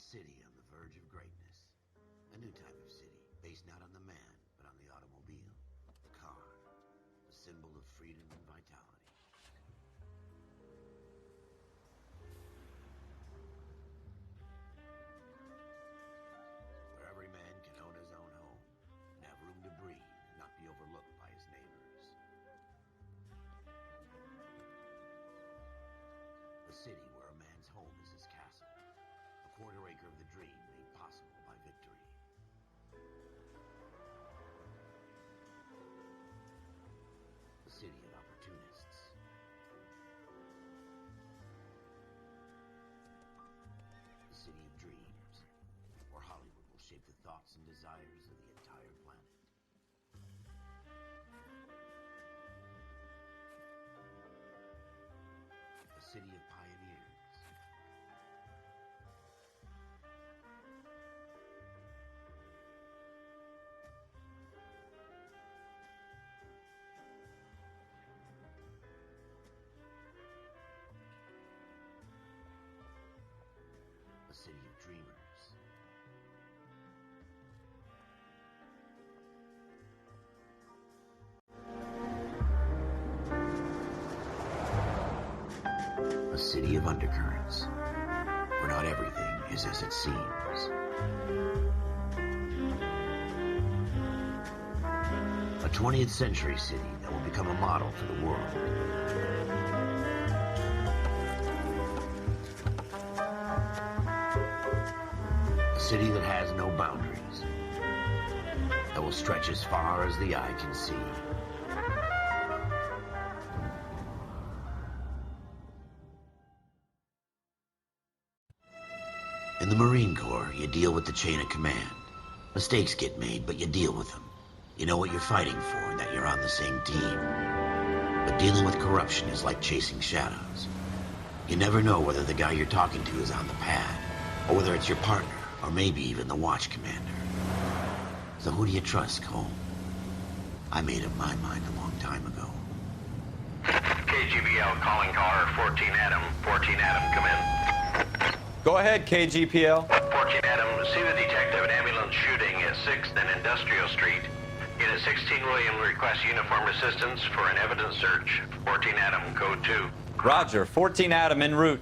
city on the verge of greatness. A new type of city, based not on the man, but on the automobile. The car, the symbol of freedom and vitality. Where every man can own his own home, and have room to breathe, and not be overlooked by his neighbors. The city where a man's home is his castle. A quarter acre of the dream made possible by victory. The city of opportunists. The city of dreams, where Hollywood will shape the thoughts and desires of the entire planet. The city of pioneers. A city of dreamers. A city of undercurrents, where not everything is as it seems. A 20th century city that will become a model for the world. A city that has no boundaries, that will stretch as far as the eye can see. In the Marine Corps, you deal with the chain of command. Mistakes get made, but you deal with them. You know what you're fighting for and that you're on the same team. But dealing with corruption is like chasing shadows. You never know whether the guy you're talking to is on the pad, or whether it's your partner, or maybe even the watch commander. So who do you trust, Cole? I made up my mind a long time ago. KGBL calling car 14 Adam. 14 Adam, come in. Go ahead, KGPL. 14 Adam, see the detective, an ambulance shooting at 6th and Industrial Street. Unit 16 William requests uniformed assistance for an evidence search. 14 Adam, code 2. Roger, 14 Adam en route.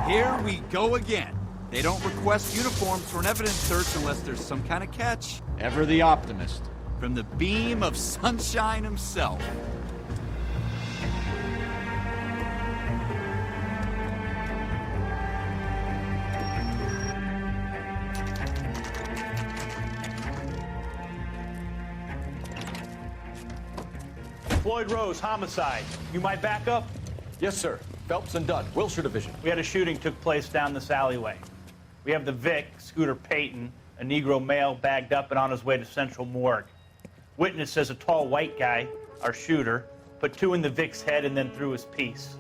Here we go again. They don't request uniforms for an evidence search unless there's some kind of catch. Ever the optimist. From the beam of sunshine himself. Floyd Rose, homicide. You might back up? Yes, sir. Phelps and Dunn, Wilshire Division. We had a shooting took place down this alleyway. We have the Vic, Scooter Payton, a Negro male bagged up and on his way to Central Morgue. Witness says a tall white guy, our shooter, put 2 in the Vic's head and then threw his piece.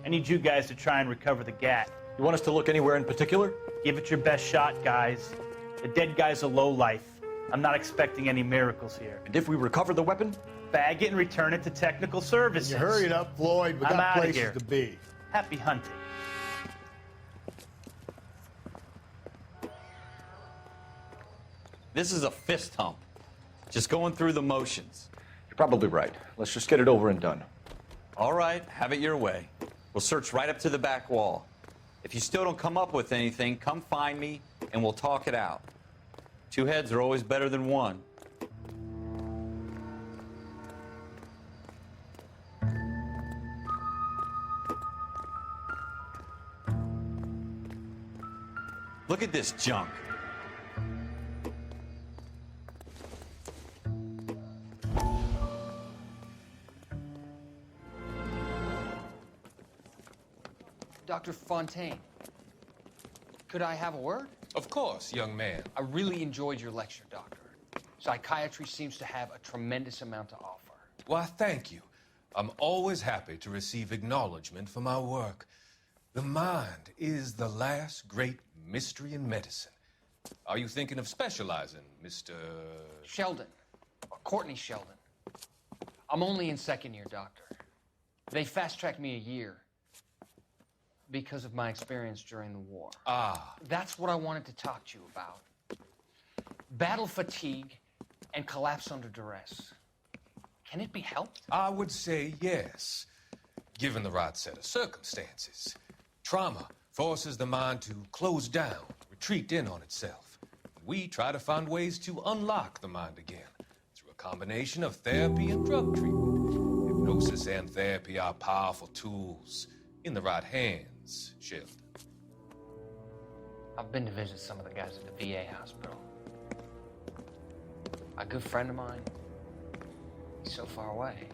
I need you guys to try and recover the gat. You want us to look anywhere in particular? Give it your best shot, guys. The dead guy's a lowlife. I'm not expecting any miracles here. And if we recover the weapon? Bag it and return it to technical services. You hurry it up, Floyd. We I'm got outta places here. to be. Happy hunting. This is a fist hump. Just going through the motions. You're probably right. Let's just get it over and done. All right, have it your way. We'll search right up to the back wall. If you still don't come up with anything, come find me and we'll talk it out. 2 heads are always better than 1. Look at this junk. Dr. Fontaine, could I have a word? Of course, young man. I really enjoyed your lecture, Doctor. Psychiatry seems to have a tremendous amount to offer. Why, thank you. I'm always happy to receive acknowledgement for my work. The mind is the last great mystery in medicine. Are you thinking of specializing, Mr. Sheldon, or Courtney Sheldon. I'm only in 2nd year, Doctor. They fast-tracked me a year. Because of my experience during the war. Ah, That's what I wanted to talk to you about. Battle fatigue and collapse under duress. Can it be helped? I would say yes, given the right set of circumstances. Trauma forces the mind to close down, retreat in on itself. We try to find ways to unlock the mind again through a combination of therapy and drug treatment. Hypnosis and therapy are powerful tools in the right hands, Sheldon. I've been to visit some of the guys at the VA hospital. A good friend of mine, he's so far away.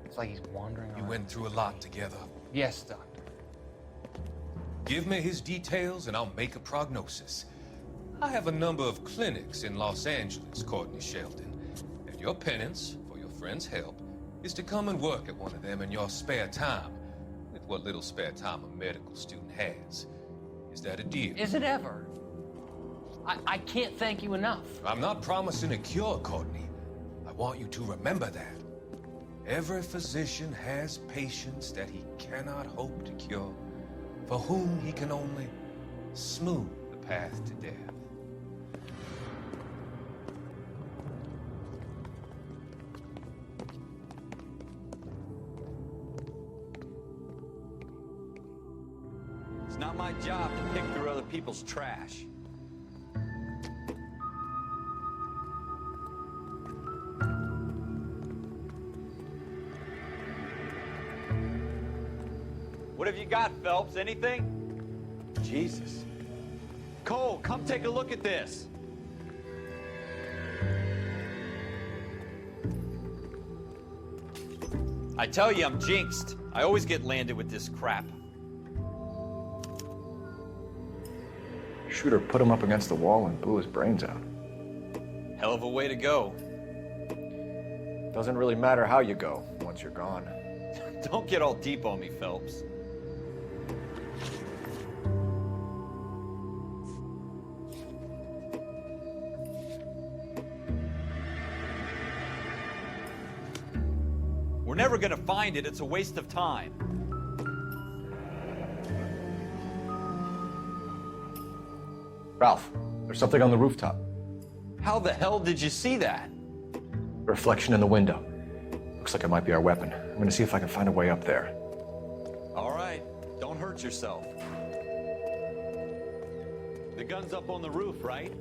It's like he's wandering You around. went through a lot together. Yes, Doctor. Give me his details and I'll make a prognosis. I have a number of clinics in Los Angeles, Courtney Sheldon, and your penance for your friend's help is to come and work at one of them in your spare time, with what little spare time a medical student has. Is that a deal? Is it ever? I can't thank you enough. I'm not promising a cure, Courtney. I want you to remember that. Every physician has patients that he cannot hope to cure, for whom he can only smooth the path to death. It's not my job to pick through other people's trash. What have you got, Phelps? Anything? Jesus. Cole, come take a look at this. I tell you, I'm jinxed. I always get landed with this crap. Shooter put him up against the wall and blew his brains out. Hell of a way to go. Doesn't really matter how you go once you're gone. Don't get all deep on me, Phelps. We're never gonna find it. It's a waste of time. Ralph, there's something on the rooftop. How the hell did you see that? Reflection in the window. Looks like it might be our weapon. I'm gonna see if I can find a way up there. All right, don't hurt yourself. The gun's up on the roof, right?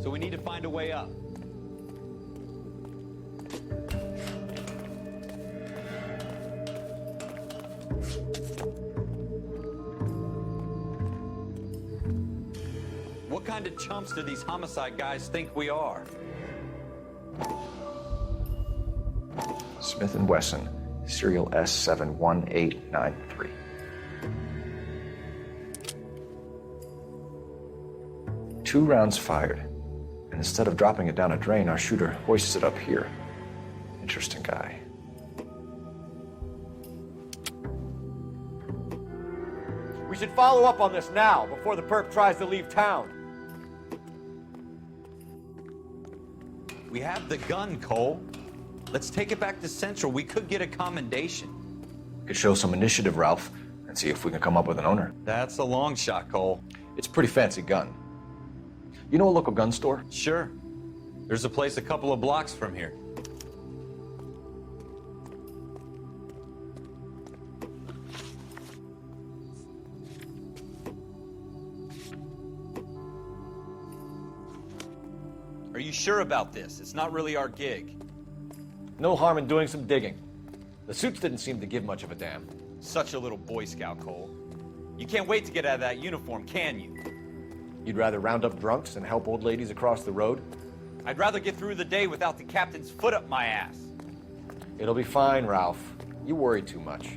So we need to find a way up. What kind of chumps do these homicide guys think we are? Smith & Wesson, serial S71893. Two rounds fired, and instead of dropping it down a drain, our shooter hoists it up here. Interesting guy. We should follow up on this now, before the perp tries to leave town. We have the gun, Cole. Let's take it back to Central. We could get a commendation. We could show some initiative, Ralph, and see if we can come up with an owner. That's a long shot, Cole. It's a pretty fancy gun. You know a local gun store? Sure. There's a place a couple of blocks from here. Are you sure about this? It's not really our gig. No harm in doing some digging. The suits didn't seem to give much of a damn. Such a little Boy Scout, Cole. You can't wait to get out of that uniform, can you? You'd rather round up drunks and help old ladies across the road? I'd rather get through the day without the captain's foot up my ass. It'll be fine, Ralph. You worry too much.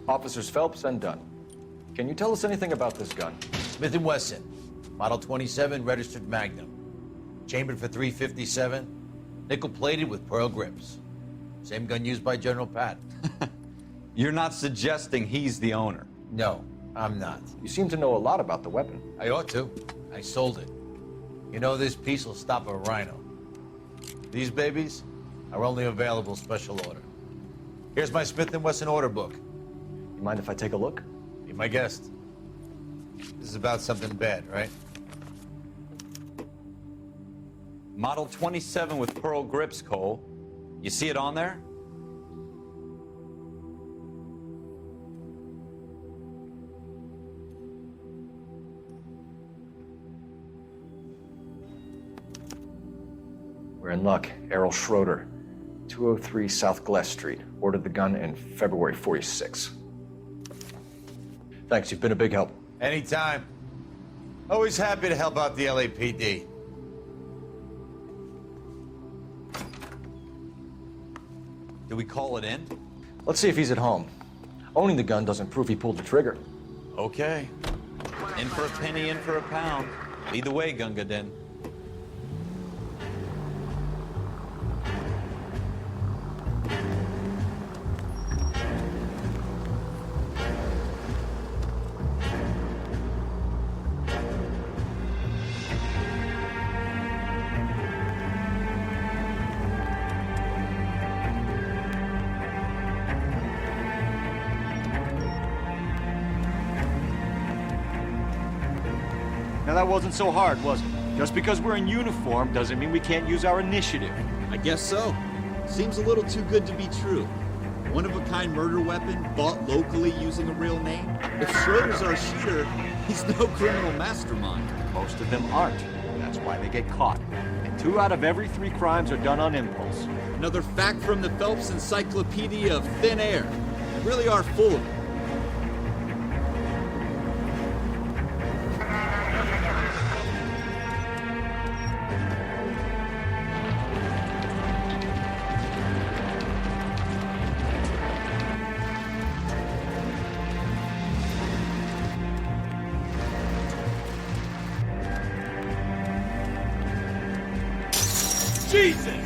Officers Phelps and Dunn. Can you tell us anything about this gun? Smith & Wesson, Model 27, registered Magnum. Chambered for .357, nickel-plated with pearl grips. Same gun used by General Patton. You're not suggesting he's the owner? No, I'm not. You seem to know a lot about the weapon. I ought to. I sold it. You know, this piece will stop a rhino. These babies are only available special order. Here's my Smith & Wesson order book. You mind if I take a look? Be my guest. This is about something bad, right? Model 27 with pearl grips, Cole. You see it on there? We're in luck. Errol Schroeder, 203 South Glass Street. Ordered the gun in February '46. Thanks, you've been a big help. Anytime. Always happy to help out the LAPD. Do we call it in? Let's see if he's at home. Owning the gun doesn't prove he pulled the trigger. Okay. In for a penny, in for a pound. Lead the way, Gunga Din. Now that wasn't so hard, was it? Just because we're in uniform doesn't mean we can't use our initiative. I guess so. Seems a little too good to be true. One-of-a-kind murder weapon bought locally using a real name? If Schroeder's our shooter, he's no criminal mastermind. Most of them aren't. That's why they get caught. And 2 out of every 3 crimes are done on impulse. Another fact from the Phelps Encyclopedia of Thin Air. They really are full of it. Jesus!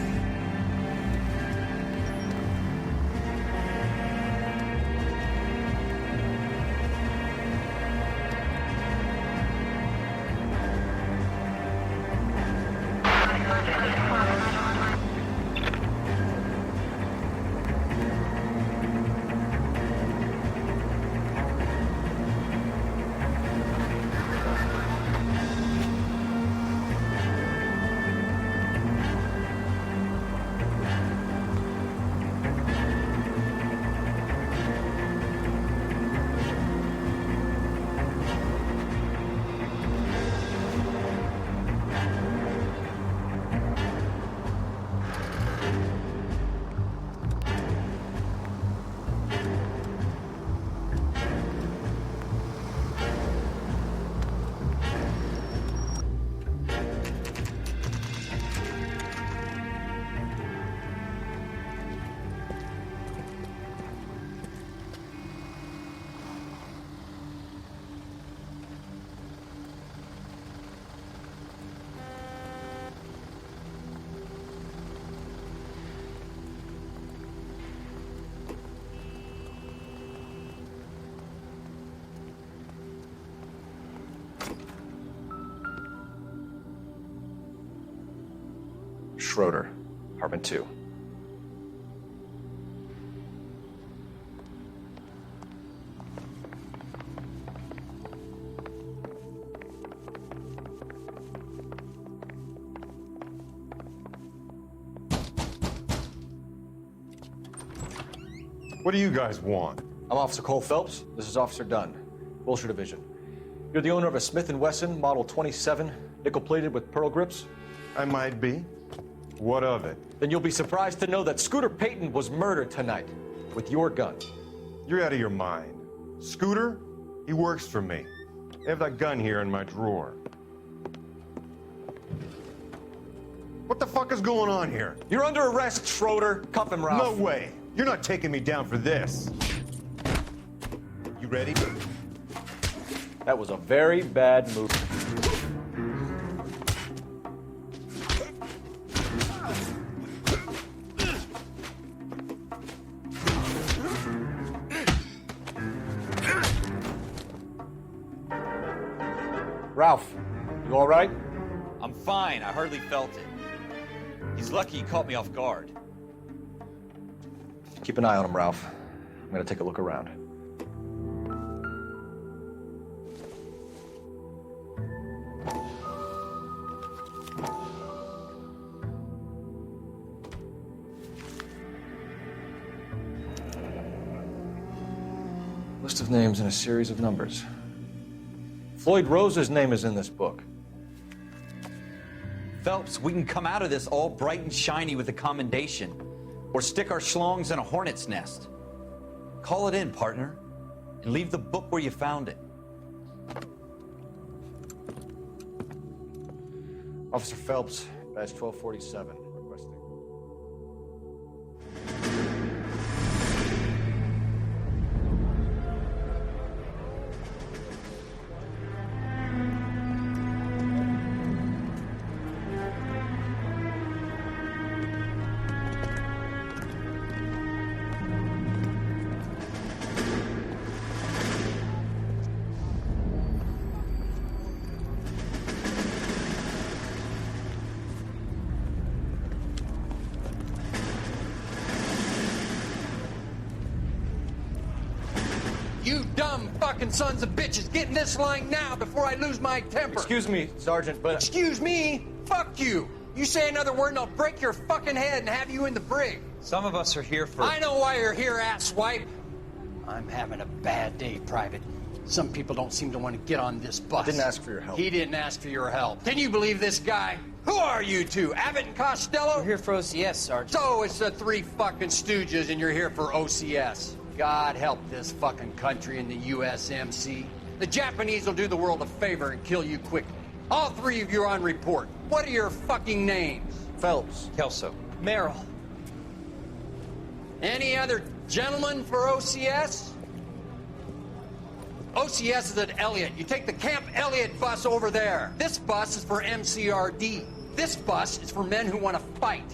Schroeder, apartment 2. What do you guys want? I'm Officer Cole Phelps. This is Officer Dunn, Wilshire Division. You're the owner of a Smith & Wesson Model 27, nickel-plated with pearl grips? I might be. What of it? Then you'll be surprised to know that Scooter Payton was murdered tonight with your gun. You're out of your mind. Scooter? He works for me. I have that gun here in my drawer. What the fuck is going on here? You're under arrest, Schroeder. Cuff him, Ralph. No way. You're not taking me down for this. You ready? That was a very bad move. Ralph, you all right? I'm fine. I hardly felt it. He's lucky he caught me off guard. Keep an eye on him, Ralph. I'm gonna take a look around. List of names and a series of numbers. Floyd Rose's name is in this book. Phelps, we can come out of this all bright and shiny with a commendation, or stick our schlongs in a hornet's nest. Call it in, partner, and leave the book where you found it. Officer Phelps, badge 1247, requesting. You dumb fucking sons of bitches, get in this line now before I lose my temper. Excuse me, Sergeant, but... Excuse me? Fuck you. You say another word and I'll break your fucking head and have you in the brig. Some of us are here for... I know why you're here, asswipe. I'm having a bad day, Private. Some people don't seem to want to get on this bus. Didn't ask for your help. He didn't ask for your help. Can you believe this guy? Who are you two? Abbott and Costello? We're here for OCS, Sergeant. So it's the three fucking stooges and you're here for OCS. God help this fucking country and the USMC. The Japanese will do the world a favor and kill you quickly. All three of you are on report. What are your fucking names? Phelps. Kelso. Merrill. Any other gentlemen for OCS? OCS is at Elliott. You take the Camp Elliott bus over there. This bus is for MCRD. This bus is for men who want to fight.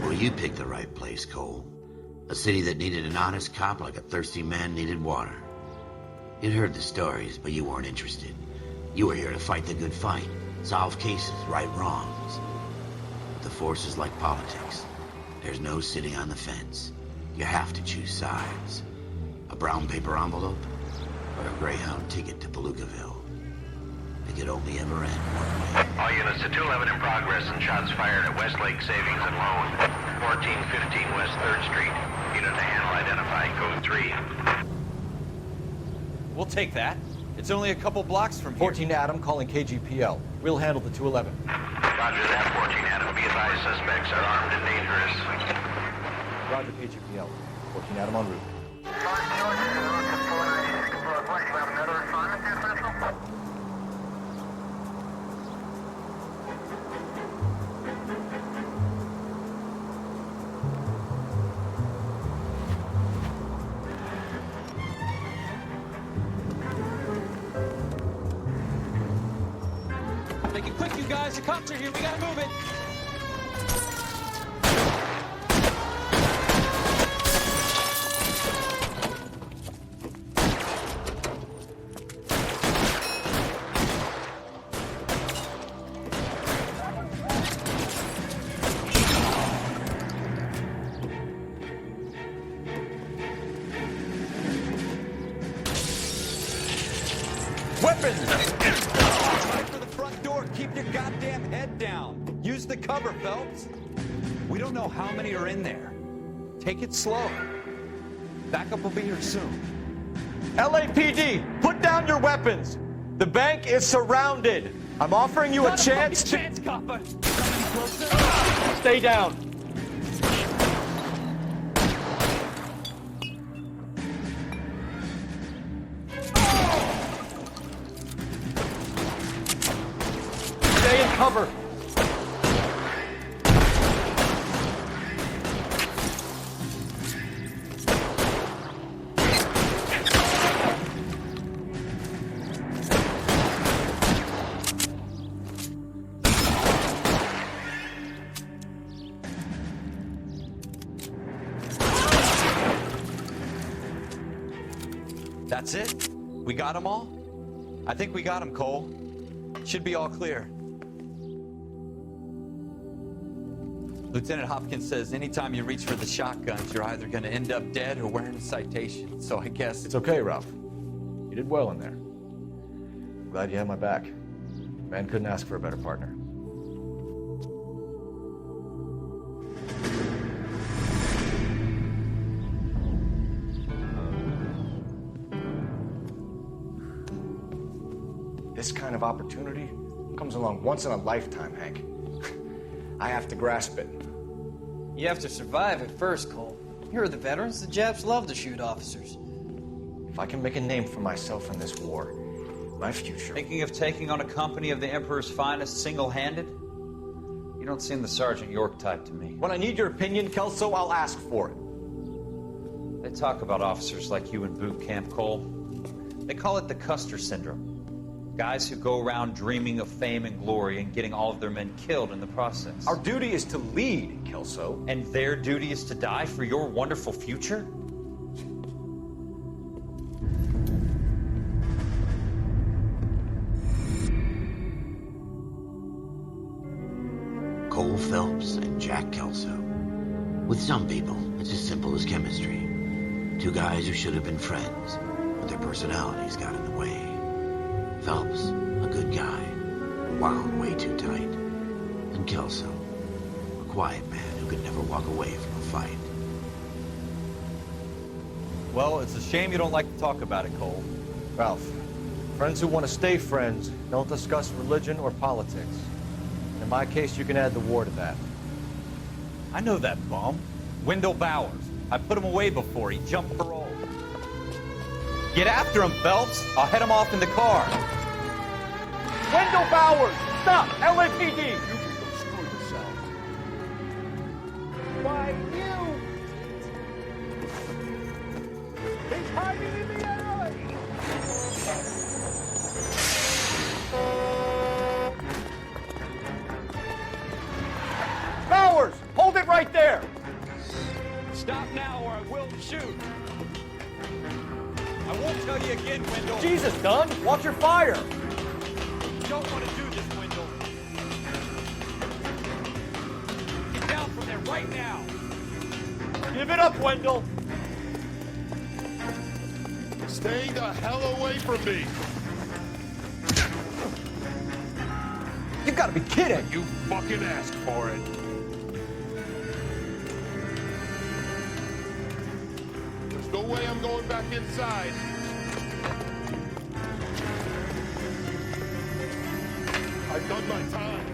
Well, you picked the right place, Cole. A city that needed an honest cop like a thirsty man needed water. You'd heard the stories, but you weren't interested. You were here to fight the good fight, solve cases, right wrongs. The force is like politics. There's no sitting on the fence. You have to choose sides. A brown paper envelope, or a Greyhound ticket to Palookaville. It could only ever end one way. All units to 211 in progress and shots fired at Westlake Savings and Loan, 1415 West 3rd Street. Unit to handle identified code 3. We'll take that. It's only a couple blocks from here. 14 Adam calling KGPL. We'll handle the 211. Roger that, 14 Adam. Be advised, suspects are armed and dangerous. Roger KGPL. 14 Adam en route. Make it quick, you guys. The cops are here. We gotta move it. weapons! Right for the front door. Keep your goddamn head down. Use the cover, Phelps. We don't know how many are in there. Take it slow. Backup will be here soon. LAPD, put down your weapons. The bank is surrounded. I'm offering you a chance to... copper. Stay down. Stay in cover. That's it? We got them all? I think we got them, Cole. Should be all clear. Lieutenant Hopkins says anytime you reach for the shotguns, you're either going to end up dead or wearing a citation. So I guess... It's okay, Ralph. You did well in there. I'm glad you had my back. Man couldn't ask for a better partner. This kind of opportunity comes along once in a lifetime, Hank. I have to grasp it. You have to survive it first, Cole. Here are the veterans. The Japs love to shoot officers. If I can make a name for myself in this war, my future... Thinking of taking on a company of the Emperor's finest single-handed? You don't seem the Sergeant York type to me. When I need your opinion, Kelso, I'll ask for it. They talk about officers like you in boot camp, Cole. They call it the Custer Syndrome. Guys who go around dreaming of fame and glory and getting all of their men killed in the process. Our duty is to lead, Kelso. And their duty is to die for your wonderful future? Cole Phelps and Jack Kelso. With some people, it's as simple as chemistry. Two guys who should have been friends, but their personalities got in the way. Phelps, a good guy, wound way too tight. And Kelso, a quiet man who could never walk away from a fight. Well, it's a shame you don't like to talk about it, Cole. Ralph, friends who want to stay friends don't discuss religion or politics. In my case, you can add the war to that. I know that bum. Wendell Bowers. I put him away before he jumped parole. Get after him, Phelps. I'll head him off in the car. Wendell Bowers! Stop! LAPD! You can go screw yourself. Why, you! He's hiding in the alley! Bowers! Hold it right there! Stop now or I will shoot. I won't tell you again, Wendell. Jesus, Dunn! Watch your fire! You don't want to do this, Wendell. Get down from there right now. Give it up, Wendell! Stay the hell away from me. You gotta be kidding! You fucking asked for it. There's no way I'm going back inside. I've done my time.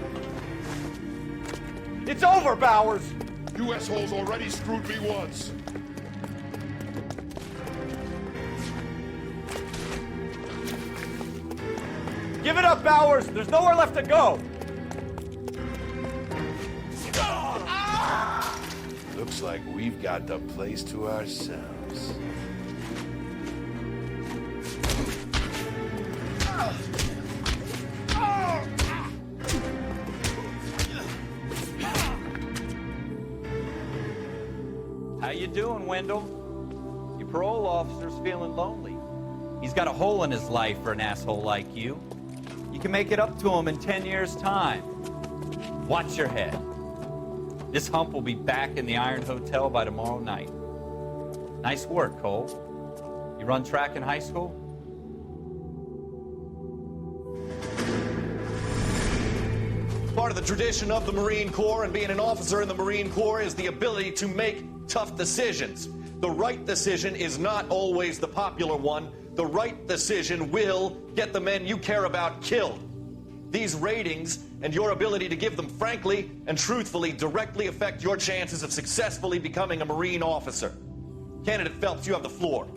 It's over, Bowers! You assholes already screwed me once. Give it up, Bowers! There's nowhere left to go! Looks like we've got the place to ourselves. How you doing, Wendell? Your parole officer's feeling lonely. He's got a hole in his life for an asshole like you. You can make it up to him in 10 years' time. Watch your head. This hump will be back in the Iron Hotel by tomorrow night. Nice work, Cole. You run track in high school? Part of the tradition of the Marine Corps and being an officer in the Marine Corps is the ability to make tough decisions. The right decision is not always the popular one. The right decision will get the men you care about killed. These ratings and your ability to give them frankly and truthfully directly affect your chances of successfully becoming a Marine officer. Candidate Phelps, you have the floor.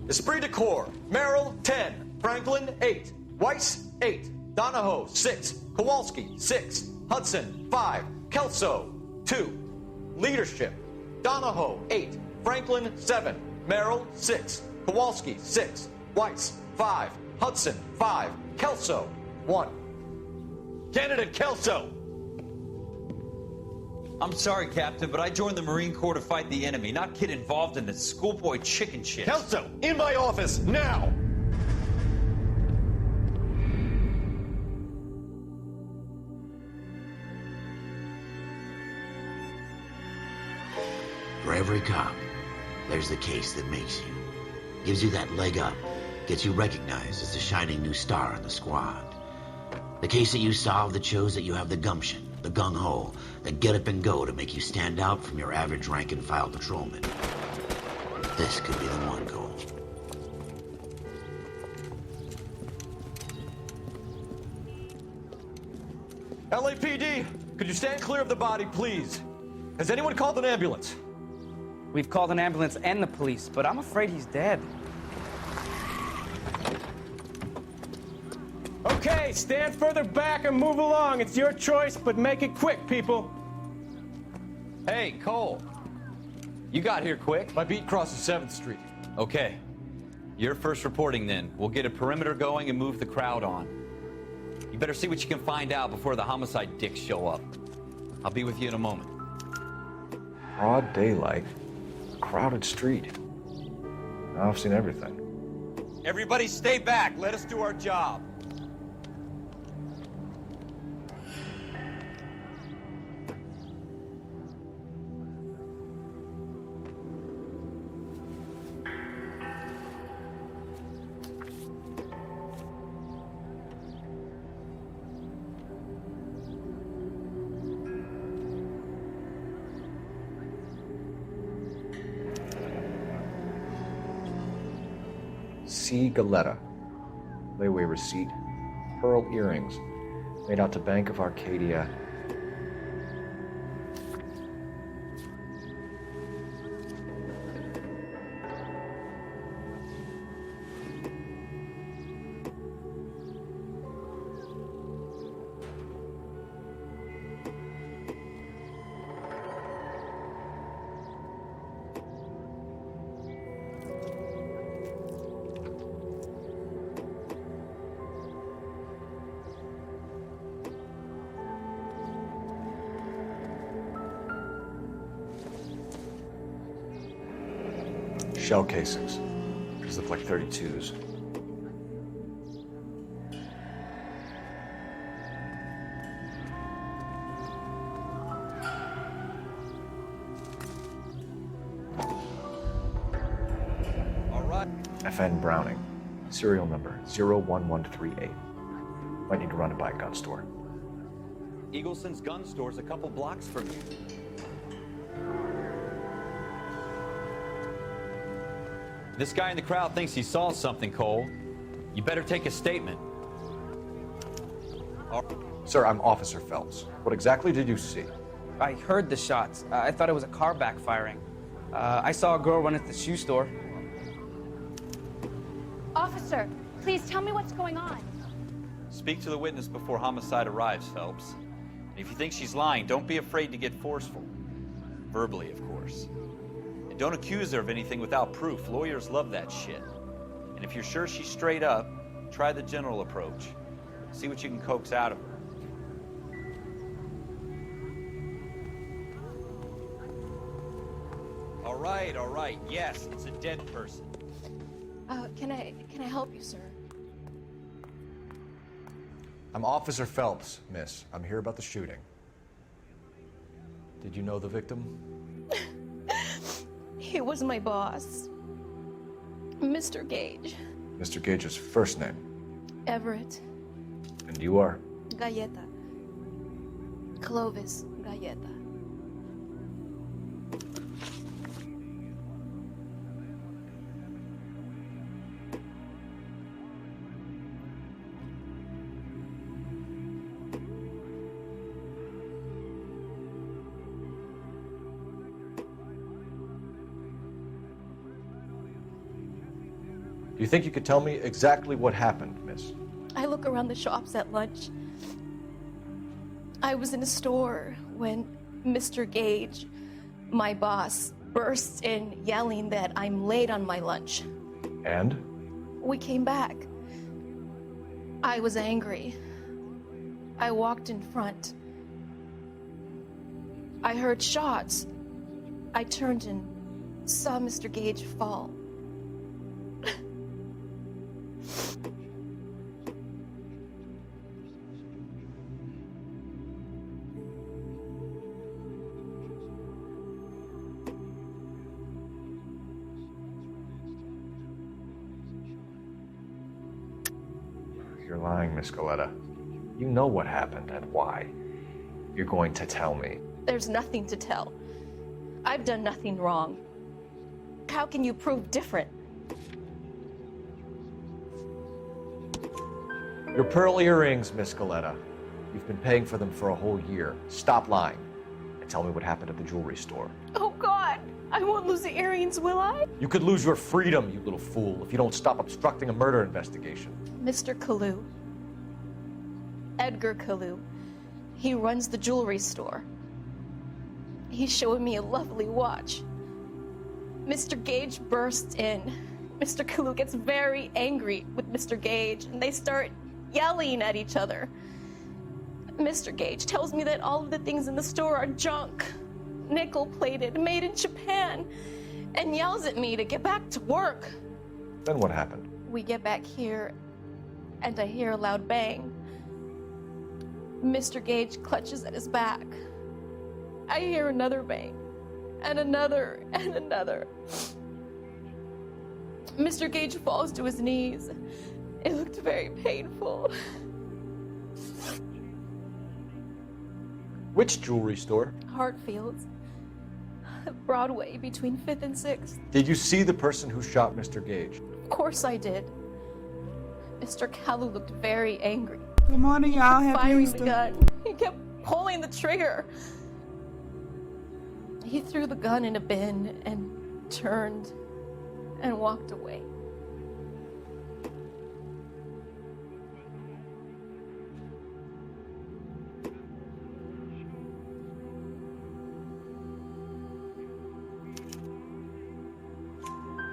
Esprit de Corps, Merrill, 10. Franklin, 8. Weiss, 8. Donahoe, 6. Kowalski, 6. Hudson, 5. Kelso, 2. Leadership, Donahoe, 8. Franklin, 7. Merrill, 6. Kowalski, 6. Weiss, 5. Hudson, 5. Kelso, 1. Candidate Kelso! I'm sorry, Captain, but I joined the Marine Corps to fight the enemy, not get involved in this schoolboy chicken shit. Kelso, in my office, now! For every cop, there's the case that makes you. Gives you that leg up, gets you recognized as the shining new star in the squad. The case that you solve that shows that you have the gumption, the gung-ho, the get up and go to make you stand out from your average rank-and-file patrolman. This could be the one, Cole. LAPD, could you stand clear of the body, please? Has anyone called an ambulance? We've called an ambulance and the police, but I'm afraid he's dead. Okay, stand further back and move along. It's your choice, but make it quick, people. Hey, Cole. You got here quick. My beat crosses 7th Street. Okay. You're first reporting then. We'll get a perimeter going and move the crowd on. You better see what you can find out before the homicide dicks show up. I'll be with you in a moment. Broad daylight, crowded street. Now I've seen everything. Everybody stay back. Let us do our job. C. Galetta. Layaway receipt. Pearl earrings. Made out to Bank of Arcadia. Shell casings. These look like 32s. All right. FN Browning. Serial number 01138. Might need to run it by a gun store. Eagleson's gun store's a couple blocks from you. This guy in the crowd thinks he saw something, Cole. You better take a statement. Sir, I'm Officer Phelps. What exactly did you see? I heard the shots. I thought it was a car backfiring. I saw a girl run at the shoe store. Officer, please tell me what's going on. Speak to the witness before homicide arrives, Phelps. And if you think she's lying, don't be afraid to get forceful. Verbally, of course. And don't accuse her of anything without proof. Lawyers love that shit. And if you're sure she's straight up, try the general approach. See what you can coax out of her. All right. Yes, it's a dead person. Can I help you, sir? I'm Officer Phelps, miss. I'm here about the shooting. Did you know the victim? He was my boss, Mr. Gage. Mr. Gage's first name? Everett. And And you are? Galleta. Clovis Galleta. Do you think you could tell me exactly what happened, miss? I look around the shops at lunch. I was in a store when Mr. Gage, my boss, bursts in yelling that I'm late on my lunch. And? We came back. I was angry. I walked in front. I heard shots. I turned and saw Mr. Gage fall. You're lying, Miss Galleta. You know what happened and why. You're going to tell me. There's nothing to tell. I've done nothing wrong. How can you prove different? Your pearl earrings, Miss Galleta. You've been paying for them for a whole year. Stop lying and tell me what happened at the jewelry store. Oh, God! I won't lose the earrings, will I? You could lose your freedom, you little fool, if you don't stop obstructing a murder investigation. Mr. Kalu. Edgar Kalu. He runs the jewelry store. He's showing me a lovely watch. Mr. Gage bursts in. Mr. Kalu gets very angry with Mr. Gage, and they start yelling at each other. Mr. Gage tells me that all of the things in the store are junk, nickel-plated, made in Japan, and yells at me to get back to work. Then what happened? We get back here, and I hear a loud bang. Mr. Gage clutches at his back. I hear another bang, and another, and another. Mr. Gage falls to his knees. It looked very painful. Which jewelry store? Hartfield's. Broadway, between 5th and 6th. Did you see the person who shot Mr. Gage? Of course I did. Mr. Kalu looked very angry. Good morning, y'all. Happy Firing Easter. the gun. He kept pulling the trigger. He threw the gun in a bin and turned and walked away.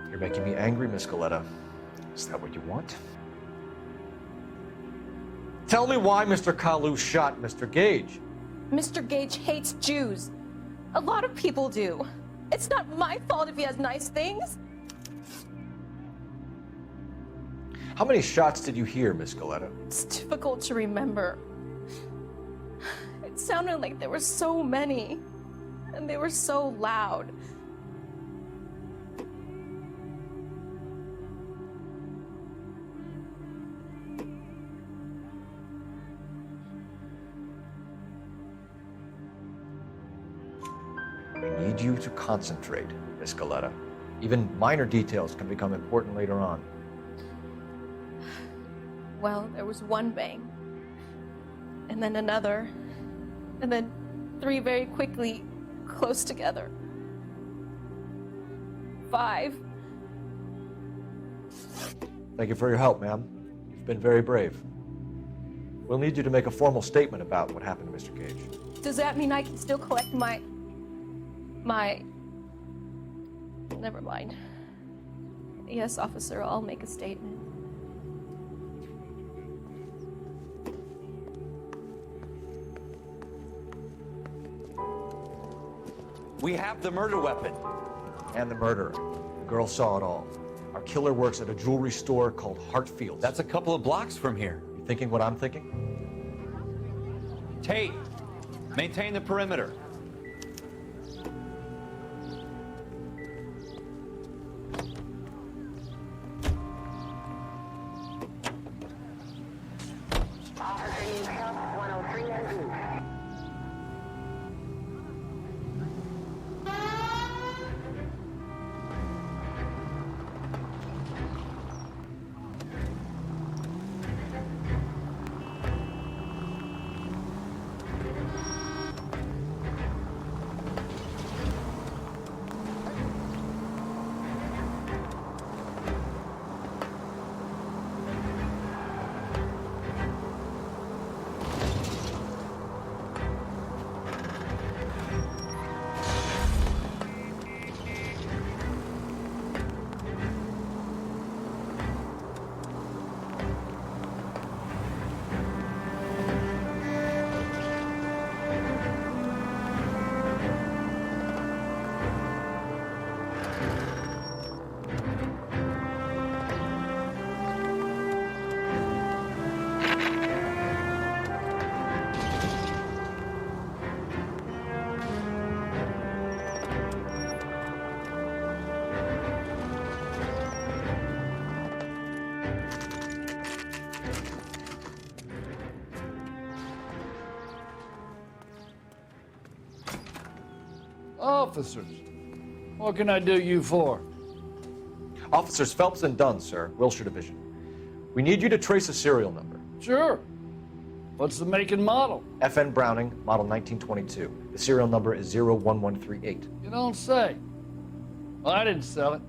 You're making me angry, Miss Galleta. Is that what you want? Tell me why Mr. Kalu shot Mr. Gage. Mr. Gage hates Jews. A lot of people do. It's not my fault if he has nice things. How many shots did you hear, Miss Galleta? It's difficult to remember. It sounded like there were so many, and they were so loud. I need you to concentrate, Miss Galleta. Even minor details can become important later on. Well, there was one bang, and then another, and then 3 very quickly, close together. 5. Thank you for your help, ma'am. You've been very brave. We'll need you to make a formal statement about what happened to Mr. Gage. Does that mean I can still collect my... Never mind. Yes, officer, I'll make a statement. We have the murder weapon. And the murderer. The girl saw it all. Our killer works at a jewelry store called Hartfield's. That's a couple of blocks from here. You thinking what I'm thinking? Tate, maintain the perimeter. Officers, what can I do you for? Officers Phelps and Dunn, sir, Wilshire Division. We need you to trace a serial number. Sure. What's the make and model? FN Browning, model 1922. The serial number is 01138. You don't say. Well, I didn't sell it.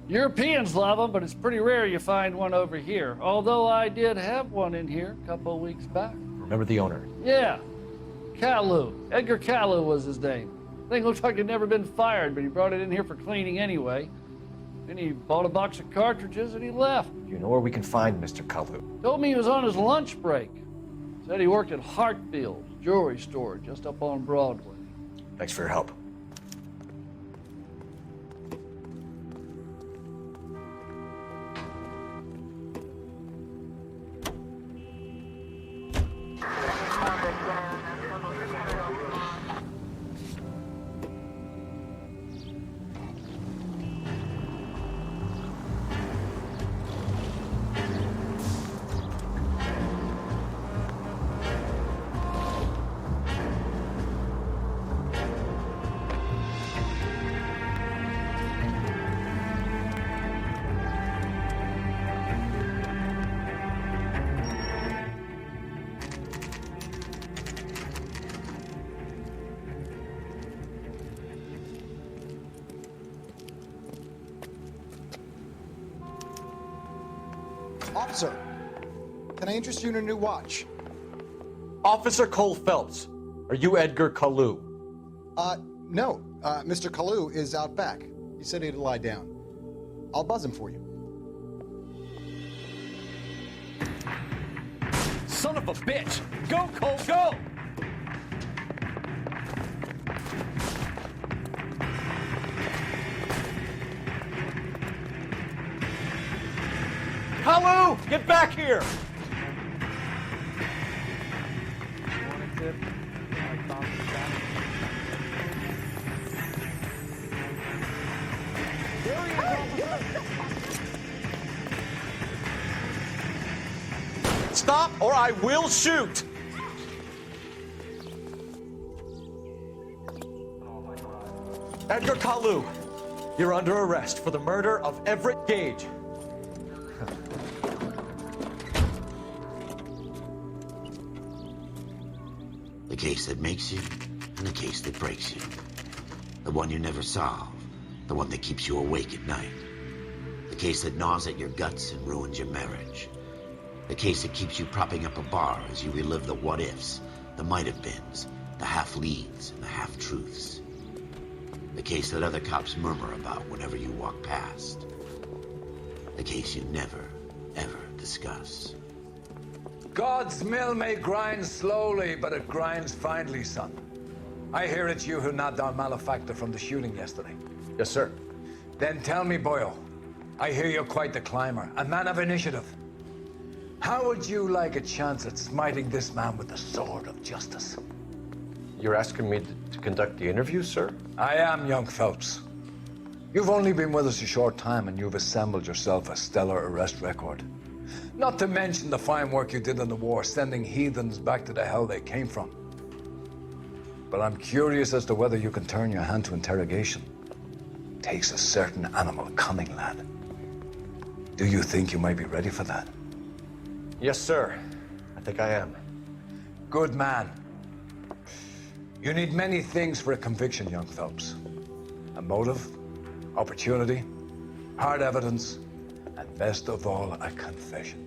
Europeans love them, but it's pretty rare you find one over here. Although I did have one in here a couple of weeks back. Remember the owner? Yeah. Kalu. Edgar Kalu was his name. Thing looks like he'd never been fired, but he brought it in here for cleaning anyway. Then he bought a box of cartridges and he left. You know where we can find Mr. Kalu? Told me he was on his lunch break. Said he worked at Hartfield's jewelry store just up on Broadway. Thanks for your help. Officer, can I interest you in a new watch? Officer Cole Phelps, are you Edgar Kalu? No. Mr. Kalu is out back. He said he'd lie down. I'll buzz him for you. Son of a bitch! Go, Cole, go! Kalu! Get back here! Stop or I will shoot! Edgar Kalu, you're under arrest for the murder of Everett Gage. The case that makes you, and the case that breaks you. The one you never solve, the one that keeps you awake at night. The case that gnaws at your guts and ruins your marriage. The case that keeps you propping up a bar as you relive the what-ifs, the might-have-beens, the half-leads, and the half-truths. The case that other cops murmur about whenever you walk past. The case you never, ever discuss. God's mill may grind slowly, but it grinds finely, son. I hear it's you who nabbed our malefactor from the shooting yesterday. Yes, sir. Then tell me, Boyle, I hear you're quite the climber, a man of initiative. How would you like a chance at smiting this man with the sword of justice? You're asking me to conduct the interview, sir? I am, young Phelps. You've only been with us a short time and you've assembled yourself a stellar arrest record. Not to mention the fine work you did in the war, sending heathens back to the hell they came from. But I'm curious as to whether you can turn your hand to interrogation. Takes a certain animal cunning, lad. Do you think you might be ready for that? Yes, sir. I think I am. Good man. You need many things for a conviction, young Phelps. A motive, opportunity, hard evidence, and best of all, a confession.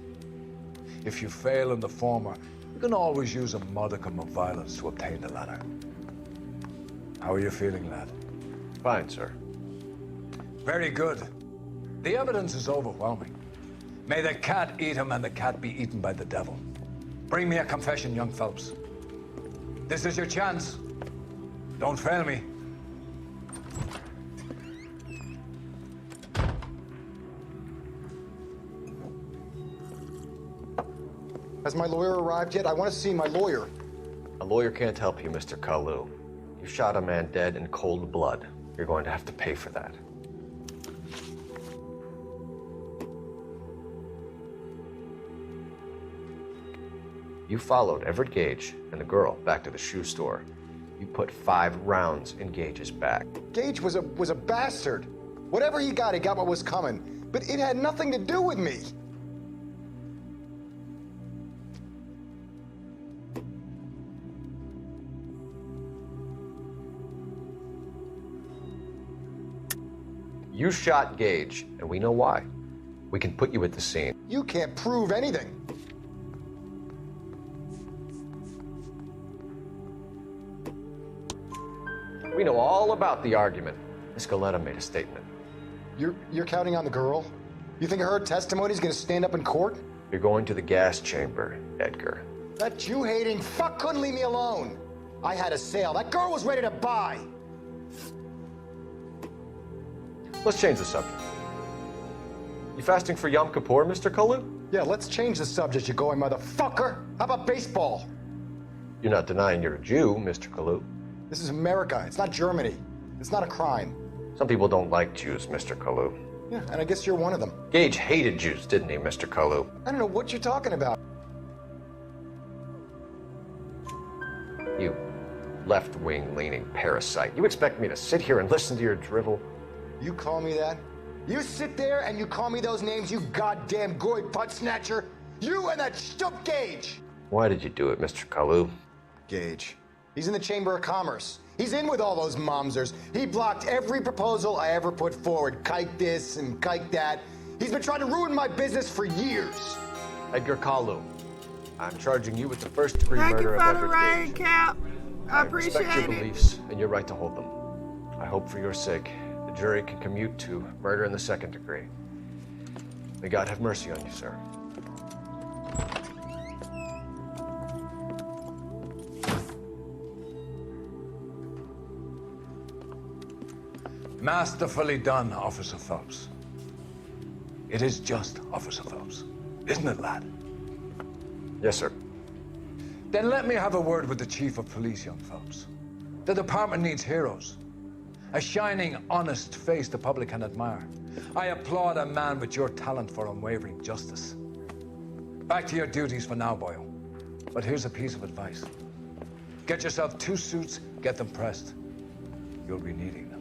If you fail in the former, you can always use a modicum of violence to obtain the latter. How are you feeling, lad? Fine, sir. Very good. The evidence is overwhelming. May the cat eat him and the cat be eaten by the devil. Bring me a confession, young Phelps. This is your chance. Don't fail me. Has my lawyer arrived yet? I want to see my lawyer. A lawyer can't help you, Mr. Kalu. You shot a man dead in cold blood. You're going to have to pay for that. You followed Everett Gage and the girl back to the shoe store. You put 5 rounds in Gage's back. Gage was a bastard. Whatever he got what was coming. But it had nothing to do with me. You shot Gage, and we know why. We can put you at the scene. You can't prove anything. We know all about the argument. Miss Galetta made a statement. You're counting on the girl? You think her testimony is going to stand up in court? You're going to the gas chamber, Edgar. That Jew-hating fuck couldn't leave me alone. I had a sale. That girl was ready to buy. Let's change the subject. You fasting for Yom Kippur, Mr. Kalu? Yeah, let's change the subject, you going motherfucker. How about baseball? You're not denying you're a Jew, Mr. Kalu. This is America. It's not Germany. It's not a crime. Some people don't like Jews, Mr. Kalu. Yeah, and I guess you're one of them. Gage hated Jews, didn't he, Mr. Kalu? I don't know what you're talking about. You left-wing leaning parasite. You expect me to sit here and listen to your drivel? You call me that? You sit there and you call me those names, you goddamn goy butt snatcher? You and that stup Gage! Why did you do it, Mr. Kalu? Gage. He's in the Chamber of Commerce. He's in with all those momsers. He blocked every proposal I ever put forward. Kike this and kike that. He's been trying to ruin my business for years. Edgar Kalu, I'm charging you with the first-degree Thank murder you of for the Edward rain, Gage. Cap. I appreciate respect your it. beliefs and your right to hold them. I hope for your sake the jury can commute to murder in the 2nd degree. May God have mercy on you, sir. Masterfully done, Officer Phelps. It is just, Officer Phelps. Isn't it, lad? Yes, sir. Then let me have a word with the Chief of Police, young Phelps. The department needs heroes. A shining, honest face the public can admire. I applaud a man with your talent for unwavering justice. Back to your duties for now, boyo. But here's a piece of advice. Get yourself 2 suits, get them pressed. You'll be needing them.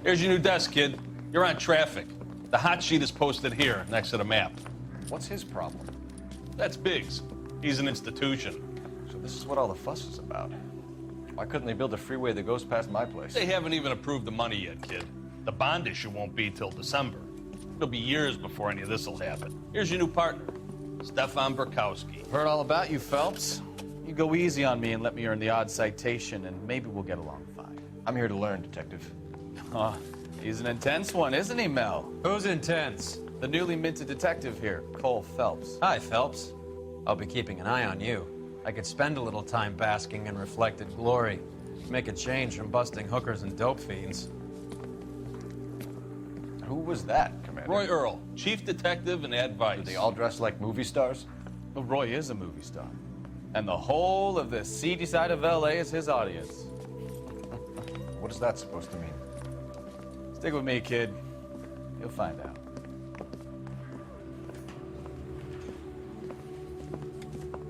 Here's your new desk, kid. You're on traffic. The hot sheet is posted here, next to the map. What's his problem? That's Biggs. He's an institution. So this is what all the fuss is about. Why couldn't they build a freeway that goes past my place? They haven't even approved the money yet, kid. The bond issue won't be till December. It'll be years before any of this will happen. Here's your new partner, Stefan Burkowski. Heard all about you, Phelps. You go easy on me and let me earn the odd citation, and maybe we'll get along fine. I'm here to learn, Detective. Oh, he's an intense one, isn't he, Mel? Who's intense? The newly minted detective here, Cole Phelps. Hi, Phelps. I'll be keeping an eye on you. I could spend a little time basking in reflected glory. Make a change from busting hookers and dope fiends. Who was that, Commander? Roy Earl, chief detective and advice. Do they all dress like movie stars? Well, Roy is a movie star. And the whole of the seedy side of L.A. is his audience. What is that supposed to mean? Stick with me, kid. You'll find out.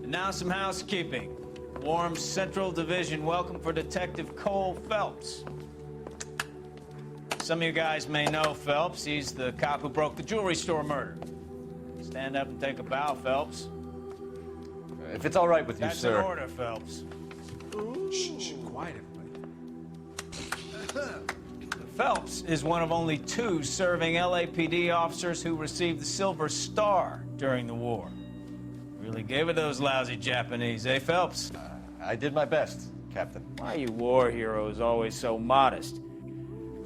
And now some housekeeping. Warm Central Division welcome for Detective Cole Phelps. Some of you guys may know Phelps. He's the cop who broke the jewelry store murder. Stand up and take a bow, Phelps. If it's all right with you, That's sir. an order, Phelps. Shh, quiet, everybody. Phelps is one of only 2 serving LAPD officers who received the Silver Star during the war. Really gave it those lousy Japanese, eh, Phelps? I did my best, Captain. Why are you war heroes always so modest?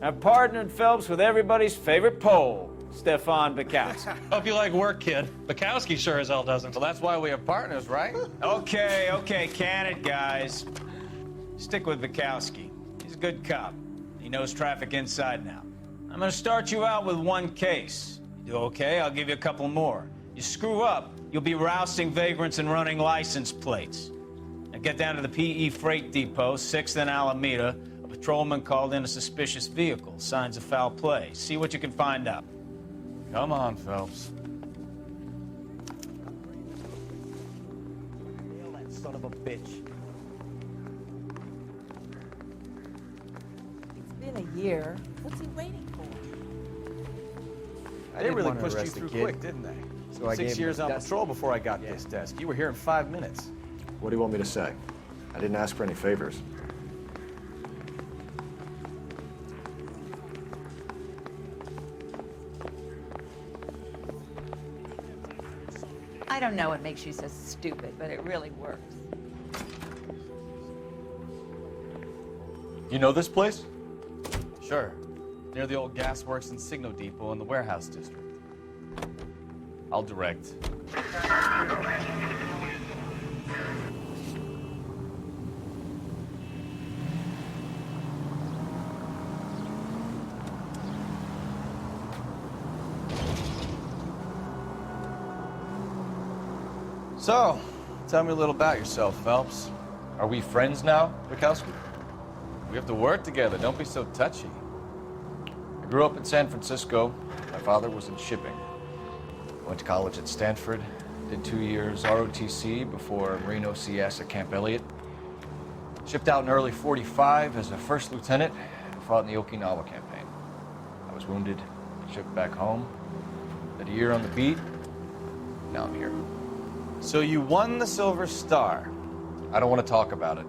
I've partnered Phelps with everybody's favorite Pole, Stefan Bukowski. Hope you like work, kid. Bukowski sure as hell doesn't. Well, that's why we have partners, right? Okay, can it, guys. Stick with Bukowski. He's a good cop. He knows traffic inside and out. I'm gonna start you out with 1 case. You do okay, I'll give you a couple more. You screw up, you'll be rousting vagrants and running license plates. Now get down to the PE Freight Depot, 6th and Alameda. A patrolman called in a suspicious vehicle. Signs of foul play. See what you can find out. Come on, Phelps. Nail that son of a bitch. It's been a year. What's he waiting for? They really pushed you through quick, didn't they? So I 6 years on patrol before I got this desk. You were here in 5 minutes. What do you want me to say? I didn't ask for any favors. I don't know what makes you so stupid, but it really works. You know this place? Sure. Near the old gas works and Signo Depot in the warehouse district. I'll direct. So, tell me a little about yourself, Phelps. Are we friends now, Bukowski? We have to work together. Don't be so touchy. I grew up in San Francisco. My father was in shipping. Went to college at Stanford. Did 2 years ROTC before Marine OCS at Camp Elliott. Shipped out in early '45 as a first lieutenant and fought in the Okinawa campaign. I was wounded, shipped back home. Did a year on the beat. Now I'm here. So you won the Silver Star. I don't want to talk about it.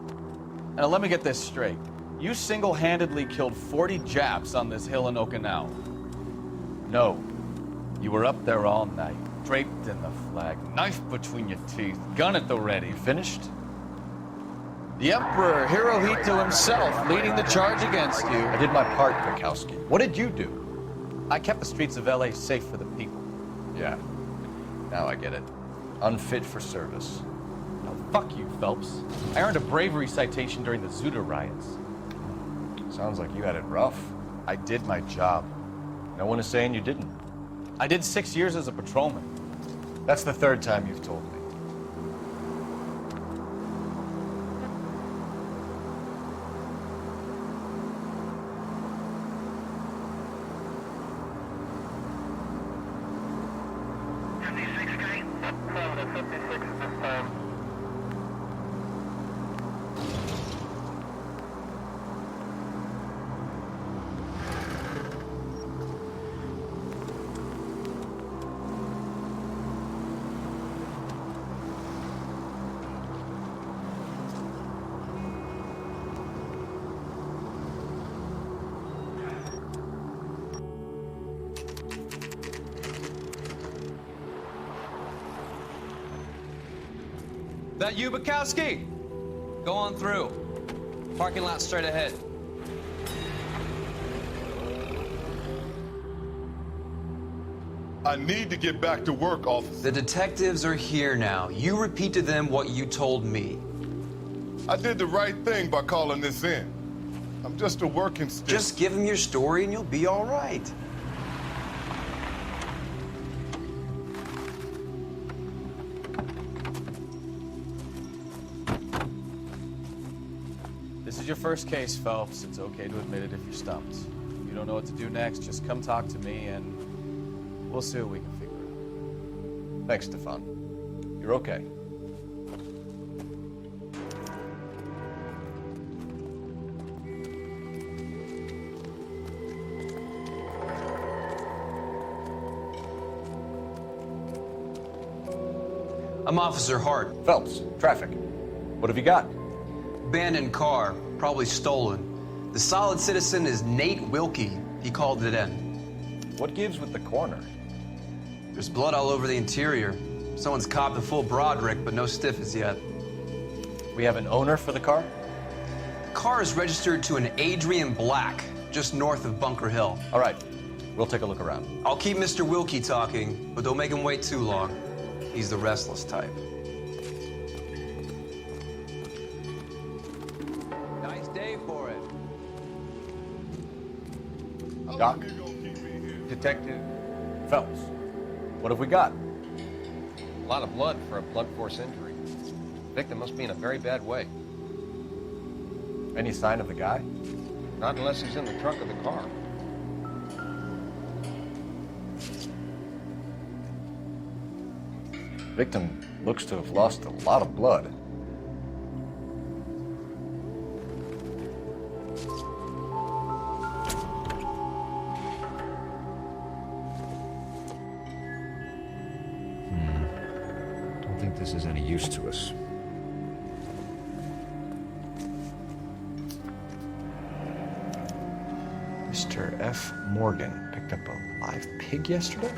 Now let me get this straight. You single-handedly killed 40 Japs on this hill in Okinawa. No. You were up there all night, draped in the flag, knife between your teeth, gun at the ready. Finished? The Emperor Hirohito himself leading the charge against you. I did my part, Bukowski. What did you do? I kept the streets of L.A. safe for the people. Yeah. Now I get it. Unfit for service. Now, fuck you, Phelps. I earned a bravery citation during the Zuda riots. Sounds like you had it rough. I did my job. No one is saying you didn't. I did 6 years as a patrolman. That's the 3rd time you've told me. That you, Bukowski? Go on through. Parking lot straight ahead. I need to get back to work, officer. The detectives are here now. You repeat to them what you told me. I did the right thing by calling this in. I'm just a working stick. Just give them your story and you'll be all right. This is your first case, Phelps. It's okay to admit it if you're stumped. If you don't know what to do next, just come talk to me and we'll see what we can figure out. Thanks, Stefan. You're okay. I'm Officer Hart. Phelps, traffic. What have you got? Abandoned car, probably stolen. The solid citizen is Nate Wilkie. He called it in. What gives with the coroner? There's blood all over the interior. Someone's copped the full Broderick, but no stiff as yet. We have an owner for the car? The car is registered to an Adrian Black, just north of Bunker Hill. All right, we'll take a look around. I'll keep Mr. Wilkie talking, but don't make him wait too long. He's the restless type. Nice day for it. Doc, Detective Phelps, what have we got? A lot of blood for a blunt force injury. Victim must be in a very bad way. Any sign of the guy? Not unless he's in the trunk of the car. Victim looks to have lost a lot of blood. Don't think this is any use to us. Mr. F. Morgan picked up a live pig yesterday?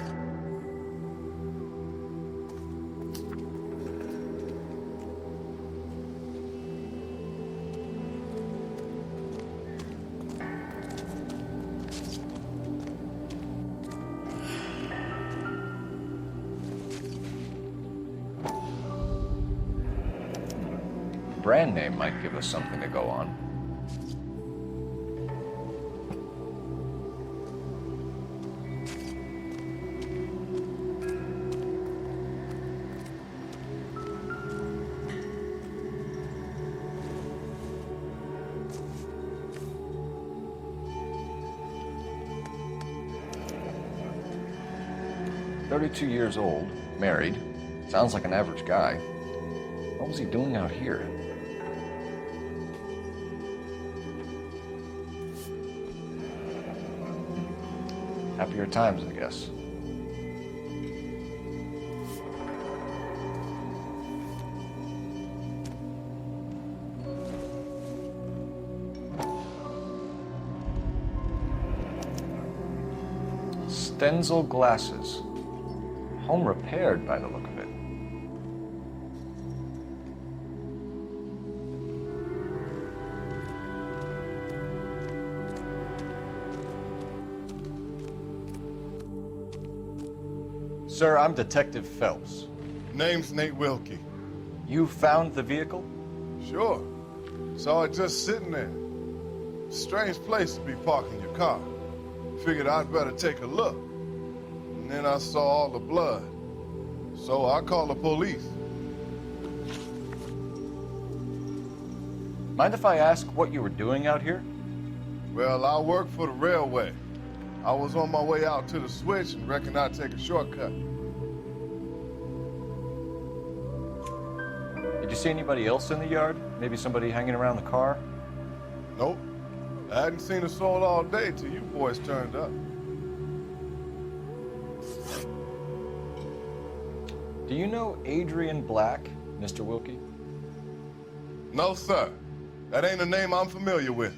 Brand name might give us something to go on. "32 years old, married, sounds like an average guy. What was he doing out here?" Happier times, I guess. Stenzel glasses. Home repaired by the look of it. Sir, I'm Detective Phelps. Name's Nate Wilkie. You found the vehicle? Sure. Saw it just sitting there. Strange place to be parking your car. Figured I'd better take a look. And then I saw all the blood. So I called the police. Mind if I ask what you were doing out here? Well, I work for the railway. I was on my way out to the switch and reckoned I'd take a shortcut. Did you see anybody else in the yard? Maybe somebody hanging around the car? Nope. I hadn't seen a soul all day till you boys turned up. Do you know Adrian Black, Mr. Wilkie? No, sir. That ain't a name I'm familiar with.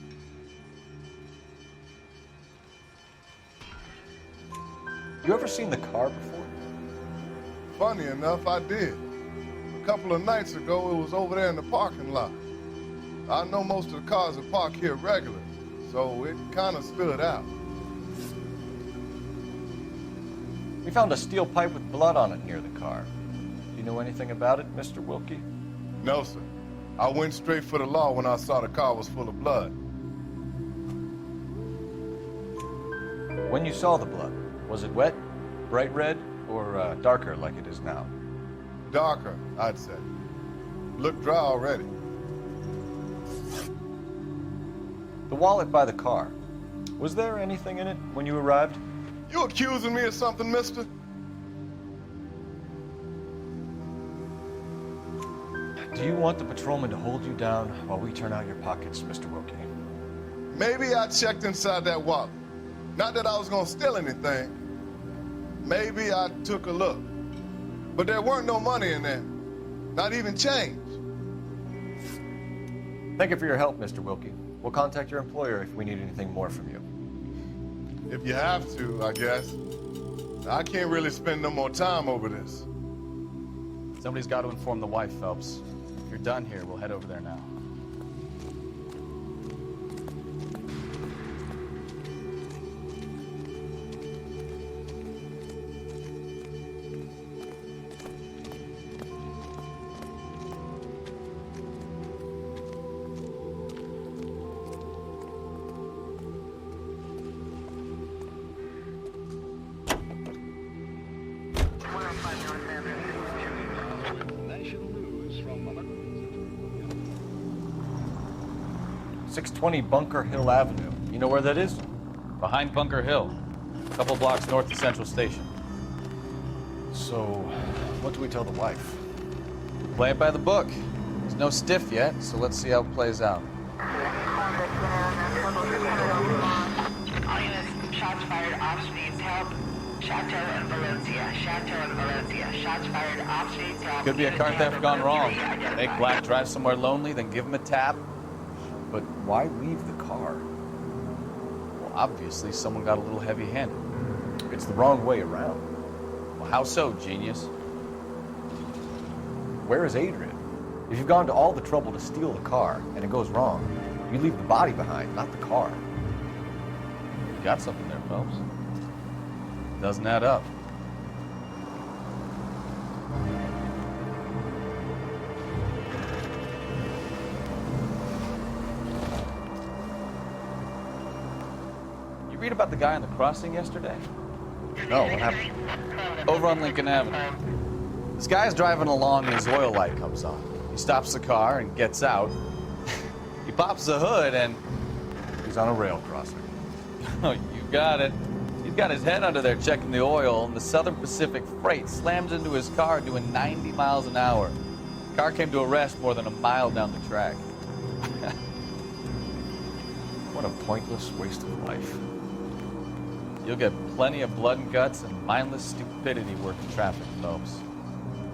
You ever seen the car before? Funny enough, I did. A couple of nights ago, it was over there in the parking lot. I know most of the cars are parked here regularly, so it kind of stood out. We found a steel pipe with blood on it near the car. Do you know anything about it, Mr. Wilkie? No, sir. I went straight for the law when I saw the car was full of blood. When you saw the blood, was it wet, bright red, or darker like it is now? Darker, I'd say. Looked dry already. The wallet by the car, was there anything in it when you arrived? You accusing me of something, mister? Do you want the patrolman to hold you down while we turn out your pockets, Mr. Wilkie? Maybe I checked inside that wallet. Not that I was gonna steal anything. Maybe I took a look. But there weren't no money in there. Not even change. Thank you for your help, Mr. Wilkie. We'll contact your employer if we need anything more from you. If you have to, I guess. I can't really spend no more time over this. Somebody's got to inform the wife, Phelps. If you're done here, we'll head over there now. National news from 620 Bunker Hill Avenue. You know where that is? Behind Bunker Hill, a couple blocks north of Central Station. So, what do we tell the wife? Play it by the book. There's no stiff yet, so let's see how it plays out. All units, shots fired, ops needs help. Chateau and Valencia, Chateau and Valencia, shots fired, ops needs help. Could be a car theft gone wrong. Make Black drive somewhere lonely, then give him a tap. But why leave the car? Well, obviously, someone got a little heavy-handed. It's the wrong way around. Well, how so, genius? Where is Adrian? If you've gone to all the trouble to steal the car and it goes wrong, you leave the body behind, not the car. You got something there, Phelps. Doesn't add up. You read about the guy on the crossing yesterday? No, what happened? Over on Lincoln Avenue. This guy's driving along and his oil light comes on. He stops the car and gets out. He pops the hood and... He's on a rail crossing. Oh, you got it. He's got his head under there checking the oil, and the Southern Pacific Freight slams into his car doing 90 miles an hour. The car came to a rest more than a mile down the track. What a pointless waste of life. You'll get plenty of blood and guts and mindless stupidity working traffic, Phelps.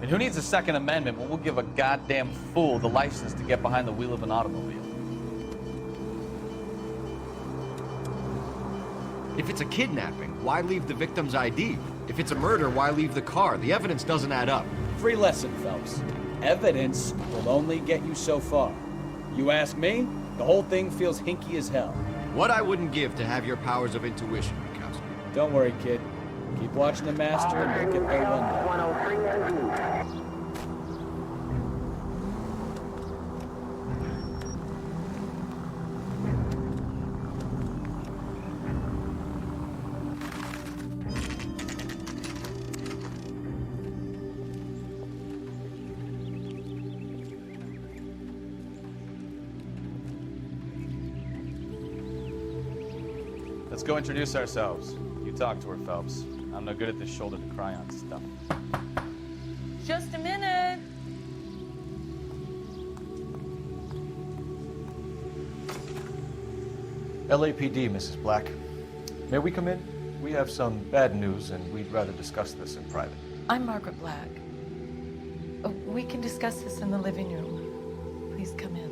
And who needs a Second Amendment when we'll give a goddamn fool the license to get behind the wheel of an automobile? If it's a kidnapping, why leave the victim's ID? If it's a murder, why leave the car? The evidence doesn't add up. Free lesson, Phelps. Evidence will only get you so far. You ask me, the whole thing feels hinky as hell. What I wouldn't give to have your powers of intuition, Mikowski. Don't worry, kid. Keep watching the master and you'll get there one day. Let's go introduce ourselves. You talk to her, Phelps. I'm no good at this shoulder to cry on stuff. Just a minute. LAPD, Mrs. Black. May we come in? We have some bad news and we'd rather discuss this in private. I'm Margaret Black. We can discuss this in the living room. Please come in.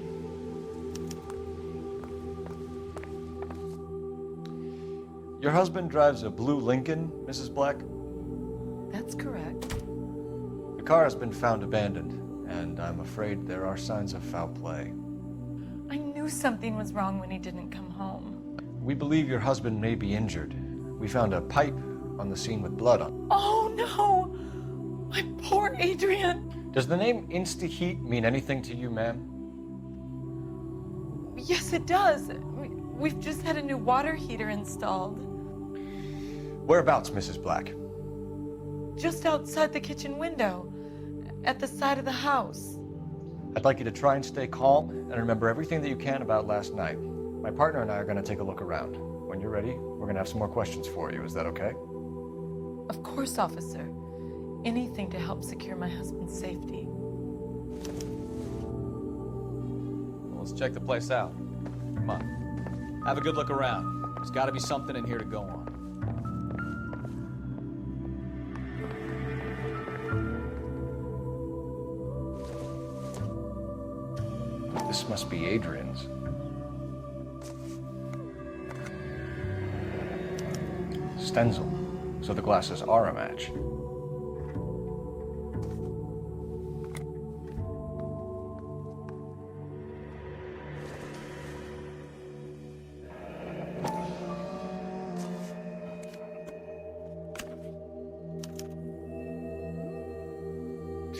Your husband drives a blue Lincoln, Mrs. Black? That's correct. The car has been found abandoned, and I'm afraid there are signs of foul play. I knew something was wrong when he didn't come home. We believe your husband may be injured. We found a pipe on the scene with blood on. Oh, no! My poor Adrian! Does the name Insta-Heat mean anything to you, ma'am? Yes, it does. We've just had a new water heater installed. Whereabouts, Mrs. Black? Just outside the kitchen window, at the side of the house. I'd like you to try and stay calm and remember everything that you can about last night. My partner and I are going to take a look around. When you're ready, we're going to have some more questions for you. Is that okay? Of course, officer. Anything to help secure my husband's safety. Well, let's check the place out. Come on. Have a good look around. There's got to be something in here to go on. This must be Adrian's. Stenzel, so the glasses are a match.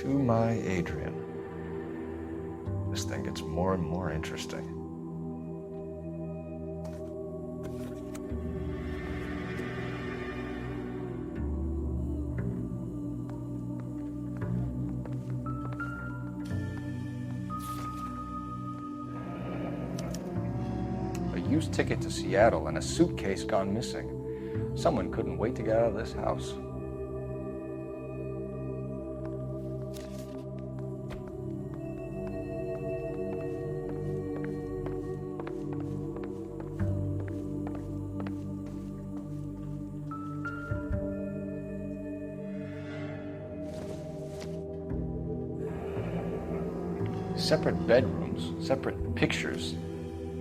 To my Adrian. This thing gets more and more interesting. A used ticket to Seattle and a suitcase gone missing. Someone couldn't wait to get out of this house. Separate bedrooms, separate pictures.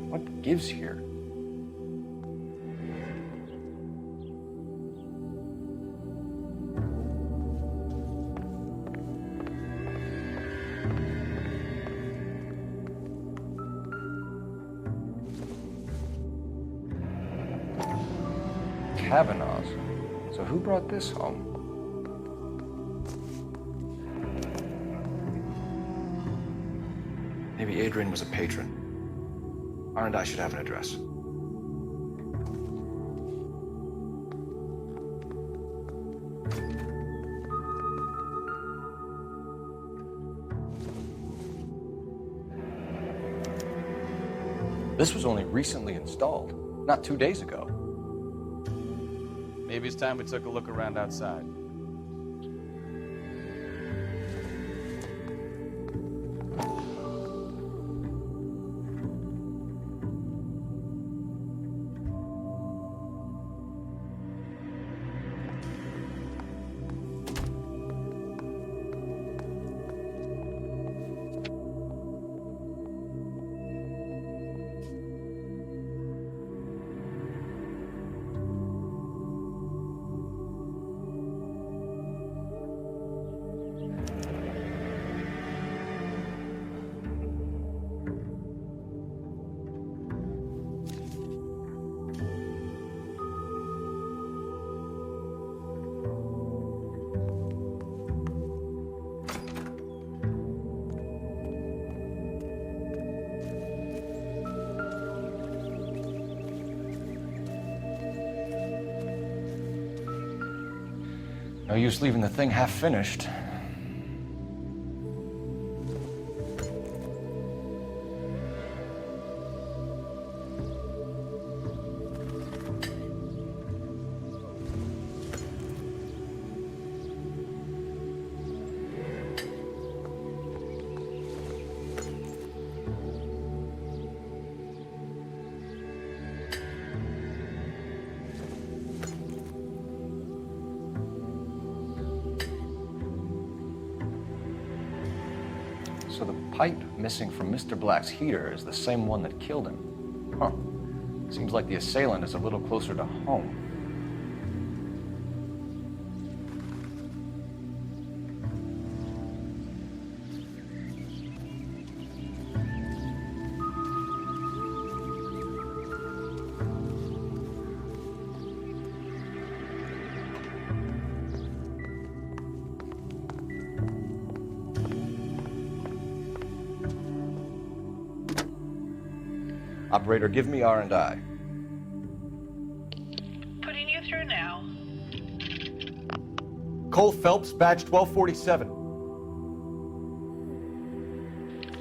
What gives here? Kavanaugh's. So who brought this home? Maybe Adrian was a patron. R&I should have an address. This was only recently installed, not 2 days ago. Maybe it's time we took a look around outside. No use leaving the thing half finished. So the pipe missing from Mr. Black's heater is the same one that killed him. Huh. Seems like the assailant is a little closer to home. Operator, give me R&I. Putting you through now. Cole Phelps, badge 1247.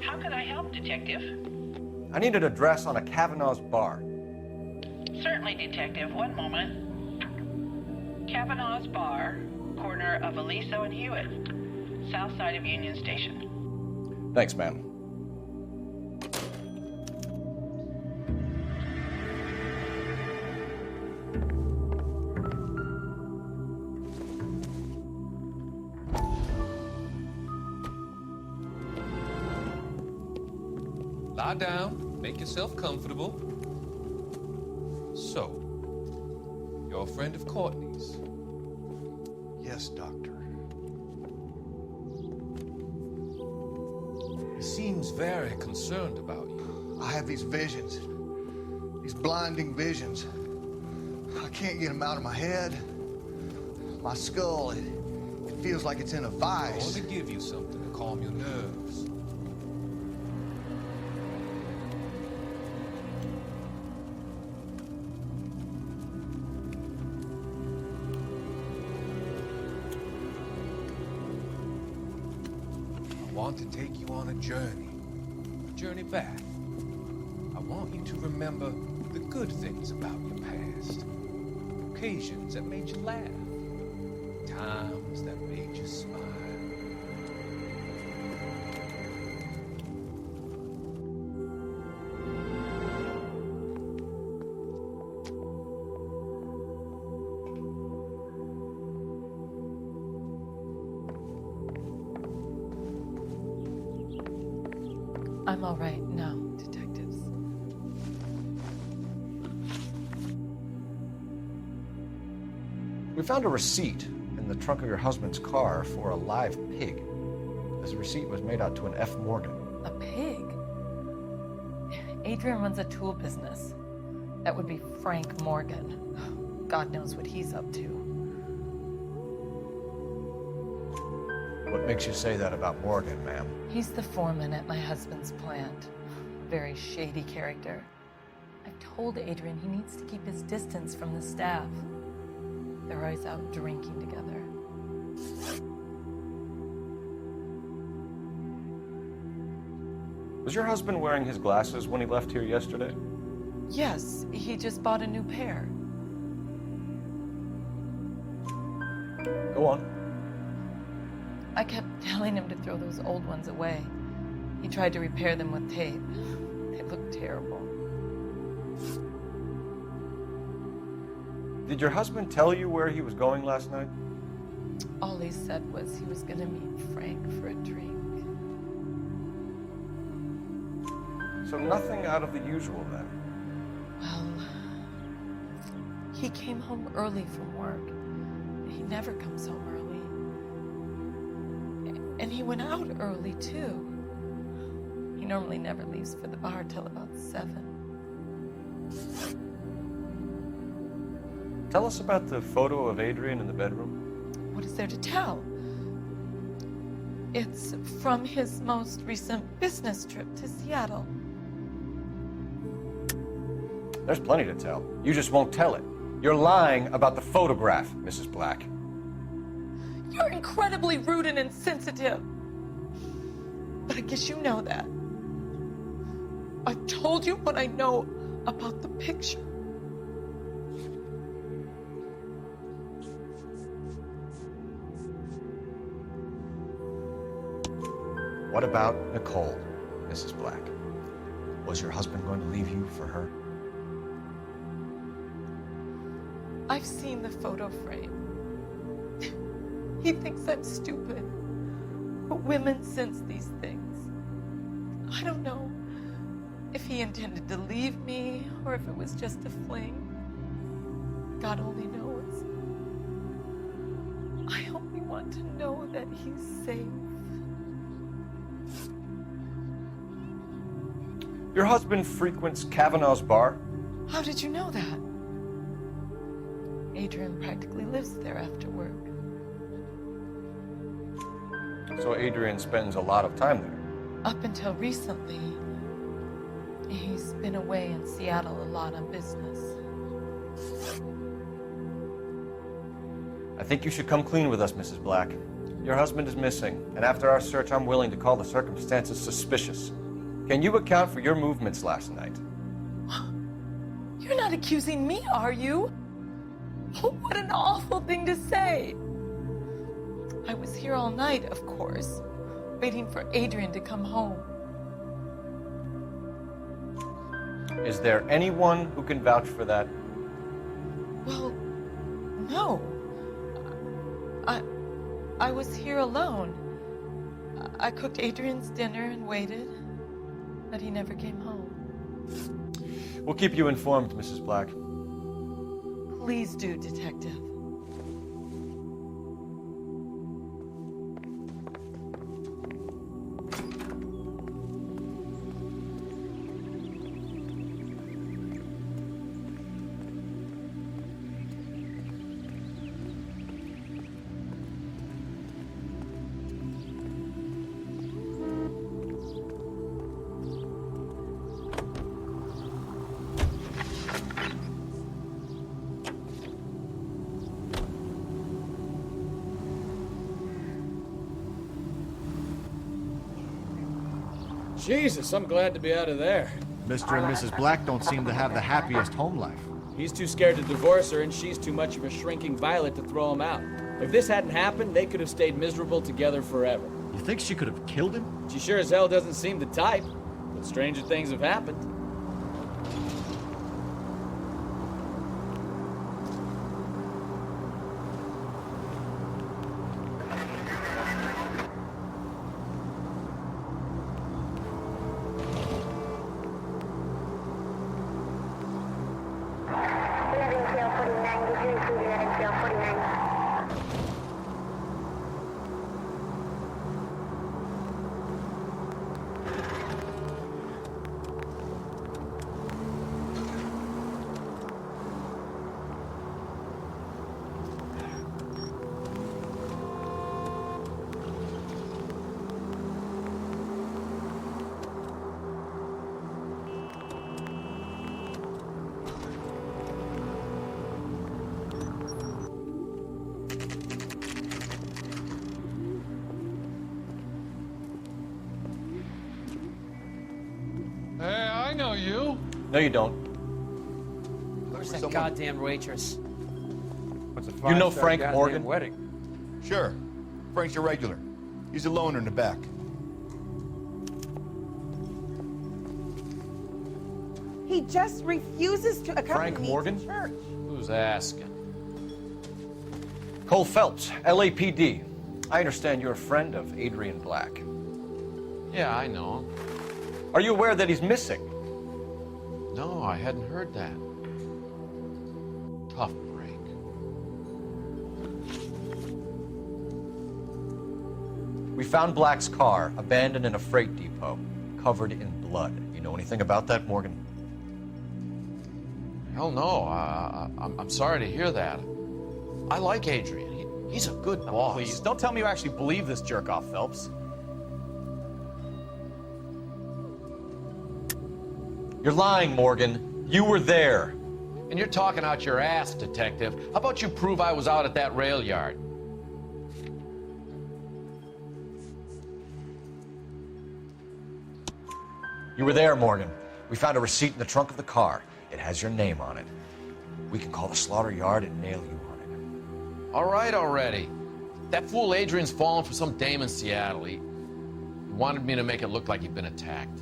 How can I help, Detective? I need an address on a Kavanaugh's bar. Certainly, Detective. One moment. Kavanaugh's Bar, corner of Aliso and Hewitt, south side of Union Station. Thanks, ma'am. Lie down, make yourself comfortable. So, your girlfriend of Courtney's. Yes, Doctor. He seems very concerned about you. I have these visions. These blinding visions. I can't get them out of my head. My skull, it feels like it's in a vice. I want to give you something to calm your nerves. I want to take you on a journey back. I want you to remember the good things about your past, occasions that made you laugh, times that made you smile. I'm all right now, detectives. We found a receipt in the trunk of your husband's car for a live pig. This receipt was made out to an F. Morgan. A pig? Adrian runs a tool business. That would be Frank Morgan. God knows what he's up to. What makes you say that about Morgan, ma'am? He's the foreman at my husband's plant. Very shady character. I've told Adrian he needs to keep his distance from the staff. They're always out drinking together. Was your husband wearing his glasses when he left here yesterday? Yes, he just bought a new pair. Go on. I kept telling him to throw those old ones away. He tried to repair them with tape. They looked terrible. Did your husband tell you where he was going last night? All he said was he was going to meet Frank for a drink. So nothing out of the usual then? Well, he came home early from work. He never comes home early. And he went out early, too. He normally never leaves for the bar till about 7. Tell us about the photo of Adrian in the bedroom. What is there to tell? It's from his most recent business trip to Seattle. There's plenty to tell. You just won't tell it. You're lying about the photograph, Mrs. Black. You're incredibly rude and insensitive. But I guess you know that. I've told you what I know about the picture. What about Nicole, Mrs. Black? Was your husband going to leave you for her? I've seen the photo frame. He thinks I'm stupid. But women sense these things. I don't know if he intended to leave me or if it was just a fling. God only knows. I only want to know that he's safe. Your husband frequents Kavanaugh's bar? How did you know that? Adrian practically lives there after work. So Adrian spends a lot of time there? Up until recently, he's been away in Seattle a lot on business. I think you should come clean with us, Mrs. Black. Your husband is missing, and after our search, I'm willing to call the circumstances suspicious. Can you account for your movements last night? You're not accusing me, are you? Oh, what an awful thing to say. I was here all night, of course, waiting for Adrian to come home. Is there anyone who can vouch for that? Well, no. I was here alone. I cooked Adrian's dinner and waited, but he never came home. We'll keep you informed, Mrs. Black. Please do, Detective. Jesus, I'm glad to be out of there. Mr. and Mrs. Black don't seem to have the happiest home life. He's too scared to divorce her, and she's too much of a shrinking violet to throw him out. If this hadn't happened, they could have stayed miserable together forever. You think she could have killed him? She sure as hell doesn't seem the type, but stranger things have happened. Hey, I know you. No, you don't. Where's that goddamn waitress? You know Frank Morgan? Wedding. Sure. Frank's a regular. He's a loner in the back. He just refuses to accompany Frank me Morgan? to church. Who's asking? Cole Phelps, LAPD. I understand you're a friend of Adrian Black. Yeah, I know him. Are you aware that he's missing? No, I hadn't heard that. Tough break. We found Black's car abandoned in a freight depot, covered in blood. You know anything about that, Morgan? Hell no. I'm sorry to hear that. I like Adrian. He's a good boss. Please, don't tell me you actually believe this jerk-off, Phelps. You're lying, Morgan. You were there. And you're talking out your ass, detective. How about you prove I was out at that rail yard? You were there, Morgan. We found a receipt in the trunk of the car. It has your name on it. We can call the slaughter yard and nail you on it. All right already. That fool Adrian's fallen for some dame in Seattle. He wanted me to make it look like he'd been attacked.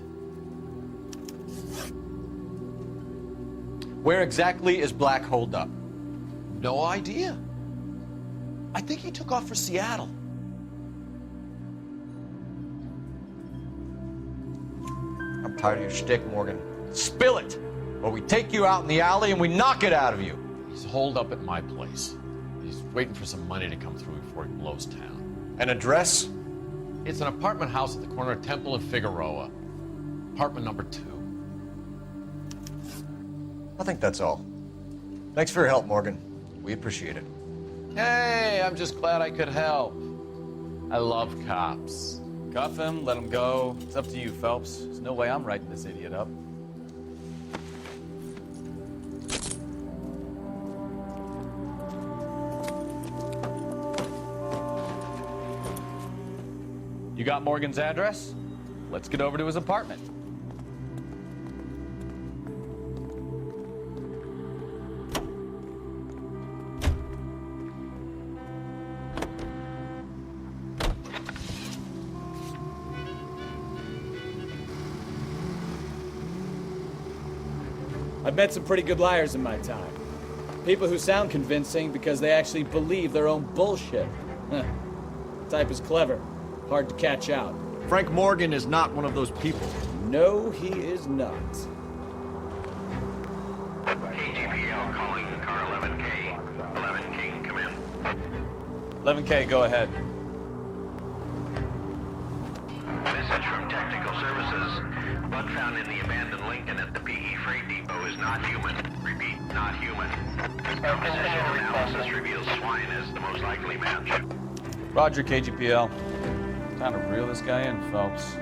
Where exactly is Black holed up? No idea. I think he took off for Seattle. I'm tired of your shtick, Morgan. Spill it, or we take you out in the alley and we knock it out of you. He's holed up at my place. He's waiting for some money to come through before he blows town. An address? It's an apartment house at the corner of Temple and Figueroa. Apartment number 2. I think that's all. Thanks for your help, Morgan. We appreciate it. Hey, I'm just glad I could help. I love cops. Cuff him, let him go. It's up to you, Phelps. There's no way I'm writing this idiot up. You got Morgan's address? Let's get over to his apartment. I've met some pretty good liars in my time. People who sound convincing because they actually believe their own bullshit. The type is clever, hard to catch out. Frank Morgan is not one of those people. No, he is not. KGPL calling car 11K. 11K, go ahead. Message from Technical Services. Blood found in the abandoned Lincoln at the PE Freight Depot is not human. Repeat, not human. Compositional analysis reveals swine as the most likely match. Roger, KGPL. Time to reel this guy in, Phelps.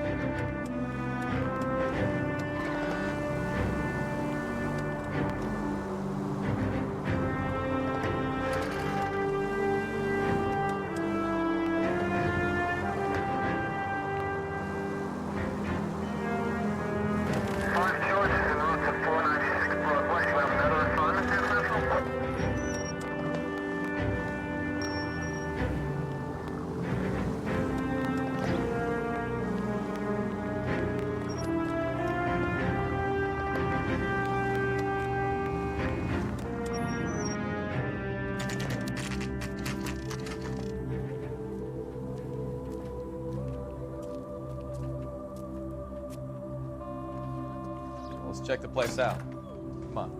Let's check the place out. Come on.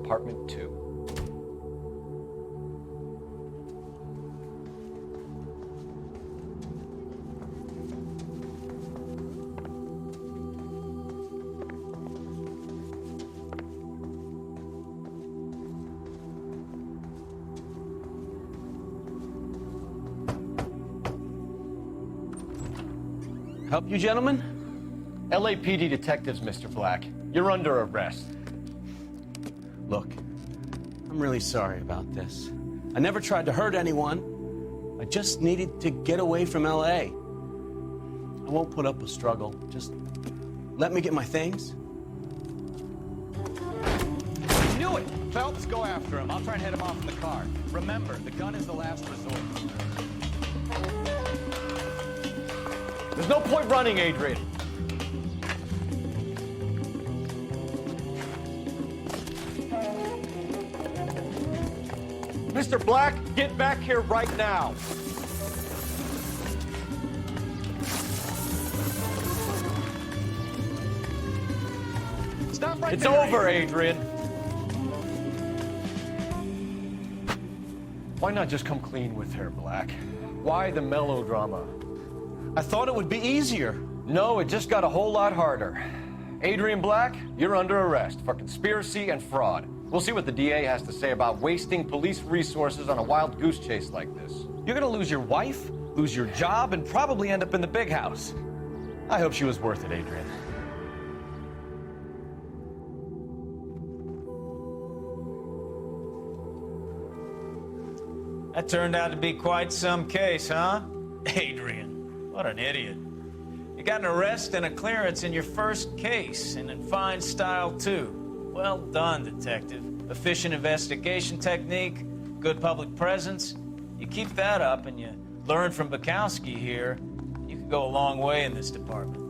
Apartment 2. Help you, gentlemen? LAPD detectives, Mr. Black. You're under arrest. Look, I'm really sorry about this. I never tried to hurt anyone. I just needed to get away from L.A. I won't put up a struggle. Just let me get my things. I knew it! Phelps, go after him. I'll try and head him off in the car. Remember, the gun is the last resort. There's no point running, Adrian. Mr. Black, get back here right now. Stop right It's there, over, Adrian. Why not just come clean with her, Black? Why the melodrama? I thought it would be easier. No, it just got a whole lot harder. Adrian Black, you're under arrest for conspiracy and fraud. We'll see what the DA has to say about wasting police resources on a wild goose chase like this. You're gonna lose your wife, lose your job, and probably end up in the big house. I hope she was worth it, Adrian. That turned out to be quite some case, huh? Adrian, what an idiot. You got an arrest and a clearance in your first case, and in fine style, too. Well done, detective. Efficient investigation technique, good public presence. You keep that up and you learn from Bukowski here, you can go a long way in this department.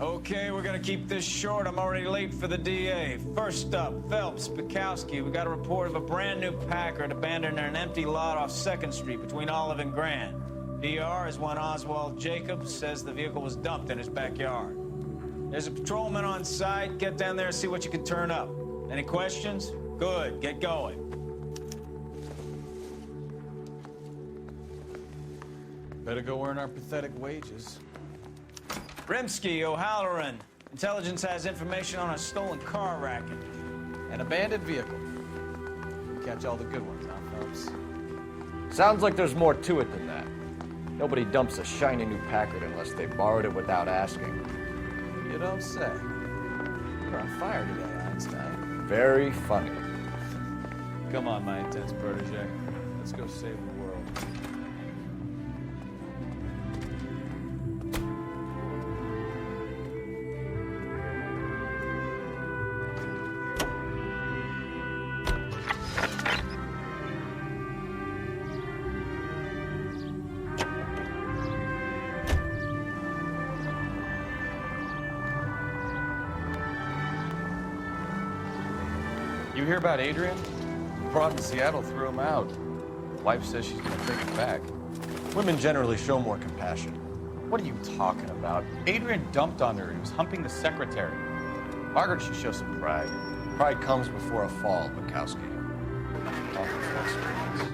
Okay, we're gonna keep this short. I'm already late for the DA. First up, Phelps, Bukowski. We got a report of a brand new Packard abandoned in an empty lot off 2nd Street between Olive and Grand. PR is one Oswald Jacobs says the vehicle was dumped in his backyard. There's a patrolman on site. Get down there and see what you can turn up. Any questions? Good, get going. Better go earn our pathetic wages. Rimsky, O'Halloran. Intelligence has information on a stolen car racket. An abandoned vehicle. Catch all the good ones, huh, Phelps? Sounds like there's more to it than that. Nobody dumps a shiny new Packard unless they borrowed it without asking. You don't say. You're on fire today, Einstein. Very funny. Come on, my intense protege. Let's go save the world. You hear about Adrian? Broad in Seattle threw him out. Wife says she's gonna take him back. Women generally show more compassion. What are you talking about? Adrian dumped on her. He was humping the secretary. Margaret should show some pride. Pride comes before a fall, Bukowski. Talking from experience.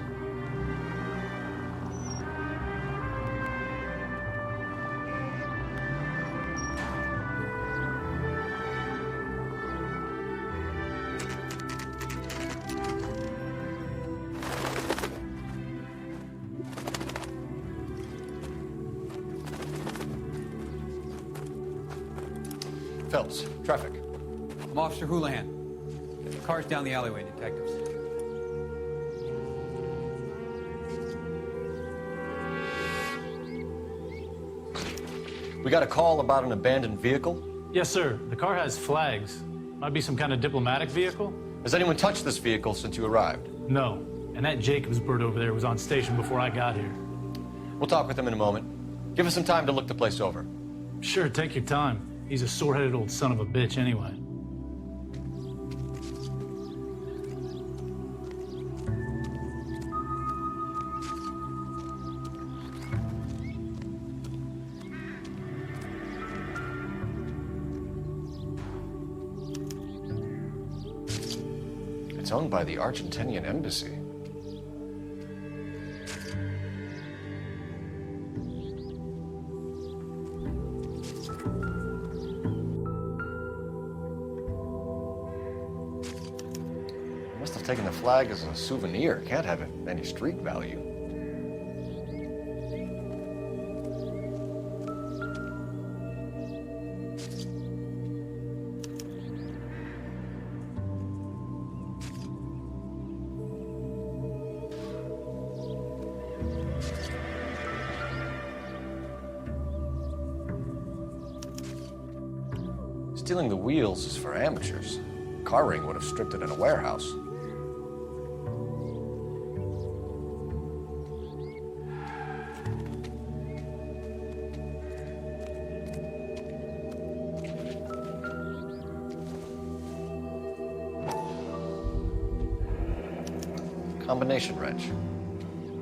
Phelps, traffic. I'm Officer Houlihan. Car's down the alleyway, detectives. We got a call about an abandoned vehicle. Yes, sir. The car has flags. Might be some kind of diplomatic vehicle. Has anyone touched this vehicle since you arrived? No. And that Jacobs bird over there was on station before I got here. We'll talk with him in a moment. Give us some time to look the place over. Sure, take your time. He's a sore-headed old son of a bitch anyway. It's owned by the Argentinian embassy. Must have taken the flag as a souvenir. Can't have any street value. Stealing the wheels is for amateurs. Car ring would have stripped it in a warehouse. Combination wrench.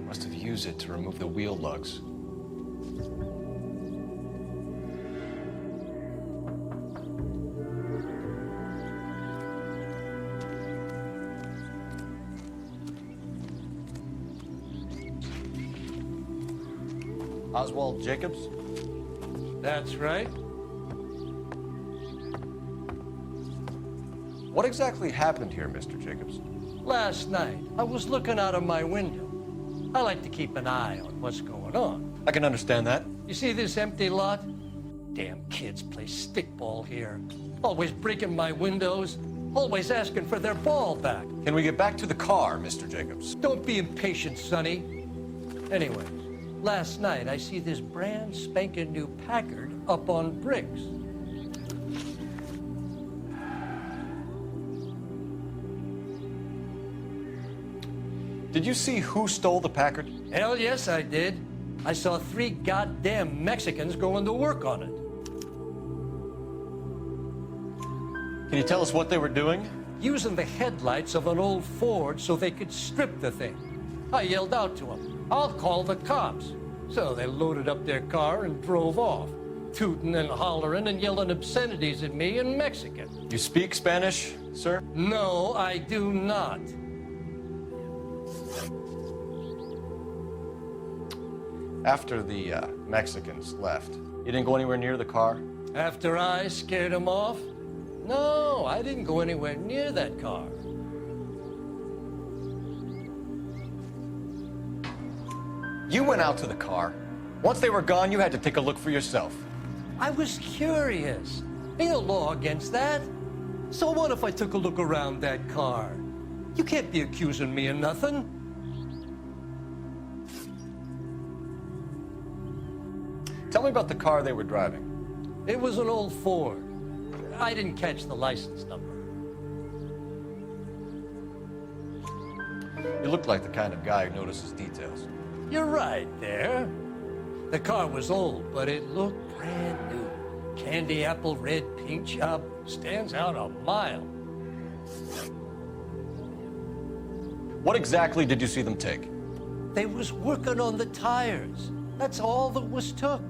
Must have used it to remove the wheel lugs. Oswald Jacobs? That's right. What exactly happened here, Mr. Jacobs? Last night, I was looking out of my window. I like to keep an eye on what's going on. I can understand that. You see this empty lot? Damn kids play stickball here. Always breaking my windows, always asking for their ball back. Can we get back to the car, Mr. Jacobs? Don't be impatient, Sonny. Anyway, last night I see this brand spanking new Packard up on bricks. Did you see who stole the Packard? Hell yes, I did. I saw 3 goddamn Mexicans going to work on it. Can you tell us what they were doing? Using the headlights of an old Ford so they could strip the thing. I yelled out to them, "I'll call the cops." So they loaded up their car and drove off, tooting and hollering and yelling obscenities at me in Mexican. You speak Spanish, sir? No, I do not. After the Mexicans left, you didn't go anywhere near the car? After I scared them off? No, I didn't go anywhere near that car. You went out to the car. Once they were gone, you had to take a look for yourself. I was curious. Ain't no law against that. So what if I took a look around that car? You can't be accusing me of nothing. Tell me about the car they were driving. It was an old Ford. I didn't catch the license number. You look like the kind of guy who notices details. You're right there. The car was old, but it looked brand new. Candy apple red paint job stands out a mile. What exactly did you see them take? They was working on the tires. That's all that was took.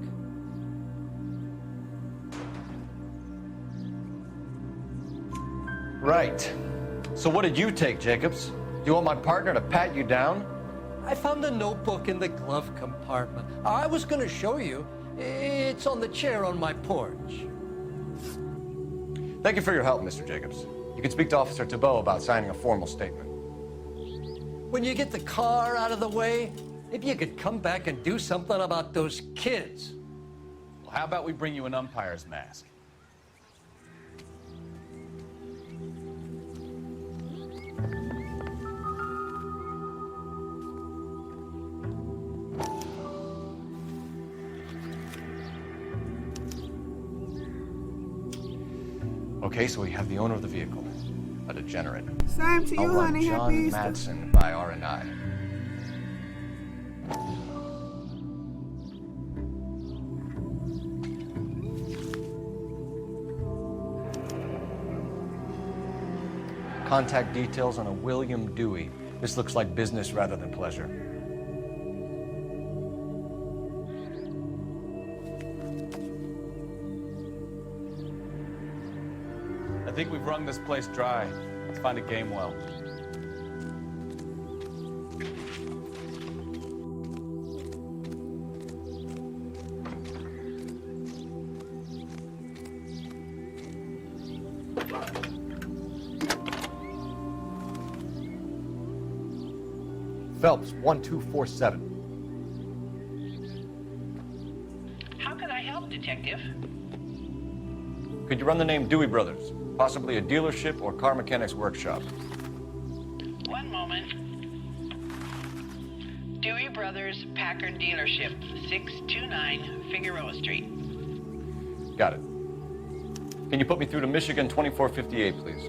Right. So what did you take, Jacobs? Do you want my partner to pat you down? I found a notebook in the glove compartment. I was going to show you. It's on the chair on my porch. Thank you for your help, Mr. Jacobs. You can speak to Officer Thibault about signing a formal statement. When you get the car out of the way, maybe you could come back and do something about those kids. Well, how about we bring you an umpire's mask? Okay, so we have the owner of the vehicle, a degenerate. Same to you, I'll run honey. John Happy Easter. Madsen by R&I. Contact details on a William Dewey. This looks like business rather than pleasure. I think we've wrung this place dry. Let's find a game well. Phelps, 1247. How can I help, Detective? Could you run the name Dewey Brothers? Possibly a dealership or car mechanic's workshop. One moment. Dewey Brothers Packard Dealership, 629 Figueroa Street. Got it. Can you put me through to Michigan 2458, please?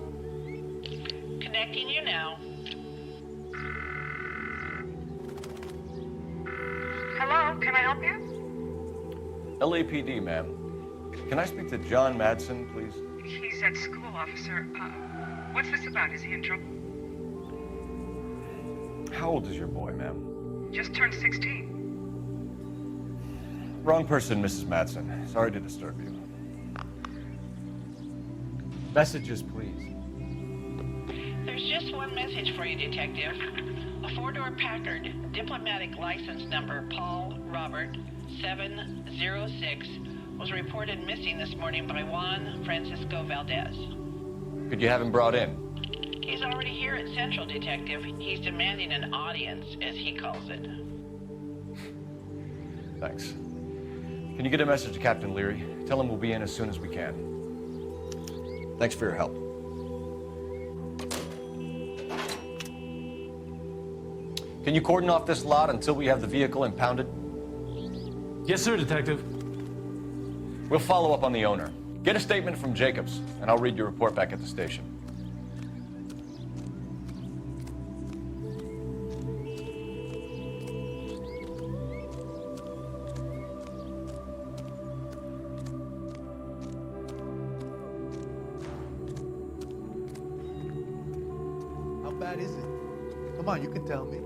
Connecting you now. Hello, can I help you? LAPD, ma'am. Can I speak to John Madsen, please? He's at school, officer. What's this about? Is he in trouble? How old is your boy, ma'am? Just turned 16. Wrong person, Mrs. Madsen. Sorry to disturb you. Messages, please. There's just one message for you, Detective. A four-door Packard, diplomatic license number Paul Robert 706, was reported missing this morning by Juan Francisco Valdez. Could you have him brought in? He's already here at Central, Detective. He's demanding an audience, as he calls it. Thanks. Can you get a message to Captain Leary? Tell him we'll be in as soon as we can. Thanks for your help. Can you cordon off this lot until we have the vehicle impounded? Yes, sir, Detective. We'll follow up on the owner. Get a statement from Jacobs, and I'll read your report back at the station. How bad is it? Come on, you can tell me.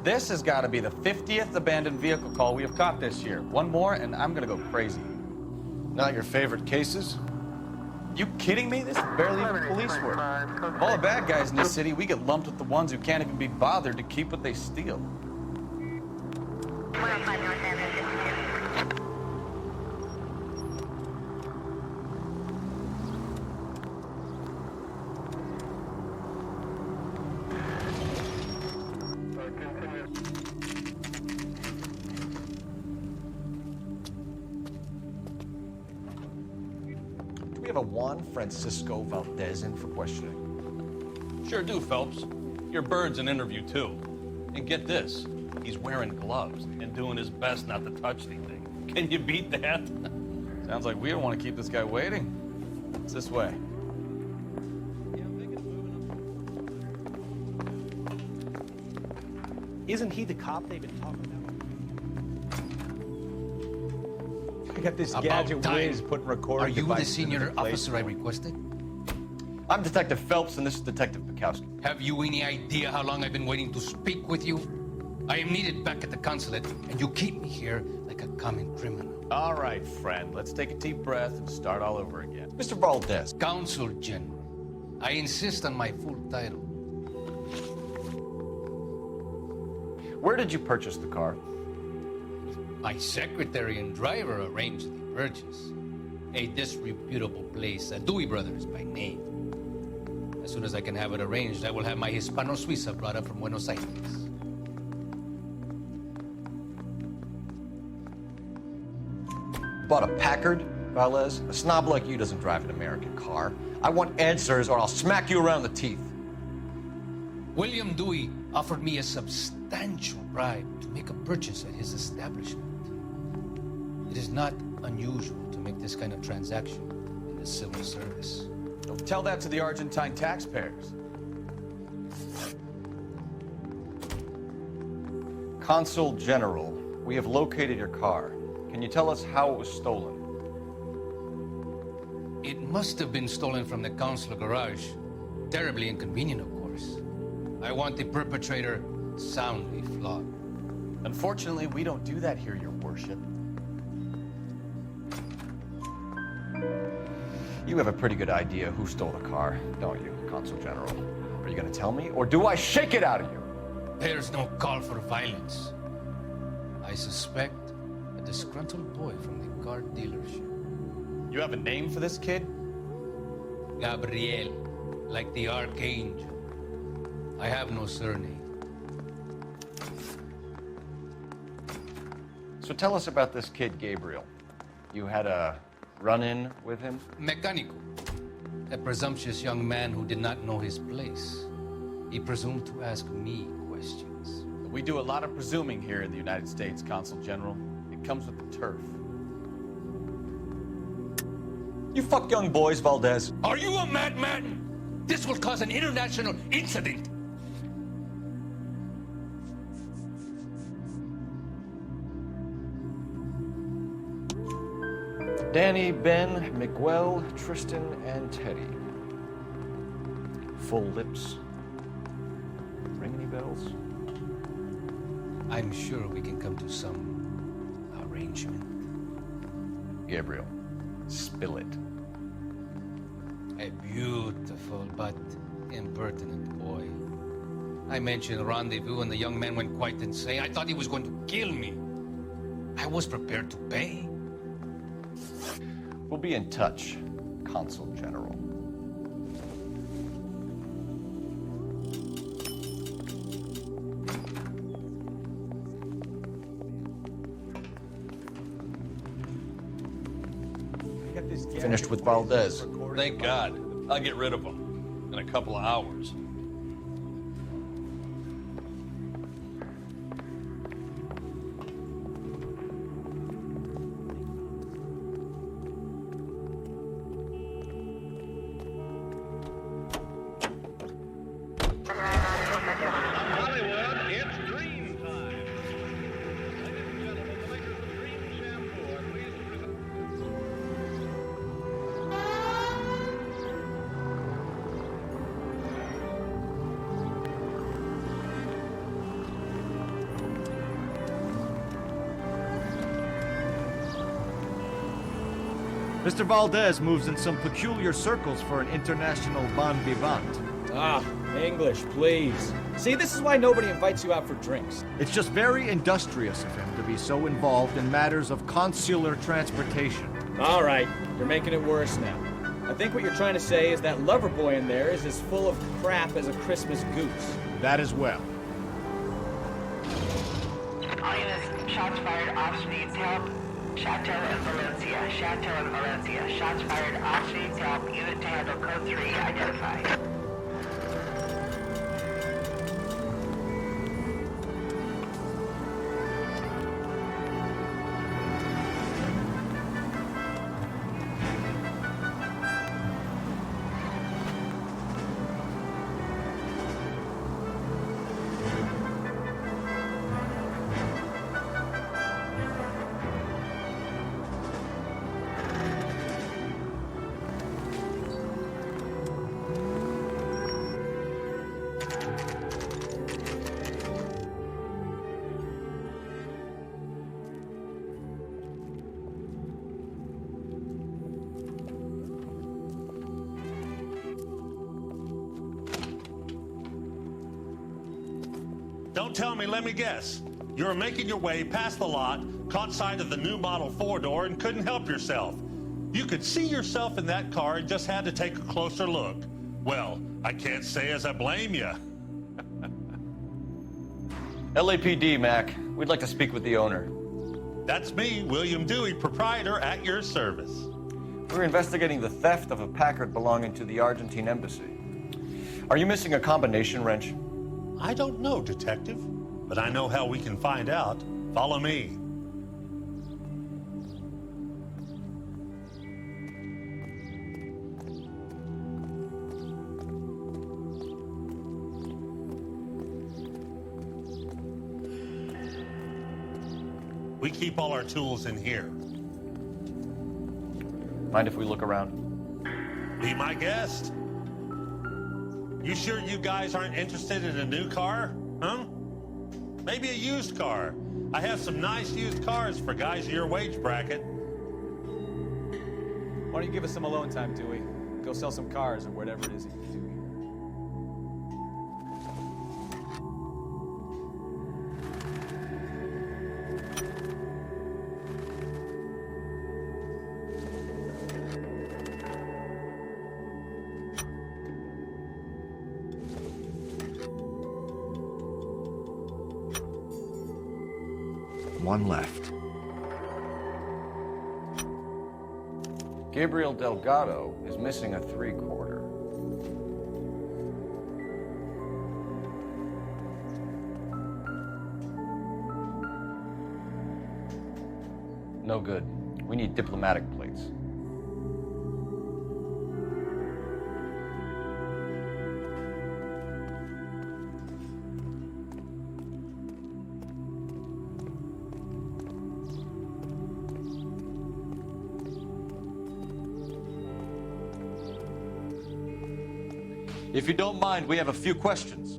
This has got to be the 50th abandoned vehicle call we have caught this year. One more, and I'm going to go crazy. Not your favorite cases? You kidding me? This is barely even police work. Of all the bad guys in this city, we get lumped with the ones who can't even be bothered to keep what they steal. have a Juan Francisco Valdez in for questioning? Sure do, Phelps. Your bird's an interview, too. And get this, he's wearing gloves and doing his best not to touch anything. Can you beat that? Sounds like we don't want to keep this guy waiting. It's this way. Isn't he the cop they've been talking about? I got this gadget whiz putting recording. Are you the devices in senior his place. officer I requested? I'm Detective Phelps, and this is Detective Bukowski. Have you any idea how long I've been waiting to speak with you? I am needed back at the consulate, and you keep me here like a common criminal. All right, friend. Let's take a deep breath and start all over again. Mr. Valdez. Consul General. I insist on my full title. Where did you purchase the car? My secretary and driver arranged the purchase. A disreputable place, Dewey Brothers by name. As soon as I can have it arranged, I will have my Hispano Suiza brought up from Buenos Aires. Bought a Packard, Valdez? A snob like you doesn't drive an American car. I want answers or I'll smack you around the teeth. William Dewey offered me a substantial bribe to make a purchase at his establishment. It is not unusual to make this kind of transaction in the civil service. Don't tell that to the Argentine taxpayers. Consul General, we have located your car. Can you tell us how it was stolen? It must have been stolen from the consular garage. Terribly inconvenient, of course. I want the perpetrator soundly flogged. Unfortunately, we don't do that here, Your Worship. You have a pretty good idea who stole the car, don't you, Consul General? Are you going to tell me, or do I shake it out of you? There's no call for violence. I suspect a disgruntled boy from the car dealership. You have a name for this kid? Gabriel, like the archangel. I have no surname. So tell us about this kid, Gabriel. You had a run-in with him? Mecánico. A presumptuous young man who did not know his place. He presumed to ask me questions. We do a lot of presuming here in the United States, Consul General. It comes with the turf. You fuck young boys, Valdez. Are you a madman? This will cause an international incident. Danny, Ben, Miguel, Tristan, and Teddy. Full lips. Ring any bells? I'm sure we can come to some arrangement. Gabriel, spill it. A beautiful but impertinent boy. I mentioned a rendezvous and the young man went quite insane. I thought he was going to kill me. I was prepared to pay. We'll be in touch, Consul General. Finished with Valdez. Thank God. I'll get rid of him in a couple of hours. Mr. Valdez moves in some peculiar circles for an international bon vivant. Ah, English, please. See, this is why nobody invites you out for drinks. It's just very industrious of him to be so involved in matters of consular transportation. All right, you're making it worse now. I think what you're trying to say is that lover boy in there is as full of crap as a Christmas goose. That as well. All units, shots fired, ops needs help. Chateau and Valencia. Chateau and Valencia. Shots fired. Officer needs help. Unit to handle code 3 identified. Don't tell me, let me guess. You were making your way past the lot, caught sight of the new model 4-door, and couldn't help yourself. You could see yourself in that car and just had to take a closer look. Well, I can't say as I blame you. LAPD, Mac. We'd like to speak with the owner. That's me, William Dewey, proprietor, at your service. We're investigating the theft of a Packard belonging to the Argentine embassy. Are you missing a combination wrench? I don't know, Detective, but I know how we can find out. Follow me. We keep all our tools in here. Mind if we look around? Be my guest. You sure you guys aren't interested in a new car? Huh? Maybe a used car. I have some nice used cars for guys of your wage bracket. Why don't you give us some alone time, Dewey? Go sell some cars or whatever it is that you do. One left. Gabriel Delgado is missing a 3/4. No good. We need diplomatic plates. If you don't mind, we have a few questions.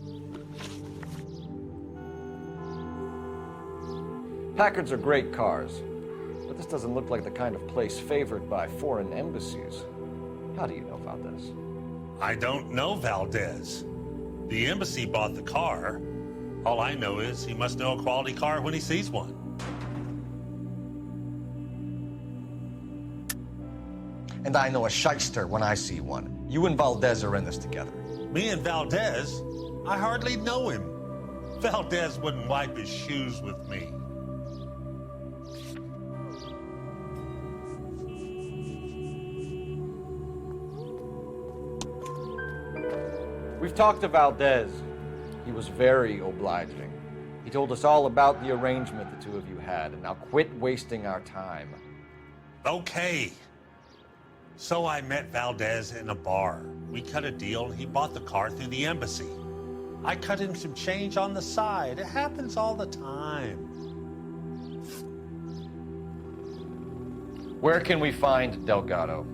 Packards are great cars, but this doesn't look like the kind of place favored by foreign embassies. How do you know Valdez? I don't know Valdez. The embassy bought the car. All I know is he must know a quality car when he sees one. And I know a shyster when I see one. You and Valdez are in this together. Me and Valdez? I hardly know him. Valdez wouldn't wipe his shoes with me. We've talked to Valdez. He was very obliging. He told us all about the arrangement the two of you had, and now quit wasting our time. Okay. So I met Valdez in a bar. We cut a deal and he bought the car through the embassy. I cut him some change on the side. It happens all the time. Where can we find Delgado?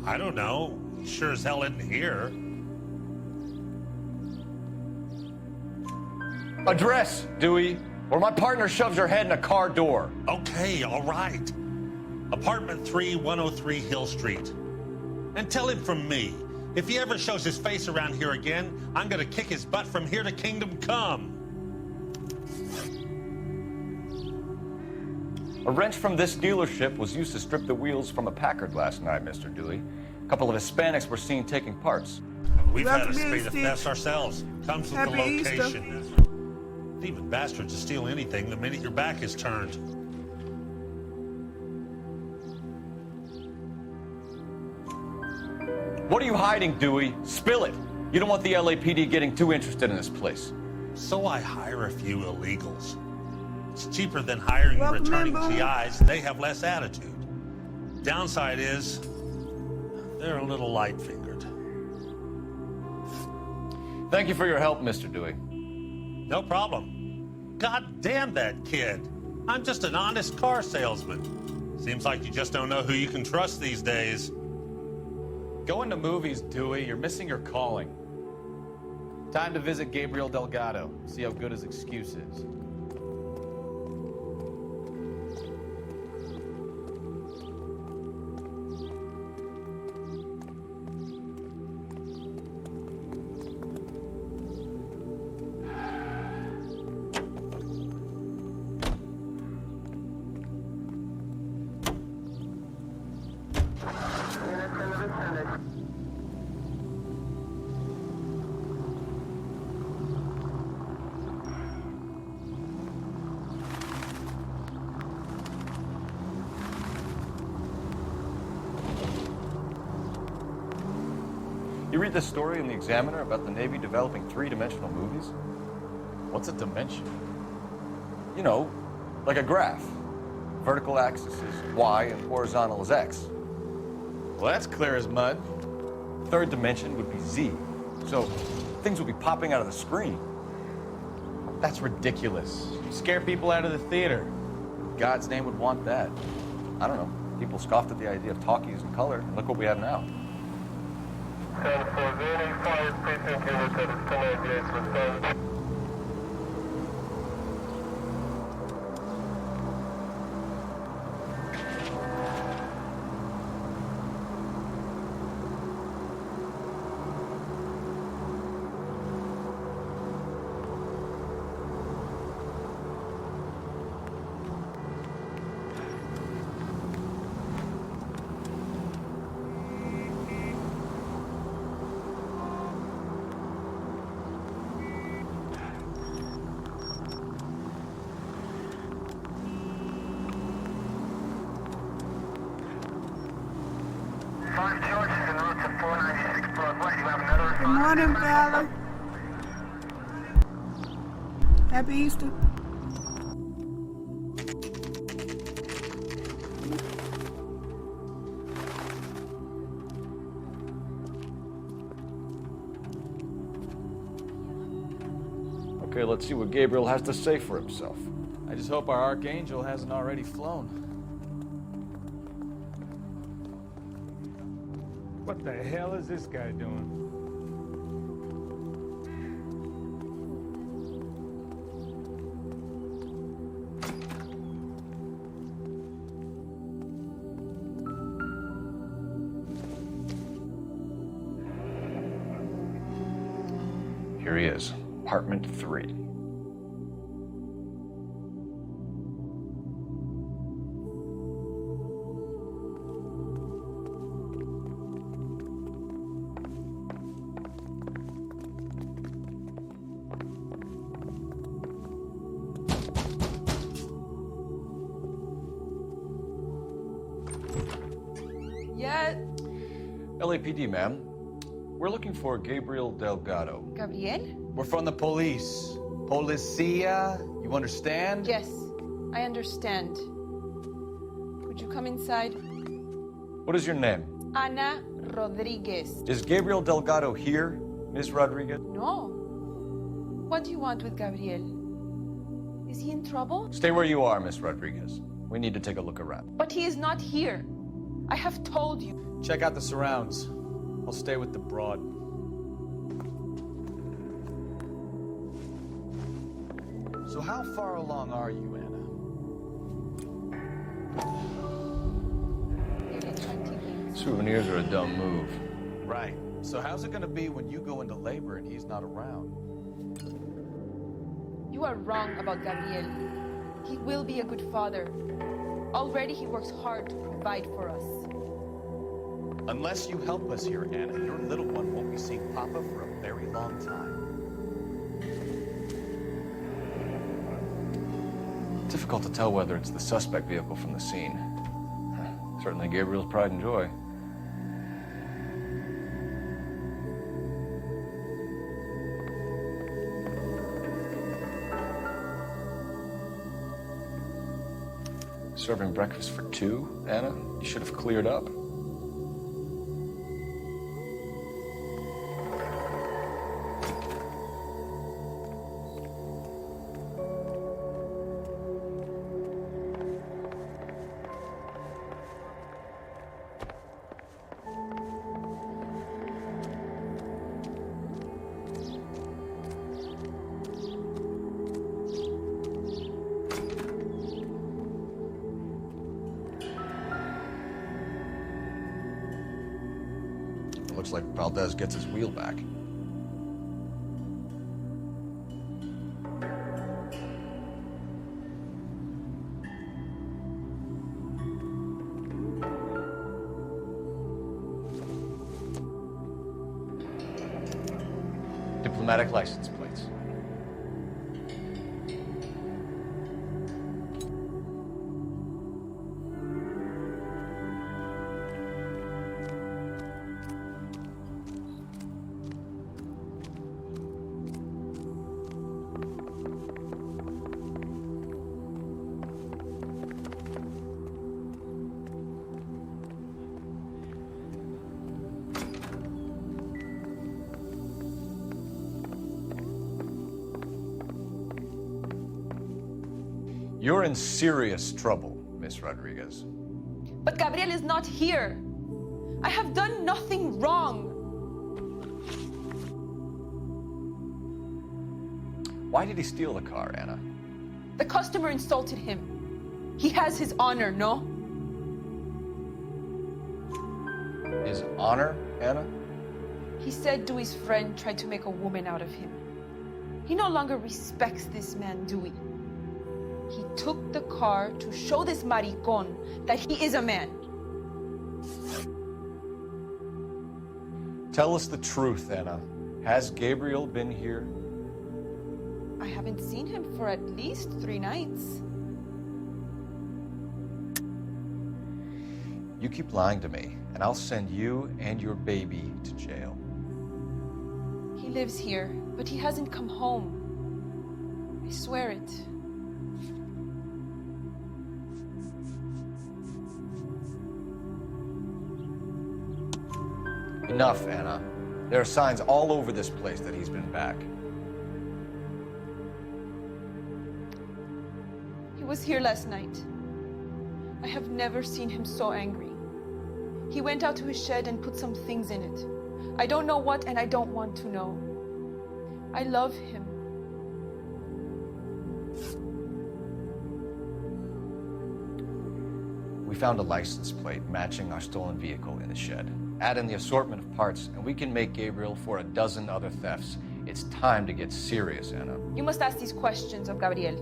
I don't know. Sure as hell isn't here. Address, Dewey, or my partner shoves her head in a car door. Okay, all right. Apartment 3, 103 Hill Street. And tell him from me, if he ever shows his face around here again, I'm gonna kick his butt from here to Kingdom Come. A wrench from this dealership was used to strip the wheels from a Packard last night, Mr. Dewey. A couple of Hispanics were seen taking parts. We've had a spate of thefts ourselves. Comes with the location. Thieving bastards to steal anything the minute your back is turned. What are you hiding, Dewey? Spill it. You don't want the LAPD getting too interested in this place. So I hire a few illegals. It's cheaper than hiring Welcome returning in, GIs, and they have less attitude. Downside is, they're a little light-fingered. Thank you for your help, Mr. Dewey. No problem. God damn that kid. I'm just an honest car salesman. Seems like you just don't know who you can trust these days. Going to movies, Dewey. You're missing your calling. Time to visit Gabriel Delgado. See how good his excuse is. You read this story in the Examiner about the Navy developing three-dimensional movies? What's a dimension? You know, like a graph. Vertical axis is Y and horizontal is X. Well, that's clear as mud. Third dimension would be Z. So things would be popping out of the screen. That's ridiculous. You scare people out of the theater. God's name would want that. I don't know. People scoffed at the idea of talkies in color, and look what we have now. Good morning, Bella. Happy Easter. Okay, let's see what Gabriel has to say for himself. I just hope our Archangel hasn't already flown. What the hell is this guy doing? Here he is, apartment 3. Yeah. LAPD, ma'am. We're looking for Gabriel Delgado. Gabriel? We're from the police. Policia, you understand? Yes, I understand. Could you come inside? What is your name? Ana Rodriguez. Is Gabriel Delgado here, Ms. Rodriguez? No. What do you want with Gabriel? Is he in trouble? Stay where you are, Ms. Rodriguez. We need to take a look around. But he is not here. I have told you. Check out the surrounds. I'll stay with the broad. So how far along are you, Anna? Souvenirs are a dumb move. Right. So how's it gonna be when you go into labor and he's not around? You are wrong about Gabriel. He will be a good father. Already he works hard to provide for us. Unless you help us here, Anna, your little one won't be seeing Papa for a very long time. Difficult to tell whether it's the suspect vehicle from the scene. Certainly Gabriel's pride and joy. Serving breakfast for two, Anna? You should have cleared up. Looks like Valdez gets his wheel back. Diplomatic license plates. You're in serious trouble, Miss Rodriguez. But Gabriel is not here. I have done nothing wrong. Why did he steal the car, Anna? The customer insulted him. He has his honor, no? His honor, Anna? He said Dewey's friend tried to make a woman out of him. He no longer respects this man, Dewey. He took the car to show this maricón that he is a man. Tell us the truth, Anna. Has Gabriel been here? I haven't seen him for at least 3 nights. You keep lying to me, and I'll send you and your baby to jail. He lives here, but he hasn't come home. I swear it. Enough, Anna. There are signs all over this place that he's been back. He was here last night. I have never seen him so angry. He went out to his shed and put some things in it. I don't know what, and I don't want to know. I love him. We found a license plate matching our stolen vehicle in the shed. Add in the assortment of parts, and we can make Gabriel for a dozen other thefts. It's time to get serious, Anna. You must ask these questions of Gabriel.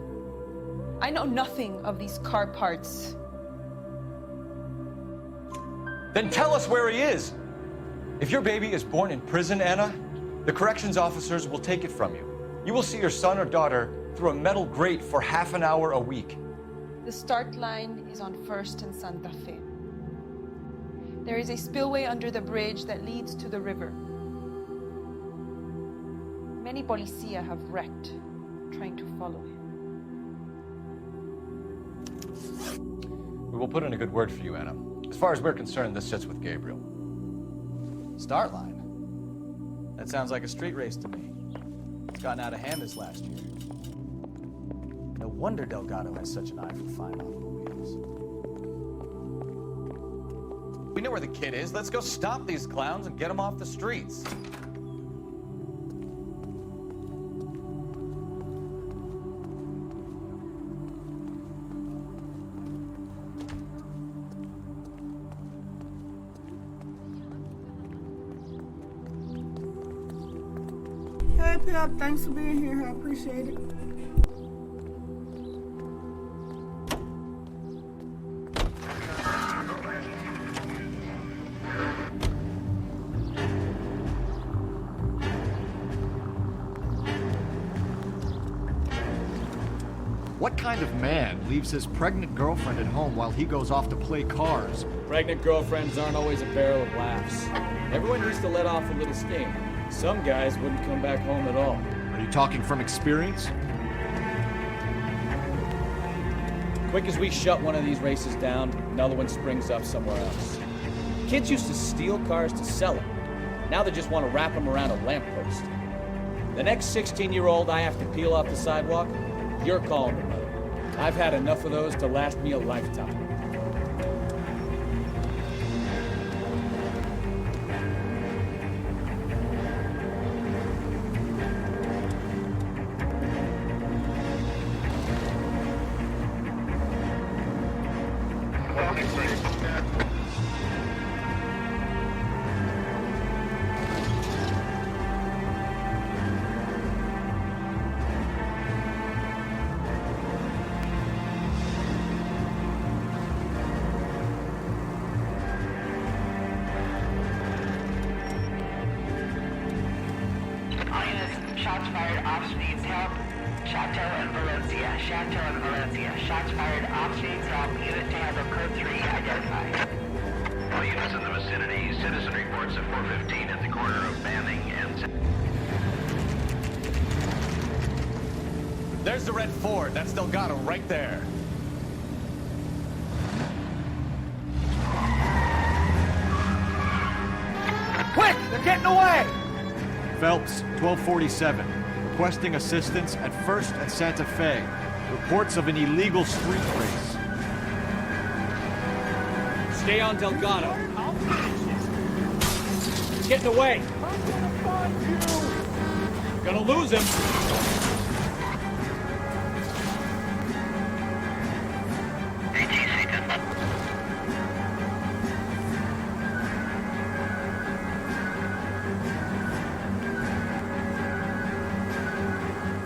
I know nothing of these car parts. Then tell us where he is! If your baby is born in prison, Anna, the corrections officers will take it from you. You will see your son or daughter through a metal grate for half an hour a week. The start line is on 1st and Santa Fe. There is a spillway under the bridge that leads to the river. Many policia have wrecked trying to follow him. We will put in a good word for you, Anna. As far as we're concerned, this sits with Gabriel. Start line? That sounds like a street race to me. It's gotten out of hand this last year. No wonder Delgado has such an eye for fine automobiles. We know where the kid is. Let's go stop these clowns and get them off the streets. Hey, Pep, thanks for being here. I appreciate it. What kind of man leaves his pregnant girlfriend at home while he goes off to play cars? Pregnant girlfriends aren't always a barrel of laughs. Everyone needs to let off a little steam. Some guys wouldn't come back home at all. Are you talking from experience? Quick as we shut one of these races down, another one springs up somewhere else. Kids used to steal cars to sell them. Now they just want to wrap them around a lamppost. The next 16-year-old I have to peel off the sidewalk, you're calling them. I've had enough of those to last me a lifetime. Shots fired, ops needs help. Chateau and Valencia. Chateau and Valencia. Shots fired, ops needs help. Unit to handle code 3 identified. All units in the vicinity. Citizen reports at 415 at the corner of Banning and... There's the red Ford. That's Delgado right there. Quick! They're getting away! Phelps, 1247. Requesting assistance at 1st and Santa Fe. Reports of an illegal street race. Stay on Delgado. He's getting away. I'm gonna find you! Gonna lose him.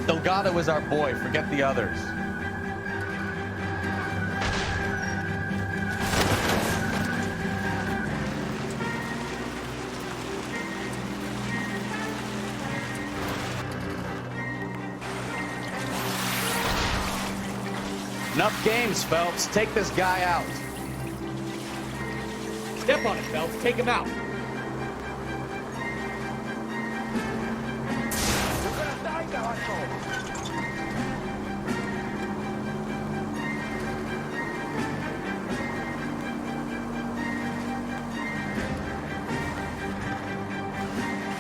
Delgado is our boy. Forget the others. Enough games, Phelps. Take this guy out. Step on it, Phelps. Take him out.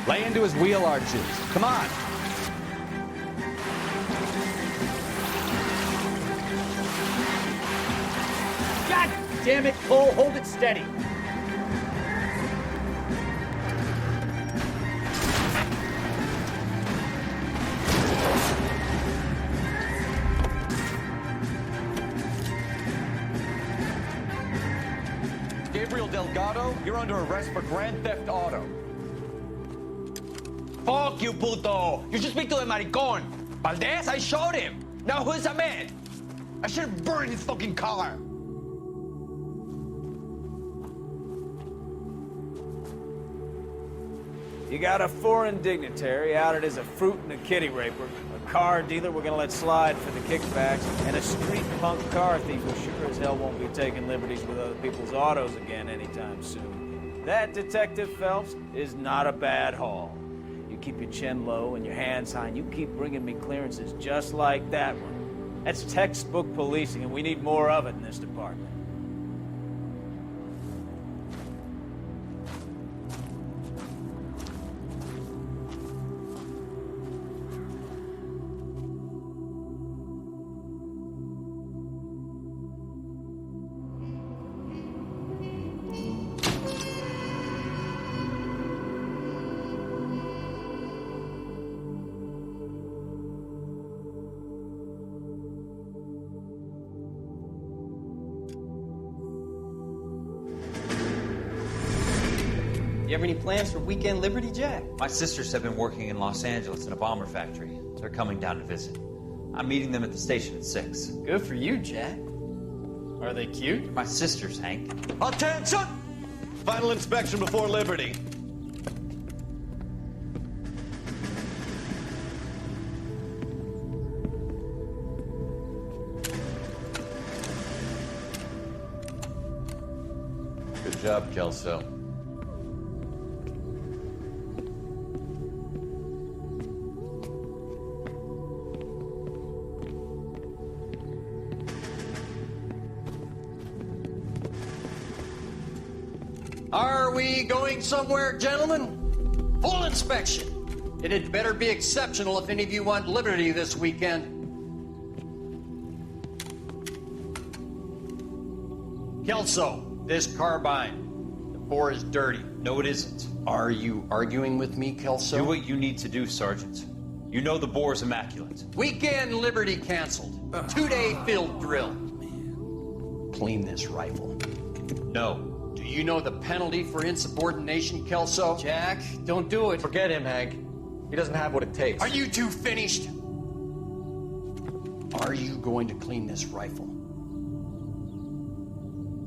Lay into his wheel arches. Come on. God damn it, Cole. Hold it steady. Gabriel Delgado, you're under arrest for Grand Theft Auto. Fuck you, puto! You should speak to the maricon! Valdez, I showed him! Now who's a man? I should have burned his fucking car! You got a foreign dignitary outed as a fruit and a kitty raper, a car dealer we're gonna let slide for the kickbacks, and a street punk car thief who sure as hell won't be taking liberties with other people's autos again anytime soon. That, Detective Phelps, is not a bad haul. You keep your chin low and your hands high, and you keep bringing me clearances just like that one. That's textbook policing, and we need more of it in this department. You have any plans for weekend Liberty, Jack? My sisters have been working in Los Angeles in a bomber factory. They're coming down to visit. I'm meeting them at the station at 6. Good for you, Jack. Are they cute? My sisters, Hank. Attention! Final inspection before Liberty. Good job, Kelso. we going somewhere, gentlemen? Full inspection. And it better be exceptional if any of you want liberty this weekend. Kelso, this carbine, the bore is dirty. No, it isn't. Are you arguing with me, Kelso? Do what you need to do, Sergeant. You know the bore's immaculate. Weekend liberty canceled. 2-day field drill. Clean this rifle. No. Do you know the penalty for insubordination, Kelso? Jack, don't do it. Forget him, Hank. He doesn't have what it takes. Are you two finished? Are you going to clean this rifle?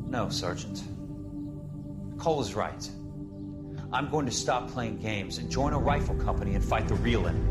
No, Sergeant. Cole is right. I'm going to stop playing games and join a rifle company and fight the real enemy.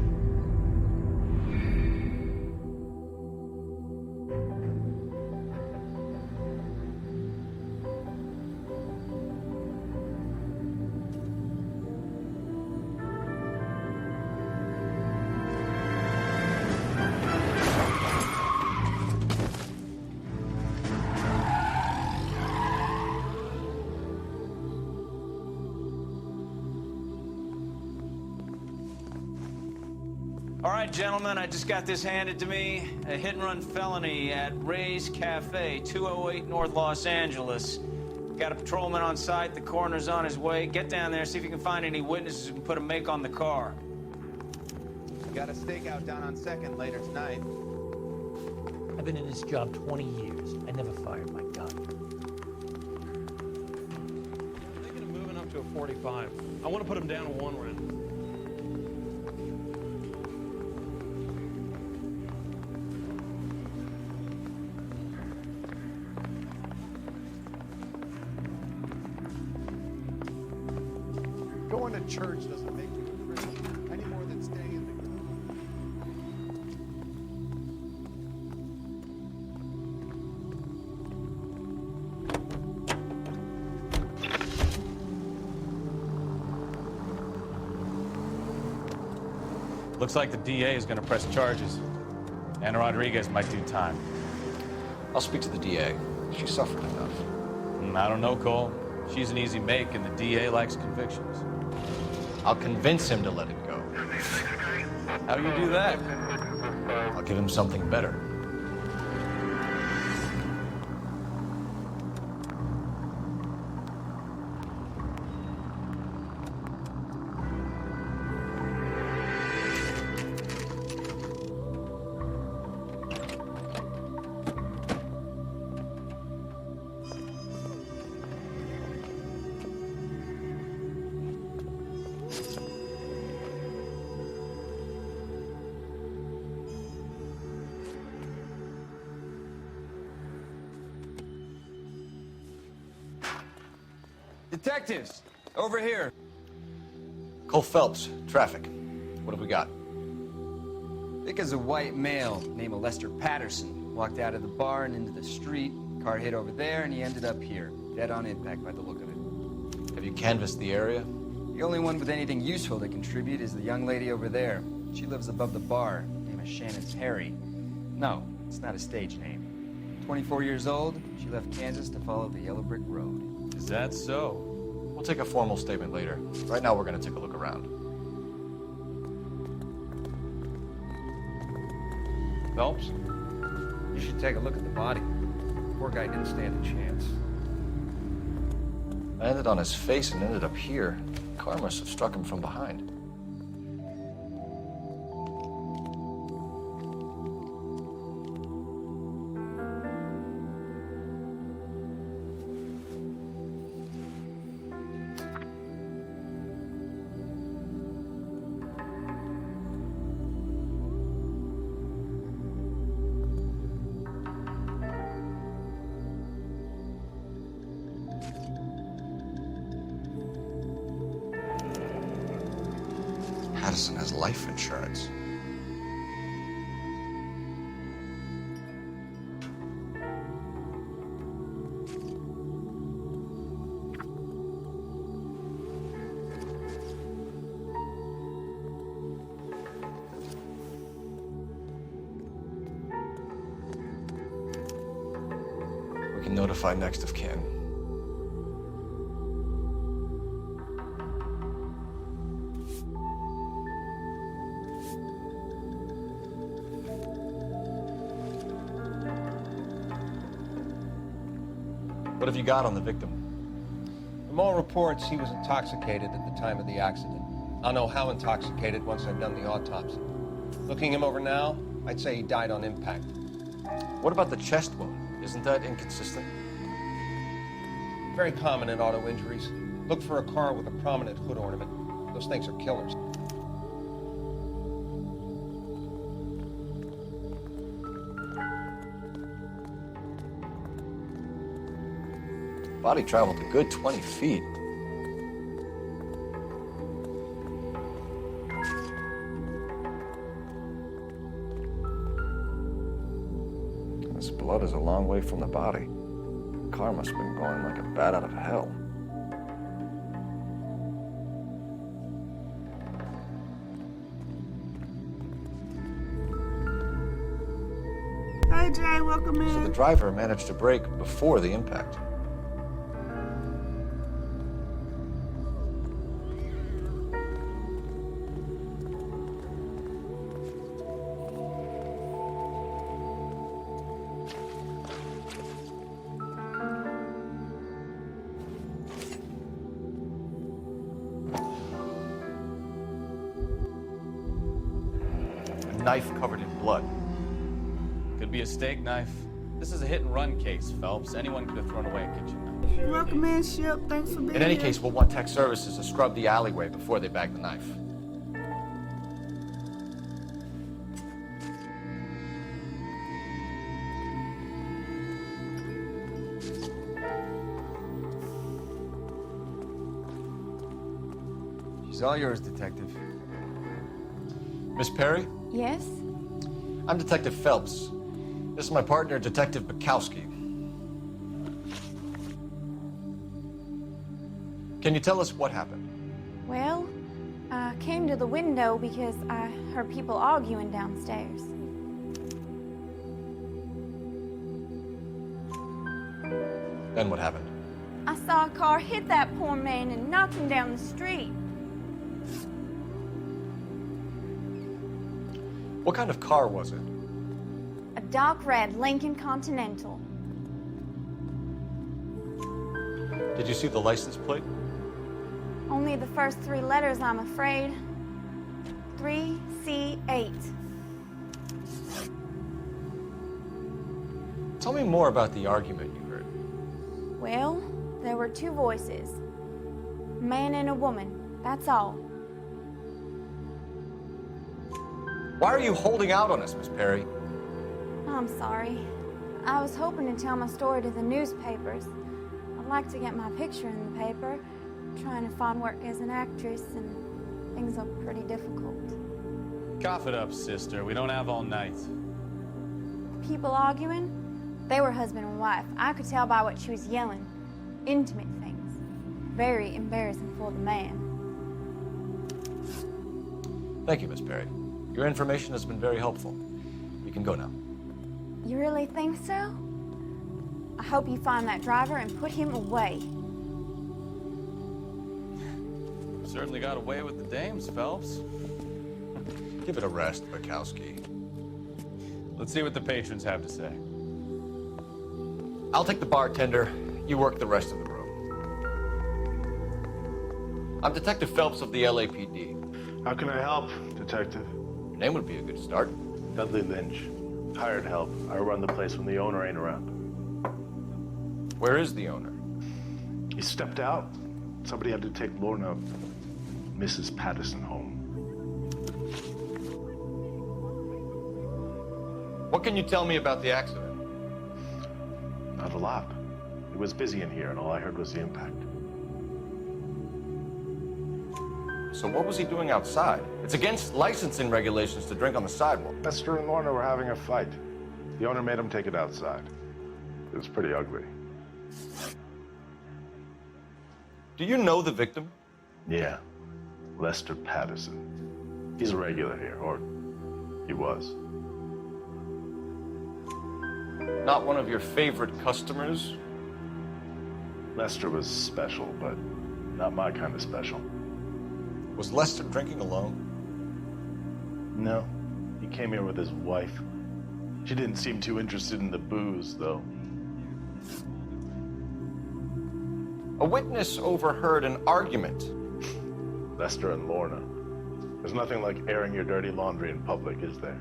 All right, gentlemen, I just got this handed to me. A hit-and-run felony at Ray's Cafe, 208 North Los Angeles. Got a patrolman on site. The coroner's on his way. Get down there, see if you can find any witnesses who can put a make on the car. Got a stakeout down on 2nd later tonight. I've been in this job 20 years. I never fired my gun. I'm thinking of moving up to a 45. I want to put him down to 1 round. Going to church doesn't make you a Christian any more than staying in the Looks like the DA is going to press charges. Anna Rodriguez might do time. I'll speak to the DA. She suffered enough. I don't know, Cole. She's an easy make, and the DA likes convictions. I'll convince him to let it go. How do you do that? I'll give him something better. Detectives, over here. Cole Phelps, traffic. What have we got? Thick as a white male, name of Lester Patterson. Walked out of the bar and into the street. Car hit over there, and he ended up here. Dead on impact by the look of it. Have you canvassed the area? The only one with anything useful to contribute is the young lady over there. She lives above the bar. Name is Shannon Perry. No, it's not a stage name. 24 years old, she left Kansas to follow the Yellow Brick Road. Is that so? We'll take a formal statement later. Right now, we're going to take a look around. Phelps, you should take a look at the body. Poor guy didn't stand a chance. I landed on his face and ended up here. The car must have struck him from behind. Patterson has life insurance. We can notify next of kin. What have you got on the victim? From all reports, he was intoxicated at the time of the accident. I'll know how intoxicated once I've done the autopsy. Looking him over now, I'd say he died on impact. What about the chest wound? Isn't that inconsistent? Very common in auto injuries. Look for a car with a prominent hood ornament. Those things are killers. Body traveled a good 20 feet. This blood is a long way from the body. The car must have been going like a bat out of hell. Hey Jay, welcome in. So the driver managed to brake before the impact. Knife covered in blood. Could be a steak knife. This is a hit-and-run case, Phelps. Anyone could have thrown away a kitchen knife. Welcome in, Ship. Thanks for being here. In any case, we'll want tech services to scrub the alleyway before they bag the knife. She's all yours, Detective. Miss Perry? Yes? I'm Detective Phelps. This is my partner, Detective Bukowski. Can you tell us what happened? Well, I came to the window because I heard people arguing downstairs. Then what happened? I saw a car hit that poor man and knock him down the street. What kind of car was it? A dark red Lincoln Continental. Did you see the license plate? Only the first three letters, I'm afraid. 3C8. Tell me more about the argument you heard. Well, there were two voices. A man and a woman, that's all. Why are you holding out on us, Miss Perry? I'm sorry. I was hoping to tell my story to the newspapers. I'd like to get my picture in the paper. I'm trying to find work as an actress, and things are pretty difficult. Cough it up, sister. We don't have all night. People arguing? They were husband and wife. I could tell by what she was yelling. Intimate things. Very embarrassing for the man. Thank you, Miss Perry. Your information has been very helpful. You can go now. You really think so? I hope you find that driver and put him away. Certainly got away with the dames, Phelps. Give it a rest, Bukowski. Let's see what the patrons have to say. I'll take the bartender. You work the rest of the room. I'm Detective Phelps of the LAPD. How can I help, Detective? Your name would be a good start. Dudley Lynch. Hired help. I run the place when the owner ain't around. Where is the owner? He stepped out. Somebody had to take Lorna, Mrs. Patterson, home. What can you tell me about the accident? Not a lot. It was busy in here, and all I heard was the impact. So what was he doing outside? It's against licensing regulations to drink on the sidewalk. Lester and Lorna were having a fight. The owner made him take it outside. It was pretty ugly. Do you know the victim? Yeah. Lester Patterson. He's a regular here, or he was. Not one of your favorite customers? Lester was special, but not my kind of special. Was Lester drinking alone? No. He came here with his wife. She didn't seem too interested in the booze, though. A witness overheard an argument. Lester and Lorna. There's nothing like airing your dirty laundry in public, is there?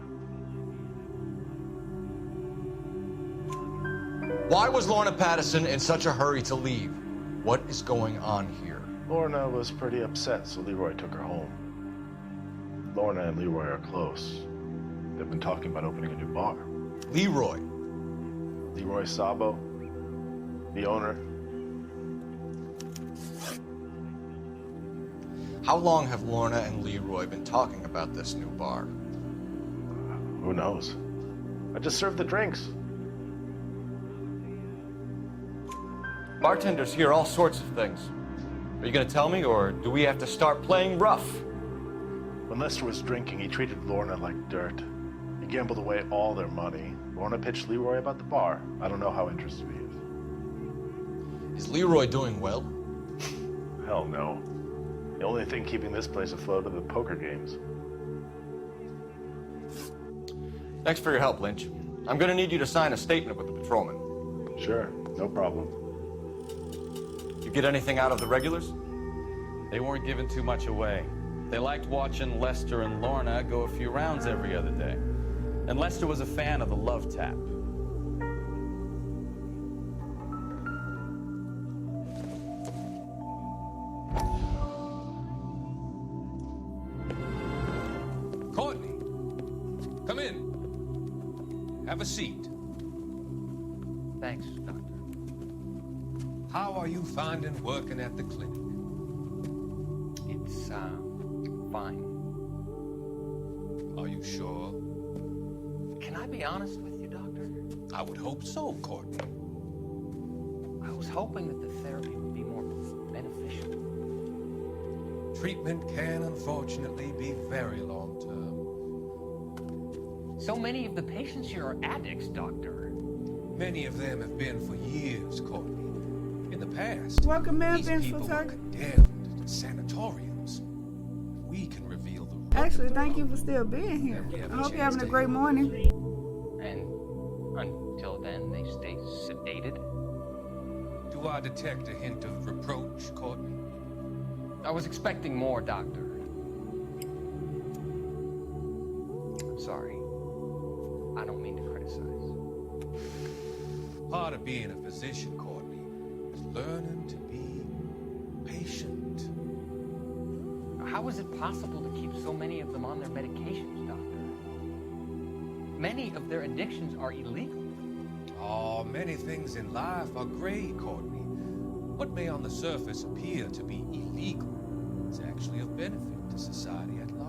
Why was Lorna Patterson in such a hurry to leave? What is going on here? Lorna was pretty upset, so Leroy took her home. Lorna and Leroy are close. They've been talking about opening a new bar. Leroy? Leroy Sabo, the owner. How long have Lorna and Leroy been talking about this new bar? Who knows? I just served the drinks. Bartenders hear all sorts of things. Are you gonna tell me, or do we have to start playing rough? When Lester was drinking, he treated Lorna like dirt. He gambled away all their money. Lorna pitched Leroy about the bar. I don't know how interested he is. Is Leroy doing well? Hell no. The only thing keeping this place afloat are the poker games. Thanks for your help, Lynch. I'm gonna need you to sign a statement with the patrolman. Sure, no problem. You get anything out of the regulars? They weren't giving too much away. They liked watching Lester and Lorna go a few rounds every other day. And Lester was a fan of the love tap. Courtney, come in. Have a seat. Thanks, Doctor. How are you finding working at the clinic? It's, fine. Are you sure? Can I be honest with you, Doctor? I would hope so, Courtney. I was hoping that the therapy would be more beneficial. Treatment can unfortunately be very long-term. So many of the patients here are addicts, Doctor. Many of them have been for years, Courtney. In the past, Welcome, man. these Thanks people for were talking. condemned to sanatoriums. We can reveal the Actually, thank you for still being here. I hope you're having a great morning. And until then, they stay sedated? Do I detect a hint of reproach, Courtney? I was expecting more, Doctor. I'm sorry. I don't mean to criticize. Part of being a physician, Courtney, is learning to be patient. How is it possible to keep so many of them on their medications, Doctor? Many of their addictions are illegal. Oh, many things in life are gray, Courtney. What may on the surface appear to be illegal is actually of benefit to society at large.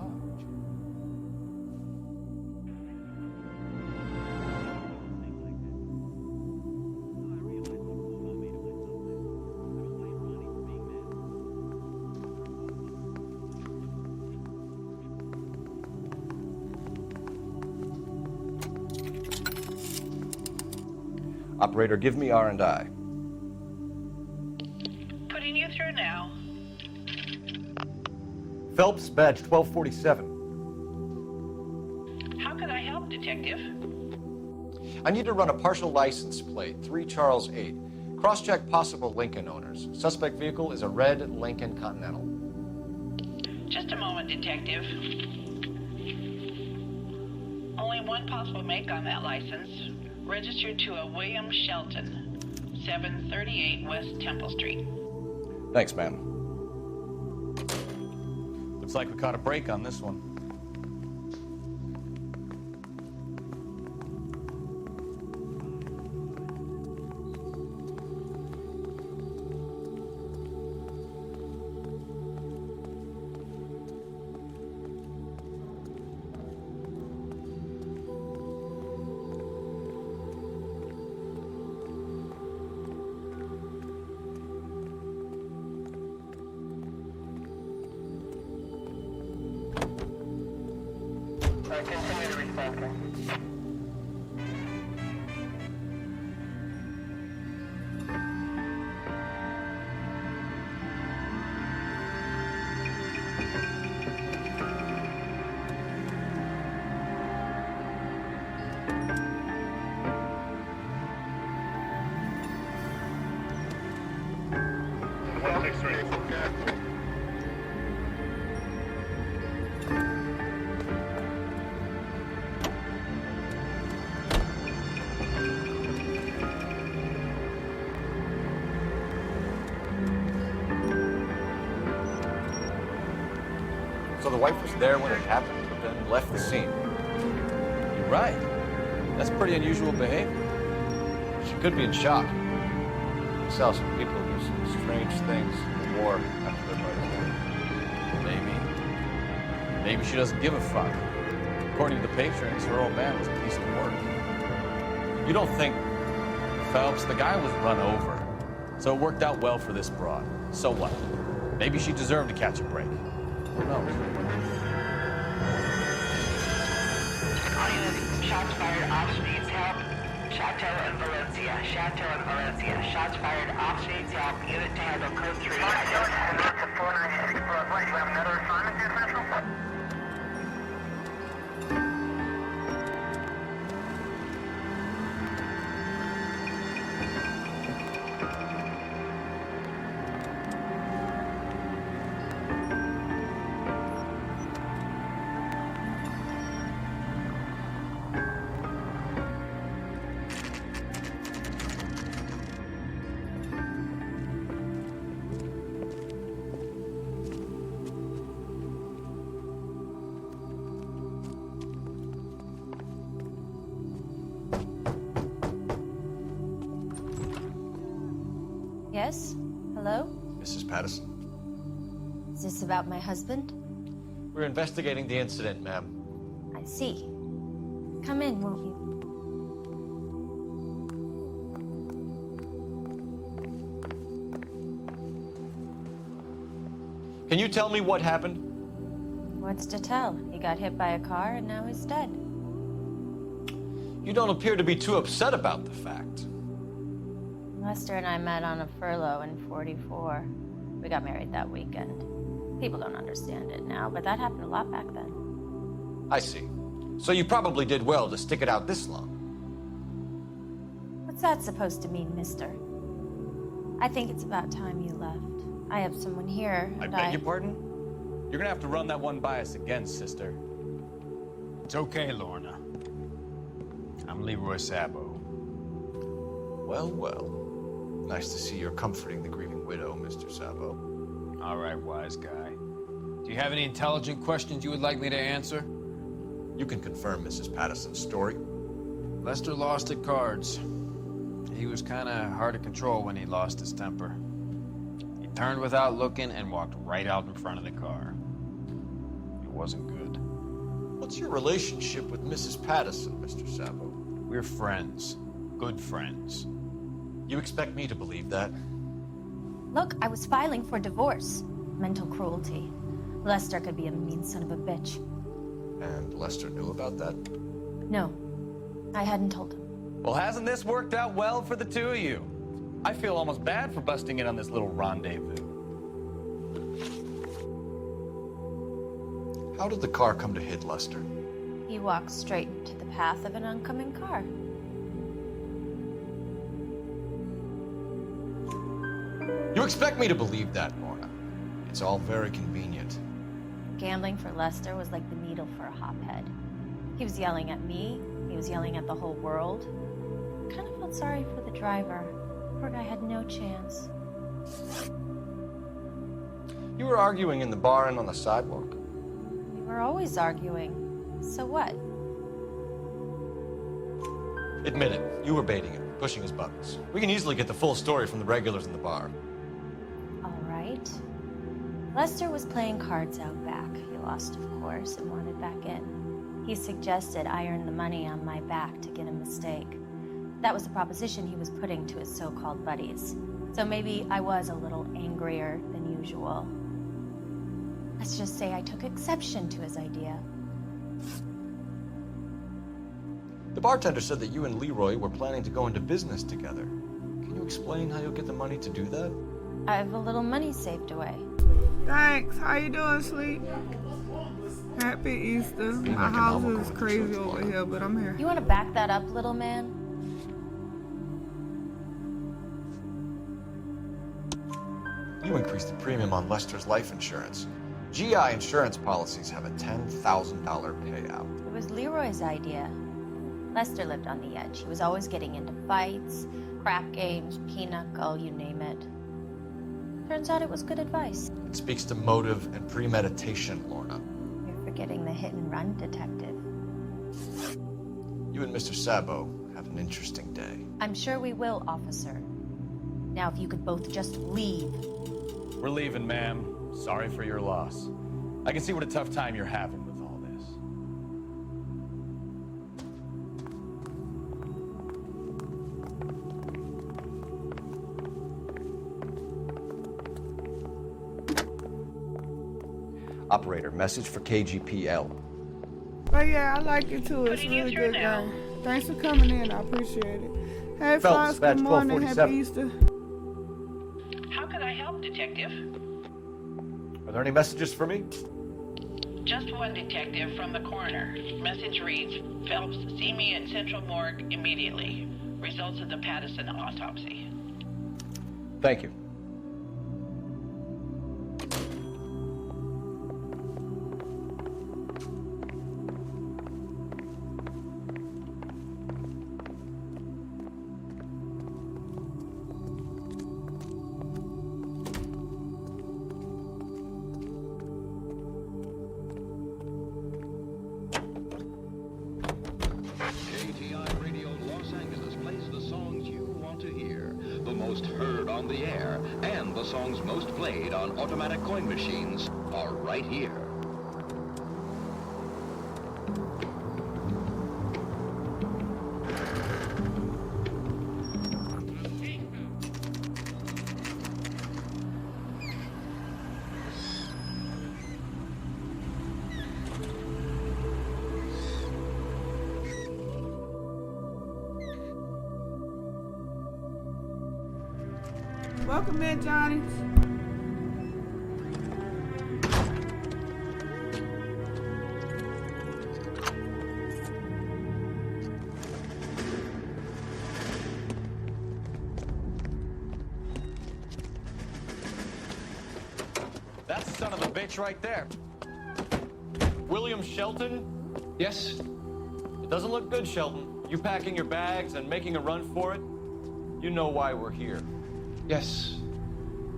Operator, give me R&I. Putting you through now. Phelps, badge 1247. How can I help, Detective? I need to run a partial license plate, 3 Charles 8. Cross-check possible Lincoln owners. Suspect vehicle is a red Lincoln Continental. Just a moment, Detective. Only one possible make on that license. Registered to a William Shelton, 738 West Temple Street. Thanks, ma'am. Looks like we caught a break on this one. Continue to respond. the wife was there when it happened, but then left the scene. You're right. That's pretty unusual behavior. She could be in shock. I saw some people do some strange things in the war after their buddies. Maybe she doesn't give a fuck. According to the patrons, her old man was a piece of work. You don't think... Phelps, the guy was run over. So it worked out well for this broad. So what? Maybe she deserved to catch a break. Who knows? All units, shots fired off streets, help. Chateau and Valencia. Chateau and Valencia. Shots fired off streets, help. Unit to handle code 3. And that's a 496 plus 1. You have another assignment here, Central? Yes? Hello? Mrs. Patterson. Is this about my husband? We're investigating the incident, ma'am. I see. Come in, won't you? Can you tell me what happened? What's to tell? He got hit by a car and now he's dead. You don't appear to be too upset about the fact. Lester and I met on a furlough in '44. We got married that weekend. People don't understand it now, but that happened a lot back then. I see. So you probably did well to stick it out this long. What's that supposed to mean, mister? I think it's about time you left. I have someone here, I and beg your pardon? You're gonna have to run that one by us again, sister. It's okay, Lorna. I'm Leroy Sabo. Well, well. Nice to see you're comforting the grieving widow, Mr. Sabo. All right, wise guy. Do you have any intelligent questions you would like me to answer? You can confirm Mrs. Patterson's story. Lester lost at cards. He was kind of hard to control when he lost his temper. He turned without looking and walked right out in front of the car. It wasn't good. What's your relationship with Mrs. Patterson, Mr. Sabo? We're friends. Good friends. You expect me to believe that? Look, I was filing for divorce. Mental cruelty. Lester could be a mean son of a bitch. And Lester knew about that? No, I hadn't told him. Well, hasn't this worked out well for the two of you? I feel almost bad for busting in on this little rendezvous. How did the car come to hit Lester? He walked straight into the path of an oncoming car. You expect me to believe that, Lorna? It's all very convenient. Gambling for Lester was like the needle for a hophead. He was yelling at me. He was yelling at the whole world. I kind of felt sorry for the driver. Poor guy had no chance. You were arguing in the bar and on the sidewalk. We were always arguing. So what? Admit it, you were baiting him, pushing his buttons. We can easily get the full story from the regulars in the bar. All right. Lester was playing cards out back. He lost, of course, and wanted back in. He suggested I earn the money on my back to get a mistake. That was the proposition he was putting to his so-called buddies. So maybe I was a little angrier than usual. Let's just say I took exception to his idea. The bartender said that you and Leroy were planning to go into business together. Can you explain how you'll get the money to do that? I have a little money saved away. Thanks. How you doing, Sleep? Happy Easter. My house is crazy over here, but I'm here. You want to back that up, little man? You increased the premium on Lester's life insurance. GI insurance policies have a $10,000 payout. It was Leroy's idea. Lester lived on the edge. He was always getting into fights, crap games, pinochle, you name it. Turns out it was good advice. It speaks to motive and premeditation, Lorna. getting the hit-and-run detective. You and Mr. Sabo have an interesting day. I'm sure we will, officer. Now, if you could both just leave. We're leaving, ma'am. Sorry for your loss. I can see what a tough time you're having with all this. Operator, message for KGPL. But yeah, I like it too. It's a really good game. Thanks for coming in. I appreciate it. Hey, Fox, good morning. Happy Easter. How can I help, Detective? Are there any messages for me? Just one, Detective, from the coroner. Message reads, Phelps, see me at Central Morgue immediately. Results of the Patterson autopsy. Thank you. Songs most played on automatic coin machines are right here. Welcome in, Johnny. That's the son of a bitch right there. William Shelton? Yes? It doesn't look good, Shelton. You packing your bags and making a run for it? You know why we're here. Yes.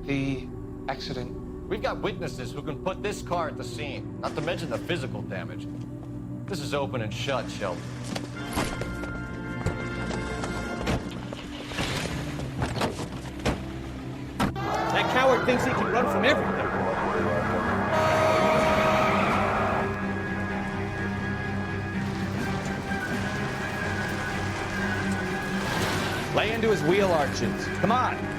The accident. We've got witnesses who can put this car at the scene, not to mention the physical damage. This is open and shut, Shelton. That coward thinks he can run from everything. Lay into his wheel arches. Come on.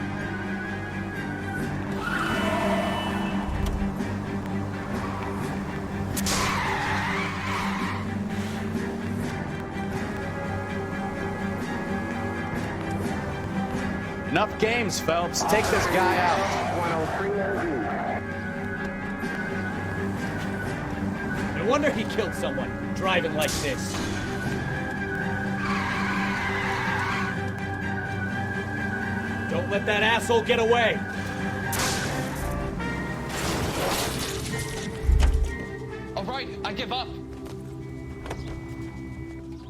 Enough games, Phelps. Take this guy out. 103 No wonder he killed someone driving like this. Don't let that asshole get away. All right, I give up.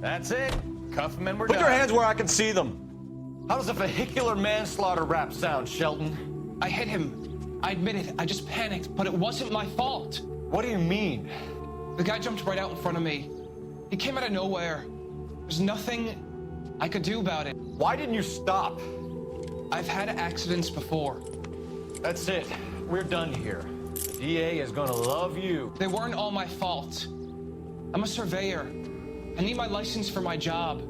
That's it. Cuff him and we're Put done. your hands where I can see them. How does a vehicular manslaughter rap sound, Shelton? I hit him. I admit it. I just panicked, but it wasn't my fault. What do you mean? The guy jumped right out in front of me. He came out of nowhere. There's nothing I could do about it. Why didn't you stop? I've had accidents before. That's it. We're done here. The DA is gonna love you. They weren't all my fault. I'm a surveyor. I need my license for my job.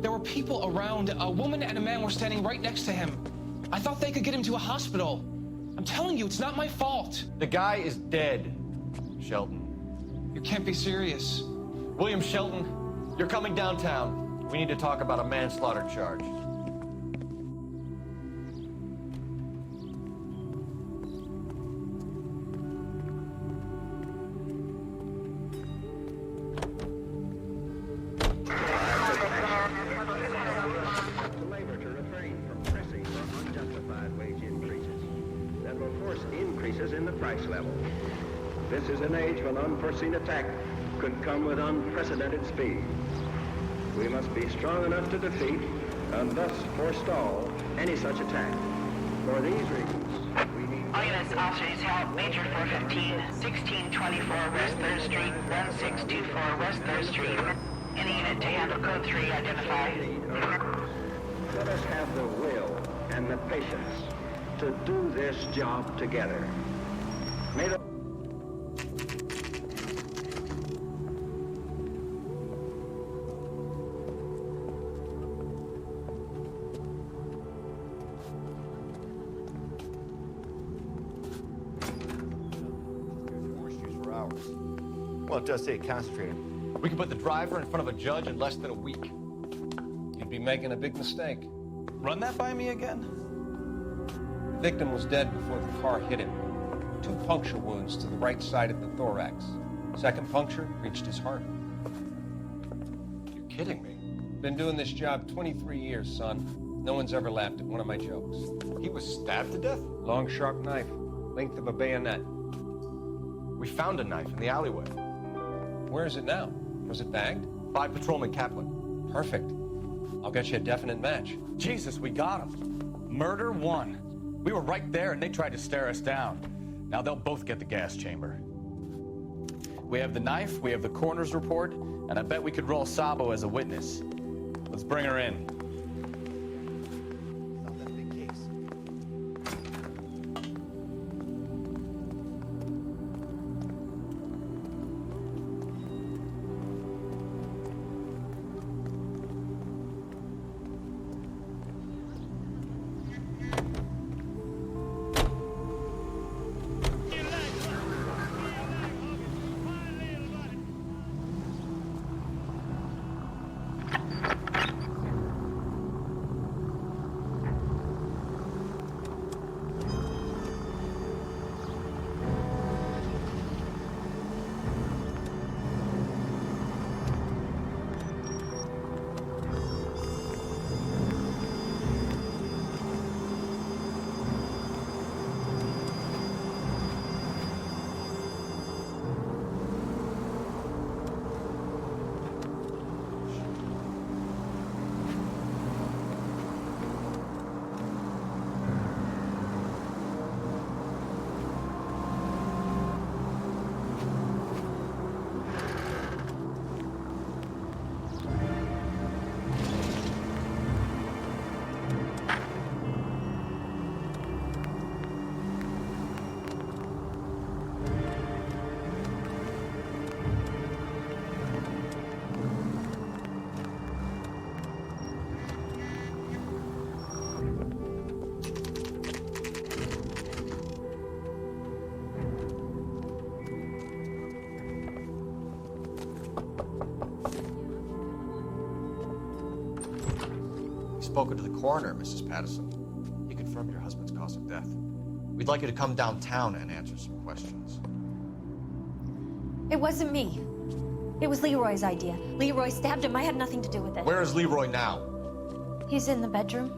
There were people around. A woman and a man were standing right next to him. I thought they could get him to a hospital. I'm telling you, it's not my fault. The guy is dead, Shelton. You can't be serious. William Shelton, you're coming downtown. We need to talk about a manslaughter charge. This is an age when unforeseen attack could come with unprecedented speed. We must be strong enough to defeat and thus forestall any such attack. For these reasons, we need... All units, officers, help. Major 415, 1624 West 3rd Street, 1624 West 3rd Street. Any unit to handle code 3, identify. Let us have the will and the patience to do this job together. May the... Well, it does take concentrating. We could put the driver in front of a judge in less than a week. You'd be making a big mistake. Run that by me again? The victim was dead before the car hit him. 2 puncture wounds to the right side of the thorax. Second puncture reached his heart. You're kidding me. Been doing this job 23 years, son. No one's ever laughed at one of my jokes. He was stabbed to death? Long, sharp knife, length of a bayonet. We found a knife in the alleyway. Where is it now? Was it bagged? By Patrolman Kaplan. Perfect. I'll get you a definite match. Jesus, we got him. Murder 1. We were right there and they tried to stare us down. Now they'll both get the gas chamber. We have the knife, we have the coroner's report, and I bet we could roll Sabo as a witness. Let's bring her in. Spoken to the coroner, Mrs. Patterson. He confirmed your husband's cause of death. We'd like you to come downtown and answer some questions. It wasn't me. It was Leroy's idea. Leroy stabbed him. I had nothing to do with it. Where is Leroy now? He's in the bedroom.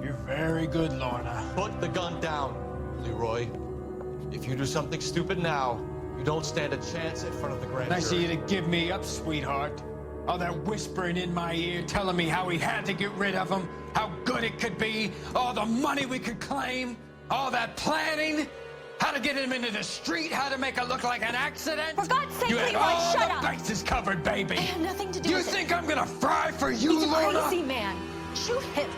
You're very good, Lorna. Put the gun down, Leroy. If you do something stupid now, you don't stand a chance in front of the grand jury. Nice of you to give me up, sweetheart. All that whispering in my ear, telling me how we had to get rid of him, how good it could be, all the money we could claim, all that planning, how to get him into the street, how to make it look like an accident. For God's sake, you had Leroy, all shut the up! bases covered, baby. I had nothing to do You with it. You think I'm gonna fry for you, He's a Lorna? crazy man. Shoot him.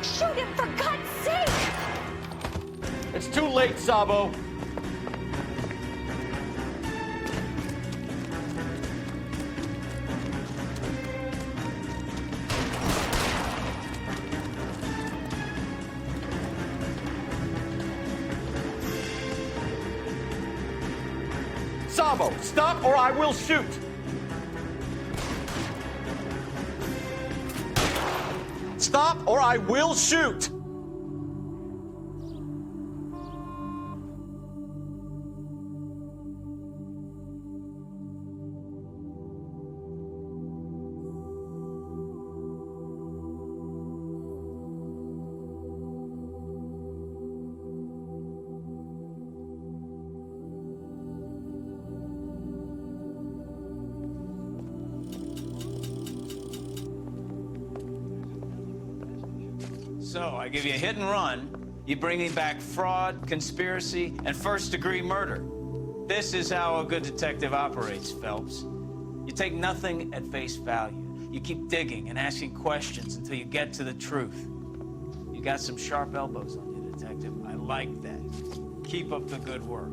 Shoot him, for God's sake! It's too late, Sabo. Sabo, stop or I will shoot! Stop or I will shoot! So, I give you a hit and run, You bringing back fraud, conspiracy, and first-degree murder. This is how a good detective operates, Phelps. You take nothing at face value. You keep digging and asking questions until you get to the truth. You got some sharp elbows on you, detective. I like that. Keep up the good work.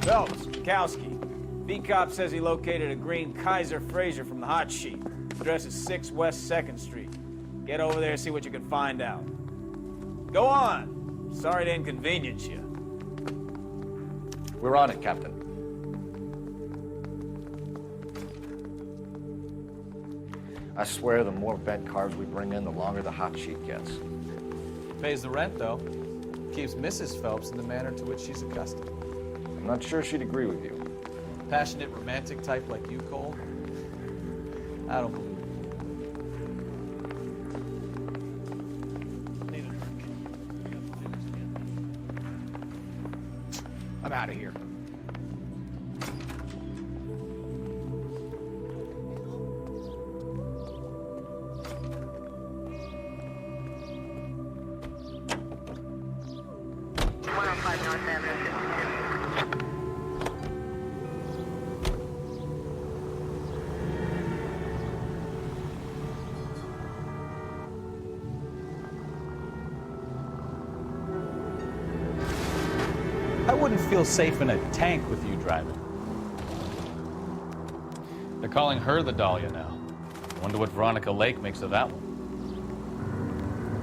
Phelps, Kowski. V-Cop says he located a green Kaiser Fraser from the hot sheet. Address is 6 West 2nd Street. Get over there and see what you can find out. Go on. Sorry to inconvenience you. We're on it, Captain. I swear the more bent cars we bring in, the longer the hot sheet gets. Pays the rent, though. Keeps Mrs. Phelps in the manner to which she's accustomed. I'm not sure she'd agree with you. Passionate, romantic type like you, Cole? I don't believe it. I'm out of here. I wouldn't feel safe in a tank with you driving. They're calling her the Dahlia now. Wonder what Veronica Lake makes of that one.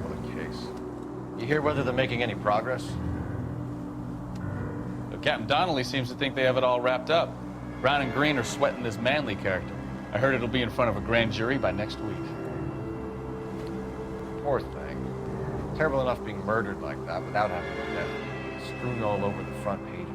What a case. You hear whether they're making any progress? But Captain Donnelly seems to think they have it all wrapped up. Brown and Green are sweating this Manley character. I heard it'll be in front of a grand jury by next week. Poor thing. Terrible enough being murdered like that without having a death. Strewn all over the front pages.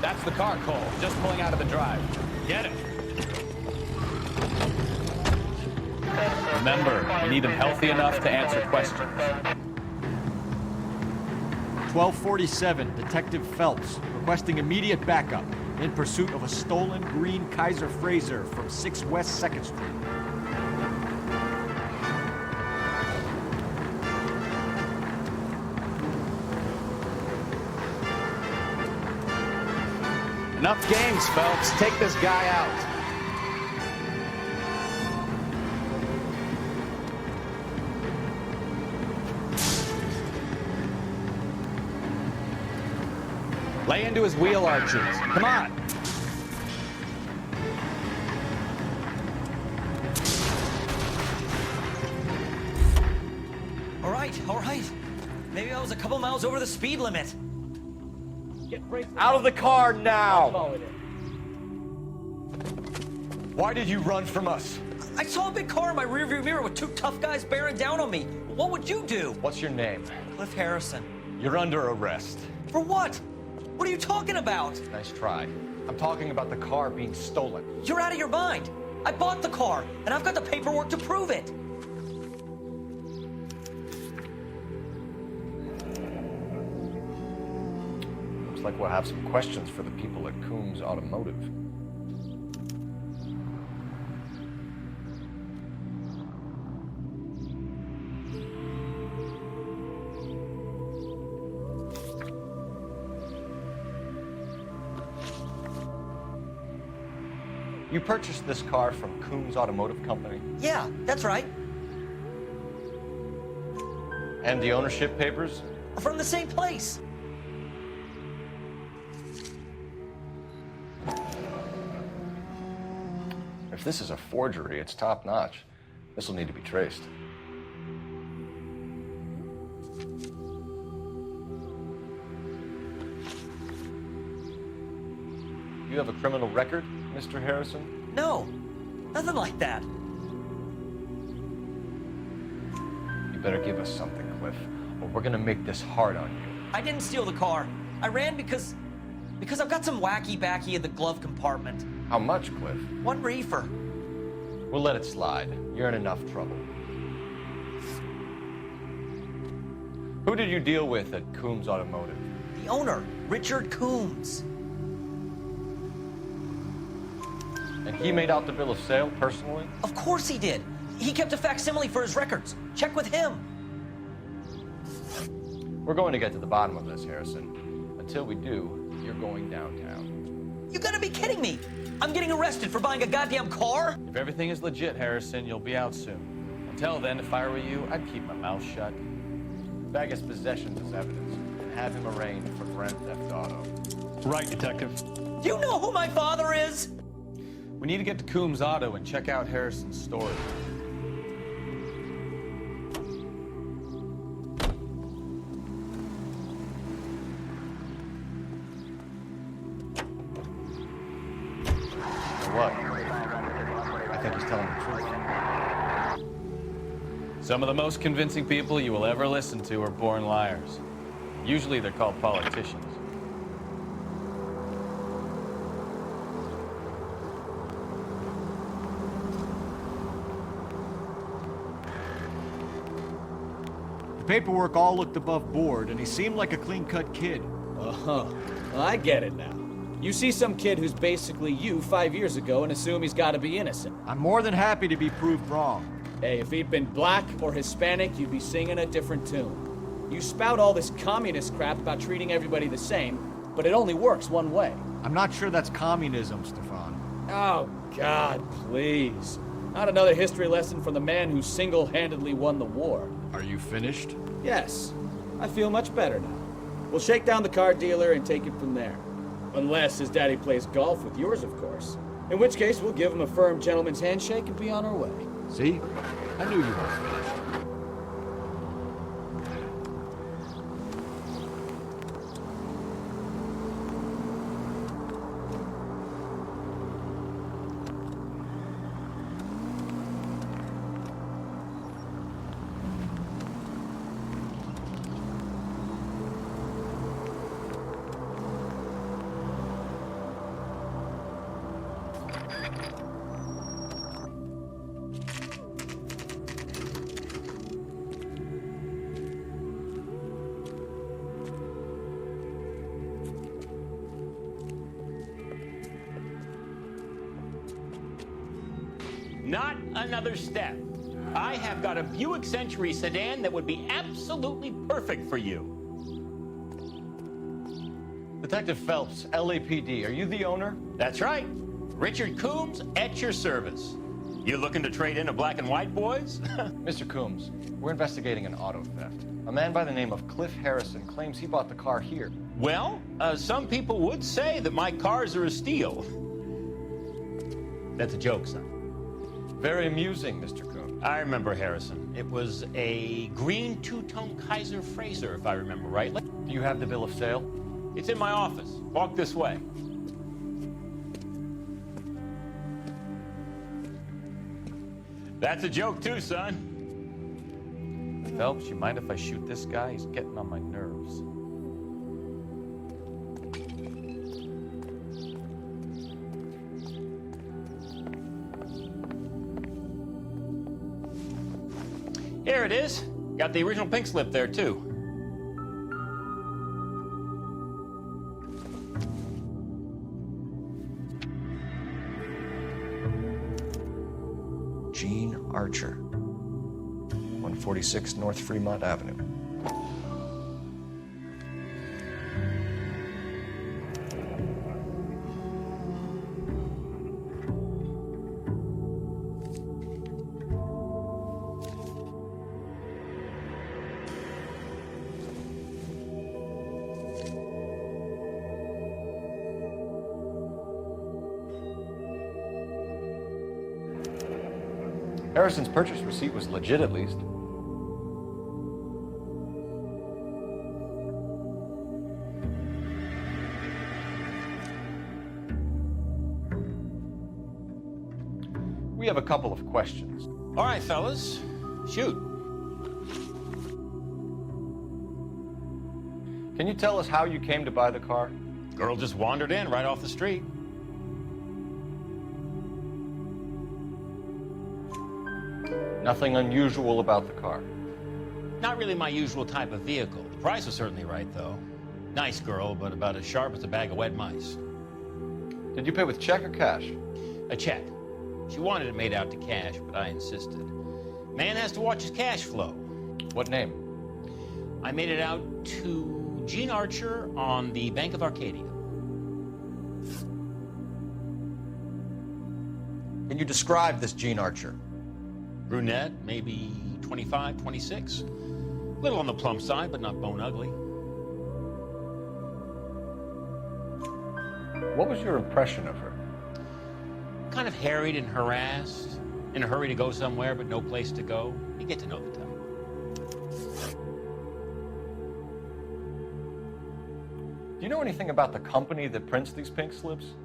That's the car, Cole. Just pulling out of the drive. Get it. Remember, you need him healthy enough to answer questions. 1247, Detective Phelps, requesting immediate backup in pursuit of a stolen green Kaiser Fraser from 6 West 2nd Street. Enough games, Phelps. Take this guy out. Lay into his wheel arches. Come on. All right. Maybe I was a couple miles over the speed limit. Out of the car now! Why did you run from us? I saw a big car in my rearview mirror with two tough guys bearing down on me. What would you do? What's your name? Cliff Harrison. You're under arrest. For what? What are you talking about? Nice try. I'm talking about the car being stolen. You're out of your mind. I bought the car, and I've got the paperwork to prove it. Looks like we'll have some questions for the people at Coombs Automotive. You purchased this car from Coombs Automotive Company? Yeah, that's right. And the ownership papers? From the same place. If this is a forgery, it's top-notch. This will need to be traced. You have a criminal record, Mr. Harrison? No, nothing like that. You better give us something, Cliff, or we're gonna make this hard on you. I didn't steal the car. I ran because I've got some wacky backy in the glove compartment. How much, Cliff? 1 reefer. We'll let it slide. You're in enough trouble. Who did you deal with at Coombs Automotive? The owner, Richard Coombs. And he made out the bill of sale personally? Of course he did. He kept a facsimile for his records. Check with him. We're going to get to the bottom of this, Harrison. Until we do, you're going downtown. You gotta be kidding me. I'm getting arrested for buying a goddamn car? If everything is legit, Harrison, you'll be out soon. Until then, if I were you, I'd keep my mouth shut. Bag his possessions as evidence and have him arraigned for grand theft auto. Right, Detective. Do you know who my father is? We need to get to Coombs Auto and check out Harrison's story. What? I think he's telling the truth. Some of the most convincing people you will ever listen to are born liars. Usually they're called politicians. The paperwork all looked above board, and he seemed like a clean-cut kid. Uh-huh. Well, I get it now. You see some kid who's basically you 5 years ago and assume he's got to be innocent. I'm more than happy to be proved wrong. Hey, if he'd been black or Hispanic, you'd be singing a different tune. You spout all this communist crap about treating everybody the same, but it only works one way. I'm not sure that's communism, Stefan. Oh, God, please. Not another history lesson from the man who single-handedly won the war. Are you finished? Yes. I feel much better now. We'll shake down the car dealer and take it from there. Unless his daddy plays golf with yours, of course. In which case, we'll give him a firm gentleman's handshake and be on our way. See? I knew you weren't finished. Not another step. I have got a Buick Century sedan that would be absolutely perfect for you. Detective Phelps, LAPD, are you the owner? That's right. Richard Coombs at your service. You looking to trade in a black and white, boys? Mr. Coombs, we're investigating an auto theft. A man by the name of Cliff Harrison claims he bought the car here. Well, some people would say that my cars are a steal. That's a joke, son. Very amusing, Mr. Coombs. I remember Harrison. It was a green two-tone Kaiser Frazer, if I remember rightly. Do you have the bill of sale? It's in my office. Walk this way. That's a joke too, son. Phelps, you mind if I shoot this guy? He's getting on my nerves. Here it is. Got the original pink slip there, too. Gene Archer, 146 North Fremont Avenue. Harrison's purchase receipt was legit, at least. We have a couple of questions. All right, fellas. Shoot. Can you tell us how you came to buy the car? Girl just wandered in right off the street. Nothing unusual about the car. Not really my usual type of vehicle. The price was certainly right, though. Nice girl, but about as sharp as a bag of wet mice. Did you pay with check or cash? A check. She wanted it made out to cash, but I insisted. Man has to watch his cash flow. What name? I made it out to Gene Archer on the Bank of Arcadia. Can you describe this Gene Archer? Brunette, maybe 25, 26. Little on the plump side, but not bone ugly. What was your impression of her? Kind of harried and harassed, in a hurry to go somewhere, but no place to go. You get to know the type. Do you know anything about the company that prints these pink slips?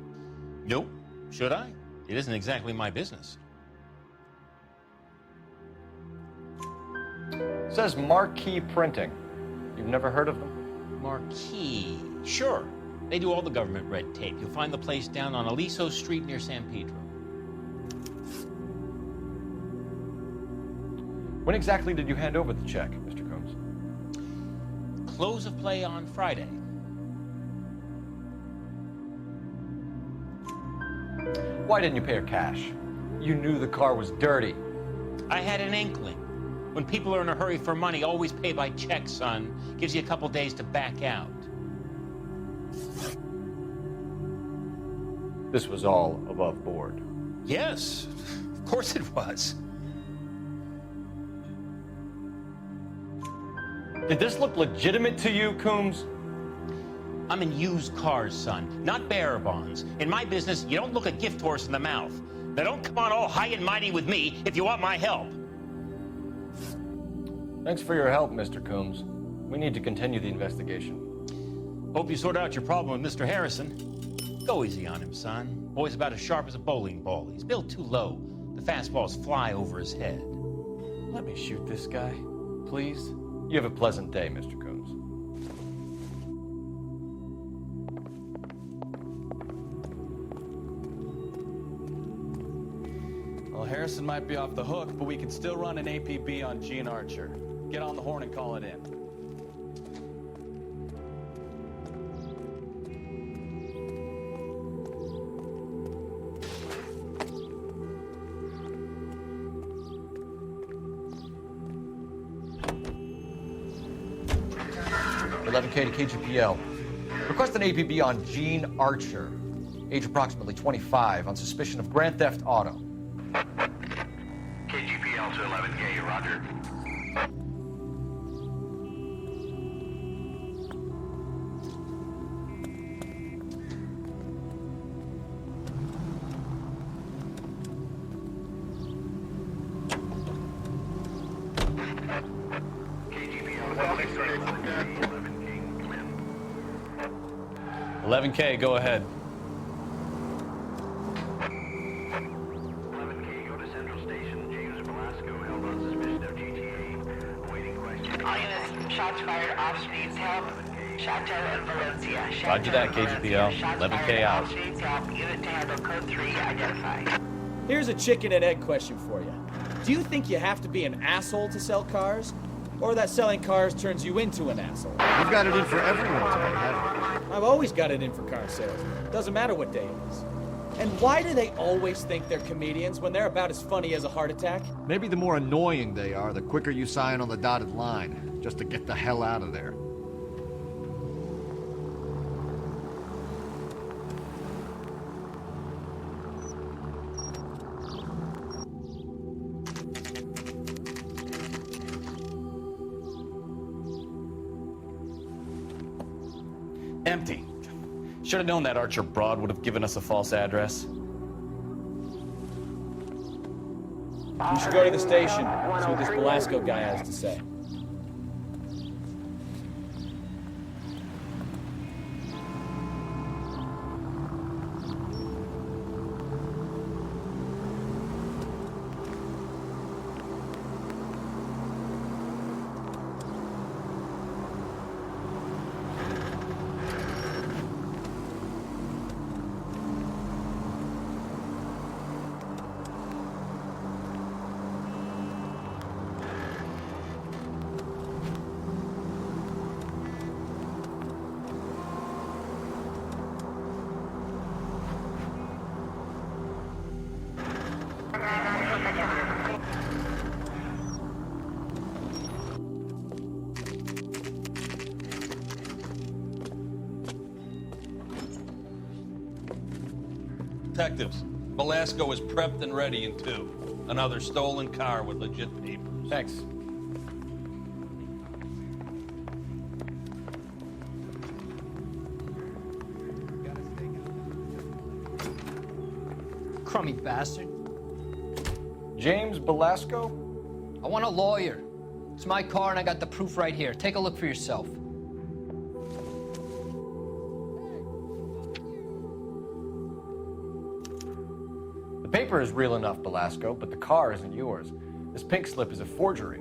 Nope. Should I? It isn't exactly my business. It says Marquee Printing. You've never heard of them? Marquee. Sure. They do all the government red tape. You'll find the place down on Aliso Street near San Pedro. When exactly did you hand over the check, Mr. Combs? Close of play on Friday. Why didn't you pay her cash? You knew the car was dirty. I had an inkling. When people are in a hurry for money, always pay by check, son. Gives you a couple days to back out. This was all above board. Yes, of course it was. Did this look legitimate to you, Coombs? I'm in used cars, son, not bearer bonds. In my business, you don't look a gift horse in the mouth. Now don't come on all high and mighty with me if you want my help. Thanks for your help, Mr. Coombs. We need to continue the investigation. Hope you sort out your problem with Mr. Harrison. Go easy on him, son. Boy's about as sharp as a bowling ball. He's built too low. The fastballs fly over his head. Let me shoot this guy, please. You have a pleasant day, Mr. Coombs. Well, Harrison might be off the hook, but we can still run an APB on Gene Archer. Get on the horn and call it in. .11K to KGPL. Request an APB on Gene Archer, age approximately 25, on suspicion of grand theft auto. KGPL to 11K, roger. KGPL to 11K, come in. 11K, go ahead. 11K, go to Central Station. James Velasco held on suspicion of GTA. Awaiting question. All units, shots fired off streets, help. Chateau and Valencia. Roger that, KGPL. 11K out. Off streets, help. Unit to handle code 3, identify. Here's a chicken and egg question for you. Do you think you have to be an asshole to sell cars? Or that selling cars turns you into an asshole? You've got it in for everyone today, haven't you? I've always got it in for car sales. Doesn't matter what day it is. And why do they always think they're comedians when they're about as funny as a heart attack? Maybe the more annoying they are, the quicker you sign on the dotted line, just to get the hell out of there. Empty. Should have known that Archer broad would have given us a false address. You should go to the station, see what this Velasco guy has to say. Detectives, Velasco is prepped and ready in 2. Another stolen car with legit papers. Thanks. Crummy bastard. James Velasco? I want a lawyer. It's my car and I got the proof right here. Take a look for yourself. The paper is real enough, Velasco, but the car isn't yours. This pink slip is a forgery.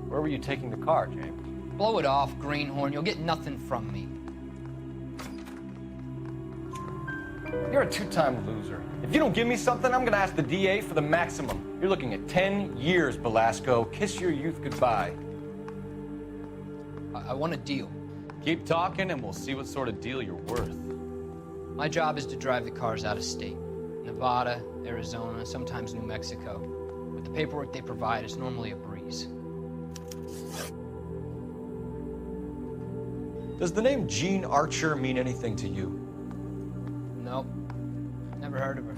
Where were you taking the car, James? Blow it off, greenhorn. You'll get nothing from me. You're a two-time loser. If you don't give me something, I'm gonna ask the DA for the maximum. You're looking at 10 years, Velasco. Kiss your youth goodbye. I want a deal. Keep talking and we'll see what sort of deal you're worth. My job is to drive the cars out of state. Nevada, Arizona, sometimes New Mexico. With the paperwork they provide, it's normally a breeze. Does the name Gene Archer mean anything to you? Nope. Never heard of her.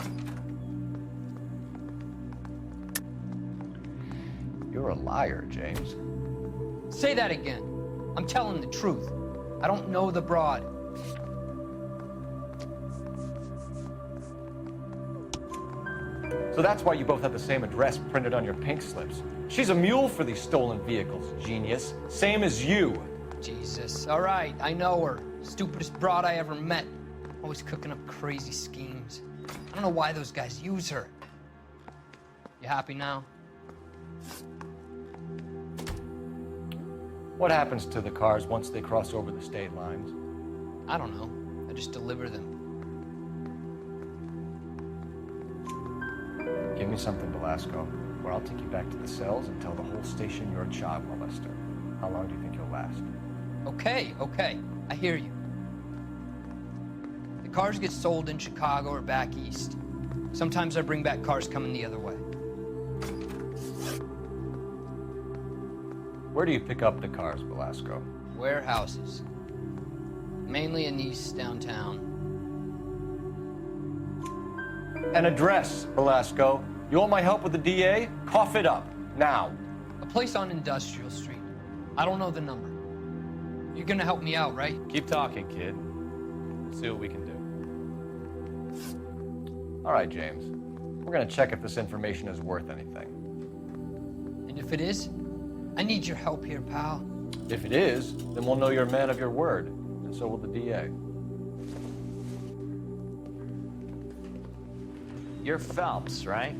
You're a liar, James. Say that again. I'm telling the truth. I don't know the broad. So that's why you both have the same address printed on your pink slips. She's a mule for these stolen vehicles, genius. Same as you. Jesus. All right, I know her. Stupidest broad I ever met. Always cooking up crazy schemes. I don't know why those guys use her. You happy now? What happens to the cars once they cross over the state lines? I don't know. I just deliver them. Give me something, Velasco, or I'll take you back to the cells and tell the whole station you're a child molester. How long do you think you'll last? Okay. I hear you. The cars get sold in Chicago or back east. Sometimes I bring back cars coming the other way. Where do you pick up the cars, Velasco? Warehouses. Mainly in East downtown. An address, Velasco. You want my help with the DA? Cough it up, now. A place on Industrial Street. I don't know the number. You're gonna help me out, right? Keep talking, kid. See what we can do. All right, James. We're gonna check if this information is worth anything. And if it is, I need your help here, pal. If it is, then we'll know you're a man of your word, and so will the DA. You're Phelps, right?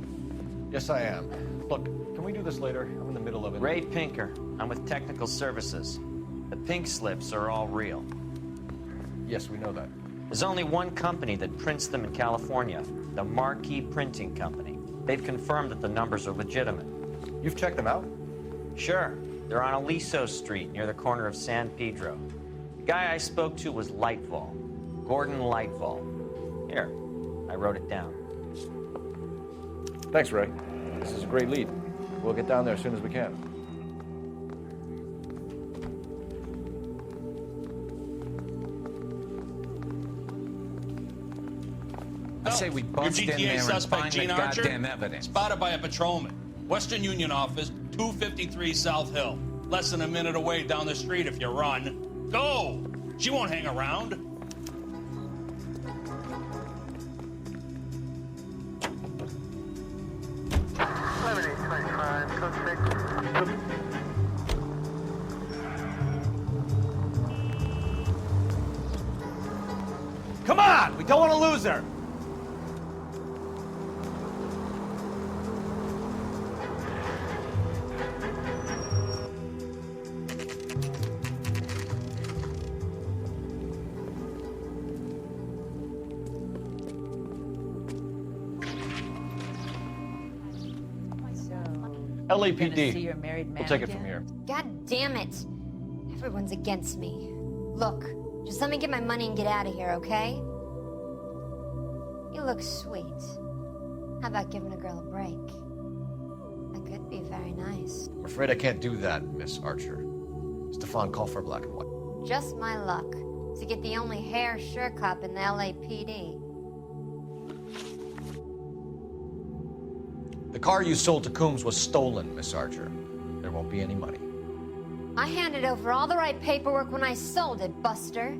Yes, I am. Look, can we do this later? I'm in the middle of it. Ray Pinker. I'm with Technical Services. The pink slips are all real. Yes, we know that. There's only one company that prints them in California, the Marquee Printing Company. They've confirmed that the numbers are legitimate. You've checked them out? Sure. They're on Aliso Street, near the corner of San Pedro. The guy I spoke to was Lightfall. Gordon Lightfall. Here, I wrote it down. Thanks, Ray. This is a great lead. We'll get down there as soon as we can. say we Your bust in GTA there and suspect, find the Gene Archer, goddamn evidence. spotted by a patrolman. Western Union office, 253 South Hill. Less than a minute away down the street if you run. Go! She won't hang around. Come on! We don't want to lose her! LAPD. We'll take it from here. God damn it. Everyone's against me. Look, just let me get my money and get out of here, okay? You look sweet. How about giving a girl a break? That could be very nice. I'm afraid I can't do that, Miss Archer. Stefan, call for black and white. Just my luck to get the only hair sure cop in the LAPD. The car you sold to Coombs was stolen, Miss Archer. There won't be any money. I handed over all the right paperwork when I sold it, Buster.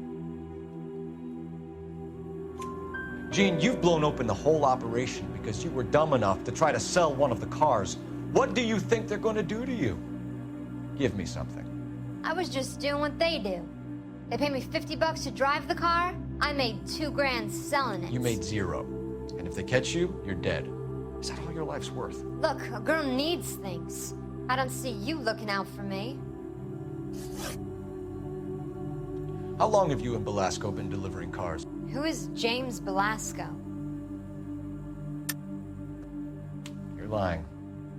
Gene, you've blown open the whole operation because you were dumb enough to try to sell one of the cars. What do you think they're going to do to you? Give me something. I was just doing what they do. They paid me $50 to drive the car. I made $2 grand selling it. You made zero. And if they catch you, you're dead. Is that all your life's worth? Look, a girl needs things. I don't see you looking out for me. How long have you and Belasco been delivering cars? Who is James Belasco? You're lying.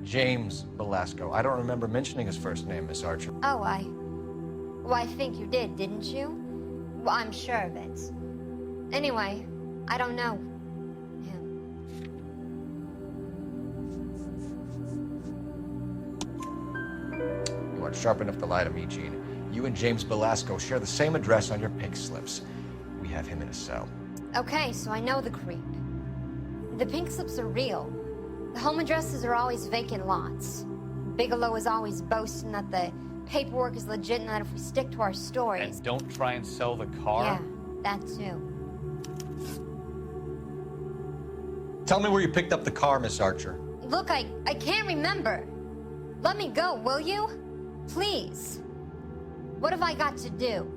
James Belasco. I don't remember mentioning his first name, Miss Archer. Oh, well, I think you did, didn't you? Well, I'm sure of it. Anyway, I don't know him. You aren't sharp enough to lie to me, Gene. You and James Belasco share the same address on your pink slips. We have him in a cell. Okay, so I know the creep. The pink slips are real. The home addresses are always vacant lots. Bigelow is always boasting that the paperwork is legit and that if we stick to our stories... And don't try and sell the car? Yeah, that too. Tell me where you picked up the car, Miss Archer. Look, I can't remember. Let me go, will you? Please. What have I got to do?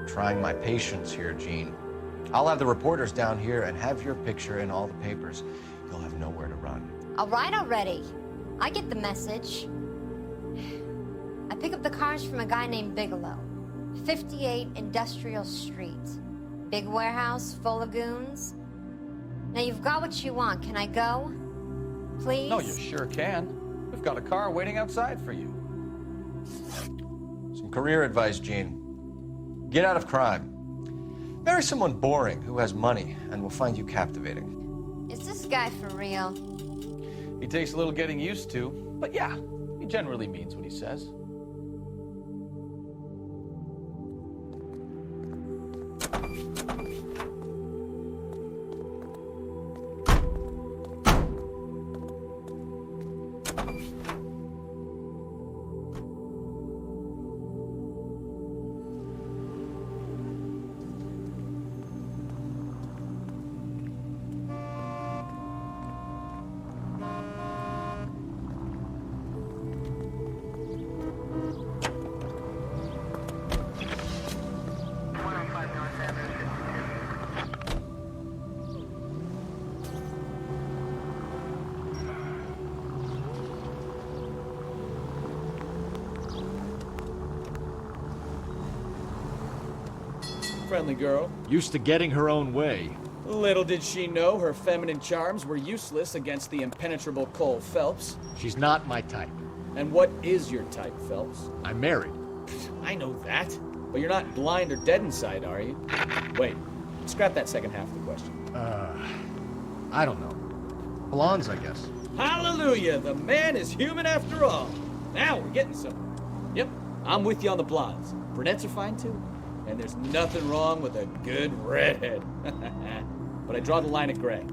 Trying my patience here, Gene. I'll have the reporters down here and have your picture in all the papers. You'll have nowhere to run. All right already. I get the message. I pick up the cars from a guy named Bigelow. 58 Industrial Street. Big warehouse full of goons. Now you've got what you want. Can I go? Please? No, you sure can. We've got a car waiting outside for you. Some career advice, Gene. Get out of crime. Marry someone boring who has money and will find you captivating. Is this guy for real? He takes a little getting used to, but yeah, he generally means what he says. Friendly girl. Used to getting her own way. Little did she know her feminine charms were useless against the impenetrable Cole Phelps. She's not my type. And what is your type, Phelps? I'm married. I know that. But you're not blind or dead inside, are you? Wait, scrap that second half of the question. I don't know. Blondes, I guess. Hallelujah! The man is human after all. Now we're getting somewhere. Yep, I'm with you on the blondes. Brunettes are fine too. and there's nothing wrong with a good redhead. But I draw the line at gray.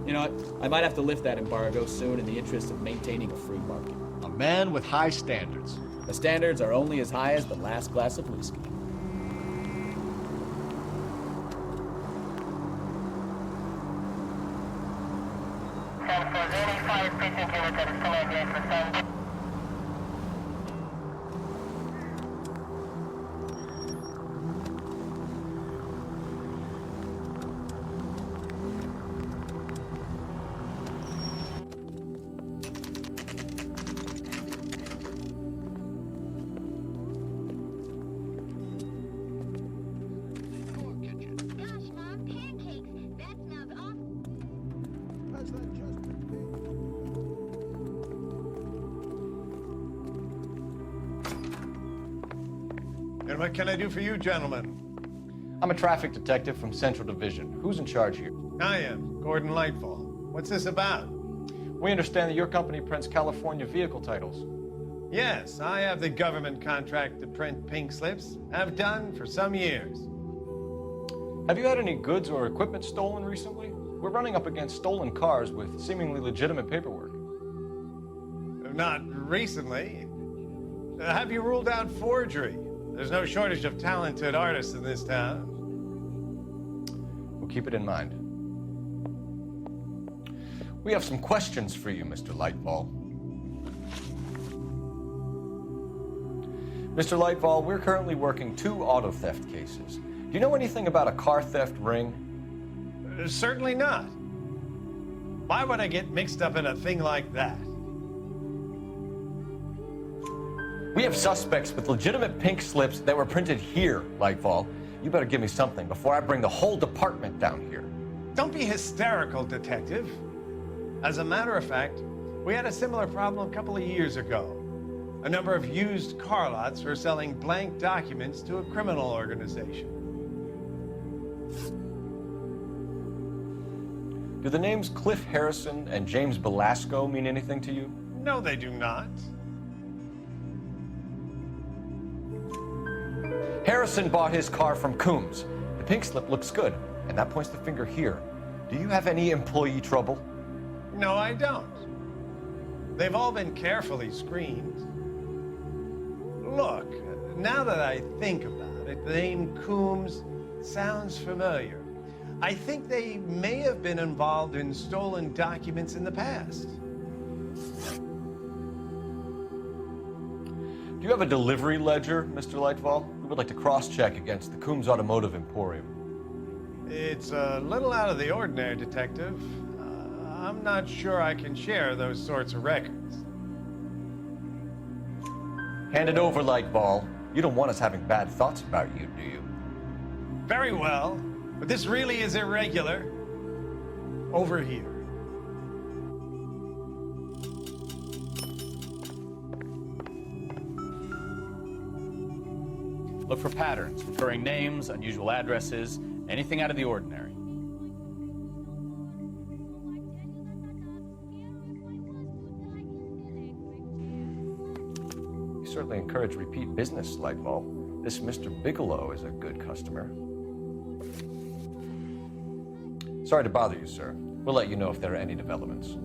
You know what? I might have to lift that embargo soon in the interest of maintaining a free market. A man with high standards. The standards are only as high as the last glass of whiskey. And what can I do for you, gentlemen? I'm a traffic detective from Central Division. Who's in charge here? I am, Gordon Lightfall. What's this about? We understand that your company prints California vehicle titles. Yes, I have the government contract to print pink slips. Have done for some years. Have you had any goods or equipment stolen recently? We're running up against stolen cars with seemingly legitimate paperwork. Not recently. Have you ruled out forgery? There's no shortage of talented artists in this town. We'll keep it in mind. We have some questions for you, Mr. Lightfall. Mr. Lightfall, we're currently working 2 auto theft cases. Do you know anything about a car theft ring? Certainly not. Why would I get mixed up in a thing like that? We have suspects with legitimate pink slips that were printed here, Lightfall. You better give me something before I bring the whole department down here. Don't be hysterical, Detective. As a matter of fact, we had a similar problem a couple of years ago. A number of used car lots were selling blank documents to a criminal organization. Do the names Cliff Harrison and James Belasco mean anything to you? No, they do not. Harrison bought his car from Coombs. The pink slip looks good, and that points the finger here. Do you have any employee trouble? No, I don't. They've all been carefully screened. Look, now that I think about it, the name Coombs sounds familiar. I think they may have been involved in stolen documents in the past. Do you have a delivery ledger, Mr. Lightfall? We would like to cross-check against the Coombs Automotive Emporium. It's a little out of the ordinary, Detective. I'm not sure I can share those sorts of records. Hand it over, Lightfall. You don't want us having bad thoughts about you, do you? Very well, but this really is irregular. Over here. Look for patterns, recurring names, unusual addresses, anything out of the ordinary. We certainly encourage repeat business, Lightfall. This Mr. Bigelow is a good customer. Sorry to bother you, sir. We'll let you know if there are any developments.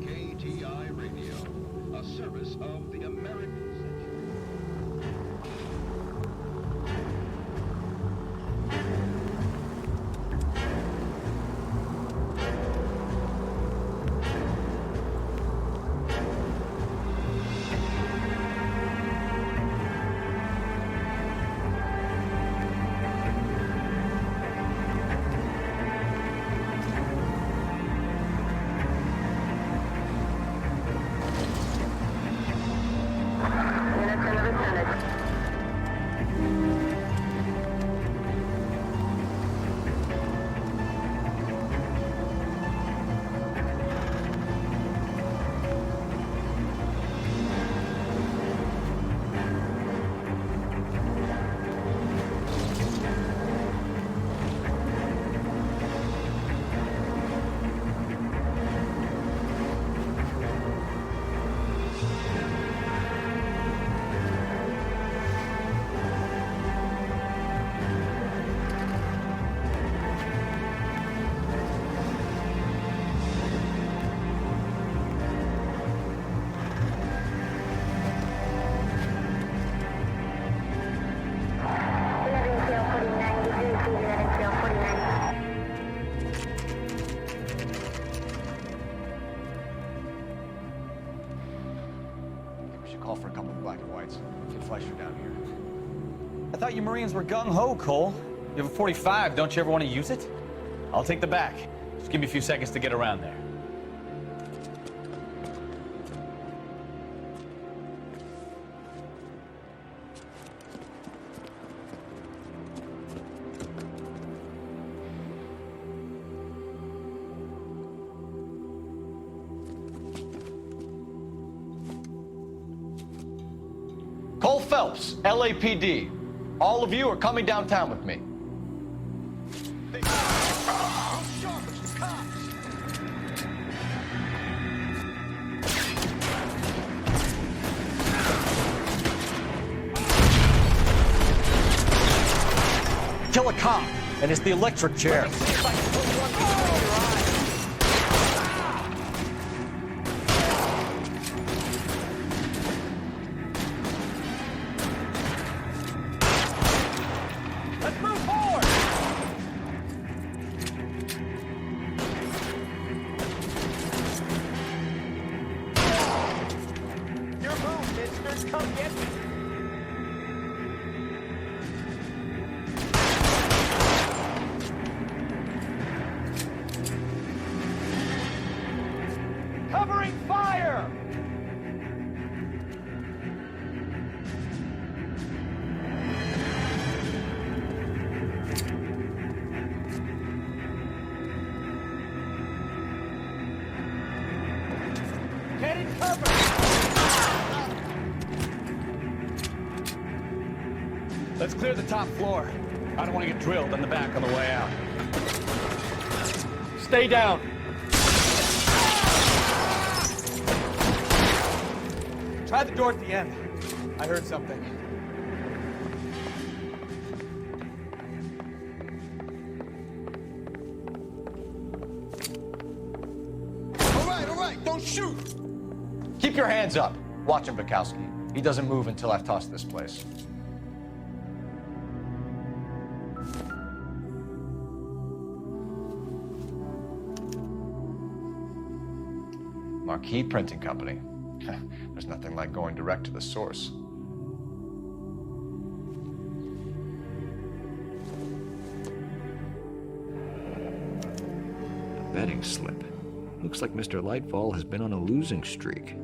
KTI Radio, a service of the American Century. call for a couple of black and whites. Get Fleischer down here. I thought you Marines were gung-ho, Cole. You have a 45. Don't you ever want to use it? I'll take the back. Just give me a few seconds to get around there. Cole Phelps, LAPD. All of you are coming downtown with me. Kill a cop, and it's the electric chair. Let's move forward! Your move, mister. Come get me. Covering fire! Get in cover! Let's clear the top floor. I don't want to get drilled on the back on the way out. Stay down. Try the door at the end. I heard something. All right, don't shoot! Keep your hands up. Watch him, Bukowski. He doesn't move until I've tossed this place. Marquee Printing Company. There's nothing like going direct to the source. A betting slip. Looks like Mr. Lightfall has been on a losing streak.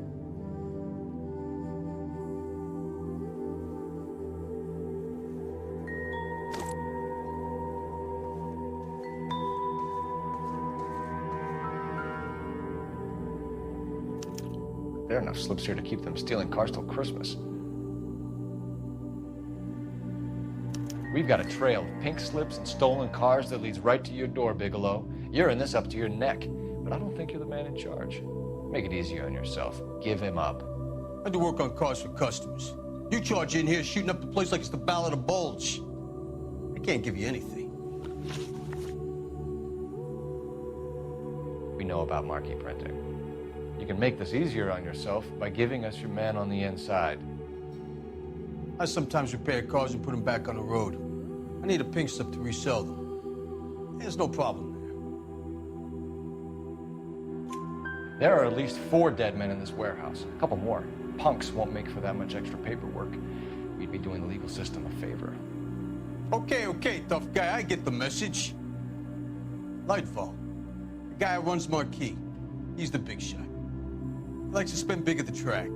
There are enough slips here to keep them stealing cars till Christmas. We've got a trail of pink slips and stolen cars that leads right to your door, Bigelow. You're in this up to your neck, but I don't think you're the man in charge. Make it easier on yourself. Give him up. I do work on cars for customers. You charge in here shooting up the place like it's the Ballad of Bulge. I can't give you anything. We know about Marquee Printing. You can make this easier on yourself by giving us your man on the inside. I sometimes repair cars and put them back on the road. I need a pink slip to resell them. There's no problem there. There are at least 4 dead men in this warehouse. A couple more. Punks won't make for that much extra paperwork. We'd be doing the legal system a favor. Okay, tough guy. I get the message. Lightfall. The guy who runs Marquee. He's the big shot. He likes to spend big at the track.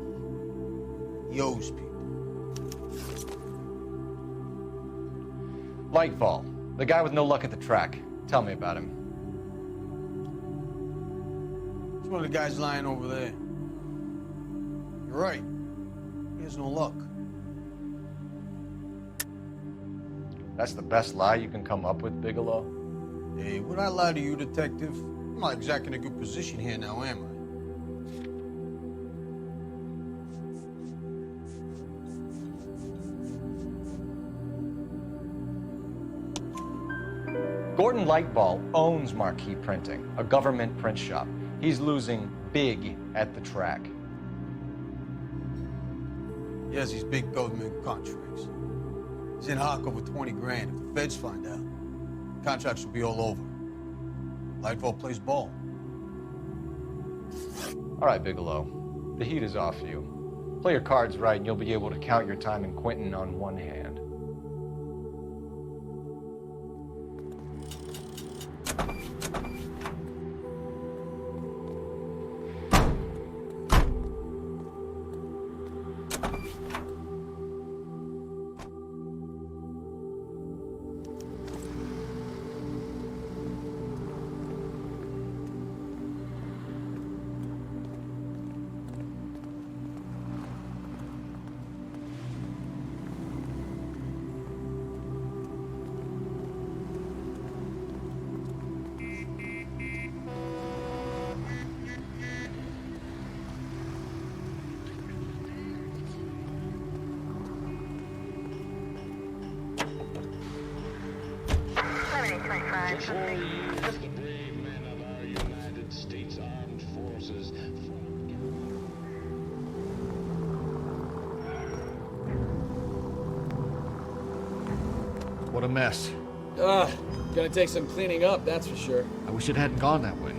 He owes people. Lightfall, the guy with no luck at the track. Tell me about him. It's one of the guys lying over there. You're right. He has no luck. That's the best lie you can come up with, Bigelow? Hey, would I lie to you, detective? I'm not exactly in a good position here now, am I? Gordon Lightfall owns Marquee Printing, a government print shop. He's losing big at the track. He has these big government contracts. He's in hock over 20 grand. If the feds find out, contracts will be all over. Lightfall plays ball. All right, Bigelow. The heat is off you. Play your cards right and you'll be able to count your time in Quentin on one hand. As the brave men of our United States Armed Forces What a mess. Ugh, gonna take some cleaning up, that's for sure. I wish it hadn't gone that way.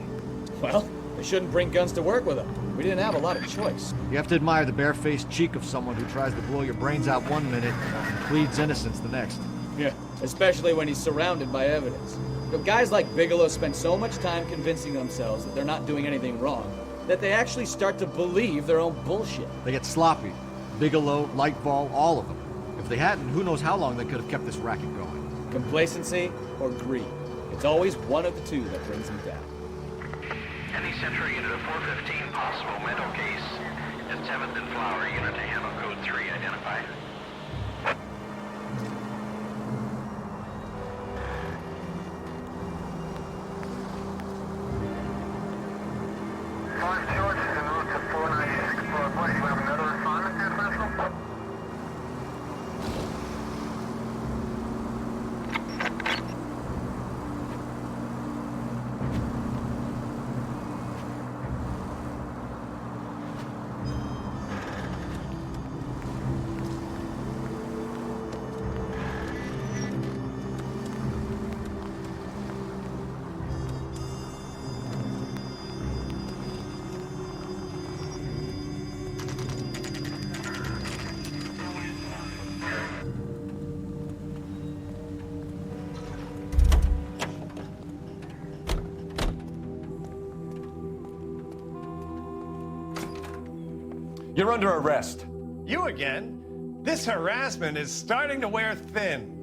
Well, they shouldn't bring guns to work with them. We didn't have a lot of choice. You have to admire the barefaced cheek of someone who tries to blow your brains out one minute and pleads innocence the next. Yeah, especially when he's surrounded by evidence. You know, guys like Bigelow spend so much time convincing themselves that they're not doing anything wrong, that they actually start to believe their own bullshit. They get sloppy. Bigelow, Lightfall, all of them. If they hadn't, who knows how long they could have kept this racket going. Complacency or greed. It's always one of the two that brings them down. Any Central Unit of 415 possible mental case at 7th and Flower Unit to handle code 3 identified. George is en route to 496 Floor Place. You have another assignment there, Central? You're under arrest. You again? This harassment is starting to wear thin.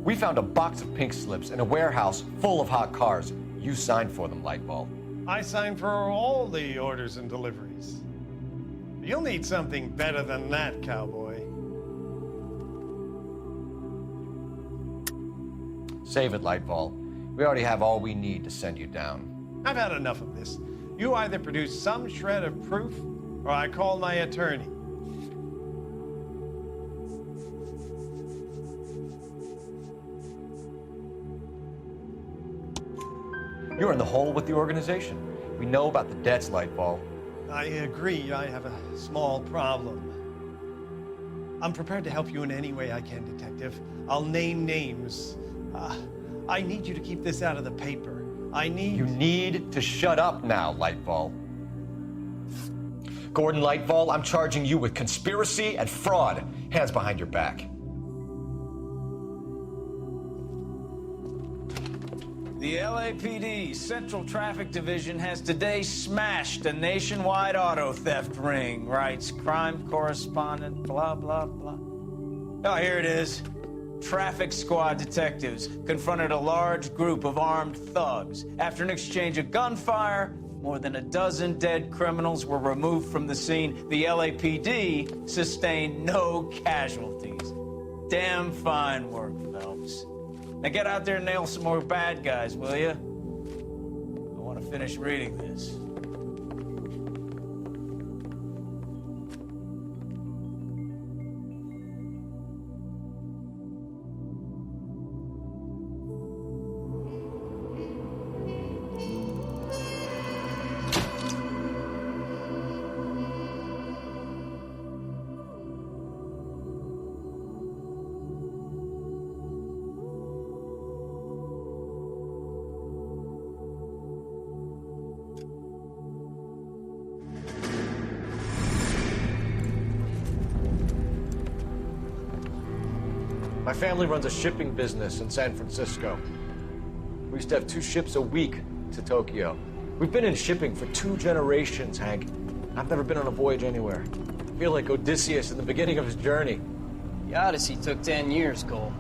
We found a box of pink slips in a warehouse full of hot cars. You signed for them, Lightball. I signed for all the orders and deliveries. You'll need something better than that, cowboy. Save it, Lightball. We already have all we need to send you down. I've had enough of this. You either produce some shred of proof, or I call my attorney. You're in the hole with the organization. We know about the debts, Lightball. I agree, I have a small problem. I'm prepared to help you in any way I can, Detective. I'll name names. I need you to keep this out of the paper. You need to shut up now, Lightball. Gordon Lightball, I'm charging you with conspiracy and fraud. Hands behind your back. The LAPD Central Traffic Division has today smashed a nationwide auto theft ring, writes crime correspondent, blah, blah, blah. Oh, here it is. Traffic squad detectives confronted a large group of armed thugs. After an exchange of gunfire, more than a dozen dead criminals were removed from the scene. The LAPD sustained no casualties. Damn fine work, Phelps. Now get out there and nail some more bad guys, will you? I want to finish reading this. My family runs a shipping business in San Francisco. We used to have 2 ships a week to Tokyo. We've been in shipping for 2 generations, Hank. I've never been on a voyage anywhere. I feel like Odysseus in the beginning of his journey. The Odyssey took 10 years, Cole.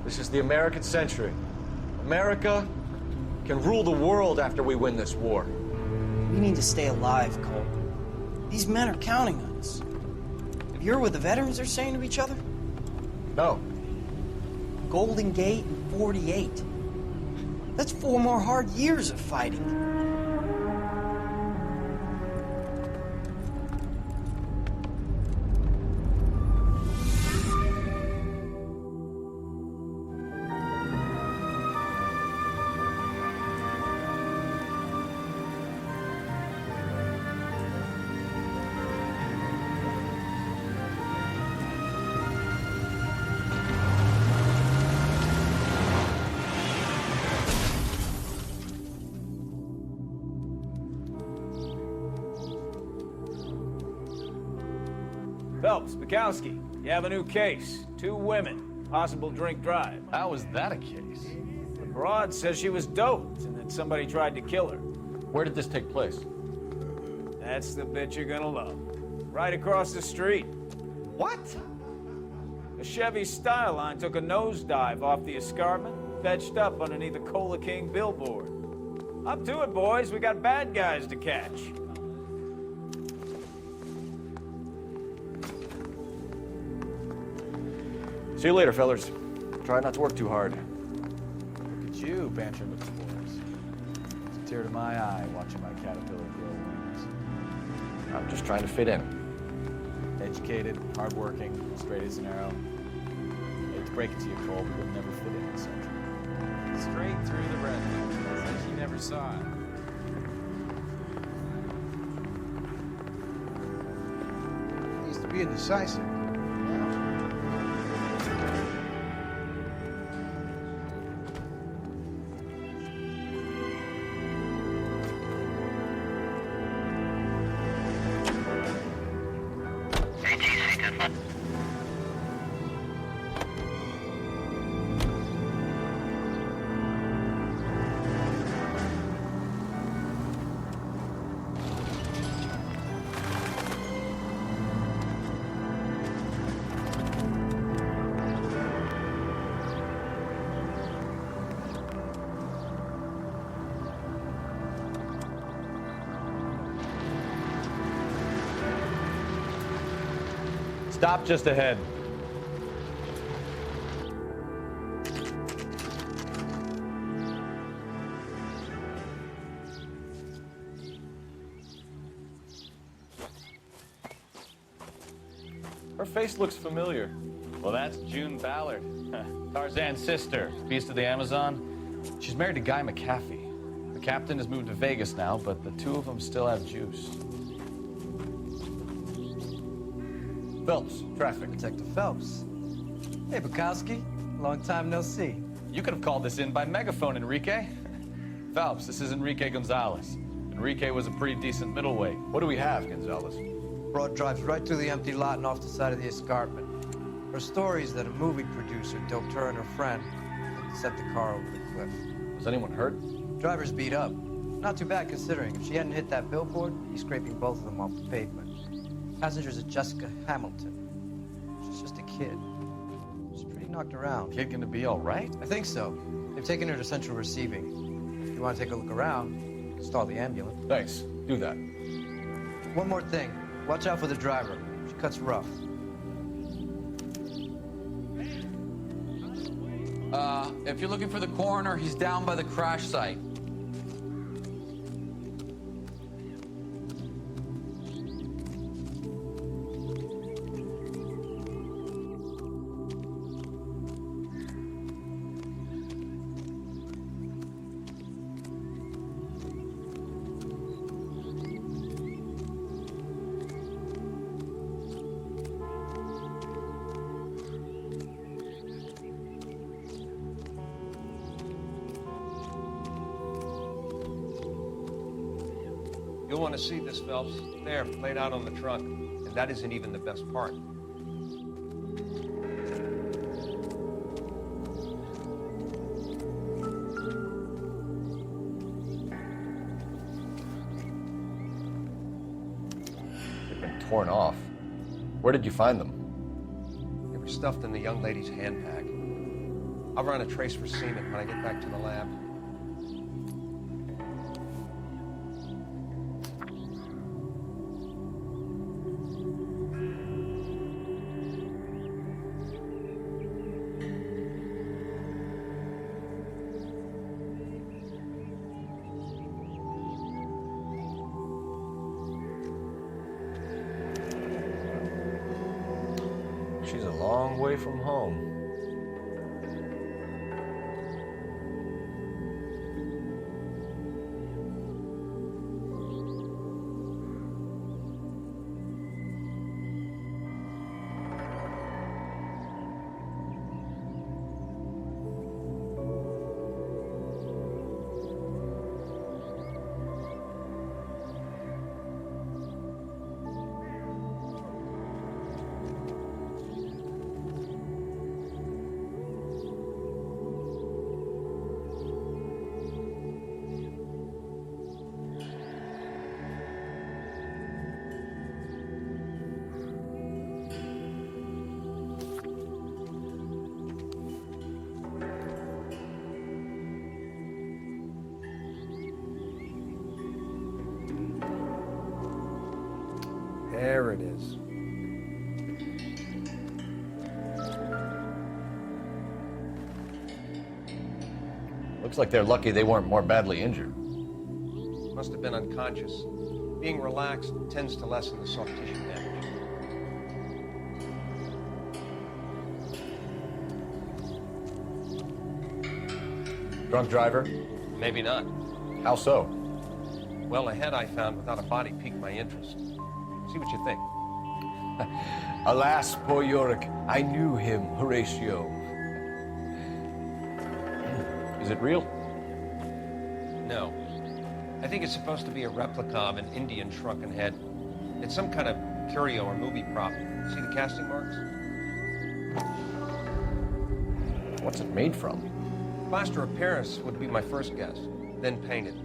This is the American century. America can rule the world after we win this war. We need to stay alive, Cole. These men are counting on us. Have you heard what the veterans are saying to each other? No. Golden Gate and 48. That's 4 more hard years of fighting. Phelps, Bukowski, you have a new case. 2 women, possible drink drive. How was that a case? The broad says she was doped and that somebody tried to kill her. Where did this take place? That's the bit you're gonna love. Right across the street. What? A Chevy Styline took a nosedive off the escarpment, fetched up underneath the Cola King billboard. Up to it, boys. We got bad guys to catch. See you later, fellers. Try not to work too hard. Look at you, bantering with the boys. It's a tear to my eye watching my caterpillar grow wings. I'm just trying to fit in. Educated, hardworking, straight as an arrow. Hate to break it to you, Cole, but you'll never fit in the Central. Straight through the redneck. It's like you never saw it. Needs to be indecisive. Stop just ahead. Her face looks familiar. Well, that's June Ballard, Tarzan's sister, beast of the Amazon. She's married to Guy McAfee. The captain has moved to Vegas now, but the 2 of them still have juice. Phelps, traffic. Detective Phelps. Hey, Bukowski. Long time no see. You could have called this in by megaphone, Enrique. Phelps, this is Enrique Gonzalez. Enrique was a pretty decent middleweight. What do we have, Gonzalez? Broad drives right through the empty lot and off the side of the escarpment. Her story is that a movie producer doped her and her friend and sent the car over the cliff. Was anyone hurt? Driver's beat up. Not too bad considering. If she hadn't hit that billboard, he's scraping both of them off the pavement. Passenger's at Jessica Hamilton. She's just a kid. She's pretty knocked around. Kid gonna be all right? I think so. They've taken her to central receiving. If you want to take a look around, stall the ambulance. Thanks. Do that. One more thing. Watch out for the driver. She cuts rough. If you're looking for the coroner, he's down by the crash site. You'll want to see this, Phelps. There, laid out on the trunk. And that isn't even the best part. torn off. Where did you find them? They were stuffed in the young lady's handbag. I'll run a trace for semen when I get back to the lab. She's a long way from home. There it is. Looks like they're lucky they weren't more badly injured. Must have been unconscious. Being relaxed tends to lessen the soft tissue damage. Drunk driver? Maybe not. How so? Well, a head I found without a body piqued my interest. See what you think. Alas, poor Yorick, I knew him, Horatio. Is it real? No. I think it's supposed to be a replica of an Indian shrunken head. It's some kind of curio or movie prop. See the casting marks? What's it made from? Plaster of Paris would be my first guess, then painted.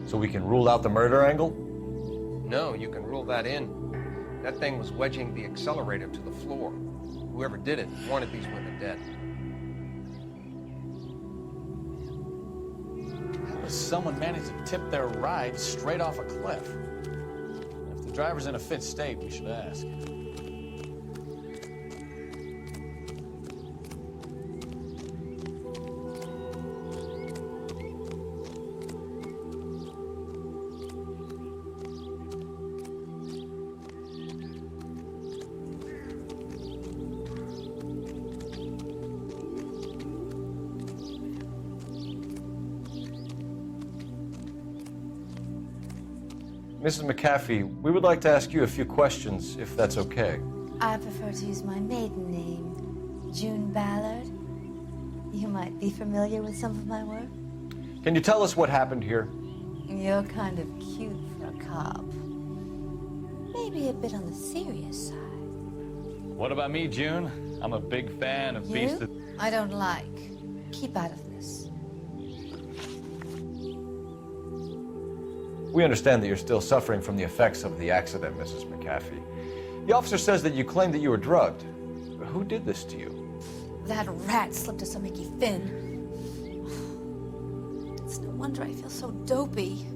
So we can rule out the murder angle? No, you can rule that in. That thing was wedging the accelerator to the floor. Whoever did it wanted these women dead. How does someone manage to tip their ride straight off a cliff? If the driver's in a fit state, we should ask. Mrs. McAfee, we would like to ask you a few questions, if that's okay. I prefer to use my maiden name, June Ballard. You might be familiar with some of my work. Can you tell us what happened here? You're kind of cute for a cop. Maybe a bit on the serious side. What about me, June? I'm a big fan of Beast of... I don't like. Keep out of this. We understand that you're still suffering from the effects of the accident, Mrs. McAfee. The officer says that you claimed that you were drugged. Who did this to you? That rat slipped us a Mickey Finn. It's no wonder I feel so dopey.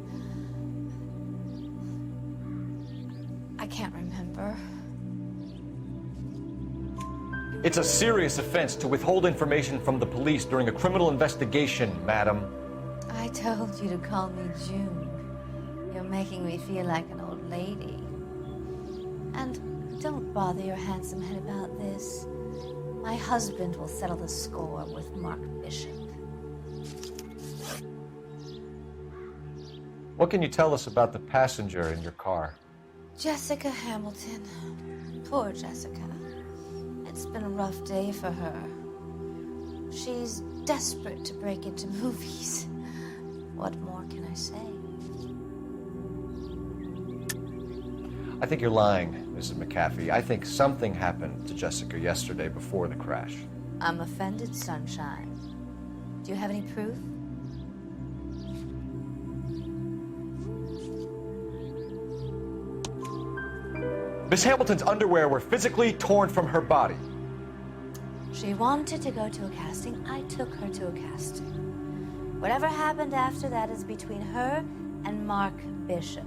I can't remember. It's a serious offense to withhold information from the police during a criminal investigation, madam. I told you to call me June. You're making me feel like an old lady. And don't bother your handsome head about this. My husband will settle the score with Mark Bishop. What can you tell us about the passenger in your car? Jessica Hamilton. Poor Jessica. It's been a rough day for her. She's desperate to break into movies. What more can I say? I think you're lying, Mrs. McAfee. I think something happened to Jessica yesterday before the crash. I'm offended, Sunshine. Do you have any proof? Miss Hamilton's underwear were physically torn from her body. She wanted to go to a casting. I took her to a casting. Whatever happened after that is between her and Mark Bishop.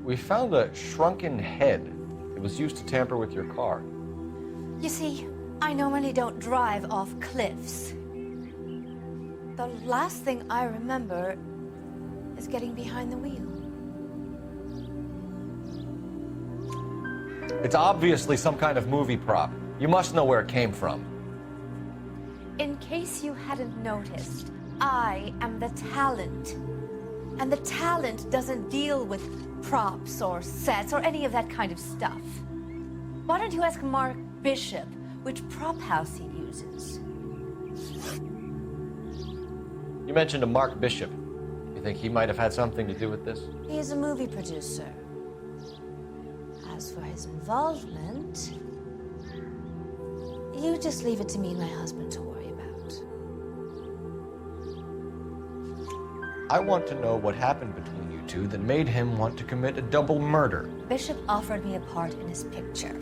We found a shrunken head. It was used to tamper with your car. You see, I normally don't drive off cliffs. The last thing I remember is getting behind the wheel. It's obviously some kind of movie prop. You must know where it came from. In case you hadn't noticed, I am the talent. And the talent doesn't deal with props or sets or any of that kind of stuff. Why don't you ask Mark Bishop which prop house he uses? You mentioned a Mark Bishop. You think he might have had something to do with this? He is a movie producer. As for his involvement, you just leave it to me and my husband to worry about. I want to know what happened between you two that made him want to commit a double murder. Bishop offered me a part in his picture.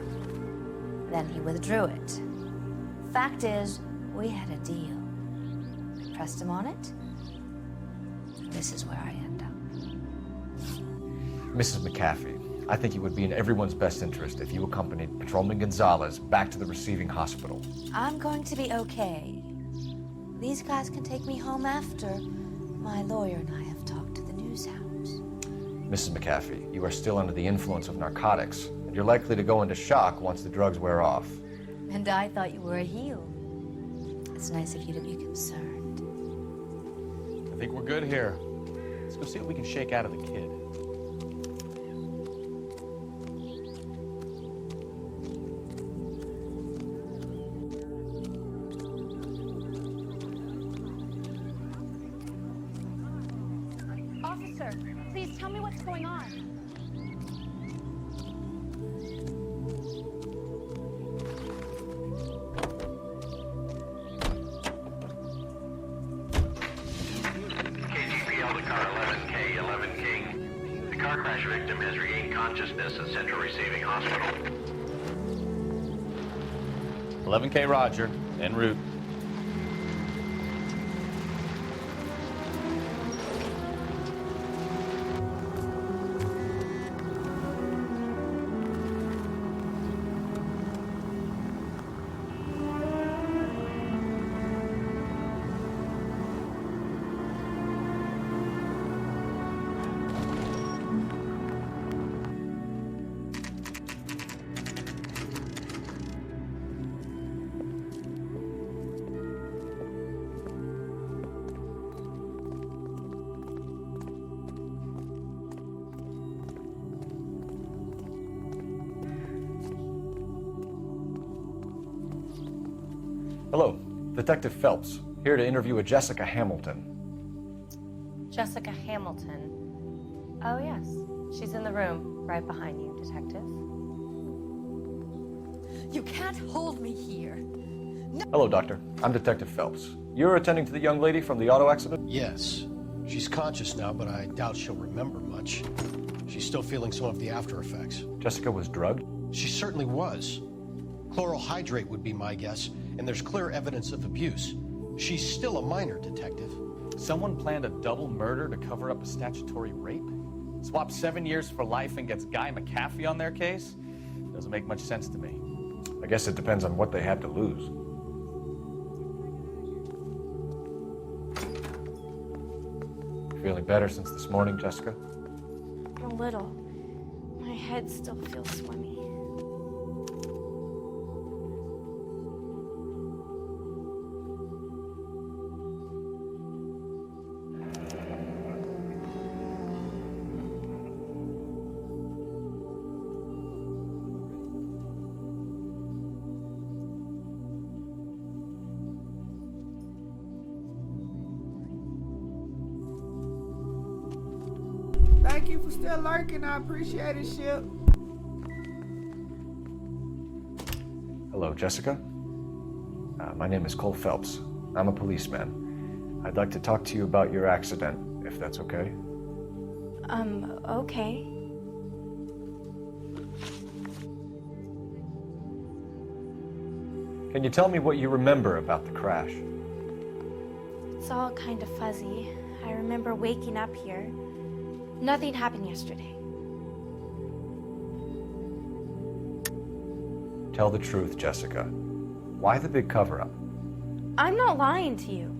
Then he withdrew it. Fact is, we had a deal. I pressed him on it. This is where I end up. Mrs. McAfee, I think it would be in everyone's best interest if you accompanied Patrolman Gonzalez back to the receiving hospital. I'm going to be okay. These guys can take me home after. My lawyer and I have talked to the news hounds. Mrs. McAfee, you are still under the influence of narcotics, and you're likely to go into shock once the drugs wear off. And I thought you were a heel. It's nice of you to be concerned. I think we're good here. Let's go see what we can shake out of the kid. Officer, please tell me what's going on. KGPL to car 11K, 11 King. The car crash victim has regained consciousness at Central Receiving Hospital. 11K Roger, en route. Hello, Detective Phelps, here to interview a Jessica Hamilton. Jessica Hamilton. Oh, yes. She's in the room, right behind you, Detective. You can't hold me here. No. Hello, Doctor. I'm Detective Phelps. You're attending to the young lady from the auto accident? Yes. She's conscious now, but I doubt she'll remember much. She's still feeling some of the after effects. Jessica was drugged? She certainly was. Chloral hydrate would be my guess, and there's clear evidence of abuse. She's still a minor, Detective. Someone planned a double murder to cover up a statutory rape? Swap 7 years for life and gets Guy McAfee on their case? Doesn't make much sense to me. I guess it depends on what they had to lose. Feeling better since this morning, Jessica? A little. My head still feels swimmy. Thank you for still lurking. I appreciate it, Ship. Hello, Jessica. My name is Cole Phelps. I'm a policeman. I'd like to talk to you about your accident, if that's okay. Okay. Can you tell me what you remember about the crash? It's all kind of fuzzy. I remember waking up here. Nothing happened yesterday. Tell the truth, Jessica. Why the big cover-up? I'm not lying to you.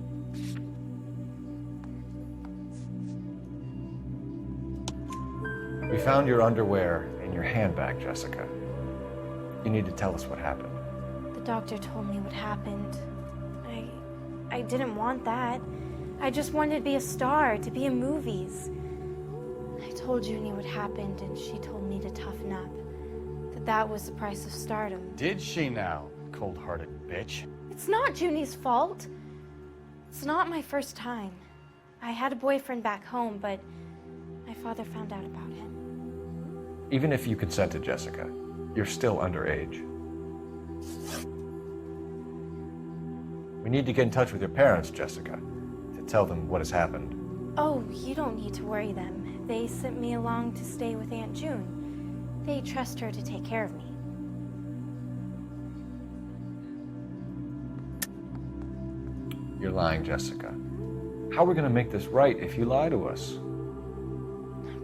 We found your underwear in your handbag, Jessica. You need to tell us what happened. The doctor told me what happened. I didn't want that. I just wanted to be a star, to be in movies. I told Junie what happened, and she told me to toughen up. That was the price of stardom. Did she now, cold-hearted bitch? It's not Junie's fault. It's not my first time. I had a boyfriend back home, but my father found out about him. Even if you consented, Jessica, you're still underage. We need to get in touch with your parents, Jessica, to tell them what has happened. Oh, you don't need to worry them. They sent me along to stay with Aunt June. They trust her to take care of me. You're lying, Jessica. How are we going to make this right if you lie to us?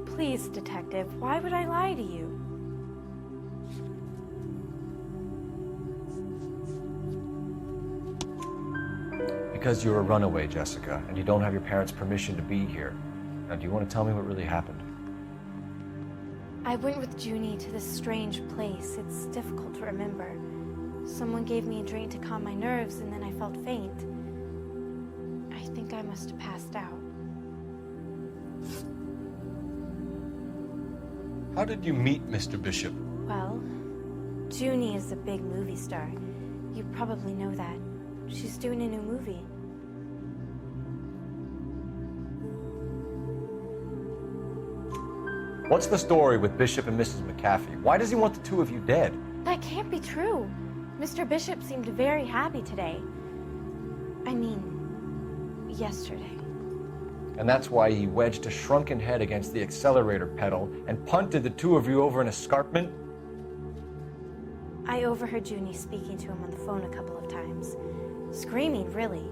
Please, Detective, why would I lie to you? Because you're a runaway, Jessica, and you don't have your parents' permission to be here. Now, do you want to tell me what really happened? I went with Junie to this strange place. It's difficult to remember. Someone gave me a drink to calm my nerves, and then I felt faint. I think I must have passed out. How did you meet Mr. Bishop? Well, Junie is a big movie star. You probably know that. She's doing a new movie. What's the story with Bishop and Mrs. McAfee? Why does he want the two of you dead? That can't be true. Mr. Bishop seemed very happy today. I mean, yesterday. And that's why he wedged a shrunken head against the accelerator pedal and punted the two of you over an escarpment? I overheard Junie speaking to him on the phone a couple of times. Screaming, really.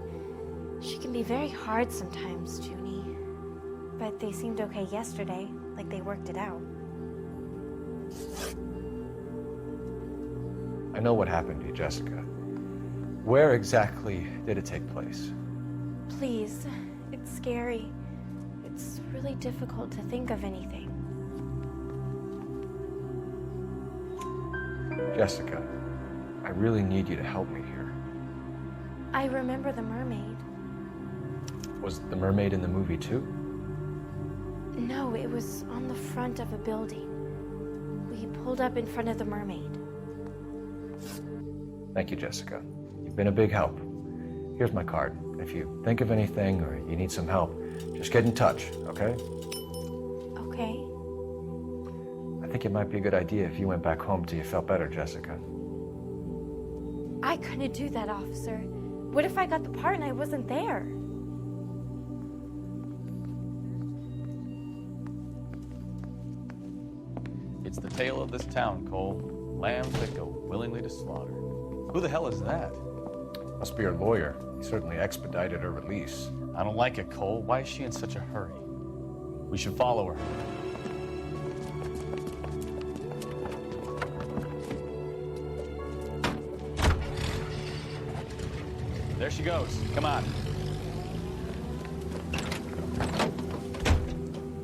She can be very hard sometimes, Junie. But they seemed okay yesterday, like they worked it out. I know what happened to you, Jessica. Where exactly did it take place? Please, it's scary. It's really difficult to think of anything. Jessica, I really need you to help me here. I remember the mermaid. Was the mermaid in the movie too? No, it was on the front of a building. We pulled up in front of the mermaid. Thank you, Jessica. You've been a big help. Here's my card. If you think of anything or you need some help, just get in touch, okay? Okay. I think it might be a good idea if you went back home till you felt better, Jessica. I couldn't do that, officer. What if I got the part and I wasn't there? It's the tale of this town, Cole. Lambs that go willingly to slaughter. Who the hell is that? Must be her lawyer. He certainly expedited her release. I don't like it, Cole. Why is she in such a hurry? We should follow her. There she goes. Come on.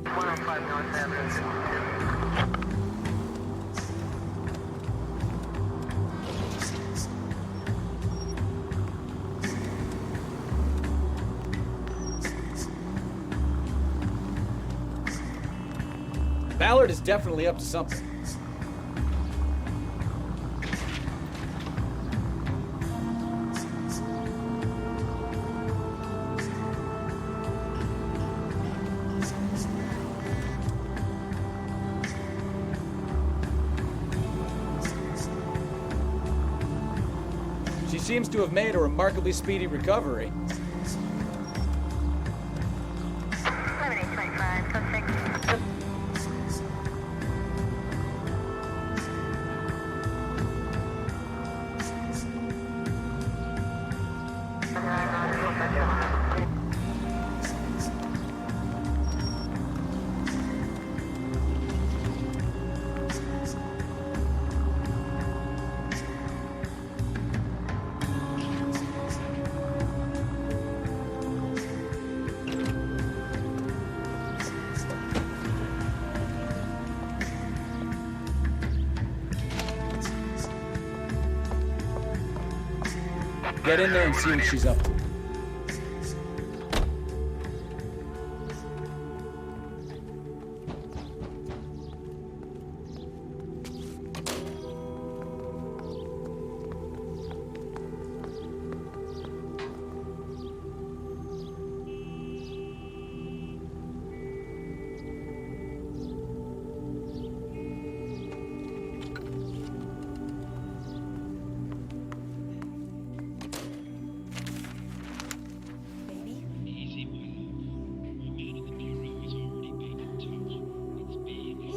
105 North Avenue. Ballard is definitely up to something. She seems to have made a remarkably speedy recovery. Get in there and see what she's up to.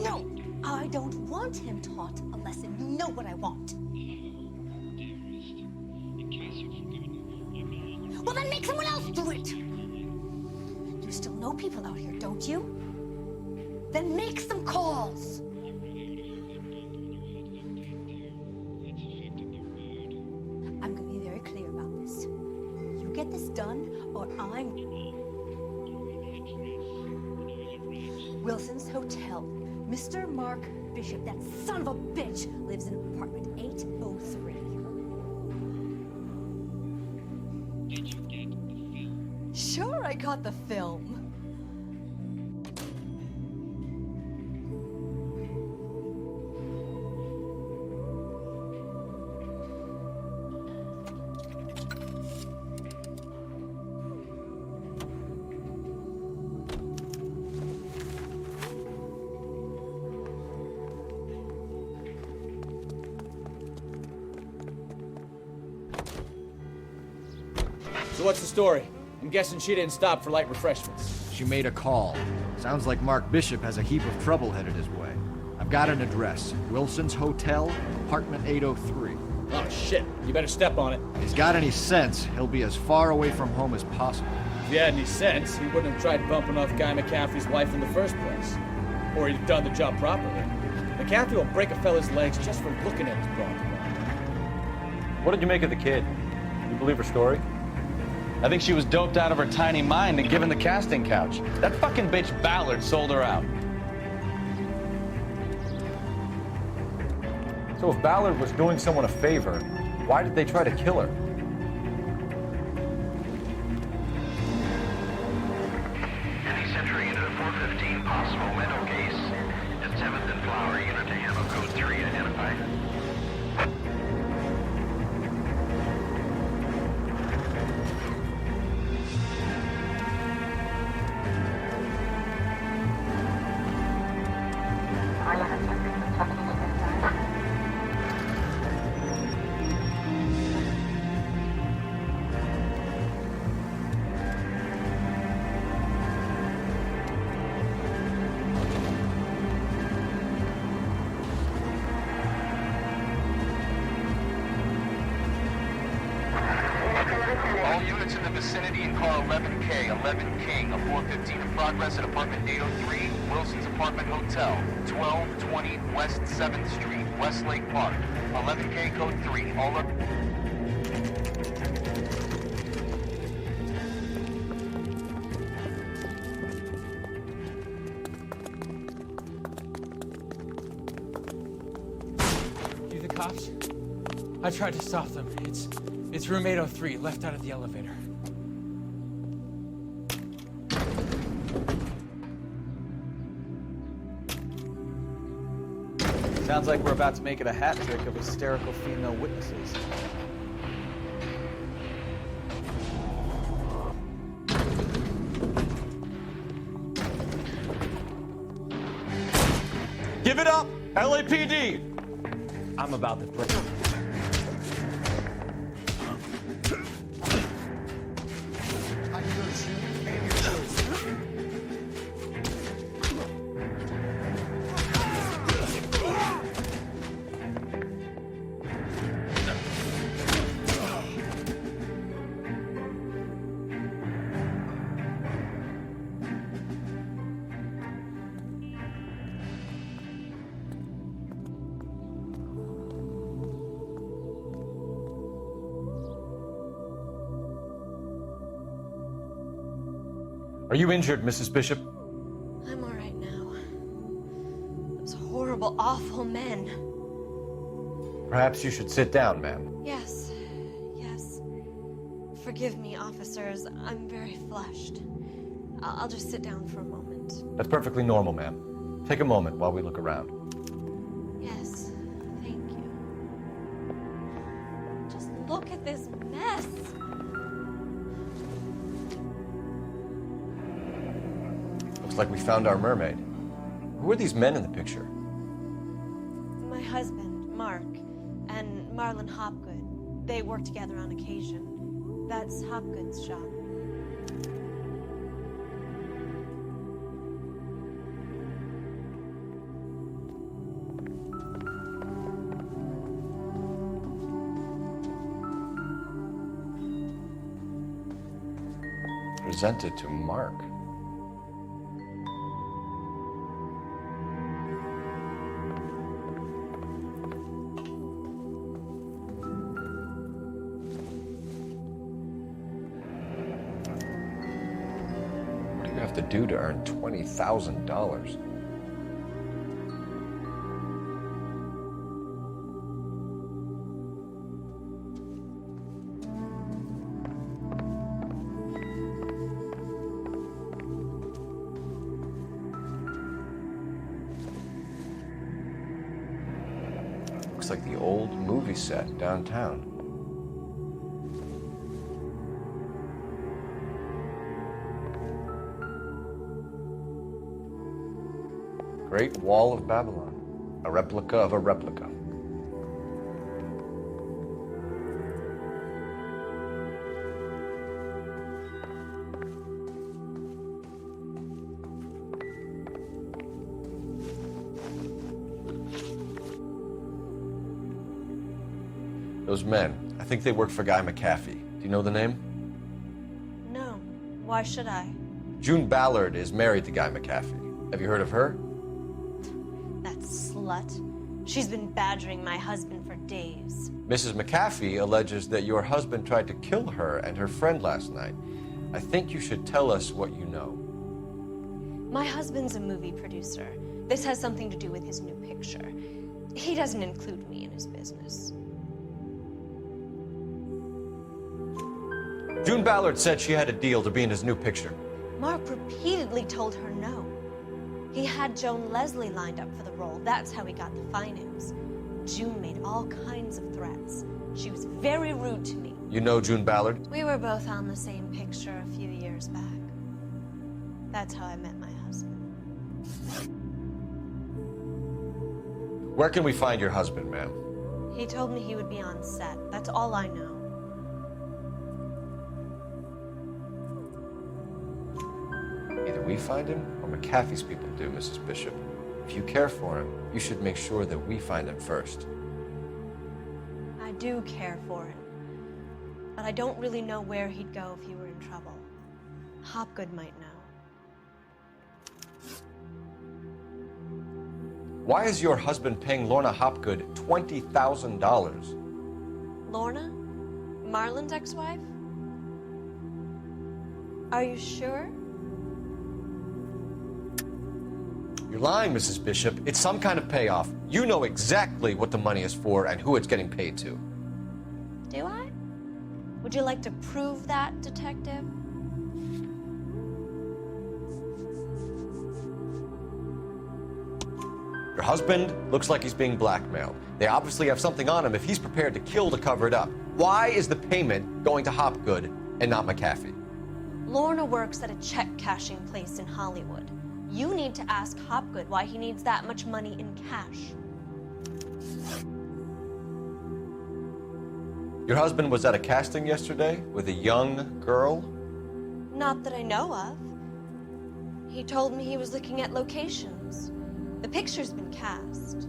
No, I don't want him taught a lesson. You know what I want. Well, then make someone else do it. You still know people out here, don't you? Then make some calls. I'm going to be very clear about this. You get this done, or I'm... Wilson's Hotel. Mr. Mark Bishop, that son of a bitch, lives in apartment 803. Did you get the film? Sure, I got the film. So what's the story? I'm guessing she didn't stop for light refreshments. She made a call. Sounds like Mark Bishop has a heap of trouble headed his way. I've got an address. Wilson's Hotel, apartment 803. Oh, shit. You better step on it. If he's got any sense, he'll be as far away from home as possible. If he had any sense, he wouldn't have tried bumping off Guy McCaffrey's wife in the first place. Or he'd have done the job properly. McCaffrey will break a fella's legs just for looking at his broad. What did you make of the kid? You believe her story? I think she was doped out of her tiny mind and given the casting couch. That fucking bitch Ballard sold her out. So if Ballard was doing someone a favor, why did they try to kill her? Any Century Unit 415, possible Meadow case. At 7th and Flower Unit to handle code 3 identified. All units in the vicinity in car 11K, 11 King, a 415 in progress at apartment 803, Wilson's Apartment Hotel, 1220 West 7th Street, Westlake Park. 11K code 3, all up. You the cops? I tried to stop them. It's room 803, left out of the elevator. Sounds like we're about to make it a hat trick of hysterical female witnesses. Give it up, LAPD! I'm about to break. Are you injured, Mrs. Bishop? I'm all right now. Those horrible, awful men. Perhaps you should sit down, ma'am. Yes, yes. Forgive me, officers. I'm very flushed. I'll just sit down for a moment. That's perfectly normal, ma'am. Take a moment while we look around. Yes, thank you. Just look at this mess. Looks like we found our mermaid. Who are these men in the picture? My husband, Mark, and Marlon Hopgood. They work together on occasion. That's Hopgood's shop. Presented to Mark. What do you have to do to earn $20,000? Looks like the old movie set downtown. Great Wall of Babylon, a replica of a replica. Those men, I think they work for Guy McAfee. Do you know the name? No. Why should I? June Ballard is married to Guy McAfee. Have you heard of her? That slut. She's been badgering my husband for days. Mrs. McAfee alleges that your husband tried to kill her and her friend last night. I think you should tell us what you know. My husband's a movie producer. This has something to do with his new picture. He doesn't include me in his business. June Ballard said she had a deal to be in his new picture. Mark repeatedly told her no. He had Joan Leslie lined up for the role. That's how he got the finance. June made all kinds of threats. She was very rude to me. You know June Ballard? We were both on the same picture a few years back. That's how I met my husband. Where can we find your husband, ma'am? He told me he would be on set. That's all I know. Either we find him or McAfee's people do, Mrs. Bishop. If you care for him, you should make sure that we find him first. I do care for him. But I don't really know where he'd go if he were in trouble. Hopgood might know. Why is your husband paying Lorna Hopgood $20,000? Lorna? Marlon's ex-wife? Are you sure? You're lying, Mrs. Bishop. It's some kind of payoff. You know exactly what the money is for and who it's getting paid to. Do I? Would you like to prove that, Detective? Your husband looks like he's being blackmailed. They obviously have something on him if he's prepared to kill to cover it up. Why is the payment going to Hopgood and not McAfee? Lorna works at a check-cashing place in Hollywood. You need to ask Hopgood why he needs that much money in cash. Your husband was at a casting yesterday with a young girl? Not that I know of. He told me he was looking at locations. The picture's been cast.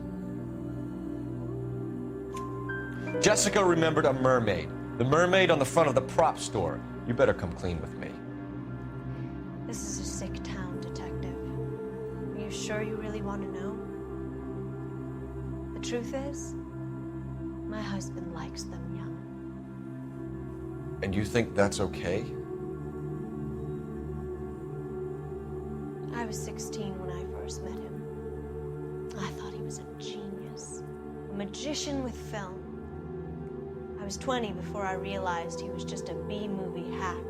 Jessica remembered a mermaid. The mermaid on the front of the prop store. You better come clean with me. This is a sick town, Detective. Are you sure you really want to know? The truth is, my husband likes them young. And you think that's okay? I was 16 when I first met him. I thought he was a genius, a magician with film. I was 20 before I realized he was just a B-movie hack.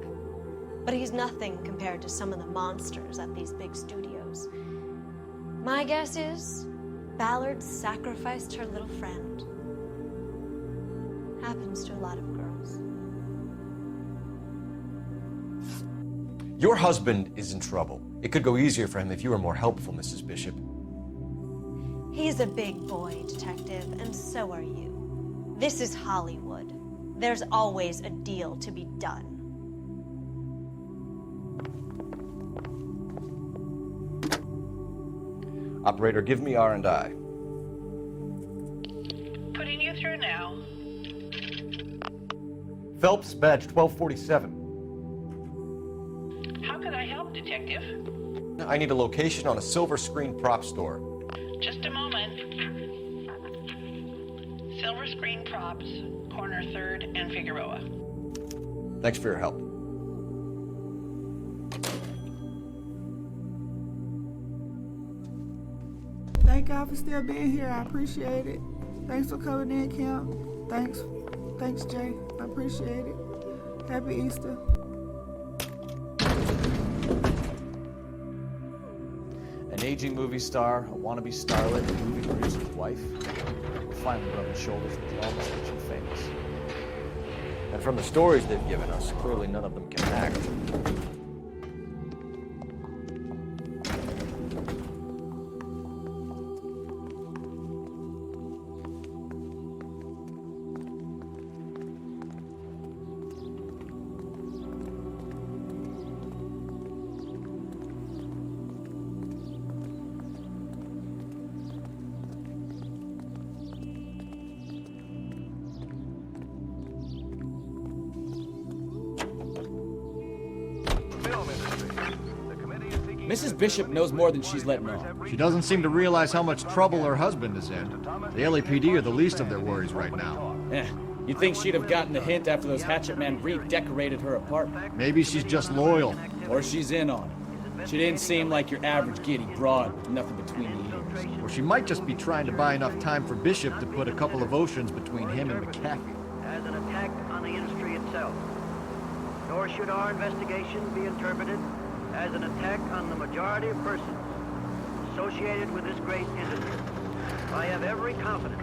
But he's nothing compared to some of the monsters at these big studios. My guess is Ballard sacrificed her little friend. Happens to a lot of girls. Your husband is in trouble. It could go easier for him if you were more helpful, Mrs. Bishop. He's a big boy, Detective, and so are you. This is Hollywood. There's always a deal to be done. Operator, give me R&I. Putting you through now. Phelps, badge 1247. How can I help, Detective? I need a location on a silver screen prop store. Just a moment. Silver Screen Props, corner 3rd and Figueroa. Thanks for your help. Thank God for still being here. I appreciate it. Thanks for coming in, Kim. Thanks, Jay. I appreciate it. Happy Easter. An aging movie star, a wannabe starlet, a movie producer's wife. Finally rubbing shoulders with the almost rich and famous. And from the stories they've given us, clearly none of them can act. Mrs. Bishop knows more than she's letting on. She doesn't seem to realize how much trouble her husband is in. The LAPD are the least of their worries right now. You'd think she'd have gotten the hint after those hatchet men redecorated her apartment. Maybe she's just loyal. Or she's in on it. She didn't seem like your average giddy broad, nothing between the ears. Or she might just be trying to buy enough time for Bishop to put a couple of oceans between him and McAfee. As an attack on the industry itself. Nor should our investigation be interpreted as an attack on the majority of persons associated with this great industry. I have every confidence.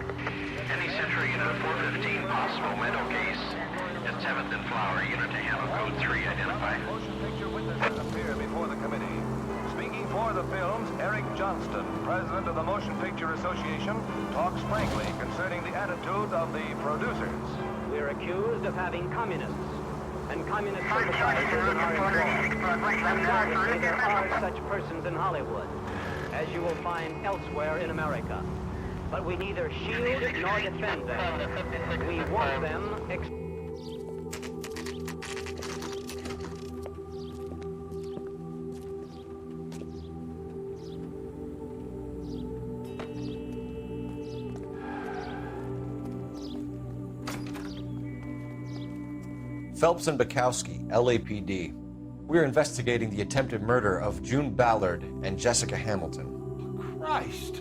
Any Century Unit 415 possible mental case at 7th and Flower Unit to handle code 3 identified. Motion picture witnesses appear before the committee. Speaking for the films, Eric Johnston, president of the Motion Picture Association, talks frankly concerning the attitude of the producers. We're accused of having communists and communist sympathizers in our employ. Undoubtedly, there are such persons in Hollywood, as you will find elsewhere in America. But we neither shield nor defend them. We want them Phelps and Bukowski, LAPD. We're investigating the attempted murder of June Ballard and Jessica Hamilton. Christ!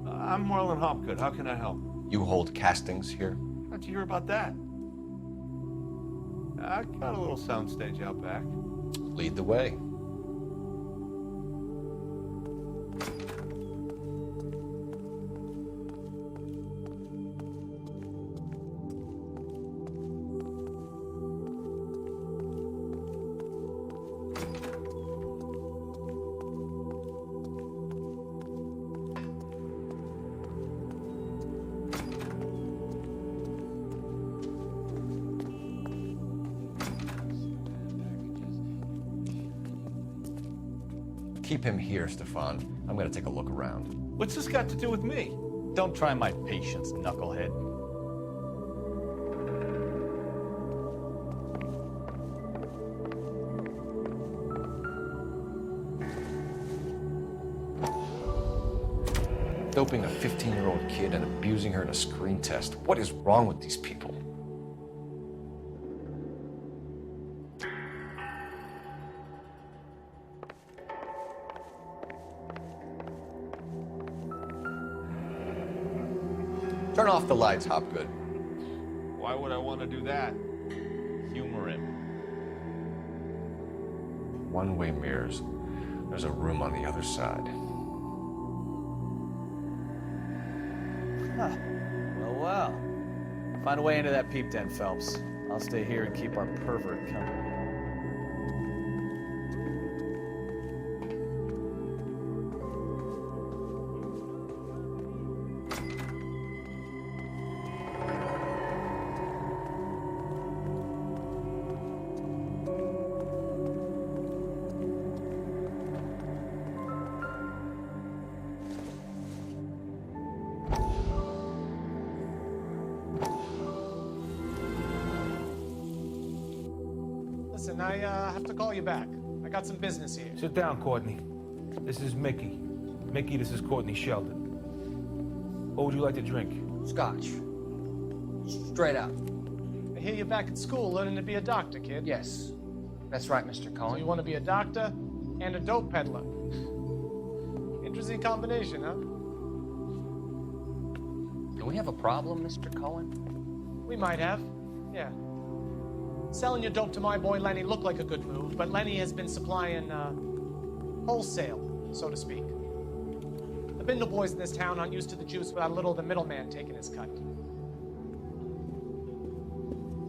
I'm Marlon Hopgood. How can I help? You hold castings here? How'd you hear about that? I got a little soundstage out back. Lead the way. Keep him here, Stefan. I'm gonna take a look around. What's this got to do with me? Don't try my patience, knucklehead. Doping a 15-year-old kid and abusing her in a screen test. What is wrong with these people? Turn off the lights, Hopgood. Why Why would I want to do that? Humor him. One-way mirrors. There's a room on the other side. Huh. Well. Find a way into that peep den, Phelps. I'll stay here and keep our pervert company. Listen, I have to call you back. I got some business here. Sit down, Courtney. This is Mickey. Mickey, this is Courtney Sheldon. What would you like to drink? Scotch. Straight up. I hear you're back at school learning to be a doctor, kid. Yes. That's right, Mr. Cohen. So you want to be a doctor and a dope peddler. Interesting combination, huh? Do we have a problem, Mr. Cohen? We might have. Yeah. Selling your dope to my boy Lenny looked like a good move, but Lenny has been supplying, wholesale, so to speak. The Bindle boys in this town aren't used to the juice without a little of the middleman taking his cut.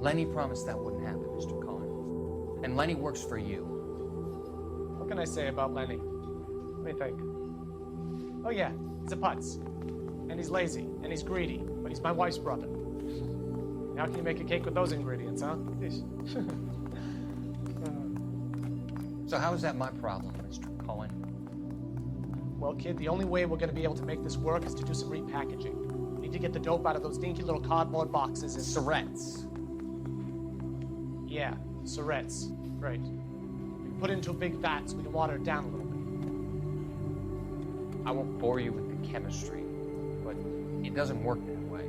Lenny promised that wouldn't happen, Mr. Cohen. And Lenny works for you. What can I say about Lenny? What do you think? Oh yeah, he's a putz. And he's lazy, and he's greedy, but he's my wife's brother. How can you make a cake with those ingredients, huh? So how is that my problem, Mr. Cohen? Well, kid, the only way we're gonna be able to make this work is to do some repackaging. We need to get the dope out of those dinky little cardboard boxes and... Surrettes. Yeah, Surrettes. Right. We can put it into a big vat so we can water it down a little bit. I won't bore you with the chemistry, but it doesn't work that way.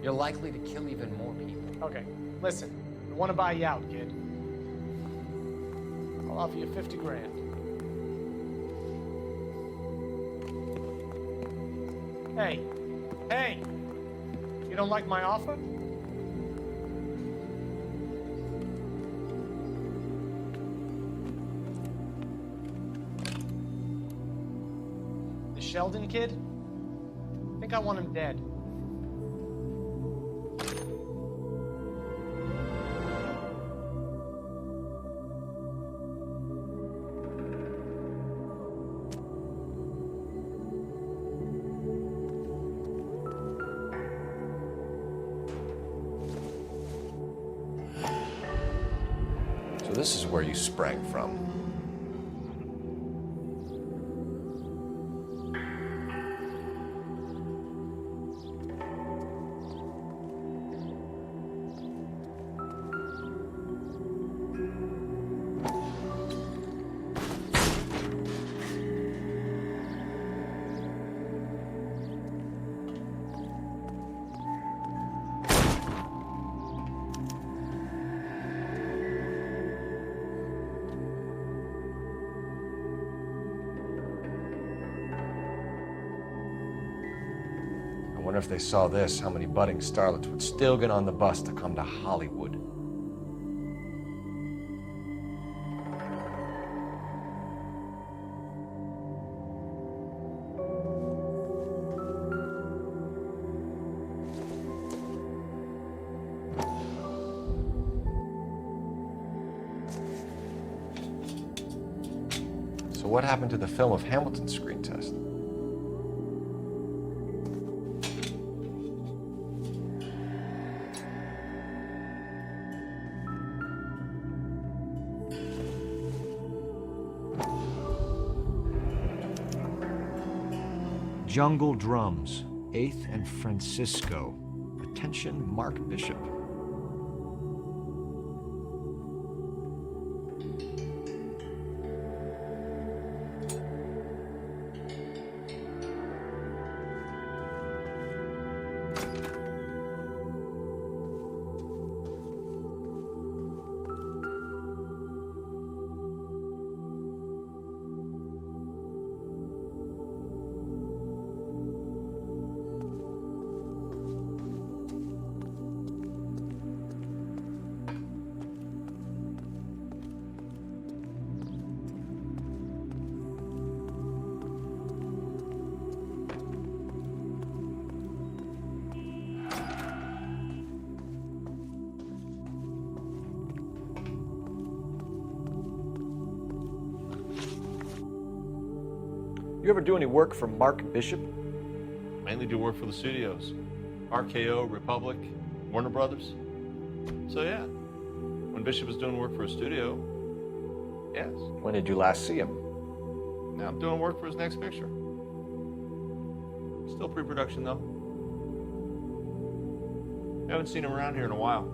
You're likely to kill even more people. Okay, listen. I want to buy you out, kid. I'll offer you 50 grand. Hey, hey! You don't like my offer? The Sheldon kid? I think I want him dead. So this is where you sprang from. I wonder if they saw this, how many budding starlets would still get on the bus to come to Hollywood. So what happened to the film of Hamilton's screen test? Jungle Drums, 8th and Francisco. Attention, Mark Bishop. You ever do any work for Mark Bishop? Mainly do work for the studios. RKO, Republic, Warner Brothers. So yeah, when Bishop was doing work for a studio, yes. When did you last see him? Now I'm doing work for his next picture. Still pre-production though. Haven't seen him around here in a while.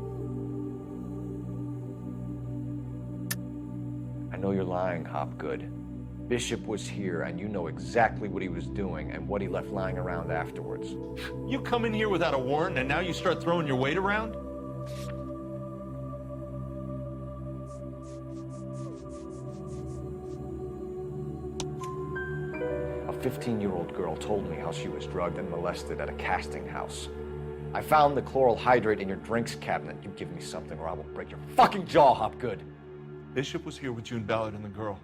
I know you're lying, Hopgood. Bishop was here, and you know exactly what he was doing and what he left lying around afterwards. You come in here without a warrant, and now you start throwing your weight around? A 15-year-old girl told me how she was drugged and molested at a casting house. I found the chloral hydrate in your drinks cabinet. You give me something or I will break your fucking jaw, Hopgood. Bishop was here with June Ballard and the girl.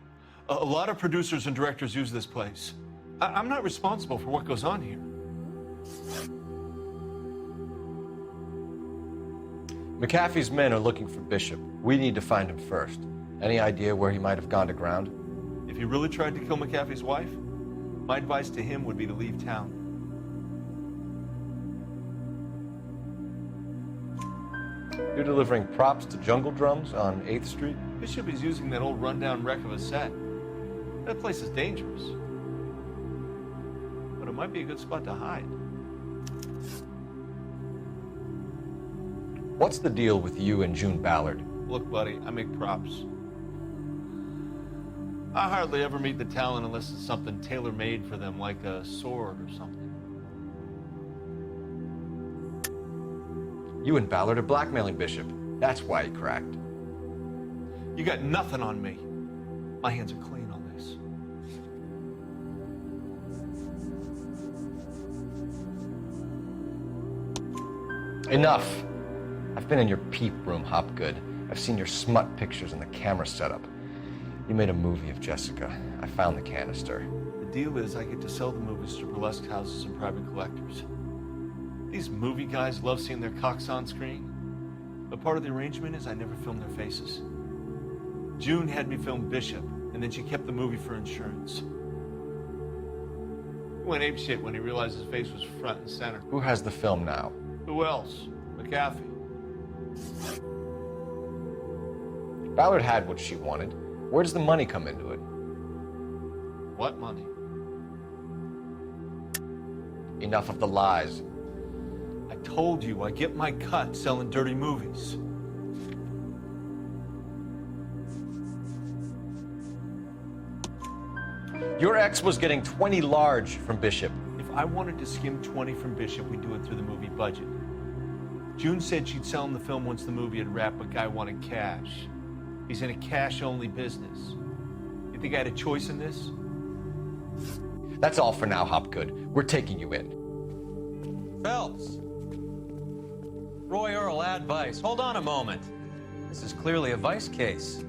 A lot of producers and directors use this place. I'm not responsible for what goes on here. McAfee's men are looking for Bishop. We need to find him first. Any idea where he might have gone to ground? If he really tried to kill McAfee's wife, my advice to him would be to leave town. You're delivering props to Jungle Drums on 8th Street? Bishop is using that old rundown wreck of a set. That place is dangerous. But it might be a good spot to hide. What's the deal with you and June Ballard? Look, buddy, I make props. I hardly ever meet the talent unless it's something tailor-made for them, like a sword or something. You and Ballard are blackmailing Bishop. That's why he cracked. You got nothing on me. My hands are clean on this. Enough. I've been in your peep room, Hopgood. I've seen your smut pictures and the camera setup. You made a movie of Jessica. I found the canister. The deal is I get to sell the movies to burlesque houses and private collectors. These movie guys love seeing their cocks on screen. But part of the arrangement is I never film their faces. June had me film Bishop, and then she kept the movie for insurance. He went apeshit when he realized his face was front and center. Who has the film now? Who else? McAfee. Ballard had what she wanted. Where does the money come into it? What money? Enough of the lies. I told you I get my cut selling dirty movies. Your ex was getting 20 large from Bishop. If I wanted to skim 20 from Bishop, we'd do it through the movie budget. June said she'd sell him the film once the movie had wrapped, but Guy wanted cash. He's in a cash-only business. You think I had a choice in this? That's all for now, Hopgood. We're taking you in. Phelps. Roy Earl, advice. Hold on a moment. This is clearly a vice case.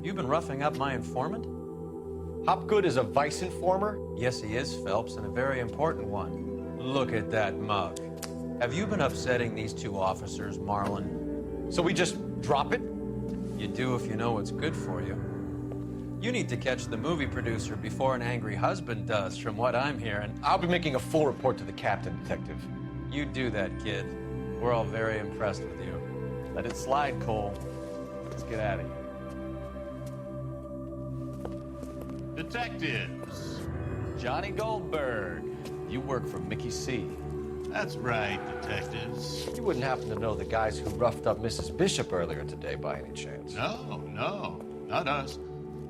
You've been roughing up my informant? Hopgood is a vice informer? Yes, he is, Phelps, and a very important one. Look at that mug. Have you been upsetting these two officers, Marlin? So we just drop it? You do if you know what's good for you. You need to catch the movie producer before an angry husband does, from what I'm hearing. I'll be making a full report to the captain, Detective. You do that, kid. We're all very impressed with you. Let it slide, Cole. Let's get out of here. Detectives. Johnny Goldberg. You work for Mickey C. That's right, detectives. You wouldn't happen to know the guys who roughed up Mrs. Bishop earlier today by any chance? No, not us.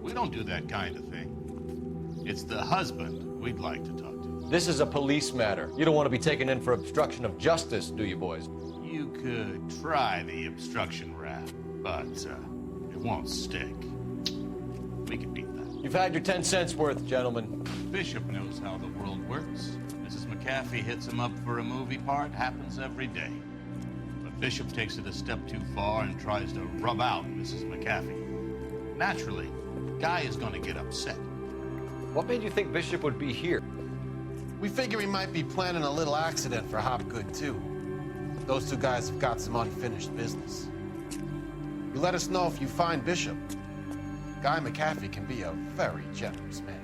We don't do that kind of thing. It's the husband we'd like to talk to. This is a police matter. You don't want to be taken in for obstruction of justice, do you, boys? You could try the obstruction rap, but it won't stick. We can beat that. You've had your 10 cents worth, gentlemen. Bishop knows how the world works. Mrs. McAfee hits him up for a movie part, happens every day. But Bishop takes it a step too far and tries to rub out Mrs. McAfee. Naturally, Guy is going to get upset. What made you think Bishop would be here? We figure he might be planning a little accident for Hopgood, too. Those two guys have got some unfinished business. You let us know if you find Bishop. Guy McAfee can be a very generous man.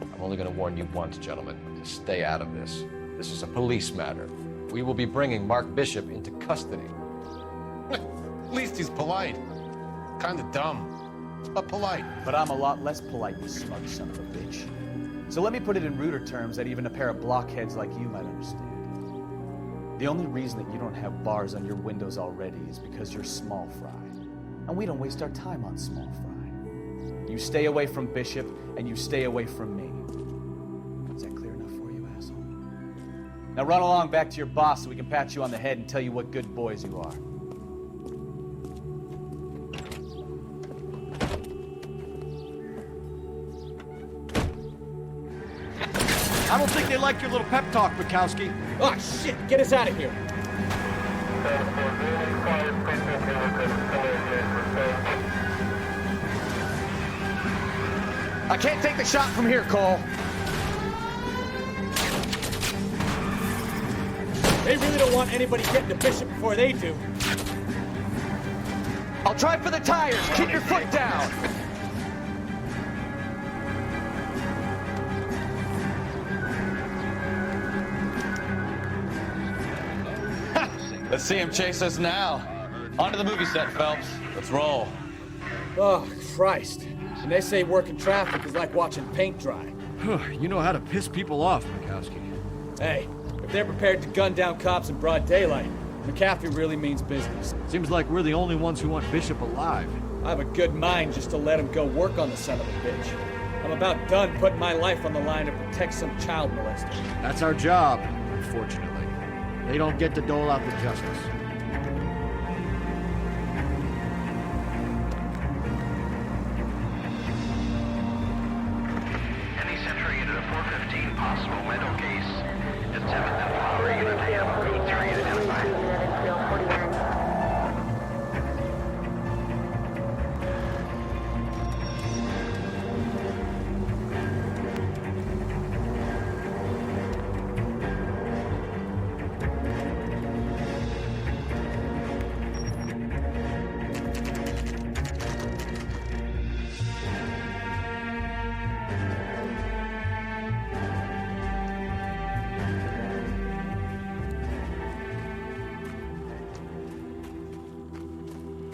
I'm only going to warn you once, gentlemen, to stay out of this. This is a police matter. We will be bringing Mark Bishop into custody. At least he's polite. Kind of dumb, but polite. But I'm a lot less polite, you smug son of a bitch. So let me put it in ruder terms that even a pair of blockheads like you might understand. The only reason that you don't have bars on your windows already is because you're small fry. And we don't waste our time on small fry. You stay away from Bishop, and you stay away from me. Is that clear enough for you, asshole? Now run along back to your boss so we can pat you on the head and tell you what good boys you are. I don't think they like your little pep talk, Bukowski. Oh, shit! Get us out of here! I can't take the shot from here, Cole. They really don't want anybody getting to Bishop before they do. I'll try for the tires. Keep your foot down. Let's see him chase us now. On to the movie set, Phelps. Let's roll. Oh, Christ. And they say working traffic is like watching paint dry. You know how to piss people off, Bukowski. Hey, if they're prepared to gun down cops in broad daylight, McAfee really means business. Seems like we're the only ones who want Bishop alive. I have a good mind just to let him go work on the son of a bitch. I'm about done putting my life on the line to protect some child molester. That's our job, unfortunately. They don't get to dole out the justice. Any Century unit of 415, possible mental case at 7th and Flower unit AM, code 3 identified.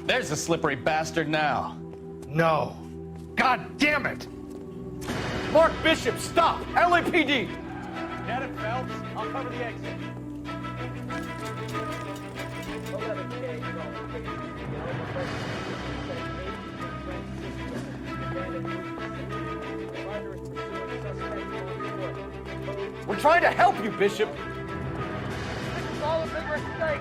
There's the slippery bastard now. No. God damn it! Mark Bishop, stop! LAPD! Get it, Phelps. I'll cover the exit. We're trying to help you, Bishop! This is all a big mistake.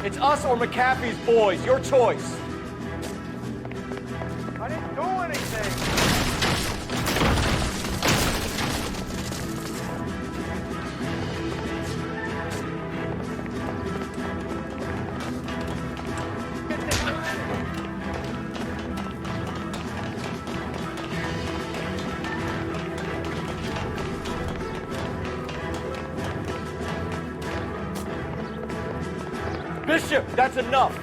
It's us or McAfee's boys. Your choice. I didn't do anything. Bishop, that's enough.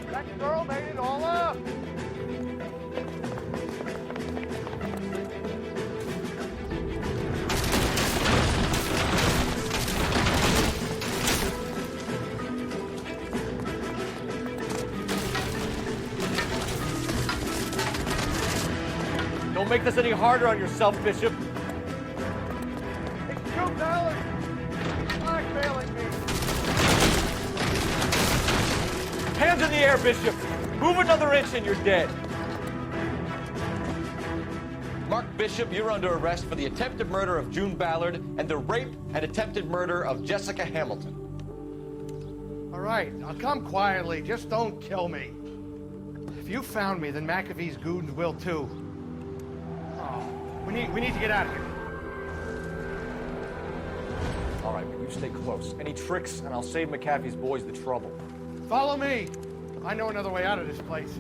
That girl made it all up. Don't make this any harder on yourself, Bishop. It's $2. Blackmailing me. Hands in the air, Bishop. Move another inch and you're dead. Mark Bishop, you're under arrest for the attempted murder of June Ballard and the rape and attempted murder of Jessica Hamilton. All right, I'll come quietly. Just don't kill me. If you found me, then McAfee's goons will too. Oh, we need to get out of here. All right, but you stay close. Any tricks, and I'll save McAfee's boys the trouble. Follow me. I know another way out of this place.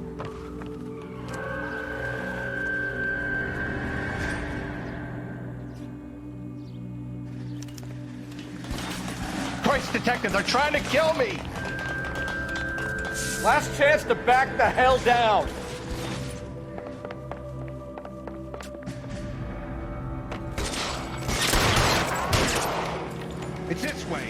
Christ, detective, they're trying to kill me! Last chance to back the hell down! It's this way.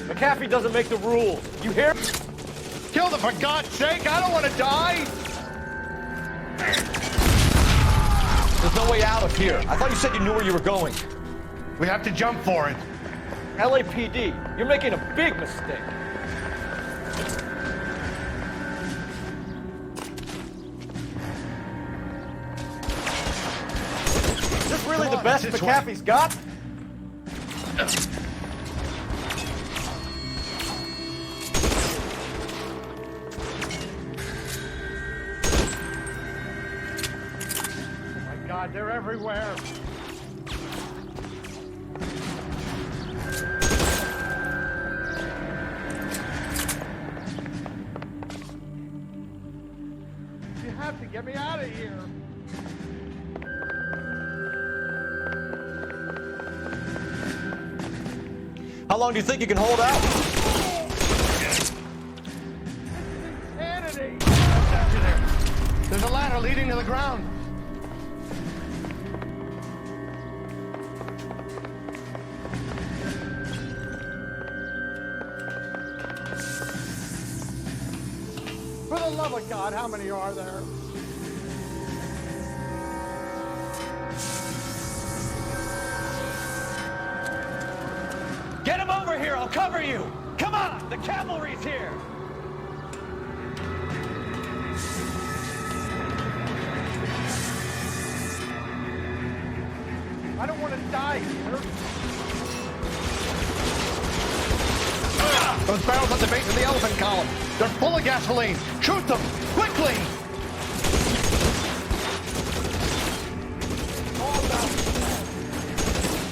McAfee doesn't make the rules. You hear? Kill them, for God's sake! I don't want to die! There's no way out of here. I thought you said you knew where you were going. We have to jump for it. LAPD, you're making a big mistake. Is this really the best McAfee's got? God, they're everywhere. You have to get me out of here. How long do you think you can hold out? Insanity! There's a ladder leading to the ground. For the love of God, how many are there? Get him over here, I'll cover you! Come on, the cavalry's here! I don't want to die here. Those barrels at the base of the elephant column. They're full of gasoline. Shoot them! Quickly!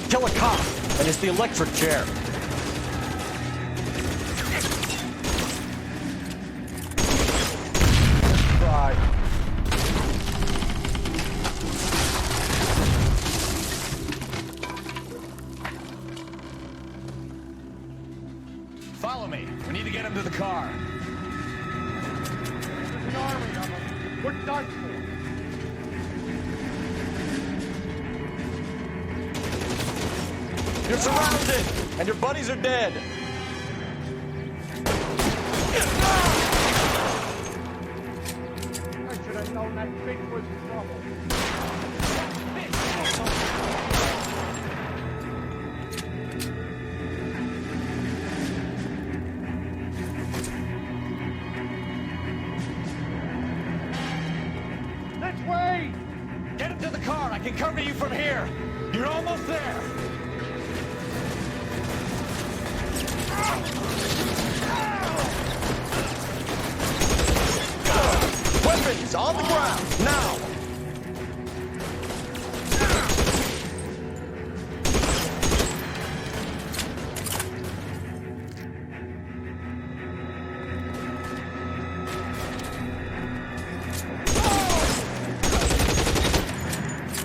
Kill a cop, and it's the electric chair. Try. Follow me. We need to get him to the car. There's an army of them. We're done for. You're surrounded, and your buddies are dead. I should have known that bitch was trouble. This way! Get him to the car. I can cover you from here. You're almost there. Weapons on the ground, now!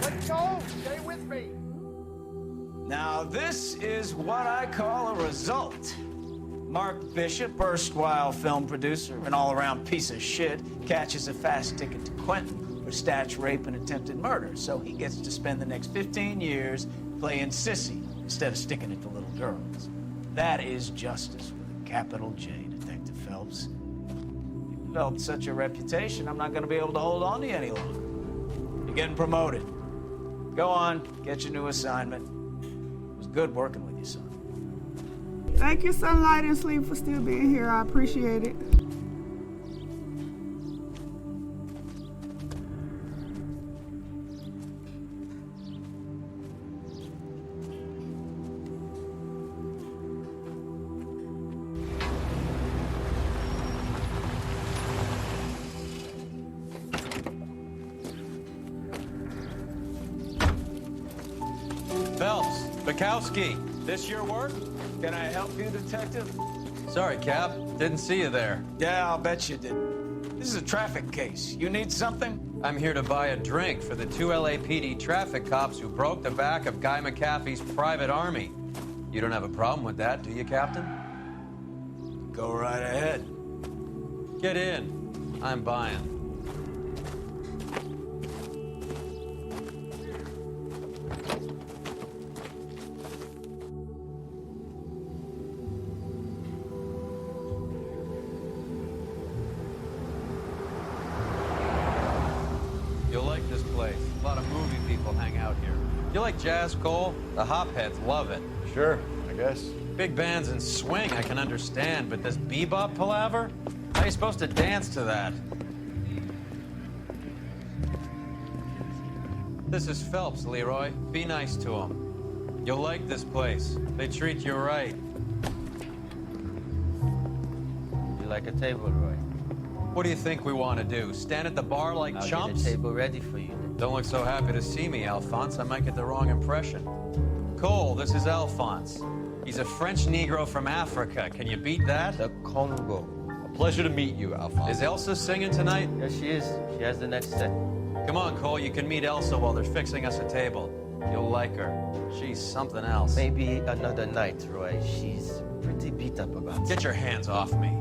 Let's go! Stay with me! Now, this is what I call a result. Mark Bishop, erstwhile film producer, an all-around piece of shit, catches a fast ticket to Quentin for statch rape and attempted murder, so he gets to spend the next 15 years playing sissy instead of sticking it to little girls. That is justice with a capital J, Detective Phelps. You've developed such a reputation, I'm not going to be able to hold on to you any longer. You're getting promoted. Go on, get your new assignment. It was good working with you, son. Thank you, Sunlight and Sleep, for still being here. I appreciate it. Bukowski, this your work? Can I help you, Detective? Sorry, Cap. Didn't see you there. Yeah, I'll bet you did. This is a traffic case. You need something? I'm here to buy a drink for the 2 LAPD traffic cops who broke the back of Guy McAfee's private army. You don't have a problem with that, do you, Captain? Go right ahead. Get in. I'm buying. You'll like this place. A lot of movie people hang out here. You like jazz, Cole? The hopheads love it. Sure, I guess. Big bands and swing I can understand, but this bebop palaver? How are you supposed to dance to that? This is Phelps, Leroy. Be nice to him. You'll like this place. They treat you right. You like a table, Roy? What do you think we want to do? Stand at the bar like I'll chumps? get a table ready for you. Don't look so happy to see me, Alphonse. I might get the wrong impression. Cole, this is Alphonse. He's a French Negro from Africa. Can you beat that? The Congo. A pleasure to meet you, Alphonse. Is Elsa singing tonight? Yes, she is. She has the next set. Come on, Cole. You can meet Elsa while they're fixing us a table. You'll like her. She's something else. Maybe another night, Roy. She's pretty beat up about it. Get your hands off me.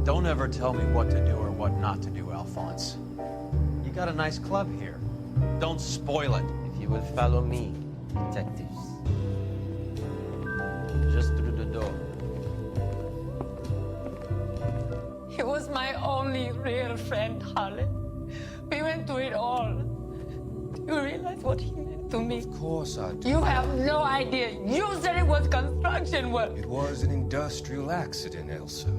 Don't ever tell me what to do or what not to do, Alphonse. You got a nice club here. Don't spoil it. If you will follow me, detectives. Just through the door. He was my only real friend, Harley. We went through it all. Do you realize what he meant to me? Of course I do. You have no idea. You said it was construction work. It was an industrial accident, Elsa.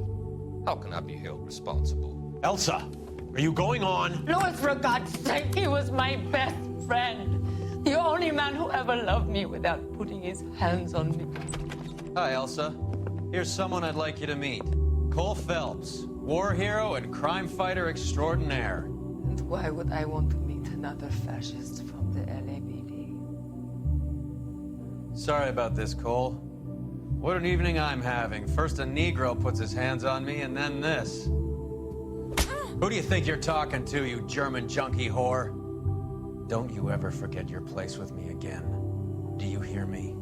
How can I be held responsible? Elsa, are you going on? Louis, for God's sake, he was my best friend. The only man who ever loved me without putting his hands on me. Hi, Elsa. Here's someone I'd like you to meet. Cole Phelps, war hero and crime fighter extraordinaire. And why would I want to meet another fascist from the LAPD? Sorry about this, Cole. What an evening I'm having. First a Negro puts his hands on me, and then this. Who do you think you're talking to, you German junkie whore? Don't you ever forget your place with me again. Do you hear me?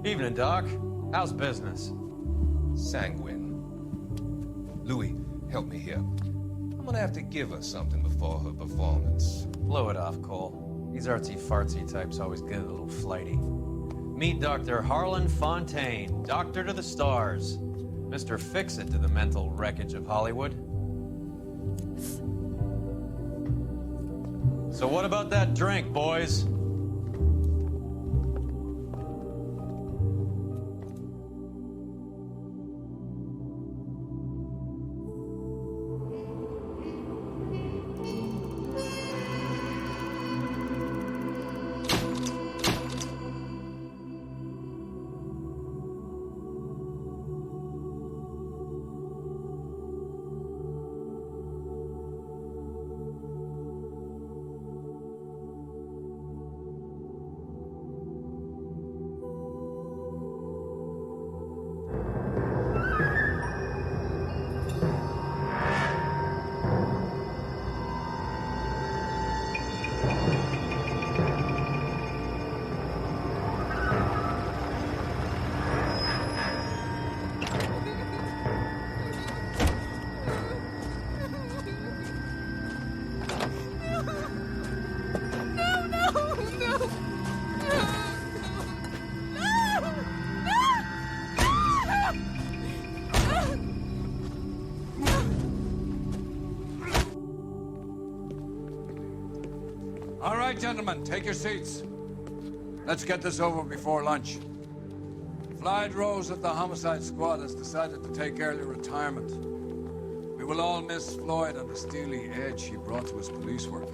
Evening, Doc. How's business? Sanguine. Louis, help me here. I'm gonna have to give her something before her performance. Blow it off, Cole. These artsy-fartsy types always get a little flighty. Meet Dr. Harlan Fontaine, doctor to the stars. Mr. Fix-It to the mental wreckage of Hollywood. So what about that drink, boys? All right, gentlemen, take your seats. Let's get this over before lunch. Floyd Rose of the Homicide Squad has decided to take early retirement. We will all miss Floyd and the steely edge he brought to his police work.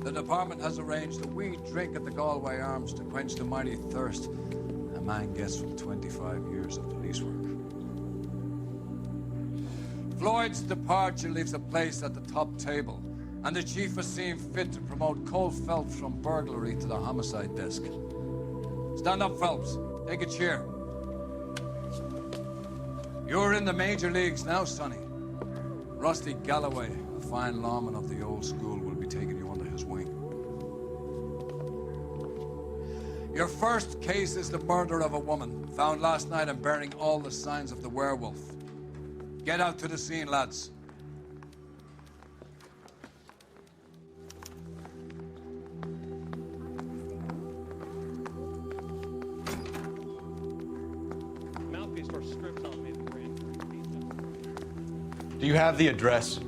The department has arranged a wee drink at the Galway Arms to quench the mighty thirst a man gets from 25 years of police work. Floyd's departure leaves a place at the top table, and the chief has seen fit to promote Cole Phelps from burglary to the homicide desk. Stand up, Phelps. Take a chair. You're in the major leagues now, Sonny. Rusty Galloway, a fine lawman of the old school, will be taking you under his wing. Your first case is the murder of a woman, found last night and bearing all the signs of the werewolf. Get out to the scene, lads. Mouthpiece for script on me. Do you have the address?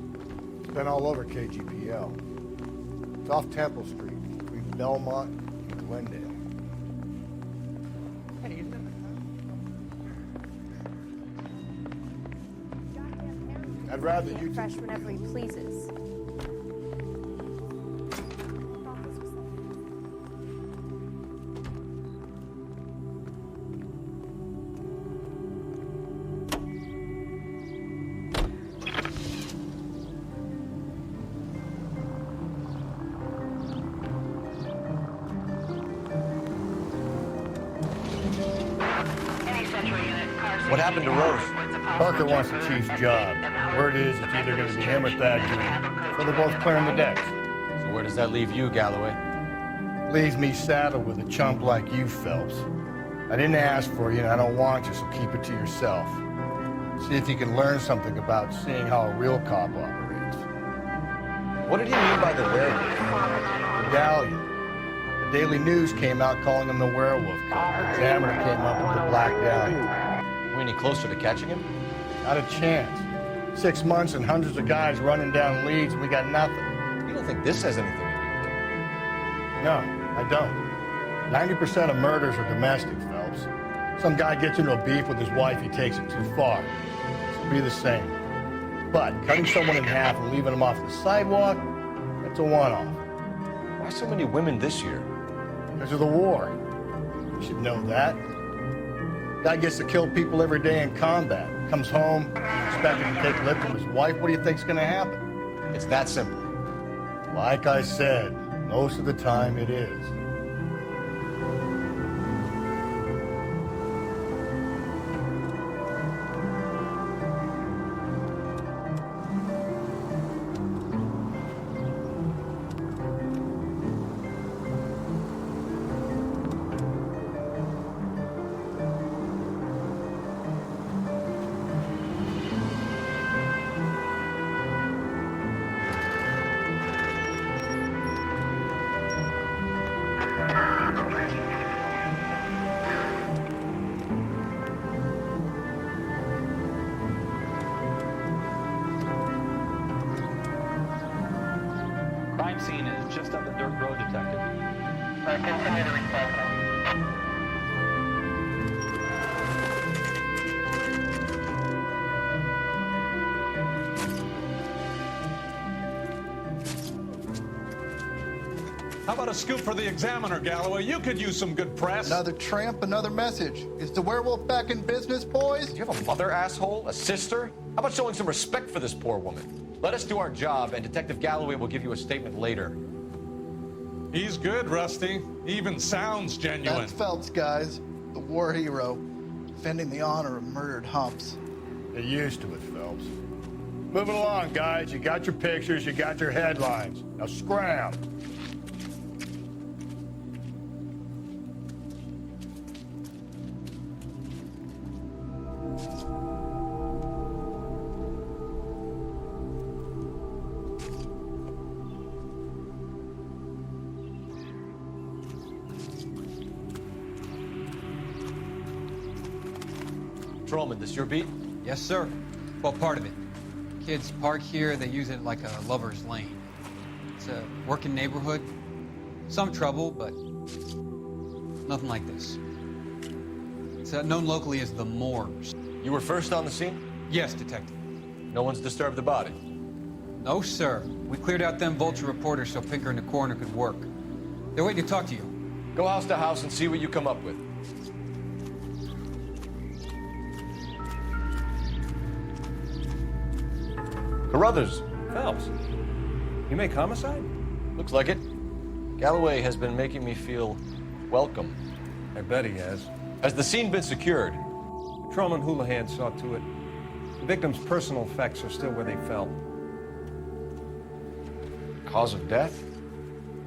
It's been all over KGPL. It's off Temple Street, between Belmont and Glendale. Hey, isn't I'd rather you Fresh whenever he pleases. What happened to Rose? Parker wants the chief's job. Word is it's either going to be him or Thad Green. So they're both clearing the decks. So where does that leave you, Galloway? Leaves me saddled with a chump like you, Phelps. I didn't ask for you, and I don't want you, so keep it to yourself. See if you can learn something about seeing how a real cop operates. What did he mean by the werewolf? Medallion. The Daily News came out calling him the werewolf killer. Examiner came up with the black dahlia. We any closer to catching him? Not a chance. 6 months and hundreds of guys running down leads, and we got nothing. You don't think this has anything to do with it? No, I don't. 90% of murders are domestic, Phelps. Some guy gets into a beef with his wife, he takes it too far. It'll be the same. But cutting someone in half and leaving them off the sidewalk, that's a one-off. Why so many women this year? Because of the war. You should know that. Guy gets to kill people every day in combat. Comes home, expected to take lip from his wife. What do you think's gonna happen? It's that simple. Like I said, most of the time it is. Crime scene is just up the dirt road, Detective. Continue to respond. How about a scoop for the Examiner, Galloway? You could use some good press. Another tramp, another message. Is the werewolf back in business, boys? Do you have a mother, asshole? A sister? How about showing some respect for this poor woman? Let us do our job, and Detective Galloway will give you a statement later. He's good, Rusty. He even sounds genuine. That's Phelps, guys. The war hero. Defending the honor of murdered humps. Get used to it, Phelps. Moving along, guys. You got your pictures, you got your headlines. Now scram. Patrolman, this your beat? Yes, sir. Well, part of it. Kids park here, they use it like a lover's lane. It's a working neighborhood. Some trouble, but nothing like this. It's known locally as the Moors. You were first on the scene? Yes, Detective. No one's disturbed the body? No, sir. We cleared out them vulture reporters so Pinker and the coroner could work. They're waiting to talk to you. Go house to house and see what you come up with. Carruthers. Phelps. You make homicide? Looks like it. Galloway has been making me feel welcome. I bet he has. Has the scene been secured? Patrolman Houlihan saw to it. The victim's personal effects are still where they fell. Cause of death?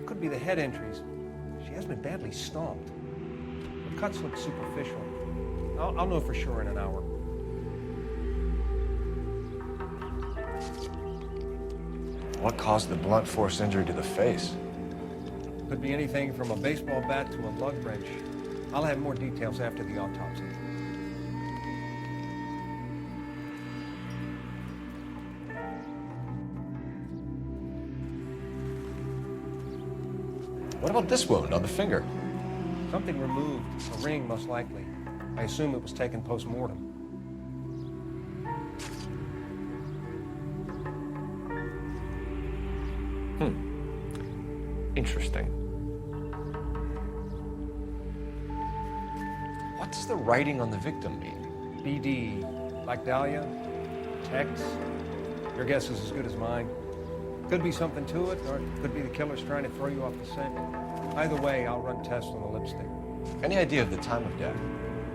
Could be the head injuries. She has been badly stomped. The cuts look superficial. I'll know for sure in an hour. What caused the blunt force injury to the face? Could be anything from a baseball bat to a lug wrench. I'll have more details after the autopsy. What about this wound on the finger? Something removed. A ring, most likely. I assume it was taken post-mortem. Interesting. What does the writing on the victim mean? BD, like Dahlia, Tex. Your guess is as good as mine. Could be something to it, or it could be the killer's trying to throw you off the scent. Either way, I'll run tests on the lipstick. Any idea of the time of death?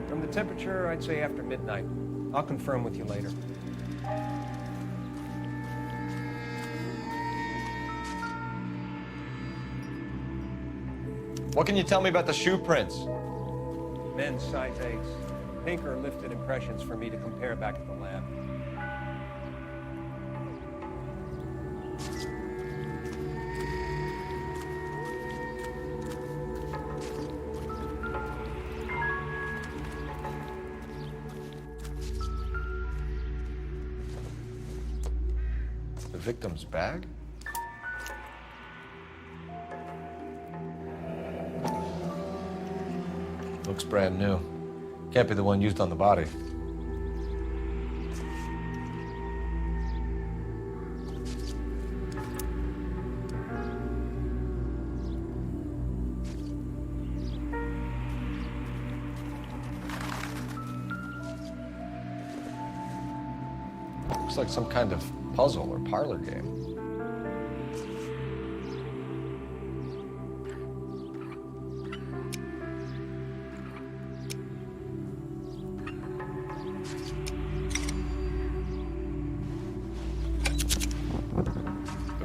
From the temperature, I'd say after midnight. I'll confirm with you later. What can you tell me about the shoe prints? Men's size 8s. Pinker lifted impressions for me to compare back at the lab. The victim's bag? Looks brand new. Can't be the one used on the body. Looks like some kind of puzzle or parlor game.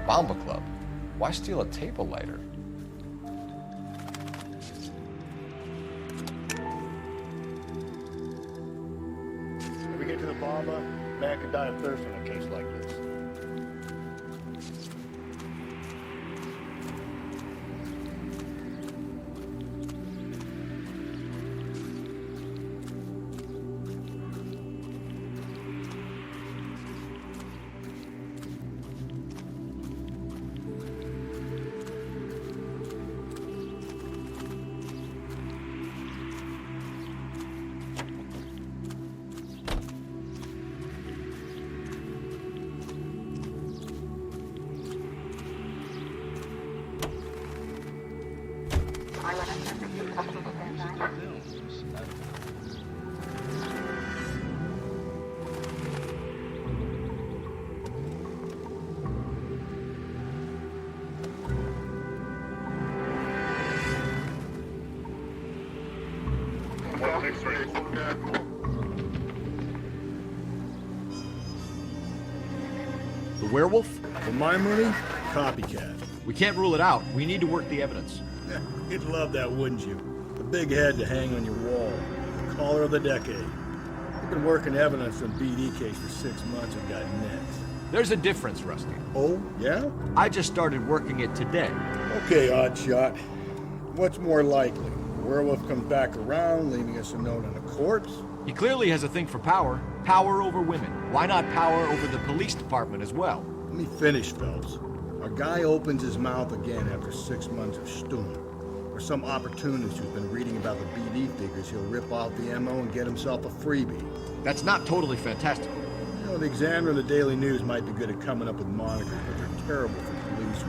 Bomba Club. Why steal a table lighter? When we get to the Bomba, man could die of thirst in a case like this. The werewolf? For my money, copycat. We can't rule it out. We need to work the evidence. You'd love that, wouldn't you? The big head to hang on your wall. The caller of the decade. You've been working evidence on BD case for 6 months and got nets. There's a difference, Rusty. Oh, yeah? I just started working it today. Okay, oddshot. What's more likely? The werewolf comes back around, leaving us a note on a corpse? He clearly has a thing for power. Power over women. Why not power over the police department as well? Let me finish, Phelps. Our guy opens his mouth again after 6 months of stewing. Or some opportunist who's been reading about the BD figures he'll rip off the MO and get himself a freebie. That's not totally fantastical. You know, the Examiner and the Daily News might be good at coming up with monikers, but they're terrible for police.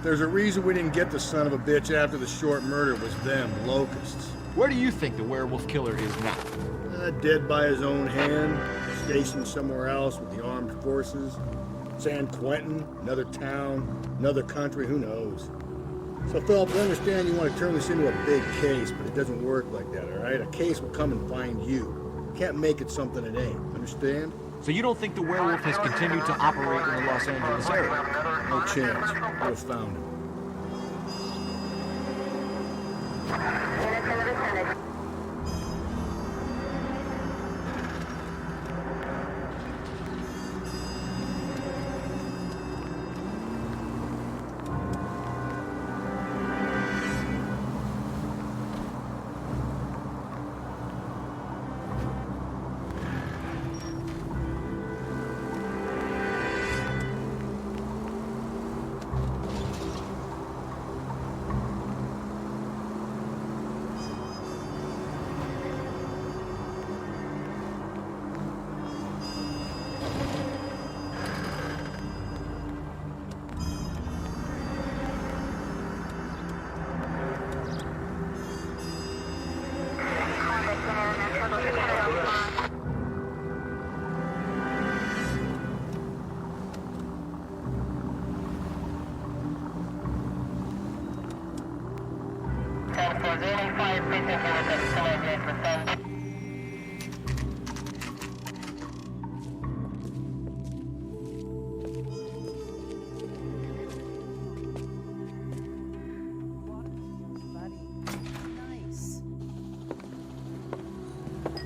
There's a reason we didn't get the son of a bitch after the short murder was them, the locusts. Where do you think the werewolf killer is now? Dead by his own hand, stationed somewhere else with the armed forces. San Quentin, another town, another country, who knows? So, Phelps, I understand you want to turn this into a big case, but it doesn't work like that, all right? A case will come and find you. You can't make it something it ain't. Understand? So you don't think the werewolf has continued to operate in the Los Angeles area? No chance. I would have found him.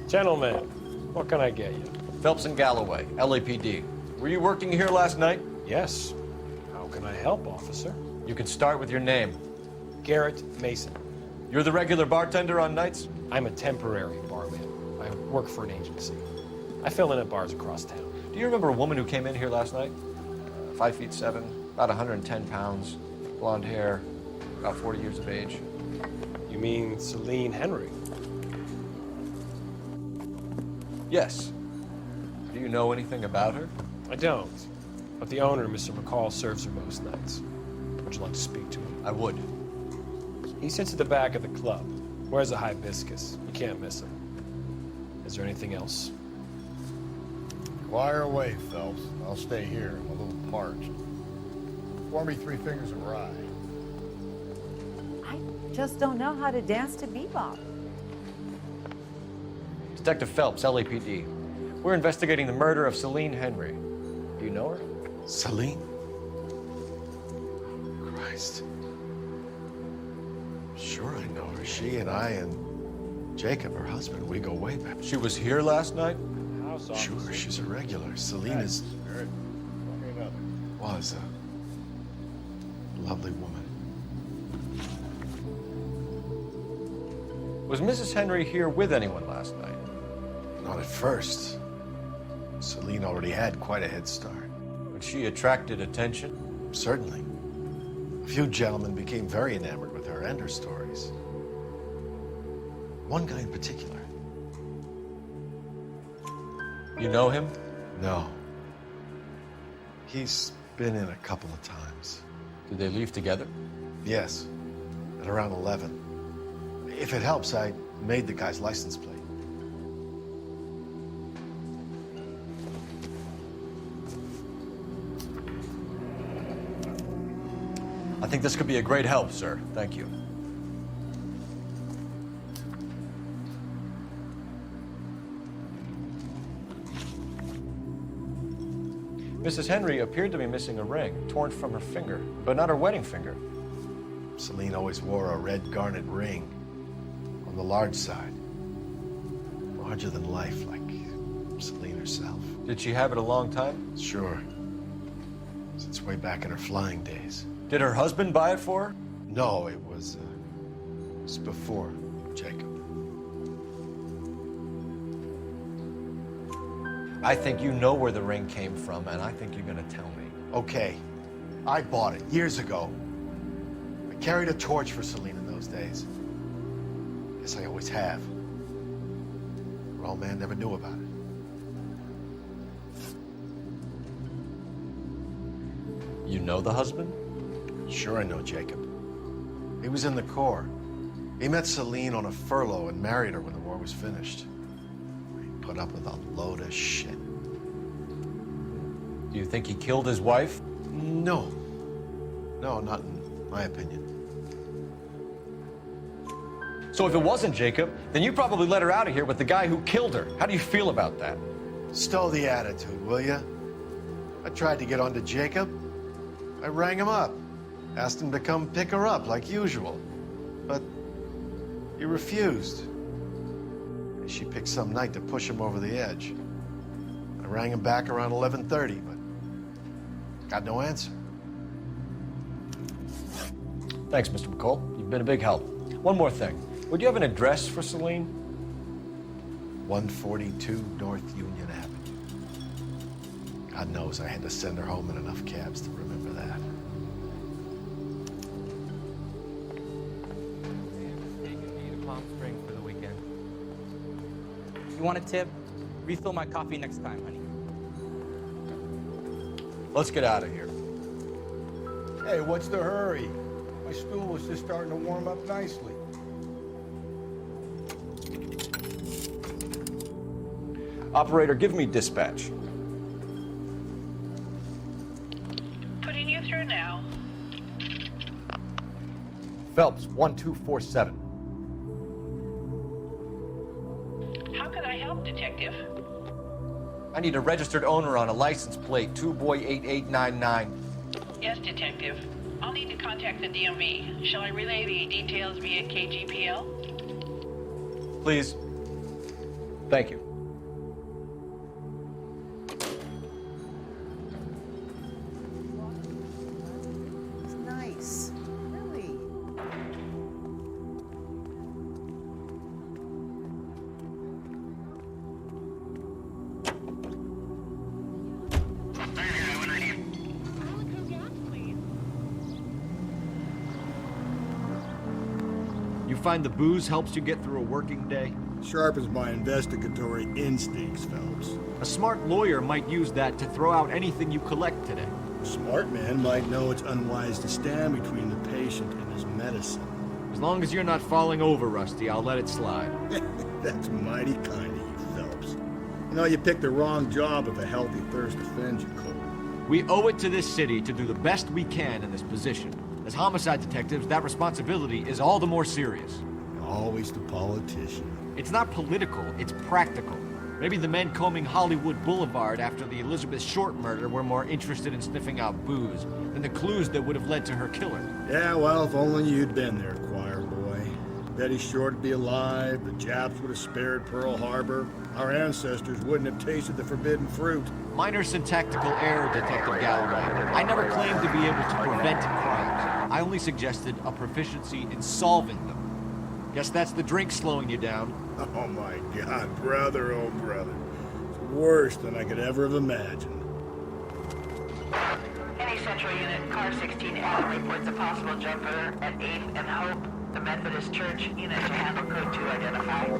Gentlemen, what can I get you? Phelps and Galloway, LAPD. Were you working here last night? Yes. How can I help, officer? You can start with your name. Garrett Mason. You're the regular bartender on nights? I'm a temporary barman. I work for an agency. I fill in at bars across town. Do you remember a woman who came in here last night? 5'7", about 110 pounds, blonde hair, about 40 years of age. You mean Celine Henry? Yes. Do you know anything about her? I don't. But the owner, Mr. McCall, serves her most nights. Would you like to speak to him? I would. He sits at the back of the club. Wears a hibiscus. You can't miss him. Is there anything else? Wire away, Phelps. I'll stay here. I'm a little parched. Pour me 3 fingers of rye. I just don't know how to dance to bebop. Detective Phelps, LAPD. We're investigating the murder of Celine Henry. Do you know her? Celine? Christ. Sure I know her. She and I and Jacob, her husband, we go way back. She was here last night? Sure, she's a regular. Celine is... was a lovely woman. Was Mrs. Henry here with anyone last night? Not at first. Celine already had quite a head start. But she attracted attention? Certainly. A few gentlemen became very enamored with her and her stories. One guy in particular. You know him? No. He's been in a couple of times. Did they leave together? Yes, at around 11. If it helps, I made the guy's license plate. I think this could be a great help, sir. Thank you. Mrs. Henry appeared to be missing a ring, torn from her finger, but not her wedding finger. Celine always wore a red garnet ring on the large side. Larger than life, like Celine herself. Did she have it a long time? Sure. Since way back in her flying days. Did her husband buy it for her? No, it was before Jacob. I think you know where the ring came from, and I think you're gonna tell me. Okay. I bought it years ago. I carried a torch for Celine in those days. Guess I always have. Her old man never knew about it. You know the husband? Sure I know Jacob. He was in the Corps. He met Celine on a furlough and married her when the war was finished. He put up with a load of shit. Do you think he killed his wife? No. No, not in my opinion. So if it wasn't Jacob, then you probably let her out of here with the guy who killed her. How do you feel about that? Stow the attitude, will ya? I tried to get onto Jacob. I rang him up, asked him to come pick her up like usual. But he refused. She picked some night to push him over the edge. I rang him back around 11:30, but got no answer. Thanks, Mr. McCall. You've been a big help. One more thing. Would you have an address for Celine? 142 North Union Avenue. God knows I had to send her home in enough cabs to remember that. Palm Springs for the weekend. You want a tip? Refill my coffee next time, honey. Let's get out of here. Hey, what's the hurry? My stool was just starting to warm up nicely. Operator, give me dispatch. Putting you through now. Phelps, 1247. How can I help, Detective? I need a registered owner on a license plate, 2boy8899. Yes, Detective. I'll need to contact the DMV. Shall I relay the details via KGPL? Please. Thank you. It's nice. Really. You find the booze helps you get through a working day? Sharpens my investigatory instincts, Phelps. A smart lawyer might use that to throw out anything you collect today. A smart man might know it's unwise to stand between the patient and his medicine. As long as you're not falling over, Rusty, I'll let it slide. That's mighty kind of you, Phelps. You know, you picked the wrong job if a healthy thirst offends you, Cole. We owe it to this city to do the best we can in this position. As homicide detectives, that responsibility is all the more serious. Always the politician. It's not political, it's practical. Maybe the men combing Hollywood Boulevard after the Elizabeth Short murder were more interested in sniffing out booze than the clues that would have led to her killer. Yeah, well, if only you'd been there, choir boy. Betty Short would be alive, the Japs would have spared Pearl Harbor, our ancestors wouldn't have tasted the forbidden fruit. Minor syntactical error, Detective Galloway. I never claimed to be able to prevent crimes. I only suggested a proficiency in solving them. Guess that's the drink slowing you down. Oh my God, brother, oh brother. It's worse than I could ever have imagined. Any Central Unit, car 16L reports a possible jumper at 8th and Hope, the Methodist Church. Unit to handle code 2 identify.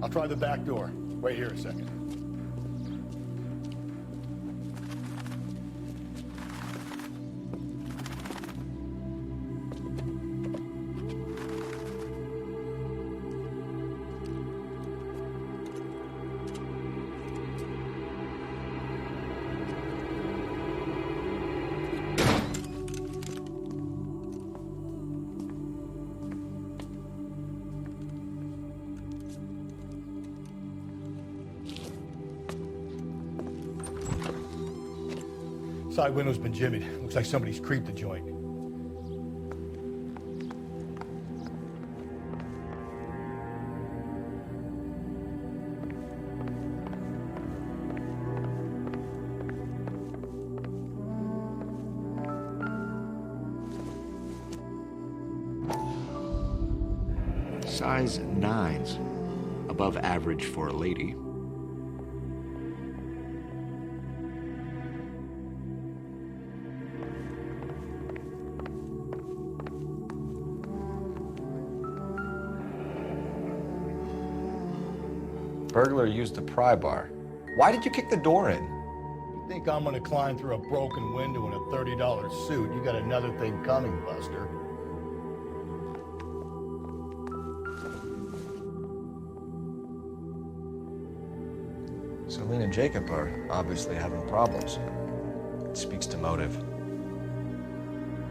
I'll try the back door. Wait here a second. Side window's been jimmied. Looks like somebody's creeped the joint. Size 9s. Above average for a lady. Burglar used the pry bar. Why did you kick the door in? You think I'm gonna climb through a broken window in a $30 suit? You got another thing coming, Buster. Celine and Jacob are obviously having problems. It speaks to motive.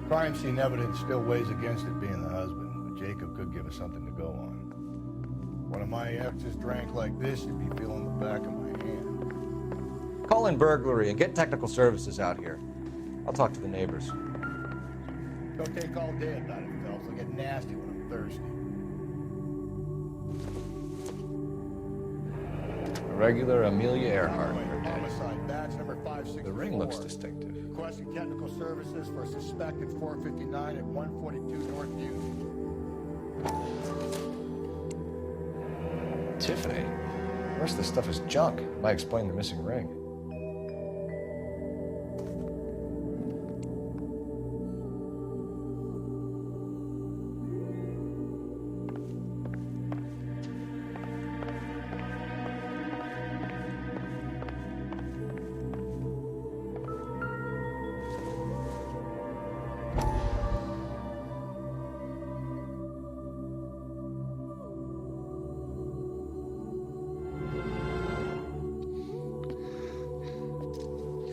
Crime scene evidence still weighs against it being the husband, but Jacob could give us something to go on. One of my exes drank like this, you'd be feeling the back of my hand. Call in burglary and get technical services out here. I'll talk to the neighbors. Don't take all day about it, fellas. I'll get nasty when I'm thirsty. A regular Amelia Earhart. Homicide, badge number 564. The ring looks distinctive. Requesting technical services for a suspected 459 at 142 Northview. Tiffany? The rest of this stuff is junk. Might explain the missing ring.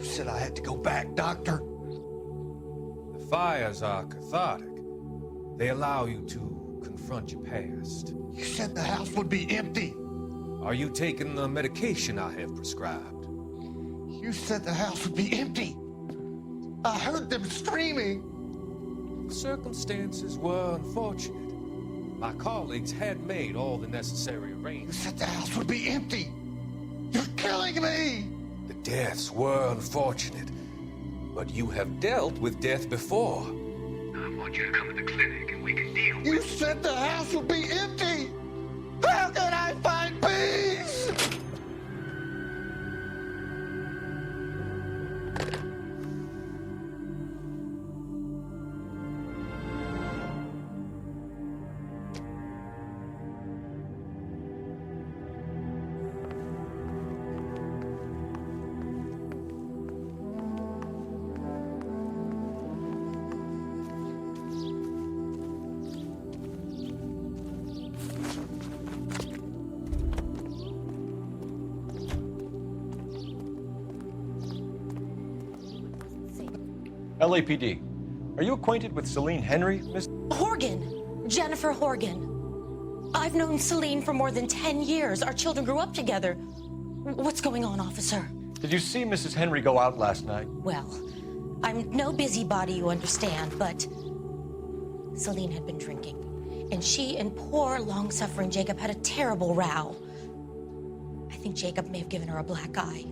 Said I had to go back, Doctor. The fires are cathartic. They allow you to confront your past. You said the house would be empty. Are you taking the medication I have prescribed? You said the house would be empty. I heard them screaming. The circumstances were unfortunate. My colleagues had made all the necessary arrangements. You said the house would be empty. You're killing me. The deaths were unfortunate, but you have dealt with death before. I want you to come to the clinic and we can deal with it. You said the house would be empty. How can I find peace? LAPD. Are you acquainted with Celine Henry, Miss? Horgan. Jennifer Horgan. I've known Celine for more than 10 years. Our children grew up together. What's going on, officer? Did you see Mrs. Henry go out last night? Well, I'm no busybody, you understand, but Celine had been drinking, and she and poor, long-suffering Jacob had a terrible row. I think Jacob may have given her a black eye.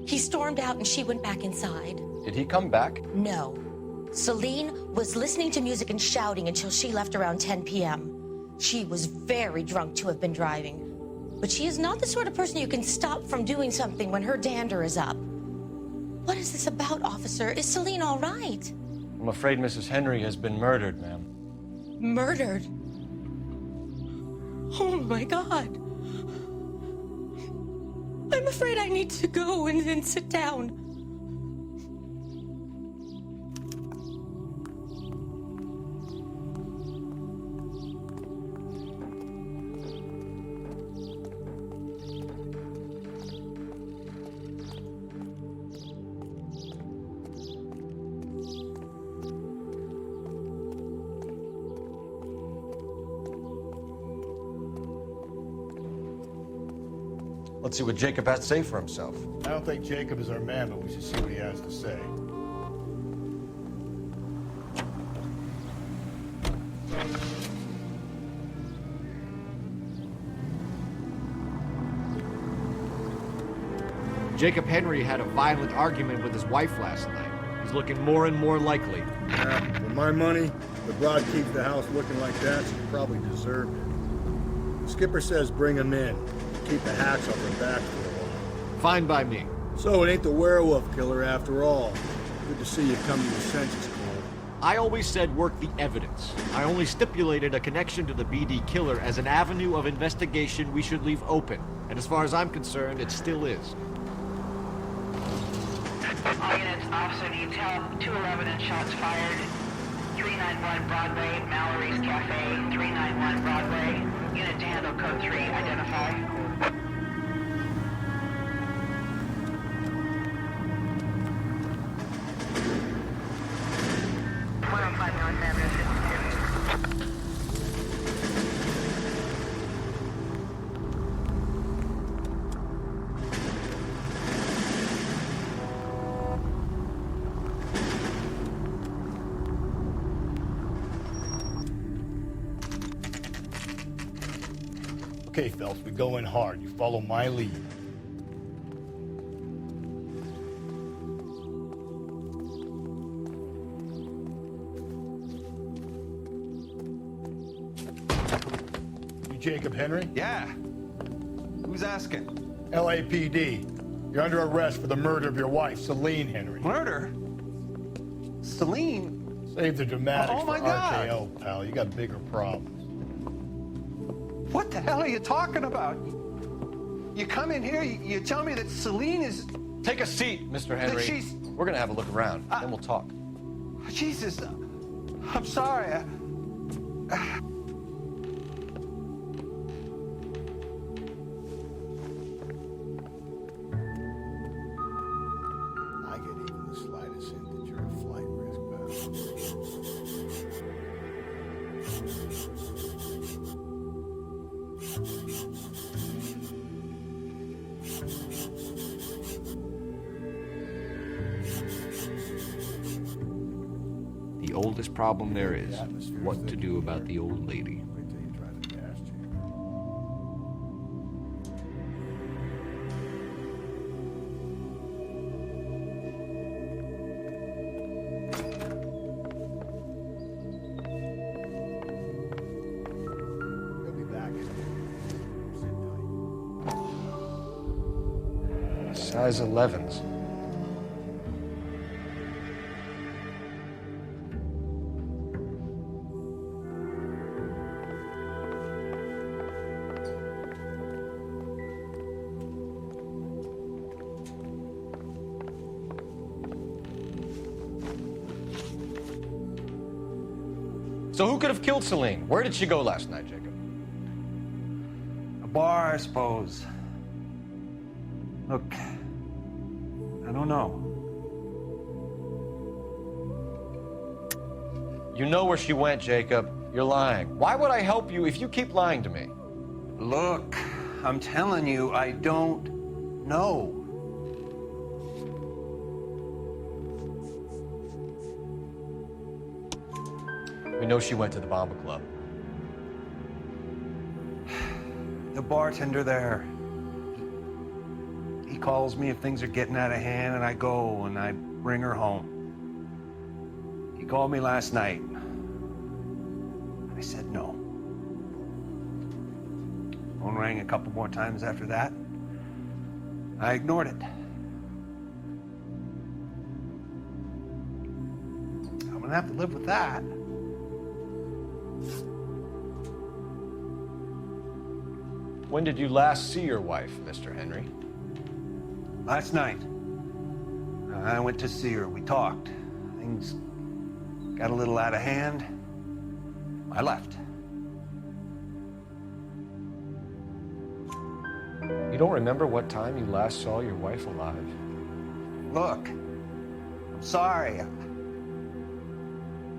He stormed out, and she went back inside. Did he come back? No. Celine was listening to music and shouting until she left around 10 p.m. She was very drunk to have been driving. But she is not the sort of person you can stop from doing something when her dander is up. What is this about, officer? Is Celine all right? I'm afraid Mrs. Henry has been murdered, ma'am. Murdered? Oh, my God. I'm afraid I need to go and sit down. Let's see what Jacob has to say for himself. I don't think Jacob is our man, but we should see what he has to say. Jacob Henry had a violent argument with his wife last night. He's looking more and more likely. Yeah, for my money, the broad keeps the house looking like that, she probably deserved it. The skipper says bring him in. Keep the hats off her back for a while. Fine by me. So it ain't the werewolf killer after all. Good to see you come to your senses, Cole. I always said work the evidence. I only stipulated a connection to the BD killer as an avenue of investigation we should leave open. And as far as I'm concerned, it still is. All units, officer detail, 211 and shots fired. 391 Broadway, Mallory's Cafe, 391 Broadway. Unit to handle code 3, identify. Okay, Phelps, we go in hard. You follow my lead. You Jacob Henry? Yeah. Who's asking? LAPD. You're under arrest for the murder of your wife, Celine Henry. Murder? Celine? Save the dramatics Oh, my for God. RKO, pal. You got bigger problems. What the hell are you talking about? You come in here, you tell me that Celine is... Take a seat, Mr. Henry. That she's... We're gonna have a look around, then we'll talk. Jesus, I'm sorry. I get even the slightest hint that you're a flight risk, The oldest problem there is what to do about the old lady. He'll be back. Size 11s. So who could have killed Celine? Where did she go last night, Jacob? A bar, I suppose. Look, I don't know. You know where she went, Jacob. You're lying. Why would I help you if you keep lying to me? Look, I'm telling you, I don't know. We know she went to the Bomba Club. The bartender there, he calls me if things are getting out of hand, and I go and I bring her home. He called me last night. I said no. Phone rang a couple more times after that. I ignored it. I'm gonna have to live with that. When did you last see your wife, Mr. Henry? Last night, I went to see her. We talked. Things got a little out of hand. I left. You don't remember what time you last saw your wife alive? Look, I'm sorry.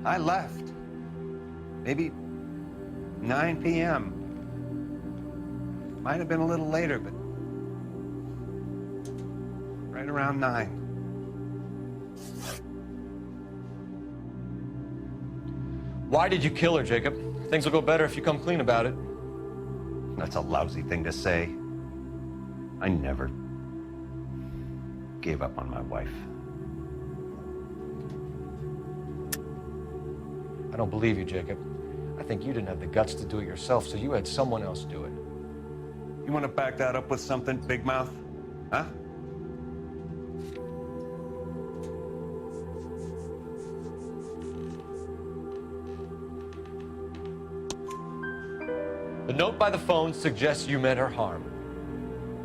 I left. Maybe 9 p.m. Might have been a little later, but right around 9. Why did you kill her, Jacob? Things will go better if you come clean about it. That's a lousy thing to say. I never gave up on my wife. I don't believe you, Jacob. I think you didn't have the guts to do it yourself, so you had someone else do it. You want to back that up with something, Big Mouth? Huh? The note by the phone suggests you meant her harm.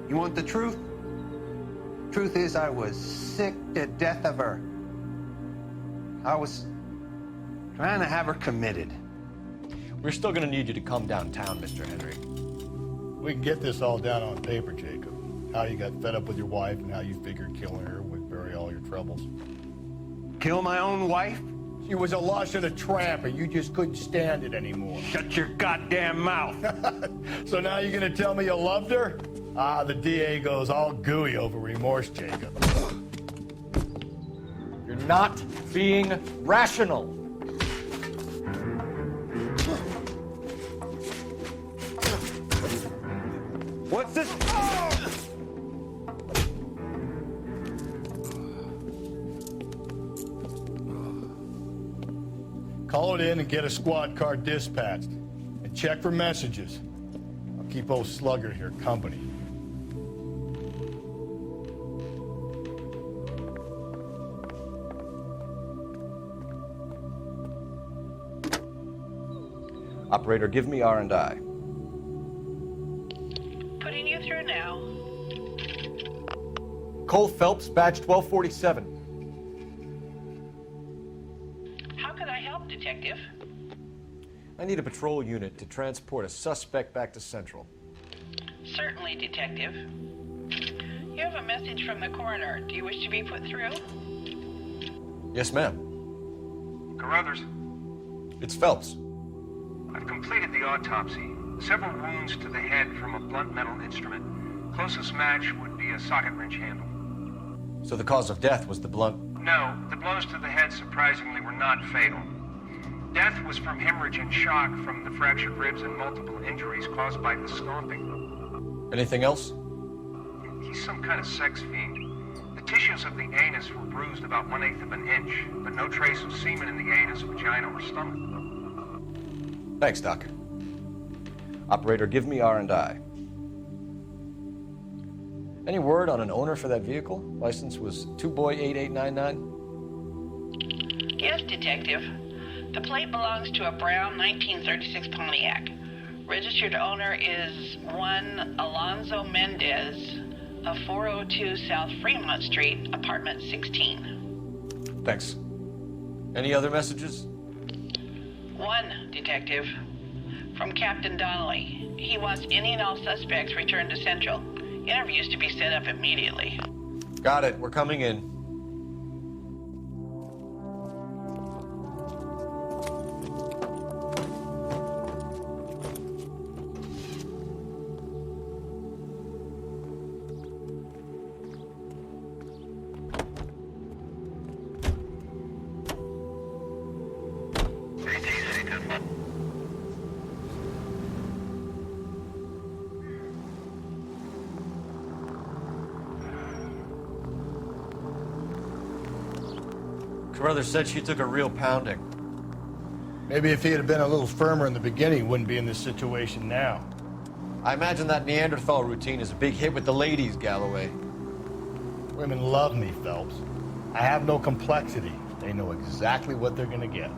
You want the truth? Truth is, I was sick to death of her. I was trying to have her committed. We're still gonna need you to come downtown, Mr. Henry. We can get this all down on paper, Jacob. How you got fed up with your wife and how you figured killing her would bury all your troubles. Kill my own wife? She was a lush and a tramp, and you just couldn't stand it anymore. Shut your goddamn mouth. So now you're gonna tell me you loved her? Ah, the DA goes all gooey over remorse, Jacob. You're not being rational. What's this? Call it in and get a squad car dispatched. And check for messages. I'll keep old Slugger here company. Operator, give me R&I. Putting you through now. Cole Phelps, badge 1247. How can I help, Detective? I need a patrol unit to transport a suspect back to Central. Certainly, Detective. You have a message from the coroner. Do you wish to be put through? Yes, ma'am. Carruthers, It's Phelps. I've completed the autopsy. Several wounds to the head from a blunt metal instrument. Closest match would be a socket wrench handle. So the cause of death was the blunt... No, the blows to the head surprisingly were not fatal. Death was from hemorrhage and shock from the fractured ribs and multiple injuries caused by the stomping. Anything else? He's some kind of sex fiend. The tissues of the anus were bruised about 1/8 of an inch, but no trace of semen in the anus, vagina, or stomach. Thanks, Doc. Operator, give me R&I. Any word on an owner for that vehicle? License was 2boy8899. Yes, Detective. The plate belongs to a brown 1936 Pontiac. Registered owner is one Alonzo Mendez of 402 South Fremont Street, apartment 16. Thanks. Any other messages? One, Detective. From Captain Donnelly. He wants any and all suspects returned to Central. Interviews to be set up immediately. Got it. We're coming in. Carruthers said she took a real pounding. Maybe if he had been a little firmer in the beginning, he wouldn't be in this situation now. I imagine that Neanderthal routine is a big hit with the ladies, Galloway. Women love me, Phelps. I have no complexity. They know exactly what they're gonna get.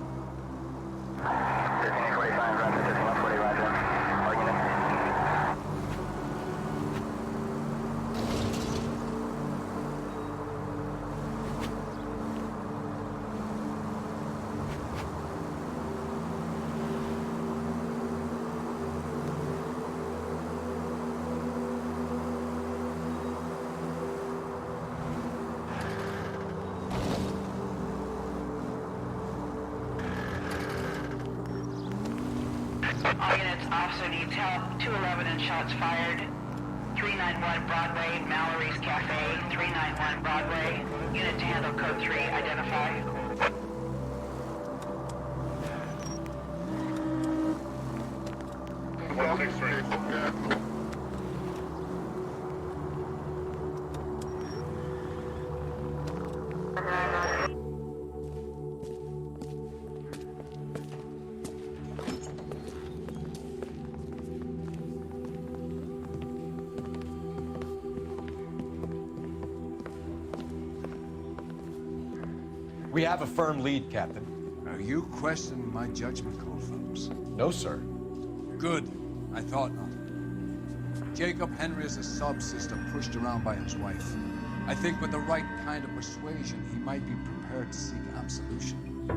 officer needs help. 211 and shots fired. 391 Broadway, Mallory's Cafe. 391 Broadway. Unit to handle code 3. Identify. We have a firm lead, Captain. Are you questioning my judgment call, Phelps? No, sir. Good. I thought not. Jacob Henry is a sub-sister pushed around by his wife. I think with the right kind of persuasion, he might be prepared to seek absolution.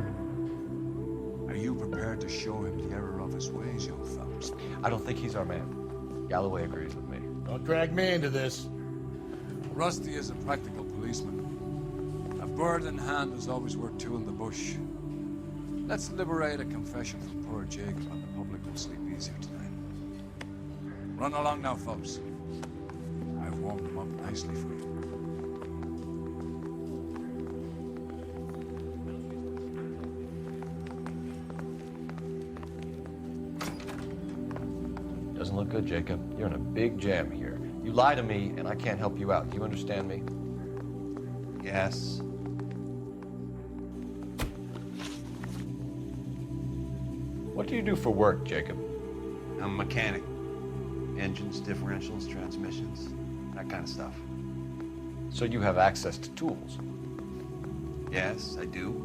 Are you prepared to show him the error of his ways, young Phelps? I don't think he's our man. Galloway agrees with me. Don't drag me into this. Rusty is a practical policeman. A bird in hand is always worth two in the bush. Let's liberate a confession from poor Jacob, and the public will sleep easier tonight. Run along now, folks. I've warmed them up nicely for you. Doesn't look good, Jacob. You're in a big jam here. You lie to me, and I can't help you out. Do you understand me? Yes. What do you do for work, Jacob? I'm a mechanic. Engines, differentials, transmissions, that kind of stuff. So you have access to tools? Yes, I do.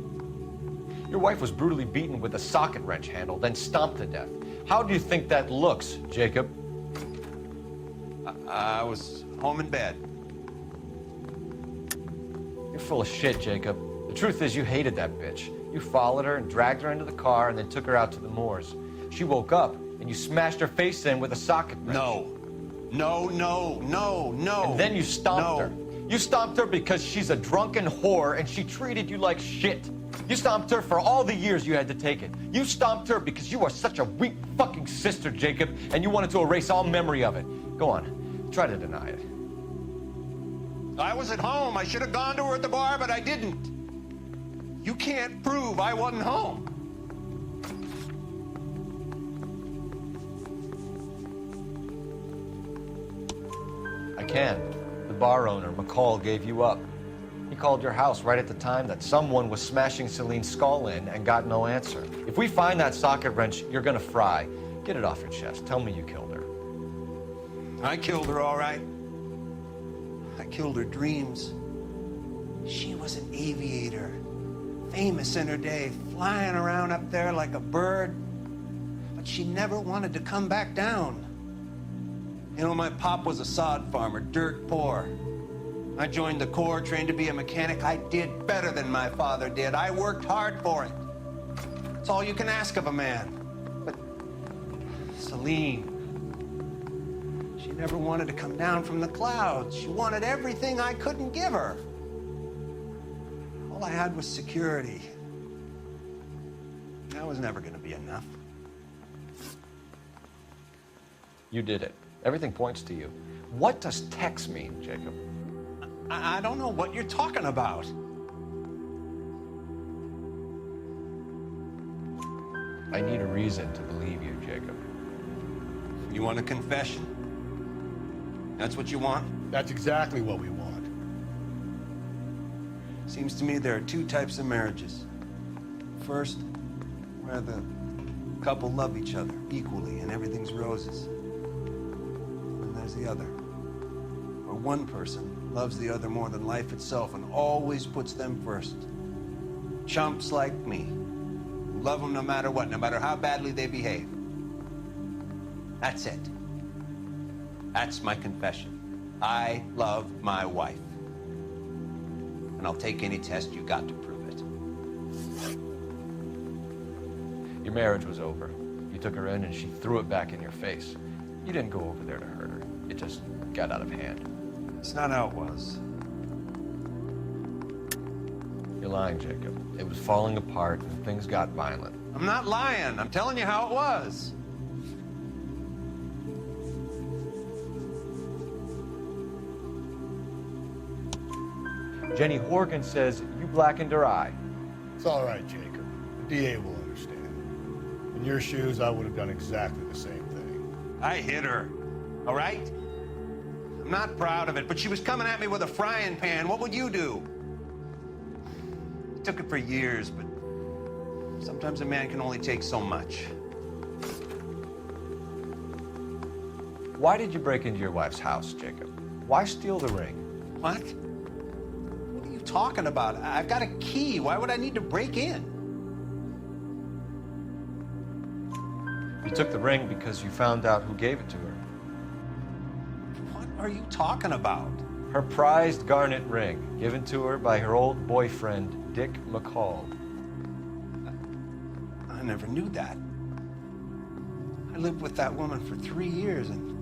Your wife was brutally beaten with a socket wrench handle, then stomped to death. How do you think that looks, Jacob? I was home in bed. You're full of shit, Jacob. The truth is you hated that bitch. You followed her and dragged her into the car and then took her out to the moors. She woke up and you smashed her face in with a socket wrench. No. No. And then you stomped her. You stomped her because she's a drunken whore and she treated you like shit. You stomped her for all the years you had to take it. You stomped her because you are such a weak fucking sister, Jacob, and you wanted to erase all memory of it. Go on, try to deny it. I was at home. I should have gone to her at the bar, but I didn't. You can't prove I wasn't home. I can. The bar owner, McCall, gave you up. He called your house right at the time that someone was smashing Celine's skull in and got no answer. If we find that socket wrench, you're gonna fry. Get it off your chest. Tell me you killed her. I killed her, all right. I killed her dreams. She was an aviator, famous in her day, flying around up there like a bird. But she never wanted to come back down. You know, my pop was a sod farmer, dirt poor. I joined the Corps, trained to be a mechanic. I did better than my father did. I worked hard for it. It's all you can ask of a man. But Celine, she never wanted to come down from the clouds. She wanted everything I couldn't give her. All I had was security. That was never going to be enough. You did it. Everything points to you. What does Tex mean, Jacob? I don't know what you're talking about. I need a reason to believe you, Jacob. You want a confession? That's what you want? That's exactly what we want. Seems to me there are two types of marriages. First, where the couple love each other equally and everything's roses. And there's the other, where one person loves the other more than life itself and always puts them first. Chumps like me, who love them no matter what, no matter how badly they behave. That's it. That's my confession. I love my wife. And I'll take any test you got to prove it. Your marriage was over. You took her in and she threw it back in your face. You didn't go over there to hurt her. It just got out of hand. It's not how it was. You're lying, Jacob. It was falling apart and things got violent. I'm not lying. I'm telling you how it was. Jenny Horgan says you blackened her eye. It's all right, Jacob. The DA will understand. In your shoes, I would have done exactly the same thing. I hit her, all right? I'm not proud of it, but she was coming at me with a frying pan. What would you do? It took it for years, but sometimes a man can only take so much. Why did you break into your wife's house, Jacob? Why steal the ring? What? What are you talking about? I've got a key. Why would I need to break in? You took the ring because you found out who gave it to her. What are you talking about? Her prized garnet ring, given to her by her old boyfriend, Dick McCall. I never knew that. I lived with that woman for 3 years, and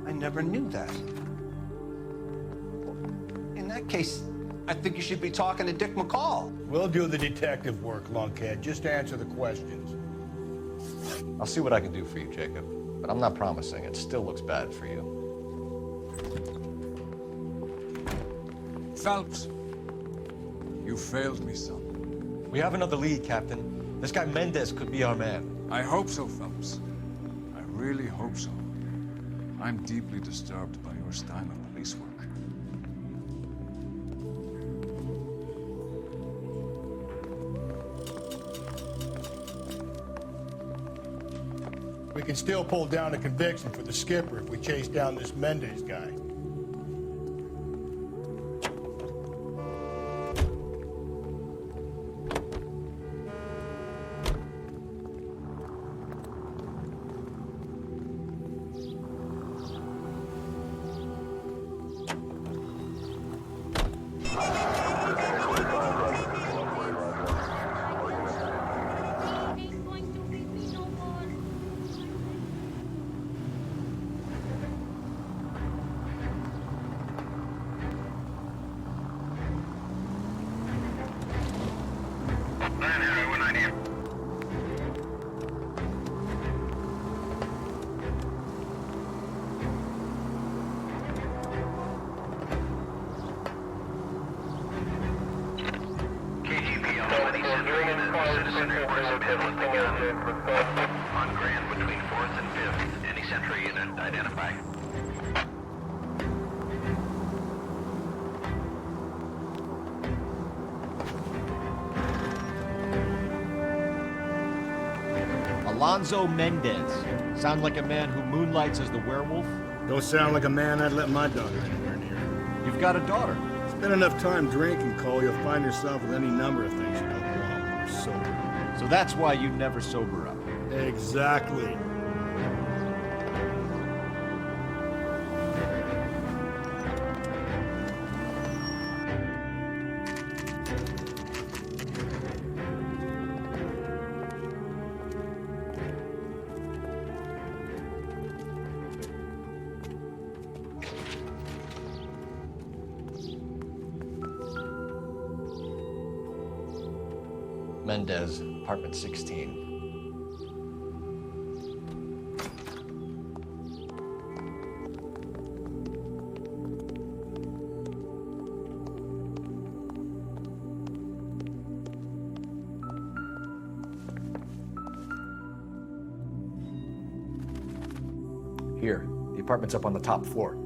I never knew that. In that case, I think you should be talking to Dick McCall. We'll do the detective work, lunkhead. Just answer the questions. I'll see what I can do for you, Jacob, but I'm not promising. It still looks bad for you. Phelps, you failed me, son. We have another lead, Captain. This guy Mendez could be our man. I hope so, Phelps. I really hope so. I'm deeply disturbed by your style of police work. We can still pull down a conviction for the skipper if we chase down this Mendez guy. On Grand between 4th and 5th. Any Century unit identify. Alonzo Mendez. Sound like a man who moonlights as the werewolf? Don't sound like a man I'd let my daughter anywhere near. You've got a daughter. Spend enough time drinking, Cole, you'll find yourself with any number of things you don't want when you're sober. So that's why you never sober up. Exactly. Mendez, apartment 16. Here, the apartment's up on the top floor.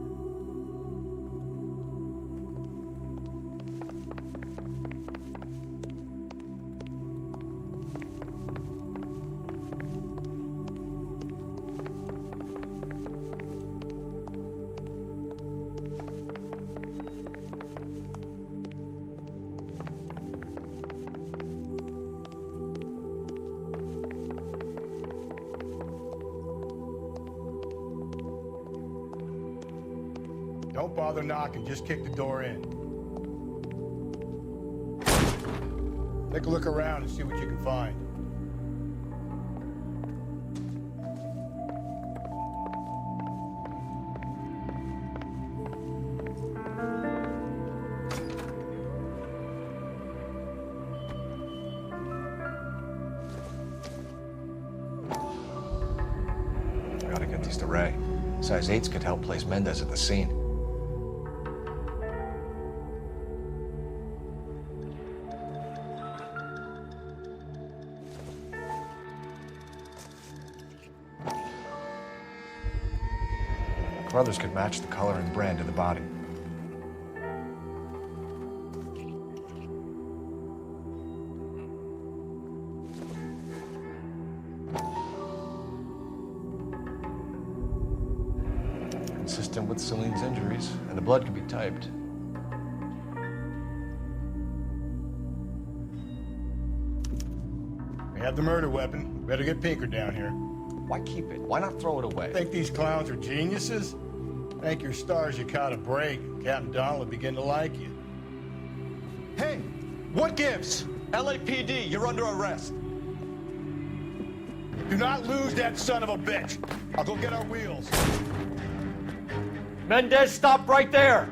Don't bother knocking, just kick the door in. Take a look around and see what you can find. I gotta get these to Ray. Size 8s could help place Mendez at the scene. Brothers could match the color and brand of the body. Consistent with Celine's injuries, and the blood could be typed. We have the murder weapon. Better get Pinker down here. Why keep it? Why not throw it away? Think these clowns are geniuses? Thank your stars you caught a break. Captain Don will begin to like you. Hey, what gives? LAPD, you're under arrest. Do not lose that son of a bitch. I'll go get our wheels. Mendez, stop right there!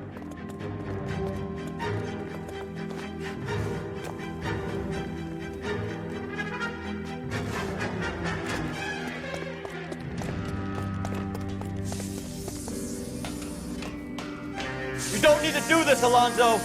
You don't need to do this, Alonzo!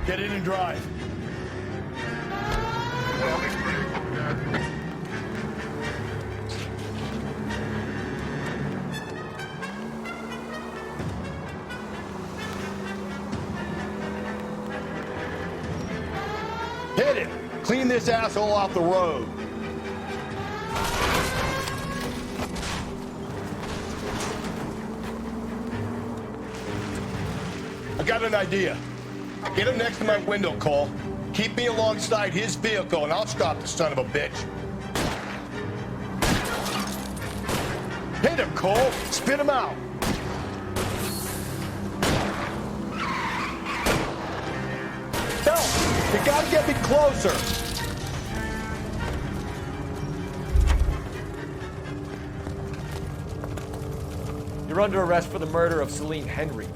Get in and drive. Hit him! Clean this asshole off the road. I got an idea. Get him next to my window, Cole. Keep me alongside his vehicle, and I'll stop the son of a bitch. Hit him, Cole. Spit him out. Help! You gotta get me closer. You're under arrest for the murder of Celine Henry.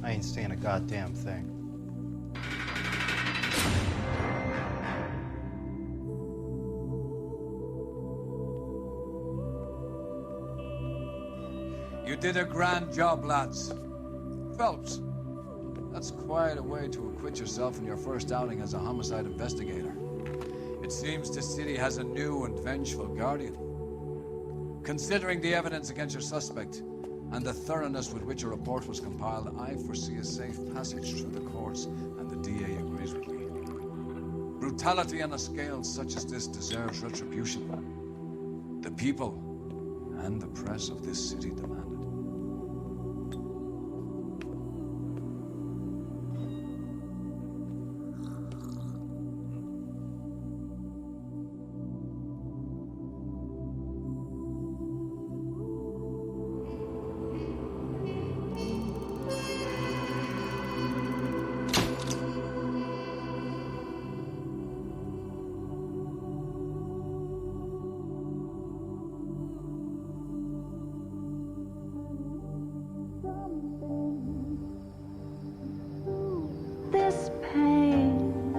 I ain't saying a goddamn thing. You did a grand job, lads. Phelps, that's quite a way to acquit yourself in your first outing as a homicide investigator. It seems the city has a new and vengeful guardian. Considering the evidence against your suspect and the thoroughness with which a report was compiled, I foresee a safe passage through the courts, and the DA agrees with me. Brutality on a scale such as this deserves retribution. The people and the press of this city demand it. This pain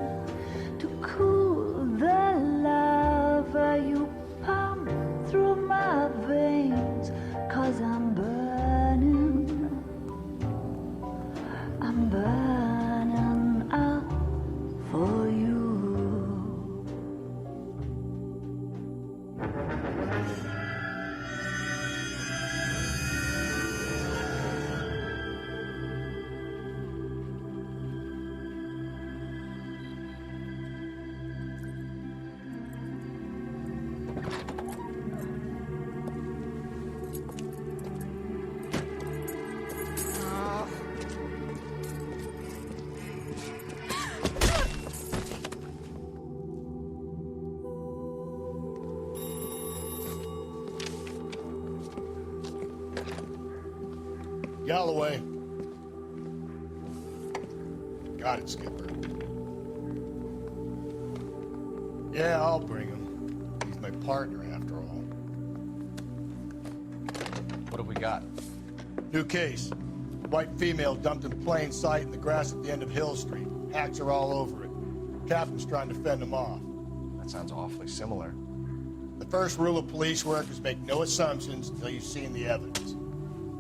to cool the lava you pump through my veins, 'cause I'm burning up for you. Galloway. Got it, Skipper. Yeah, I'll bring him. He's my partner, after all. What have we got? New case. White female dumped in plain sight in the grass at the end of Hill Street. Hacks are all over it. Captain's trying to fend them off. That sounds awfully similar. The first rule of police work is make no assumptions until you've seen the evidence.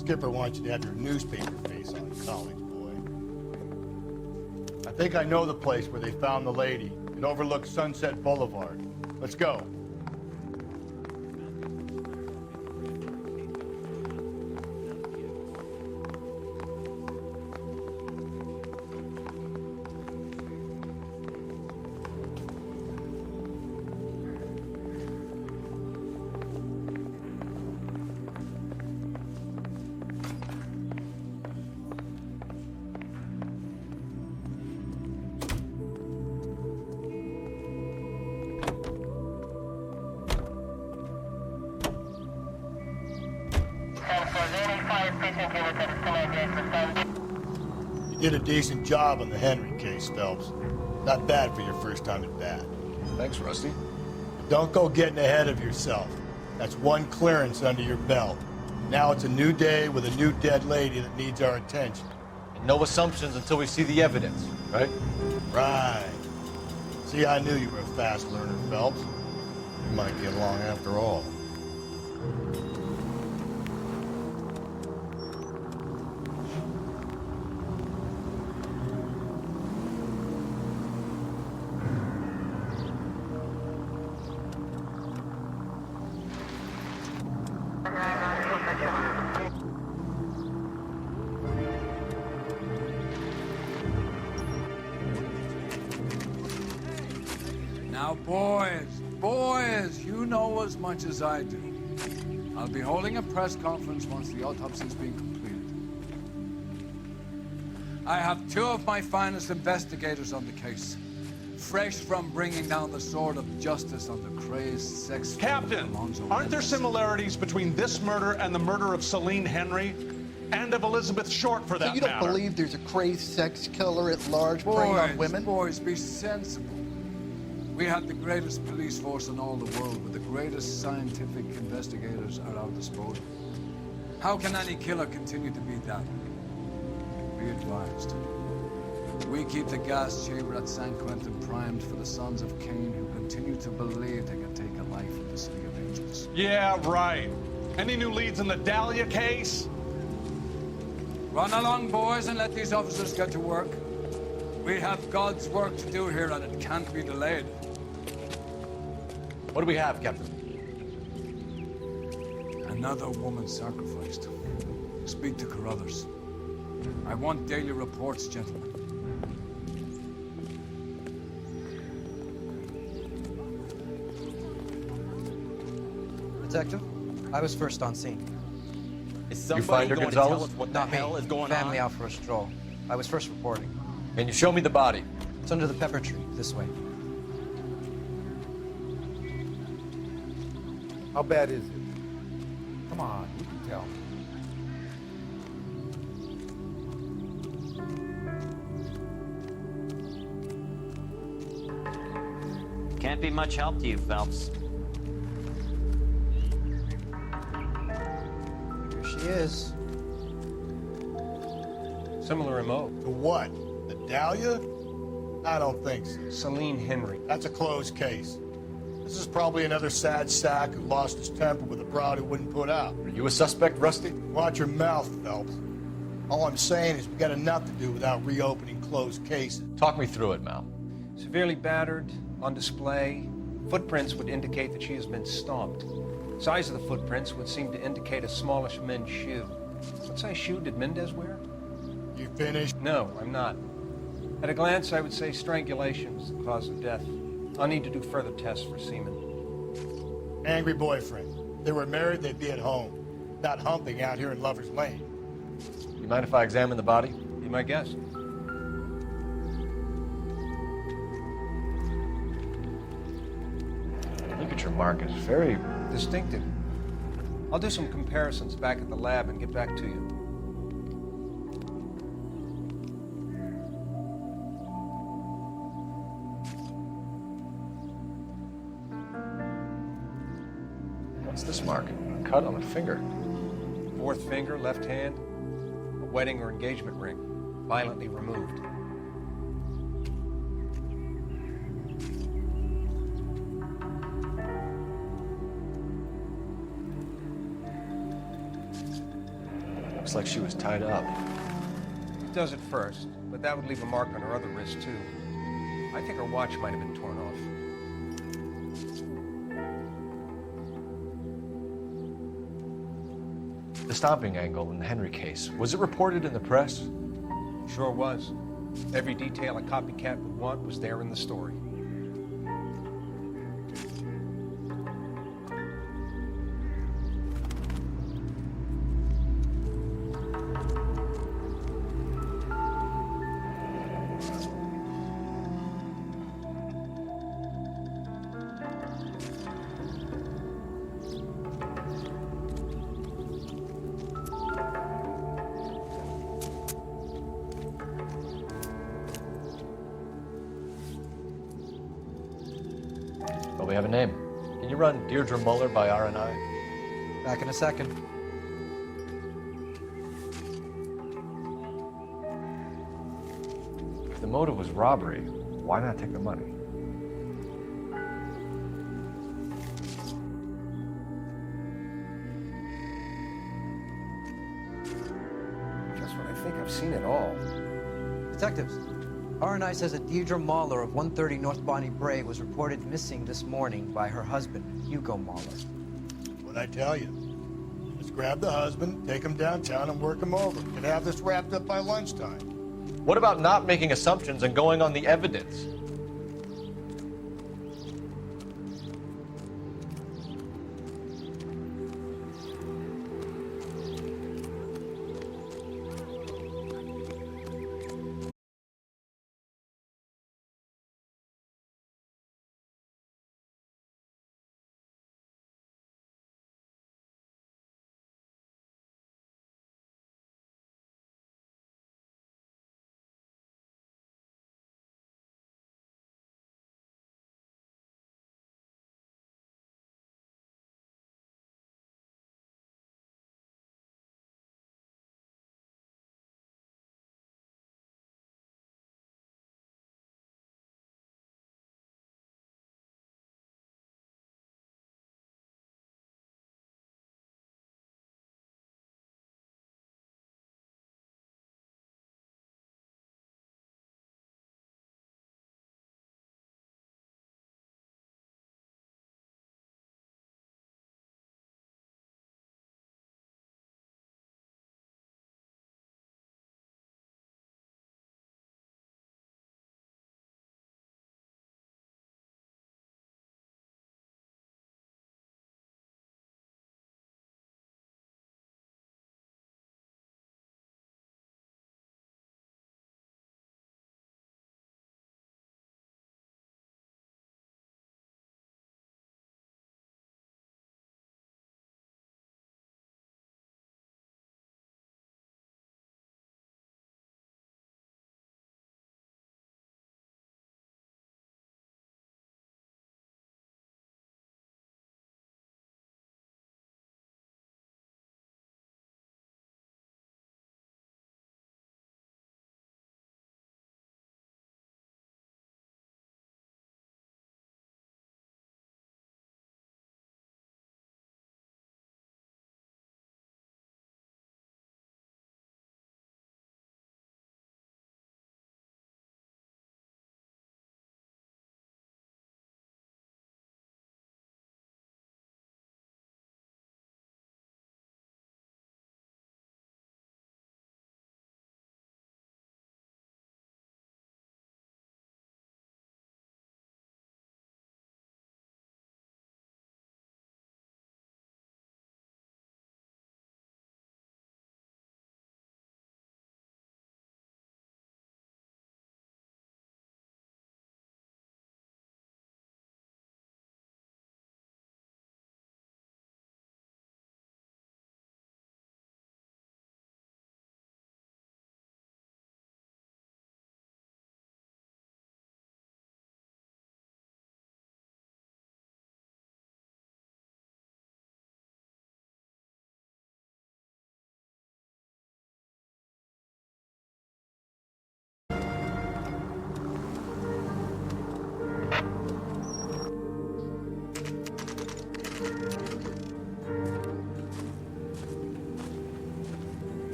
Skipper wants you to have your newspaper face on, college boy. I think I know the place where they found the lady. It overlooks Sunset Boulevard. Let's go. You did a decent job on the Henry case, Phelps. Not bad for your first time at bat. Thanks, Rusty. But don't go getting ahead of yourself. That's one clearance under your belt. Now it's a new day with a new dead lady that needs our attention. And no assumptions until we see the evidence, right? Right. See, I knew you were a fast learner, Phelps. We might get along after all. Now, boys, you know as much as I do. I'll be holding a press conference once the autopsy's been completed. I have two of my finest investigators on the case, fresh from bringing down the sword of justice on the crazed sex... Captain, aren't there similarities between this murder and the murder of Celine Henry? And of Elizabeth Short, for that So you don't matter? believe there's a crazed sex killer at large preying on women? Boys, be sensible. We have the greatest police force in all the world, with the greatest scientific investigators at our disposal. How can any killer continue to be that? Be advised. We keep the gas chamber at San Quentin primed for the sons of Cain who continue to believe they can take a life in the city of angels. Yeah, right. Any new leads in the Dahlia case? Run along, boys, and let these officers get to work. We have God's work to do here, and it can't be delayed. What do we have, Captain? Another woman sacrificed. Speak to Carruthers. I want daily reports, gentlemen. Detective, I was first on scene. Is You somebody find her, going to tell Gonzalez? us what the hell is going Family on? out for a stroll. I was first reporting. Can you show me the body? It's under the pepper tree, this way. How bad is it? Come on, you can tell. Can't be much help to you, Phelps. Here she is. Similar MO. To what? The Dahlia? I don't think so. Celine Henry. That's a closed case. This is probably another sad sack who lost his temper with a broad who wouldn't put out. Are you a suspect, Rusty? Watch your mouth, Phelps. All I'm saying is we got enough to do without reopening closed cases. Talk me through it, Mal. Severely battered, on display. Footprints would indicate that she has been stomped. Size of the footprints would seem to indicate a smallish men's shoe. What size shoe did Mendez wear? You finished? No, I'm not. At a glance, I would say strangulation was the cause of death. I'll need to do further tests for semen. Angry boyfriend. If they were married, they'd be at home. Not humping out here in Lover's Lane. You mind if I examine the body? Be my guest. Ligature mark is very distinctive. I'll do some comparisons back at the lab and get back to you. What's this mark? A cut on the finger. Fourth finger, left hand, a wedding or engagement ring, violently removed. Looks like she was tied up. It does at first, but that would leave a mark on her other wrist, too. I think her watch might have been torn off. The stomping angle in the Henry case, was it reported in the press? Sure was. Every detail a copycat would want was there in the story. Well, we have a name. Can you run Deirdre Muller by RNI? Back in a second. If the motive was robbery, why not take the money? Just when I think I've seen it all. Detectives, RNI says that Deirdre Mahler of 130 North Bonnie Bray was reported missing this morning by her husband, Hugo Mahler. What'd I tell you? Let's grab the husband, take him downtown, and work him over. Could have this wrapped up by lunchtime. What about not making assumptions and going on the evidence?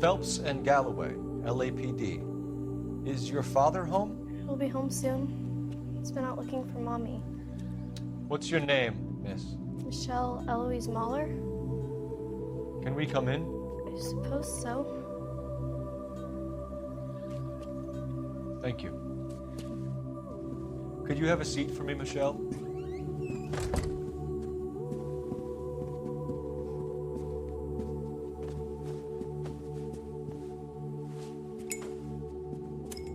Phelps and Galloway, LAPD. Is your father home? He'll be home soon. He's been out looking for Mommy. What's your name, miss? Michelle Eloise Mahler? Can we come in? I suppose so. Thank you. Could you have a seat for me, Michelle?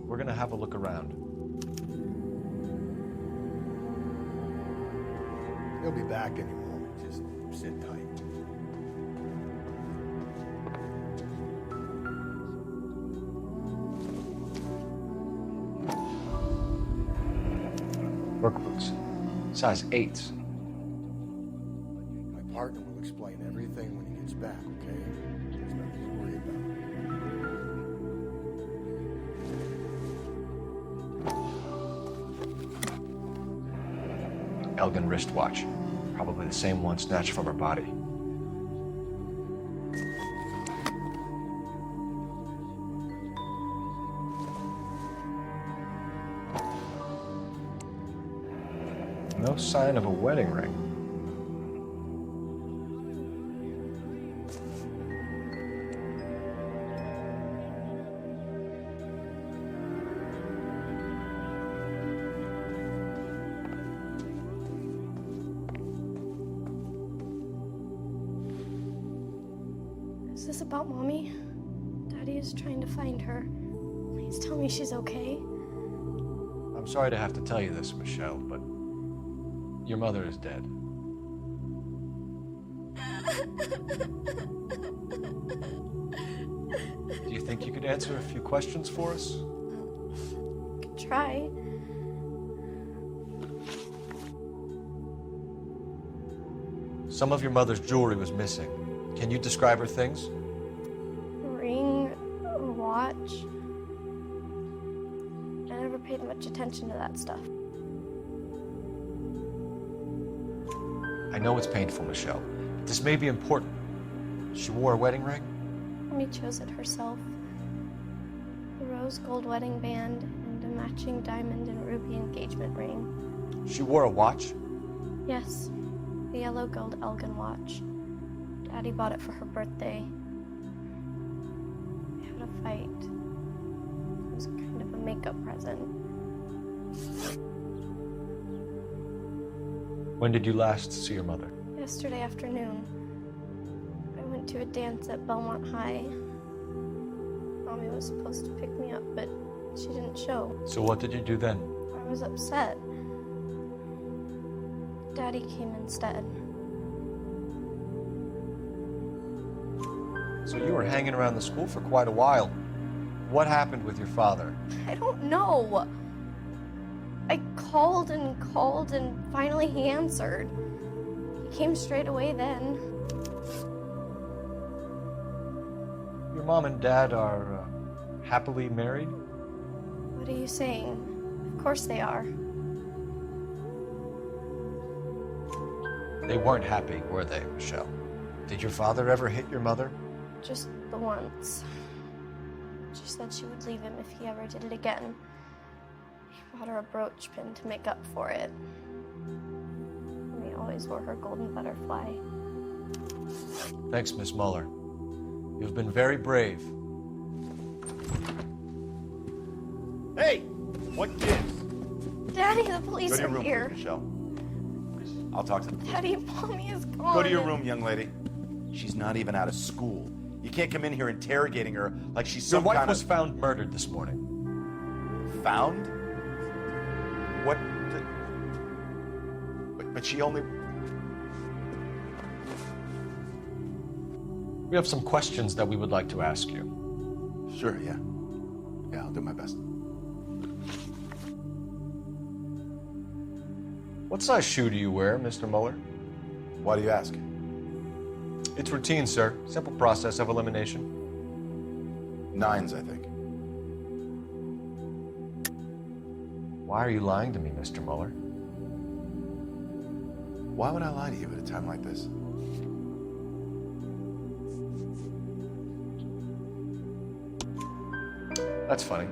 We're gonna have a look around. He'll be back any moment. Just sit tight. Work boots. Size 8s. My partner will explain everything when he gets back, okay? There's nothing to worry about. Elgin wristwatch. Probably the same one snatched from her body. No sign of a wedding ring. Is this about Mommy? Daddy is trying to find her. Please tell me she's okay. I'm sorry to have to tell you this, Michelle, but your mother is dead. Do you think you could answer a few questions for us? Could try. Some of your mother's jewelry was missing. Can you describe her things? A ring, a watch. I never paid much attention to that stuff. I know it's painful, Michelle. But this may be important. She wore a wedding ring? Mommy chose it herself. A rose gold wedding band and a matching diamond and ruby engagement ring. She wore a watch? Yes, the yellow gold Elgin watch. Daddy bought it for her birthday. We had a fight. It was kind of a makeup present. When did you last see your mother? Yesterday afternoon, I went to a dance at Belmont High. Mommy was supposed to pick me up, but she didn't show. So what did you do then? I was upset. Daddy came instead. So you were hanging around the school for quite a while. What happened with your father? I don't know. I called and finally he answered. He came straight away then. Your mom and dad are happily married? What are you saying? Of course they are. They weren't happy, were they, Michelle? Did your father ever hit your mother? Just the once. She said she would leave him if he ever did it again. He bought her a brooch pin to make up for it. And he always wore her golden butterfly. Thanks, Miss Muller. You've been very brave. Hey! What gives? Daddy, the police Go to your are room, here. please, Michelle. I'll talk to the police. Daddy, Mommy is gone. Go to your room, young lady. She's not even out of school. You can't come in here interrogating her like she's Your some wife kind was of... found murdered this morning. Found? What the... But she only... We have some questions that we would like to ask you. Sure, yeah. Yeah, I'll do my best. What size shoe do you wear, Mr. Muller? Why do you ask? It's routine, sir. Simple process of elimination. 9s, I think. Why are you lying to me, Mr. Muller? Why would I lie to you at a time like this? That's funny.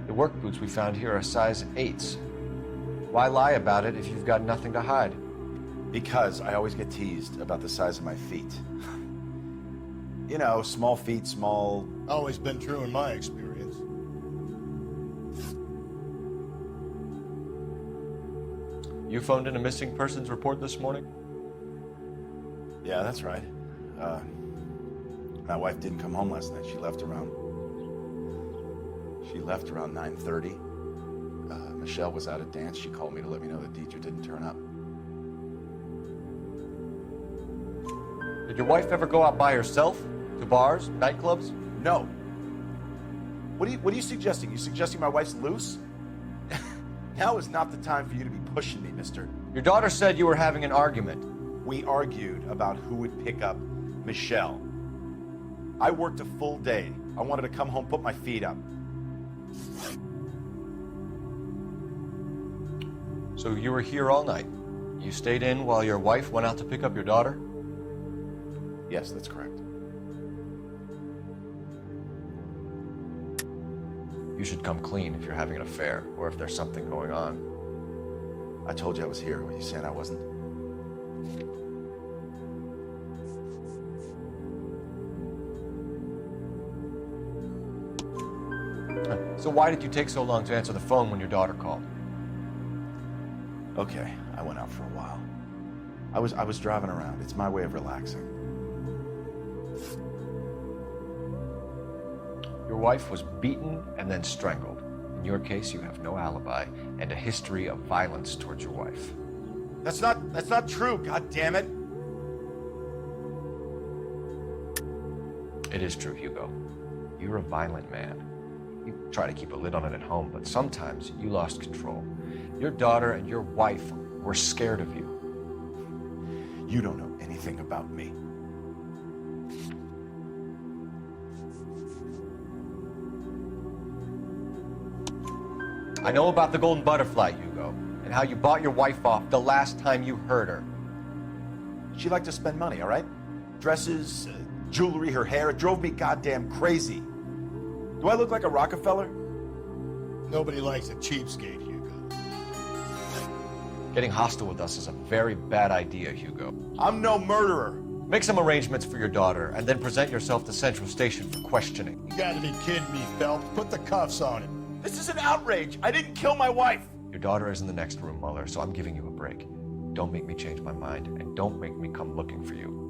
The work boots we found here are size 8s. Why lie about it if you've got nothing to hide? Because I always get teased about the size of my feet. You know, small feet, small... Always been true in my experience. You phoned in a missing persons report this morning? Yeah, that's right. My wife didn't come home last night. She left around 9:30. Michelle was at a dance. She called me to let me know that Deidre didn't turn up. Did your wife ever go out by herself? To bars, nightclubs? No. What are you suggesting? You suggesting my wife's loose? Now is not the time for you to be pushing me, mister. Your daughter said you were having an argument. We argued about who would pick up Michelle. I worked a full day. I wanted to come home, put my feet up. So you were here all night. You stayed in while your wife went out to pick up your daughter? Yes, that's correct. You should come clean if you're having an affair or if there's something going on. I told you I was here. Were you saying I wasn't? So why did you take so long to answer the phone when your daughter called? Okay, I went out for a while. I was driving around. It's my way of relaxing. Your wife was beaten and then strangled. In your case, you have no alibi and a history of violence towards your wife. That's not true, God damn it. It is true, Hugo. You're a violent man. You try to keep a lid on it at home, but sometimes you lost control. Your daughter and your wife were scared of you. You don't know anything about me. I know about the golden butterfly, Hugo, and how you bought your wife off the last time you heard her. She liked to spend money, all right? Dresses, jewelry, her hair. It drove me goddamn crazy. Do I look like a Rockefeller? Nobody likes a cheapskate, Hugo. Getting hostile with us is a very bad idea, Hugo. I'm no murderer. Make some arrangements for your daughter, and then present yourself to Central Station for questioning. You gotta be kidding me, Phelps. Put the cuffs on him. This is an outrage. I didn't kill my wife. Your daughter is in the next room, Muller, so I'm giving you a break. Don't make me change my mind, and don't make me come looking for you.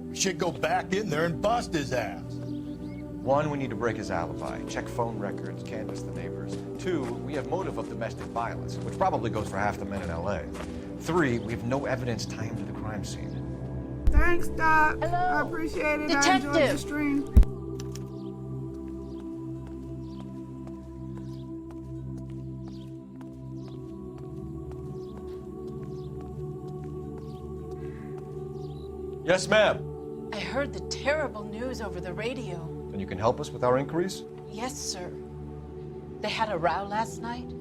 We should go back in there and bust his ass. 1, we need to break his alibi, check phone records, canvass the neighbors. 2, we have motive of domestic violence, which probably goes for half the men in L.A. 3, we have no evidence tying him to the crime scene. Thanks, Doc. Hello. I appreciate it. Detective. I enjoyed the stream. Yes, ma'am. I heard the terrible news over the radio. And you can help us with our inquiries? Yes, sir. They had a row last night.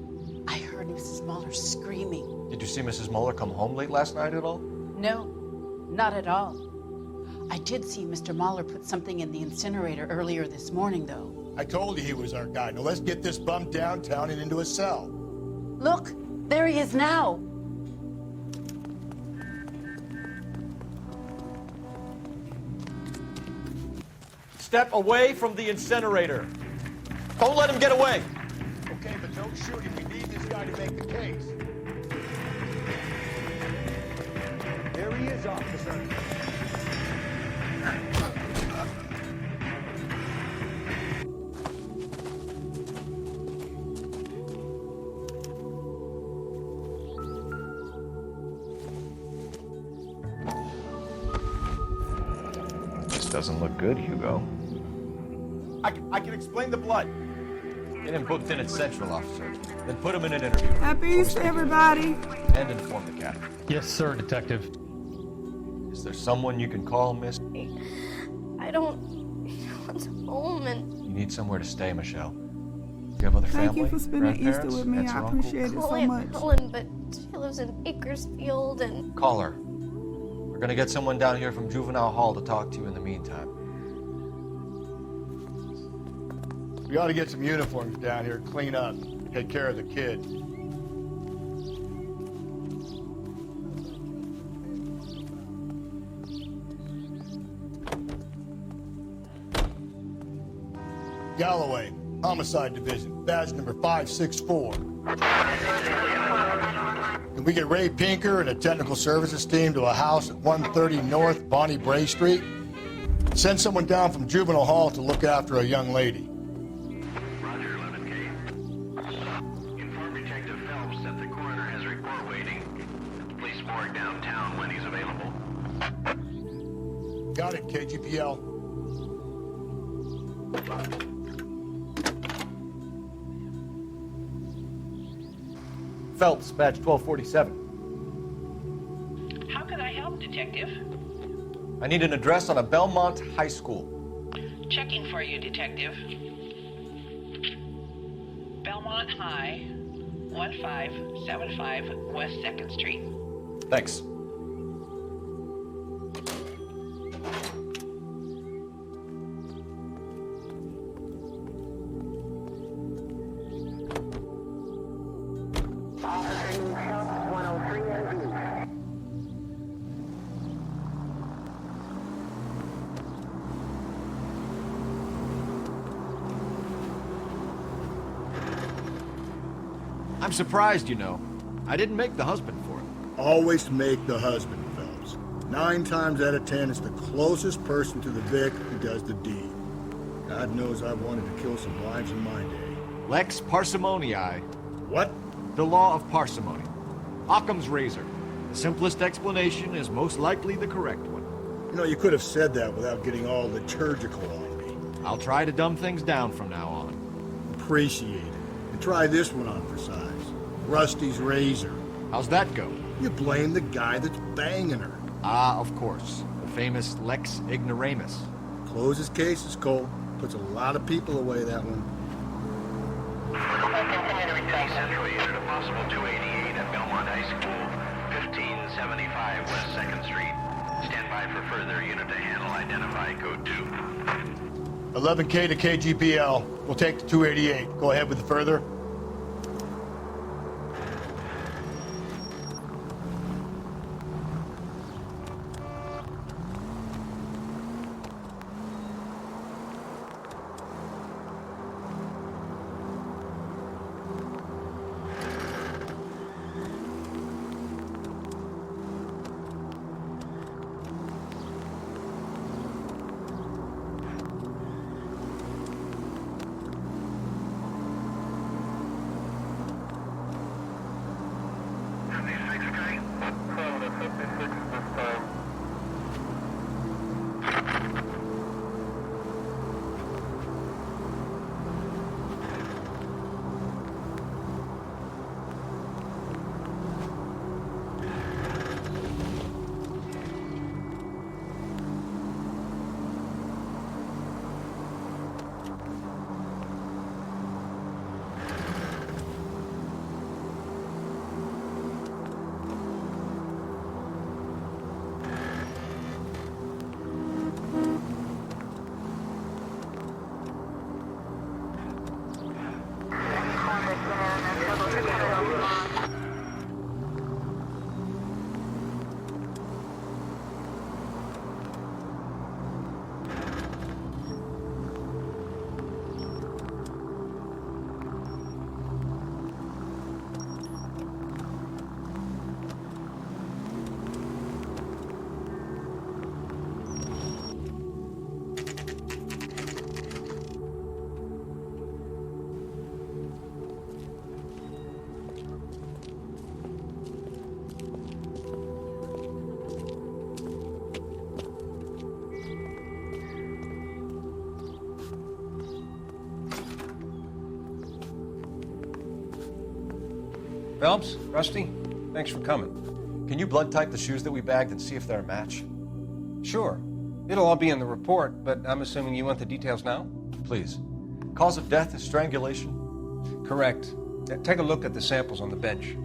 I heard Mrs. Muller screaming. Did you see Mrs. Muller come home late last night at all? No, not at all. I did see Mr. Muller put something in the incinerator earlier this morning, though. I told you he was our guy. Now let's get this bum downtown and into a cell. Look, there he is now. Step away from the incinerator. Don't let him get away. Okay, but don't shoot him. We need this guy to make the case. There he is, officer. This doesn't look good, Hugo. I can explain the blood. Get him booked in at Central, officer. Then put him in an interview. Happy Easter, everybody. And inform the captain. Yes, sir, Detective. Is there someone you can call, miss? I don't want home and You need somewhere to stay, Michelle. You have other family? Thank you for spending Easter grandparents, with me. aunts I or uncles? appreciate it call so Aunt much. Helen, but she lives in Bakersfield and Call her. We're gonna get someone down here from Juvenile Hall to talk to you in the meantime. We ought to get some uniforms down here, clean up, take care of the kid. Galloway, Homicide Division, badge number 564. Can we get Ray Pinker and a technical services team to a house at 130 North Bonnie Bray Street? Send someone down from Juvenile Hall to look after a young lady. Roger, 11K. Inform Detective Phelps that the coroner has a report waiting at the police morgue downtown when he's available. Got it, KGPL. Phelps, badge 1247. How can I help, Detective? I need an address on a Belmont High School. Checking for you, Detective. Belmont High, 1575 West 2nd Street. Thanks. I'm surprised, you know. I didn't make the husband for it. Always make the husband, Phelps. 9 times out of 10, it's the closest person to the Vic who does the deed. God knows I've wanted to kill some wives in my day. Lex parsimoniae. What? The law of parsimony. Occam's razor. The simplest explanation is most likely the correct one. You know, you could have said that without getting all liturgical on me. I'll try to dumb things down from now on. Appreciate it. And try this one on for size. Rusty's razor. How's that go? You blame the guy that's banging her. Ah, of course. The famous Lex ignoramus. Closes cases, Cole. Puts a lot of people away, that one. Continue Central Unit, a possible 288 at Belmont High School, 1575 West 2nd Street. Stand by for further unit to handle. Identify code 2. 11K to KGPL. We'll take the 288. Go ahead with the further. Phelps, Rusty, thanks for coming. Can you blood type the shoes that we bagged and see if they're a match? Sure. It'll all be in the report, but I'm assuming you want the details now? Please. Cause of death is strangulation? Correct. Take a look at the samples on the bench.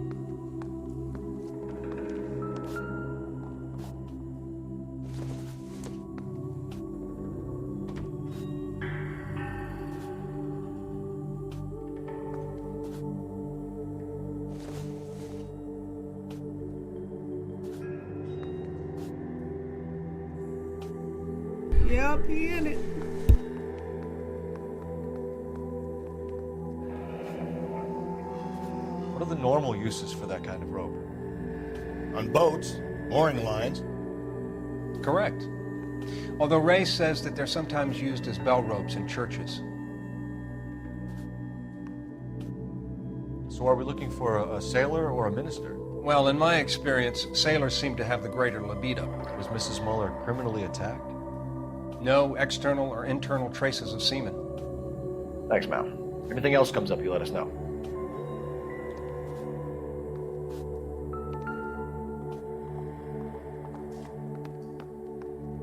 up, he in it. What are the normal uses for that kind of rope? On boats, mooring lines. Correct. Although Ray says that they're sometimes used as bell ropes in churches. So are we looking for a sailor or a minister? Well, in my experience, sailors seem to have the greater libido. Was Mrs. Muller criminally attacked? No external or internal traces of semen. Thanks, Mal. Anything else comes up, you let us know.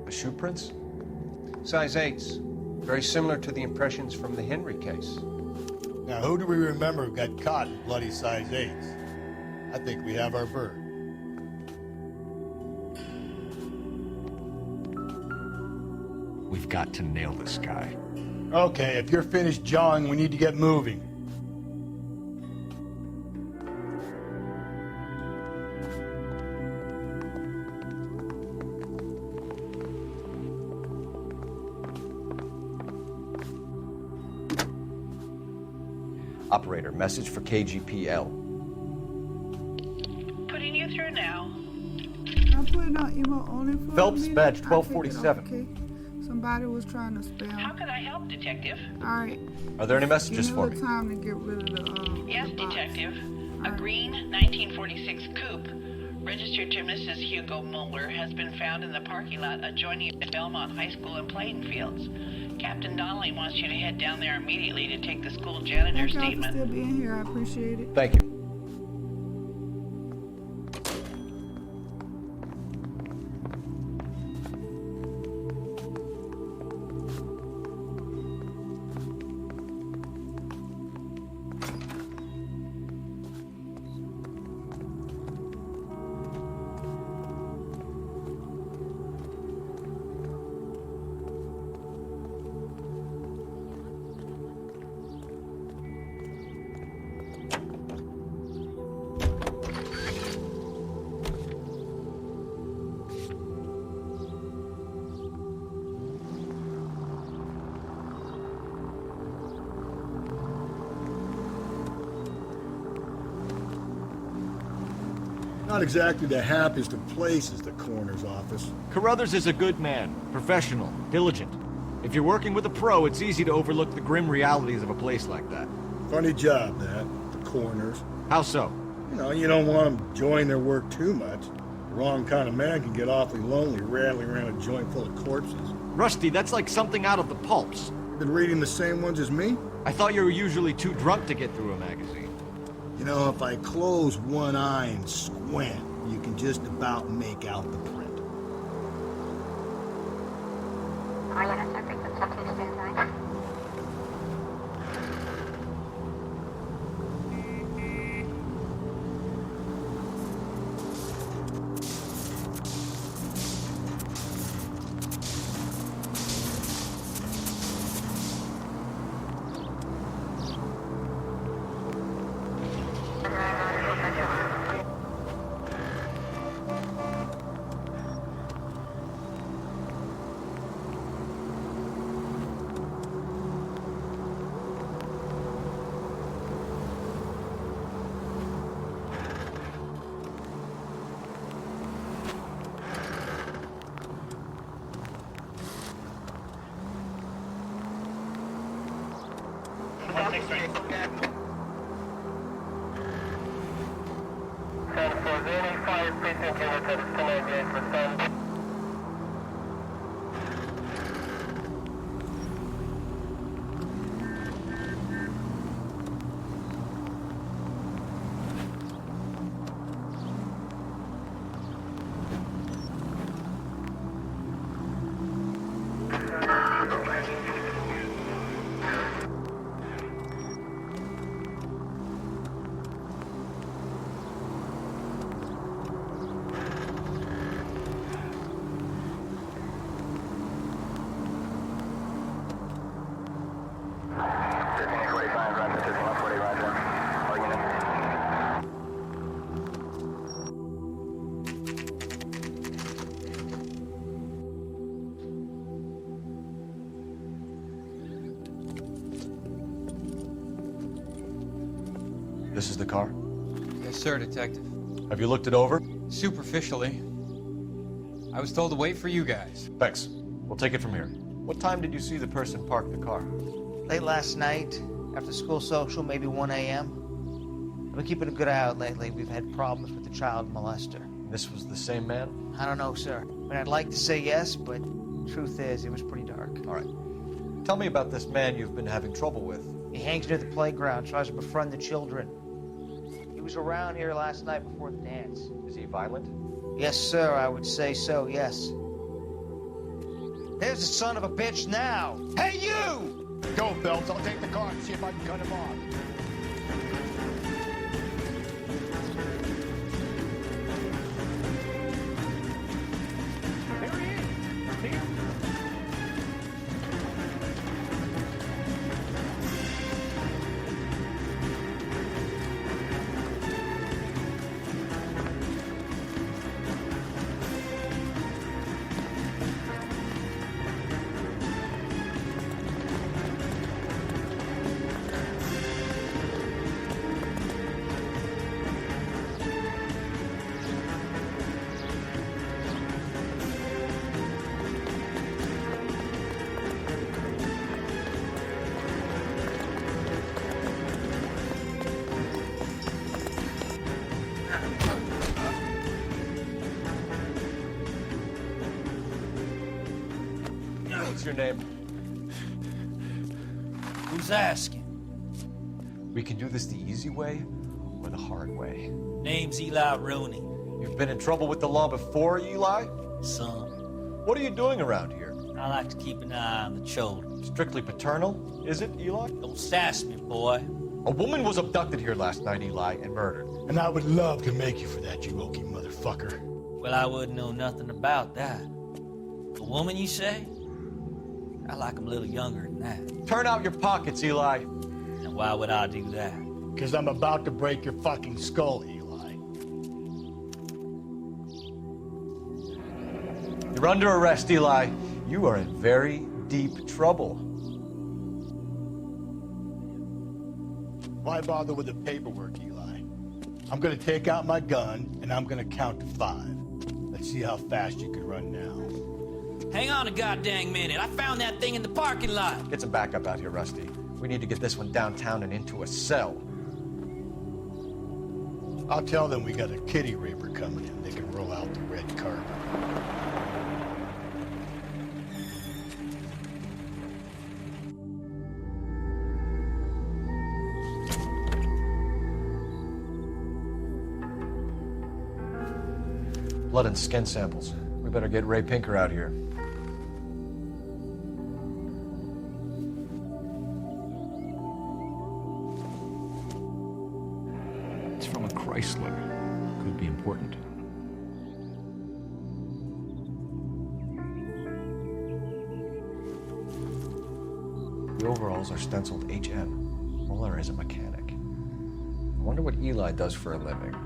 The shoe prints? Size 8s. Very similar to the impressions from the Henry case. Now, who do we remember who got caught in bloody size 8s? I think we have our bird. We've got to nail this guy. Okay, if you're finished jawing, we need to get moving. Operator, message for KGPL. Putting you through now. I'm putting on emo only for Phelps, a minute. badge I'll take it 1247. off, okay? Somebody was trying to spam. How can I help, Detective? All right. Are there any messages Give for me a me? little time to get rid of the Yes, the box. Detective. A green 1946 coupe registered to Mrs. Hugo Muller has been found in the parking lot adjoining the Belmont High School and playing fields. Captain Donnelly wants you to head down there immediately to take the school janitor Thank y'all for statement. still being here. I appreciate it. Thank you. Not exactly the happiest of places, the coroner's office. Carruthers is a good man, professional, diligent. If you're working with a pro, it's easy to overlook the grim realities of a place like that. Funny job, that, the coroner's. How so? You don't want them enjoying their work too much. The wrong kind of man can get awfully lonely rattling around a joint full of corpses. Rusty, that's like something out of the pulps. Been reading the same ones as me? I thought you were usually too drunk to get through a magazine. If I close one eye and squint, you can just about make out the print. This is the car? Yes, sir, Detective. Have you looked it over? Superficially. I was told to wait for you guys. Thanks. We'll take it from here. What time did you see the person park the car? Late last night, after school social, maybe 1 a.m. I've been keeping a good eye out lately. We've had problems with the child molester. This was the same man? I don't know, sir. I mean, I'd like to say yes, but truth is, it was pretty dark. All right. Tell me about this man you've been having trouble with. He hangs near the playground, tries to befriend the children. He was around here last night before the dance. Is he violent? Yes, sir, I would say so, yes. There's the son of a bitch now. Hey, you! Go, Phelps. I'll take the car and see if I can cut him off. What's your name? Who's asking? We can do this the easy way or the hard way. Name's Eli Rooney. You've been in trouble with the law before, Eli? Some. What are you doing around here? I like to keep an eye on the children. Strictly paternal, is it, Eli? Don't sass me, boy. A woman was abducted here last night, Eli, and murdered. And I would love to make you for that, you Okie motherfucker. Well, I wouldn't know nothing about that. A woman, you say? I like 'em a little younger than that. Turn out your pockets, Eli. And why would I do that? Because I'm about to break your fucking skull, Eli. You're under arrest, Eli. You are in very deep trouble. Why bother with the paperwork, Eli? I'm gonna take out my gun, and I'm gonna count to 5. Let's see how fast you can run now. Hang on a goddamn minute. I found that thing in the parking lot. Get some backup out here, Rusty. We need to get this one downtown and into a cell. I'll tell them we got a kitty raper coming in. They can roll out the red carpet. Blood and skin samples. We better get Ray Pinker out here. It's from a Chrysler. Could be important. The overalls are stenciled HM. Muller is a mechanic. I wonder what Eli does for a living.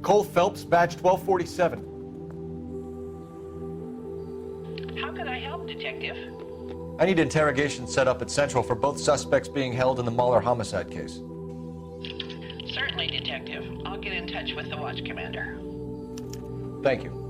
Cole Phelps, badge 1247. How could I help, Detective? I need interrogation set up at Central for both suspects being held in the Muller homicide case. Certainly, Detective. I'll get in touch with the watch commander. Thank you.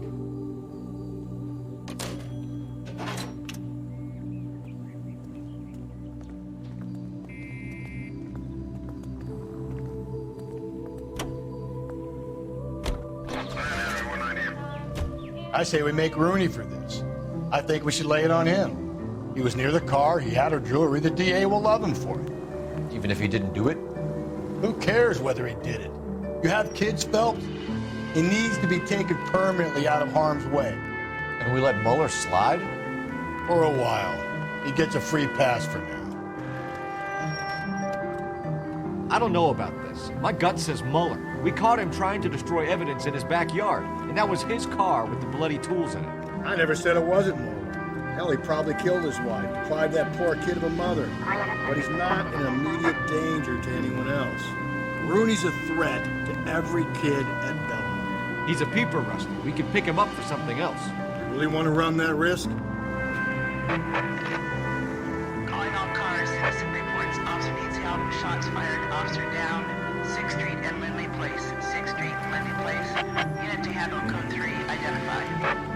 I say we make Rooney for this. I think we should lay it on him. He was near the car, he had her jewelry, the DA will love him for it. Even if he didn't do it? Who cares whether he did it? You have kids, Phelps? He needs to be taken permanently out of harm's way. And we let Mueller slide? For a while. He gets a free pass for now. I don't know about this. My gut says Mueller. We caught him trying to destroy evidence in his backyard, and that was his car with the bloody tools in it. I never said it wasn't Mueller. Hell, he probably killed his wife, deprived that poor kid of a mother. But he's not in immediate danger to anyone else. Rooney's a threat to every kid at Belleville. He's a peeper, Rusty. We can pick him up for something else. Really want to run that risk? Calling all cars, citizen reports. Officer needs help. Shots fired. Officer down. 6th Street and Lindley Place. 6th Street and Lindley Place. Unit to handle code 3 identified.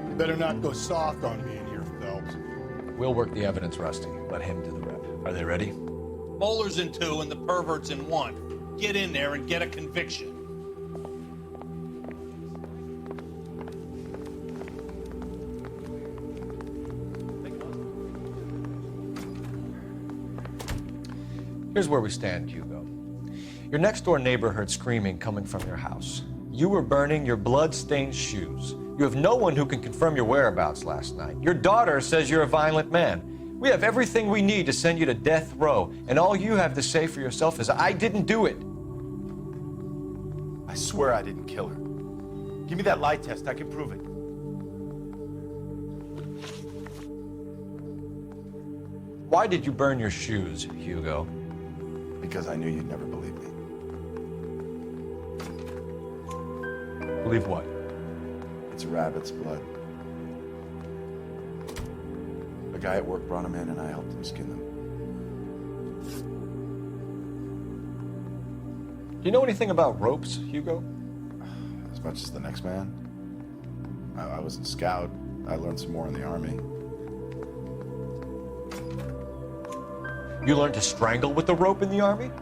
You better not go soft on me in here, Phelps. We'll work the evidence, Rusty. Let him do the rep. Are they ready? Bowler's in 2 and the pervert's in 1. Get in there and get a conviction. Here's where we stand, Hugo. Your next-door neighbor heard screaming coming from your house. You were burning your blood-stained shoes. You have no one who can confirm your whereabouts last night. Your daughter says you're a violent man. We have everything we need to send you to death row, and all you have to say for yourself is, I didn't do it. I swear I didn't kill her. Give me that lie test. I can prove it. Why did you burn your shoes, Hugo? Because I knew you'd never believe me. Believe what? It's a rabbit's blood. A guy at work brought them in and I helped him skin them. Do you know anything about ropes, Hugo? As much as the next man. I was a scout. I learned some more in the Army. You learned to strangle with the rope in the Army?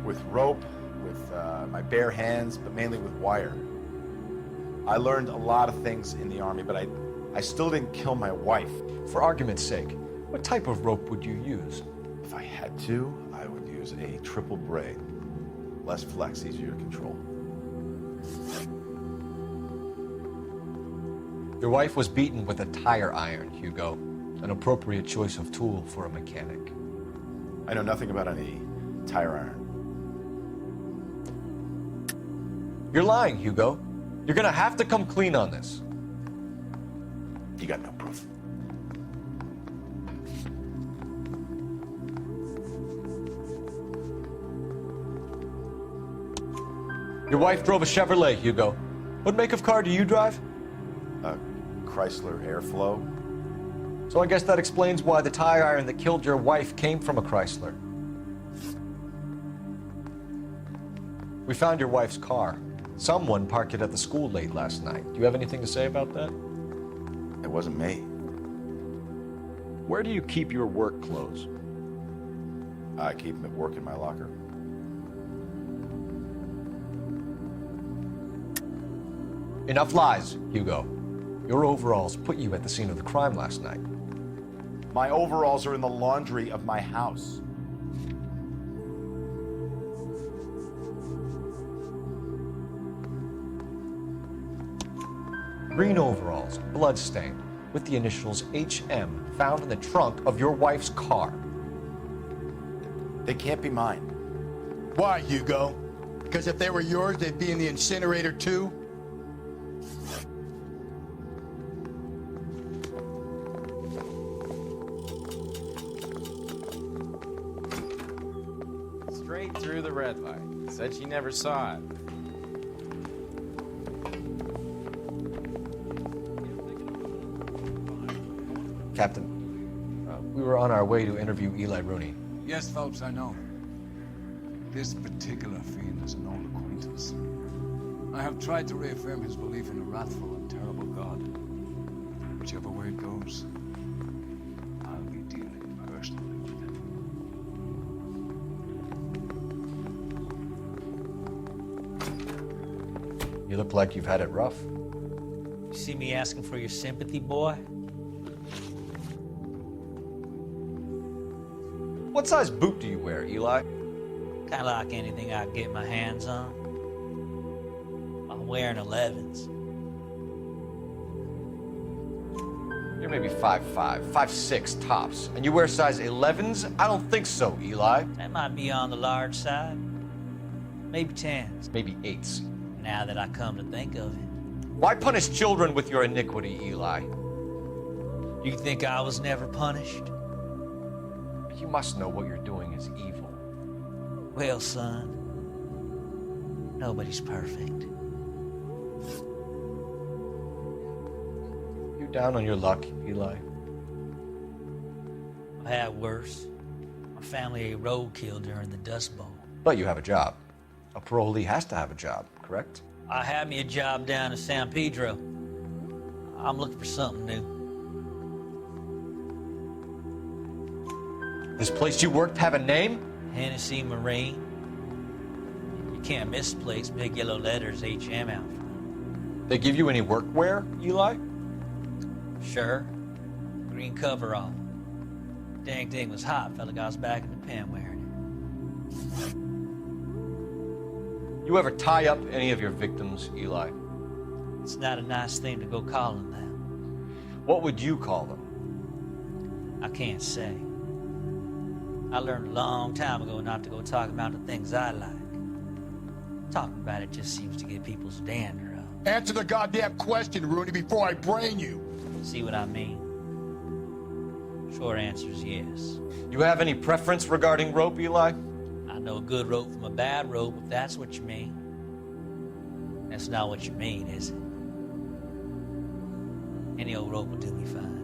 With rope, with my bare hands, but mainly with wire. I learned a lot of things in the Army, but I still didn't kill my wife. For argument's sake, what type of rope would you use? If I had to, I would use a triple braid. Less flex, easier to control. Your wife was beaten with a tire iron, Hugo. An appropriate choice of tool for a mechanic. I know nothing about any tire iron. You're lying, Hugo. You're gonna have to come clean on this. You got no proof. Your wife drove a Chevrolet, Hugo. What make of car do you drive? A Chrysler Airflow. So I guess that explains why the tire iron that killed your wife came from a Chrysler. We found your wife's car. Someone parked it at the school late last night. Do you have anything to say about that? It wasn't me. Where do you keep your work clothes? I keep them at work in my locker. Enough lies, Hugo. Your overalls put you at the scene of the crime last night. My overalls are in the laundry of my house. Green overalls, bloodstained. with the initials HM found in the trunk of your wife's car. They can't be mine. Why, Hugo? Because if they were yours, they'd be in the incinerator too? Straight through the red light. Said she never saw it. Captain, we were on our way to interview Eli Rooney. Yes, Phelps, I know. This particular fiend is an old acquaintance. I have tried to reaffirm his belief in a wrathful and terrible God. Whichever way it goes, I'll be dealing personally with him. You look like you've had it rough. You see me asking for your sympathy, boy? What size boot do you wear, Eli? Kind of like anything I can get my hands on. I'm wearing 11s. You're maybe 5'5", 5'6" tops, and you wear size 11s? I don't think so, Eli. That might be on the large side. Maybe 10s. Maybe 8s. Now that I come to think of it. Why punish children with your iniquity, Eli? You think I was never punished? You must know what you're doing is evil. Well, son, nobody's perfect. You down on your luck, Eli? I had worse. My family ate roadkill during the Dust Bowl. But you have a job. A parolee has to have a job, correct? I had me a job down in San Pedro. I'm looking for something new. This place you worked have a name? Hennessy Marine. You can't misplace big yellow letters HM out front. They give you any workwear, Eli? Sure. Green coverall. Dang thing was hot. Felt like I was back in the pen wearing it. You ever tie up any of your victims, Eli? It's not a nice thing to go calling them. What would you call them? I can't say. I learned a long time ago not to go talking about the things I like. Talking about it just seems to get people's dander up. Answer the goddamn question, Rooney, before I brain you. See what I mean? Short answer is yes. You have any preference regarding rope, Eli? I know a good rope from a bad rope, if that's what you mean. That's not what you mean, is it? Any old rope will do me fine.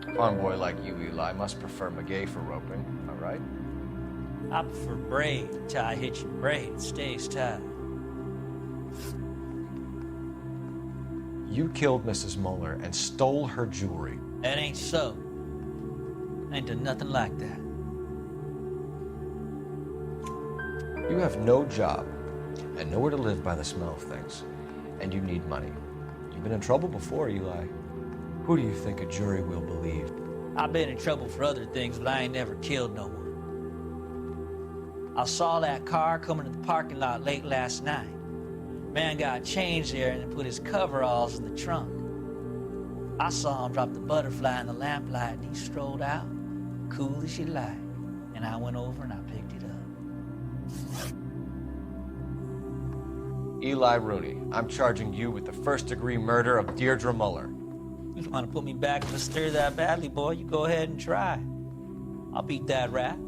A farm boy like you, Eli, must prefer McGay for roping, am I right? I prefer braid, tie, hitch, and braid. It stays tied. You killed Mrs. Muller and stole her jewelry. That ain't so. I ain't done nothing like that. You have no job and nowhere to live by the smell of things, and you need money. You've been in trouble before, Eli. Who do you think a jury will believe? I've been in trouble for other things, but I ain't never killed no one. I saw that car coming to the parking lot late last night. Man got changed there and then put his coveralls in the trunk. I saw him drop the butterfly in the lamplight and he strolled out, cool as you like. And I went over and I picked it up. Eli Rooney, I'm charging you with the first-degree murder of Deirdre Muller. You want to put me back in the stir that badly, boy, you go ahead and try. I'll beat that rap.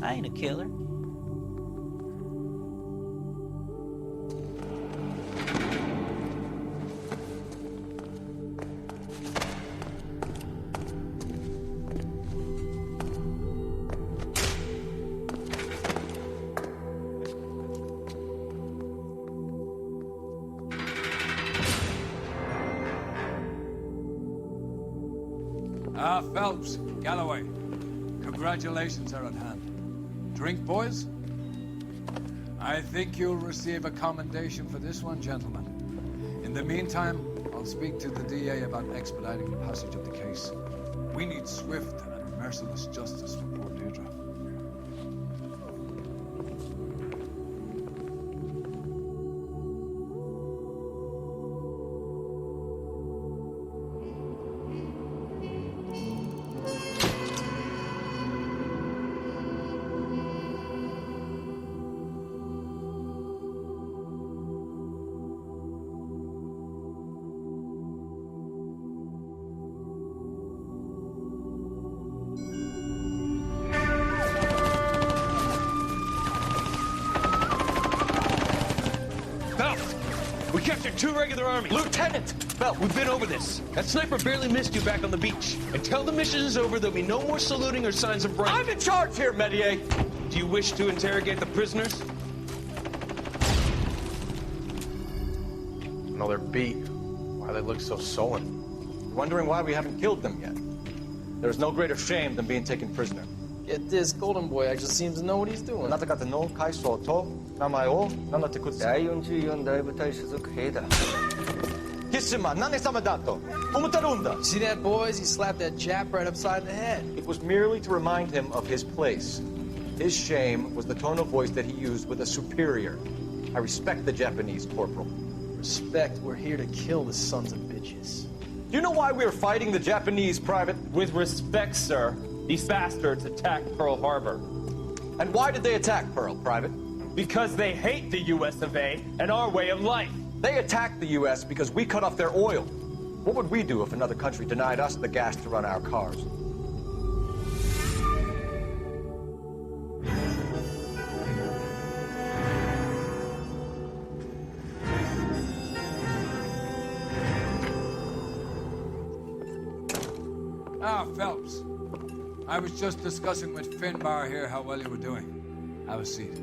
I ain't a killer. Phelps, Galloway, congratulations are at hand. Drink, boys? I think you'll receive a commendation for this one, gentlemen. In the meantime, I'll speak to the DA about expediting the passage of the case. We need swift and merciless justice for poor Deirdre. captured 2 regular army. Lieutenant! Well, we've been over this. That sniper barely missed you back on the beach. Until the mission is over, there'll be no more saluting or signs of break. I'm in charge here, Medier. Do you wish to interrogate the prisoners? No, they're beat. Why they look so sullen? Wondering why we haven't killed them yet. There's no greater shame than being taken prisoner. Yet this golden boy actually seems to know what he's doing. See that, boys? He slapped that Jap right upside the head. It was merely to remind him of his place. His shame was the tone of voice that he used with a superior. I respect the Japanese, Corporal. Respect, we're here to kill the sons of bitches. Do you know why we're fighting the Japanese, Private? With respect, sir, these bastards attacked Pearl Harbor. And why did they attack Pearl, Private? Because they hate the US of A and our way of life. They attacked the US because we cut off their oil. What would we do if another country denied us the gas to run our cars? Ah, Phelps. I was just discussing with Finbar here how well you were doing. Have a seat.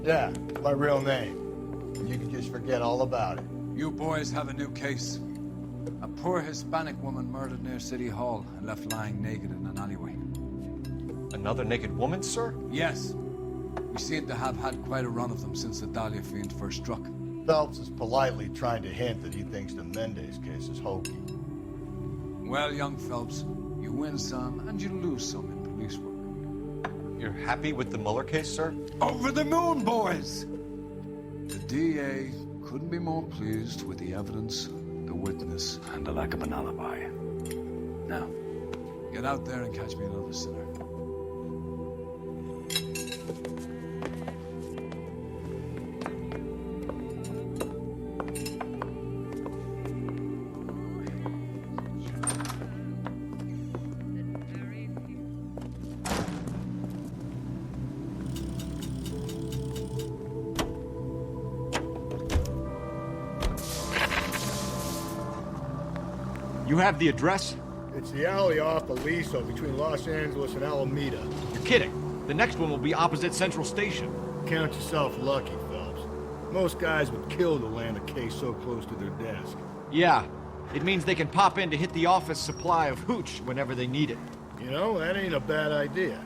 Yeah, my real name. You can just forget all about it. You boys have a new case. A poor Hispanic woman murdered near City Hall and left lying naked in an alleyway. Another naked woman, sir? Yes. We seem to have had quite a run of them since the Dahlia fiend first struck. Phelps is politely trying to hint that he thinks the Mendez case is hokey. Well, young Phelps, you win some and you lose some in police work. You're happy with the Mueller case, sir? Over the moon, boys! The DA couldn't be more pleased with the evidence, the witness, and the lack of an alibi. Now, get out there and catch me another sinner. You have the address? It's the alley off Aliso between Los Angeles and Alameda. You're kidding. The next one will be opposite Central Station. Count yourself lucky, Phelps. Most guys would kill to land a case so close to their desk. Yeah. It means they can pop in to hit the office supply of hooch whenever they need it. You know, that ain't a bad idea.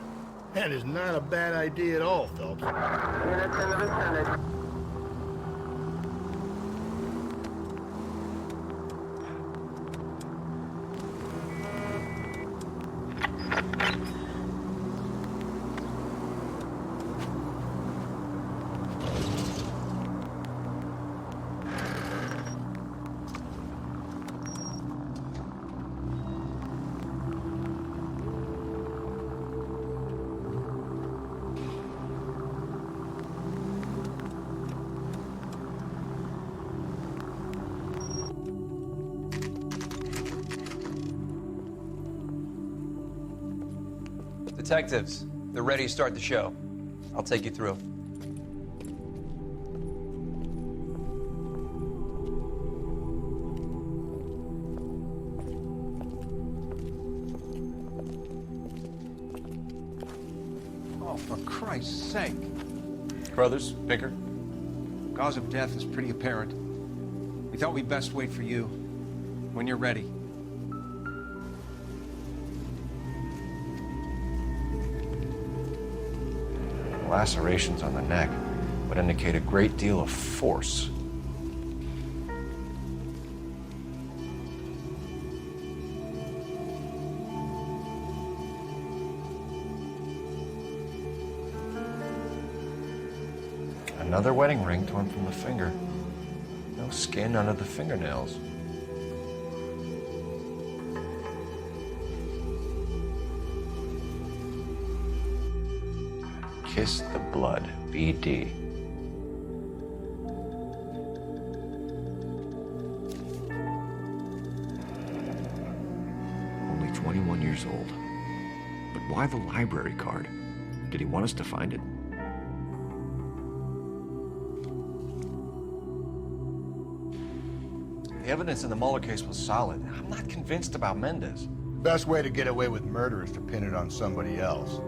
That is not a bad idea at all, Phelps. Detectives, they're ready to start the show. I'll take you through. Oh, for Christ's sake. Brothers, Pinker? Cause of death is pretty apparent. We thought we'd best wait for you. When you're ready. Lacerations on the neck would indicate a great deal of force. Another wedding ring torn from the finger. No skin under the fingernails. Kiss the blood, BD. Only 21 years old. But why the library card? Did he want us to find it? The evidence in the Mueller case was solid. I'm not convinced about Mendez. The best way to get away with murder is to pin it on somebody else.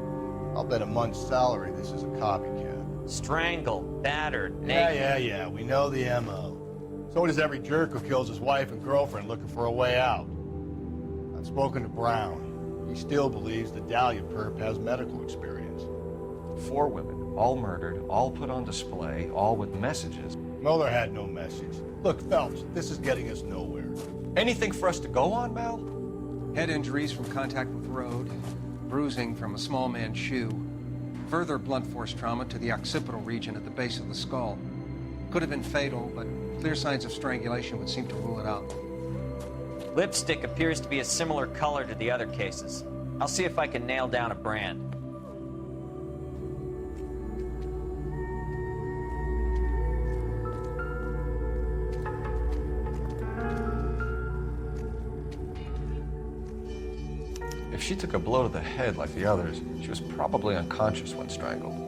I'll bet a month's salary this is a copycat. Strangled, battered, Yeah, we know the M.O. So does every jerk who kills his wife and girlfriend looking for a way out. I've spoken to Brown. He still believes the Dahlia perp has medical experience. 4 women, all murdered, all put on display, all with messages. Mueller had no message. Look, Phelps, this is getting us nowhere. Anything for us to go on, Mal? Head injuries from contact with road, bruising from a small man's shoe, further blunt force trauma to the occipital region at the base of the skull. Could have been fatal, but clear signs of strangulation would seem to rule it out. Lipstick appears to be a similar color to the other cases. I'll see if I can nail down a brand. If she took a blow to the head like the others, she was probably unconscious when strangled.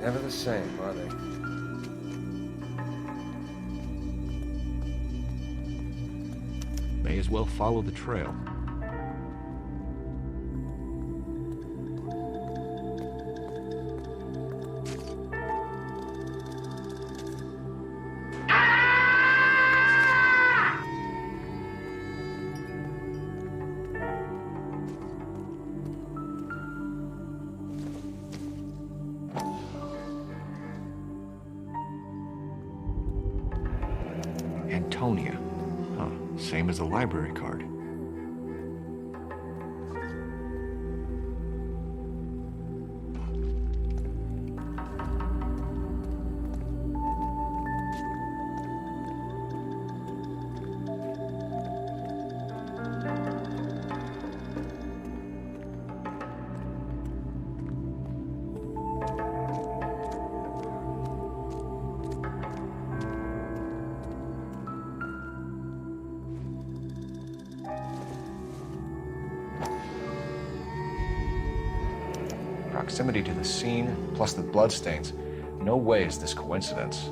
Never the same, are they? May as well follow the trail. Antonia. Huh, same as the library card. Proximity to the scene, plus the bloodstains. No way is this coincidence.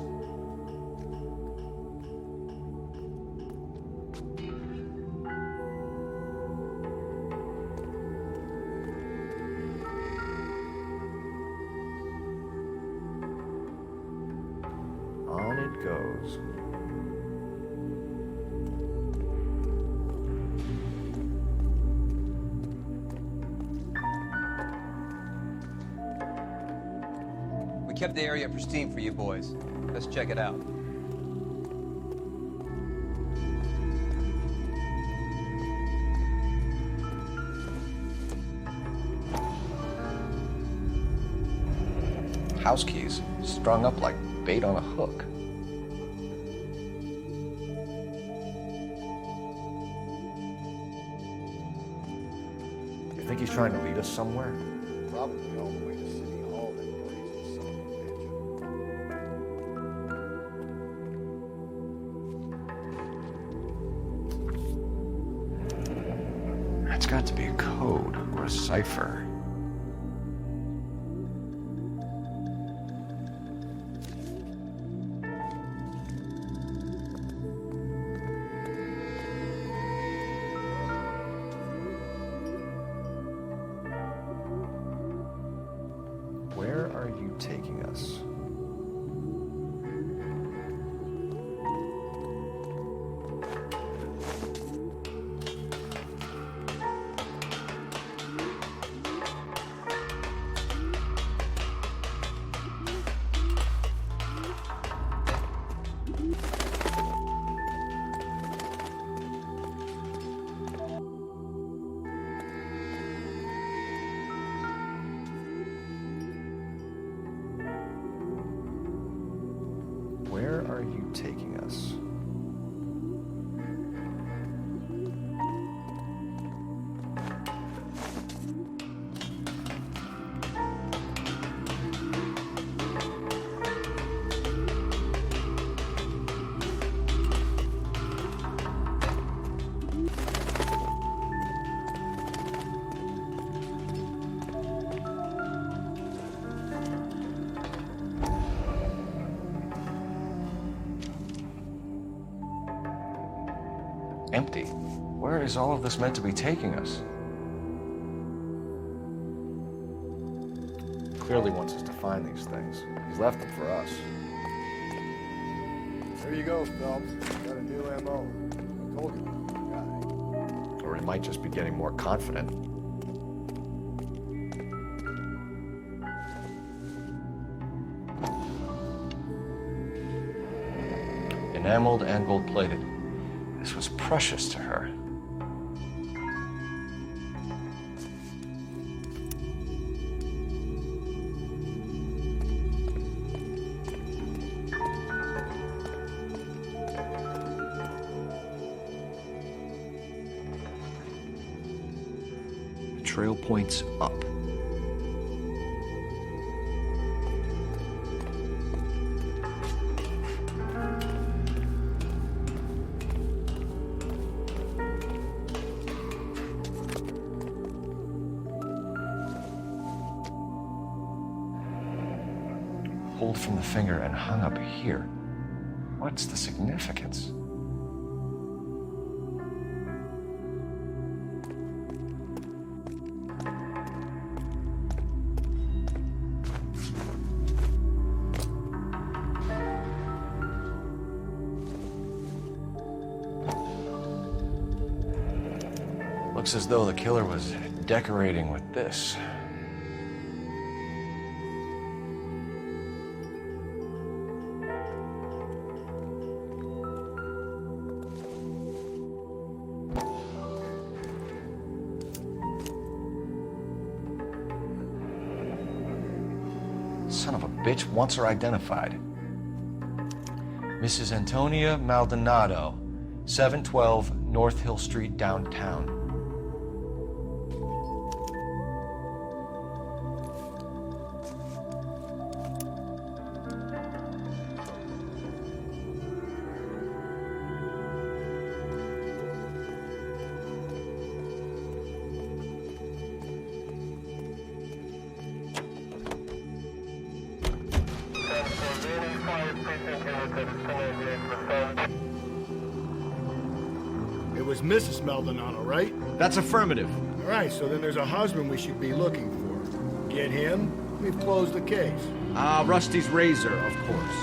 On it goes. Kept the area pristine for you boys. Let's check it out. House keys, strung up like bait on a hook. You think he's trying to lead us somewhere? Probably all the way to City Hall, that crazy son of a bitch. That's got to be a code or a cipher. Where are you taking us? Where are you taking us? empty. Where is all of this meant to be taking us? Clearly wants us to find these things. He's left them for us. There you go, Phelps. Got a new MO. I told you. Or he might just be getting more confident. Enameled and gold-plated. This was precious to her. The trail points up. Pulled from the finger and hung up here. What's the significance? Looks as though the killer was decorating with this. Son of a bitch wants her identified. Mrs. Antonia Maldonado, 712 North Hill Street, downtown. It was Mrs. Maldonado, right? That's affirmative. All right, so then there's a husband we should be looking for. Get him, we've closed the case. Rusty's razor, of course.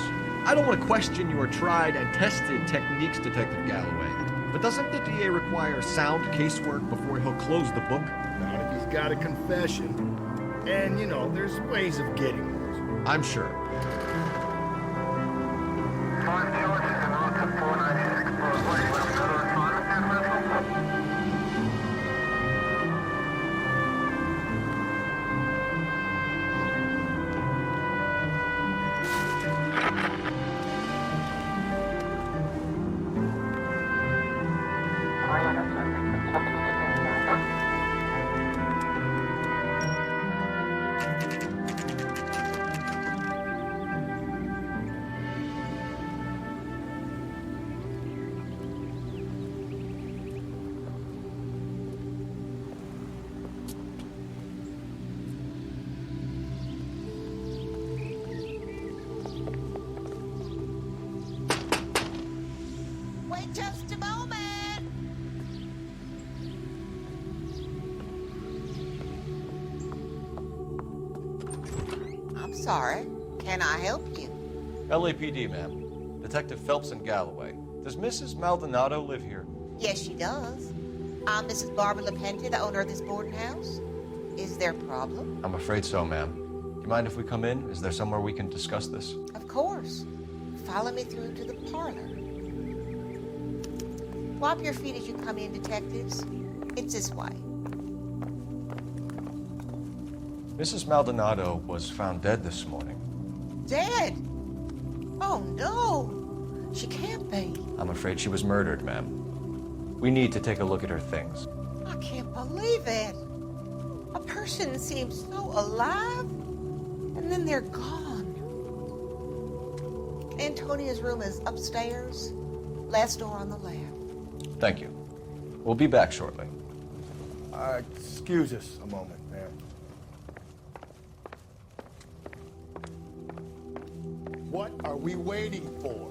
I don't want to question your tried and tested techniques, Detective Galloway. But doesn't the DA require sound casework before he'll close the book? Not if he's got a confession. And, you know, there's ways of getting those. I'm sure. Wait just a moment. I'm sorry. Can I help you? LAPD, ma'am. Detective Phelps and Galloway. Does Mrs. Maldonado live here? Yes, she does. I'm Mrs. Barbara LaPente, the owner of this boarding house. Is there a problem? I'm afraid so, ma'am. Do you mind if we come in? Is there somewhere we can discuss this? Of course. Follow me through to the parlor. Wipe your feet as you come in, detectives. It's this way. Mrs. Maldonado was found dead this morning. Dead? Oh, no. She can't be. I'm afraid she was murdered, ma'am. We need to take a look at her things. I can't believe it. A person seems so alive, and then they're gone. Antonia's room is upstairs, last door on the left. Thank you. We'll be back shortly. Excuse us a moment, ma'am. What are we waiting for?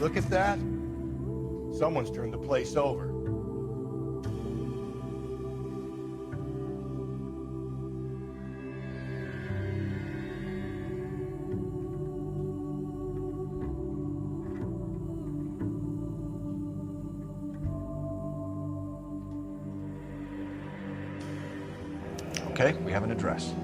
look at that? Someone's turned the place over. Okay, we have an address.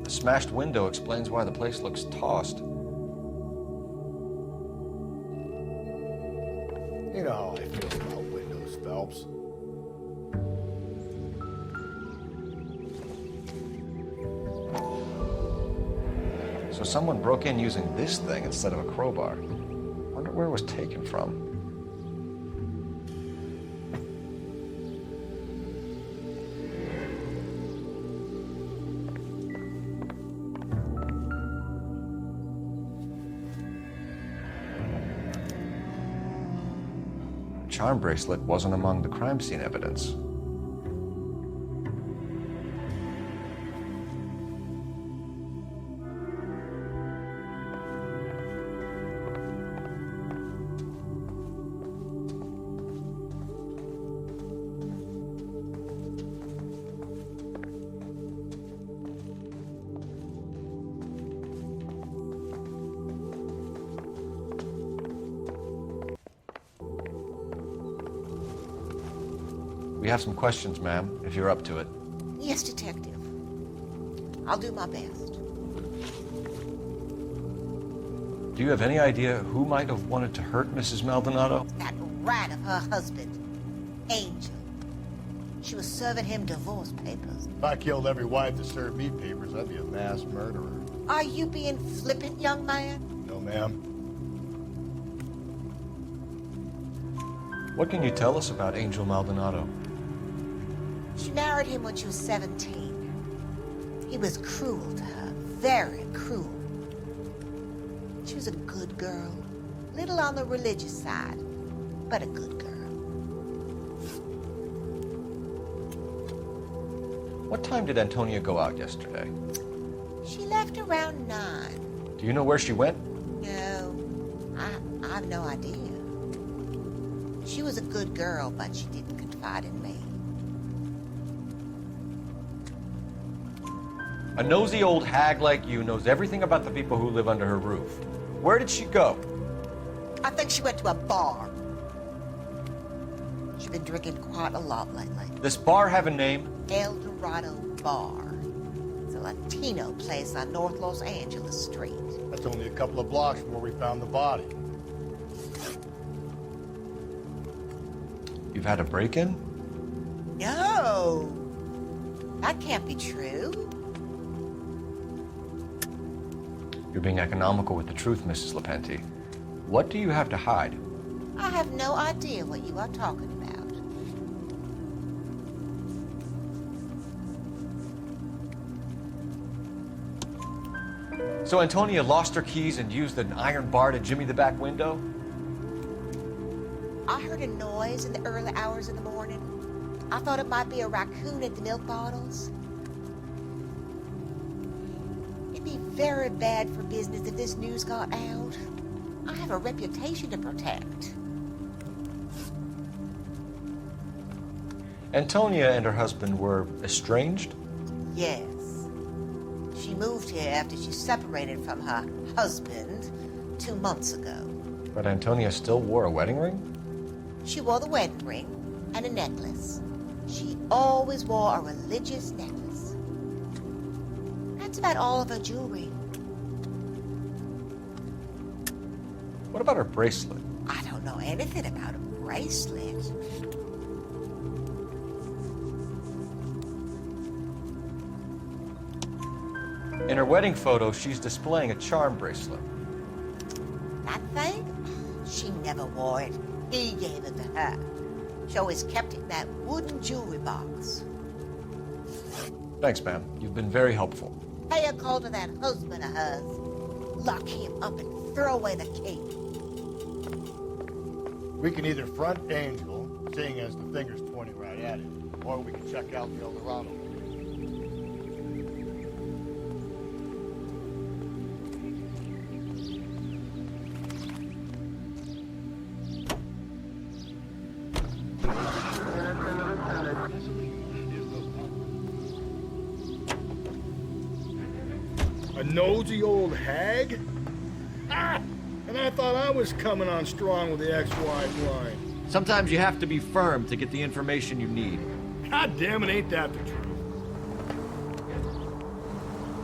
The smashed window explains why the place looks tossed. You know how I feel about windows, Phelps. So someone broke in using this thing instead of a crowbar. Wonder where it was taken from. Charm bracelet wasn't among the crime scene evidence. We have some questions, ma'am, if you're up to it. Yes, Detective. I'll do my best. Do you have any idea who might have wanted to hurt Mrs. Maldonado? That rat of her husband, Angel. She was serving him divorce papers. If I killed every wife that served me papers, I'd be a mass murderer. Are you being flippant, young man? No, ma'am. What can you tell us about Angel Maldonado? She married him when she was 17. He was cruel to her, very cruel. She was a good girl, little on the religious side, but a good girl. What time did Antonia go out yesterday? She left around 9. Do you know where she went? No, I have no idea. She was a good girl, but she didn't confide in me. A nosy old hag like you knows everything about the people who live under her roof. Where did she go? I think she went to a bar. She's been drinking quite a lot lately. This bar have a name? L.A.Noire Bar. It's a Latino place on North Los Angeles Street. That's only a couple of blocks from where we found the body. You've had a break-in? No! That can't be true. You're being economical with the truth, Mrs. Lepenti. What do you have to hide? I have no idea what you are talking about. So Antonia lost her keys and used an iron bar to jimmy the back window? I heard a noise in the early hours of the morning. I thought it might be a raccoon at the milk bottles. It'd be very bad for business if this news got out. I have a reputation to protect. Antonia and her husband were estranged? Yes. She moved here after she separated from her husband 2 months ago. But Antonia still wore a wedding ring? She wore the wedding ring and a necklace. She always wore a religious necklace. That's about all of her jewelry. What about her bracelet? I don't know anything about a bracelet. In her wedding photo, she's displaying a charm bracelet. That thing? She never wore it. He gave it to her. She always kept it in that wooden jewelry box. Thanks, ma'am. You've been very helpful. Pay a call to that husband of hers. Lock him up and throw away the key. We can either front Angel, seeing as the finger's pointing right at him, or we can check out the L.A.Noire. A nosy old hag? Ah! And I thought I was coming on strong with the ex-wife line. Sometimes you have to be firm to get the information you need. God damn it, ain't that the truth?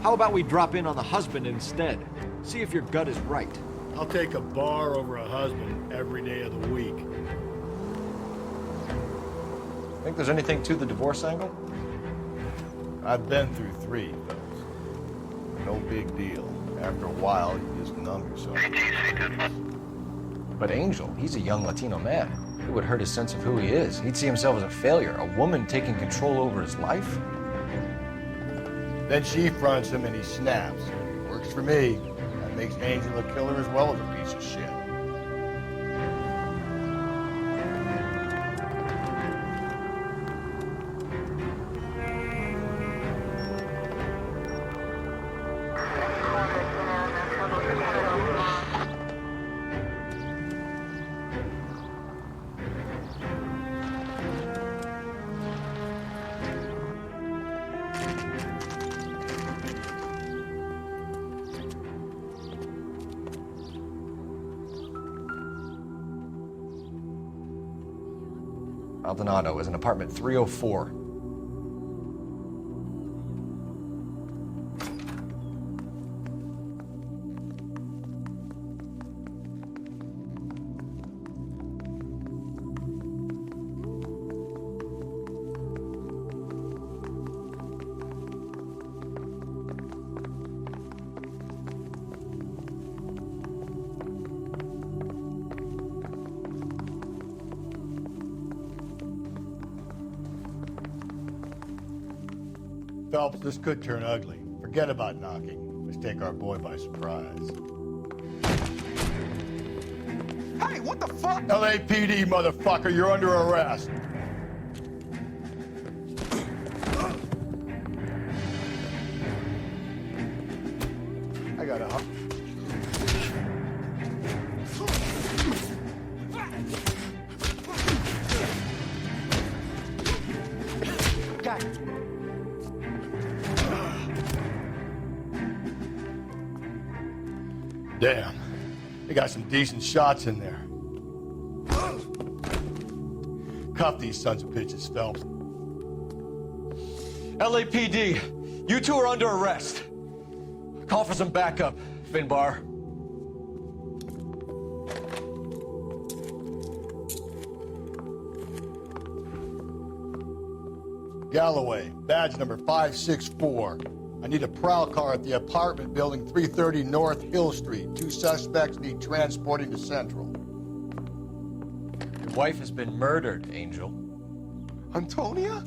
How about we drop in on the husband instead? See if your gut is right. I'll take a bar over a husband every day of the week. Think there's anything to the divorce angle? I've been through 3, fellas. No big deal. After a while, you just numb yourself. But Angel, he's a young Latino man. It would hurt his sense of who he is. He'd see himself as a failure, a woman taking control over his life. Then she fronts him and he snaps. Works for me. That makes Angel a killer as well as a piece of shit. Maldonado is in apartment 304. Phelps, this could turn ugly. Forget about knocking. Let's take our boy by surprise. Hey, what the fuck? LAPD, motherfucker, you're under arrest. I got a... Got it. Damn. They got some decent shots in there. Cuff these sons of bitches, Phelps. LAPD, you two are under arrest. Call for some backup, Finbar. Galloway, badge number 564. I need a prowl car at the apartment building 330 North Hill Street. 2 suspects need transporting to Central. Your wife has been murdered, Angel. Antonia?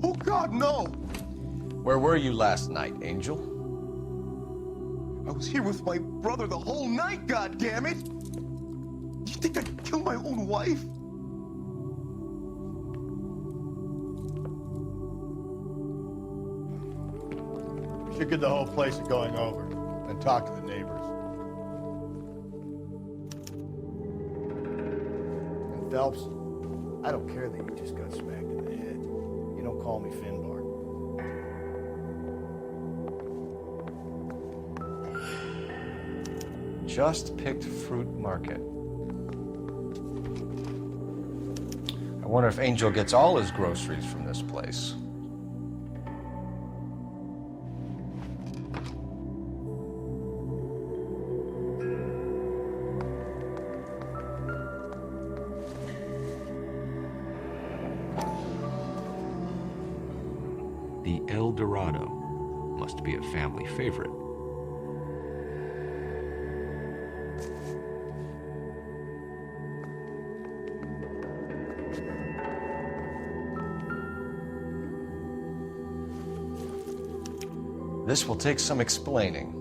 Oh, God, no! Where were you last night, Angel? I was here with my brother the whole night, goddammit! You think I'd kill my own wife? We should get the whole place going over and talk to the neighbors. And Phelps, I don't care that you just got smacked in the head. You don't call me Finbar. Just picked fruit market. I wonder if Angel gets all his groceries from this place. The El Dorado, Must be a family favorite. This will take some explaining.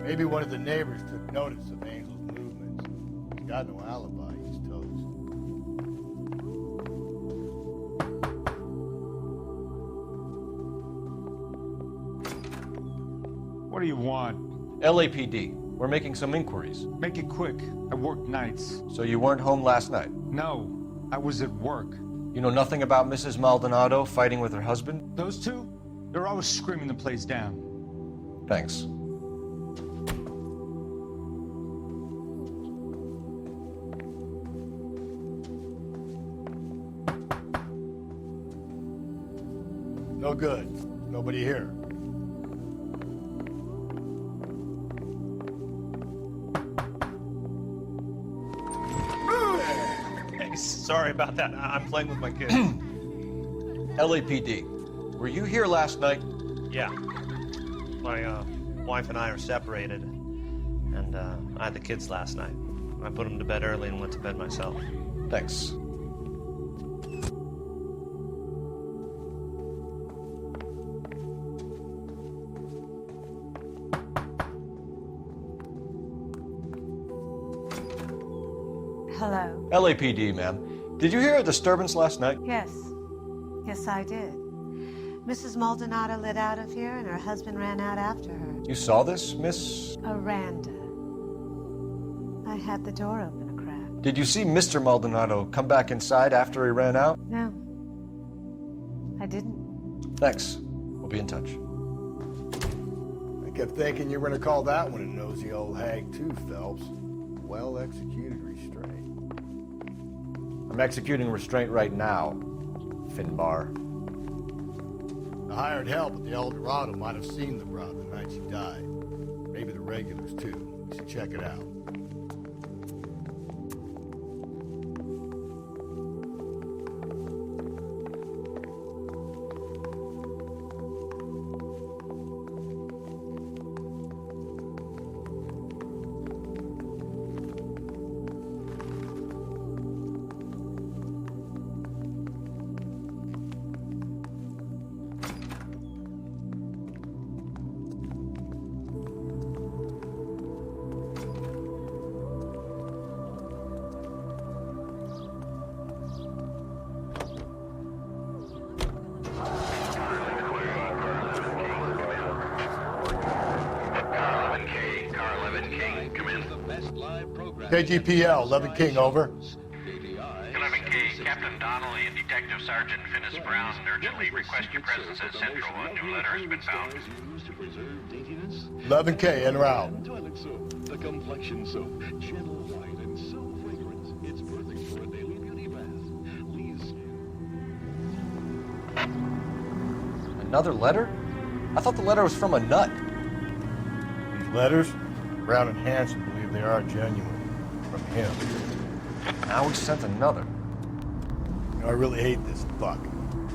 Maybe one of the neighbors took notice of Angel's movements. He's got no alibi. He's toast. What do you want? LAPD. We're making some inquiries. Make it quick. I work nights. So you weren't home last night? No, I was at work. You know nothing about Mrs. Maldonado fighting with her husband? Those two? They're always screaming the place down. Thanks. No good. Nobody here. Hey, sorry about that. I'm playing with my kid. LAPD. Were you here last night? Yeah. My wife and I are separated, and I had the kids last night. I put them to bed early and went to bed myself. Thanks. Hello. LAPD, ma'am. Did you hear a disturbance last night? Yes. Yes, I did. Mrs. Maldonado lit out of here and her husband ran out after her. You saw this, Miss? Aranda. I had the door open a crack. Did you see Mr. Maldonado come back inside after he ran out? No. I didn't. Thanks. We'll be in touch. I kept thinking you were going to call that one a nosy old hag too, Phelps. Well-executed restraint. I'm executing restraint right now, Finbar. The hired help at the El.Dorado might have seen the broad the night she died. Maybe the regulars too. You should check it out. KGPL, 11 King, over. 11K, Captain Donnelly and Detective Sergeant Finis Brown urgently request your presence at Central. A new letter has been found. 11K, in or out. Toilet soap, the complexion soap, gentle white and so fragrant. It's perfect for a daily beauty bath. Lee's. Another letter? I thought the letter was from a nut. These letters, Brown and Hanson believe they are genuine. From him. Now we sent another. You know, I really hate this fuck.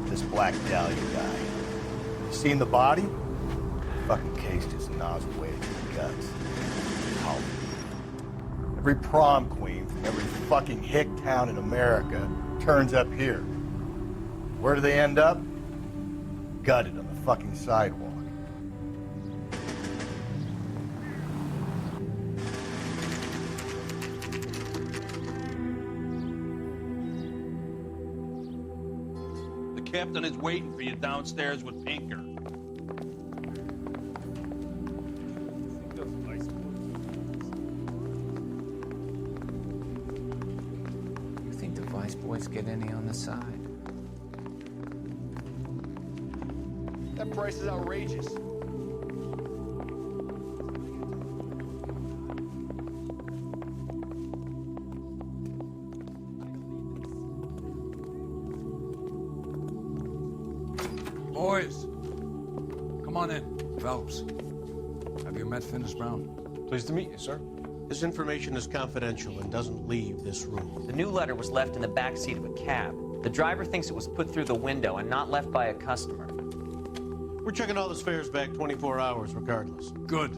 This Black Dahlia guy. You seen the body? The fucking case just gnaws away at your guts. How? Every prom queen from every fucking hick town in America turns up here. Where do they end up? Gutted on the fucking sidewalk. The captain is waiting for you downstairs with Pinker. You think the Vice Boys get any on the side? That price is outrageous. Boys, come on in. Phelps, have you met Finis Brown? Pleased to meet you, sir. This information is confidential and doesn't leave this room. The new letter was left in the back seat of a cab. The driver thinks it was put through the window and not left by a customer. We're checking all this fares back 24 hours regardless. Good.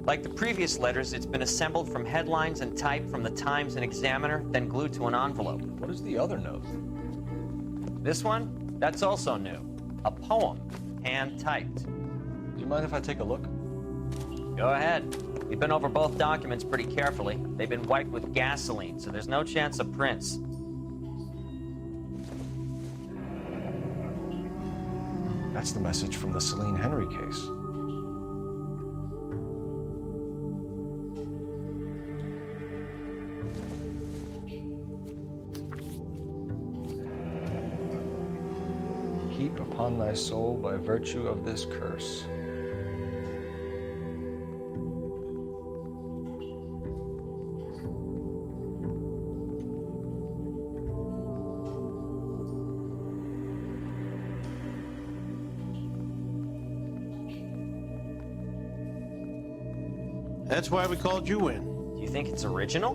Like the previous letters, it's been assembled from headlines and typed from the Times and Examiner, then glued to an envelope. What is the other note? This one? That's also new. A poem, hand-typed. Do you mind if I take a look? Go ahead. We've been over both documents pretty carefully. They've been wiped with gasoline, so there's no chance of prints. That's the message from the Celine Henry case. Heap upon thy soul by virtue of this curse. That's why we called you in. Do you think it's original?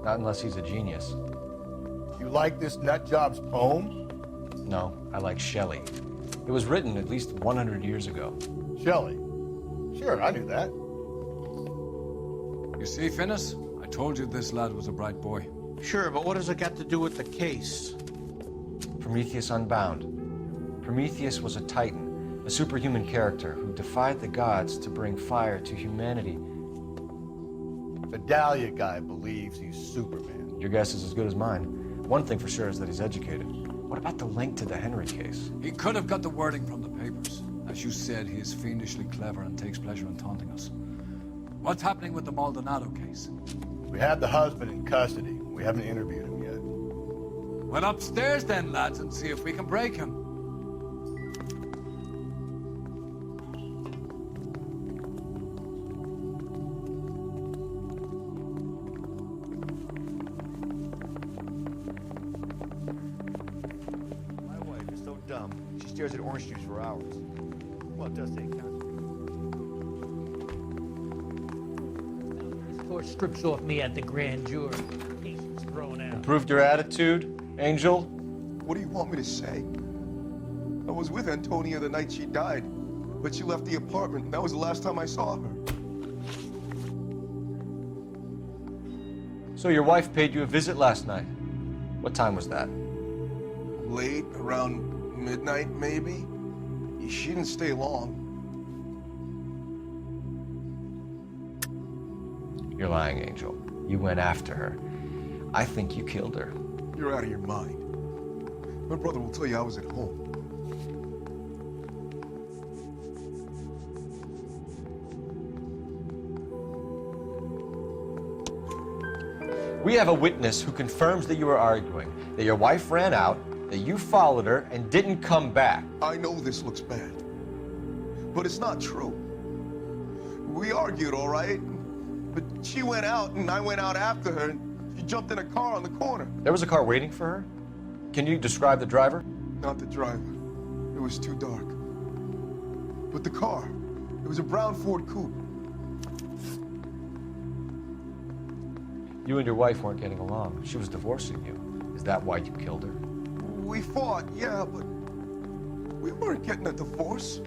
Not unless he's a genius. You like this nutjob's poem? No, I like Shelley. It was written at least 100 years ago. Shelley? Sure, I knew that. You see, Finnis? I told you this lad was a bright boy. Sure, but what has it got to do with the case? Prometheus Unbound. Prometheus was a titan, a superhuman character who defied the gods to bring fire to humanity. The Dahlia guy believes he's Superman. Your guess is as good as mine. One thing for sure is that he's educated. What about the link to the Henry case? He could have got the wording from the papers. As you said, he is fiendishly clever and takes pleasure in taunting us. What's happening with the Maldonado case? We have the husband in custody. We haven't interviewed him yet. Well, upstairs then, lads, and see if we can break him. My wife is so dumb, she stares at orange juice for hours. Well, it does take time. Court strips off me at the grand jury. Case was thrown out. Improved your attitude, Angel? What do you want me to say? I was with Antonia the night she died, but she left the apartment, and that was the last time I saw her. So your wife paid you a visit last night. What time was that? Late, around midnight, maybe? She didn't stay long. You're lying, Angel. You went after her. I think you killed her. You're out of your mind. My brother will tell you I was at home. We have a witness who confirms that you were arguing, that your wife ran out, that you followed her and didn't come back. I know this looks bad, but it's not true. We argued, all right? But she went out and I went out after her and she jumped in a car on the corner. There was a car waiting for her? Can you describe the driver? Not the driver. It was too dark. But the car, it was a brown Ford Coupe. You and your wife weren't getting along. She was divorcing you. Is that why you killed her? We fought, yeah, but we weren't getting a divorce.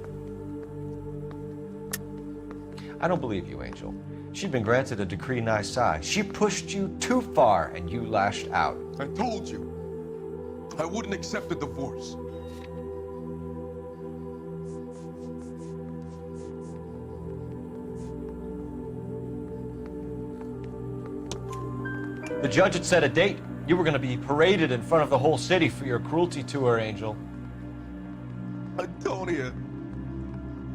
I don't believe you, Angel. She'd been granted a decree nisi. She pushed you too far and you lashed out. I told you, I wouldn't accept a divorce. The judge had set a date. You were going to be paraded in front of the whole city for your cruelty to her, Angel. Antonia.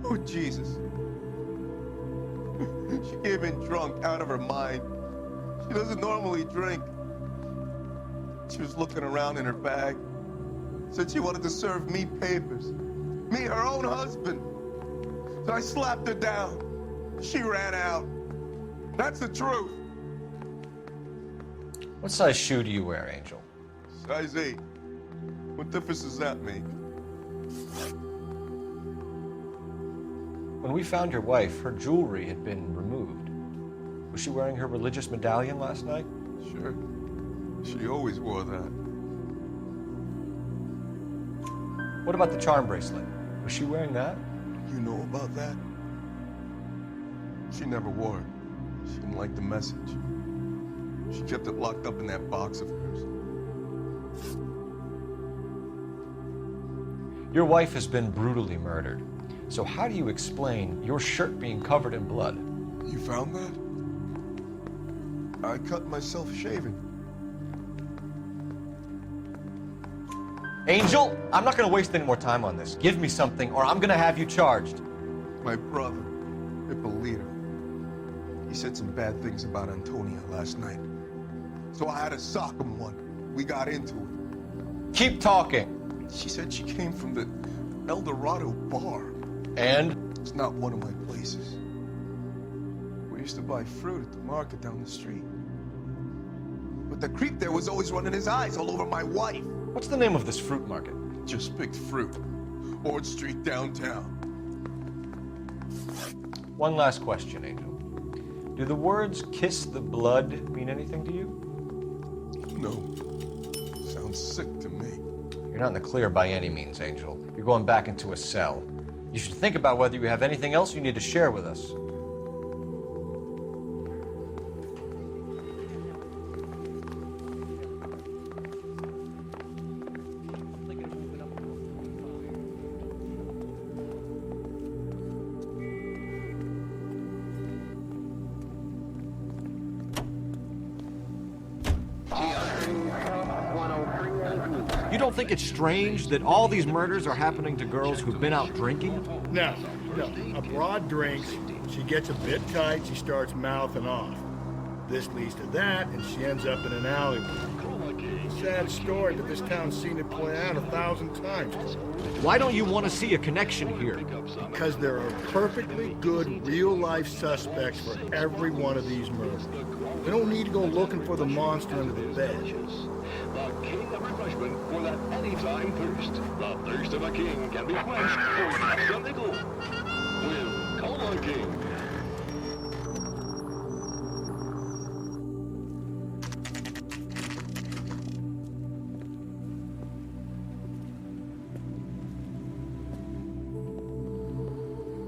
Oh, Jesus. She came in drunk, out of her mind. She doesn't normally drink. She was looking around in her bag. Said she wanted to serve me papers. Me, her own husband. So I slapped her down. She ran out. That's the truth. What size shoe do you wear, Angel? Size 8. What difference does that make? When we found your wife, her jewelry had been removed. Was she wearing her religious medallion last night? Sure. She always wore that. What about the charm bracelet? Was she wearing that? You know about that? She never wore it. She didn't like the message. She kept it locked up in that box of hers. Your wife has been brutally murdered. So how do you explain your shirt being covered in blood? You found that? I cut myself shaving. Angel, I'm not going to waste any more time on this. Give me something or I'm going to have you charged. My brother, Ippolito, he said some bad things about Antonia last night. So I had to sock him one. We got into it. Keep talking. She said she came from the El.A.Noire bar. And? It's not one of my places. We used to buy fruit at the market down the street. But the creep there was always running his eyes all over my wife. What's the name of this fruit market? Just picked fruit. Ord Street downtown. One last question, Angel. Do the words kiss the blood mean anything to you? No. Sounds sick to me. You're not in the clear by any means, Angel. You're going back into a cell. You should think about whether you have anything else you need to share with us. You don't think it's strange that all these murders are happening to girls who've been out drinking? No. A broad drinks, she gets a bit tight, she starts mouthing off. This leads to that, and she ends up in an alleyway. Sad story, but this town's seen it play out 1,000 times. Why don't you want to see a connection here? Because there are perfectly good real-life suspects for every one of these murders. We don't need to go looking for the monster under the bed. The king of refreshment for that anytime thirst. The thirst of a king can be quenched for just a nickel. With Cola King.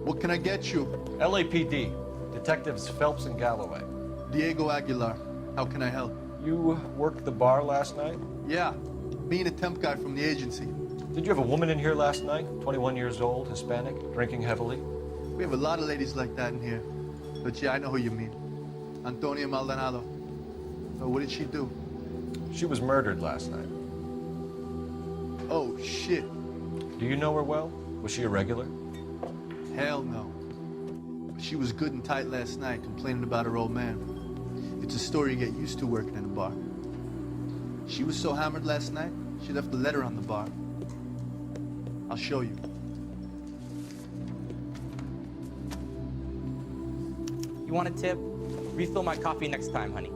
What can I get you? LAPD. Detectives Phelps and Galloway. Diego Aguilar. How can I help? You worked the bar last night? Yeah. Me and a temp guy from the agency. Did you have a woman in here last night? 21 years old, Hispanic, drinking heavily? We have a lot of ladies like that in here. But yeah, I know who you mean. Antonia Maldonado. Oh, what did she do? She was murdered last night. Oh, shit. Do you know her well? Was she a regular? Hell no. But she was good and tight last night, complaining about her old man. It's a story you get used to working in a bar. She was so hammered last night, she left a letter on the bar. I'll show you. You want a tip? Refill my coffee next time, honey.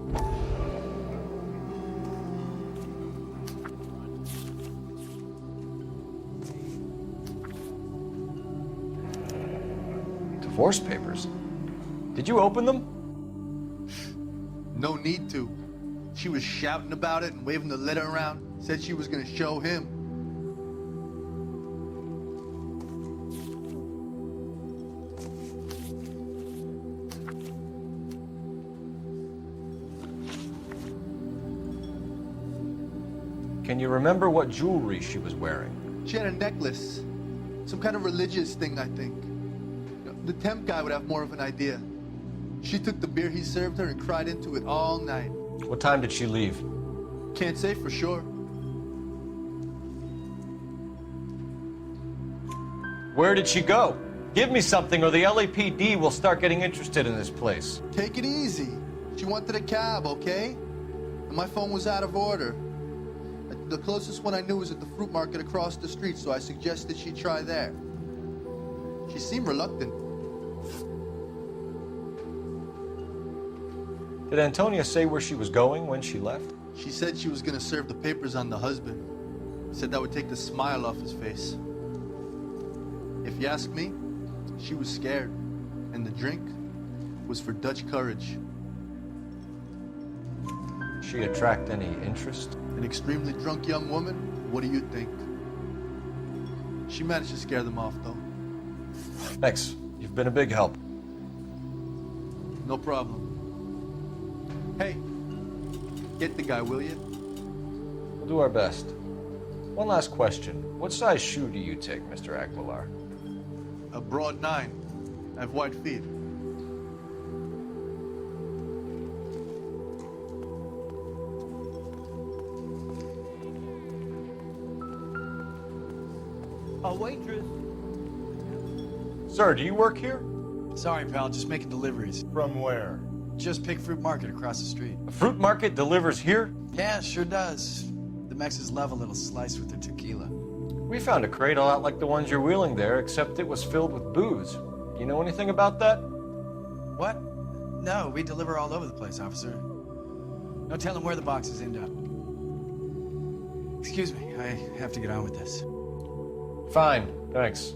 Divorce papers? Did you open them? No need to. She was shouting about it and waving the letter around. Said she was gonna show him. Can you remember what jewelry she was wearing? She had a necklace. Some kind of religious thing, I think. The temp guy would have more of an idea. She took the beer he served her and cried into it all night. What time did she leave? Can't say for sure. Where did she go? Give me something or the LAPD will start getting interested in this place. Take it easy. She wanted a cab, okay? And my phone was out of order. The closest one I knew was at the fruit market across the street, so I suggested she try there. She seemed reluctant. Did Antonia say where she was going when she left? She said she was gonna serve the papers on the husband. Said that would take the smile off his face. If you ask me, She was scared, and the drink was for Dutch courage. She attract any interest? An extremely drunk young woman? What do you think? She managed to scare them off, though. Thanks. You've been a big help. No problem. Hey, get the guy, will you? We'll do our best. One last question. What size shoe do you take, Mr. Aguilar? A broad 9. I have wide feet. A waitress. Sir, do you work here? Sorry, pal, just making deliveries. From where? Just Pick Fruit Market across the street. A fruit market delivers here? Yeah, sure does. The Mexes love a little slice with their tequila. We found a crate a lot like the ones you're wheeling there, except it was filled with booze. You know anything about that? What? No, we deliver all over the place, officer. No telling where the boxes end up. Excuse me, I have to get on with this. Fine, thanks.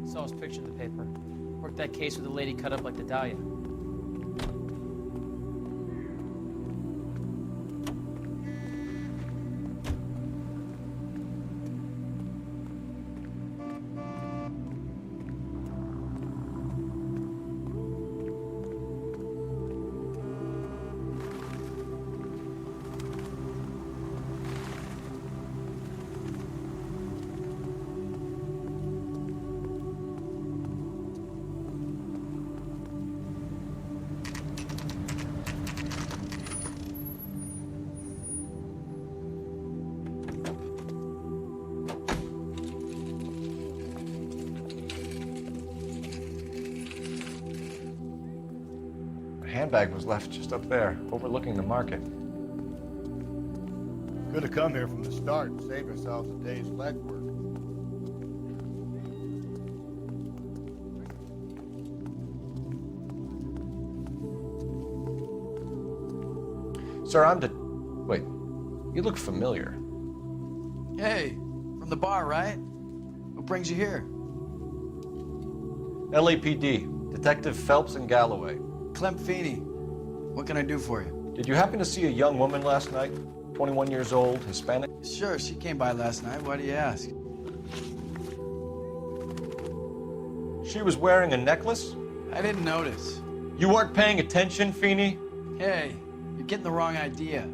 Saw his picture in the paper. Worked that case with a lady cut up like the Dahlia. Handbag was left just up there, overlooking the market. Could have come here from the start and saved ourselves a day's legwork. Sir, Wait, you look familiar. Hey, from the bar, right? What brings you here? LAPD, Detective Phelps and Galloway. Clem Feeney. What can I do for you? Did you happen to see a young woman last night? 21 years old, Hispanic? Sure, she came by last night. Why do you ask? She was wearing a necklace? I didn't notice. You weren't paying attention, Feeney? Hey, you're getting the wrong idea.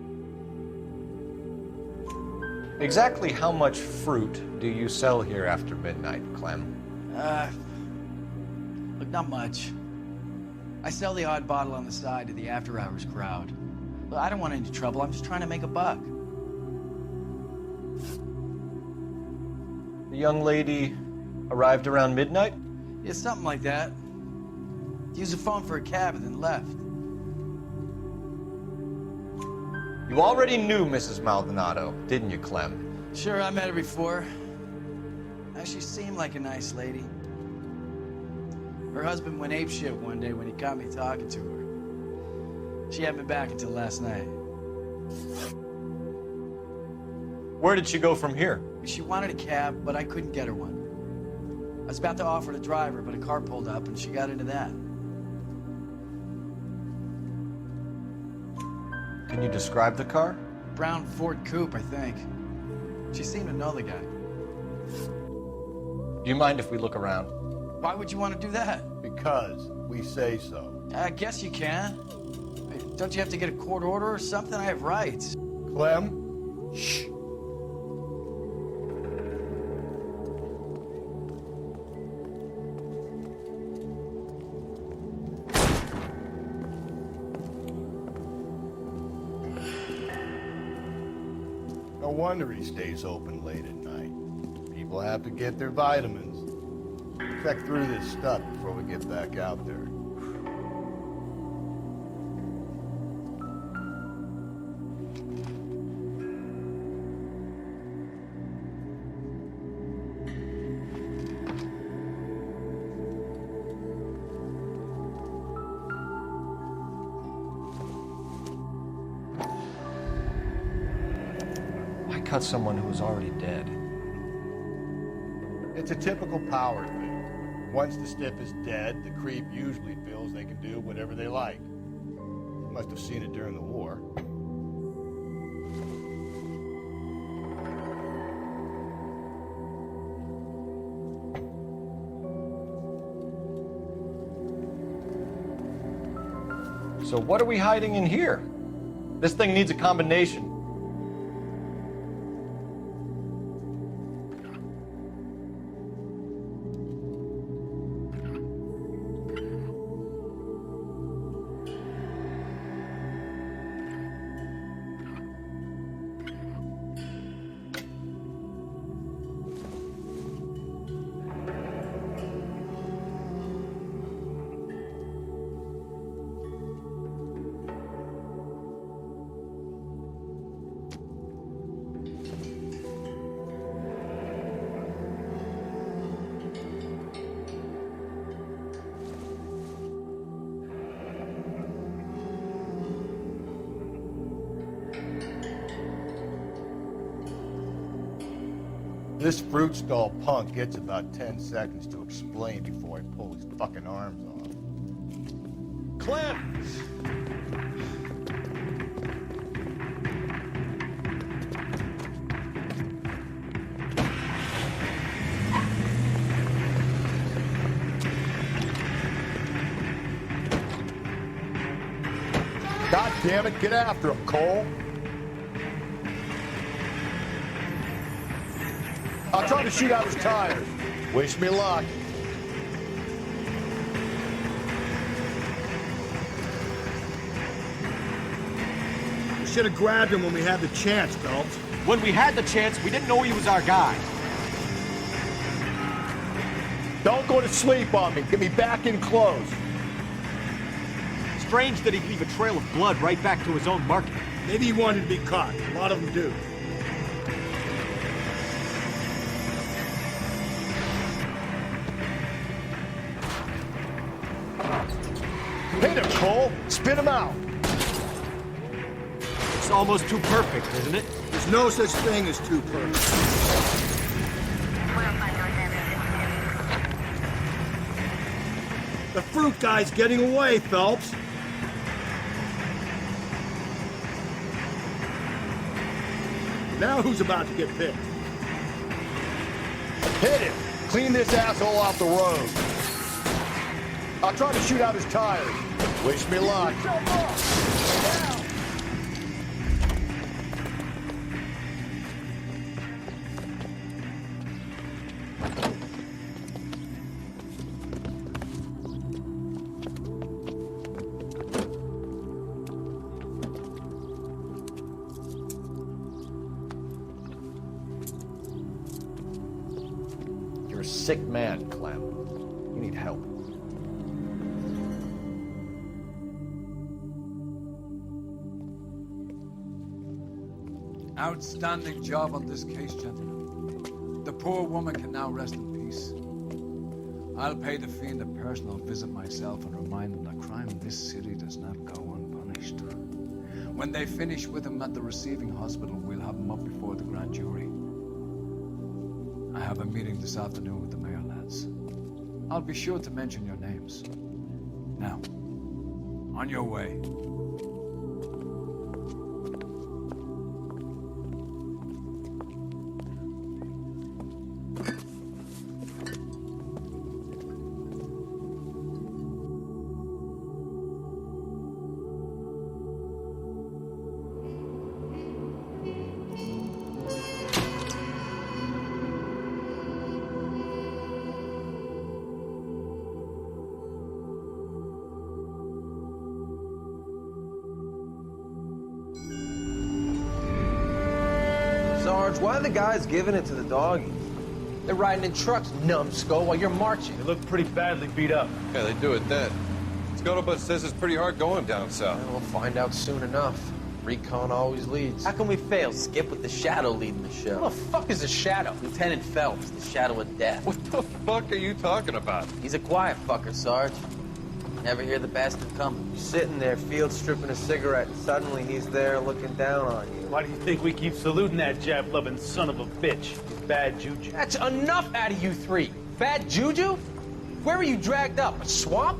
Exactly how much fruit do you sell here after midnight, Clem? Look, not much. I sell the odd bottle on the side to the after-hours crowd. Look, I don't want any trouble. I'm just trying to make a buck. The young lady arrived around midnight? Yeah, something like that. Used the phone for a cab and then left. You already knew Mrs. Maldonado, didn't you, Clem? Sure, I met her before. She seemed like a nice lady. Her husband went apeshit one day when he caught me talking to her. She hadn't been back until last night. Where did she go from here? She wanted a cab, but I couldn't get her one. I was about to offer to drive her, but a car pulled up and she got into that. Can you describe the car? Brown Ford Coupe, I think. She seemed to know the guy. Do you mind if we look around? Why would you want to do that? Because we say so. I guess you can. Don't you have to get a court order or something? I have rights. Clem? Shh. No wonder he stays open late at night. People have to get their vitamins. Check through this stuff before we get back out there. cut someone who was already dead? It's a typical power thing. Once the stiff is dead, the creep usually feels they can do whatever they like. You must have seen it during the war. So what are we hiding in here? This thing needs a combination. This fruit stall punk gets about 10 seconds to explain before I pull his fucking arms off. Clem! God damn it, get after him, Cole. I'll try to shoot out his tires. Wish me luck. We should have grabbed him when we had the chance, Phelps. When we had the chance, we didn't know he was our guy. Don't go to sleep on me. Get me back in close. Strange that he'd leave a trail of blood right back to his own market. Maybe he wanted to be caught. A lot of them do. Hit him, Cole. Spin him out. It's almost too perfect, isn't it? There's no such thing as too perfect. The fruit guy's getting away, Phelps. Now who's about to get picked? Hit him! Clean this asshole off the road. I'll try to shoot out his tires. Wish me luck. You're a sick man, Clem. You need help. Outstanding job on this case, gentlemen. The poor woman can now rest in peace. I'll pay the fiend a personal visit myself and remind him that crime in this city does not go unpunished. When they finish with him at the receiving hospital, we'll have him up before the grand jury. I have a meeting this afternoon with the mayor, lads. I'll be sure to mention your names. Now, on your way. Sarge, why are the guys giving it to the doggies? They're riding in trucks, numbskull, while you're marching. They look pretty badly beat up. Yeah, they do it then. Scuttlebutt says it's pretty hard going down south. We'll find out soon enough. Recon always leads. How can we fail, Skip, with the Shadow leading the show? Who the fuck is a shadow? Lieutenant Phelps, the Shadow of Death. What the fuck are you talking about? He's a quiet fucker, Sarge. Never hear the bastard coming. You're sitting there, field stripping a cigarette, and suddenly he's there looking down on you. Why do you think we keep saluting that jab-loving son of a bitch? He's bad juju. That's enough out of you three. Bad juju? Where were you dragged up? A swamp?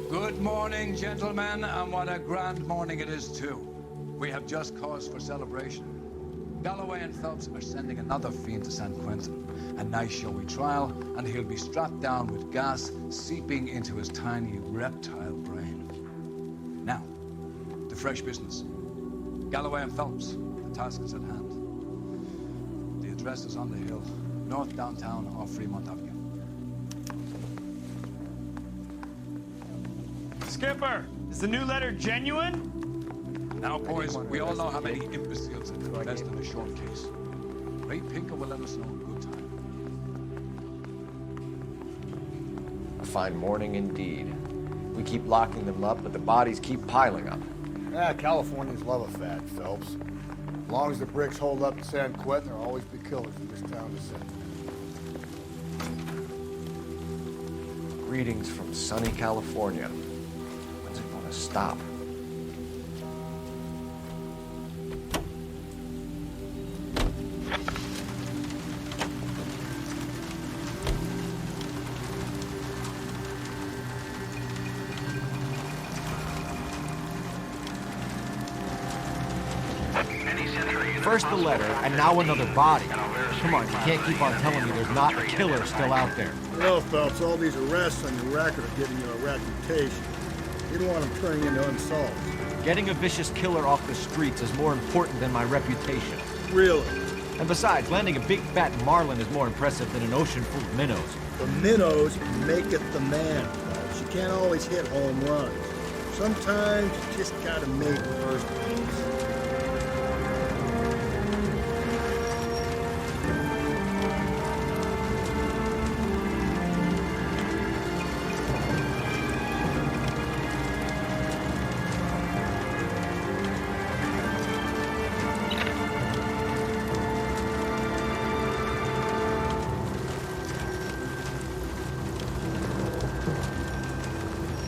Good morning, gentlemen, and what a grand morning it is, too. We have just cause for celebration. Galloway and Phelps are sending another fiend to San Quentin. A nice showy trial, and he'll be strapped down with gas seeping into his tiny reptile brain. Now, to fresh business. Galloway and Phelps, the task is at hand. The address is on the hill, north downtown off Fremont Avenue. Skipper, is the new letter genuine? Now, boys, we all know how many imbeciles have invest in a short case. Ray Pinker will let us know in good time. A fine morning indeed. We keep locking them up, but the bodies keep piling up. Yeah, Californians love a fad, Phelps. As long as the bricks hold up in San Quentin, there'll always be killers in this town to send. Greetings from sunny California. When's it gonna stop? First the letter, and now another body. Come on, you can't keep on telling me there's not a killer still out there. You know, Phelps, all these arrests on your record are giving you a reputation. You don't want them turning into unsolved. Getting a vicious killer off the streets is more important than my reputation. Really? And besides, landing a big fat marlin is more impressive than an ocean full of minnows. The minnows make it the man, Phelps. You can't always hit home runs. Sometimes you just gotta make first base.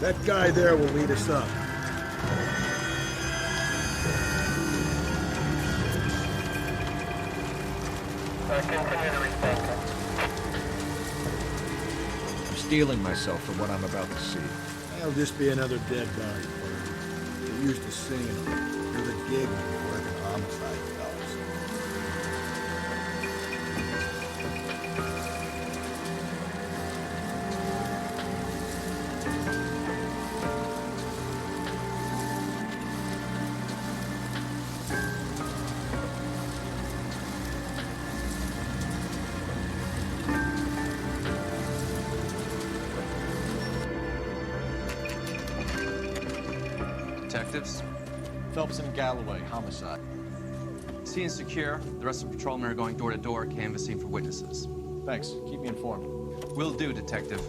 That guy there will lead us up. I'm steeling myself for what I'm about to see. That'll just be another dead body. They're used to seeing them. You're the gig when you work in homicide, Phelps. Detectives? Phelps and Galloway, homicide. Scene is secure. The rest of the patrolmen are going door to door, canvassing for witnesses. Thanks. Keep me informed. Will do, Detective.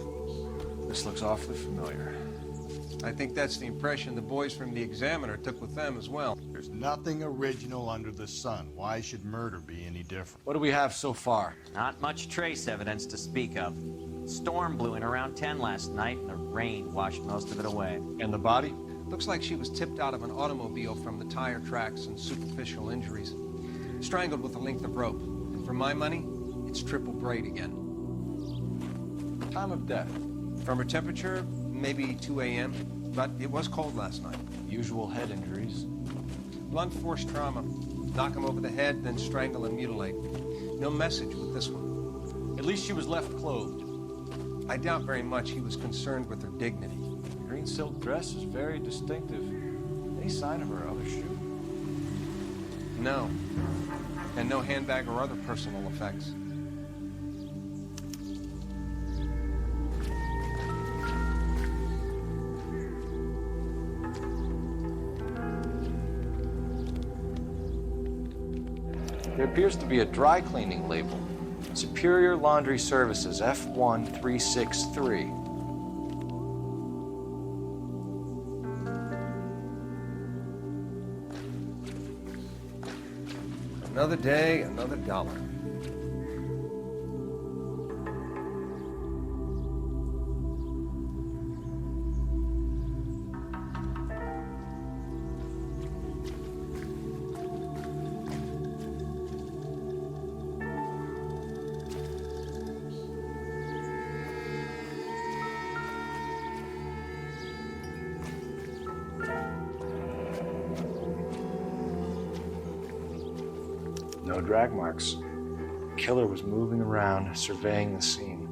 This looks awfully familiar. I think that's the impression the boys from the Examiner took with them as well. There's nothing original under the sun. Why should murder be any different? What do we have so far? Not much trace evidence to speak of. Storm blew in around 10 last night, and the rain washed most of it away. And the body? Looks like she was tipped out of an automobile from the tire tracks and superficial injuries. Strangled with a length of rope. And for my money, it's triple braid again. Time of death? From her temperature, maybe 2 a.m., but it was cold last night. Usual head injuries. Blunt force trauma. Knock him over the head, then strangle and mutilate. No message with this one. At least she was left clothed. I doubt very much he was concerned with her dignity. Green silk dress is very distinctive. Any sign of her other shoe? No. And no handbag or other personal effects. There appears to be a dry cleaning label. Superior Laundry Services, F1363. Another day, another dollar. No drag marks. The killer was moving around, surveying the scene.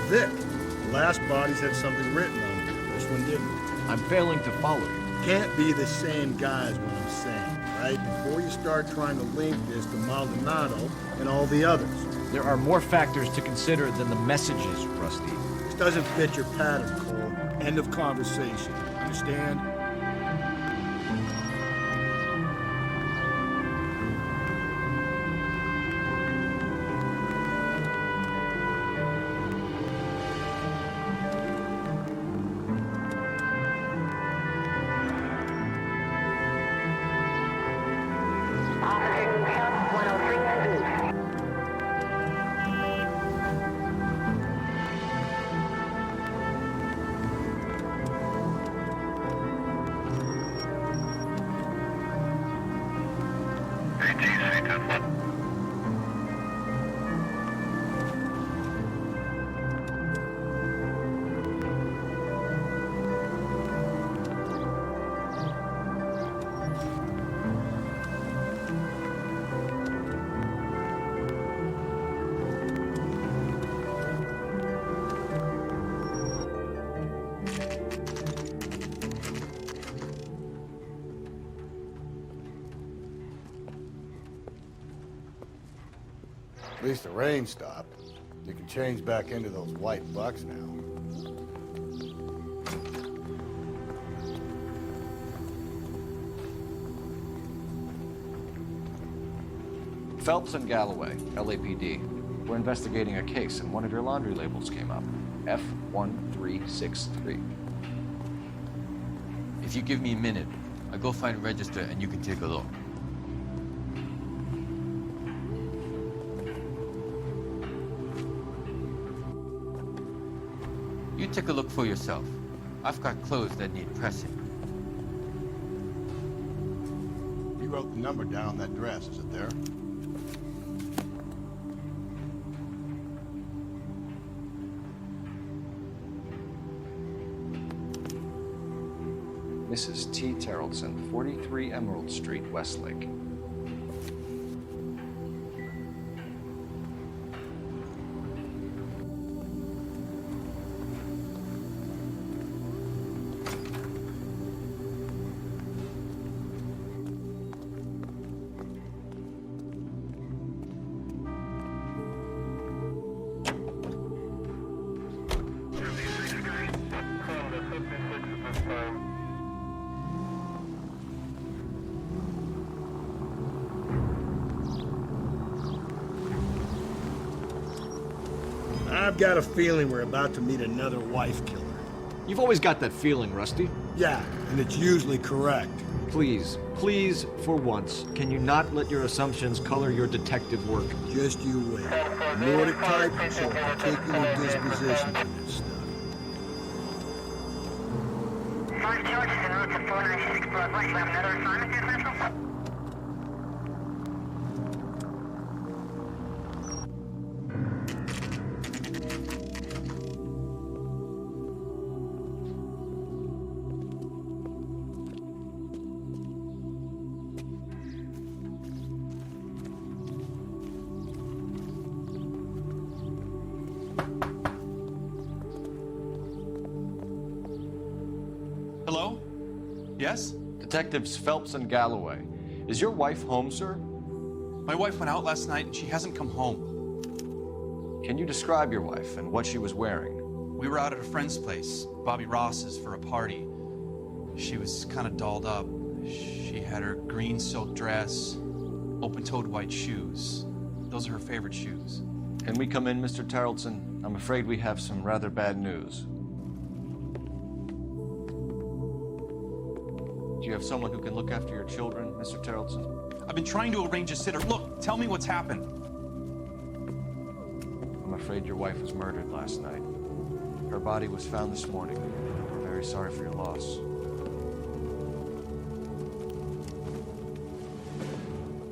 Vic. The last bodies had something written on them. This one didn't. I'm failing to follow you. Can't be the same guy is what I'm saying, right? Before you start trying to link this to Maldonado and all the others. There are more factors to consider than the messages, Rusty. This doesn't fit your pattern, Cole. End of conversation. Understand? At least the rain stopped. You can change back into those white bucks now. Phelps and Galloway, LAPD. We're investigating a case, and one of your laundry labels came up. F1363. If you give me a minute, I'll go find a register and you can take a look. You take a look for yourself. I've got clothes that need pressing. You wrote the number down on that dress, is it there? Mrs. T. Terrellson, 43 Emerald Street, Westlake. I've got a feeling we're about to meet another wife killer. You've always got that feeling, Rusty. Yeah, and it's usually correct. Please, please, for once, can you not let your assumptions color your detective work? Just you wait. Nordic type show a particular disposition for this stuff. 5 charges en route to 496 Broadway. You have another assignment here, Central? Hello? Yes? Detectives Phelps and Galloway. Is your wife home, sir? My wife went out last night and she hasn't come home. Can you describe your wife and what she was wearing? We were out at a friend's place, Bobby Ross's, for a party. She was kind of dolled up. She had her green silk dress, open-toed white shoes. Those are her favorite shoes. Can we come in, Mr. Terrellson? I'm afraid we have some rather bad news. Do you have someone who can look after your children, Mr. Terrellson? I've been trying to arrange a sitter. Look, tell me what's happened. I'm afraid your wife was murdered last night. Her body was found this morning. We're very sorry for your loss.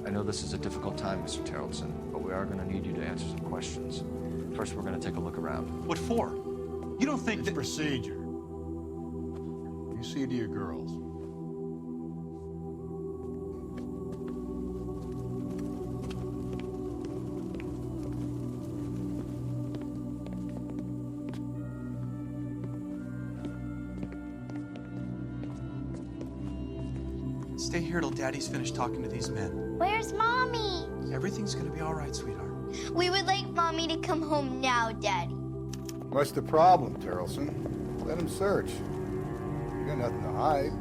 I know this is a difficult time, Mr. Terrellson, but we are going to need you to answer some questions. First, we're going to take a look around. What for? You don't think It's procedure. You see to your girls. Stay here till Daddy's finished talking to these men. Where's Mommy? Everything's gonna be all right, sweetheart. We would like Mommy to come home now, Daddy. What's the problem, Terrellson? Let him search. You got nothing to hide.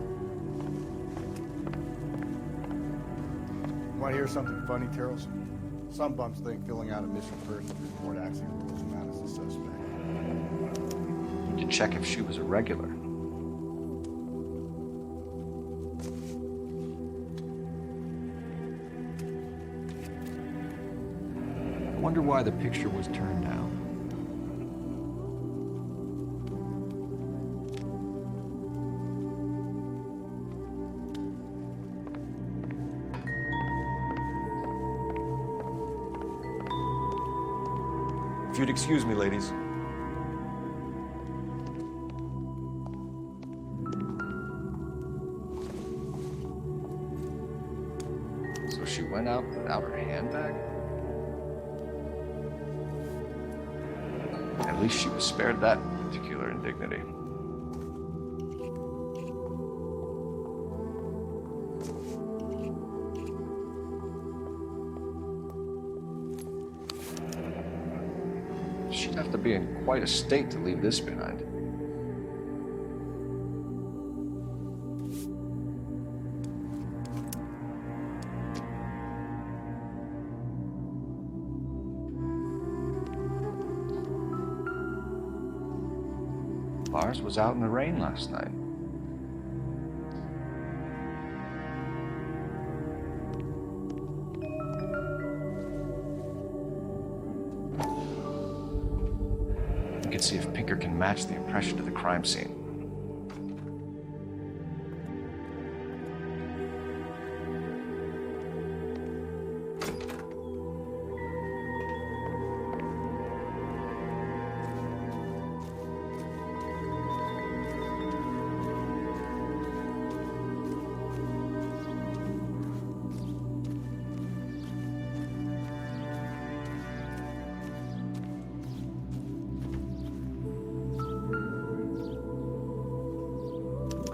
Want to hear something funny, Terrellson? Some bums think filling out a missing person report actually rules him out as a suspect. To check if she was a regular. I wonder why the picture was turned down. If you'd excuse me, ladies. So she went out without her handbag? At least she was spared that particular indignity. have to be in quite a state to leave this behind. Lars was out in the rain last night. We can see if Pinker can match the impression to the crime scene.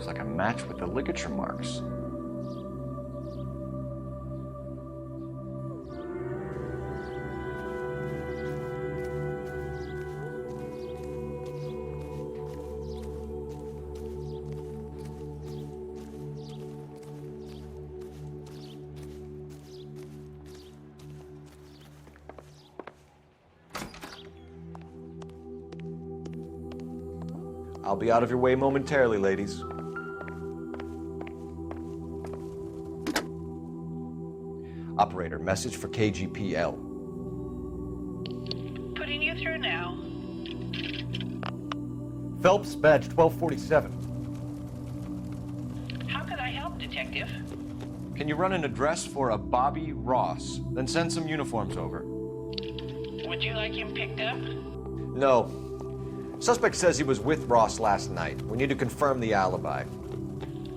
Like a match with the ligature marks. I'll be out of your way momentarily, ladies. Operator, message for KGPL. Putting you through now. Phelps, badge 1247. How can I help, Detective? Can you run an address for a Bobby Ross? Then send some uniforms over. Would you like him picked up? No. Suspect says he was with Ross last night. We need to confirm the alibi.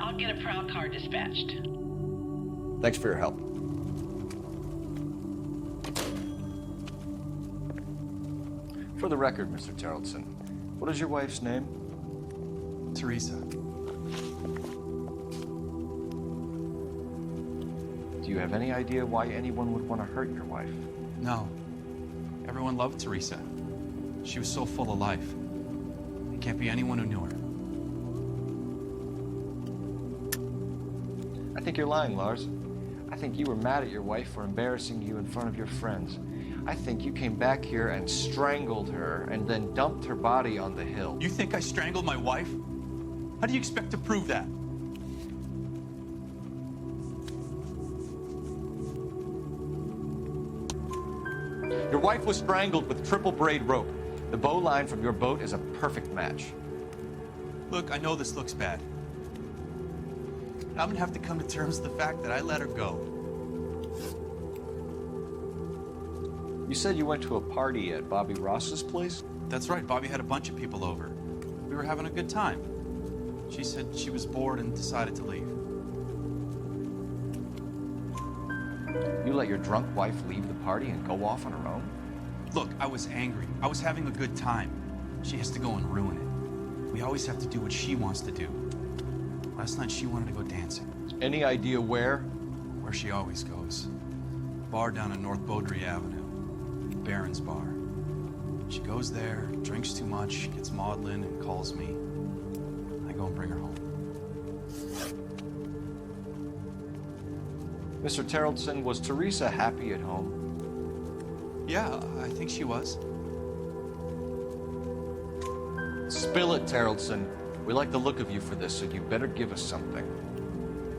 I'll get a prowl car dispatched. Thanks for your help. For the record, Mr. Terrellson, what is your wife's name? Teresa. Do you have any idea why anyone would want to hurt your wife? No. Everyone loved Teresa. She was so full of life. It can't be anyone who knew her. I think you're lying, Lars. I think you were mad at your wife for embarrassing you in front of your friends. I think you came back here and strangled her and then dumped her body on the hill. You think I strangled my wife? How do you expect to prove that? Your wife was strangled with triple braid rope. The bow line from your boat is a perfect match. Look, I know this looks bad. I'm gonna have to come to terms with the fact that I let her go. You said you went to a party at Bobby Ross's place? That's right, Bobby had a bunch of people over. We were having a good time. She said she was bored and decided to leave. You let your drunk wife leave the party and go off on her own? Look, I was angry. I was having a good time. She has to go and ruin it. We always have to do what she wants to do. Last night she wanted to go dancing. Any idea where? Where she always goes. Bar down on North Beaudry Avenue. Baron's Bar. She goes there, drinks too much, gets maudlin, and calls me. I go and bring her home. Mr. Terrellson, was Teresa happy at home? Yeah, I think she was. Spill it, Terrellson. We like the look of you for this, so you better give us something.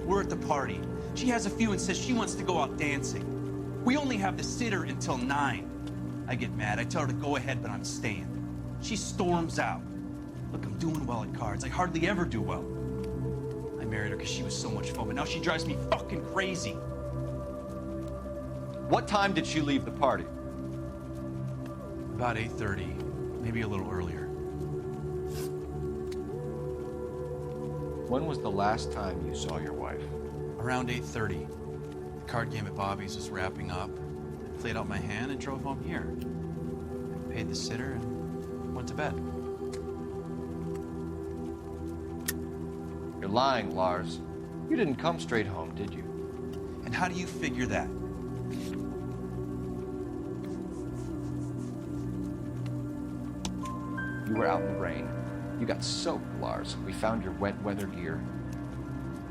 We're at the party. She has a few and says she wants to go out dancing. We only have the sitter until 9. I get mad. I tell her to go ahead, but I'm staying. She storms out. Look, I'm doing well at cards. I hardly ever do well. I married her because she was so much fun, but now she drives me fucking crazy. What time did she leave the party? About 8:30, maybe a little earlier. When was the last time you saw your wife? Around 8:30. The card game at Bobby's was wrapping up. I played out my hand and drove home here. I paid the sitter and went to bed. You're lying, Lars. You didn't come straight home, did you? And how do you figure that? were out in the rain. You got soaked, Lars. We found your wet weather gear.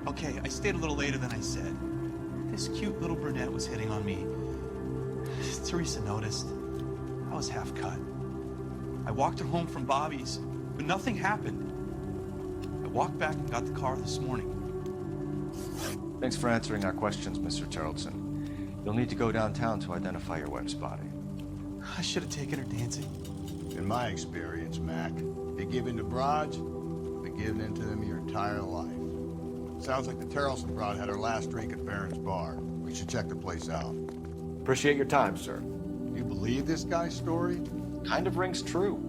Okay, I stayed a little later than I said. This cute little brunette was hitting on me. Teresa noticed. I was half cut. I walked her home from Bobby's, but nothing happened. I walked back and got the car this morning. Thanks for answering our questions, Mr. Charlton. You'll need to go downtown to identify your wife's body. I should have taken her dancing. In my experience, Mac, if you give in to broads, you've been giving in to them your entire life. Sounds like the Terrelson broad had her last drink at Barron's Bar. We should check the place out. Appreciate your time, sir. You believe this guy's story? Kind of rings true.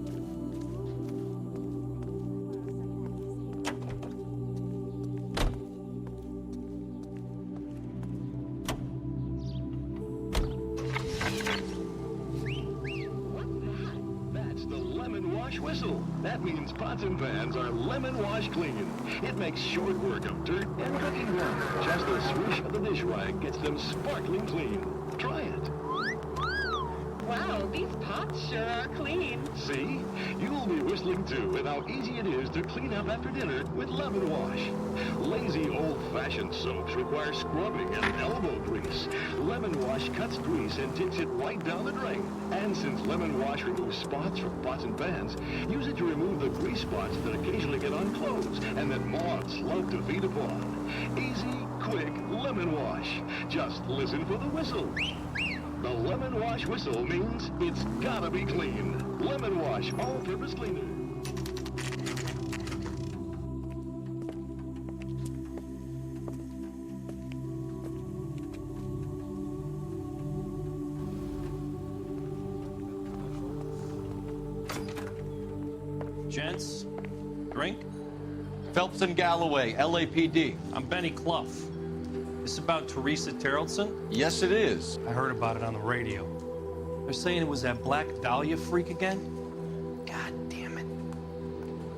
Whistle. That means pots and pans are lemon wash clean. It makes short work of dirt and cooking gum. Just a swish of the dish rag gets them sparkling clean. Try it. Wow, these pots sure are clean. See? You'll be whistling too at how easy it is to clean up after dinner with Lemon Wash. Lazy old-fashioned soaps require scrubbing and elbow grease. Lemon Wash cuts grease and takes it right down the drain. And since Lemon Wash removes spots from pots and pans, use it to remove the grease spots that occasionally get on clothes and that moths love to feed upon. Easy, quick Lemon Wash. Just listen for the whistle. The Lemon Wash whistle means it's gotta be clean. Lemon Wash all-purpose cleaner. Gents, drink? Phelps and Galloway, LAPD. I'm Benny Clough. This about Teresa Terrelson? Yes, it is. I heard about it on the radio. They're saying it was that Black Dahlia freak again? God damn it.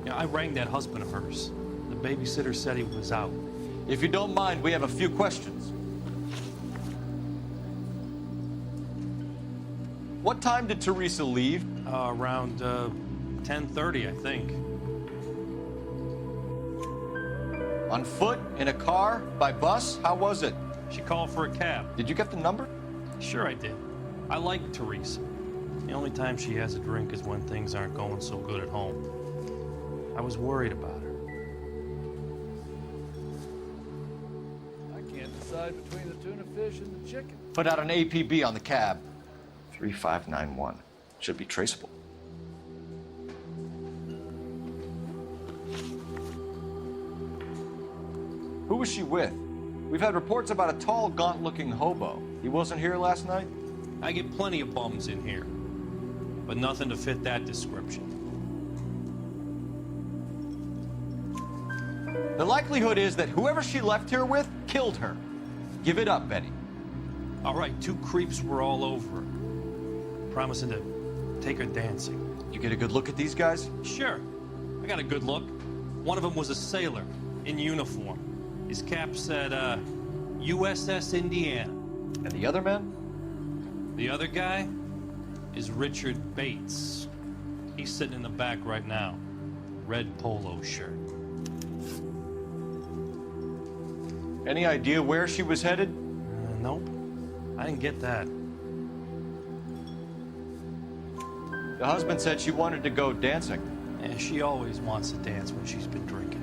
Yeah, I rang that husband of hers. The babysitter said he was out. If you don't mind, we have a few questions. What time did Teresa leave? Around 10:30, I think. On foot? In a car? By bus? How was it? She called for a cab. Did you get the number? Sure I did. I like Teresa. The only time she has a drink is when things aren't going so good at home. I was worried about her. I can't decide between the tuna fish and the chicken. Put out an APB on the cab. 3591. Should be traceable. Who was she with? We've had reports about a tall, gaunt-looking hobo. He wasn't here last night? I get plenty of bums in here, but nothing to fit that description. The likelihood is that whoever she left here with killed her. Give it up, Betty. All right, 2 creeps were all over her, promising to take her dancing. You get a good look at these guys? Sure. I got a good look. One of them was a sailor in uniform. His cap said, USS Indiana. And the other man? The other guy is Richard Bates. He's sitting in the back right now. Red polo shirt. Any idea where she was headed? Nope. I didn't get that. The husband said she wanted to go dancing. And she always wants to dance when she's been drinking.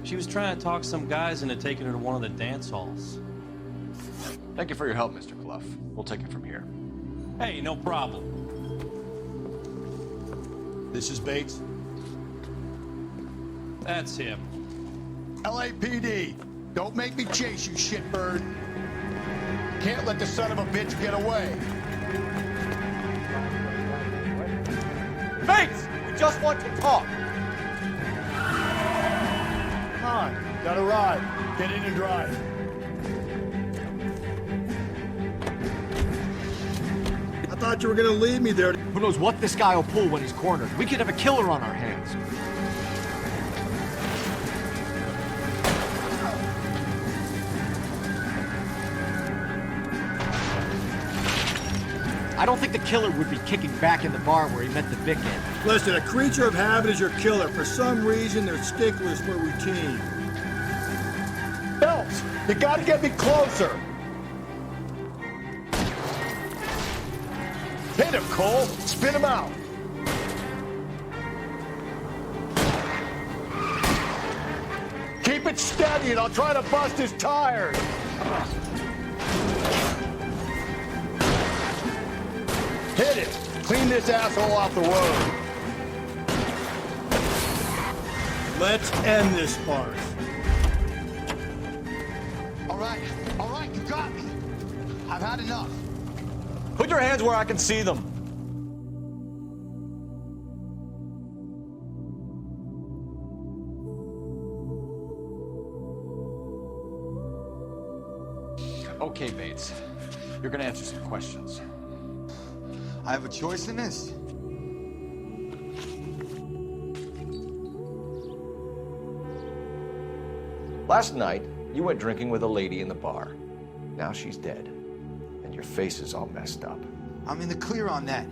She was trying to talk some guys into taking her to one of the dance halls. Thank you for your help, Mr. Clough. We'll take it from here. Hey, no problem. This is Bates. That's him. LAPD, don't make me chase you, shitbird. Can't let the son of a bitch get away. Bates! We just want to talk! Come on, got a ride. Get in and drive. I thought you were gonna leave me there. Who knows what this guy will pull when he's cornered? We could have a killer on our hands. I don't think the killer would be kicking back in the bar where he met the Vic in. Listen, a creature of habit is your killer. For some reason, they're sticklers for routine. Phelps, you gotta get me closer. Hit him, Cole. Spin him out. Keep it steady and I'll try to bust his tires. Hit it. Clean this asshole off the road. Let's end this farce. All right, you got me. I've had enough. Put your hands where I can see them. Okay, Bates. You're gonna answer some questions. I have a choice in this. Last night, you went drinking with a lady in the bar. Now she's dead, and your face is all messed up. I'm in the clear on that.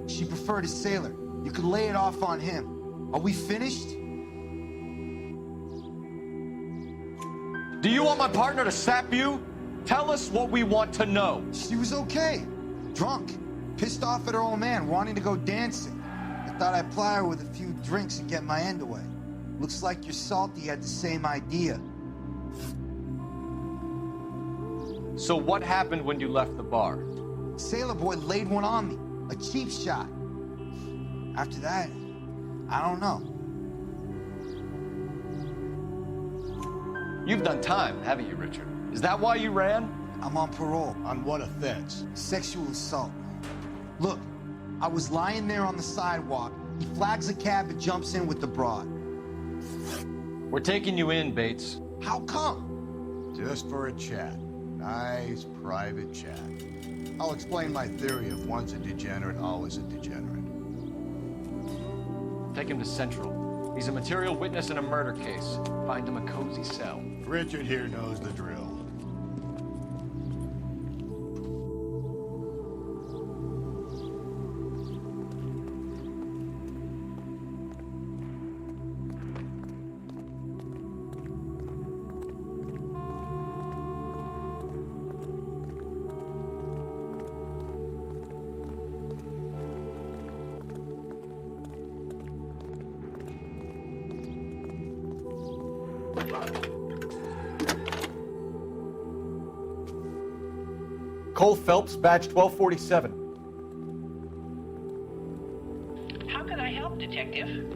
She preferred a sailor. You could lay it off on him. Are we finished? Do you want my partner to sap you? Tell us what we want to know. She was okay. Drunk. Pissed off at her old man, wanting to go dancing. I thought I'd ply her with a few drinks and get my end away. Looks like your salty had the same idea. So what happened when you left the bar? Sailor boy laid one on me. A cheap shot. After that, I don't know. You've done time, haven't you, Richard? Is that why you ran? I'm on parole. On what offense? Sexual assault. Look, I was lying there on the sidewalk. He flags a cab and jumps in with the broad. We're taking you in, Bates. How come? Just for a chat. Nice private chat. I'll explain my theory of once a degenerate, always a degenerate. Take him to Central. He's a material witness in a murder case. Find him a cozy cell. Richard here knows the drill. Cole Phelps, badge 1247. How can I help, Detective?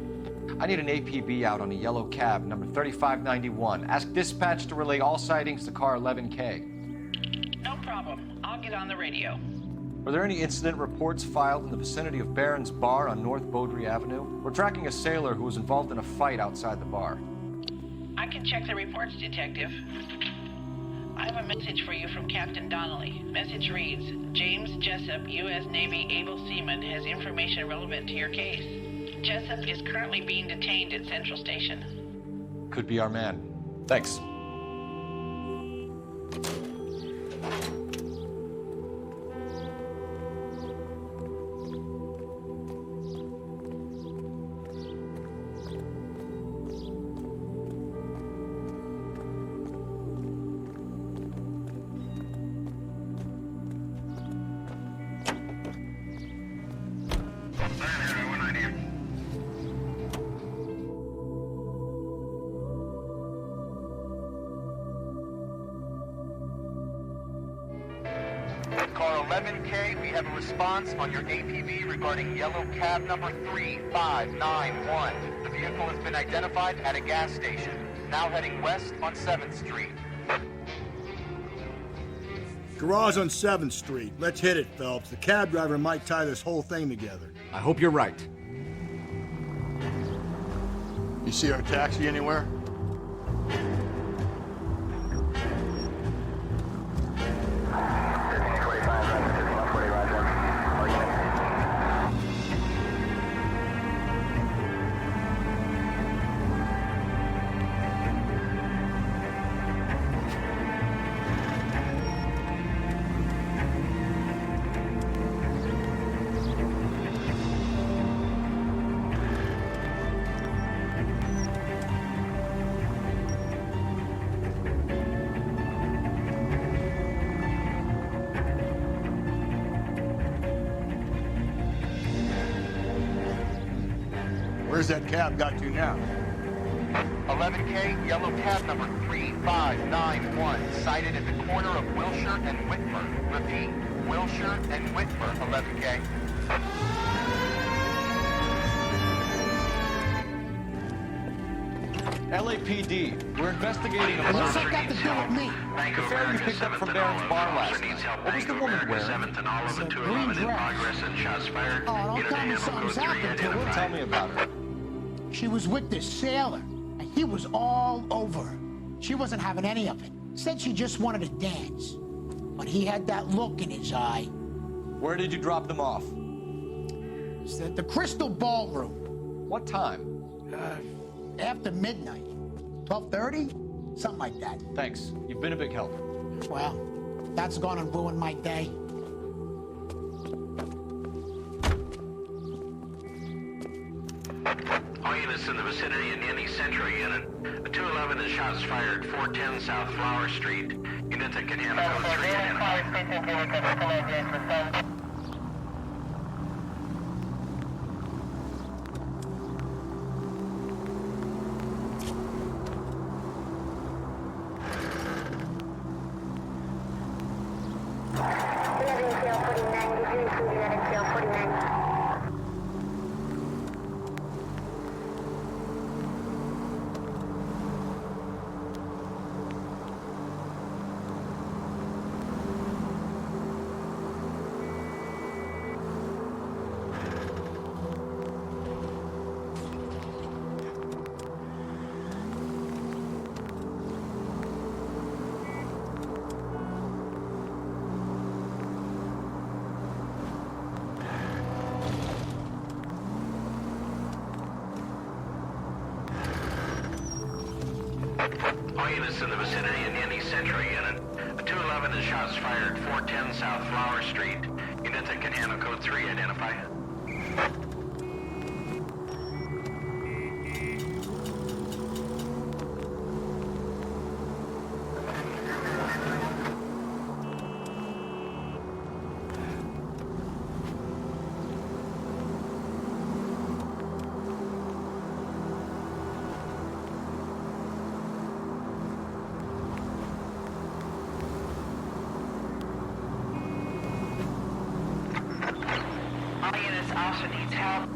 I need an APB out on a yellow cab, number 3591. Ask dispatch to relay all sightings to car 11K. No problem. I'll get on the radio. Were there any incident reports filed in the vicinity of Barron's Bar on North Beaudry Avenue? We're tracking a sailor who was involved in a fight outside the bar. I can check the reports, Detective. I have a message for you from Captain Donnelly. Message reads, James Jessup, U.S. Navy able seaman, has information relevant to your case. Jessup is currently being detained at Central Station. Could be our man. Thanks. Car 11K, we have a response on your APB regarding yellow cab number 3591. The vehicle has been identified at a gas station. Now heading west on 7th Street. Garage on 7th Street. Let's hit it, Phelps. The cab driver might tie this whole thing together. I hope you're right. You see our taxi anywhere? Where's that cab got to now? 11K, yellow cab number 3591, sighted at the corner of Wilshire and Whitmer. Repeat, Wilshire and Whitmer, 11K. LAPD, we're investigating a murder. What's that got to do with me? The fare you picked up from Barron's bar last night. What was the woman wearing? It's a green dress. Oh, don't tell me something's happened to her. Tell me about her. She was with this sailor, and he was all over her. She wasn't having any of it. Said she just wanted to dance. But he had that look in his eye. Where did you drop them off? It's at the Crystal Ballroom. What time? After midnight. 12:30? Something like that. Thanks. You've been a big help. Well, that's gonna ruin my day. All units in the vicinity in any Central unit. A 211 is shots fired, 410 South Flower Street. Units at Canana Code 3 identified. All units in the vicinity in any Central unit. A 211 is shots fired, 410 South Flower Street. Units at Canana Code 3 identify. All units also needs help.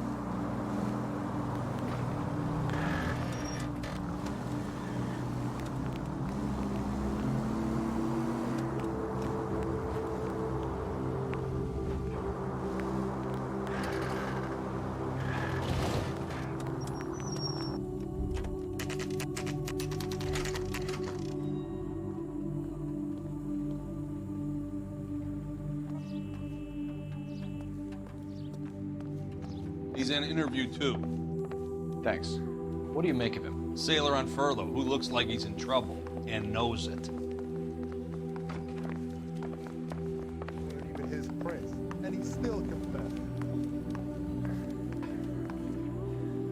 He's in interview 2. Thanks. What do you make of him? Sailor on furlough who looks like he's in trouble and knows it. Even his prince, and he still confessed.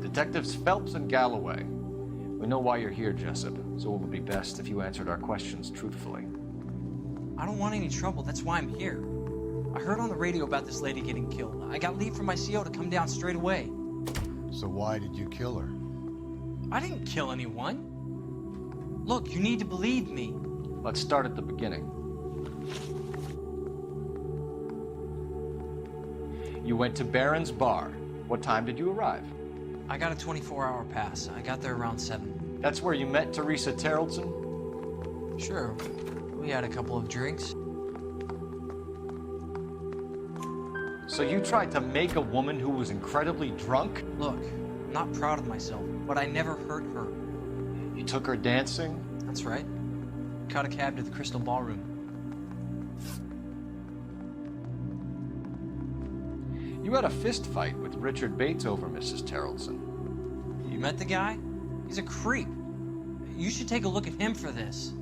Detectives Phelps and Galloway. We know why you're here, Jessup, so it would be best if you answered our questions truthfully. I don't want any trouble. That's why I'm here. I heard on the radio about this lady getting killed. I got leave from my CO to come down straight away. So why did you kill her? I didn't kill anyone. Look, you need to believe me. Let's start at the beginning. You went to Barron's bar. What time did you arrive? I got a 24-hour pass. I got there around 7. That's where you met Teresa Terrellson? Sure. We had a couple of drinks. So you tried to make a woman who was incredibly drunk? Look, I'm not proud of myself, but I never hurt her. You took her dancing? That's right. Caught a cab to the Crystal Ballroom. You had a fist fight with Richard Bates over Mrs. Terrellson. You met the guy? He's a creep. You should take a look at him for this.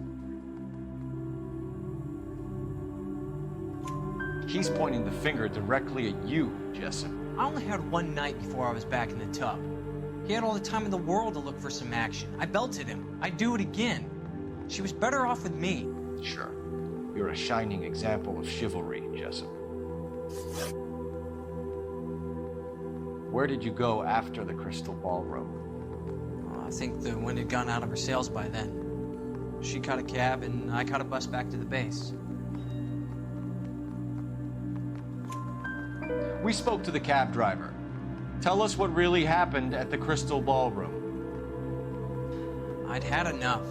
He's pointing the finger directly at you, Jessup. I only had one night before I was back in the tub. He had all the time in the world to look for some action. I belted him. I'd do it again. She was better off with me. Sure. You're a shining example of chivalry, Jessup. Where did you go after the Crystal Ballroom? I think the wind had gone out of her sails by then. She caught a cab, and I caught a bus back to the base. We spoke to the cab driver. Tell us what really happened at the Crystal Ballroom. I'd had enough.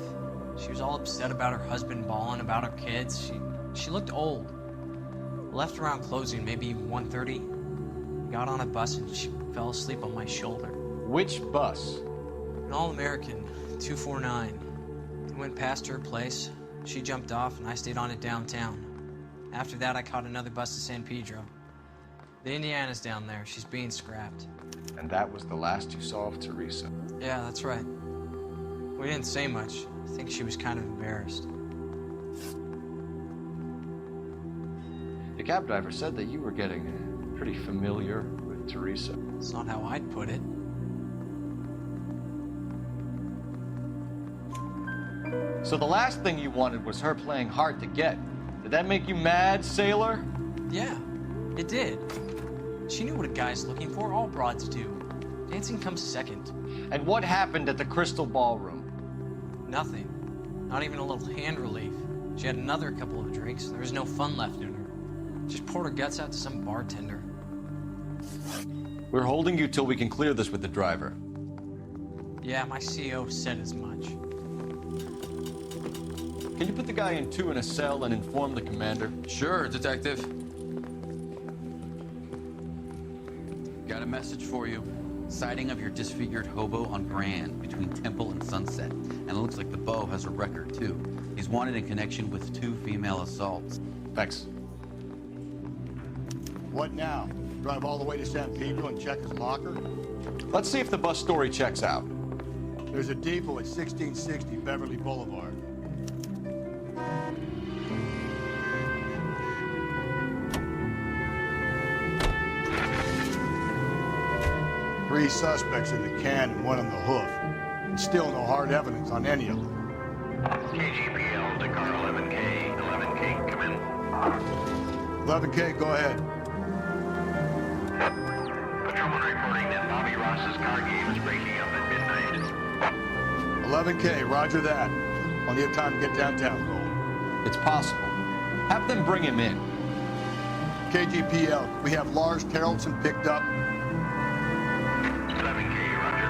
She was all upset about her husband bawling about her kids. She looked old. Left around closing, maybe 1:30. Got on a bus and she fell asleep on my shoulder. Which bus? An all-American, 249. I went past her place. She jumped off and I stayed on it downtown. After that, I caught another bus to San Pedro. The Indiana's down there. She's being scrapped. And that was the last you saw of Teresa? Yeah, that's right. We didn't say much. I think she was kind of embarrassed. The cab driver said that you were getting pretty familiar with Teresa. It's not how I'd put it. So the last thing you wanted was her playing hard to get. Did that make you mad, sailor? Yeah, it did. She knew what a guy's looking for. All broads do. Dancing comes second. And what happened at the Crystal Ballroom? Nothing. Not even a little hand relief. She had another couple of drinks. There was no fun left in her. Just poured her guts out to some bartender. We're holding you till we can clear this with the driver. Yeah, my CO said as much. Can you put the guy in 2 in a cell and inform the commander? Sure, Detective. Got a message for you. Sighting of your disfigured hobo on Grand between Temple and Sunset. And it looks like the beau has a record, too. He's wanted in connection with 2 female assaults. Thanks. What now? Drive all the way to San Pedro and check his locker? Let's see if the bus story checks out. There's a depot at 1660 Beverly Boulevard. Three suspects in the can and 1 on the hoof. And still no hard evidence on any of them. KGPL to car 11K. 11K, come in. 11K, go ahead. Patrolman reporting that Bobby Ross's car game is breaking up at midnight. 11K, roger that. Plenty of time to get downtown, Cole. It's possible. Have them bring him in. KGPL, we have Lars Carrollson picked up. 11K, roger.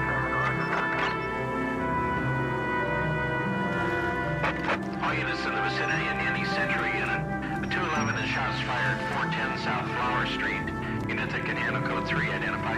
All units in the vicinity in any Century unit. A 211 is shots fired, 410 South Flower Street. Units that can handle code 3, identify.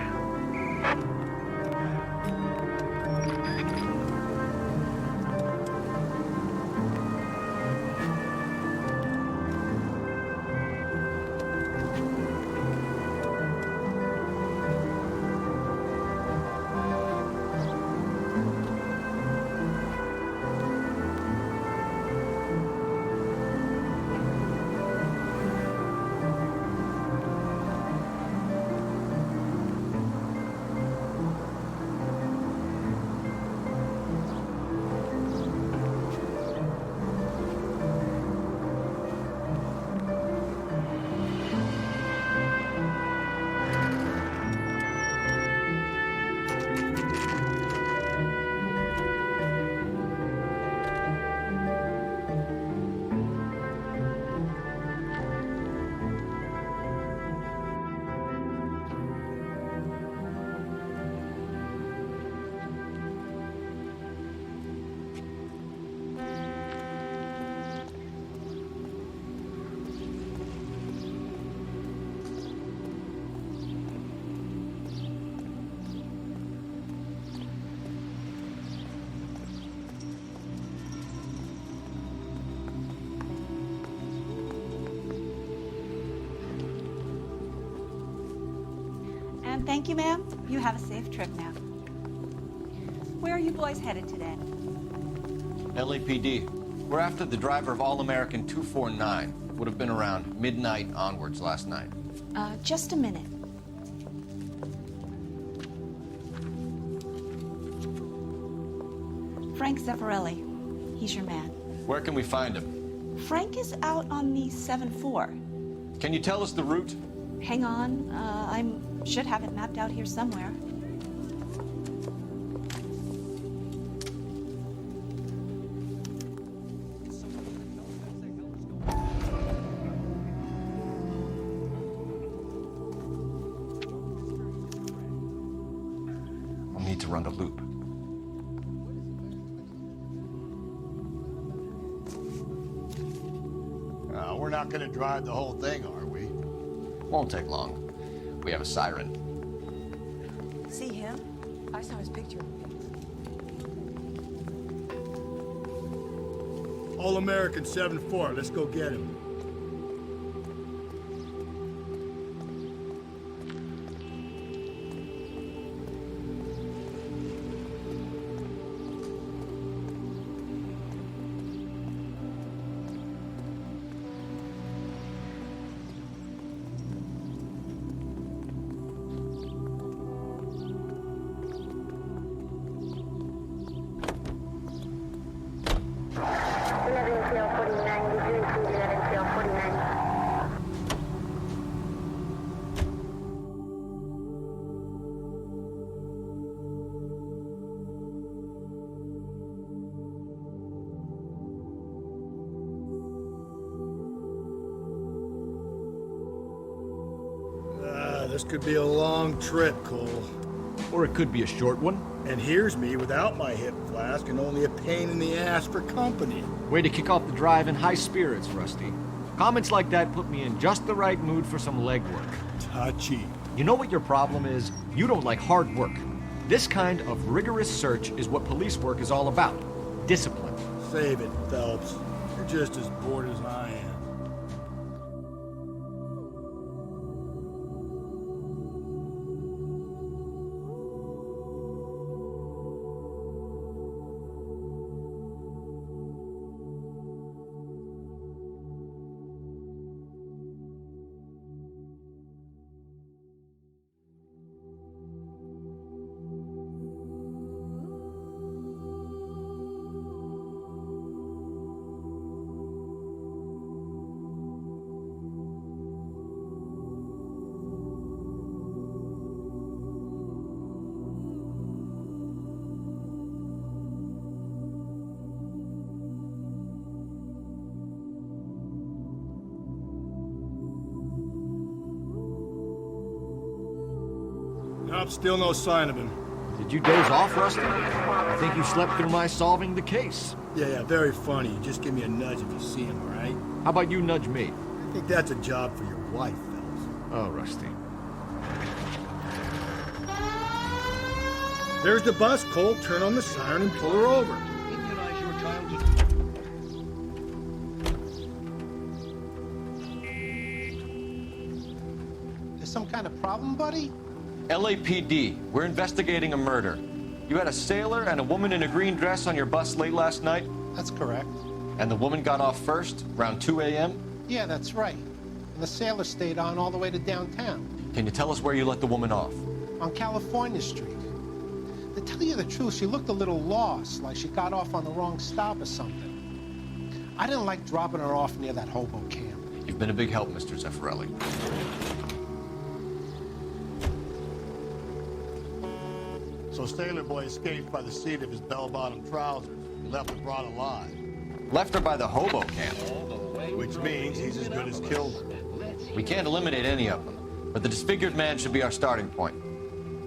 And thank you, ma'am. You have a safe trip now. Where are you boys headed today? LAPD. We're after the driver of All-American 249. Would have been around midnight onwards last night. Just a minute. Frank Zeffirelli. He's your man. Where can we find him? Frank is out on the 7-4. Can you tell us the route? Hang on. I'm Should have it mapped out here somewhere. I'll need to run the loop. We're not going to drive the whole thing, are we? Won't take long. We have a siren. See him? I saw his picture. All-American 7-4. Let's go get him. This could be a long trip, Cole. Or it could be a short one. And here's me without my hip flask and only a pain in the ass for company. Way to kick off the drive in high spirits, Rusty. Comments like that put me in just the right mood for some legwork. Touchy. You know what your problem is? You don't like hard work. This kind of rigorous search is what police work is all about. Discipline. Save it, Phelps. You're just as bored as I am. Nope, still no sign of him. Did you doze off, Rusty? I think you slept through my solving the case. Yeah, very funny. Just give me a nudge if you see him, all right? How about you nudge me? I think that's a job for your wife, Phelps. Oh, Rusty. There's the bus, Cole. Turn on the siren and pull her over. Immunize your child. There's some kind of problem, buddy? LAPD, we're investigating a murder. You had a sailor and a woman in a green dress on your bus late last night? That's correct. And the woman got off first, around 2 a.m.? Yeah, that's right. And the sailor stayed on all the way to downtown. Can you tell us where you let the woman off? On California Street. To tell you the truth, she looked a little lost, like she got off on the wrong stop or something. I didn't like dropping her off near that hobo camp. You've been a big help, Mr. Zeffirelli. So Sailor Boy escaped by the seat of his bell-bottom trousers. He left the broad alive. Left her by the hobo camp. Which means he's as good as killed her. We can't eliminate any of them, but the disfigured man should be our starting point.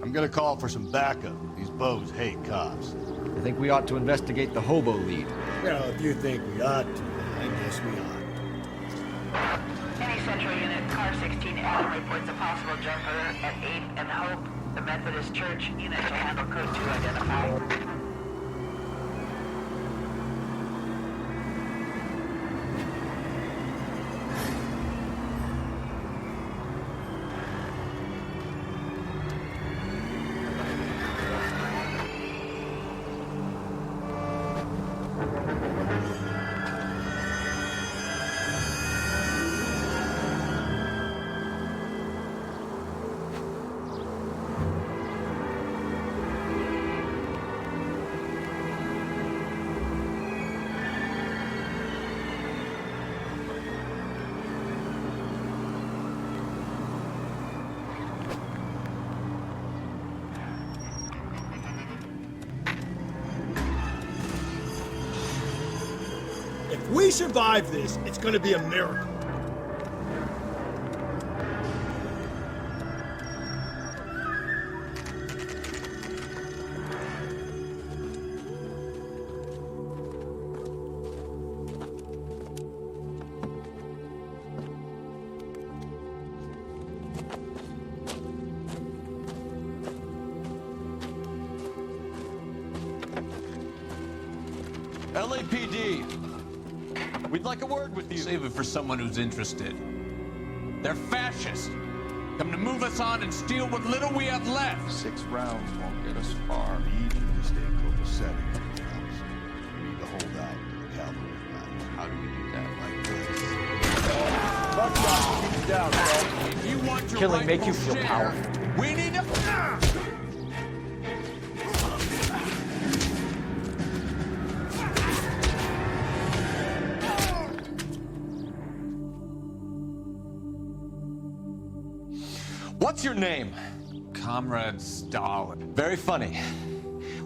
I'm gonna call for some backup. These bows hate cops. I think we ought to investigate the hobo lead. Well, if you think we ought to, I guess we ought. Any Central Unit, Car 16 Adam reports a possible jumper at 8th and Hope. The Methodist Church unit to handle code 2 identified. If we survive this, it's gonna be a miracle. LAPD, we'd like a word with you. Save it for someone who's interested. They're fascists. Come to move us on and steal what little we have left. 6 rounds won't get us far. We need you to stay copacetic. We need to hold out to the cavalry battle. How do we do that? Like this. Keep down, bro. If you want your Killing make you rightful feel share, powerful. we need to... What's your name? Comrade Stalin. Very funny.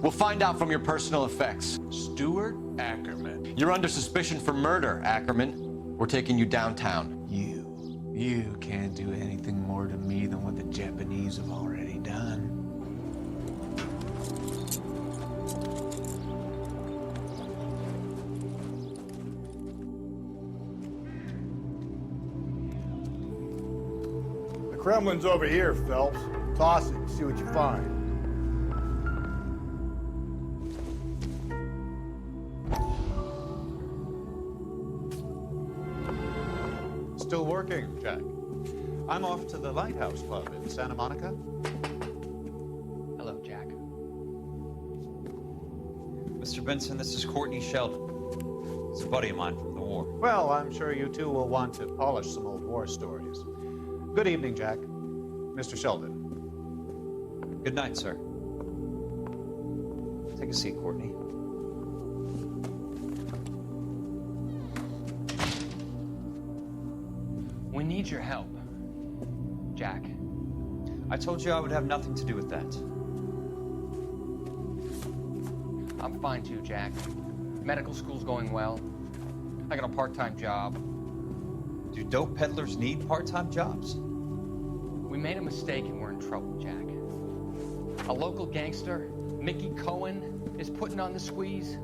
We'll find out from your personal effects. Stuart Ackerman. You're under suspicion for murder, Ackerman. We're taking you downtown. You can't do anything more to me than what the Japanese have already done. The Kremlin's over here, Phelps. Toss it and see what you find. Still working, Jack. I'm off to the Lighthouse Club in Santa Monica. Hello, Jack. Mr. Benson, this is Courtney Sheldon. He's a buddy of mine from the war. Well, I'm sure you two will want to polish some old war stories. Good evening, Jack. Mr. Sheldon. Good night, sir. Take a seat, Courtney. We need your help, Jack. I told you I would have nothing to do with that. I'm fine too, Jack. Medical school's going well. I got a part-time job. Do dope peddlers need part-time jobs? We made a mistake and we're in trouble, Jack. A local gangster, Mickey Cohen, is putting on the squeeze.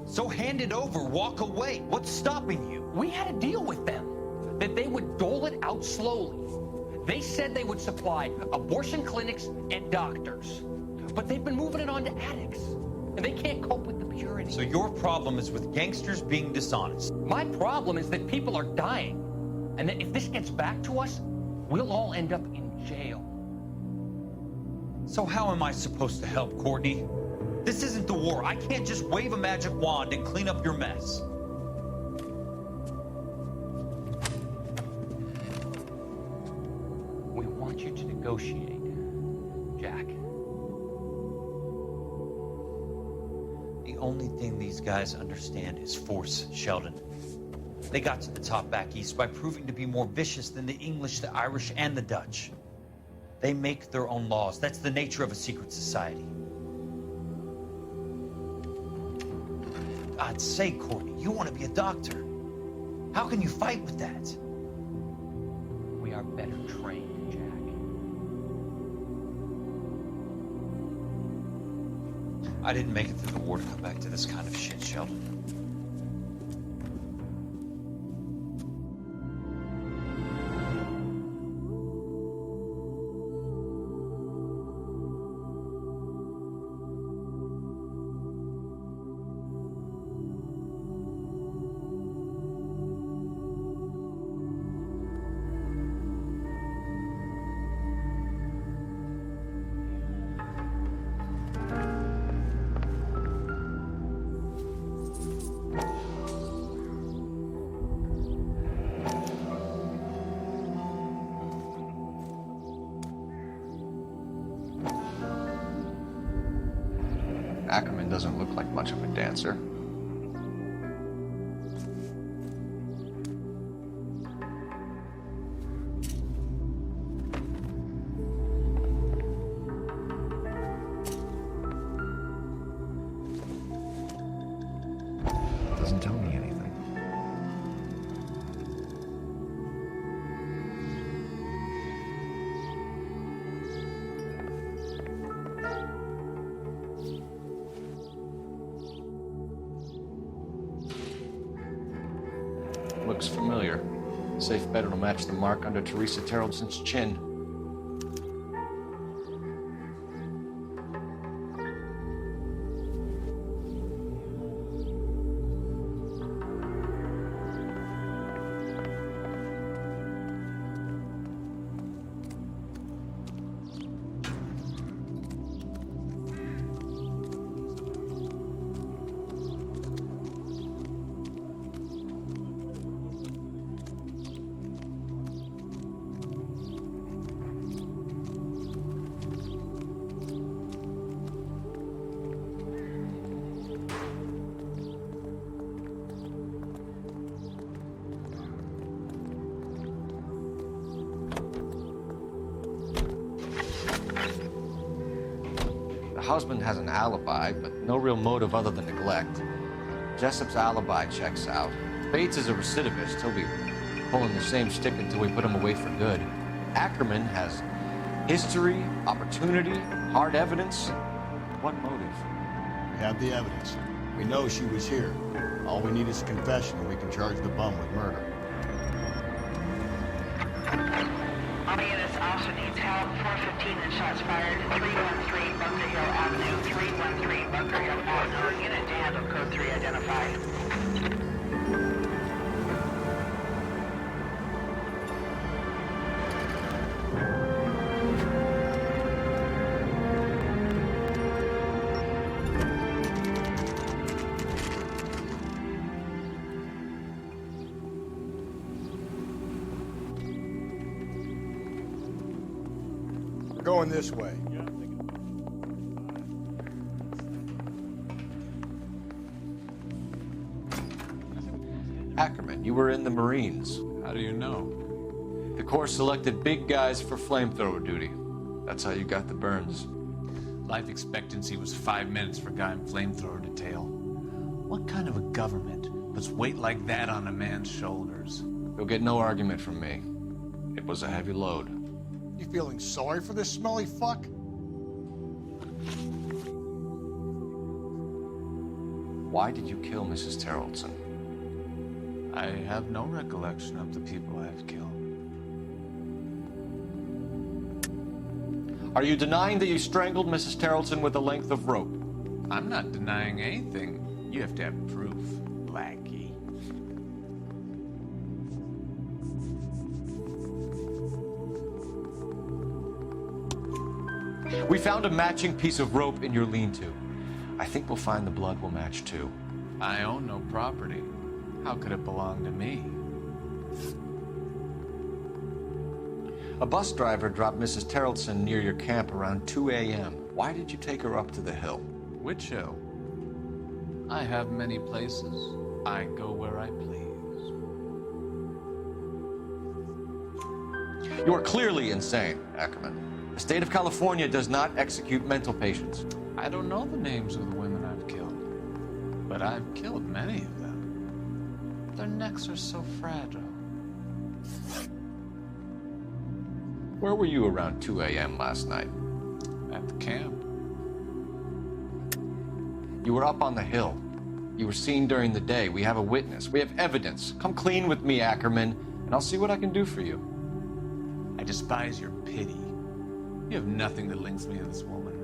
So hand it over, walk away. What's stopping you? We had a deal with them that they would dole it out slowly. They said they would supply abortion clinics and doctors, but they've been moving it on to addicts, and they can't cope with the purity. So your problem is with gangsters being dishonest? My problem is that people are dying, and that if this gets back to us, we'll all end up in jail. So how am I supposed to help, Courtney? This isn't the war. I can't just wave a magic wand and clean up your mess. We want you to negotiate, Jack. The only thing these guys understand is force, Sheldon. They got to the top back east by proving to be more vicious than the English, the Irish, and the Dutch. They make their own laws. That's the nature of a secret society. God's sake, Courtney, you want to be a doctor. How can you fight with that? We are better trained, Jack. I didn't make it through the war to come back to this kind of shit, Sheldon. Ackerman doesn't look like much of a dancer. Doesn't tell me anything. Looks familiar. Safe bet it'll match the mark under Teresa Terreldson's chin. The husband has an alibi, but no real motive other than neglect. Jessup's alibi checks out. Bates is a recidivist. He'll be pulling the same stick until we put him away for good. Ackerman has history, opportunity, hard evidence. What motive? We have the evidence. We know she was here. All we need is a confession, and we can charge the bum with murder. All units, officer needs help. 415 and shots fired. 313 Bunker Hill Avenue. 313 Bunker Hill Avenue. Unit to handle code 3 identified. Going this way. Ackerman, you were in the Marines. How do you know? The Corps selected big guys for flamethrower duty. That's how you got the burns. Life expectancy was 5 minutes for a guy in flamethrower detail. What kind of a government puts weight like that on a man's shoulders? You'll get no argument from me. It was a heavy load. You feeling sorry for this smelly fuck? Why did you kill Mrs. Terrelson? I have no recollection of the people I've killed. Are you denying that you strangled Mrs. Terrelson with a length of rope? I'm not denying anything. You have to have proof, lackey. We found a matching piece of rope in your lean-to. I think we'll find the blood will match too. I own no property. How could it belong to me? A bus driver dropped Mrs. Terrelson near your camp around 2 a.m. Why did you take her up to the hill? Which hill? I have many places. I go where I please. You are clearly insane, Ackerman. The state of California does not execute mental patients. I don't know the names of the women I've killed, but I've killed many of them. Their necks are so fragile. Where were you around 2 a.m. last night? At the camp. You were up on the hill. You were seen during the day. We have a witness. We have evidence. Come clean with me, Ackerman, and I'll see what I can do for you. I despise your pity. You have nothing that links me to this woman.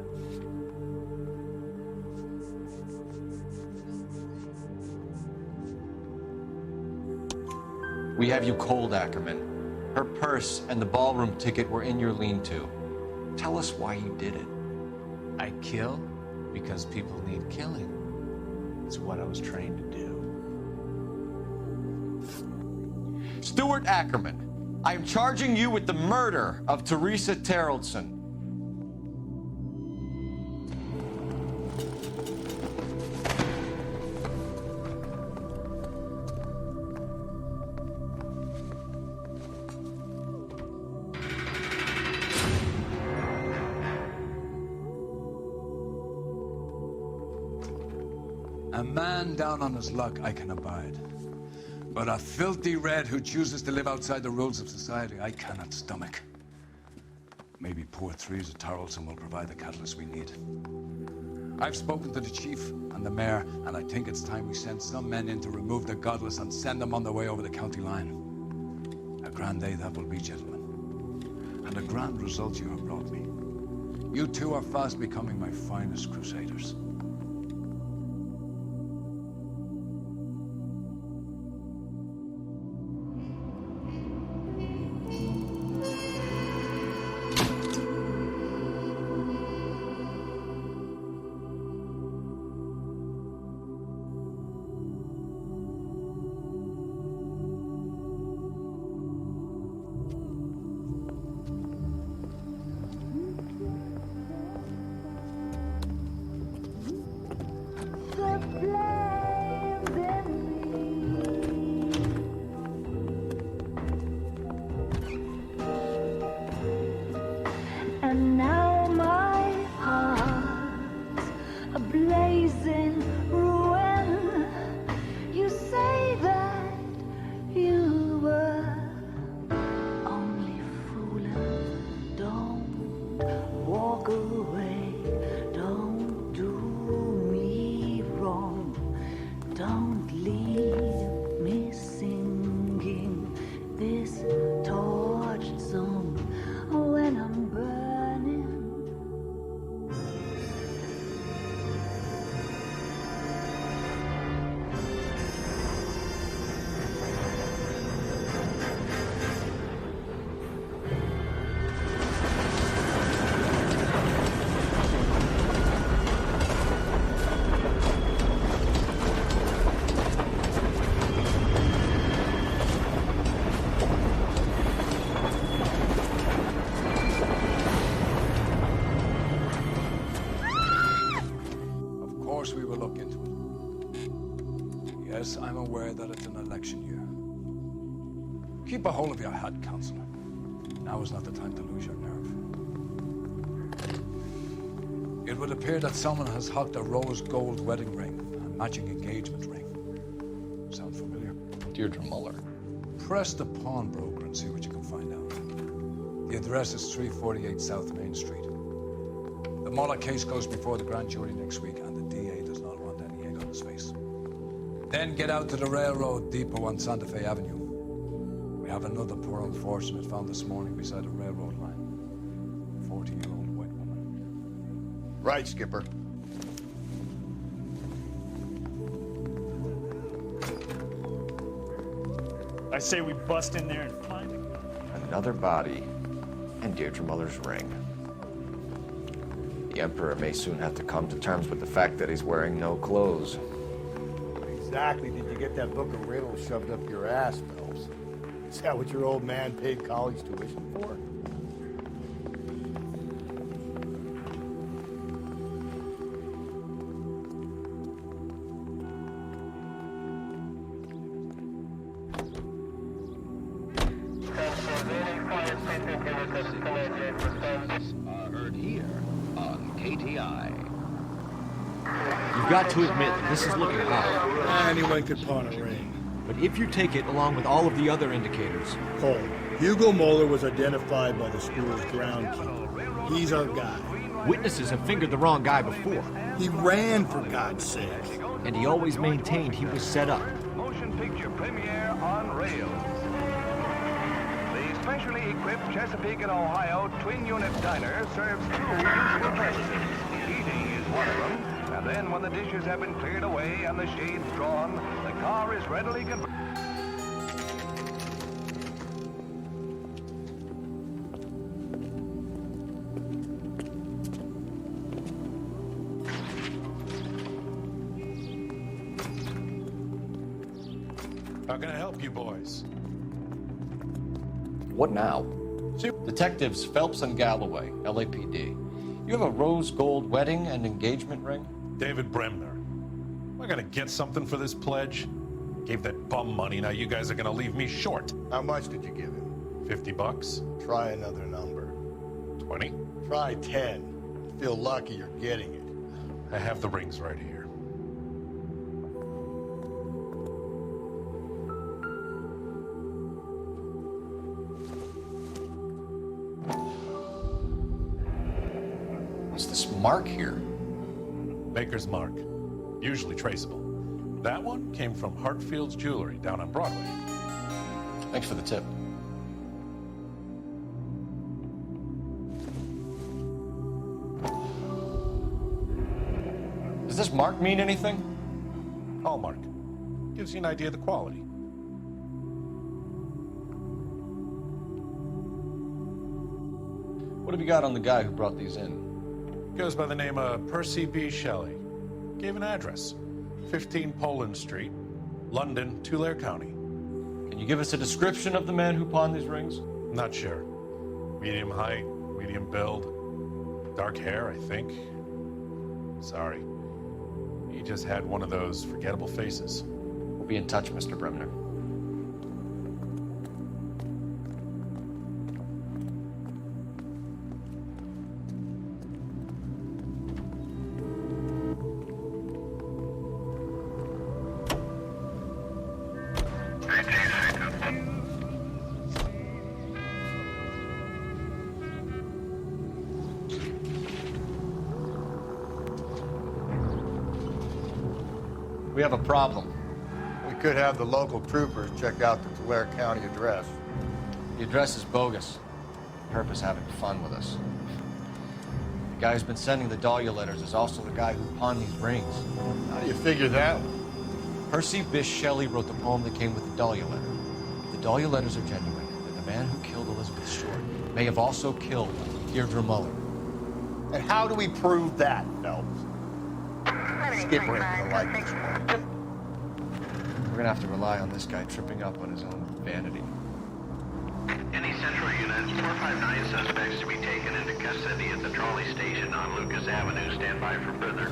We have you cold, Ackerman. Her purse and the ballroom ticket were in your lean-to. Tell us why you did it. I kill because people need killing. It's what I was trained to do. Stuart Ackerman, I am charging you with the murder of Teresa Terrelson. A man down on his luck I can abide. But a filthy red who chooses to live outside the rules of society, I cannot stomach. Maybe poor Teresa Terrelson will provide the catalyst we need. I've spoken to the chief and the mayor, and I think it's time we send some men in to remove the godless and send them on their way over the county line. A grand day that will be, gentlemen. And a grand result you have brought me. You two are fast becoming my finest crusaders. And now my heart's a blazing ruin. You say that you were only fooling. Don't walk away. Don't do me wrong. Don't leave me singing this tortured song when I'm burning. Of course we will look into it. Yes, I'm aware that it's an election year. Keep a hold of your hat, Counselor. Now is not the time to lose your nerve. It would appear that someone has hocked a rose gold wedding ring and matching engagement ring. Sound familiar? Deirdre Muller. Press the pawnbroker and see what you can find out. The address is 348 South Main Street. The Muller case goes before the grand jury next week, and the DA does not want any egg on his face. Then get out to the railroad depot on Santa Fe Avenue. We have another poor unfortunate found this morning beside a railroad line. 40-year-old white woman. Right, Skipper. I say we bust in there and find it. Another body, and Deirdre Muller's ring. The Emperor may soon have to come to terms with the fact that he's wearing no clothes. What exactly did you get that book of riddles shoved up your ass, Phelps? Is that what your old man paid college tuition for? Heard here on KTI. You've got to admit, this is looking high. Anyone could pawn a ring. But if you take it along with all of the other indicators... Cole, Hugo Moeller was identified by the school's groundkeeper. He's our guy. Witnesses have fingered the wrong guy before. He ran, for God's sake. And he always maintained he was set up. Motion picture premiere on rails. The specially equipped Chesapeake and Ohio twin-unit diner serves two useful purposes. Eating is one of them, and then when the dishes have been cleared away and the shades drawn, the car is readily converted. How can I help you boys? What now? Detectives Phelps and Galloway, LAPD. You have a rose gold wedding and engagement ring? David Bremner. Am I gonna get something for this pledge? Gave that bum money, now you guys are gonna leave me short. How much did you give him? $50? Try another number. 20? Try 10. Feel lucky you're getting it. I have the rings right here. What's this mark here? Maker's mark, usually traceable. That one came from Hartfield's Jewelry down on Broadway. Thanks for the tip. Does this mark mean anything? Hallmark. Gives you an idea of the quality. What have you got on the guy who brought these in? Goes by the name of Percy B. Shelley. Gave an address. 15 Poland Street, London, Tulare County. Can you give us a description of the man who pawned these rings? Not sure. Medium height, medium build, dark hair, I think. Sorry. He just had one of those forgettable faces. We'll be in touch, Mr. Bremner. We have a problem. We could have the local troopers check out the Tulare County address. The address is bogus. Purpose having fun with us. The guy who's been sending the Dahlia letters is also the guy who pawned these rings. How do you figure that? Percy Bysshe Shelley wrote the poem that came with the Dahlia letter. If the Dahlia letters are genuine, then the man who killed Elizabeth Short may have also killed Deirdre Muller. And how do we prove that, Phelps? Skipper ain't gonna like this one. We're gonna have to rely on this guy tripping up on his own vanity. Any central unit, 459 suspects to be taken into custody at the trolley station on Lucas Avenue. Stand by for further.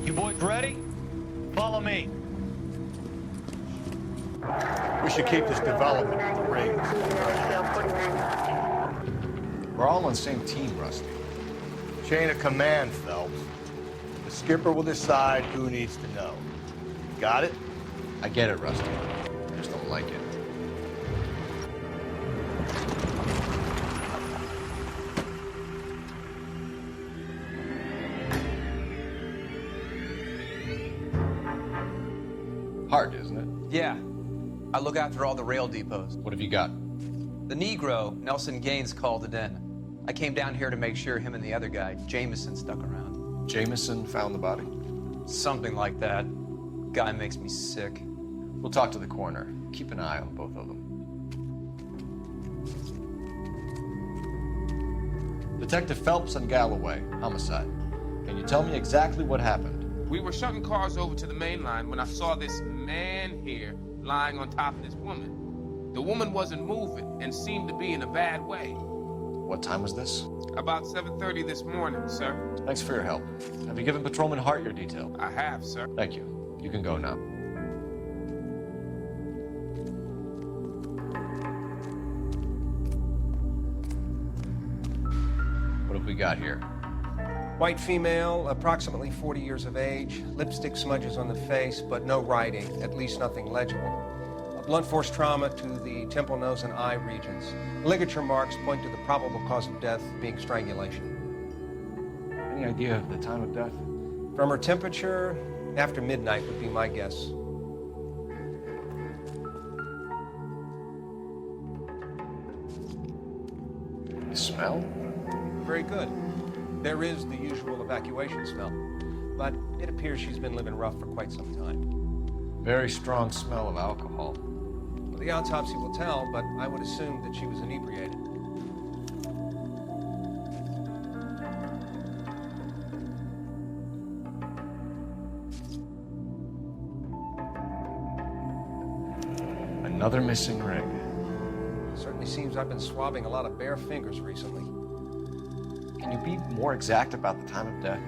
You boys ready? Follow me. We should keep this development in the rings. We're all on the same team, Rusty. Chain of command, Phelps. The skipper will decide who needs to know. Got it? I get it, Rusty. I just don't like it. Hard, isn't it? Yeah. I look after all the rail depots. What have you got? The Negro, Nelson Gaines, called it in. I came down here to make sure him and the other guy, Jameson, stuck around. Jameson found the body? Something like that. Guy makes me sick. We'll talk to the coroner. Keep an eye on both of them. Detective Phelps and Galloway, homicide. Can you tell me exactly what happened? We were shutting cars over to the main line when I saw this man here lying on top of this woman. The woman wasn't moving and seemed to be in a bad way. What time was this? About 7:30 this morning, sir. Thanks for your help. Have you given Patrolman Hart your detail? I have, sir. Thank you. You can go now. What have we got here? White female, approximately 40 years of age, lipstick smudges on the face, but no writing, at least nothing legible. A blunt force trauma to the temple, nose, and eye regions. Ligature marks point to the probable cause of death being strangulation. Any idea of the time of death? From her temperature, after midnight would be my guess. The smell? Very good. There is the usual evacuation smell, but it appears she's been living rough for quite some time. Very strong smell of alcohol. Well, the autopsy will tell, but I would assume that she was inebriated. Another missing ring. Certainly seems I've been swabbing a lot of bare fingers recently. Can you be more exact about the time of death?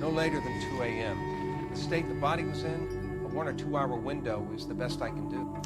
No later than 2 a.m. The state the body was in, a 1 or 2 hour window is the best I can do.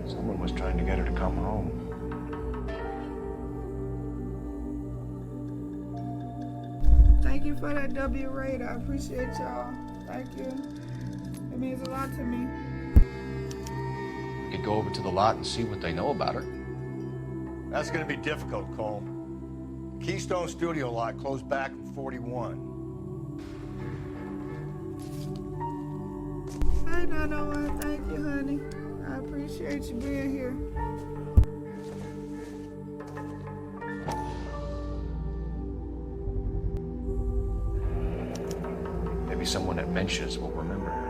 Someone was trying to get her to come home. Thank you for that W rate. I appreciate y'all. Thank you. It means a lot to me. We could go over to the lot and see what they know about her. That's going to be difficult, Colm. Keystone Studio lot closed back in 41. Hey, no, thank you, honey. I appreciate you being here. Maybe someone at Mensch's will remember her.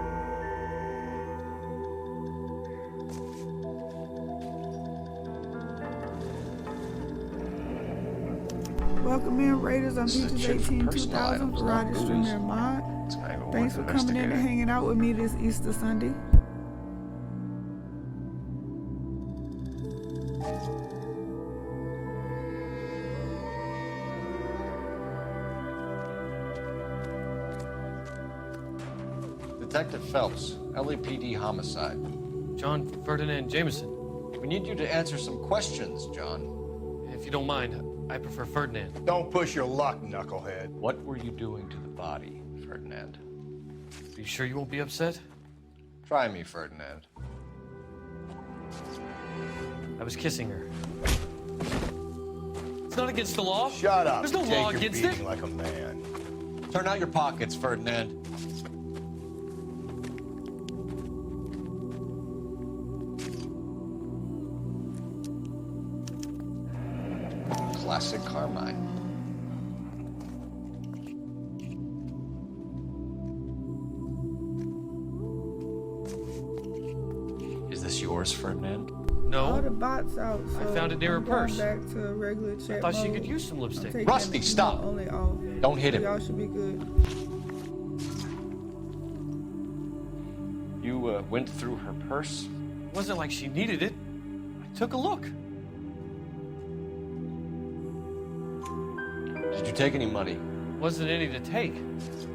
Welcome in, Raiders on This is a Beaches chick for 18 personal 2000 items, for not Roger booze. Streamer and Mod. It's kind of Thanks for coming in and hanging out with me this Easter Sunday. Detective Phelps, LAPD homicide. John Ferdinand Jameson. We need you to answer some questions, John. If you don't mind, I prefer Ferdinand. Don't push your luck, knucklehead. What were you doing to the body, Ferdinand? Are you sure you won't be upset? Try me, Ferdinand. I was kissing her. It's not against the law. Shut up. There's no Take law your against beating it. like a man. Turn out your pockets, Ferdinand. Classic Carmine. Is this yours, Ferdinand? All the No. bots out, so I found it near her I'm going purse. back to a regular chat I thought she mode. could use some lipstick. I'm taking Rusty, it stop. only off. Don't hit him. Y'all should be good. You went through her purse? It wasn't like she needed it. I took a look. Did you take any money? Wasn't any to take.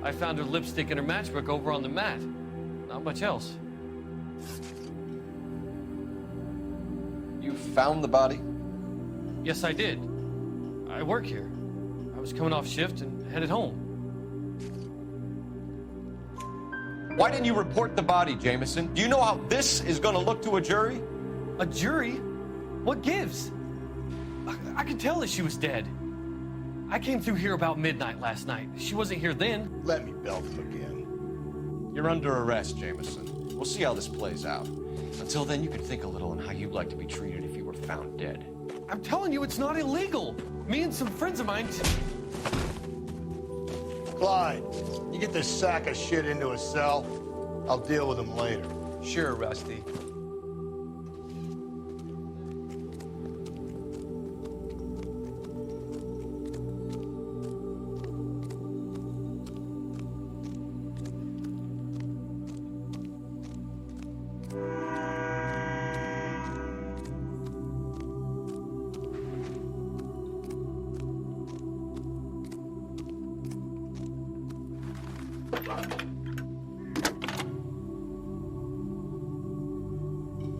I found her lipstick and her matchbook over on the mat. Not much else. You found the body? Yes, I did. I work here. I was coming off shift and headed home. Why didn't you report the body, Jameson? Do you know how this is going to look to a jury? A jury? What gives? I could tell that she was dead. I came through here about midnight last night. She wasn't here then. Let me belt him again. You're under arrest, Jameson. We'll see how this plays out. Until then, you can think a little on how you'd like to be treated if you were found dead. I'm telling you, it's not illegal. Me and some friends of mine... Clyde, you get this sack of shit into a cell. I'll deal with him later. Sure, Rusty.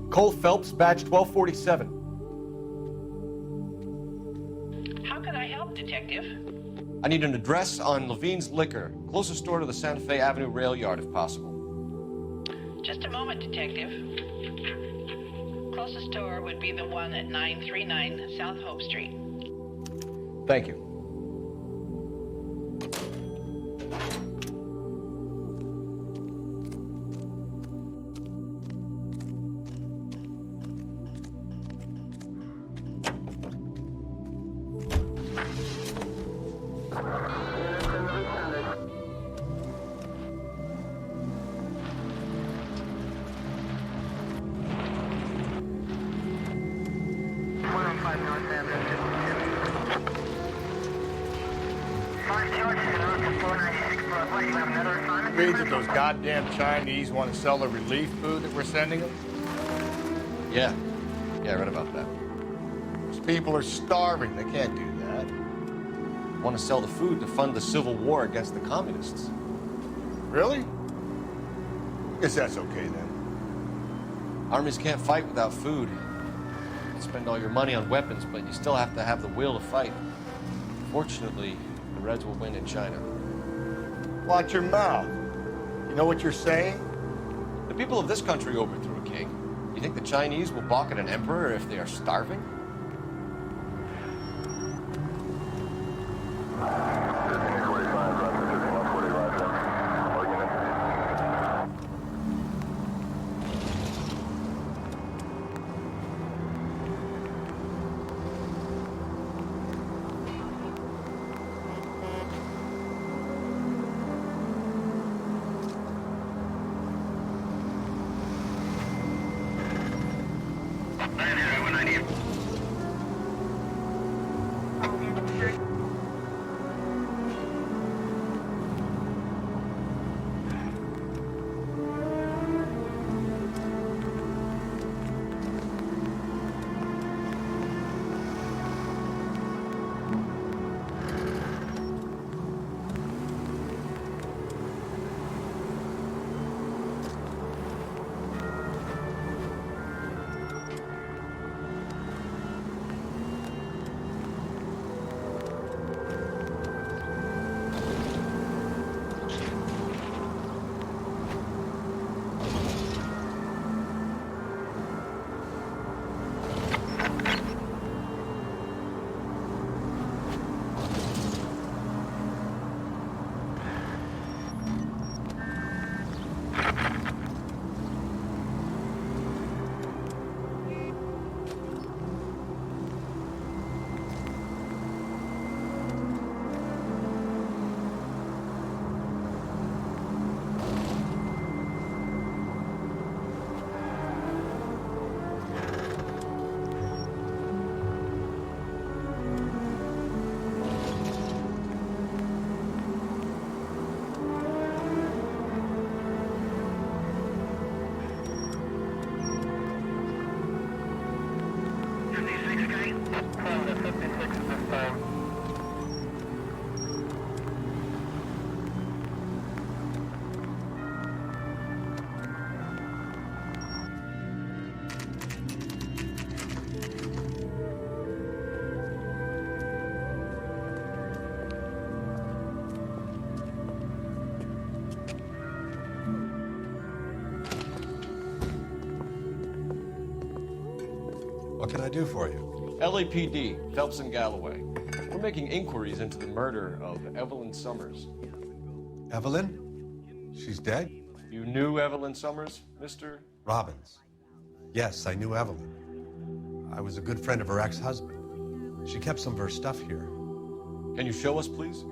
Cole Phelps, badge 1247. How can I help, Detective? I need an address on Levine's Liquor, closest store to the Santa Fe Avenue rail yard if possible. Just a moment, Detective. Closest store would be the one at 939 South Hope Street. Thank you. Reads that those goddamn Chinese want to sell the relief food that we're sending them? Yeah, I read about that. Those people are starving. They can't do that. Want to sell the food to fund the civil war against the communists. Really? Guess that's okay then. Armies can't fight without food. You can spend all your money on weapons, but you still have to have the will to fight. Fortunately, the Reds will win in China. Watch your mouth. You know what you're saying? The people of this country overthrew a king. You think the Chinese will balk at an emperor if they are starving? What can I do for you? LAPD, Phelps and Galloway. We're making inquiries into the murder of Evelyn Summers. Evelyn? She's dead? You knew Evelyn Summers, Mr. Robbins. Yes, I knew Evelyn. I was a good friend of her ex-husband. She kept some of her stuff here. Can you show us, please?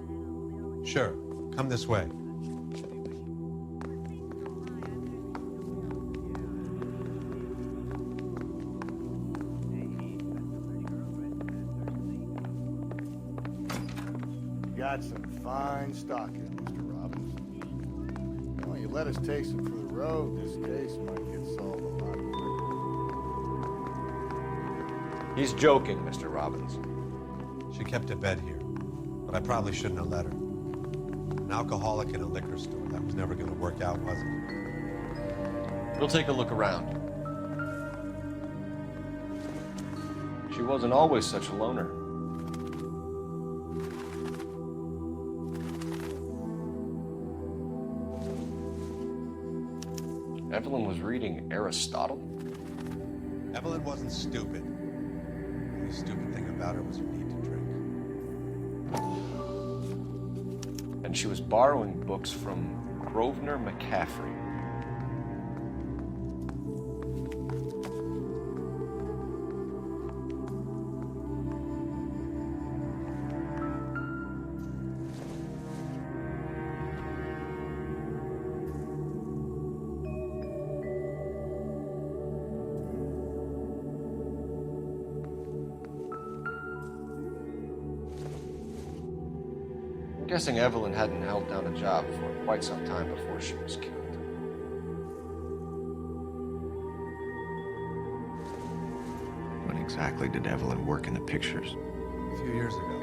Sure. Come this way. Got some fine stock here, Mr. Robbins. Well, you let us take some for the road, this case might get solved a lot quicker. He's joking, Mr. Robbins. She kept a bed here, but I probably shouldn't have let her. An alcoholic in a liquor store. That was never going to work out, was it? We'll take a look around. She wasn't always such a loner. Evelyn was reading Aristotle? Evelyn wasn't stupid. The only stupid thing about her was her need to drink. And she was borrowing books from Grosvenor McCaffrey. I'm guessing Evelyn hadn't held down a job for quite some time before she was killed. When exactly did Evelyn work in the pictures? A few years ago.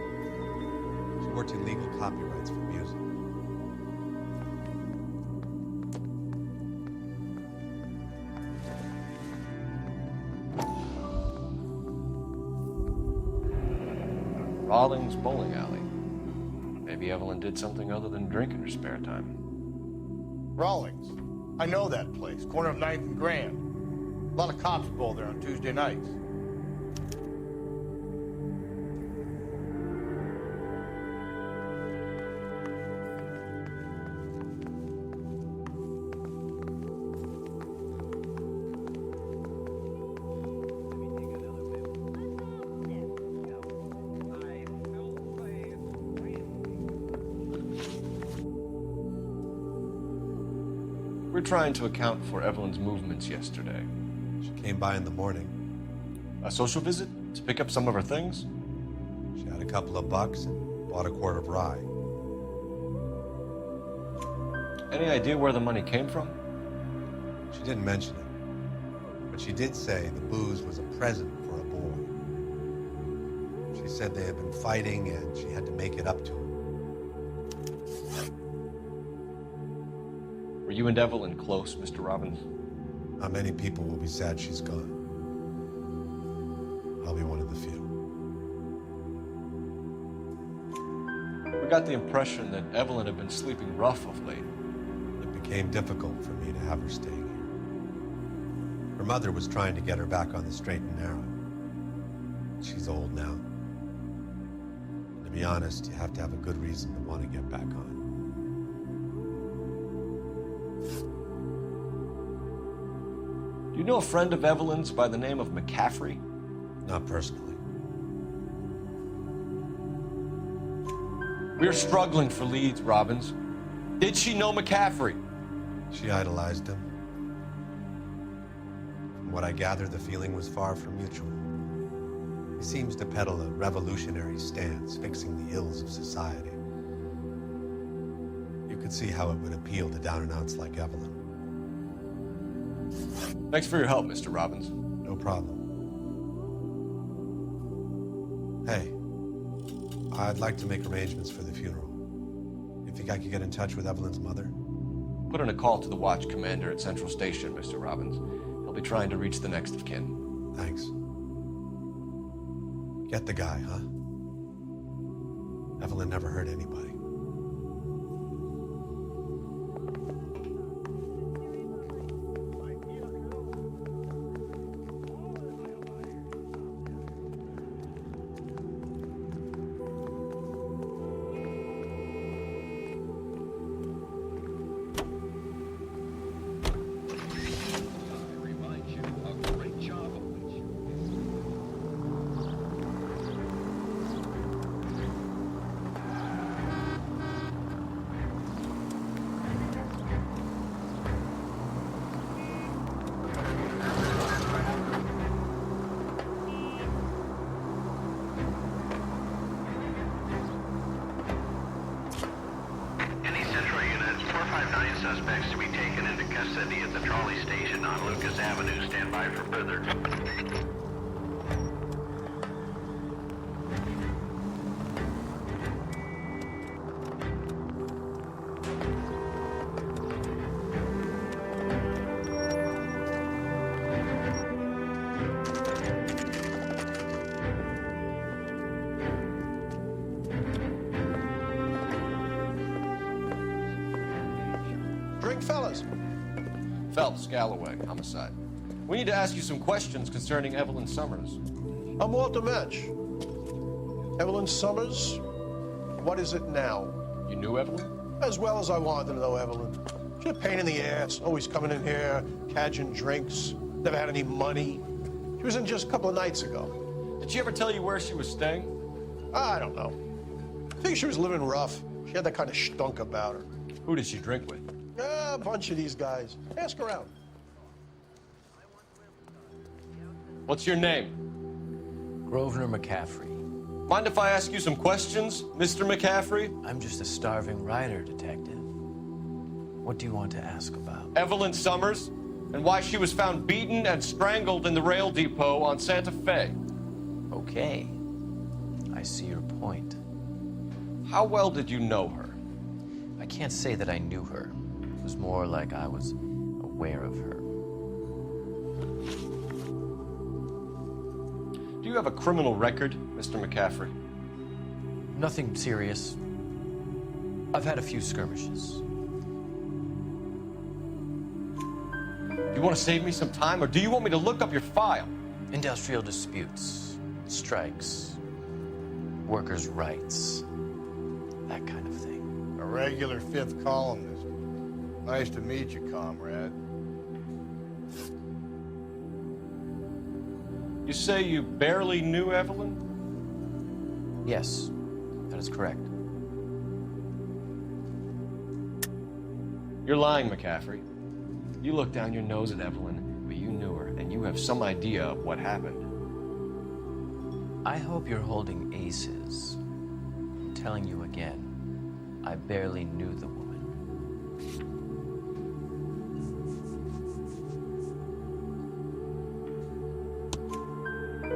She worked in legal copyrights for music. Rawlings Bowling Alley. Maybe Evelyn did something other than drink in her spare time. Rawlings. I know that place. Corner of 9th and Grand. A lot of cops bowl there on Tuesday nights. We're trying to account for Evelyn's movements yesterday. She came by in the morning. A social visit? To pick up some of her things? She had a couple of bucks and bought a quart of rye. Any idea where the money came from? She didn't mention it. But she did say the booze was a present for a boy. She said they had been fighting and she had to make it up to him. Were you and Evelyn close, Mr. Robbins? Not many people will be sad she's gone. I'll be one of the few. We got the impression that Evelyn had been sleeping rough of late. It became difficult for me to have her staying here. Her mother was trying to get her back on the straight and narrow. She's old now. And to be honest, you have to have a good reason to want to get back on. Do you know a friend of Evelyn's by the name of McCaffrey? Not personally. We're struggling for leads, Robbins. Did she know McCaffrey? She idolized him. From what I gather, the feeling was far from mutual. He seems to peddle a revolutionary stance, fixing the ills of society. You could see how it would appeal to down-and-outs like Evelyn. Thanks for your help, Mr. Robbins. No problem. Hey, I'd like to make arrangements for the funeral. You think I could get in touch with Evelyn's mother? Put in a call to the watch commander at Central Station, Mr. Robbins. He'll be trying to reach the next of kin. Thanks. Get the guy, huh? Evelyn never hurt anybody. Suspects to be taken into custody at the trolley station on Lucas Avenue. Stand by for further. drink, fellas? Phelps, Galloway, homicide. We need to ask you some questions concerning Evelyn Summers. I'm Walter Match. Evelyn Summers? What is it now? You knew Evelyn? As well as I wanted to know Evelyn. She's a pain in the ass, always coming in here, cadging drinks, never had any money. She was in just a couple of nights ago. Did she ever tell you where she was staying? I don't know. I think she was living rough. She had that kind of stunk about her. Who did she drink with? A bunch of these guys. Ask around. What's your name? Grosvenor McCaffrey. Mind if I ask you some questions, Mr. McCaffrey? I'm just a starving writer, Detective. What do you want to ask about? Evelyn Summers, and why she was found beaten and strangled in the rail depot on Santa Fe. Okay. I see your point. How well did you know her? I can't say that I knew her. It was more like I was aware of her. Do you have a criminal record, Mr. McCaffrey? Nothing serious. I've had a few skirmishes. Do you want to save me some time, or do you want me to look up your file? Industrial disputes, strikes, workers' rights, that kind of thing. A regular fifth columnist. Nice to meet you, comrade. You say you barely knew Evelyn? Yes, that is correct. You're lying, McCaffrey. You looked down your nose at Evelyn, but you knew her, and you have some idea of what happened. I hope you're holding aces. I'm telling you again, I barely knew the woman.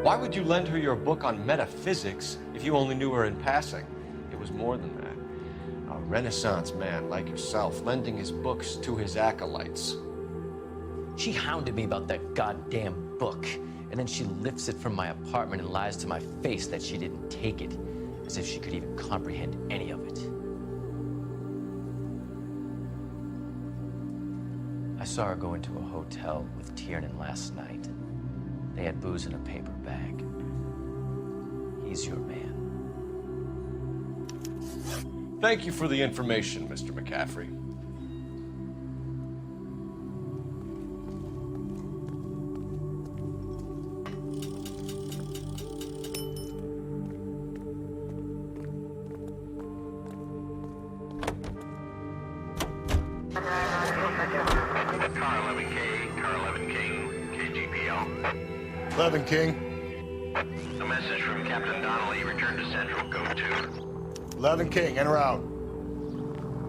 Why would you lend her your book on metaphysics if you only knew her in passing? It was more than that. A Renaissance man like yourself lending his books to his acolytes. She hounded me about that goddamn book, and then she lifts it from my apartment and lies to my face that she didn't take it, as if she could even comprehend any of it. I saw her go into a hotel with Tiernan last night. They had booze in a paper bag. He's your man. Thank you for the information, Mr. McCaffrey. Car 11K, KGPL. 11 King. A message from Captain Donnelly. Return to Central, code 2. 11 King, en route.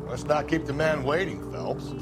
Let's not keep the man waiting, Phelps.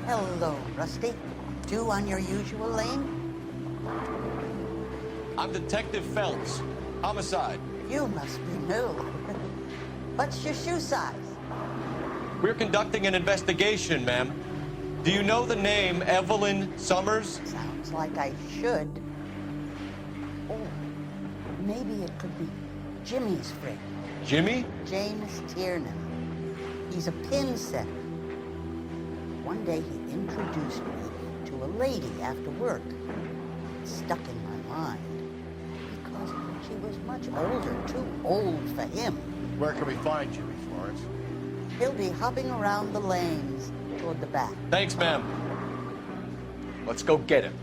Hello, Rusty. Two on your usual lane? I'm Detective Phelps. Homicide. You must be new. What's your shoe size? We're conducting an investigation, ma'am. Do you know the name Evelyn Summers? Sounds like I should. Oh, maybe it could be Jimmy's friend. Jimmy? James Tiernan. He's a pin setter. One day he introduced me to a lady after work. It stuck in my mind because she was much older, too old for him. Where can we find Jimmy, Florence? He'll be hopping around the lanes toward the back. Thanks, ma'am. Let's go get him.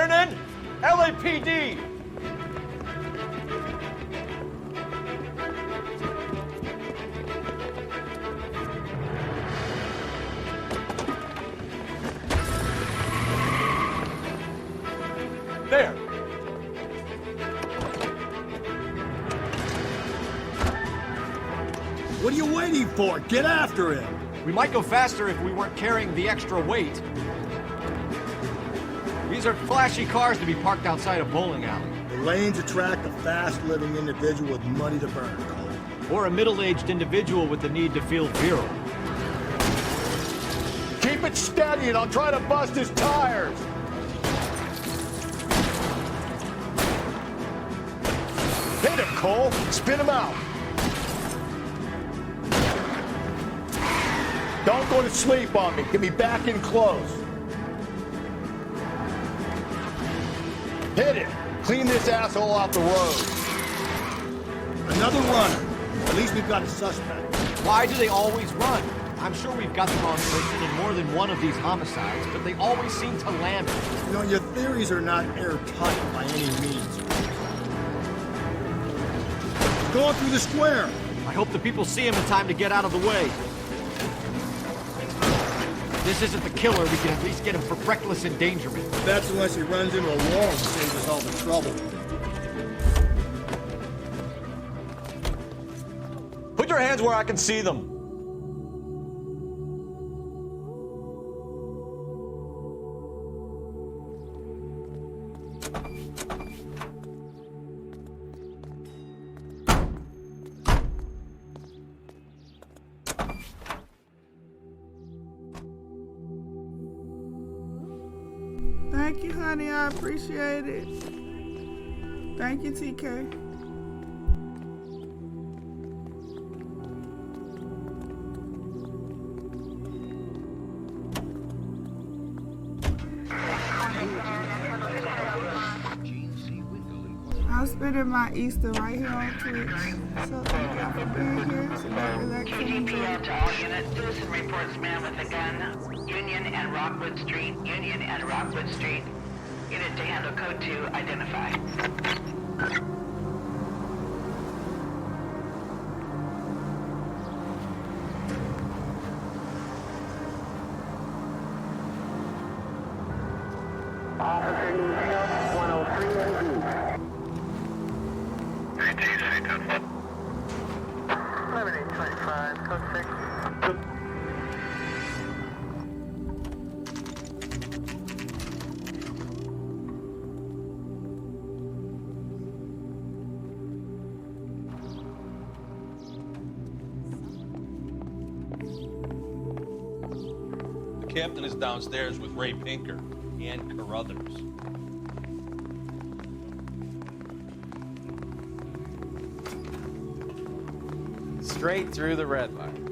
Vernon! LAPD! There! What are you waiting for? Get after him! We might go faster if we weren't carrying the extra weight. These are flashy cars to be parked outside a bowling alley. The lanes attract a fast-living individual with money to burn, Cole. Or a middle-aged individual with the need to feel virile. Keep it steady and I'll try to bust his tires. Hit him, Cole. Spin him out. Don't go to sleep on me. Get me back in close. Hit it. Clean this asshole off the road. Another runner. At least we've got a suspect. Why do they always run? I'm sure we've got the wrong person in more than one of these homicides, but they always seem to land it. You know, your theories are not airtight by any means. Going through the square. I hope the people see him in time to get out of the way. If this isn't the killer, we can at least get him for reckless endangerment. That's unless he runs into a wall and saves us all the trouble. Put your hands where I can see them. Thank you, honey. I appreciate it. Thank you, TK. I'm spending my Easter right here on Twitch. So thank y'all for being here. So KGPL to all units. Citizen reports man with a gun. Union and Rockwood Street. Union and Rockwood Street. Unit to handle code 2. Identify. Officer detail 103 AD. 1125, code 6. The captain is downstairs with Ray Pinker and Carruthers. Straight through the red line.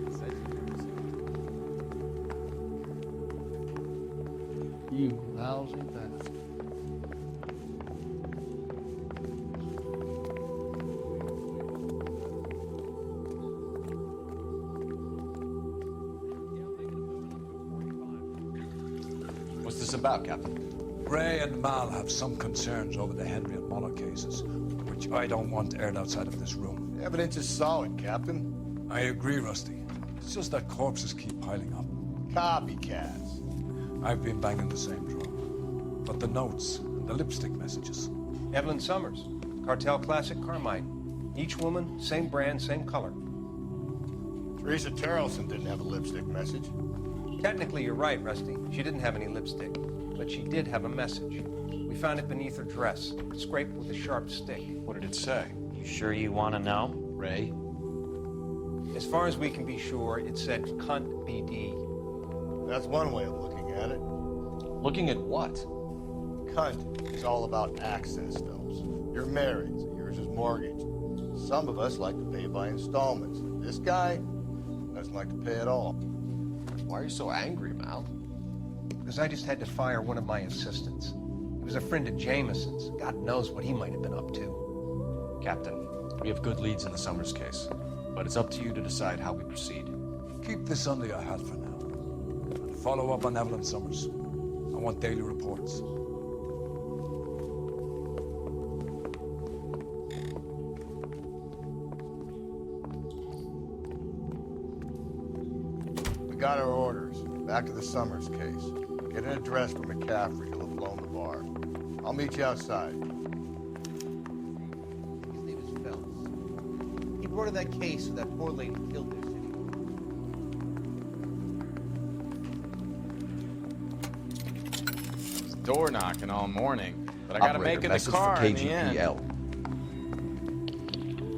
You lousy bastard. What's this about, Captain? Ray and Mal have some concerns over the Henry and Muller cases, which I don't want aired outside of this room. Evidence is solid, Captain. I agree, Rusty. It's just that corpses keep piling up. Copycats. I've been banging the same drum. But the notes, the lipstick messages. Evelyn Summers, Cartel Classic Carmine. Each woman, same brand, same color. Teresa Terrelson didn't have a lipstick message. Technically, you're right, Rusty. She didn't have any lipstick, but she did have a message. We found it beneath her dress, scraped with a sharp stick. What did it say? You sure you want to know? Ray? As far as we can be sure, it said cunt BD. That's one way of looking at it. Looking at what? Cunt is all about access, Phelps. You're married, so yours is mortgaged. Some of us like to pay by installments. This guy doesn't like to pay at all. Why are you so angry, Mal? Because I just had to fire one of my assistants. He was a friend of Jameson's. God knows what he might have been up to. Captain, we have good leads in the Summers case, but it's up to you to decide how we proceed. Keep this under your hat for now. And follow up on Evelyn Summers. I want daily reports. got our orders. Back to the Summers case. Get an address for McCaffrey. He'll have blown the bar. I'll meet you outside. His name is Phelps. He brought in that case of that poor lady killed there, City. It's door knocking all morning, but I gotta make it the car in the end.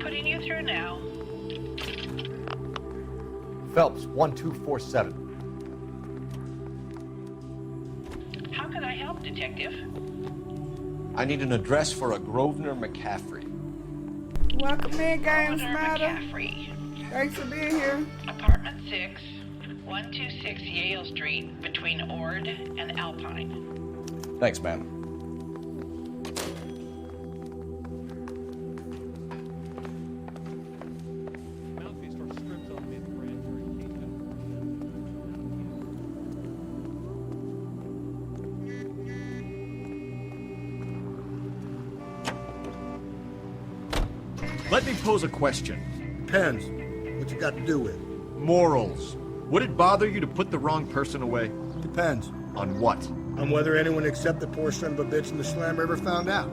Putting you through now. Phelps, 1247. How can I help, Detective? I need an address for a Grosvenor McCaffrey. Welcome in, Games Grosvenor Matter. McCaffrey. Thanks for being here. Apartment 6, 126 Yale Street, between Ord and Alpine. Thanks, ma'am. Let me pose a question. Depends. What you got to do with? Morals. Would it bother you to put the wrong person away? Depends. On what? On whether anyone except the poor son of a bitch in the slammer ever found out.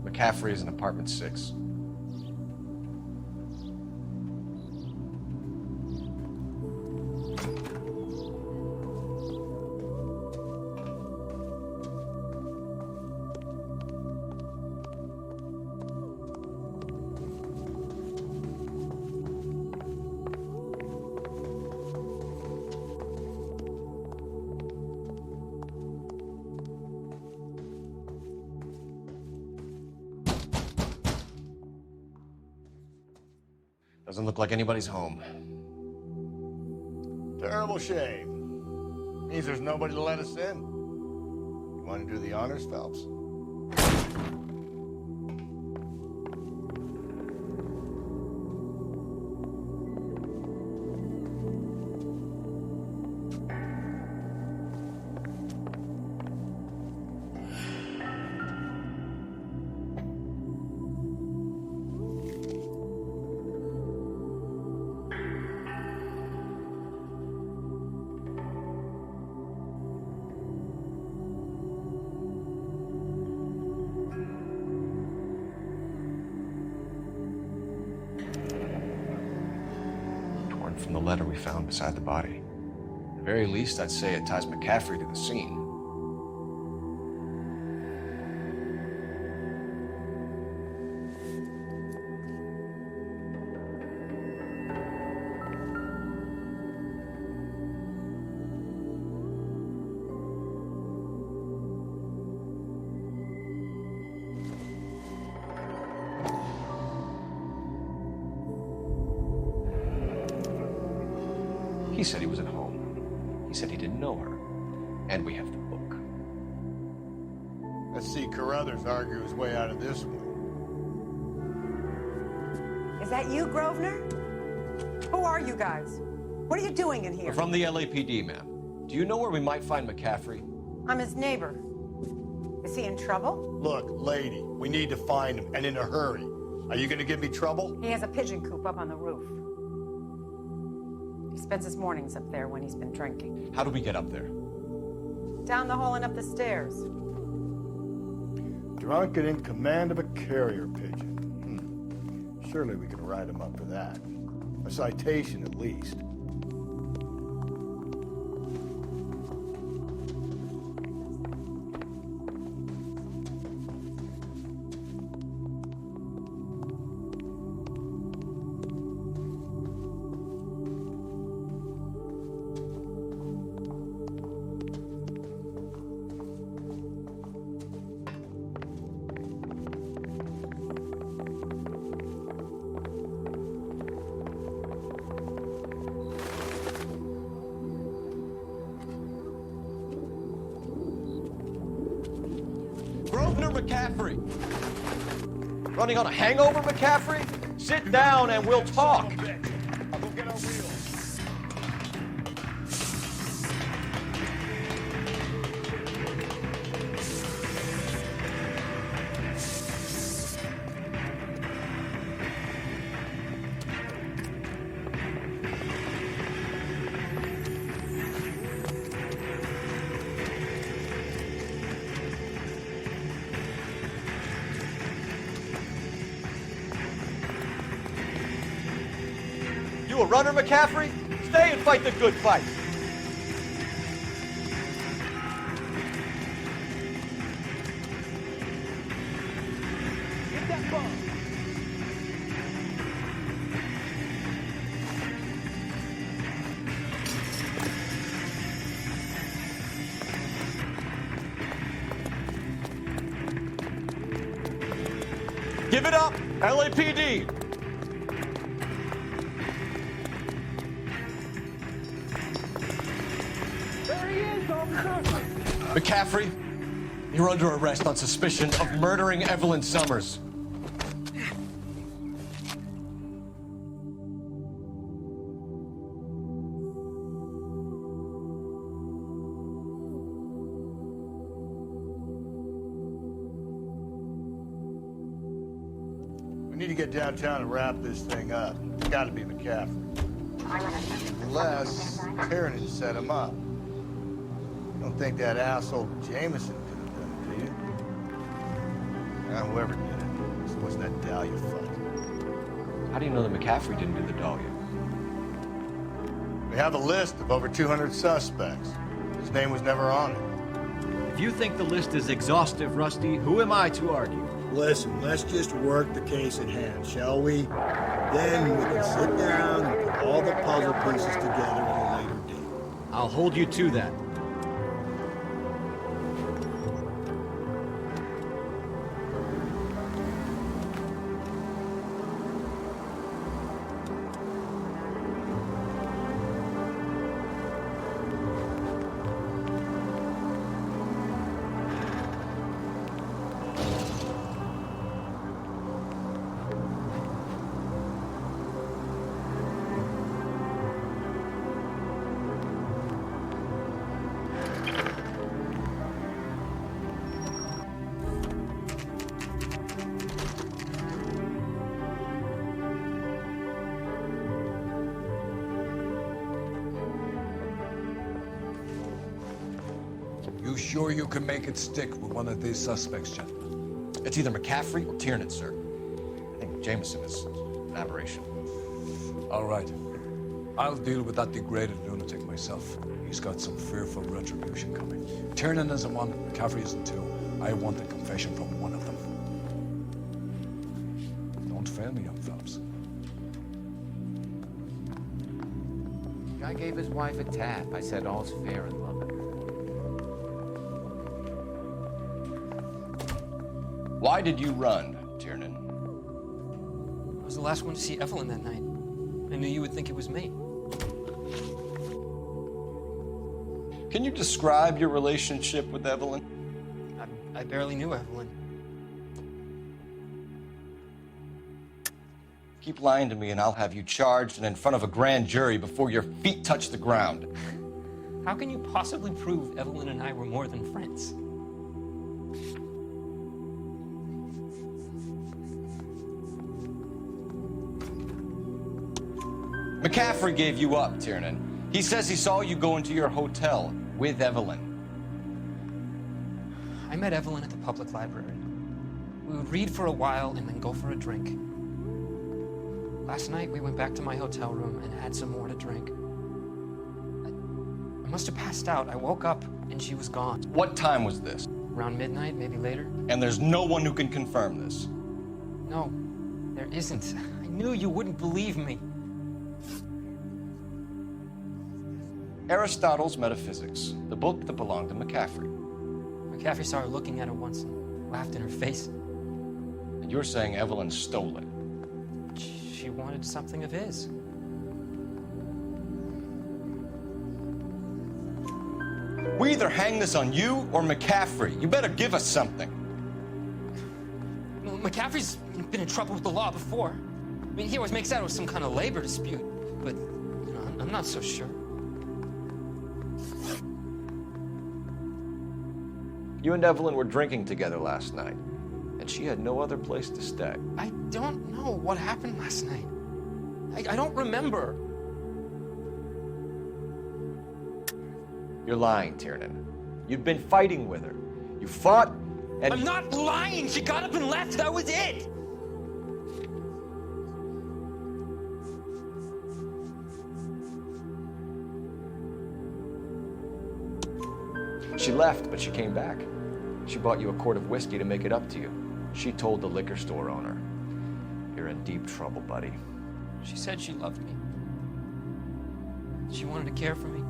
McCaffrey is in apartment 6. Doesn't look like anybody's home. Terrible shame. Means there's nobody to let us in. You want to do the honors, Phelps? From the letter we found beside the body. At the very least, I'd say it ties McCaffrey to the scene. He said he was at home. He said he didn't know her. And we have the book. Let's see Carruthers argue his way out of this one. Is that you, Grosvenor? Who are you guys? What are you doing in here? We're from the LAPD, ma'am. Do you know where we might find McCaffrey? I'm his neighbor. Is he in trouble? Look, lady, we need to find him, and in a hurry. Are you gonna give me trouble? He has a pigeon coop up on the roof. He spends his mornings up there when he's been drinking. How do we get up there? Down the hall and up the stairs. Drunk and in command of a carrier pigeon. Surely we can write him up for that. A citation at least. McCaffrey. Running on a hangover, McCaffrey? Sit down and we'll talk. A runner, McCaffrey? Stay and fight the good fight. Get that ball. Give it up, LAPD. McCaffrey, you're under arrest on suspicion of murdering Evelyn Summers. We need to get downtown and wrap this thing up. It's gotta be McCaffrey. Unless Tiernan set him up. Don't think that asshole Jameson could have done it, do you? Whoever did it. This wasn't that Dahlia fuck. How do you know that McCaffrey didn't do the Dahlia? We have a list of over 200 suspects. His name was never on it. If you think the list is exhaustive, Rusty, who am I to argue? Listen, let's just work the case at hand, shall we? Then we can sit down and put all the puzzle pieces together at a later date. I'll hold you to that. You sure you can make it stick with one of these suspects, gentlemen? It's either McCaffrey or Tiernan, sir. I think Jameson is an aberration. All right. I'll deal with that degraded lunatic myself. He's got some fearful retribution coming. Tiernan isn't one, McCaffrey isn't two. I want a confession from one of them. Don't fail me, young fellows. Guy gave his wife a tap. I said all's fair in love. Why did you run, Tiernan? I was the last one to see Evelyn that night. I knew you would think it was me. Can you describe your relationship with Evelyn? I barely knew Evelyn. Keep lying to me and I'll have you charged and in front of a grand jury before your feet touch the ground. How can you possibly prove Evelyn and I were more than friends? McCaffrey gave you up, Tiernan. He says he saw you go into your hotel with Evelyn. I met Evelyn at the public library. We would read for a while and then go for a drink. Last night, we went back to my hotel room and had some more to drink. I must have passed out. I woke up and she was gone. What time was this? Around midnight, maybe later. And there's no one who can confirm this? No, there isn't. I knew you wouldn't believe me. Aristotle's Metaphysics, the book that belonged to McCaffrey. McCaffrey saw her looking at it once and laughed in her face. And you're saying Evelyn stole it? She wanted something of his. We either hang this on you or McCaffrey. You better give us something. Well, McCaffrey's been in trouble with the law before. I mean, he always makes out it was some kind of labor dispute, but you know, I'm not so sure. You and Evelyn were drinking together last night, and she had no other place to stay. I don't know what happened last night. I don't remember. You're lying, Tiernan. You'd been fighting with her. You fought, and... I'm not lying! She got up and left, that was it! She left, but she came back. She bought you a quart of whiskey to make it up to you. She told the liquor store owner. You're in deep trouble, buddy. She said she loved me. She wanted to care for me.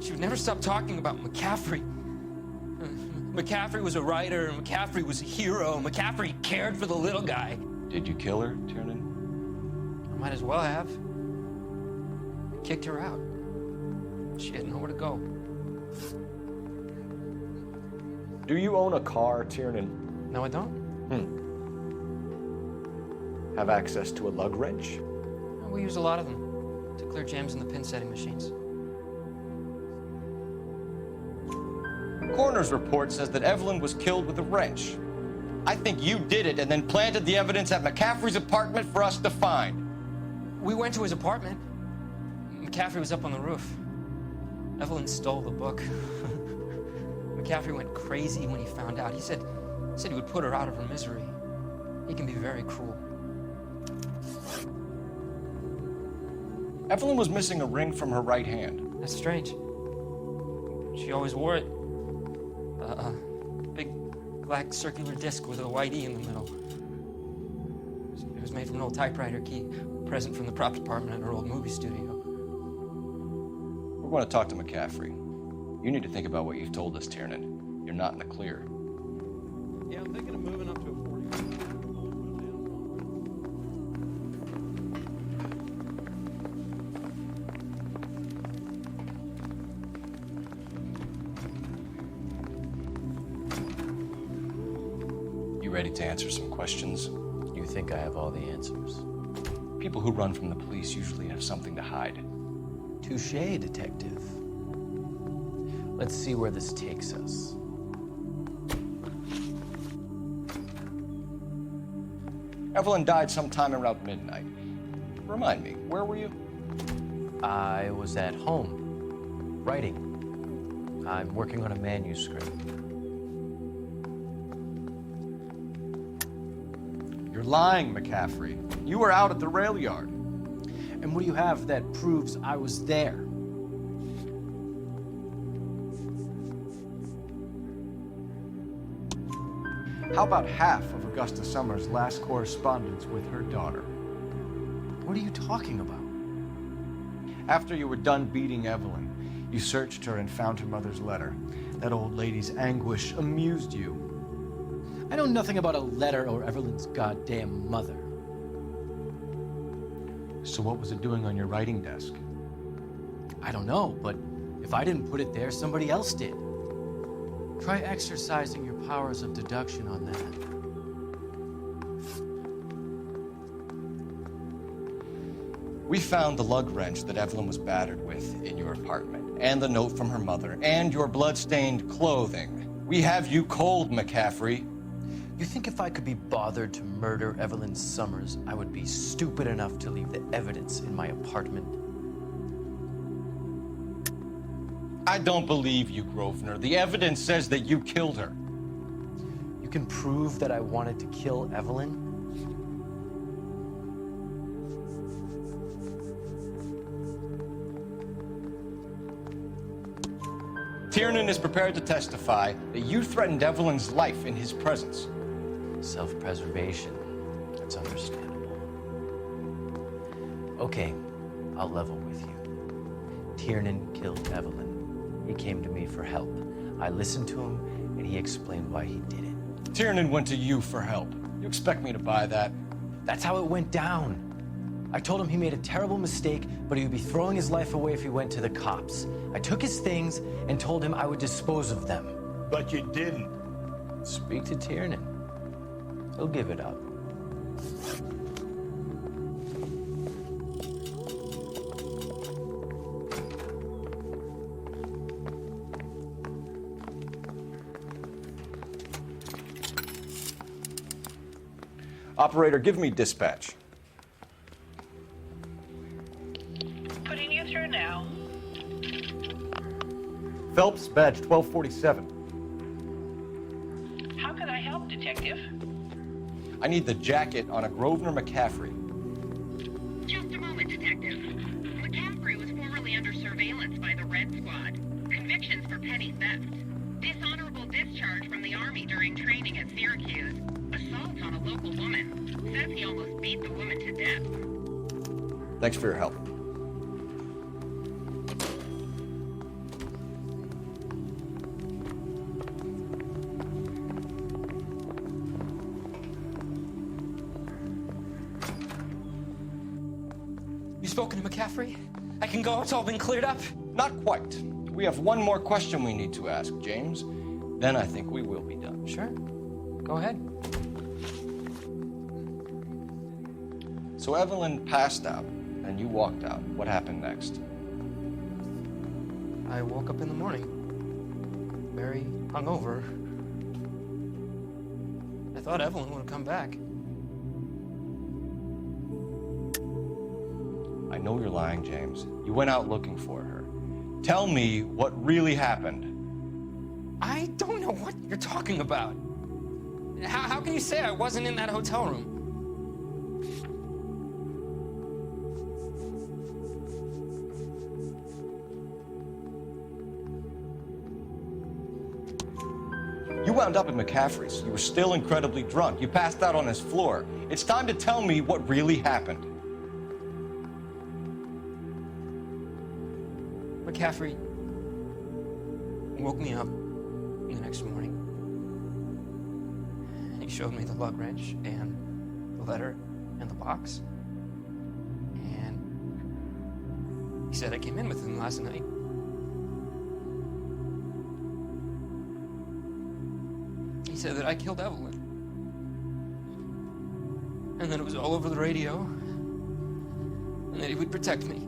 She would never stop talking about McCaffrey. McCaffrey was a writer, McCaffrey was a hero, McCaffrey cared for the little guy. Did you kill her, Tiernan? I might as well have. I kicked her out. She had nowhere to go. Do you own a car, Tiernan? No, I don't. Have access to a lug wrench? We use a lot of them to clear jams in the pin setting machines. Coroner's report says that Evelyn was killed with a wrench. I think you did it and then planted the evidence at McCaffrey's apartment for us to find. We went to his apartment. McCaffrey was up on the roof. Evelyn stole the book. McCaffrey went crazy when he found out. He said he would put her out of her misery. He can be very cruel. Evelyn was missing a ring from her right hand. That's strange. She always wore it. A big black circular disc with a white E in the middle. It was made from an old typewriter key, a present from the prop department at her old movie studio. We're going to talk to McCaffrey. You need to think about what you've told us, Tiernan. You're not in the clear. Yeah, I'm thinking of moving up to a 40. You ready to answer some questions? You think I have all the answers? People who run from the police usually have something to hide. Touché, detective. Let's see where this takes us. Evelyn died sometime around midnight. Remind me, where were you? I was at home, writing. I'm working on a manuscript. You're lying, McCaffrey. You were out at the rail yard. And what do you have that proves I was there? How about half of Augusta Summers' last correspondence with her daughter? What are you talking about? After you were done beating Evelyn, you searched her and found her mother's letter. That old lady's anguish amused you. I know nothing about a letter or Evelyn's goddamn mother. So what was it doing on your writing desk? I don't know, but if I didn't put it there, somebody else did. Try exercising your powers of deduction on that. We found the lug wrench that Evelyn was battered with in your apartment, and the note from her mother, and your blood-stained clothing. We have you cold, McCaffrey. You think if I could be bothered to murder Evelyn Summers, I would be stupid enough to leave the evidence in my apartment? I don't believe you, Grosvenor. The evidence says that you killed her. You can prove that I wanted to kill Evelyn? Tiernan is prepared to testify that you threatened Evelyn's life in his presence. Self-preservation. That's understandable. Okay, I'll level with you. Tiernan killed Evelyn. He came to me for help. I listened to him, and he explained why he did it. Tiernan went to you for help. You expect me to buy that? That's how it went down. I told him he made a terrible mistake, but he would be throwing his life away if he went to the cops. I took his things and told him I would dispose of them. But you didn't. Speak to Tiernan. He'll give it up. Operator, give me dispatch. Putting you through now. Phelps, badge 1247. How can I help, Detective? I need the jacket on a Grosvenor McCaffrey. Just a moment, Detective. McCaffrey was formerly under surveillance by the Red Squad. Convictions for petty theft. Dishonorable discharge from the Army during training at Syracuse. Assault on a local woman. Says he almost beat the woman to death. Thanks for your help. You spoken to McCaffrey? I can go, it's all been cleared up? Not quite. We have one more question we need to ask, James. Then I think we will be done. Sure. Go ahead. So Evelyn passed out, and you walked out. What happened next? I woke up in the morning, very hungover. I thought Evelyn would have come back. I know you're lying, James. You went out looking for her. Tell me what really happened. I don't know what you're talking about. How can you say I wasn't in that hotel room? You wound up at McCaffrey's. You were still incredibly drunk. You passed out on his floor. It's time to tell me what really happened. McCaffrey woke me up the next morning. He showed me the lug wrench and the letter and the box. And he said I came in with him last night. He said that I killed Evelyn. And that it was all over the radio. And that he would protect me.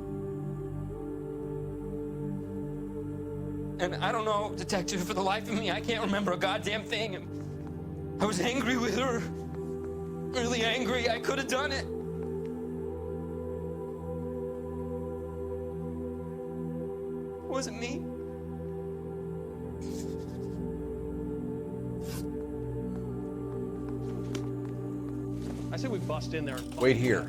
And I don't know, Detective, for the life of me, I can't remember a goddamn thing. I was angry with her. Really angry. I could have done it. It wasn't me. I say we bust in there and wait here.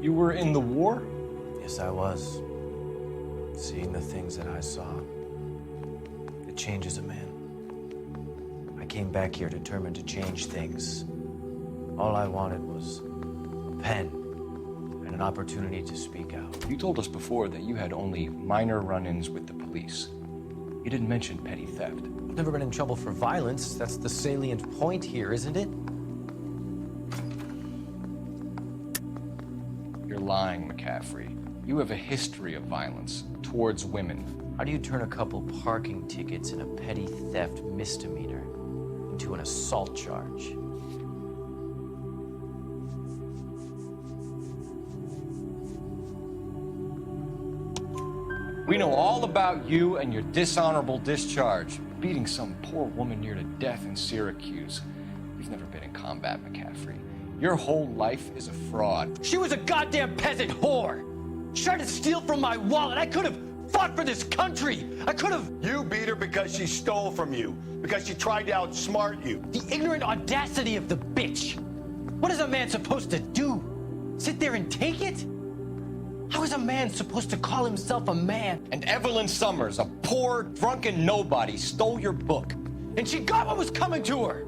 You were in the war? Yes, I was. Seeing the things that I saw, it changes a man. I came back here determined to change things. All I wanted was a pen and an opportunity to speak out. You told us before that you had only minor run-ins with the police. You didn't mention petty theft. I've never been in trouble for violence. That's the salient point here, isn't it? You're lying, McCaffrey. You have a history of violence towards women. How do you turn a couple parking tickets and a petty theft misdemeanor into an assault charge? We know all about you and your dishonorable discharge, beating some poor woman near to death in Syracuse. You've never been in combat, McCaffrey. Your whole life is a fraud. She was a goddamn peasant whore. She tried to steal from my wallet. I could have fought for this country. I could have. You beat her because she stole from you, because she tried to outsmart you. The ignorant audacity of the bitch. What is a man supposed to do? Sit there and take it? How is a man supposed to call himself a man? And Evelyn Summers, a poor, drunken nobody, stole your book. And she got what was coming to her.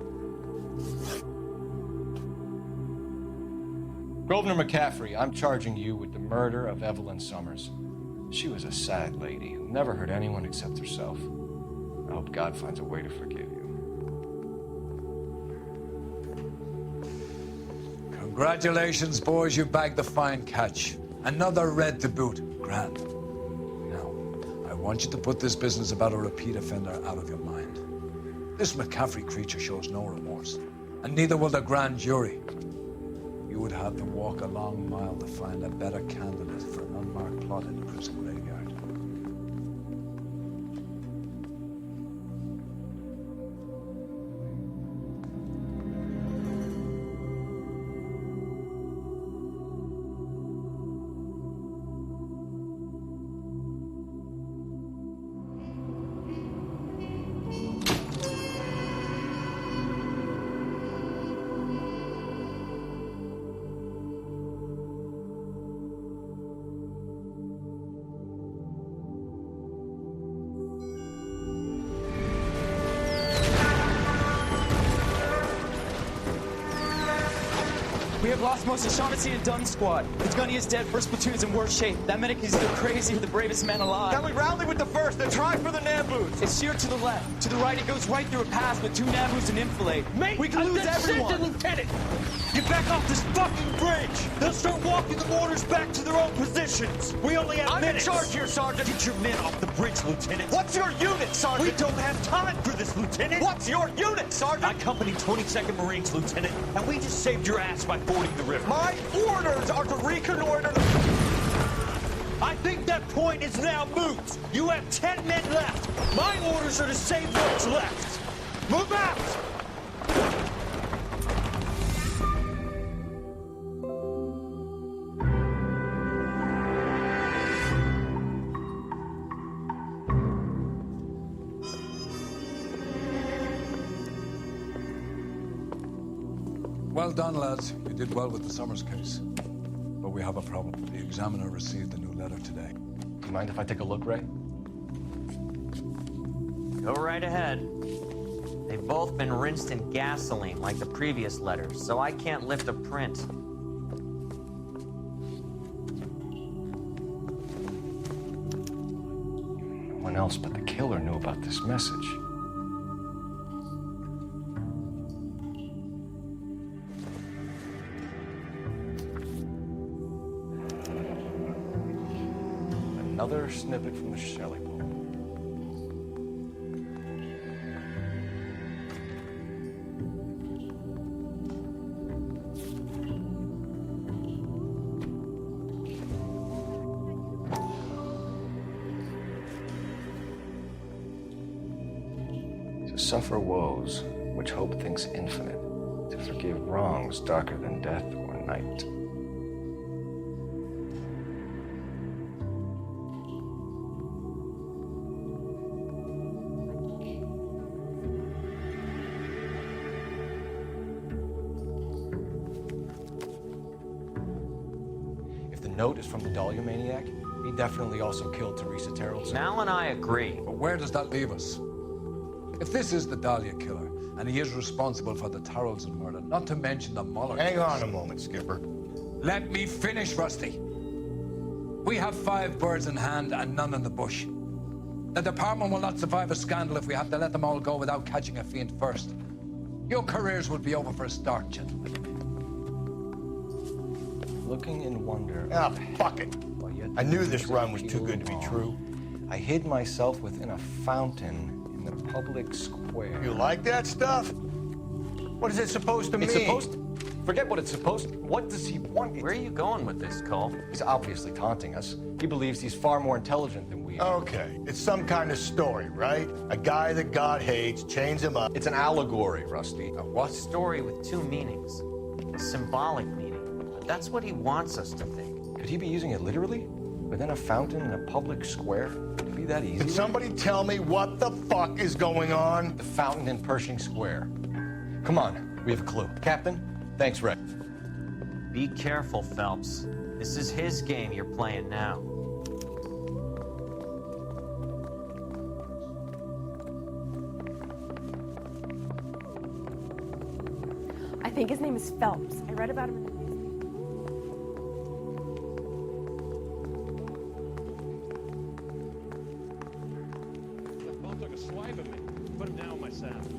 Grosvenor McCaffrey, I'm charging you with the murder of Evelyn Summers. She was a sad lady who never hurt anyone except herself. I hope God finds a way to forgive you. Congratulations, boys. You bagged the fine catch. Another red to boot. Grand. Now, I want you to put this business about a repeat offender out of your mind. This McCaffrey creature shows no remorse, and neither will the grand jury. You would have to walk a long mile to find a better candidate for an unmarked plot in the prison graveyard. We have lost most of Shaughnessy and Dunn's squad. The gunny is dead. First platoon is in worse shape. That medic is either crazy or the bravest man alive. Can we rally with the first and try for the Nambus? It's sheer to the left. To the right, it goes right through a pass with 2 Nambus and enfilade. Mate, we can lose everyone. Lieutenant, get back off this fucking bridge. They'll start walking the mortars back to their own positions. We only have minutes. I'm in charge here, Sergeant. Get your men off the bridge, Lieutenant. What's your unit, Sergeant? We don't have time for this, Lieutenant. What's your unit, Sergeant? I company 22nd Marines, Lieutenant, and we just saved your ass by fording the river. My orders are to reconnoiter the... I think that point is now moot. You have 10 men left. My orders are to save what's left. Move out! Well done, lads. You did well with the Summers case. But we have a problem. The examiner received a new letter today. Do you mind if I take a look, Ray? Go right ahead. They've both been rinsed in gasoline like the previous letters, so I can't lift a print. No one else but the killer knew about this message. Another snippet from the Shelley book. To suffer woes which hope thinks infinite, to forgive wrongs darker than death or night. Note is from the Dahlia maniac. He definitely also killed Teresa Terrell. Mal and I agree. But where does that leave us? If this is the Dahlia killer, and he is responsible for the Tarrelson murder, not to mention the Muller Hang case. on a moment, Skipper. Let me finish, Rusty. We have 5 birds in hand and none in the bush. The department will not survive a scandal if we have to let them all go without catching a fiend first. Your careers will be over for a start, gentlemen. Looking in wonder. Ah, fuck it. Well, yet I knew this run was too good to be true. I hid myself within a fountain in the public square. You like that stuff? What is it supposed to mean? It's supposed to... Forget what it's supposed to... What does he want? Where are you going with this, Cole? He's obviously taunting us. He believes he's far more intelligent than we are. Okay, it's some kind of story, right? A guy that God hates chains him up. It's an allegory, Rusty. A story with two meanings. A symbolic meaning. That's what he wants us to think. Could he be using it literally? Within a fountain in a public square? Could it be that easy? Can somebody tell me what the fuck is going on? The fountain in Pershing Square. Come on, we have a clue. Captain, thanks, Ray. Be careful, Phelps. This is his game you're playing now. I think his name is Phelps. I read about him in the newspaper. Both took a swipe at me. Put him down with my saddle.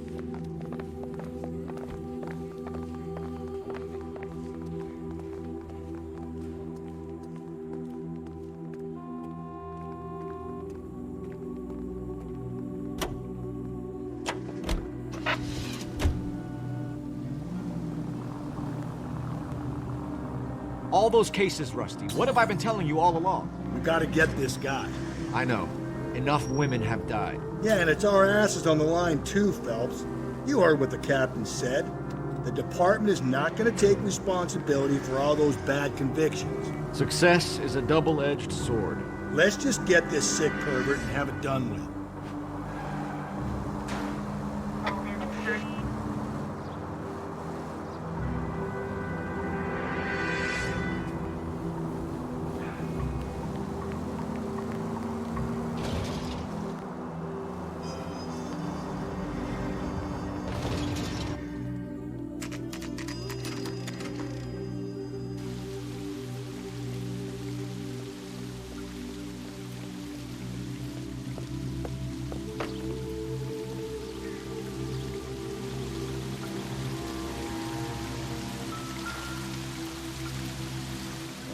All those cases, Rusty. What have I been telling you all along? We gotta get this guy. I know. Enough women have died. Yeah, and it's our asses on the line too, Phelps. You heard what the captain said. The department is not gonna take responsibility for all those bad convictions. Success is a double-edged sword. Let's just get this sick pervert and have it done with.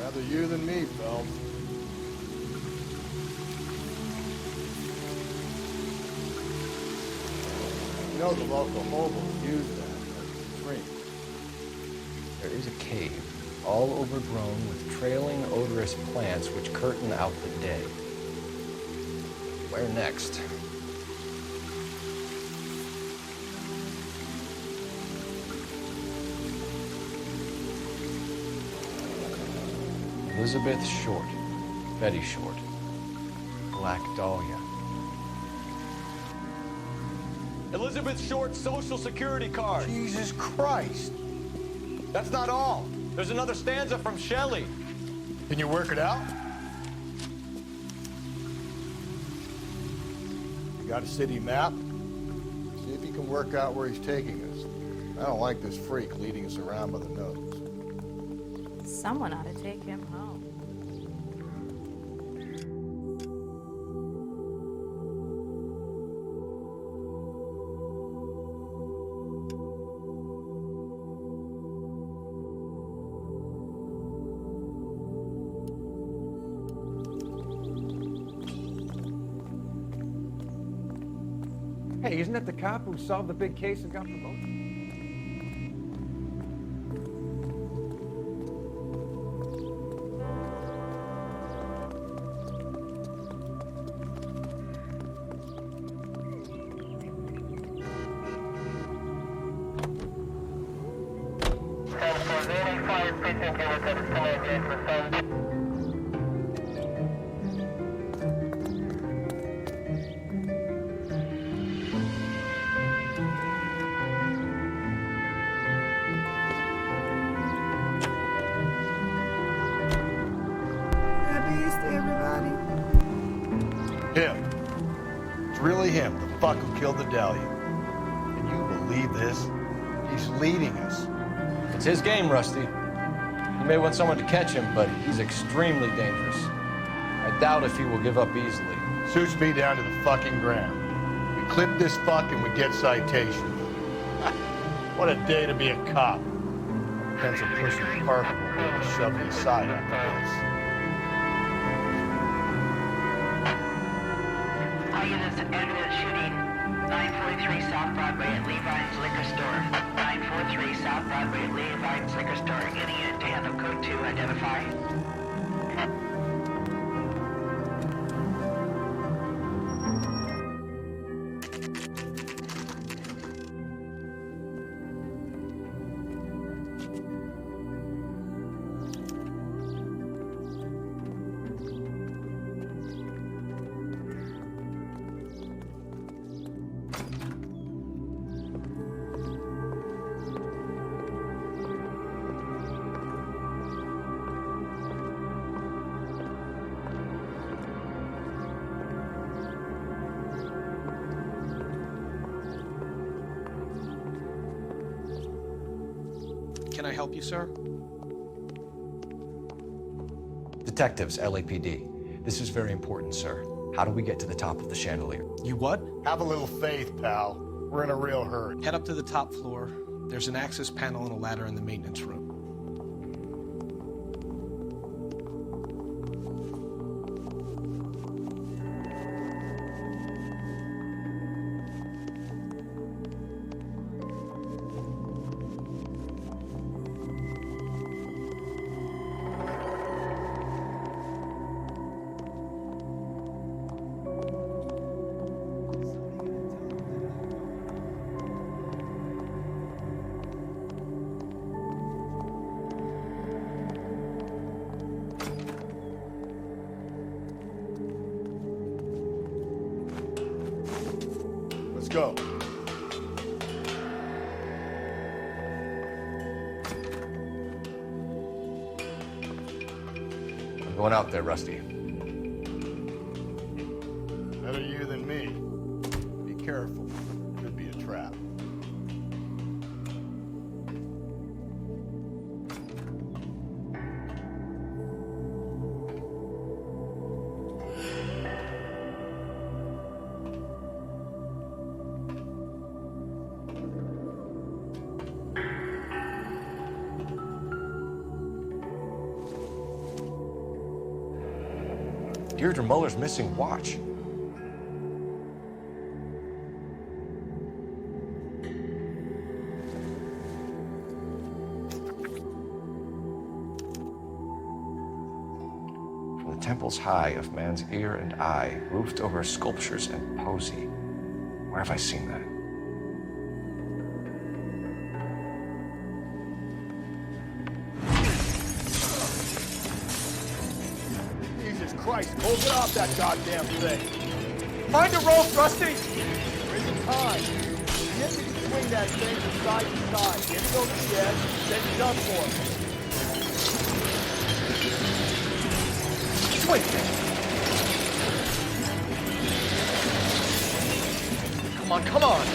Rather you than me, Phelps. You know the local mobiles use that as a drink. There is a cave, all overgrown with trailing odorous plants which curtain out the day. Where next? Elizabeth Short, Betty Short, Black Dahlia. Elizabeth Short's Social Security card. Jesus Christ. That's not all. There's another stanza from Shelley. Can you work it out? You got a city map? See if you can work out where he's taking us. I don't like this freak leading us around by the nose. Someone ought to take him home. Hey, isn't that the cop who solved the big case and got promoted? Happy Easter, everybody. Him. It's really him, the fuck who killed the Dahlia. Can you believe this? He's leading us. It's his game, Rusty. He may want someone to catch him, but he's extremely dangerous. I doubt if he will give up easily. Suits me down to the fucking ground. We clip this fuck and we get citation. What a day to be a cop. Pencil pushing Parker will be able to shove me aside after this. evidence shooting 943 South Broadway at Levine's Liquor Store. 943 South Broadway at Levine's Liquor Store. Any unit to handle code 2, identify. Can I help you, sir? Detectives, LAPD. This is very important, sir. How do we get to the top of the chandelier? You what? Have a little faith, pal. We're in a real hurry. Head up to the top floor. There's an access panel and a ladder in the maintenance room. Let's go. I'm going out there, Rusty. Better you than me. Be careful. Could be a trap. Deirdre Muller's missing watch. From the temple's high of man's ear and eye, roofed over sculptures and poesy. Where have I seen that? Jesus Christ, go get off that goddamn thing. Find a rope, Rusty! There isn't time. If you can swing that thing from side to side, get it over the edge, then jump for it. Swing! Come on, come on!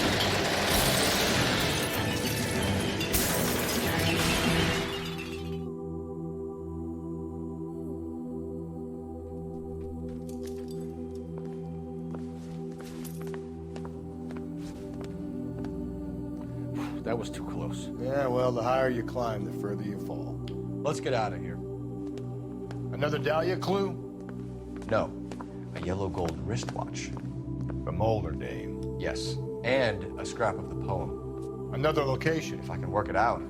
That was too close. Yeah, well, the higher you climb, the further you fall. Let's get out of here. Another Dahlia clue? No. A yellow gold wristwatch. The Molar dame. Yes. And a scrap of the poem. Another location. If I can work it out.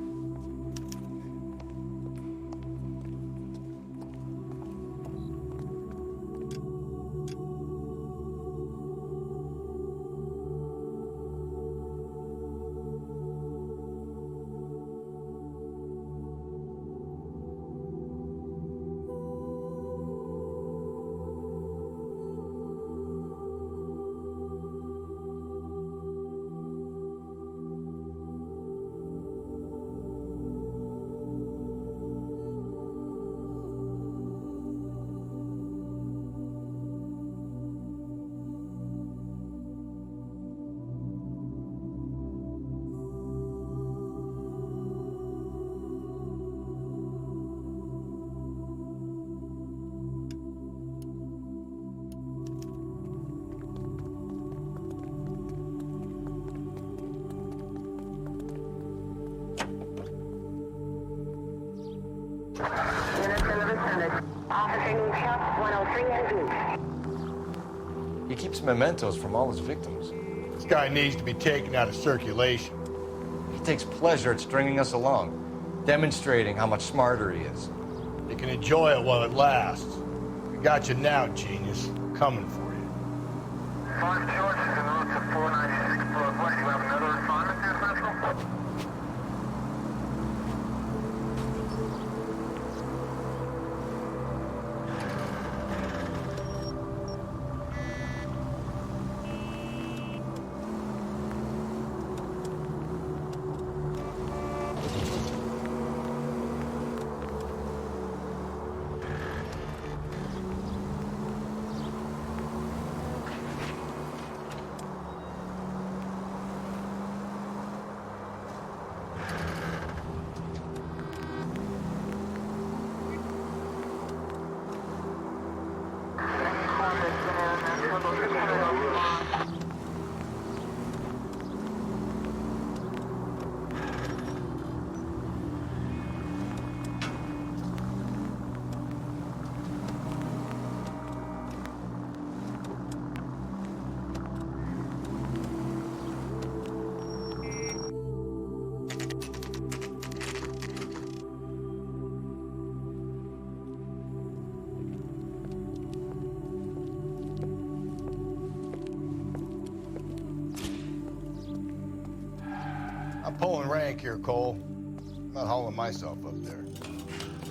Units in the vicinity. Officer needs help, 103 and He keeps mementos from all his victims. This guy needs to be taken out of circulation. He takes pleasure at stringing us along, demonstrating how much smarter he is. You can enjoy it while it lasts. We got you now, genius. Coming for you. 5 George is en route to 496 Broadway. You have another assignment there, Central? I'm pulling rank here, Cole. I'm not hauling myself up there.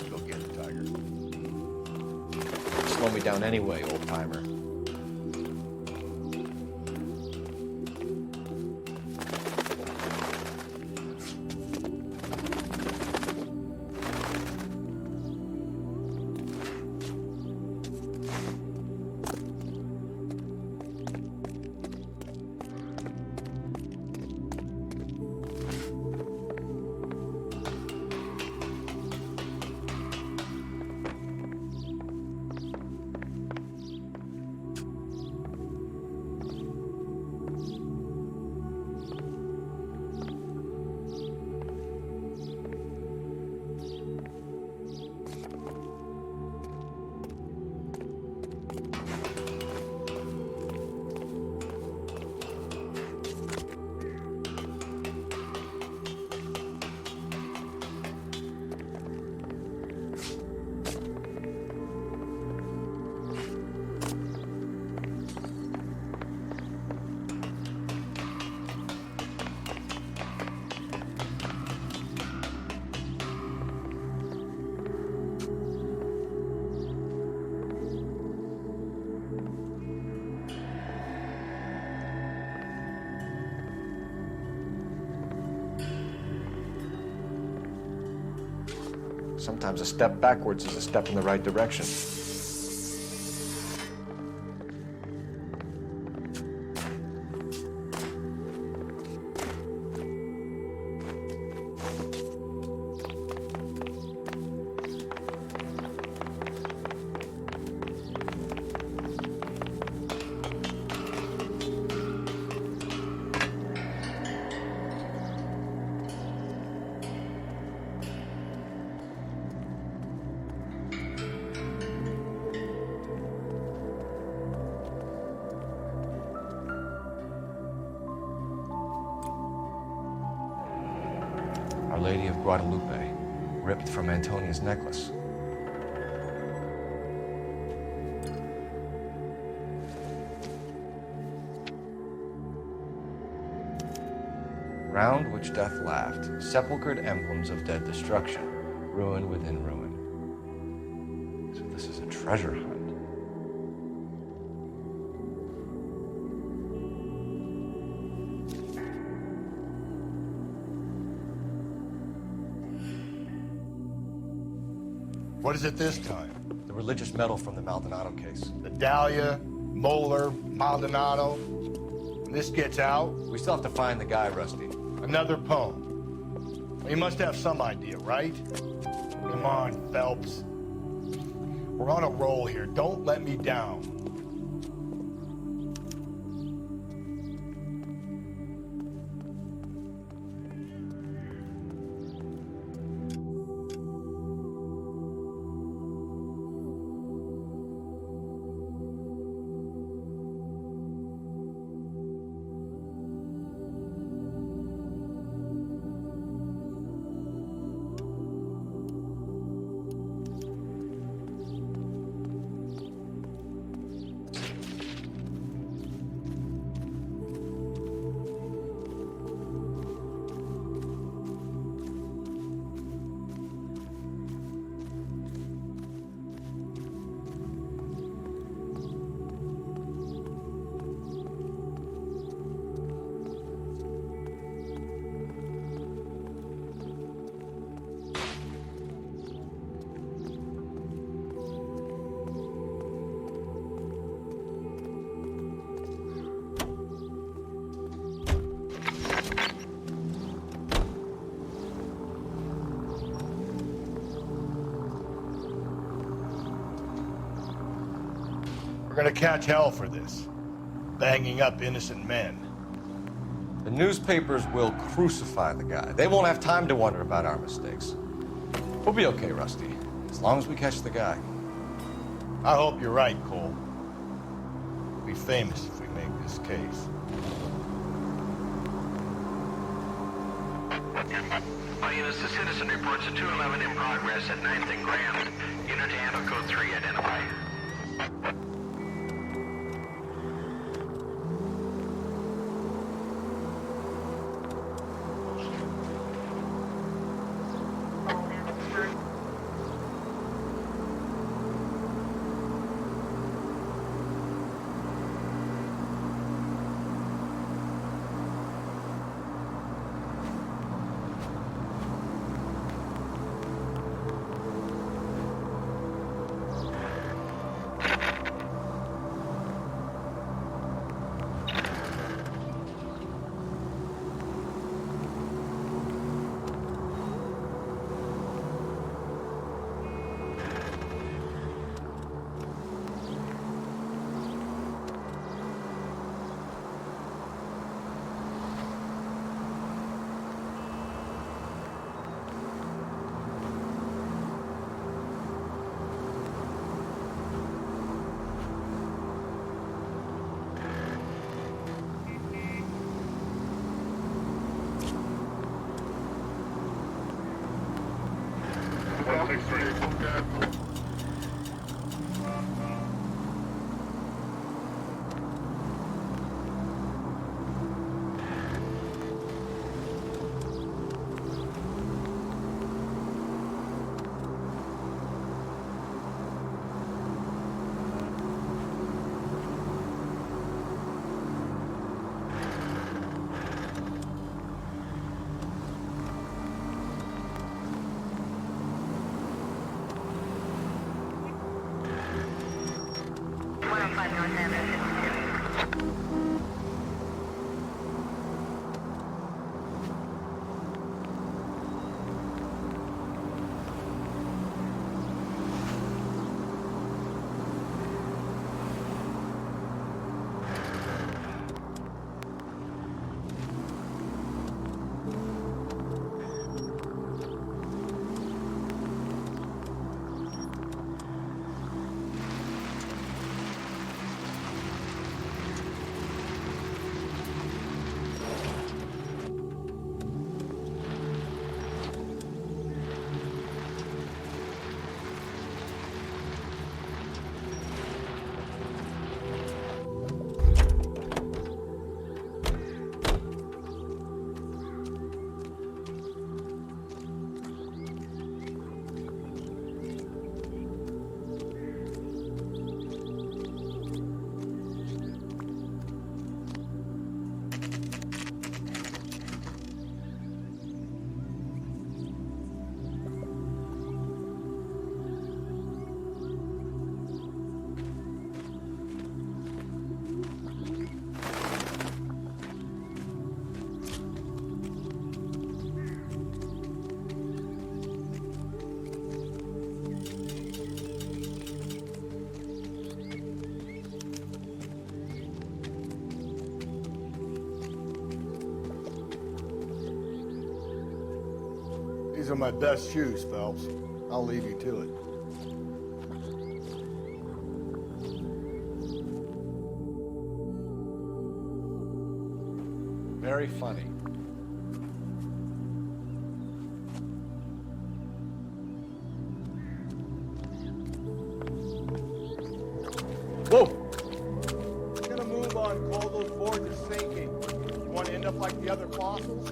Go get it, Tiger. Slow me down anyway, old-timer. Sometimes a step backwards is a step in the right direction. Our Lady of Guadalupe, ripped from Antonia's necklace. Round which death laughed, sepulchred emblems of dead destruction, ruin within ruin. So this is a treasure hunt. What is it this time? The religious medal from the Maldonado case. The Dahlia, Moeller, Maldonado. When this gets out... We still have to find the guy, Rusty. Another poem. Well, you must have some idea, right? Come on, Phelps. We're on a roll here. Don't let me down. We're gonna catch hell for this. Banging up innocent men. The newspapers will crucify the guy. They won't have time to wonder about our mistakes. We'll be okay, Rusty, as long as we catch the guy. I hope you're right, Cole. We'll be famous if we make this case. Units, the citizen reports a 211 in progress at 9th and Grand. Unit to handle code 3, identify. These are my best shoes, Phelps. I'll leave you to it. Very funny. Whoa! We're gonna move on, Cole. Those boards are sinking. You want to end up like the other fossils?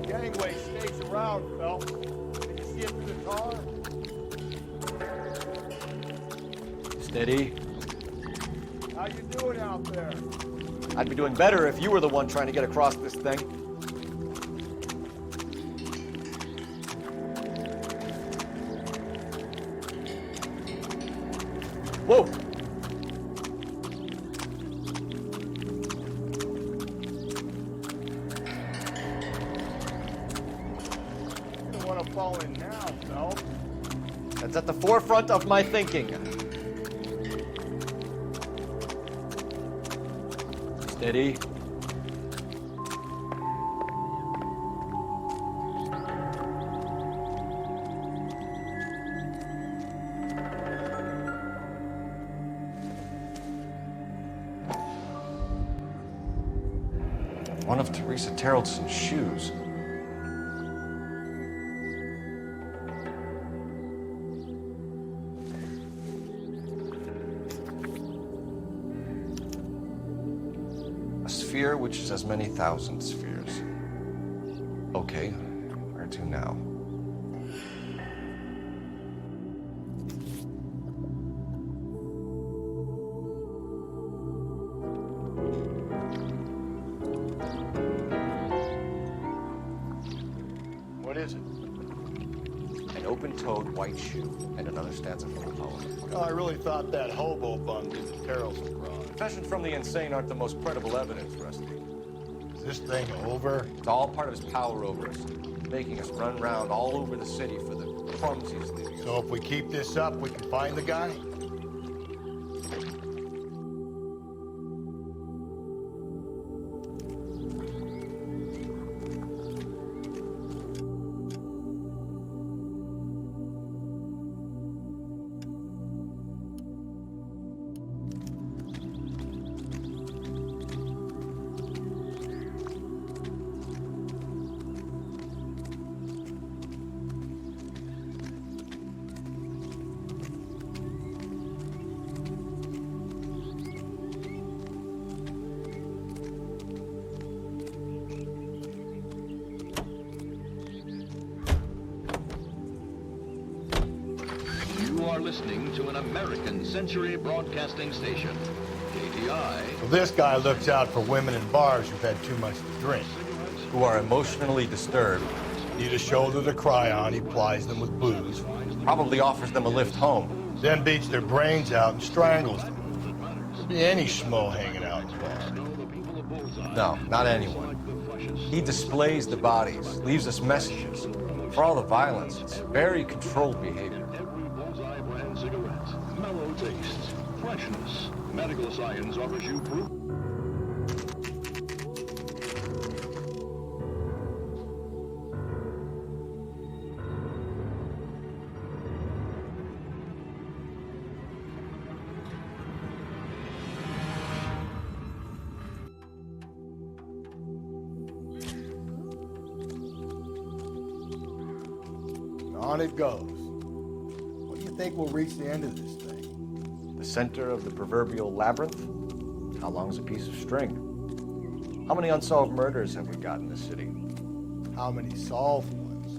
Gangway snakes around, Phelps. Can you see it through the tar? Steady. How you doing out there? I'd be doing better if you were the one trying to get across this thing. Whoa! You don't want to fall in now, Phelps. It's at the forefront of my thinking. Steady. One of Teresa Terreldson's shoes. A sphere which is as many thousand spheres. Okay, where to now? What is it? An open-toed white shoe and another stanza from a poem. Oh, I really thought that hobo bum did the Terrelson crime. Confessions from the insane aren't the most credible evidence, Rusty. Is this thing over? It's all part of his power over us, making us run around all over the city for the crumbs he's leaving us. So if we keep this up, we can find the guy? You are listening to an American Century Broadcasting Station, KTI. Well, this guy looks out for women in bars who've had too much to drink. Who are emotionally disturbed. Need a shoulder to cry on, he plies them with booze. Probably offers them a lift home. Then beats their brains out and strangles them. Could be any schmo hanging out in the bar. No, not anyone. He displays the bodies, leaves us messages. For all the violence, it's very controlled behavior. Cigarettes, mellow tastes, freshness. Medical science offers you proof. On it goes. What do you think will reach the end of this thing? The center of the proverbial labyrinth? How long is a piece of string? How many unsolved murders have we got in this city? How many solved ones?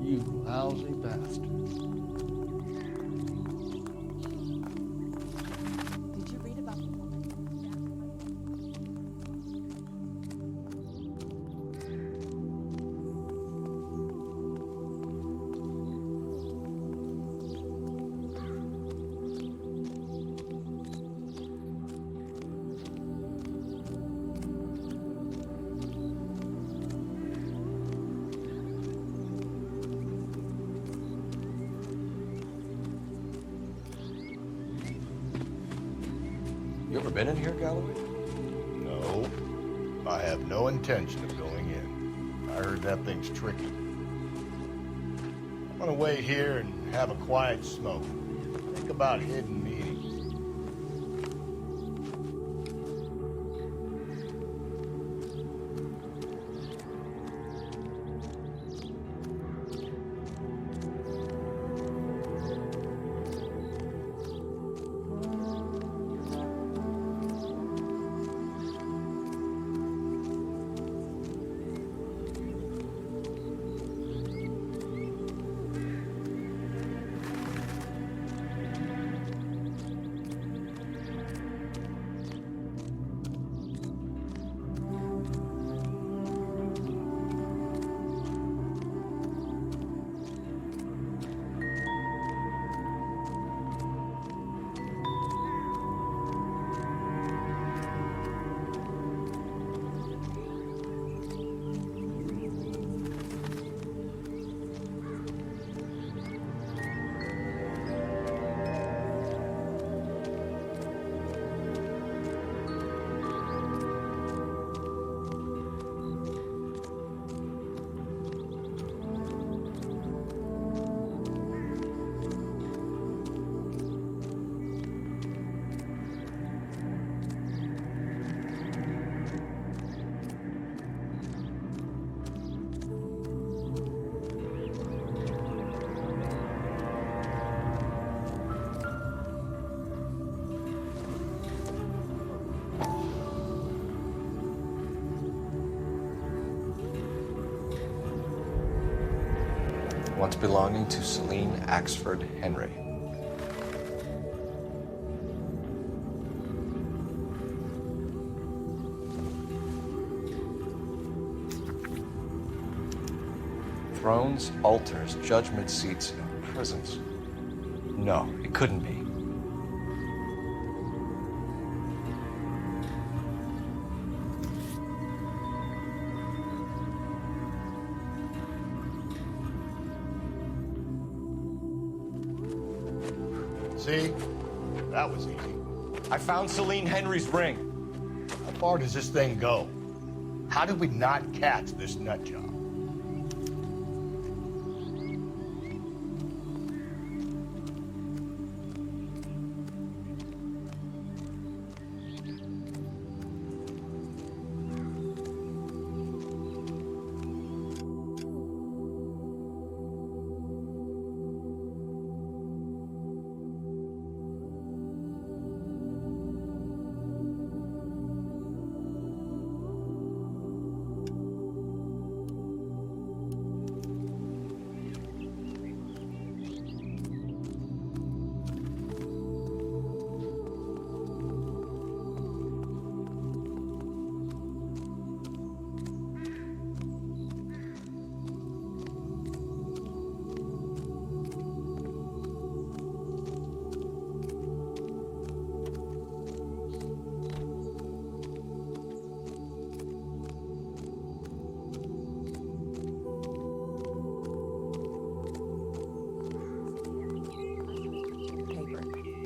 You lousy bastard. Did you read about the woman? You ever been in here, Galloway? No. I have no intention of going in. I heard that thing's tricky. I'm gonna wait here and have a quiet smoke. Think about hidden meetings. once belonging to Celine Axford Henry. Thrones, altars, judgment seats, and prisons. No, it couldn't be. See? That was easy. I found Celine Henry's ring. How far does this thing go? How did we not catch this nut job?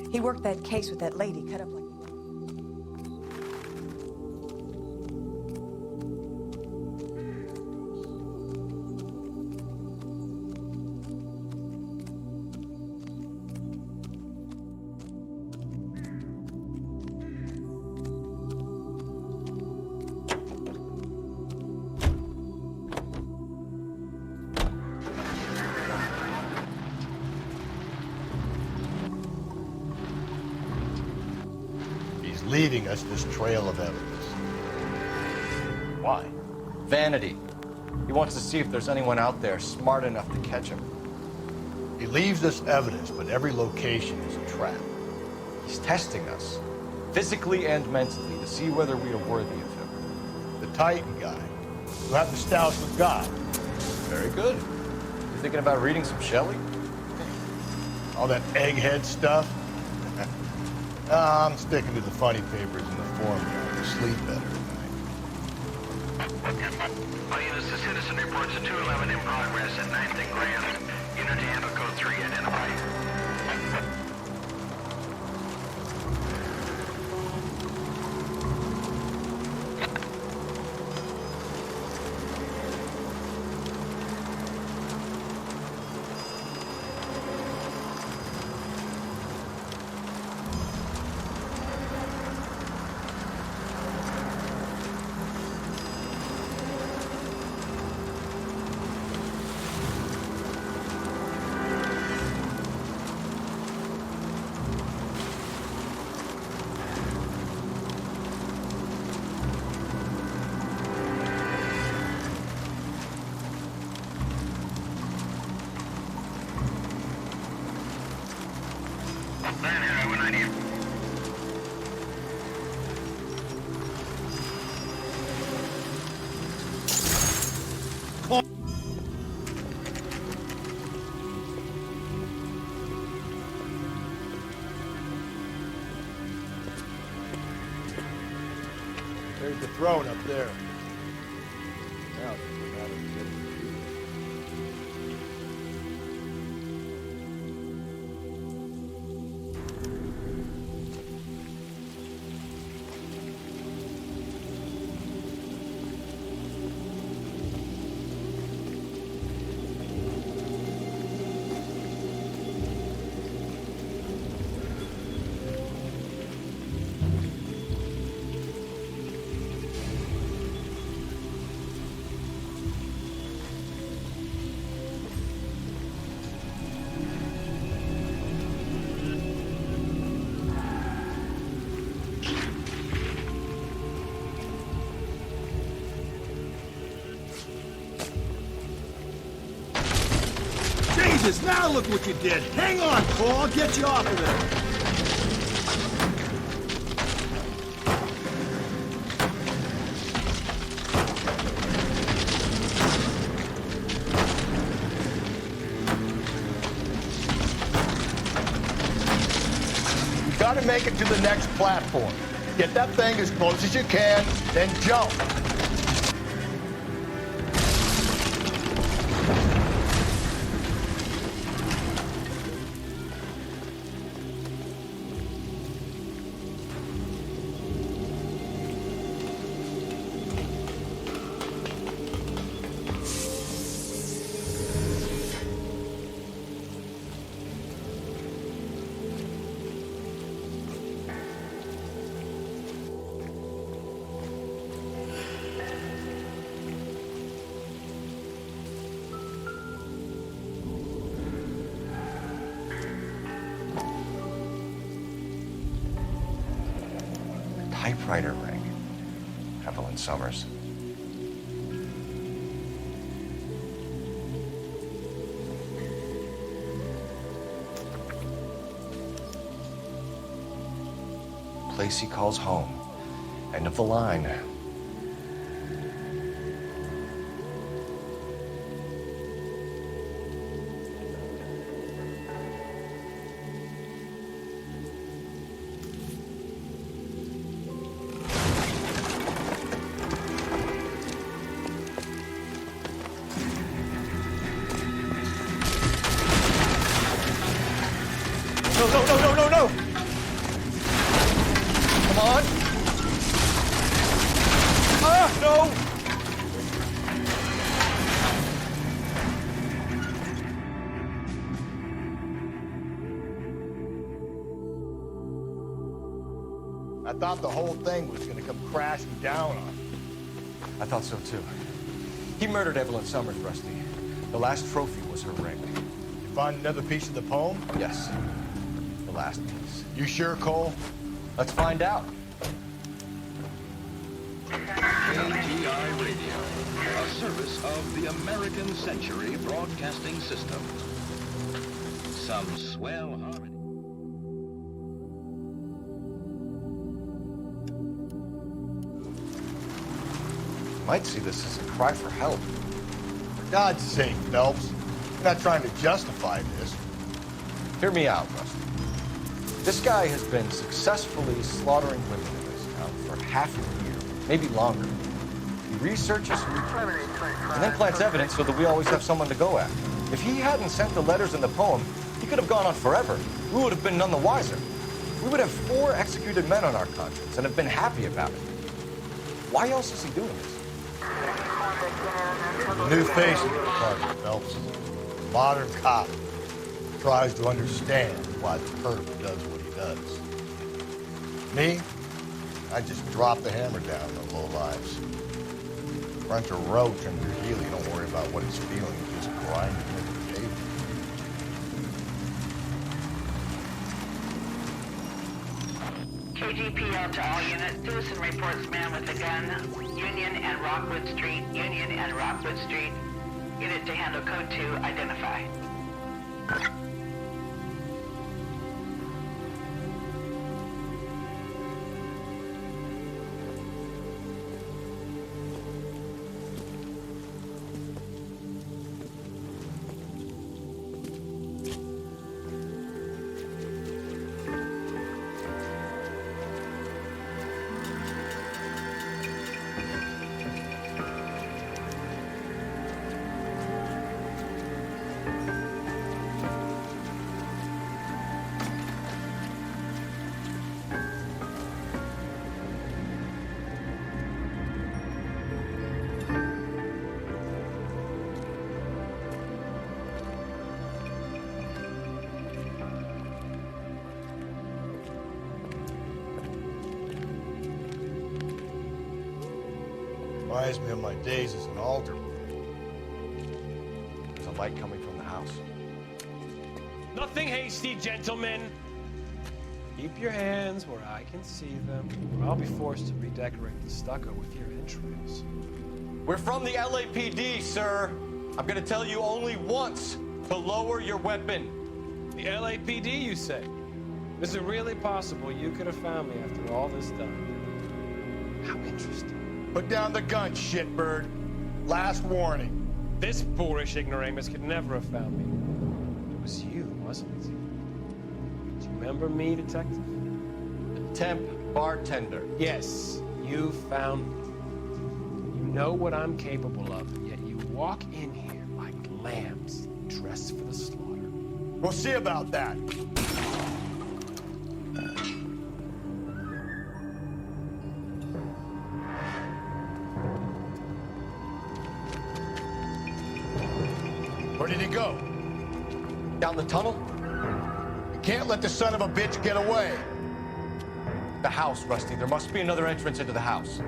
He worked that case with that lady cut up like... Leaving us this trail of evidence. Why? Vanity. He wants to see if there's anyone out there smart enough to catch him. He leaves us evidence, but every location is a trap. He's testing us, physically and mentally, to see whether we are worthy of him. The Titan guy, who have the stouts with God. Very good. You thinking about reading some Shelley? All that egghead stuff? I'm sticking to the funny papers and the form guide to sleep better tonight. All units, the citizen reports a 211 in progress at 9th and Grand. Unit to handle code 3 identified. There's the throne up there. Now, Jesus, now look what you did. Hang on, Cole, I'll get you off of there. Gotta make it to the next platform. Get that thing as close as you can, then jump. Typewriter ring. Evelyn Summers. Place he calls home. End of the line. No! Come on! Ah, no! I thought the whole thing was gonna come crashing down on him. I thought so too. He murdered Evelyn Summers, Rusty. The last trophy was her ring. You find another piece of the poem? Yes. The last piece. You sure, Cole? Let's find out. KTI Radio, a service of the American Century Broadcasting System. Some swell harmony. Might see this as a cry for help. For God's sake, Phelps. I'm not trying to justify this. Hear me out, Rusty. This guy has been successfully slaughtering women in this town for half a year, maybe longer. He researches and then plants evidence so that we always have someone to go after. If he hadn't sent the letters in the poem, he could have gone on forever. We would have been none the wiser. We would have 4 executed men on our conscience and have been happy about it. Why else is he doing this? A new face in the department, Phelps. Modern cop. Tries to understand why the perp does what he does. Me? I just drop the hammer down on the low lives. Crunch a roach under your heel, you don't worry about what it's feeling, you just grind it into the pavement. KGPL to all units. Citizen reports man with a gun. Union and Rockwood Street. Union and Rockwood Street. Unit to handle code 2. Identify. Reminds me of my days as an alder. There's a light coming from the house. Nothing hasty, gentlemen. Keep your hands where I can see them, or I'll be forced to redecorate the stucco with your entrails. We're from the LAPD, sir. I'm gonna tell you only once. To lower your weapon. The LAPD, you say? Is it really possible you could have found me after all this time? How interesting. Put down the gun, shitbird. Last warning. This boorish ignoramus could never have found me. It was you, wasn't it? Do you remember me, Detective? The temp bartender. Yes, you found me. You know what I'm capable of, yet you walk in here like lambs dressed for the slaughter. We'll see about that. Where did he go? Down the tunnel? You can't let the son of a bitch get away. The house, Rusty. There must be another entrance into the house.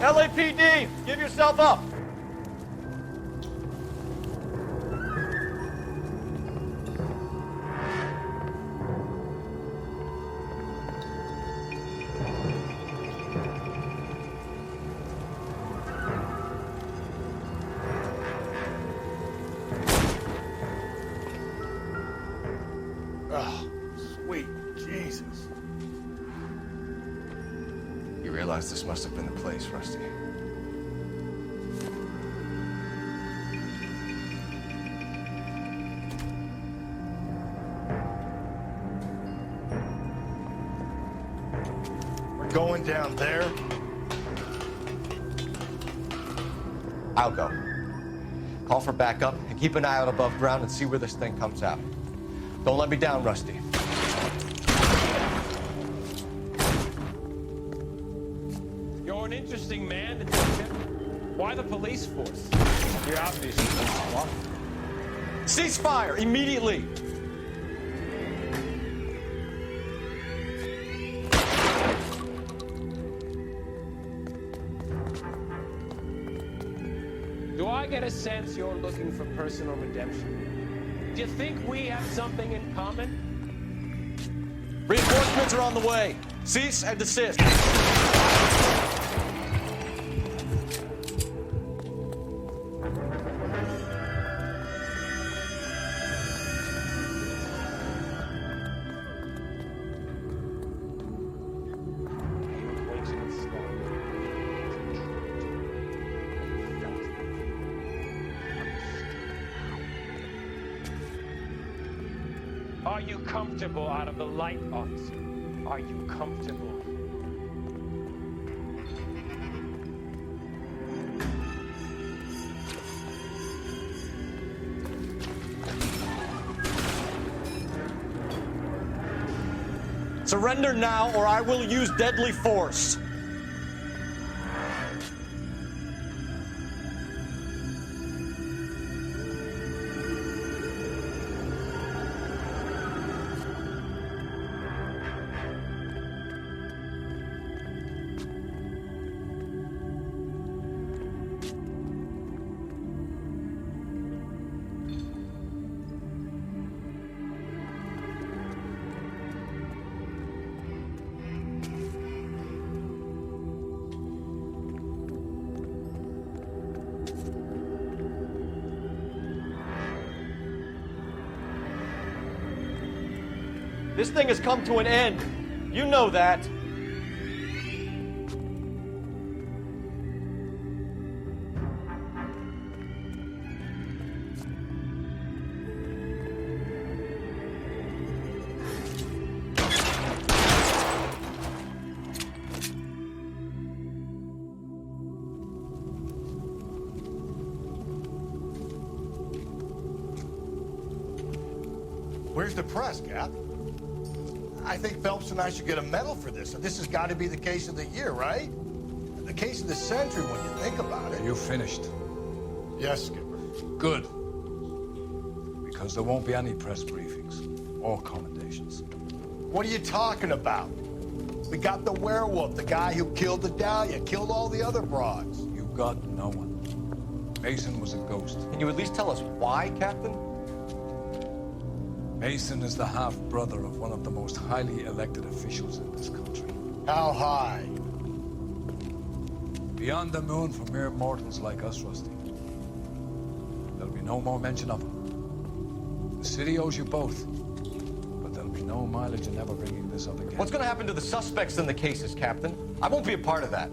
LAPD, give yourself up. Oh, sweet Jesus. You realize this must have been the place, Rusty. We're going down there. I'll go. Call for backup and keep an eye out above ground and see where this thing comes out. Don't let me down, Rusty. You're an interesting man, Detective. Why the police force? You're obviously SWAT. Cease fire immediately! Do I get a sense you're looking for personal redemption? Do you think we have something in common? Reinforcements are on the way. Cease and desist. Are you comfortable out of the light, officer? Are you comfortable? Surrender now, or I will use deadly force. This thing has come to an end. You know that. Where's the press, Cap? I think Phelps and I should get a medal for this. This has got to be the case of the year, right? The case of the century when you think about it. You finished? Yes, Skipper. Good. Because there won't be any press briefings or commendations. What are you talking about? We got the werewolf, the guy who killed the Dahlia, killed all the other broads. You got no one. Mason was a ghost. Can you at least tell us why, Captain? Mason is the half-brother of one of the most highly elected officials in this country. How high? Beyond the moon for mere mortals like us, Rusty. There'll be no more mention of him. The city owes you both, but there'll be no mileage in ever bringing this up again. What's going to happen to the suspects in the cases, Captain? I won't be a part of that.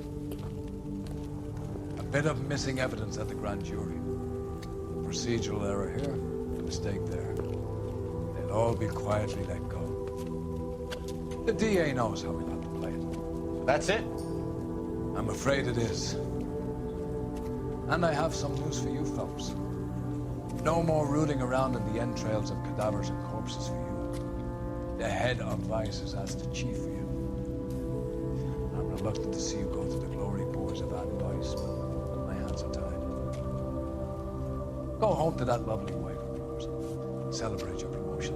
A bit of missing evidence at the grand jury. A procedural error here, a mistake there. They'll all be quietly let go. The DA knows how we like to play it. That's it? I'm afraid it is. And I have some news for you, Phelps. No more rooting around in the entrails of cadavers and corpses for you. The head of Vice has asked the chief for you. I'm reluctant to see you go to the glory boards of that Vice, but my hands are tied. Go home to that lovely wife of yours and celebrate your promotion.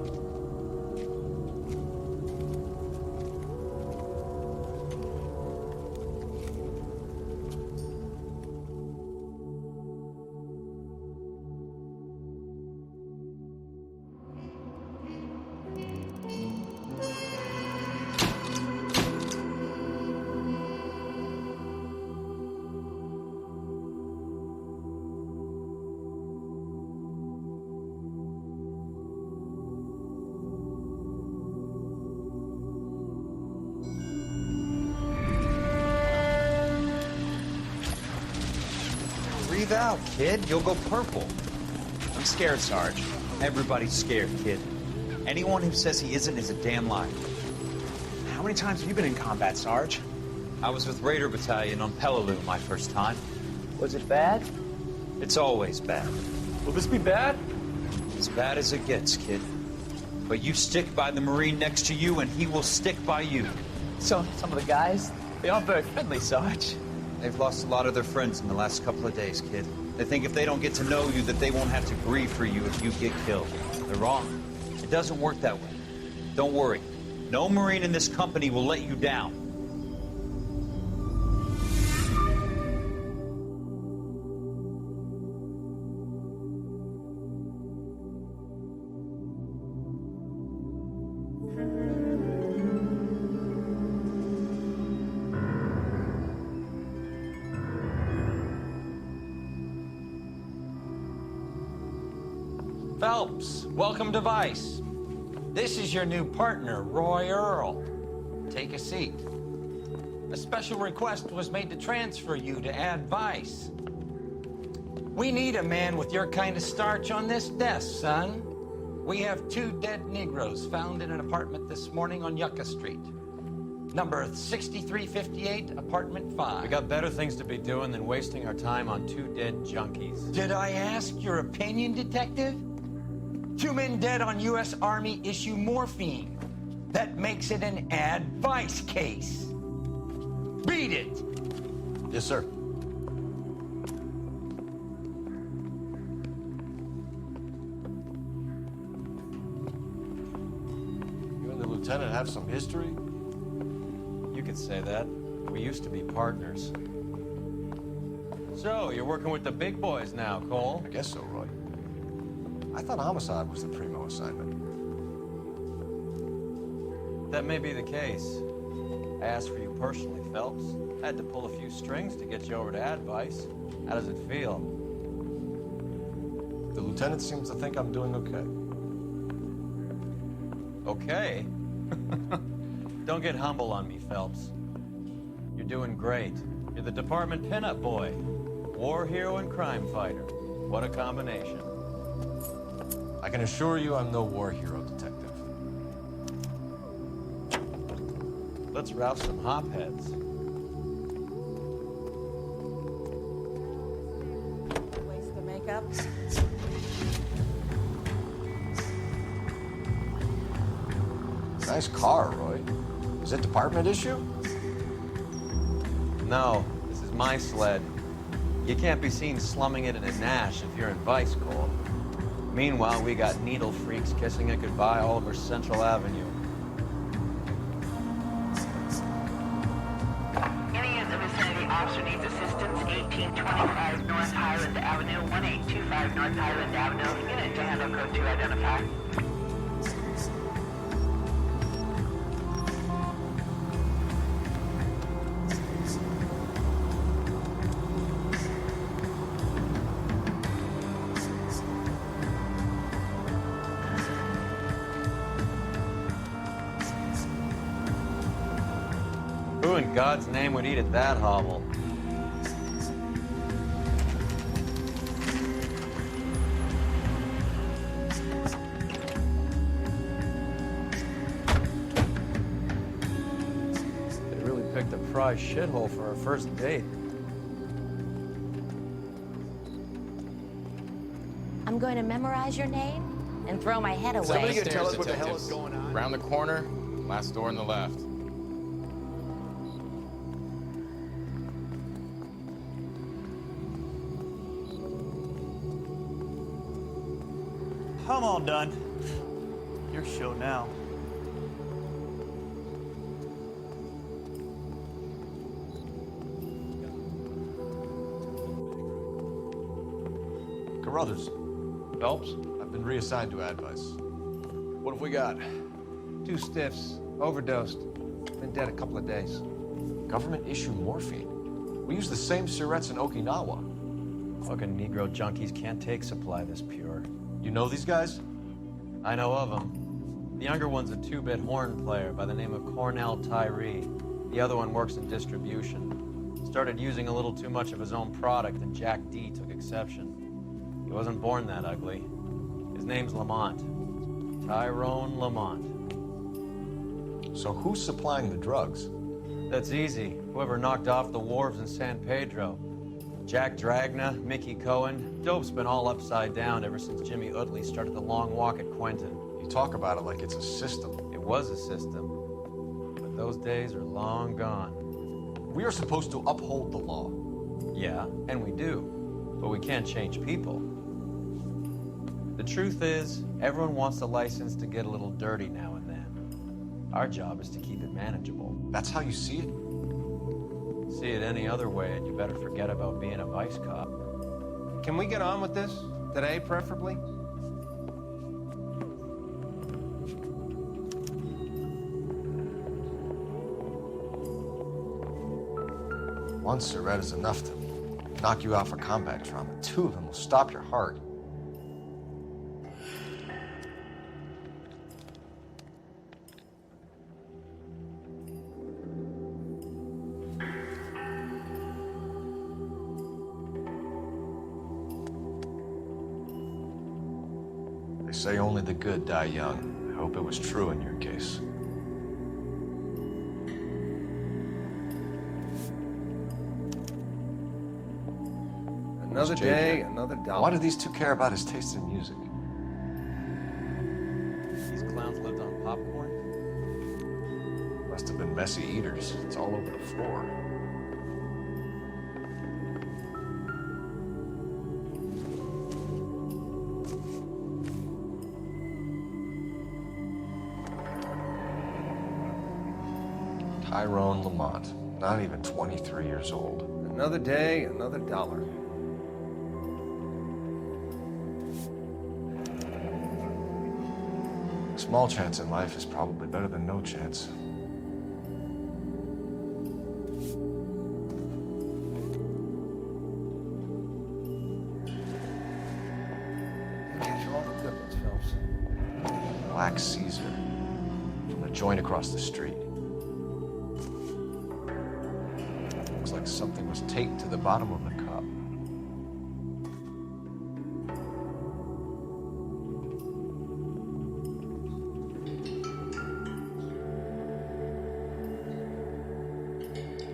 Breathe out, kid. You'll go purple. I'm scared, Sarge. Everybody's scared, kid. Anyone who says he isn't is a damn liar. How many times have you been in combat, Sarge? I was with Raider Battalion on Peleliu my first time. Was it bad? It's always bad. Will this be bad? As bad as it gets, kid. But you stick by the Marine next to you, and he will stick by you. So, some of the guys, they aren't very friendly, Sarge. They've lost a lot of their friends in the last couple of days, kid. They think if they don't get to know you, that they won't have to grieve for you if you get killed. They're wrong. It doesn't work that way. Don't worry. No Marine in this company will let you down. Phelps, welcome to Vice. This is your new partner, Roy Earl. Take a seat. A special request was made to transfer you to Ad Vice. We need a man with your kind of starch on this desk, son. We have 2 dead Negroes found in an apartment this morning on Yucca Street. Number 6358, apartment 5. We got better things to be doing than wasting our time on 2 dead junkies. Did I ask your opinion, detective? 2 men dead on U.S. Army issue morphine. That makes it an Ad Vice case. Beat it! Yes, sir. You and the lieutenant have some history? You could say that. We used to be partners. So, you're working with the big boys now, Cole? I guess so, Roy. I thought homicide was the primo assignment. That may be the case. I asked for you personally, Phelps. I had to pull a few strings to get you over to Ad Vice. How does it feel? The lieutenant seems to think I'm doing okay. Okay? Don't get humble on me, Phelps. You're doing great. You're the department pinup boy. War hero and crime fighter. What a combination. I can assure you I'm no war hero, detective. Let's rouse some hopheads. Waste the makeup. Nice car, Roy. Is it department issue? No, this is my sled. You can't be seen slumming it in a Nash if you're in Vice, Cole. Meanwhile, we got needle freaks kissing it goodbye all over Central Avenue. Any of the vicinity officer needs assistance, 1825 North Highland Highland Avenue, 1825 North Highland Avenue. Unit to handle code 2 identify. Who in God's name would eat at that hovel? They really picked a prize shithole for our first date. I'm going to memorize your name and throw my head away. Somebody can tell us what the hell is going on? Round the corner, last door on the left. I'm all done. Your show now. Carruthers. Phelps, I've been reassigned to Advice. What have we got? 2 stiffs, overdosed. Been dead a couple of days. Government-issued morphine. We use the same syrettes in Okinawa. Fucking Negro junkies can't take supply this pure. You know these guys? I know of them. The younger one's a 2-bit horn player by the name of Cornell Tyree. The other one works in distribution. Started using a little too much of his own product, and Jack D took exception. He wasn't born that ugly. His name's Lamont. Tyrone Lamont. So who's supplying the drugs? That's easy. Whoever knocked off the wharves in San Pedro. Jack Dragna, Mickey Cohen. Dope's been all upside down ever since Jimmy Utley started the long walk at Quentin. You talk about it like it's a system. It was a system. But those days are long gone. We are supposed to uphold the law. Yeah, and we do. But we can't change people. The truth is, everyone wants a license to get a little dirty now and then. Our job is to keep it manageable. That's how you see it? See it any other way, and you better forget about being a vice cop. Can we get on with this? Today, preferably? One Surette is enough to knock you out for combat trauma. 2 of them will stop your heart. They say only the good die young. I hope it was true in your case. Another day, another dollar. Why do these 2 care about his taste in music? These clowns lived on popcorn? Must have been messy eaters. It's all over the floor. Tyrone Lamont, not even 23 years old. Another day, another dollar. Small chance in life is probably better than no chance. Catch all the good ones, Phelps. Black Caesar, from the joint across the street. Looks like something was taped to the bottom of the cup.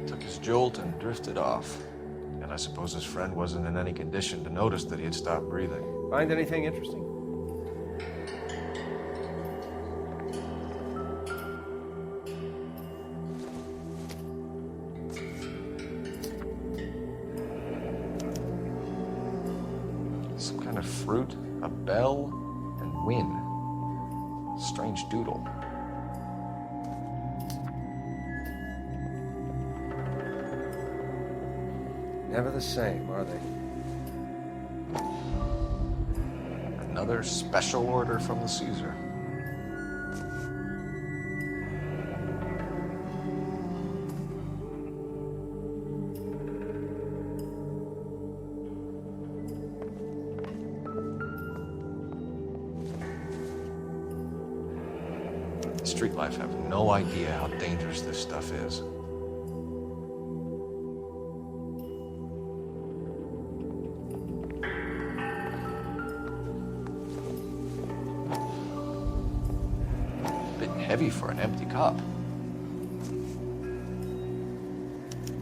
Took his jolt and drifted off. And I suppose his friend wasn't in any condition to notice that he had stopped breathing. Find anything interesting? Some kind of fruit, a bell, and wind. Strange doodle. Never the same, are they? Another special order from the Caesar. Street life have no idea how dangerous this stuff is. Bit heavy for an empty cup.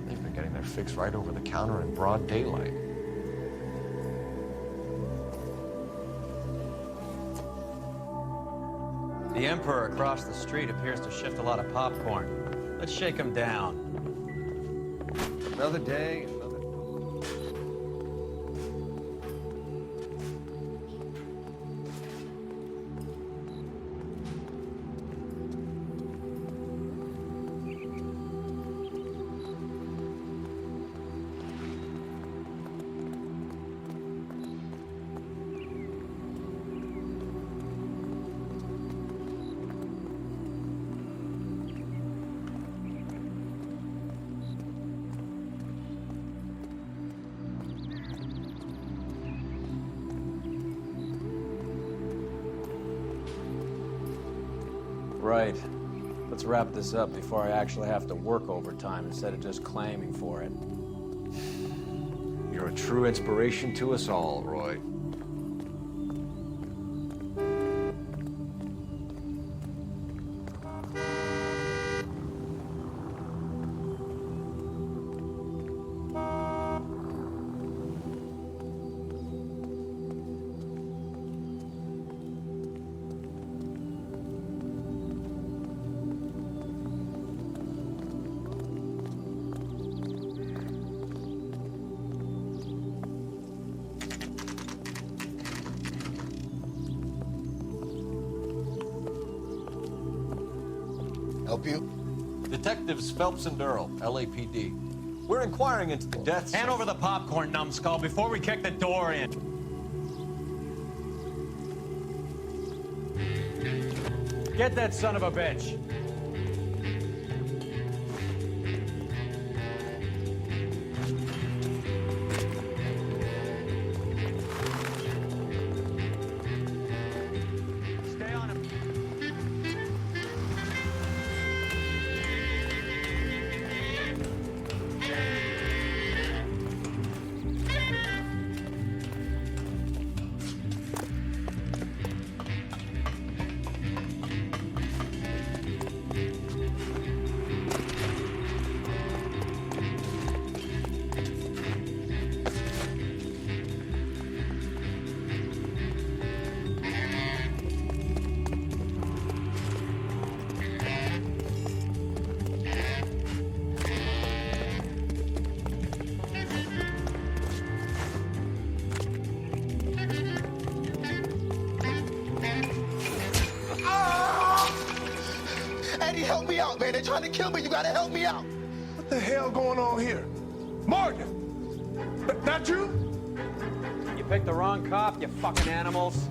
They've been getting their fix right over the counter in broad daylight. The Emperor across the street appears to shift a lot of popcorn. Let's shake him down. Another day, another... Right. Let's wrap this up before I actually have to work overtime instead of just claiming for it. You're a true inspiration to us all, Roy. Help you? Detectives Phelps and Earl, LAPD. We're inquiring into the deaths. Hand over the popcorn, numbskull, before we kick the door in. Get that son of a bitch. Stay on him. Eddie, help me out, man. They're trying to kill me. You gotta help me out. What the hell going on here? Morgan! Not you? You picked the wrong cop, you fucking animals.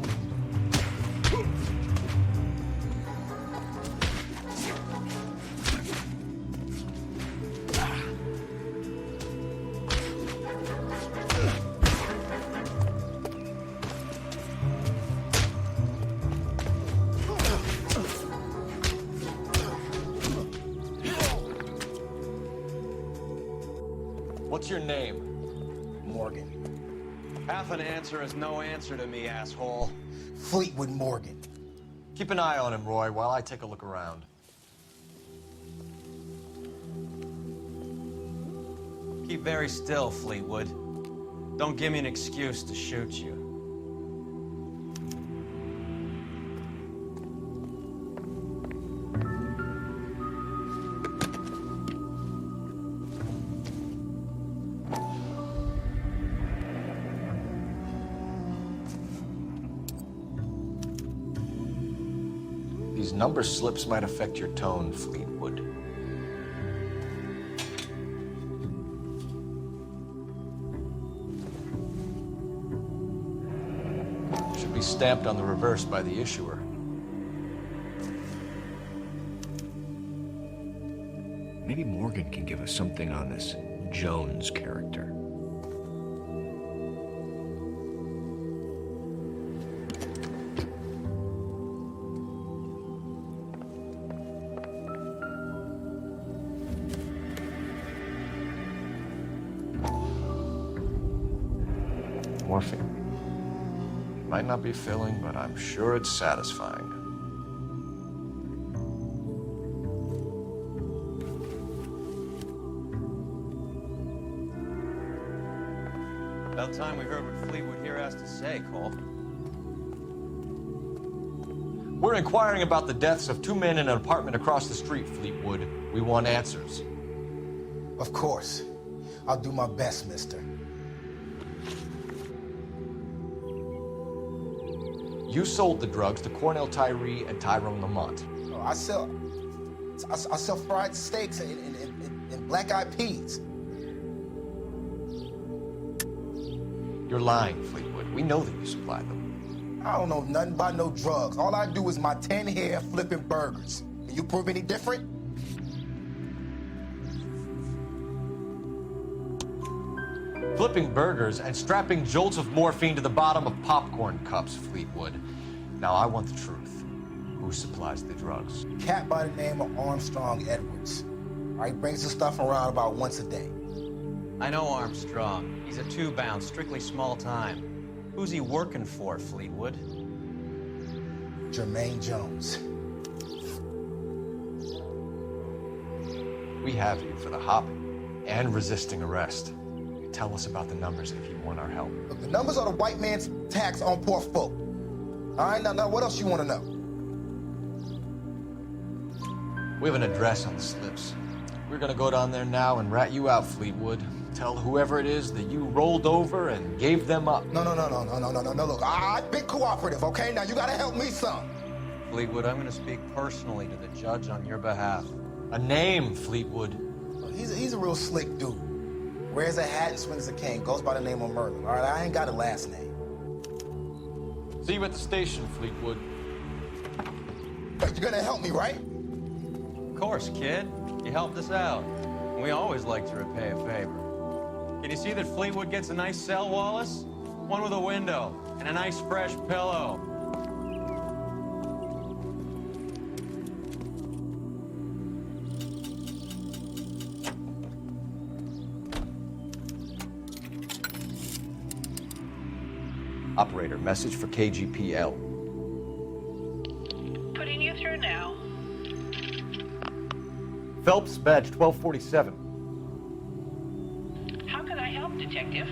What's your name? Morgan. Half an answer is no answer to me, asshole. Fleetwood Morgan. Keep an eye on him, Roy, while I take a look around. Keep very still, Fleetwood. Don't give me an excuse to shoot you. These number slips might affect your tone, Fleetwood. Should be stamped on the reverse by the issuer. Maybe Morgan can give us something on this Jones character. Morphine. Might not be filling, but I'm sure it's satisfying. About time we heard what Fleetwood here has to say, Cole. We're inquiring about the deaths of 2 men in an apartment across the street, Fleetwood. We want answers. Of course. I'll do my best, mister. You sold the drugs to Cornell Tyree and Tyrone Lamont. Oh, I sell fried steaks and black-eyed peas. You're lying, Fleetwood. We know that you supplied them. I don't know nothing about no drugs. All I do is my 10 hair flipping burgers. Can you prove any different? Flipping burgers and strapping jolts of morphine to the bottom of popcorn cups, Fleetwood. Now, I want the truth. Who supplies the drugs? Cat by the name of Armstrong Edwards. He brings the stuff around about once a day. I know Armstrong. He's a two-bound, strictly small time. Who's he working for, Fleetwood? Jermaine Jones. We have you for the hopping and resisting arrest. Tell us about the numbers if you want our help. Look, the numbers are the white man's tax on poor folk. All right, now what else you want to know? We have an address on the slips. We're gonna go down there now and rat you out, Fleetwood. Tell whoever it is that you rolled over and gave them up. No. Look, I've been cooperative, okay? Now you gotta help me some. Fleetwood, I'm gonna speak personally to the judge on your behalf. A name, Fleetwood. Look, he's a real slick dude. Wears a hat and swings a cane. Goes by the name of Merlin. All right, I ain't got a last name. See you at the station, Fleetwood. But you're gonna help me, right? Of course, kid. You helped us out. We always like to repay a favor. Can you see that Fleetwood gets a nice cell, Wallace? One with a window and a nice fresh pillow. Operator, message for KGPL. Putting you through now. Phelps, badge 1247. How can I help, Detective?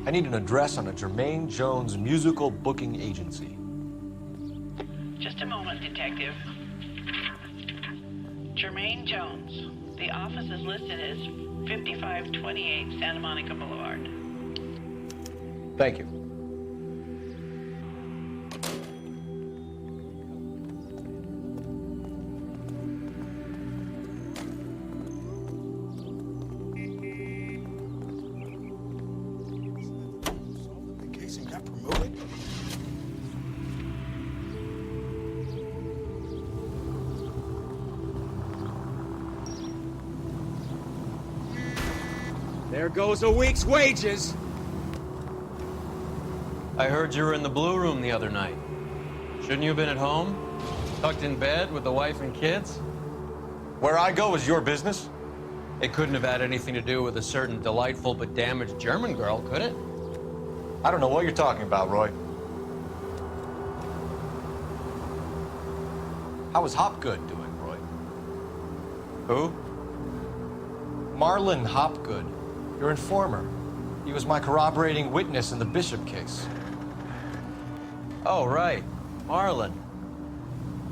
I need an address on a Jermaine Jones musical booking agency. Just a moment, Detective. Jermaine Jones. The office is listed as 5528 Santa Monica Boulevard. Thank you. There goes a week's wages. I heard you were in the Blue Room the other night. Shouldn't you have been at home? Tucked in bed with the wife and kids? Where I go is your business? It couldn't have had anything to do with a certain delightful but damaged German girl, could it? I don't know what you're talking about, Roy. How is Hopgood doing, Roy? Who? Marlon Hopgood, your informer. He was my corroborating witness in the Bishop case. Oh, right. Marlon.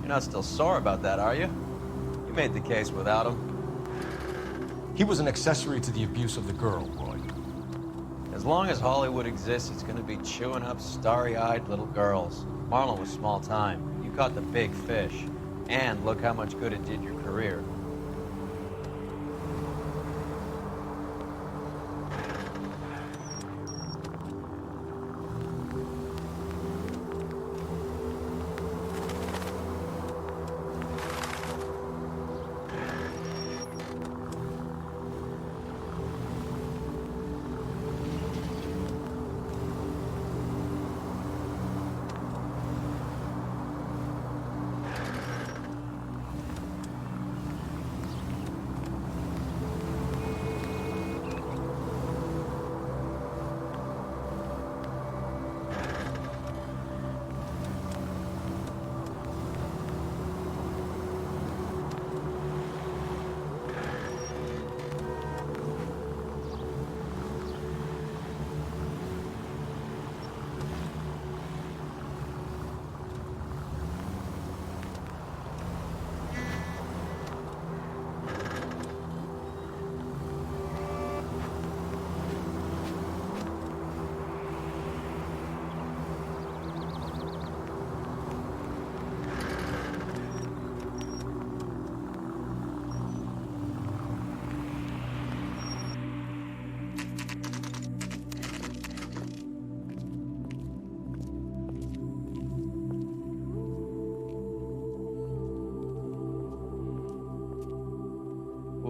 You're not still sore about that, are you? You made the case without him. He was an accessory to the abuse of the girl, Roy. As long as Hollywood exists, it's gonna be chewing up starry-eyed little girls. Marlon was small time. You caught the big fish. And look how much good it did your career.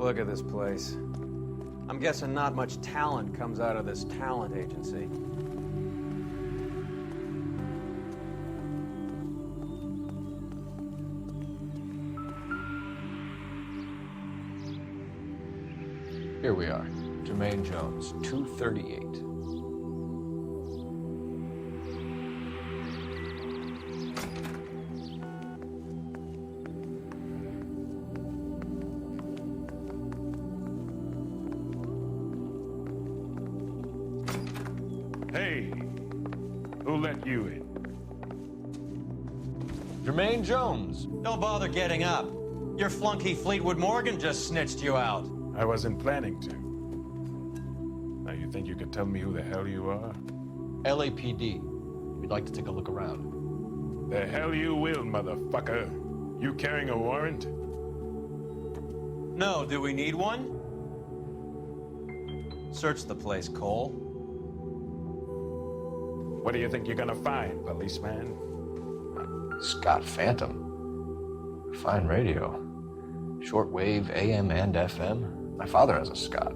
look at this place. I'm guessing not much talent comes out of this talent agency. Here we are. Jermaine Jones, 238. Hey, who let you in? Jermaine Jones. Don't bother getting up. Your flunky Fleetwood Morgan just snitched you out. I wasn't planning to. Now you think you could tell me who the hell you are? LAPD. We'd like to take a look around. The hell you will, motherfucker. You carrying a warrant? No, do we need one? Search the place, Cole. What do you think you're gonna find, policeman? Scott Phantom. Fine radio. Shortwave, AM and FM. My father has a Scott.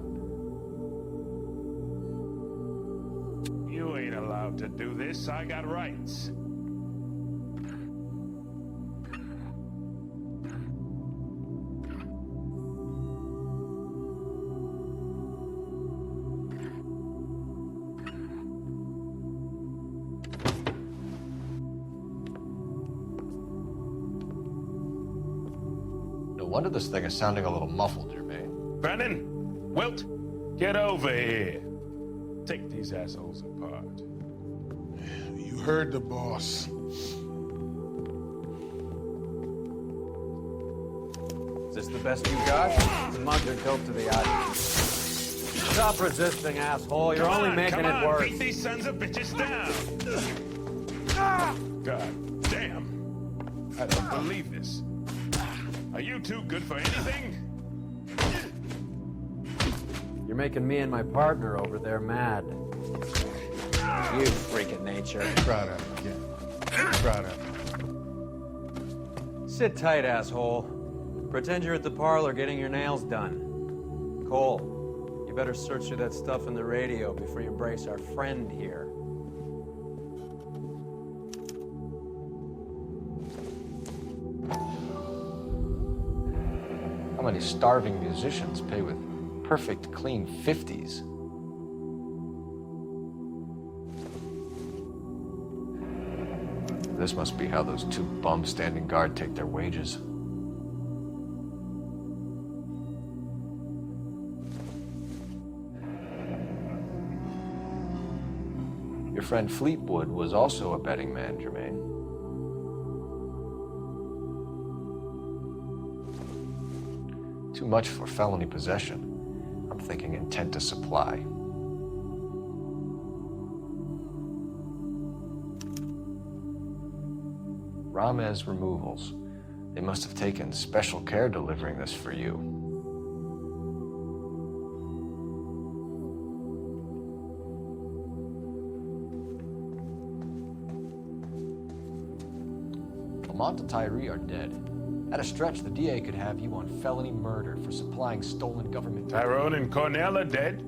You ain't allowed to do this. I got rights. No wonder this thing is sounding a little muffled, Jermaine. Brennan, Wilt, get over here. Take these assholes apart. You heard the boss. Is this the best you got? Smudge or dope to the eye. Stop resisting, asshole. You're only making it worse. Beat these sons of bitches down. God damn. I don't believe this. Are you too good for anything? You're making me and my partner over there mad. You freak of nature. Try that again. Try that. Sit tight, asshole. Pretend you're at the parlor getting your nails done. Cole, you better search through that stuff in the radio before you brace our friend here. How many starving musicians pay with perfect, clean 50s? This must be how those two bums standing guard take their wages. Your friend Fleetwood was also a betting man, Jermaine. Too much for felony possession. I'm thinking intent to supply. Ramez Removals. They must have taken special care delivering this for you. Lamont and Tyree are dead. At a stretch, the DA could have you on felony murder for supplying stolen government... Tyrone and Cornell are dead?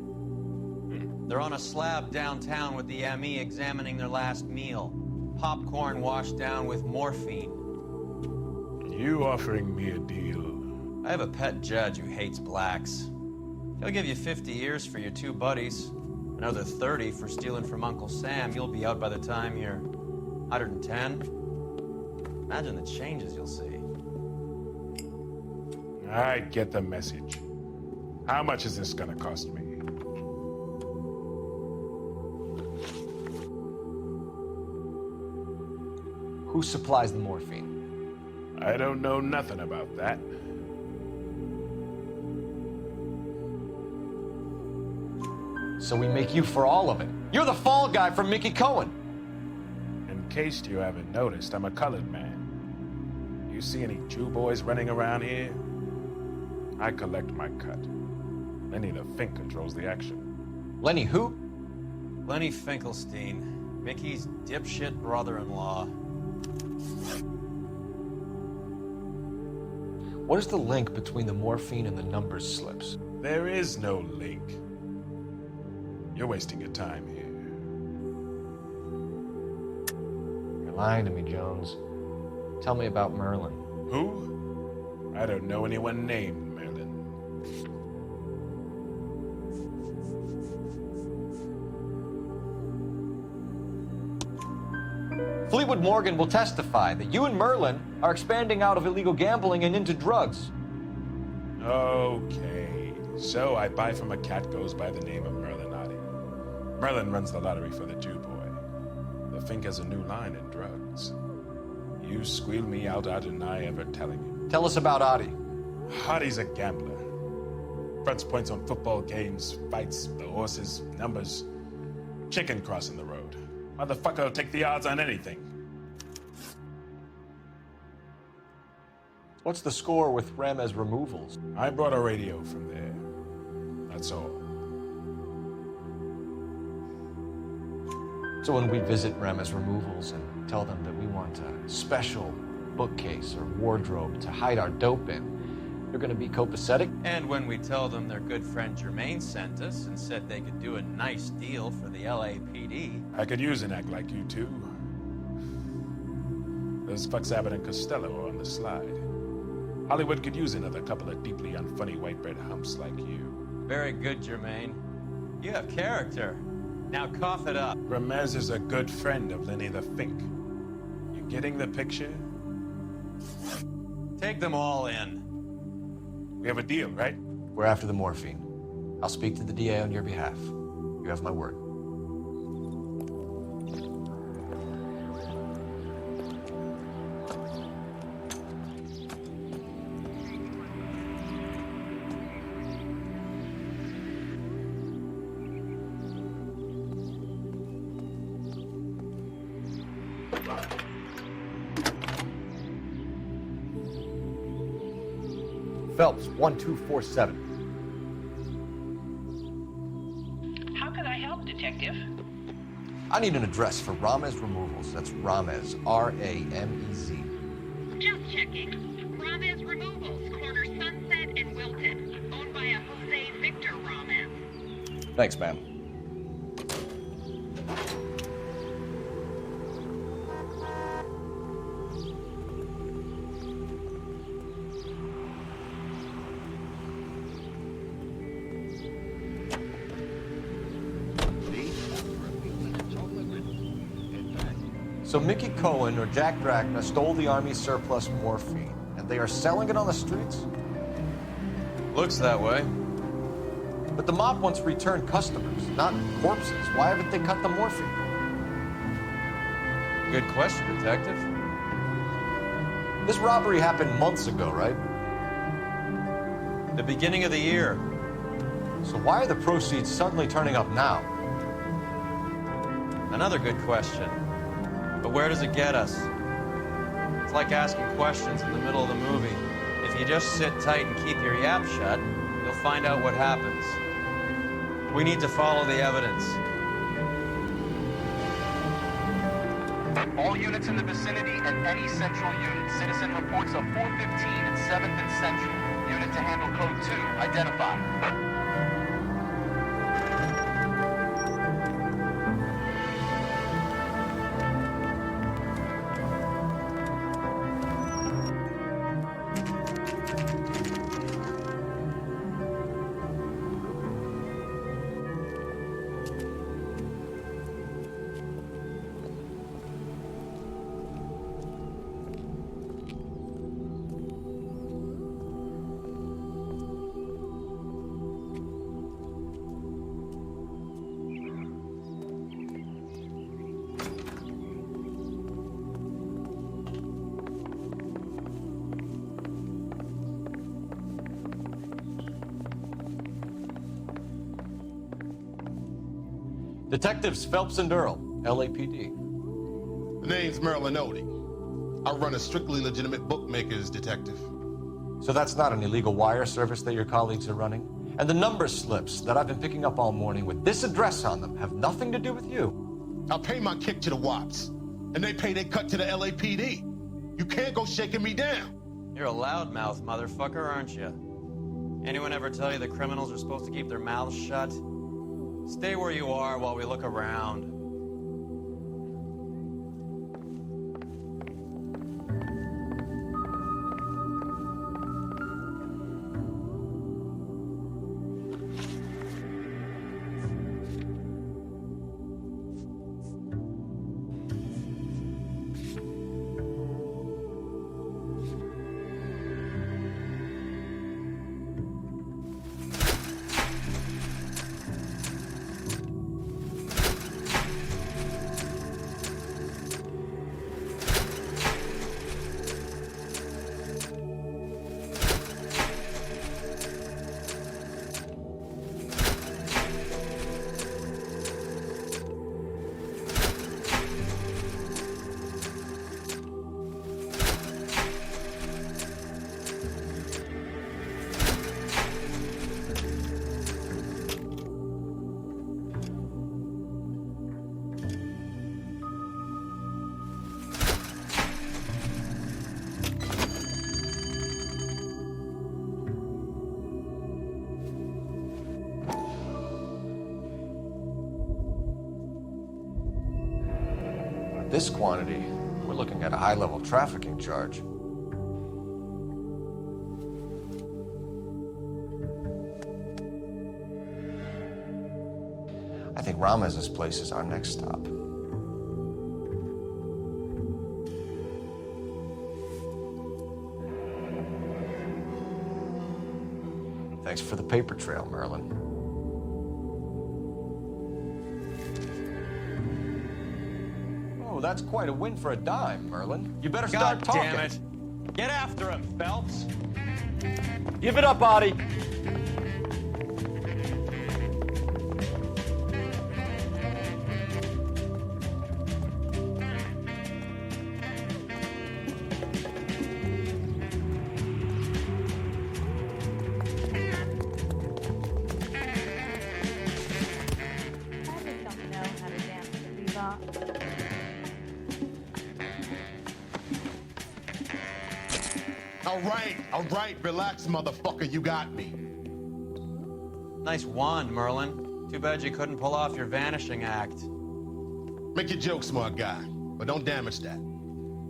They're on a slab downtown with the ME examining their last meal. Popcorn washed down with morphine. You offering me a deal? I have a pet judge who hates blacks. He'll give you 50 years for your two buddies. Another 30 for stealing from Uncle Sam. You'll be out by the time you're 110. Imagine the changes you'll see. I get the message. How much is this gonna cost me? Who supplies the morphine? I don't know nothing about that. So we make you for all of it. You're the fall guy from Mickey Cohen. In case you haven't noticed, I'm a colored man. You see any Jew boys running around here? I collect my cut. Lenny the Fink controls the action. Lenny who? Lenny Finkelstein, Mickey's dipshit brother-in-law. What is the link between the morphine and the numbers slips? There is no link. You're wasting your time here. You're lying to me, Jones. Tell me about Merlin. Who? I don't know anyone named Merlin. Fleetwood Morgan will testify that you and Merlin are expanding out of illegal gambling and into drugs. Okay, so I buy from a cat goes by the name of Merlin Otti. Merlin runs the lottery for the Jew boy. The Fink has a new line in drugs. You squeal me out, I deny ever telling you. Tell us about Otti. Otti's a gambler. Fronts points on football games, fights, the horses, numbers. Chicken crossing the road. Motherfucker will take the odds on anything. What's the score with Ramez removals? I brought a radio from there. That's all. So when we visit Ramez removals and tell them that we want a special bookcase or wardrobe to hide our dope in, they're gonna be copacetic? And when we tell them their good friend Jermaine sent us and said they could do a nice deal for the LAPD. I could use an act like you two. Those fucks Abbott and Costello are on the slide. Hollywood could use another couple of deeply unfunny white bread humps like you. Very good, Jermaine. You have character. Now cough it up. Ramez is a good friend of Lenny the Fink. You getting the picture? Take them all in. We have a deal, right? We're after the morphine. I'll speak to the DA on your behalf. You have my word. Phelps, 1247. How can I help, Detective? I need an address for Ramez Removals. That's Ramez, R-A-M-E-Z. Just checking. Ramez Removals, corner Sunset and Wilton. Owned by a Jose Victor Ramez. Thanks, ma'am. So Mickey Cohen or Jack Drachna stole the Army's surplus morphine, and they are selling it on the streets? Looks that way. But the mob wants returned customers, not corpses. Why haven't they cut the morphine? Good question, Detective. This robbery happened months ago, right? The beginning of the year. So why are the proceeds suddenly turning up now? Another good question. But where does it get us? It's like asking questions in the middle of the movie. If you just sit tight and keep your yap shut, you'll find out what happens. We need to follow the evidence. All units in the vicinity and any central unit. Citizen reports of 415 and 7th and Central. Unit to handle code 2. Identify. Detectives Phelps and Earl, LAPD. The name's Merlin Otti. I run a strictly legitimate bookmaker's detective. So that's not an illegal wire service that your colleagues are running? And the number slips that I've been picking up all morning with this address on them have nothing to do with you? I pay my kick to the WAPs, and they pay their cut to the LAPD. You can't go shaking me down. You're a loudmouth motherfucker, aren't you? Anyone ever tell you that criminals are supposed to keep their mouths shut? Stay where you are while we look around. This quantity, we're looking at a high-level trafficking charge. I think Ramez's place is our next stop. Thanks for the paper trail, Merlin. Oh, that's quite a win for a dime, Merlin. You better start God talking. damn it. Get after him, Phelps. Give it up, Audie. All right, relax, motherfucker, you got me. Nice wand, Merlin. Too bad you couldn't pull off your vanishing act. Make your joke, smart guy, but don't damage that.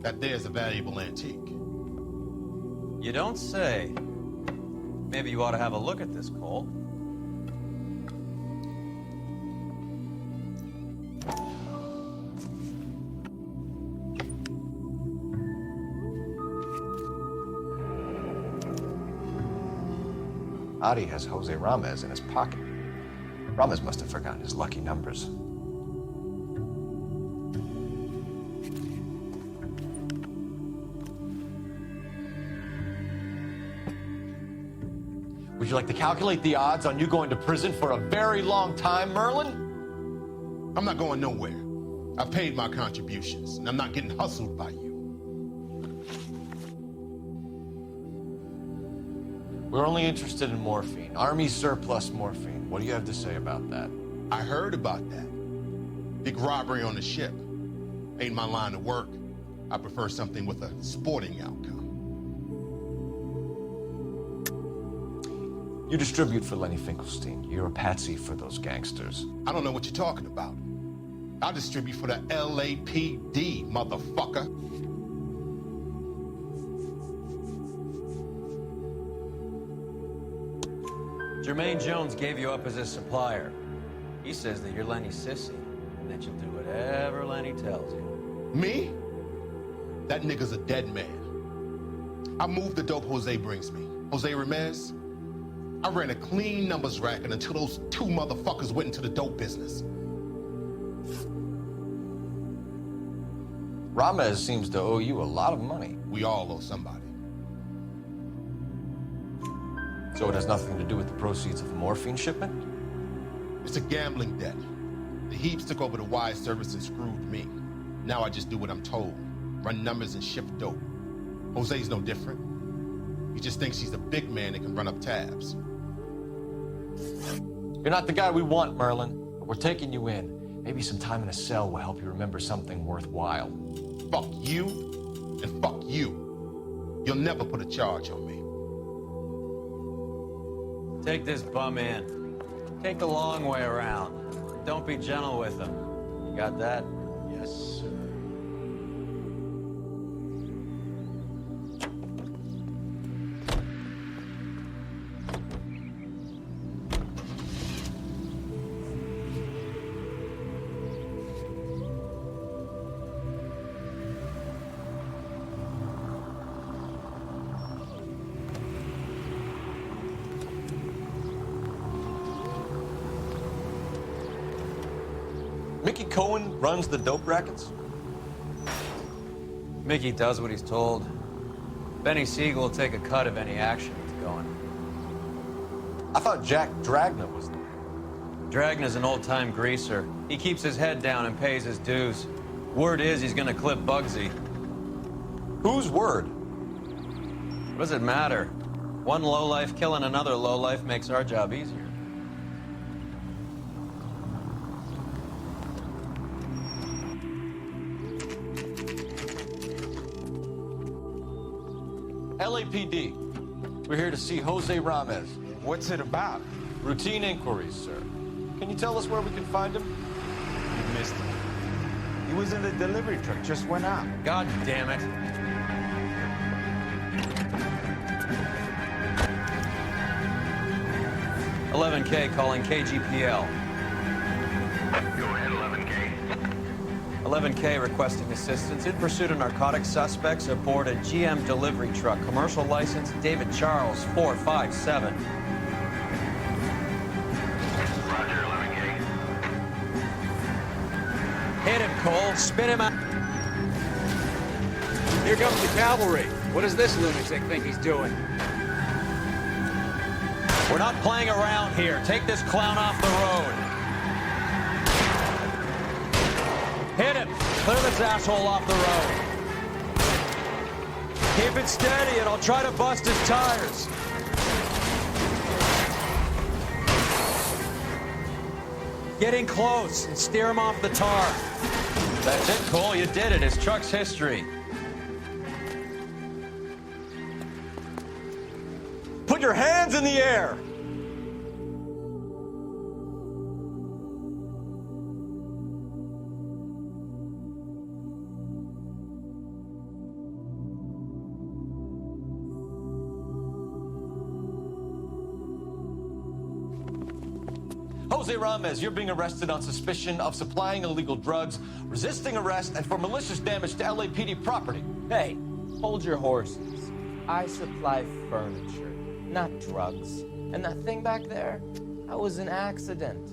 That there's a valuable antique. You don't say. Maybe you ought to have a look at this, Cole. Adi has Jose Ramez in his pocket. Ramez must have forgotten his lucky numbers. Would you like to calculate the odds on you going to prison for a very long time, Merlin? I'm not going nowhere. I've paid my contributions, and I'm not getting hustled by you. We're only interested in morphine. Army surplus morphine. What do you have to say about that? I heard about that. Big robbery on the ship. Ain't my line of work. I prefer something with a sporting outcome. You distribute for Lenny Finkelstein. You're a patsy for those gangsters. I don't know what you're talking about. I'll distribute for the LAPD, motherfucker. Jermaine Jones gave you up as his supplier. He says that you're Lenny's sissy, and that you'll do whatever Lenny tells you. Me? That nigga's a dead man. I move the dope Jose brings me. Jose Ramez? I ran a clean numbers racket until those two motherfuckers went into the dope business. Ramez seems to owe you a lot of money. We all owe somebody. So it has nothing to do with the proceeds of the morphine shipment? It's a gambling debt. The Heaps took over the wire service and screwed me. Now I just do what I'm told. Run numbers and ship dope. Jose's no different. He just thinks he's a big man that can run up tabs. You're not the guy we want, Merlin. But we're taking you in. Maybe some time in a cell will help you remember something worthwhile. Fuck you, and fuck you. You'll never put a charge on me. Take this bum in. Take the long way around. Don't be gentle with him. You got that? Yes, sir. Mickey Cohen runs the dope rackets? Mickey does what he's told. Benny Siegel will take a cut of any action that's going. I thought Jack Dragna was the... Dragna's an old-time greaser. He keeps his head down and pays his dues. Word is he's gonna clip Bugsy. Whose word? What does it matter? One lowlife killing another lowlife makes our job easier. LAPD. We're here to see Jose Ramez. What's it about? Routine inquiries, sir. Can you tell us where we can find him? You missed him. He was in the delivery truck, just went out. God damn it. $11K calling KGPL. Go ahead, 11K. 11K requesting assistance in pursuit of narcotic suspects aboard a GM delivery truck. Commercial license, David Charles, 457. Roger, 11K. Hit him, Cole. Spin him out. Here comes the cavalry. What does this lunatic think he's doing? We're not playing around here. Take this clown off the road. Hit him. Clear this asshole off the road. Keep it steady and I'll try to bust his tires. Get in close and steer him off the tar. That's it, Cole. You did it. It's Chuck's history. Put your hands in the air! Jose Ramez, you're being arrested on suspicion of supplying illegal drugs, resisting arrest, and for malicious damage to LAPD property. Hey, hold your horses. I supply furniture, not drugs. And that thing back there, that was an accident.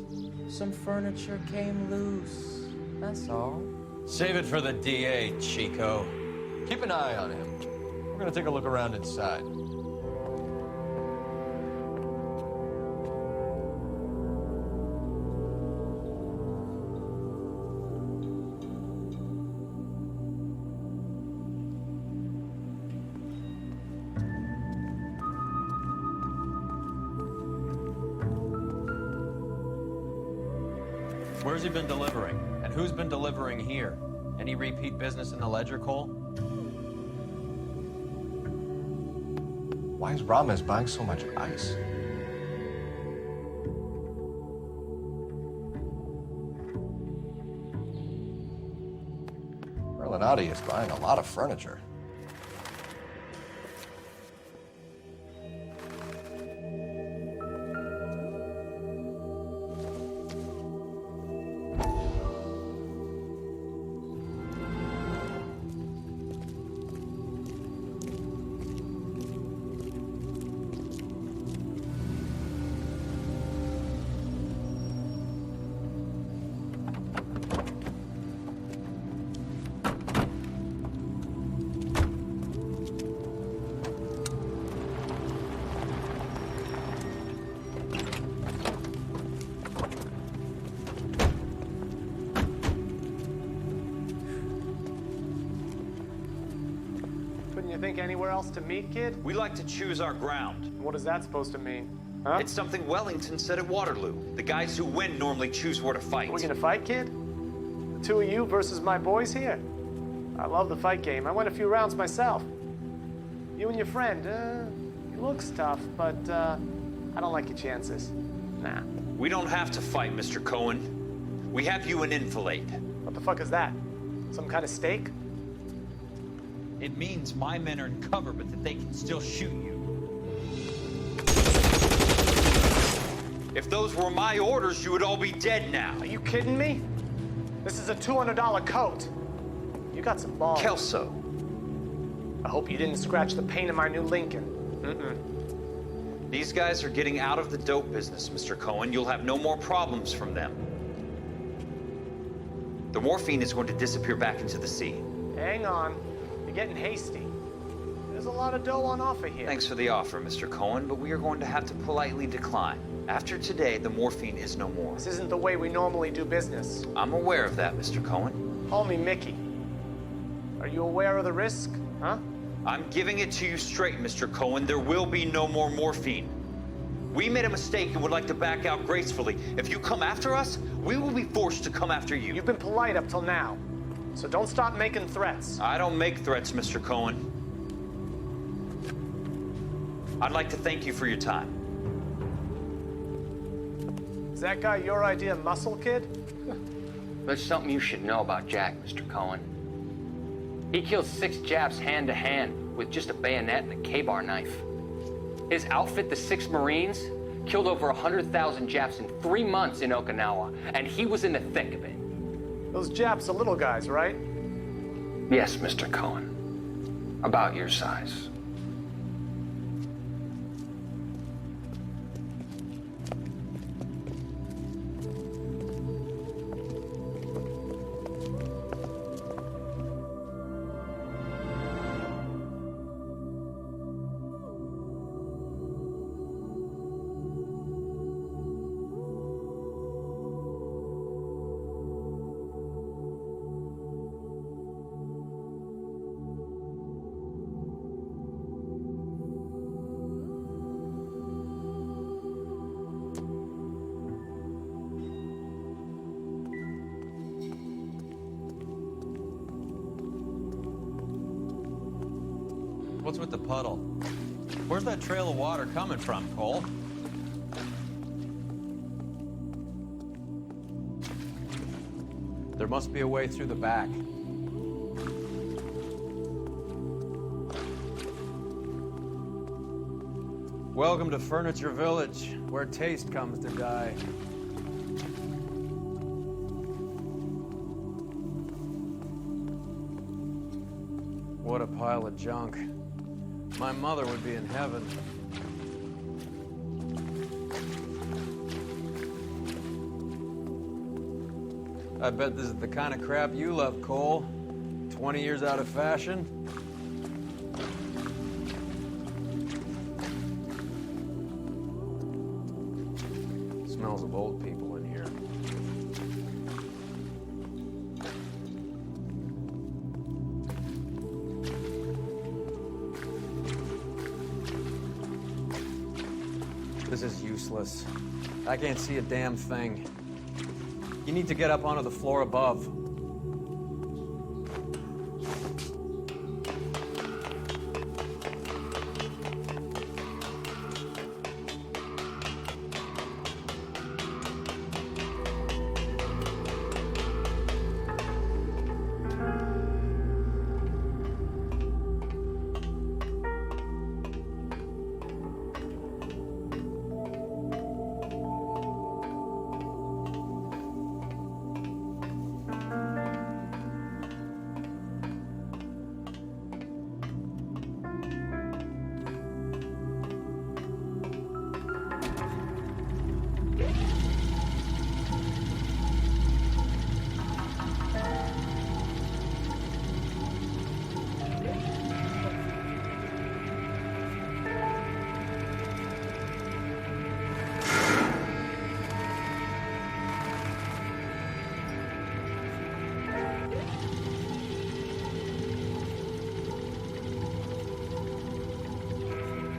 Some furniture came loose. That's all. Save it for the DA, Chico. Keep an eye on him. We're gonna take a look around inside. Where's he been delivering? And who's been delivering here? Any repeat business in the ledger, Cole? Why is Ramez buying so much ice? Merlinati is buying a lot of furniture. Couldn't you think anywhere else to meet, kid? We like to choose our ground. What is that supposed to mean? Huh? It's something Wellington said at Waterloo. The guys who win normally choose where to fight. We're gonna fight, kid? The two of you versus my boys here? I love the fight game. I went a few rounds myself. You and your friend, he looks tough, but I don't like your chances. Nah. We don't have to fight, Mr. Cohen. We have you in enfilade. What the fuck is that? Some kind of stake? It means my men are in cover, but that they can still shoot you. If those were my orders, you would all be dead now. Are you kidding me? This is a $200 coat. You got some balls. Kelso. I hope you didn't scratch the paint of my new Lincoln. These guys are getting out of the dope business, Mr. Cohen. You'll have no more problems from them. The morphine is going to disappear back into the sea. Hang on. You're getting hasty. There's a lot of dough on offer here. Thanks for the offer, Mr. Cohen, but we are going to have to politely decline. After today, the morphine is no more. This isn't the way we normally do business. I'm aware of that, Mr. Cohen. Call me Mickey. Are you aware of the risk, huh? I'm giving it to you straight, Mr. Cohen. There will be no more morphine. We made a mistake and would like to back out gracefully. If you come after us, we will be forced to come after you. You've been polite up till now, so don't stop making threats. I don't make threats, Mr. Cohen. I'd like to thank you for your time. Is that guy your idea, Muscle Kid? There's something you should know about Jack, Mr. Cohen. He killed 6 Japs hand-to-hand with just a bayonet and a K-bar knife. His outfit, the 6 Marines, killed over 100,000 Japs in 3 months in Okinawa, and he was in the thick of it. Those Japs are little guys, right? Yes, Mr. Cohen. About your size. What's with the puddle? Where's that trail of water coming from, Cole? There must be a way through the back. Welcome to Furniture Village, where taste comes to die. What a pile of junk. My mother would be in heaven. I bet this is the kind of crap you love, Cole. 20 years out of fashion. Smells of old people in here. This is useless. I can't see a damn thing. You need to get up onto the floor above.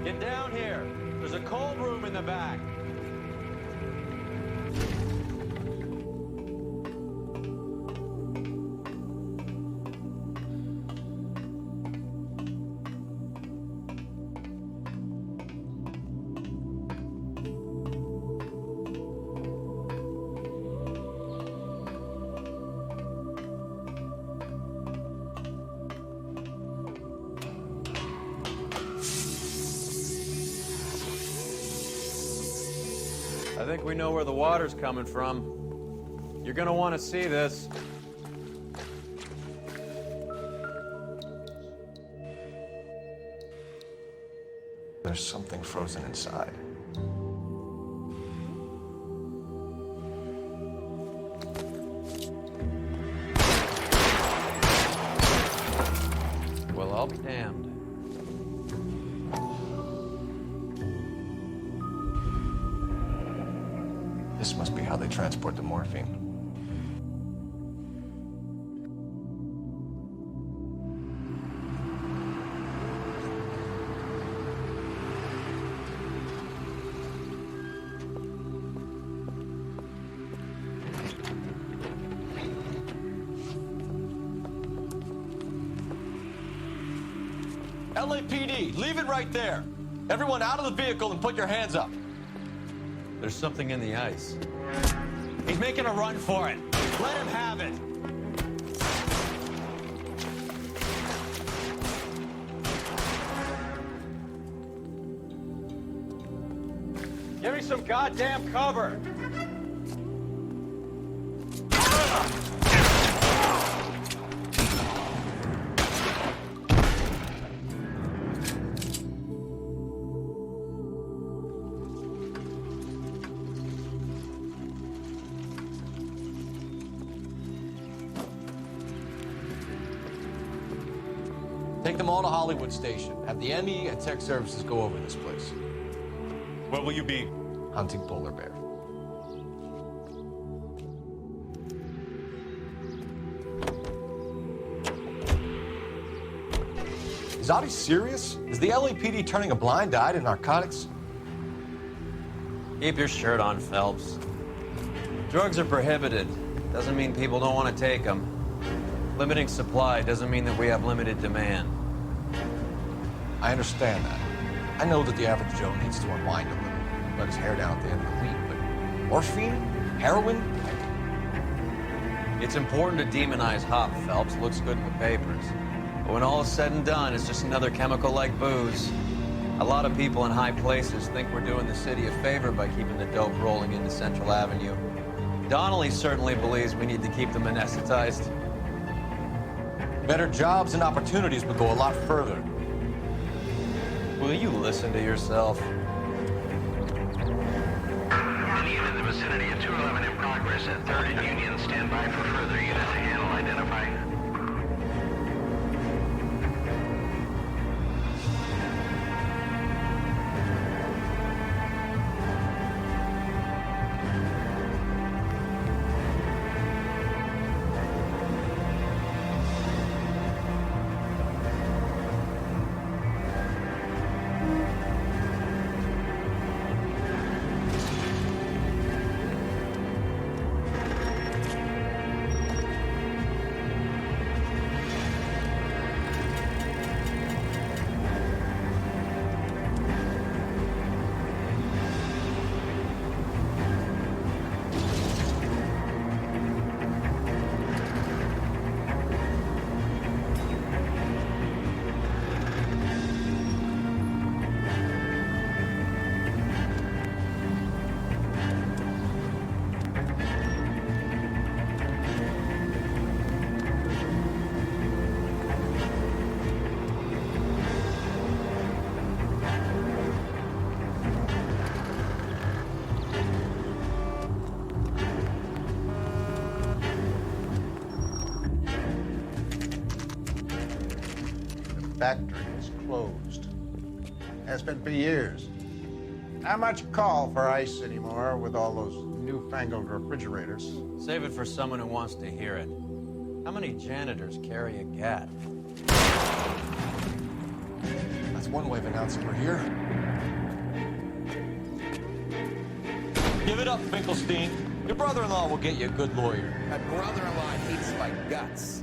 Get down here. There's a cold room in the back. I think we know where the water's coming from. You're gonna want to see this. There's something frozen inside. Well, I'll be damned. This must be how they transport the morphine. LAPD, leave it right there. Everyone out of the vehicle and put your hands up. There's something in the ice. He's making a run for it. Let him have it. Give me some goddamn cover! Take them all to Hollywood Station. Have the ME and tech services go over this place. Where will you be? Hunting polar bear. Is Audie serious? Is the LAPD turning a blind eye to narcotics? Keep your shirt on, Phelps. Drugs are prohibited. Doesn't mean people don't want to take them. Limiting supply doesn't mean that we have limited demand. I understand that. I know that the average Joe needs to unwind a little, let his hair down at the end of the week, but morphine? Heroin? It's important to demonize hop, Phelps. Looks good in the papers. But when all is said and done, it's just another chemical like booze. A lot of people in high places think we're doing the city a favor by keeping the dope rolling into Central Avenue. Donnelly certainly believes we need to keep them anesthetized. Better jobs and opportunities would go a lot further. Will you listen to yourself? Union in the vicinity of 211 in progress at 3rd and Union. Stand by for further unit to handle identify. Factory is closed. Has been for years. Not much call for ice anymore with all those newfangled refrigerators. Save it for someone who wants to hear it. How many janitors carry a gat? That's one way of announcing we're here. Give it up, Finkelstein. Your brother-in-law will get you a good lawyer. My brother-in-law hates my guts.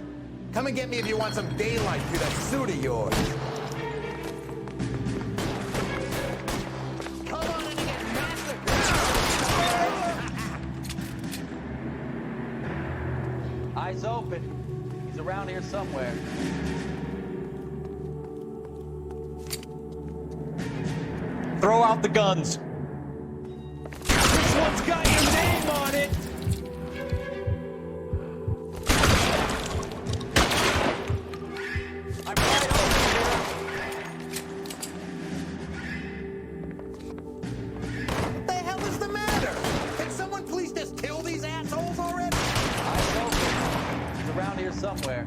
Come and get me if you want some daylight through that suit of yours. Come on in and get massacred! Eyes open. He's around here somewhere. Throw out the guns. Which ones nowhere.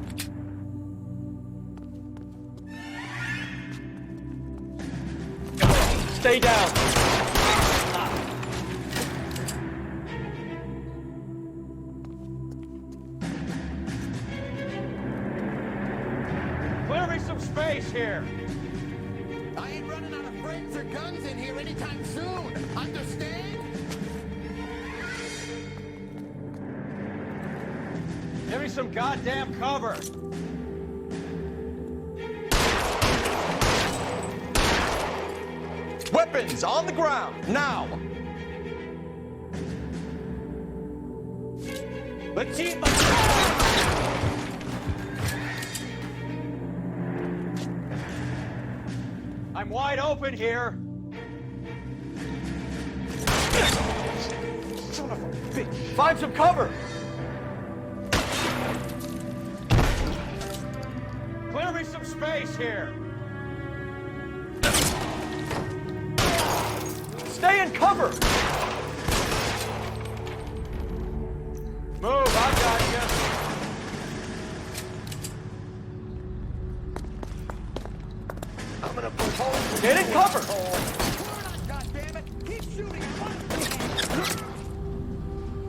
Stay down. Clear me some space here. I ain't running out of friends or guns in here anytime soon. Understand? Give me some goddamn cover. Weapons on the ground, now! Let's eat I'm wide open here. Son of a bitch! Find some cover! Clear me some space here. Stay in cover! Move, I got you. I'm gonna put holes in Get in cover! God damn it! Keep shooting!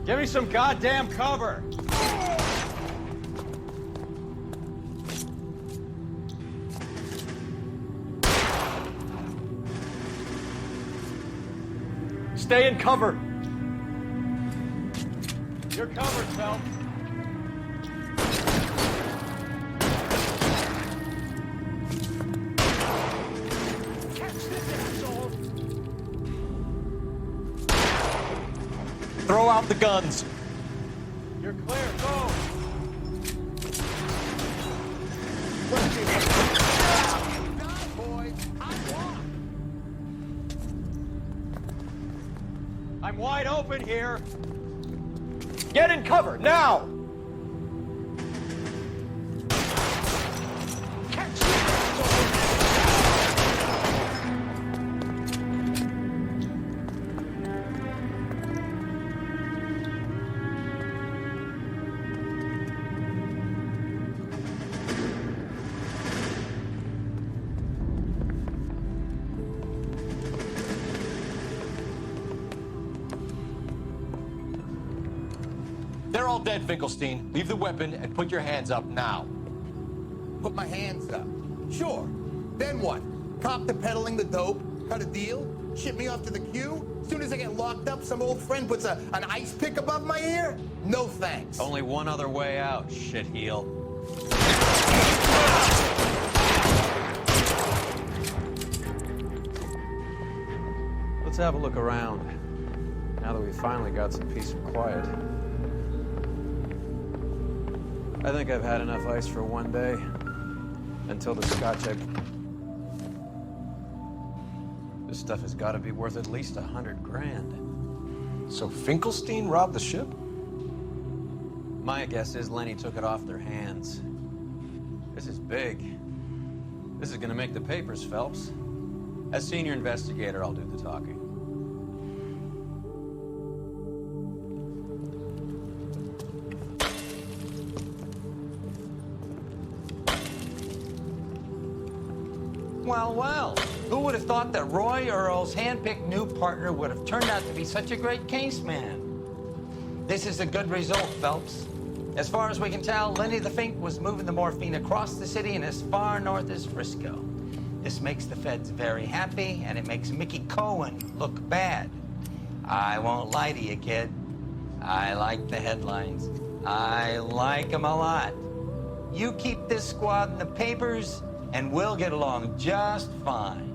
Give me some goddamn cover. Stay in cover! You're covered, Phelps. Catch this asshole! Throw out the guns! You're clear, go! I'm wide open here. Get in cover, now! They're all dead, Finkelstein. Leave the weapon and put your hands up now. Put my hands up. Sure. Then what? Cop to peddling the dope? Cut a deal? Ship me off to the queue? Soon as I get locked up, some old friend puts an ice pick above my ear? No thanks. Only one other way out, shitheel. Let's have a look around, now that we finally got some peace and quiet. I think I've had enough ice for one day, until the scotch This stuff has got to be worth at least $100 grand. So Finkelstein robbed the ship? My guess is Lenny took it off their hands. This is big. This is gonna make the papers, Phelps. As senior investigator, I'll do the talking. Well, well. Who would have thought that Roy Earl's handpicked new partner would have turned out to be such a great case man? This is a good result, Phelps. As far as we can tell, Lenny the Fink was moving the morphine across the city and as far north as Frisco. This makes the feds very happy, and it makes Mickey Cohen look bad. I won't lie to you, kid. I like the headlines. I like them a lot. You keep this squad in the papers, and we'll get along just fine.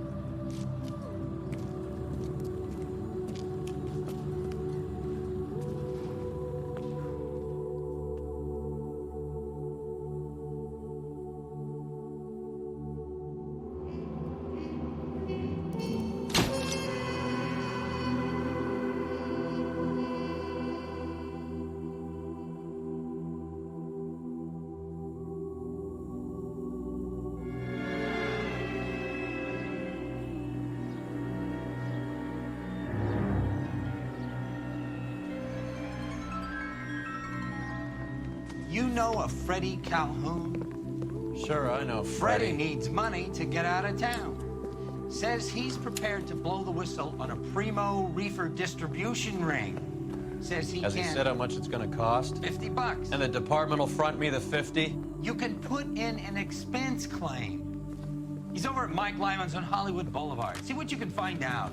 know a Freddie Calhoun? Sure, I know Freddie needs money to get out of town. Says he's prepared to blow the whistle on a primo reefer distribution ring. Says he Has he can. said how much it's gonna cost? $50. And the department will front me the 50? You can put in an expense claim. He's over at Mike Lyman's on Hollywood Boulevard. See what you can find out.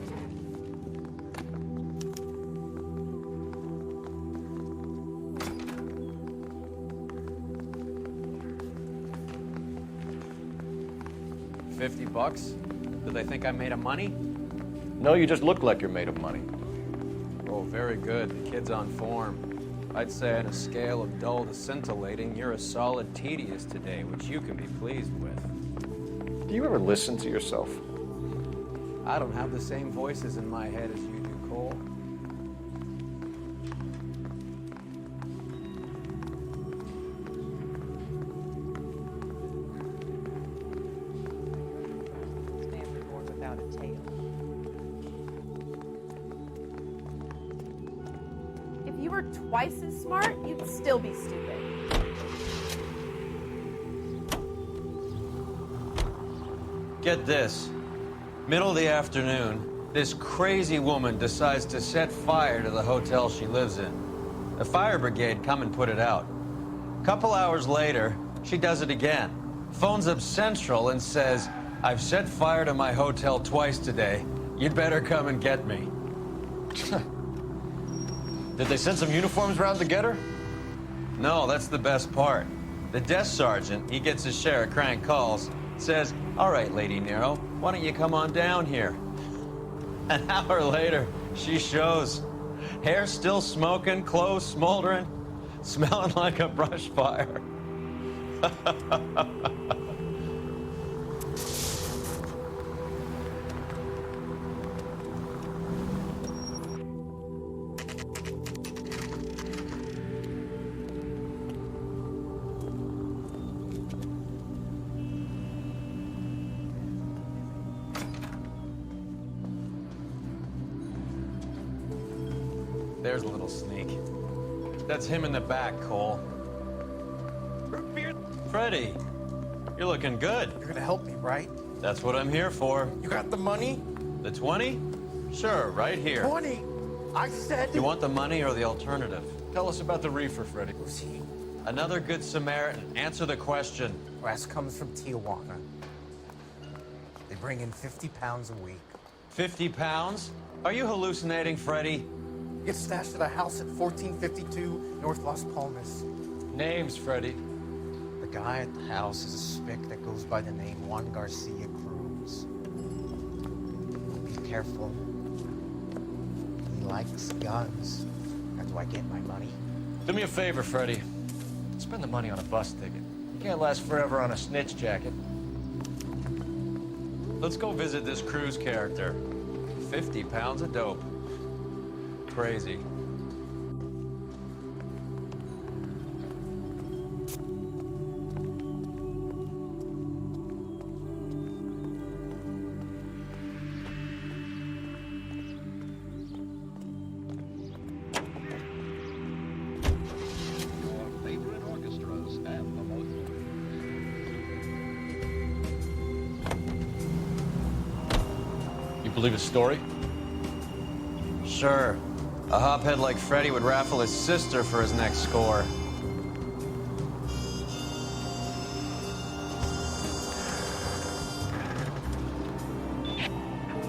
$50? Do they think I'm made of money? No, you just look like you're made of money. Oh, very good. The kid's on form. I'd say on a scale of dull to scintillating, you're a solid tedious today, which you can be pleased with. Do you ever listen to yourself? I don't have the same voices in my head as you do, Cole. Without a tail. If you were twice as smart, you'd still be stupid. Get this. Middle of the afternoon, this crazy woman decides to set fire to the hotel she lives in. The fire brigade come and put it out. A couple hours later, she does it again. Phones up Central and says, "I've set fire to my hotel twice today. You'd better come and get me." Did they send some uniforms around to get her? No, that's the best part. The desk sergeant, he gets his share of crank calls, says, "All right, Lady Nero, why don't you come on down here?" An hour later, she shows. Hair still smoking, clothes smoldering, smelling like a brush fire. There's a little sneak. That's him in the back, Cole. Freddie, you're looking good. You're gonna help me, right? That's what I'm here for. You got the money? The 20? Sure, right here. 20? I said... You want the money or the alternative? Tell us about the reefer, Freddie. Who's he? Another good Samaritan. Answer the question. Brass comes from Tijuana. They bring in 50 pounds a week. 50 pounds? Are you hallucinating, Freddie? Gets stashed at a house at 1452 North Las Palmas. Names, Freddie. The guy at the house is a spick that goes by the name Juan Garcia Cruz. Be careful. He likes guns. How do I get my money? Do me a favor, Freddie. Spend the money on a bus ticket. You can't last forever on a snitch jacket. Let's go visit this Cruz character. 50 pounds of dope. Crazy. You believe his story? Sure. A hophead like Freddie would raffle his sister for his next score.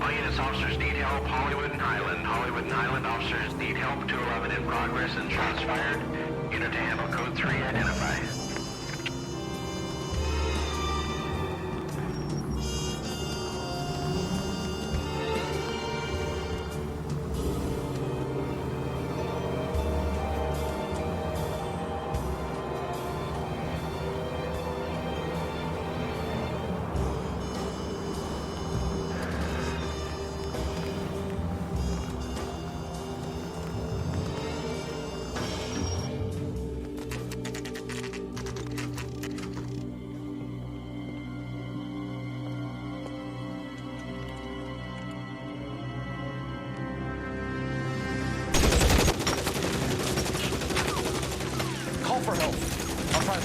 All units, officers need help. Hollywood and Highland. Hollywood and Highland officers need help. 211 in progress and shots fired. Unit to handle code 3, identify.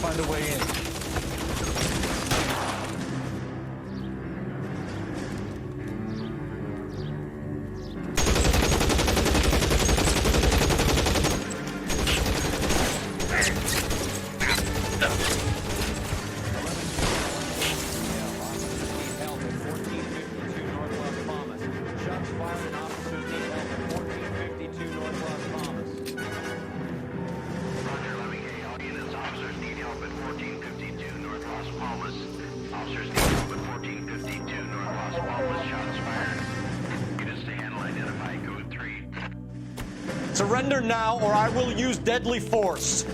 find a way in. Surrender now, or I will use deadly force.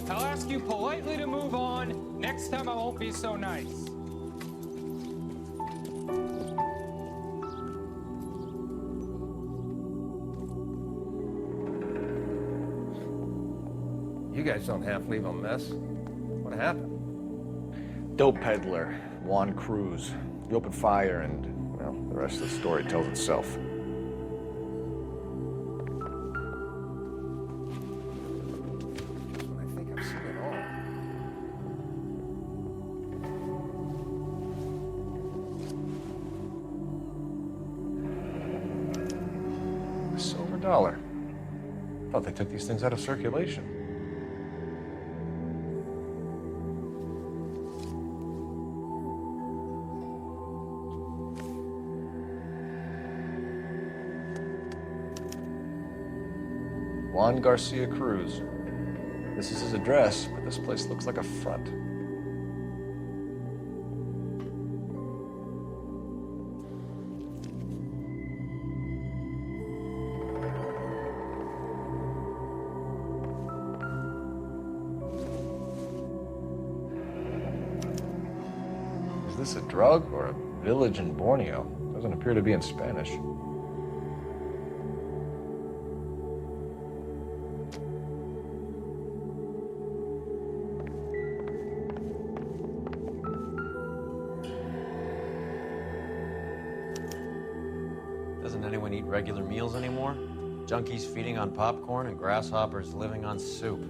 I'll ask you politely to move on. Next time I won't be so nice. You guys don't half leave a mess. What happened? Dope peddler, Juan Cruz. You opened fire and, well, the rest of the story tells itself. I think I've seen it all. A silver dollar. Thought they took these things out of circulation. Juan Garcia Cruz. This is his address, but this place looks like a front. Is this a drug or a village in Borneo? Doesn't appear to be in Spanish. Doesn't anyone eat regular meals anymore? Junkies feeding on popcorn and grasshoppers living on soup.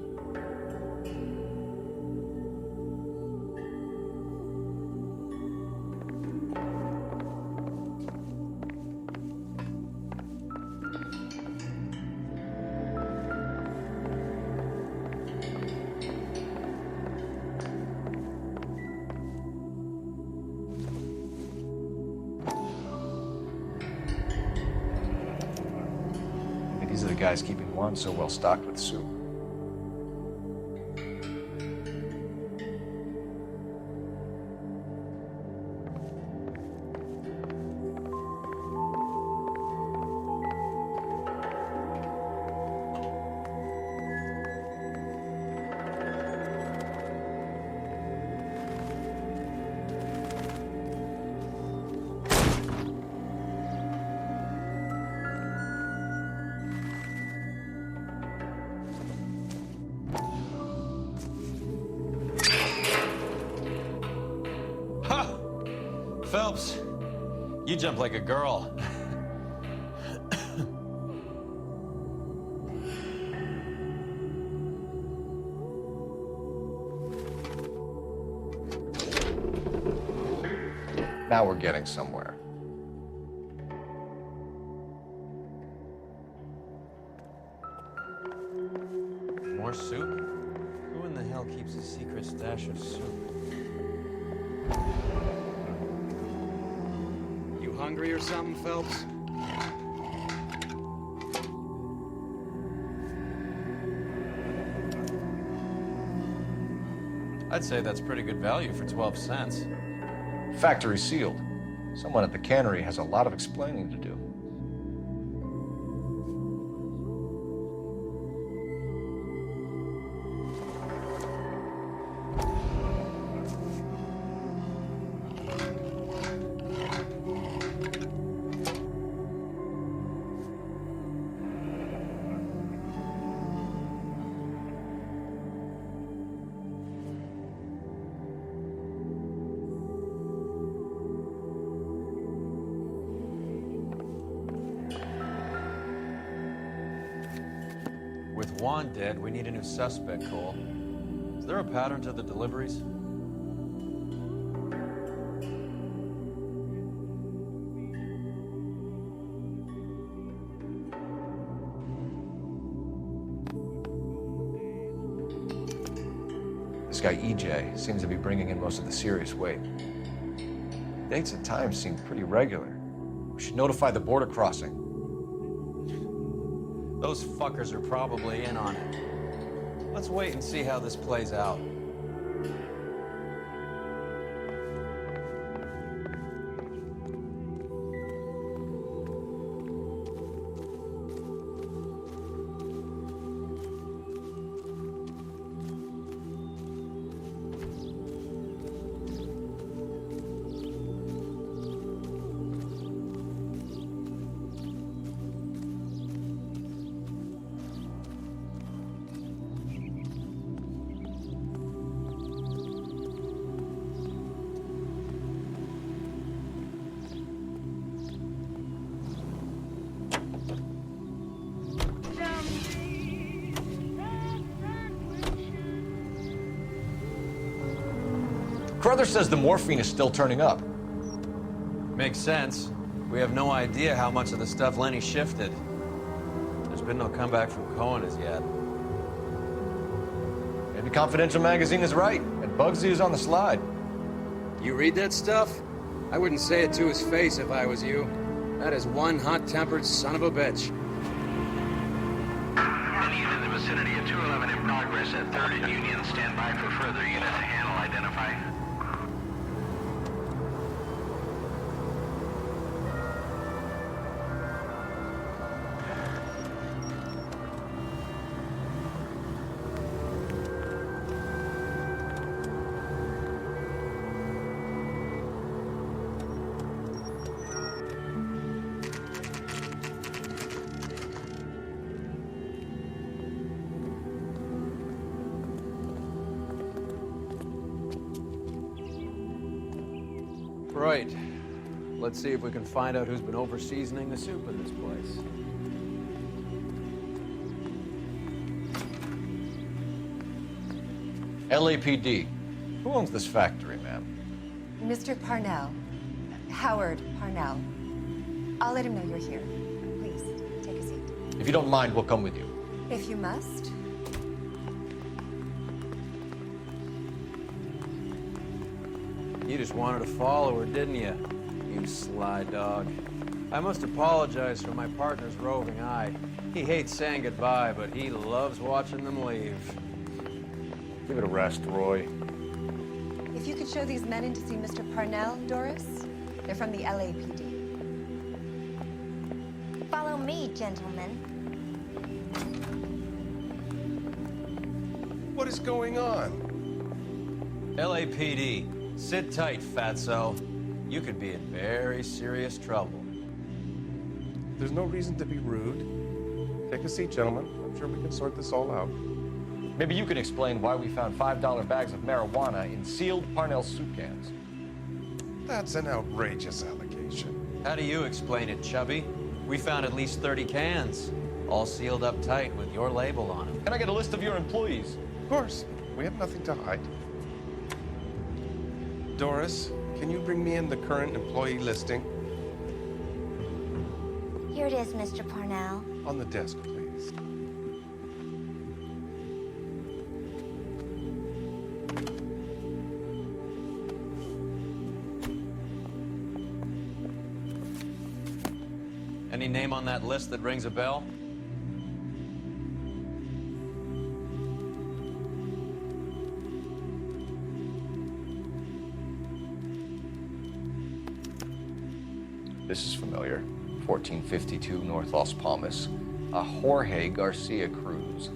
These are the guys keeping Juan so well stocked with soup. Phelps, you jump like a girl. Now we're getting somewhere. More soup? Who in the hell keeps a secret stash of soup? You hungry or something, Phelps? I'd say that's pretty good value for 12 cents. Factory sealed. Someone at the cannery has a lot of explaining to do. With Juan dead, we need a new suspect, Cole. Is there a pattern to the deliveries? This guy, EJ, seems to be bringing in most of the serious weight. Dates and times seem pretty regular. We should notify the border crossing. Those fuckers are probably in on it. Let's wait and see how this plays out. Carruthers says the morphine is still turning up. Makes sense. We have no idea how much of the stuff Lenny shifted. There's been no comeback from Cohen as yet. Maybe Confidential Magazine is right, and Bugsy is on the slide. You read that stuff? I wouldn't say it to his face if I was you. That is one hot-tempered son of a bitch. Any unit in the vicinity of 211 in progress at 3rd and Union. Stand by for further unit to handle. Identify. Right. Let's see if we can find out who's been over-seasoning the soup in this place. LAPD. Who owns this factory, ma'am? Mr. Parnell. Howard Parnell. I'll let him know you're here. Please, take a seat. If you don't mind, we'll come with you. If you must. You just wanted to follow her, didn't you? You sly dog. I must apologize for my partner's roving eye. He hates saying goodbye, but he loves watching them leave. Give it a rest, Roy. If you could show these men in to see Mr. Parnell, Doris. They're from the LAPD. Follow me, gentlemen. What is going on? LAPD. Sit tight, fatso. You could be in very serious trouble. There's no reason to be rude. Take a seat, gentlemen. I'm sure we can sort this all out. Maybe you can explain why we found $5 bags of marijuana in sealed Parnell soup cans. That's an outrageous allegation. How do you explain it, Chubby? We found at least 30 cans, all sealed up tight with your label on them. Can I get a list of your employees? Of course. We have nothing to hide. Doris, can you bring me in the current employee listing? Here it is, Mr. Parnell. On the desk, please. Any name on that list that rings a bell? This is familiar. 1452 North Las Palmas. A Jorge Garcia Cruz.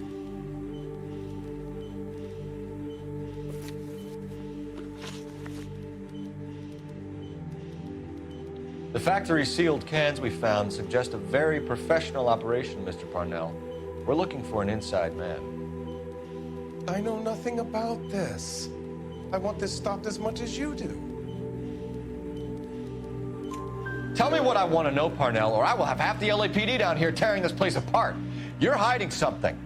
The factory sealed cans we found suggest a very professional operation, Mr. Parnell. We're looking for an inside man. I know nothing about this. I want this stopped as much as you do. Tell me what I want to know, Parnell, or I will have half the LAPD down here tearing this place apart. You're hiding something.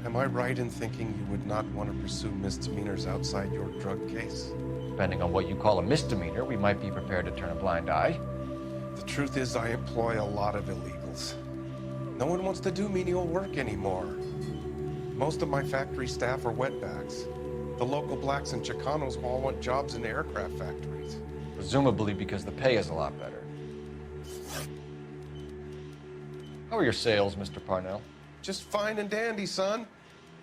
Am I right in thinking you would not want to pursue misdemeanors outside your drug case? Depending on what you call a misdemeanor, we might be prepared to turn a blind eye. The truth is, I employ a lot of illegals. No one wants to do menial work anymore. Most of my factory staff are wetbacks. The local blacks and Chicanos all want jobs in aircraft factories. Presumably because the pay is a lot better. How are your sales, Mr. Parnell? Just fine and dandy, son.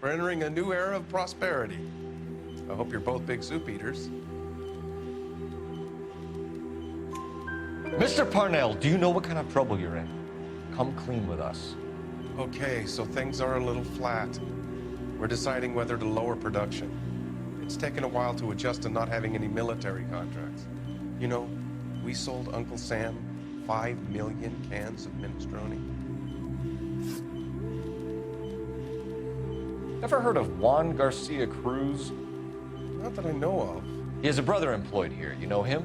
We're entering a new era of prosperity. I hope you're both big soup eaters. Mr. Parnell, do you know what kind of trouble you're in? Come clean with us. Okay, so things are a little flat. We're deciding whether to lower production. It's taken a while to adjust to not having any military contracts. You know, we sold Uncle Sam 5 million cans of minestrone. Ever heard of Juan Garcia Cruz? Not that I know of. He has a brother employed here. You know him?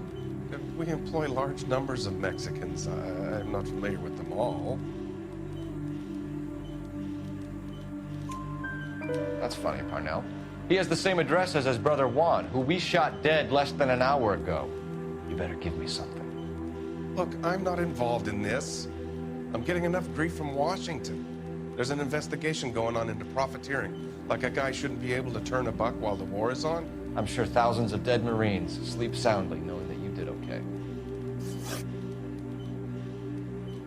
We employ large numbers of Mexicans. I'm not familiar with them all. That's funny, Parnell. He has the same address as his brother Juan, who we shot dead less than an hour ago. You better give me something. Look, I'm not involved in this. I'm getting enough grief from Washington. There's an investigation going on into profiteering. Like a guy shouldn't be able to turn a buck while the war is on. I'm sure thousands of dead Marines sleep soundly knowing that you did okay.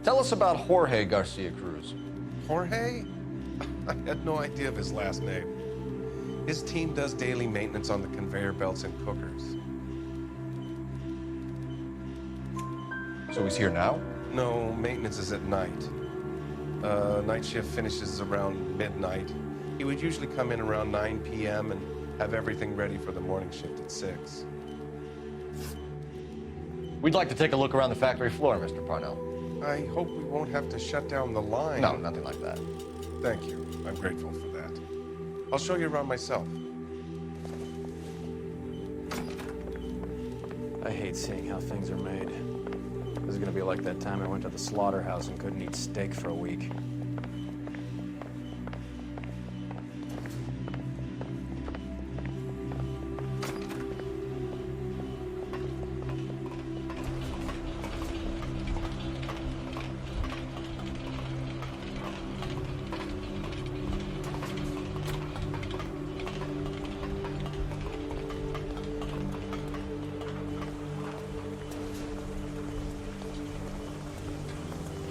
Tell us about Jorge Garcia Cruz. Jorge? I had no idea of his last name. His team does daily maintenance on the conveyor belts and cookers. So he's here now? No, maintenance is at night. Night shift finishes around midnight. He would usually come in around 9 p.m. and have everything ready for the morning shift at 6. We'd like to take a look around the factory floor, Mr. Parnell. I hope we won't have to shut down the line. No, nothing like that. Thank you. I'm grateful for that. I'll show you around myself. I hate seeing how things are made. This is gonna be like that time I went to the slaughterhouse and couldn't eat steak for a week.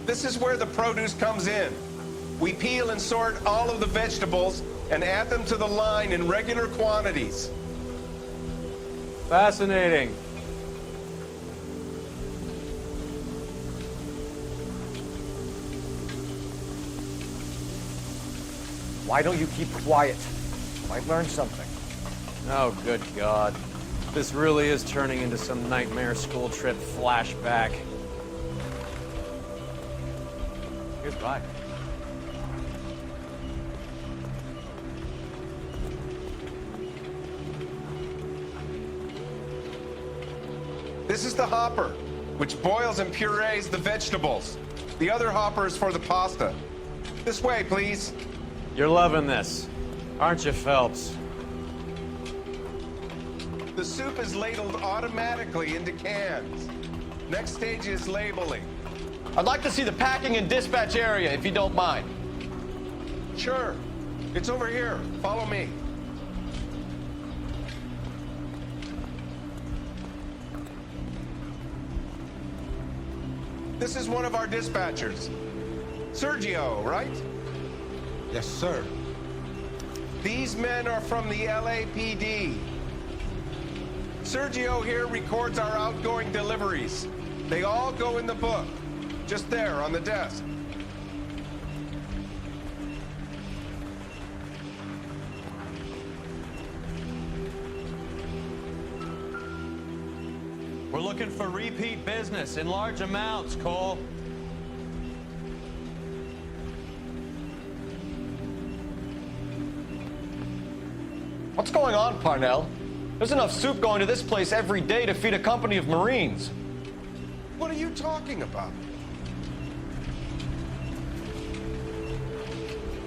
This is where the produce comes in. We peel and sort all of the vegetables and add them to the line in regular quantities. Fascinating. Why don't you keep quiet? Might learn something. Oh, good God. This really is turning into some nightmare school trip flashback. Goodbye. This is the hopper, which boils and purees the vegetables. The other hopper is for the pasta. This way, please. You're loving this, aren't you, Phelps? The soup is ladled automatically into cans. Next stage is labeling. I'd like to see the packing and dispatch area, if you don't mind. Sure. It's over here. Follow me. This is one of our dispatchers. Sergio, right? Yes, sir. These men are from the LAPD. Sergio here records our outgoing deliveries. They all go in the book. Just there on the desk. We're looking for repeat business in large amounts, Cole. What's going on, Parnell? There's enough soup going to this place every day to feed a company of Marines. What are you talking about?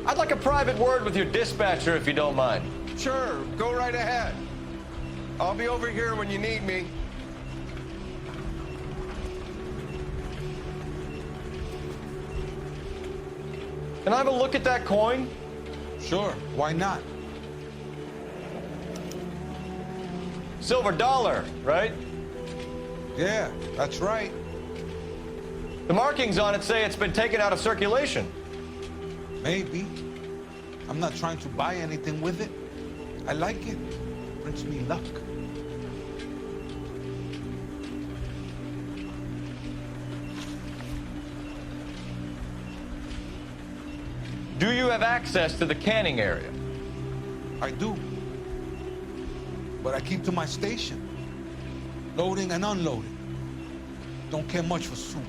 I'd like a private word with your dispatcher if you don't mind. Sure, go right ahead. I'll be over here when you need me. Can I have a look at that coin? Sure, why not? Silver dollar, right? Yeah, that's right. The markings on it say it's been taken out of circulation. Maybe. I'm not trying to buy anything with it. I like it. Brings me luck. Do you have access to the canning area? I do. But I keep to my station. Loading and unloading. Don't care much for soup.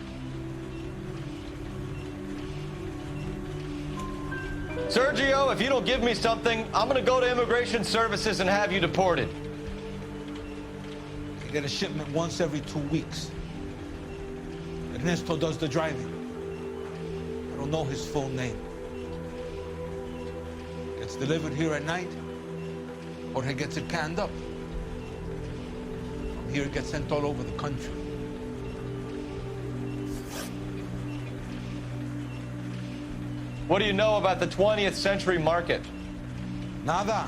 Sergio, if you don't give me something, I'm gonna go to Immigration Services and have you deported. I get a shipment once every 2 weeks. Ernesto does the driving. I don't know his full name. Gets delivered here at night, Jorge gets it canned up. From here it gets sent all over the country. What do you know about the 20th century market? Nada.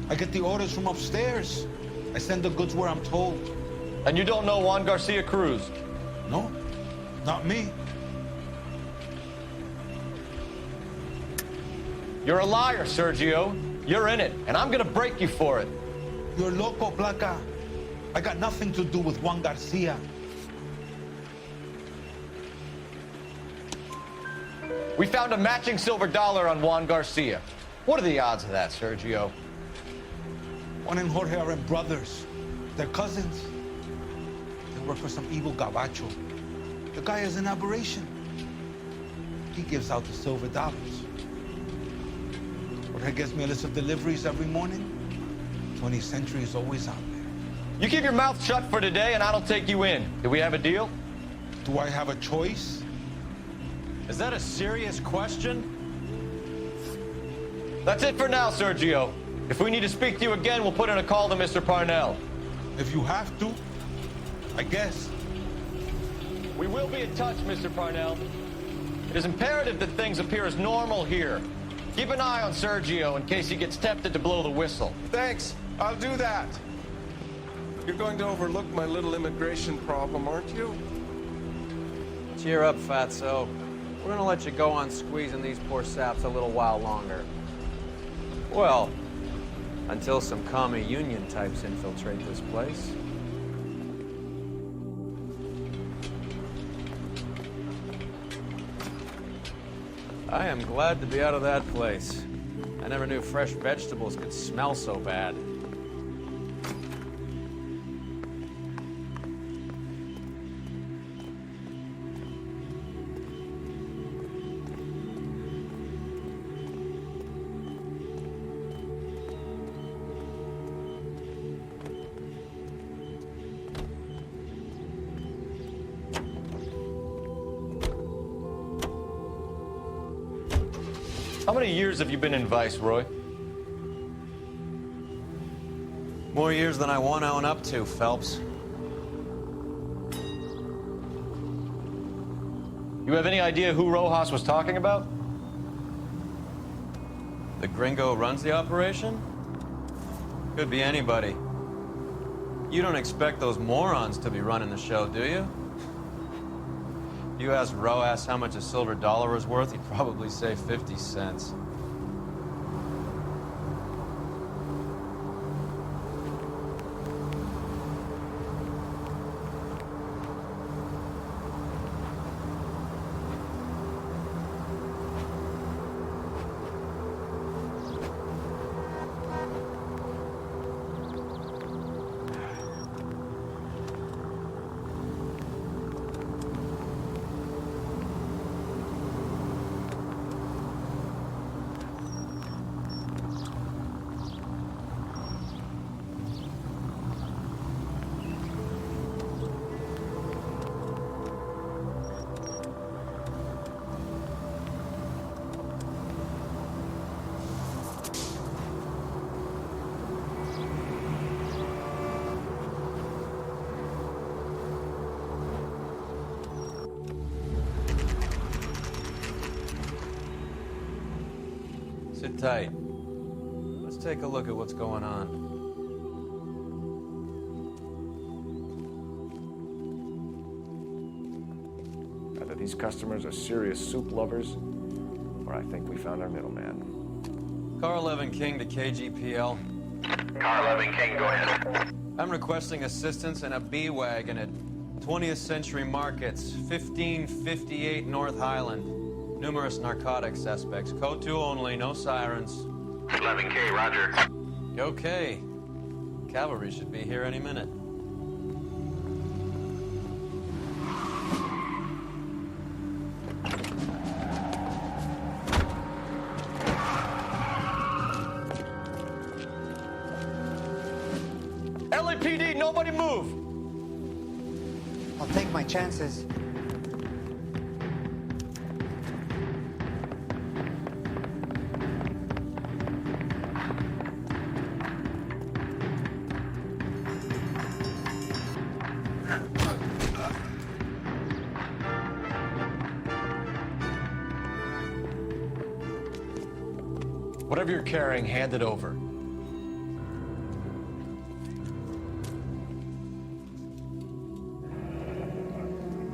I get the orders from upstairs. I send the goods where I'm told. And you don't know Juan Garcia Cruz? No, not me. You're a liar, Sergio. You're in it, and I'm gonna break you for it. You're loco, Blanca. I got nothing to do with Juan Garcia. We found a matching silver dollar on Juan Garcia. What are the odds of that, Sergio? Juan and Jorge are brothers. They're cousins. They work for some evil gabacho. The guy is an aberration. He gives out the silver dollars. Jorge gives me a list of deliveries every morning. 20th Century is always out there. You keep your mouth shut for today, and I don't take you in. Do we have a deal? Do I have a choice? Is that a serious question? That's it for now, Sergio. If we need to speak to you again, we'll put in a call to Mr. Parnell. If you have to, I guess. We will be in touch, Mr. Parnell. It is imperative that things appear as normal here. Keep an eye on Sergio in case he gets tempted to blow the whistle. Thanks, I'll do that. You're going to overlook my little immigration problem, aren't you? Cheer up, fatso. We're gonna let you go on squeezing these poor saps a little while longer. Well, until some commie union types infiltrate this place. I am glad to be out of that place. I never knew fresh vegetables could smell so bad. How many years have you been in Vice, Roy? More years than I want to own up to, Phelps. You have any idea who Rojas was talking about? The gringo runs the operation? Could be anybody. You don't expect those morons to be running the show, do you? You asked Rojas how much a silver dollar was worth, he'd probably say 50 cents. Sit tight. Let's take a look at what's going on. Either these customers are serious soup lovers, or I think we found our middleman. Car 11 King to KGPL. Car 11 King, go ahead. I'm requesting assistance in a B-Wagon at 20th Century Markets, 1558 North Highland. Numerous narcotic suspects. Code 2 only, no sirens. 11K, roger. Okay. Cavalry should be here any minute. LAPD, nobody move! I'll take my chances. Whatever you're carrying, hand it over.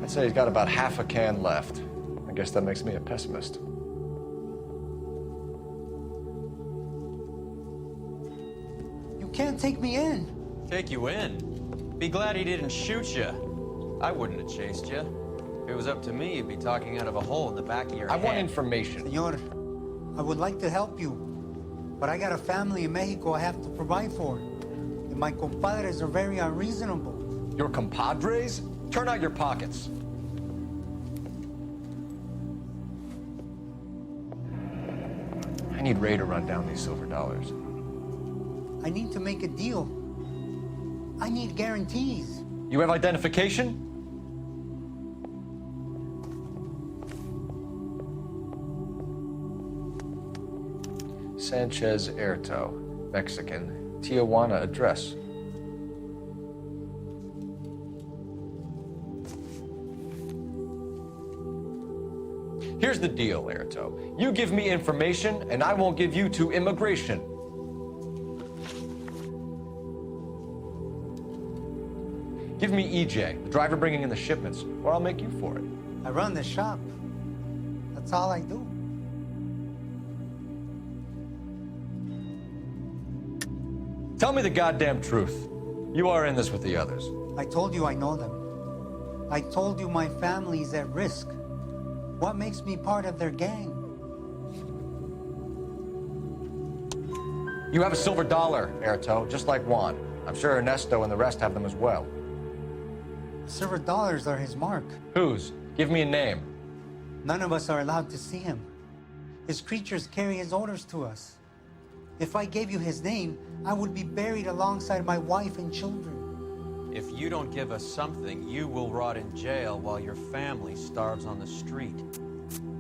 I'd say he's got about half a can left. I guess that makes me a pessimist. You can't take me in. Take you in? Be glad he didn't shoot you. I wouldn't have chased you. If it was up to me, you'd be talking out of a hole in the back of your head. I want information. Senor, I would like to help you, but I got a family in Mexico I have to provide for. And my compadres are very unreasonable. Your compadres? Turn out your pockets. I need Ray to run down these silver dollars. I need to make a deal. I need guarantees. You have identification? Sanchez Erto, Mexican, Tijuana address. Here's the deal, Erto. You give me information, and I won't give you to immigration. Give me EJ, the driver bringing in the shipments, or I'll make you for it. I run the shop. That's all I do. Tell me the goddamn truth. You are in this with the others. I told you I know them. I told you my family is at risk. What makes me part of their gang? You have a silver dollar, Erto, just like Juan. I'm sure Ernesto and the rest have them as well. Silver dollars are his mark. Whose? Give me a name. None of us are allowed to see him. His creatures carry his orders to us. If I gave you his name, I would be buried alongside my wife and children. If you don't give us something, you will rot in jail while your family starves on the street.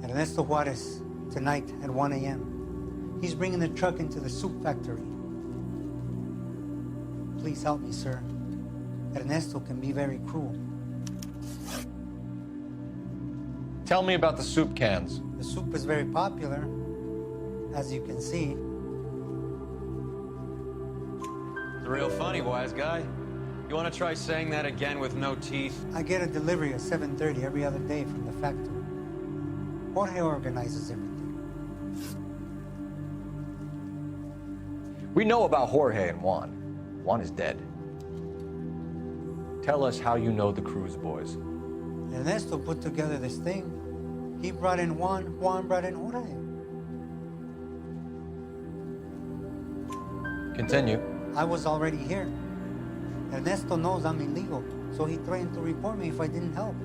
Ernesto Juarez, tonight at 1 a.m. He's bringing the truck into the soup factory. Please help me, sir. Ernesto can be very cruel. Tell me about the soup cans. The soup is very popular, as you can see. It's real funny, wise guy. You want to try saying that again with no teeth? I get a delivery at 7:30 every other day from the factory. Jorge organizes everything. We know about Jorge and Juan. Juan is dead. Tell us how you know the Cruz boys. Ernesto put together this thing. He brought in Juan, Juan brought in Jorge. Continue. I was already here. Ernesto knows I'm illegal, so he threatened to report me if I didn't help.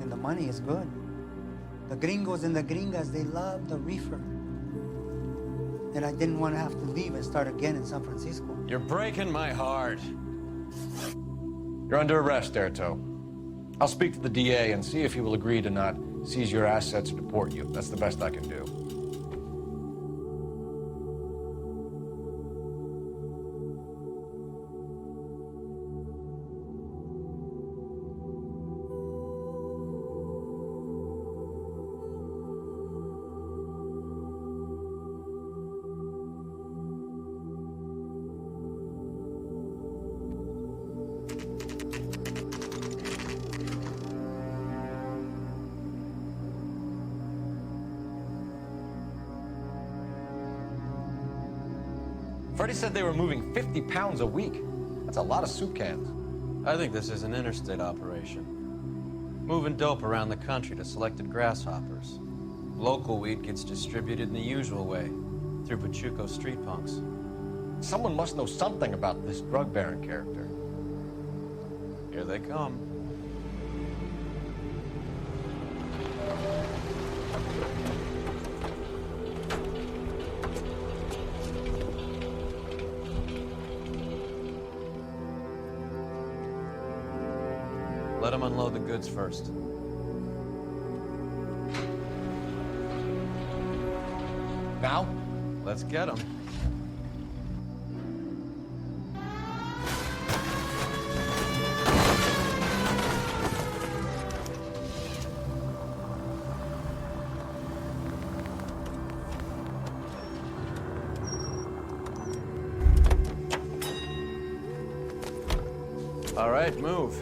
And the money is good. The gringos and the gringas, they love the reefer. And I didn't want to have to leave and start again in San Francisco. You're breaking my heart. You're under arrest, Erto. I'll speak to the DA and see if he will agree to not seize your assets or deport you. That's the best I can do. Freddie said they were moving 50 pounds a week. That's a lot of soup cans. I think this is an interstate operation. Moving dope around the country to selected grasshoppers. Local weed gets distributed in the usual way, through Pachuco street punks. Someone must know something about this drug baron character. Here they come. Let them unload the goods first. Now? Let's get them. All right, move.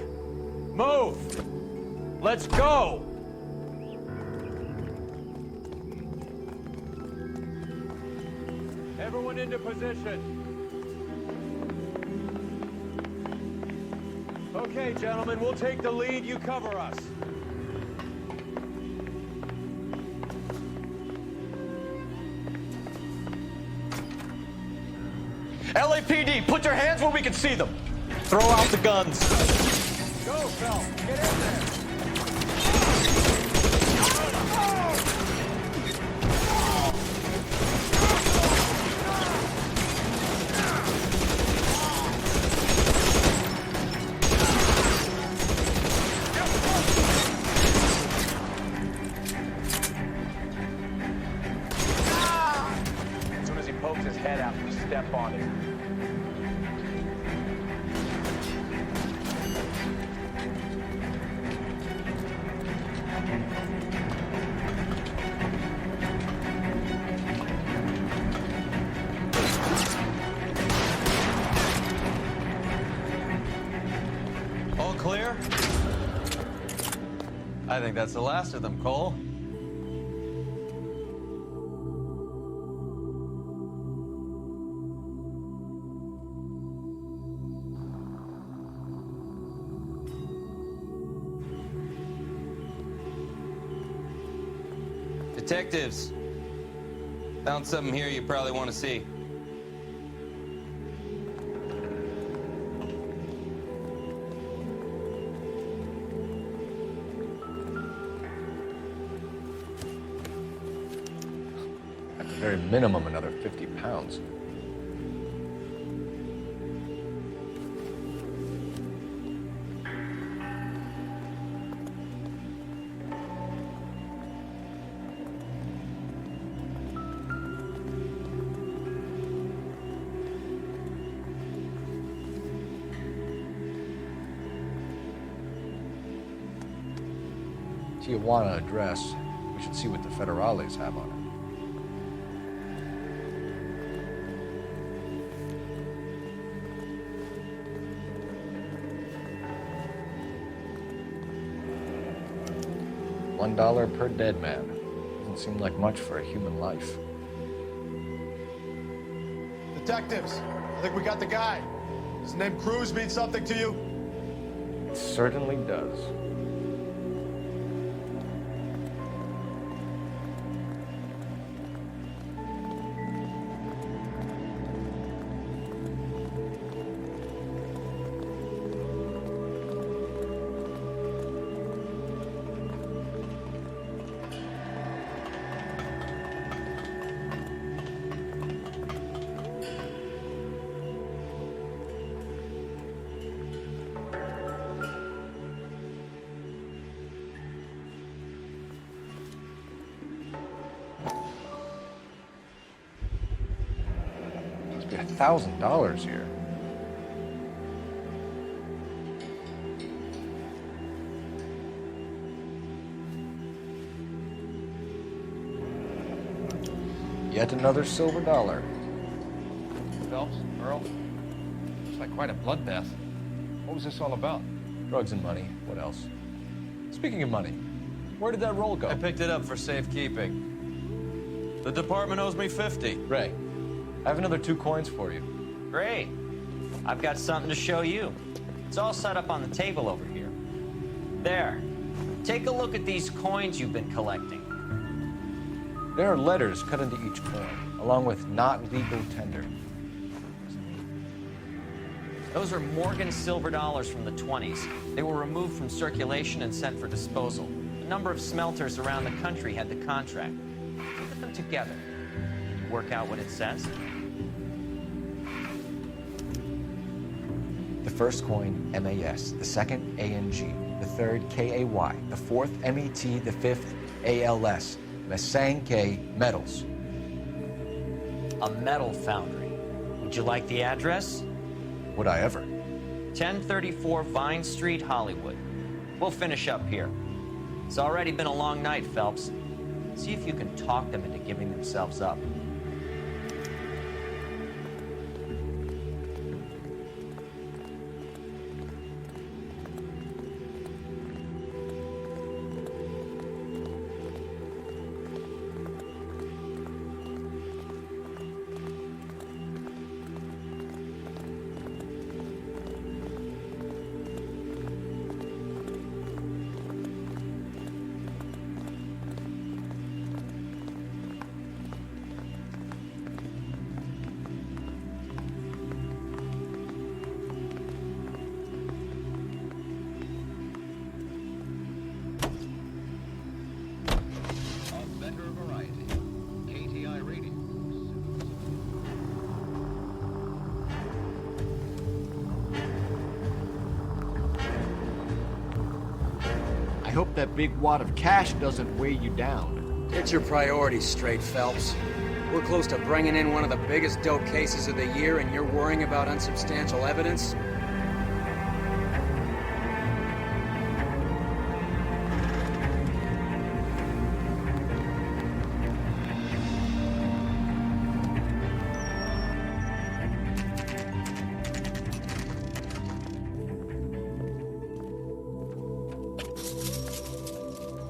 Move! Let's go! Everyone into position. Okay, gentlemen, we'll take the lead. You cover us. LAPD, put your hands where we can see them. Throw out the guns. Go, Phil. Get in there. As soon as he pokes his head out, we step on it. All clear? I think that's the last of them, Cole. Detectives, found something here you probably want to see. At the very minimum, another 50 pounds. Tijuana address. We should see what the federales have on it. $1 per dead man. Doesn't seem like much for a human life. Detectives, I think we got the guy. Does the name Cruz mean something to you? It certainly does. Must be $1,000 here. Yet another silver dollar. Phelps, Earl, looks like quite a bloodbath. What was this all about? Drugs and money. What else? Speaking of money, where did that roll go? I picked it up for safekeeping. The department owes me 50. Ray, I have another 2 coins for you. Great. I've got something to show you. It's all set up on the table over here. There. Take a look at these coins you've been collecting. There are letters cut into each coin, along with not legal tender. Those are Morgan silver dollars from the 20s. They were removed from circulation and sent for disposal. A number of smelters around the country had the contract. Look at them together. You work out what it says? The first coin, MAS. The second, ANG. The third, KAY. The fourth, MET. The fifth, ALS. Masanke Metals. A metal foundry. Would you like the address? Would I ever? 1034 Vine Street, Hollywood. We'll finish up here. It's already been a long night, Phelps. See if you can talk them into giving themselves up. I hope that big wad of cash doesn't weigh you down. Get your priorities straight, Phelps. We're close to bringing in one of the biggest dope cases of the year, and you're worrying about unsubstantial evidence?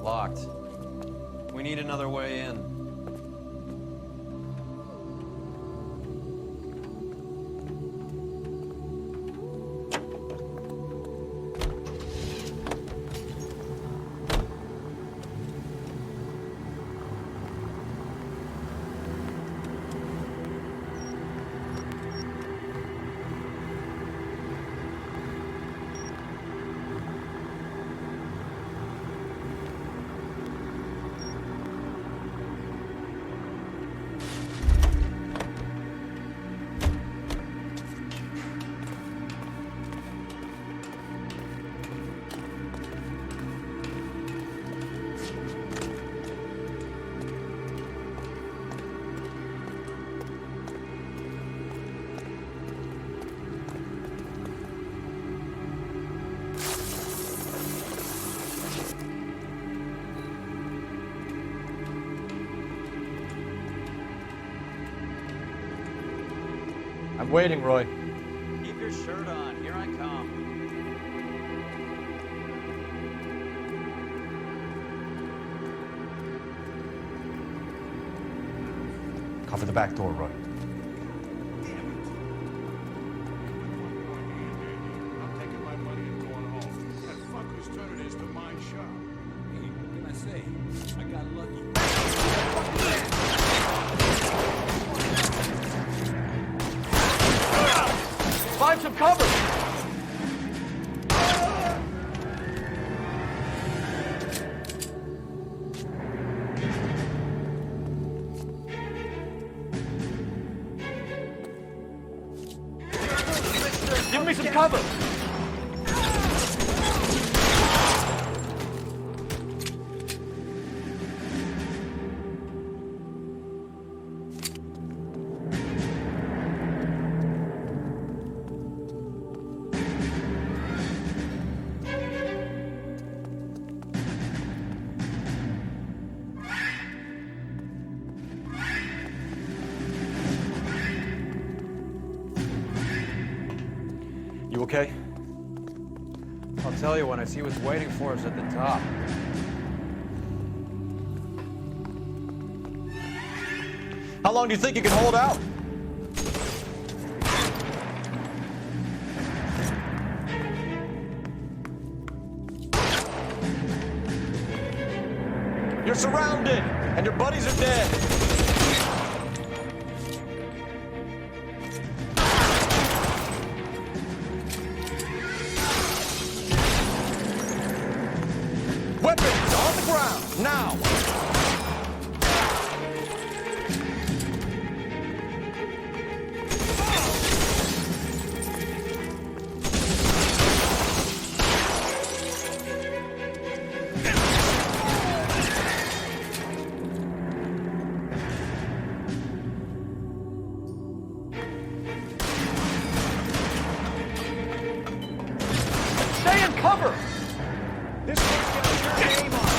Locked. We need another way in. I'm waiting, Roy. Keep your shirt on. Here I come. Cover the back door, Roy. I'm taking my money and going home. That fucker's turning this to my shop. Hey, what can I say? I got lucky. Find some cover! Give me some cover! You okay? I'll tell you when I see what's waiting for us at the top. How long do you think you can hold out? surrounded, and your buddies are dead. Weapons on the ground, now! Stay in cover! This one's got your name on it.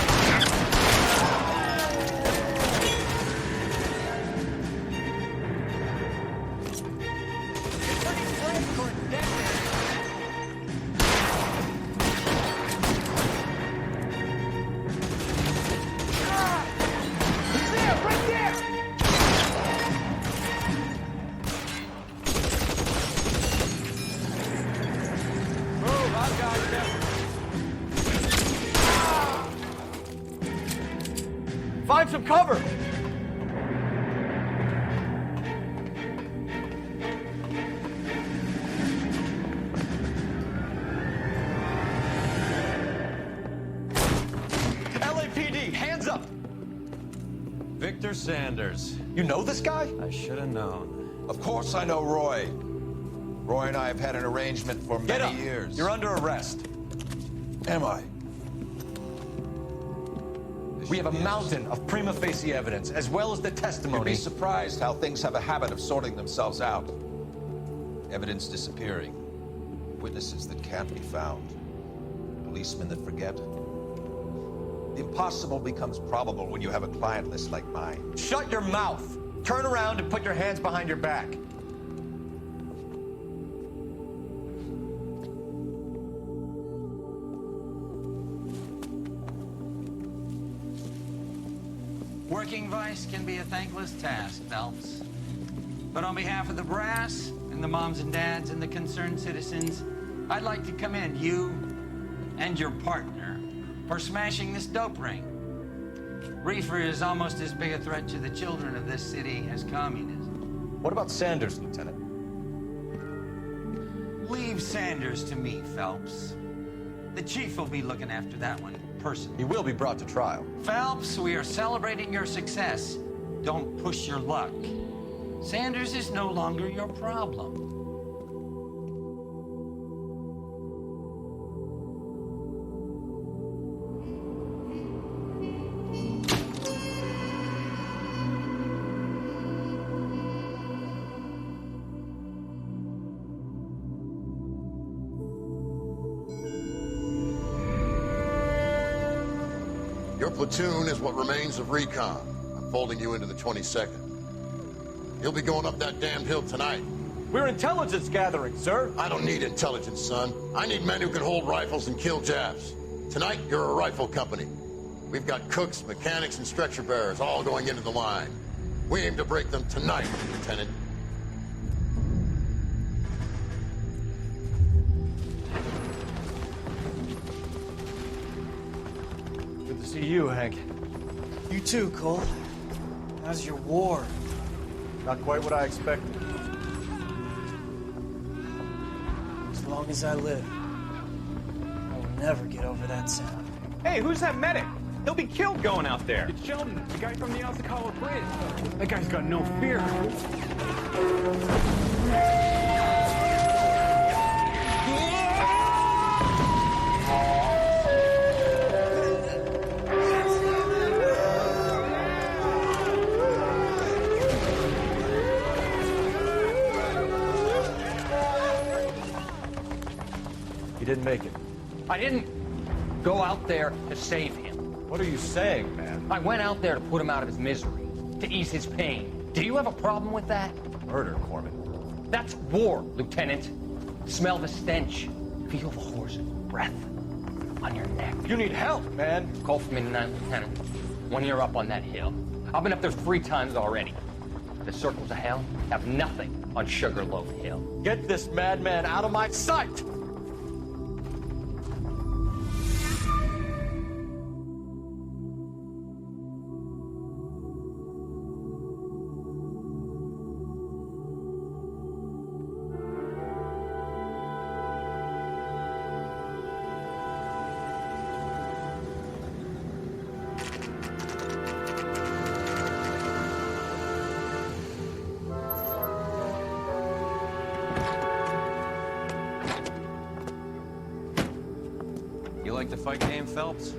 He's there, right there! Move, I've got you. Find some cover! LAPD, hands up! Victor Sanders. You know this guy? I should have known. Of course I know Roy. Roy and I have had an arrangement for Get many up. years. You're under arrest. Am I? We have a mountain of prima facie evidence, as well as the You'd testimony. be surprised how things have a habit of sorting themselves out. Evidence disappearing. Witnesses that can't be found. Policemen that forget. The impossible becomes probable when you have a client list like mine. Shut your mouth. Turn around and put your hands behind your back. Working vice can be a thankless task, Phelps. But on behalf of the brass and the moms and dads and the concerned citizens, I'd like to commend you and your partner for smashing this dope ring. Reefer is almost as big a threat to the children of this city as communism. What about Sanders, Lieutenant? Leave Sanders to me, Phelps. The chief will be looking after that one personally. He will be brought to trial. Phelps, we are celebrating your success. Don't push your luck. Sanders is no longer your problem. Your platoon is what remains of recon. I'm folding you into the 22nd. You'll be going up that damned hill tonight. We're intelligence gathering, sir. I don't need intelligence, son. I need men who can hold rifles and kill Japs. Tonight, you're a rifle company. We've got cooks, mechanics, and stretcher bearers all going into the line. We aim to break them tonight, Lieutenant. Good to see you, Hank. You too, Cole. How's your war? Not quite what I expected. As long as I live, I will never get over that sound. Hey, who's that medic? He'll be killed going out there. It's Sheldon, the guy from the Osakawa Bridge. That guy's got no fear. He didn't make it. I didn't go out there to save him. What are you saying, man? I went out there to put him out of his misery, to ease his pain. Do you have a problem with that? Murder, Corman. That's war, Lieutenant. Smell the stench. Feel the horse's breath on your neck. You need help, man. Call for me tonight, Lieutenant. When you're up on that hill. I've been up there 3 times already. The circles of hell have nothing on Sugarloaf Hill. Get this madman out of my sight! to fight Dame Phelps?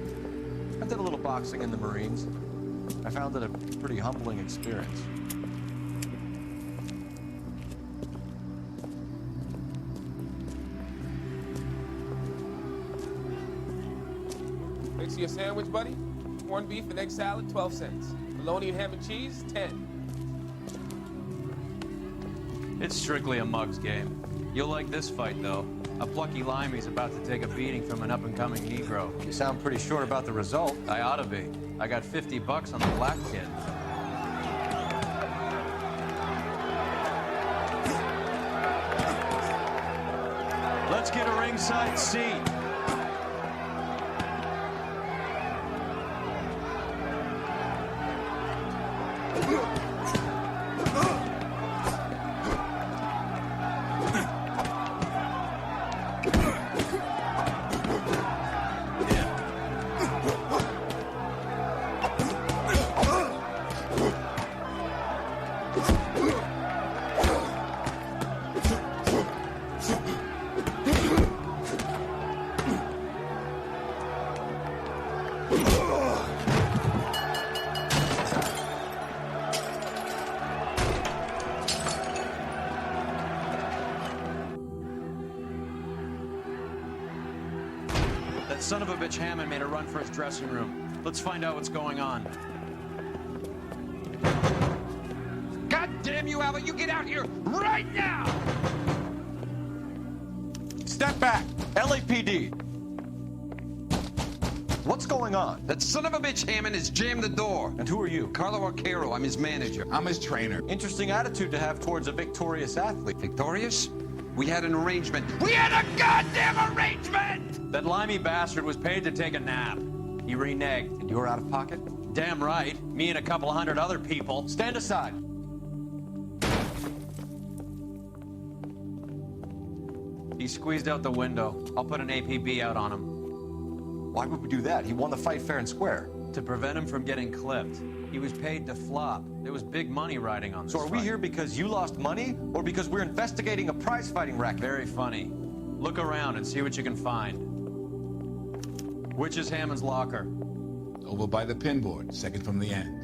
I did a little boxing in the Marines. I found it a pretty humbling experience. Mix you a sandwich, buddy? Corned beef and egg salad, 12 cents. Bologna and ham and cheese, 10. It's strictly a mug's game. You'll like this fight, though. A plucky limey's about to take a beating from an up-and-coming Negro. You sound pretty sure about the result. I ought to be. I got $50 on the black kid. Let's get a ringside seat. That son of a bitch Hammond made a run for his dressing room. Let's find out what's going on. God damn you, Albert! You get out here right now! Step back! LAPD! What's going on? That son of a bitch Hammond has jammed the door. And who are you? Carlo Arcaro. I'm his manager. I'm his trainer. Interesting attitude to have towards a victorious athlete. Victorious? We had an arrangement. We had a goddamn arrangement! That limey bastard was paid to take a nap. He reneged. And you were out of pocket? Damn right. Me and a couple hundred other people. Stand aside. He squeezed out the window. I'll put an APB out on him. Why would we do that? He won the fight fair and square. To prevent him from getting clipped. He was paid to flop. There was big money riding on this So are we fight. here because you lost money, or because we're investigating a prize-fighting racket? Very funny. Look around and see what you can find. Which is Hammond's locker? Over by the pinboard, second from the end.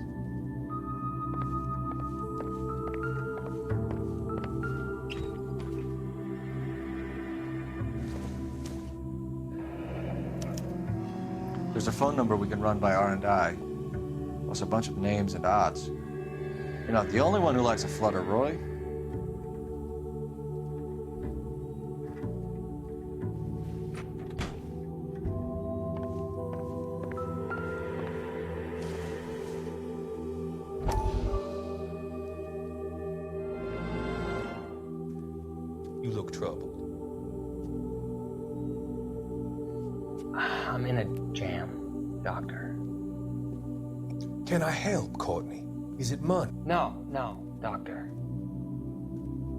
There's a phone number we can run by R&I, plus a bunch of names and odds. You're not the only one who likes a flutter, Roy. You look troubled. I'm in a jam, Doctor. Can I help, Courtney? Is it money? No, Doctor.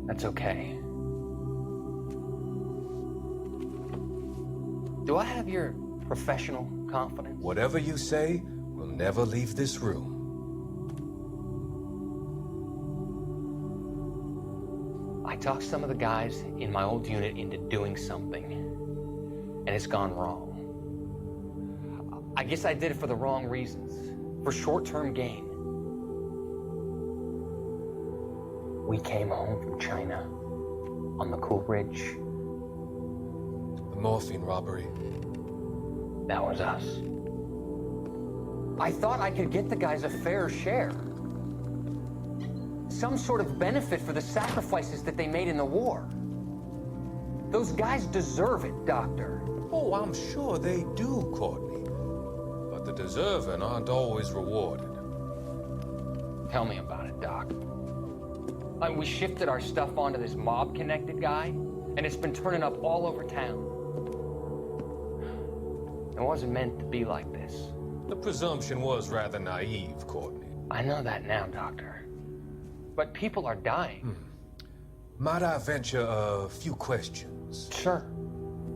That's okay. Do I have your professional confidence? Whatever you say, we'll never leave this room. I talked some of the guys in my old unit into doing something, and it's gone wrong. I guess I did it for the wrong reasons, for short-term gain. We came home from China on the Cool Ridge. The morphine robbery. That was us. I thought I could get the guys a fair share. Some sort of benefit for the sacrifices that they made in the war. Those guys deserve it, Doctor. Oh, I'm sure they do, Courtney. But the deserving aren't always rewarded. Tell me about it, Doc. We shifted our stuff onto this mob-connected guy, and it's been turning up all over town. It wasn't meant to be like this. The presumption was rather naive, Courtney. I know that now, Doctor. But people are dying. Might I venture a few questions? Sure.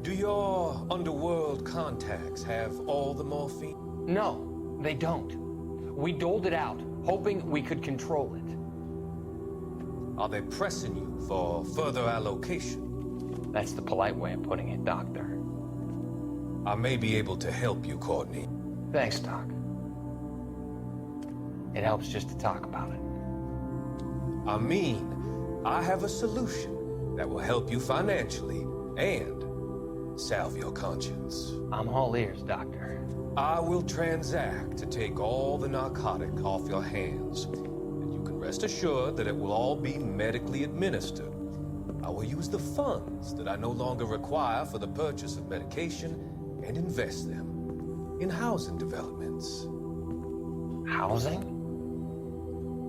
Do your underworld contacts have all the morphine? No, they don't. We doled it out, hoping we could control it. Are they pressing you for further allocation? That's the polite way of putting it, Doctor. I may be able to help you, Courtney. Thanks, Doc. It helps just to talk about it. I mean, I have a solution that will help you financially and salve your conscience. I'm all ears, Doctor. I will transact to take all the narcotic off your hands, and you can rest assured that it will all be medically administered. I will use the funds that I no longer require for the purchase of medication and invest them in housing developments. Housing?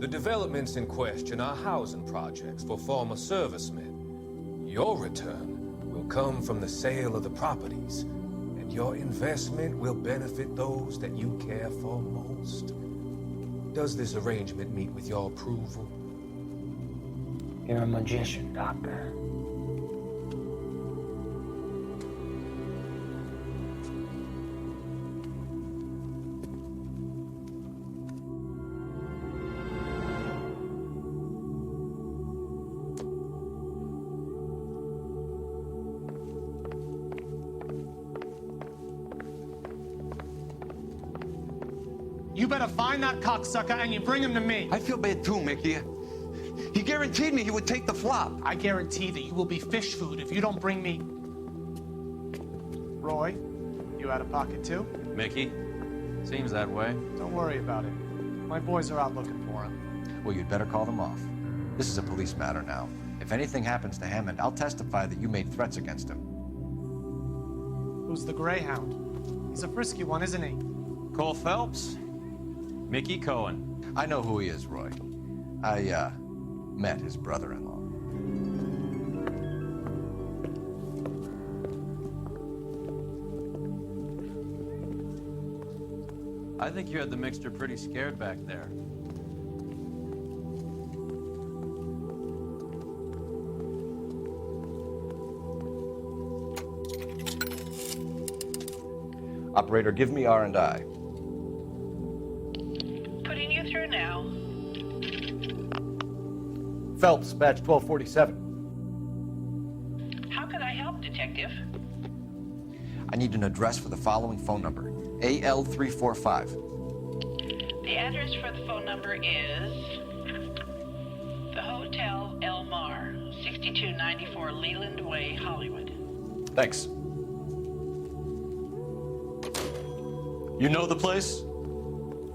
The developments in question are housing projects for former servicemen. Your return will come from the sale of the properties, and your investment will benefit those that you care for most. Does this arrangement meet with your approval? You're a magician, Doctor. You better find that cocksucker and you bring him to me. I feel bad too, Mickey. He guaranteed me he would take the flop. I guarantee that you will be fish food if you don't bring me... Roy, you out of pocket too? Mickey? Seems that way. Don't worry about it. My boys are out looking for him. Well, you'd better call them off. This is a police matter now. If anything happens to Hammond, I'll testify that you made threats against him. Who's the Greyhound? He's a frisky one, isn't he? Cole Phelps? Mickey Cohen. I know who he is, Roy. I, met his brother-in-law. I think you had the mixture pretty scared back there. Operator, give me R&I. Putting you through now. Phelps, badge 1247. How can I help, Detective? I need an address for the following phone number. AL345. The address for the phone number is the Hotel L.Noire, 6294 Leland Way, Hollywood. Thanks. You know the place?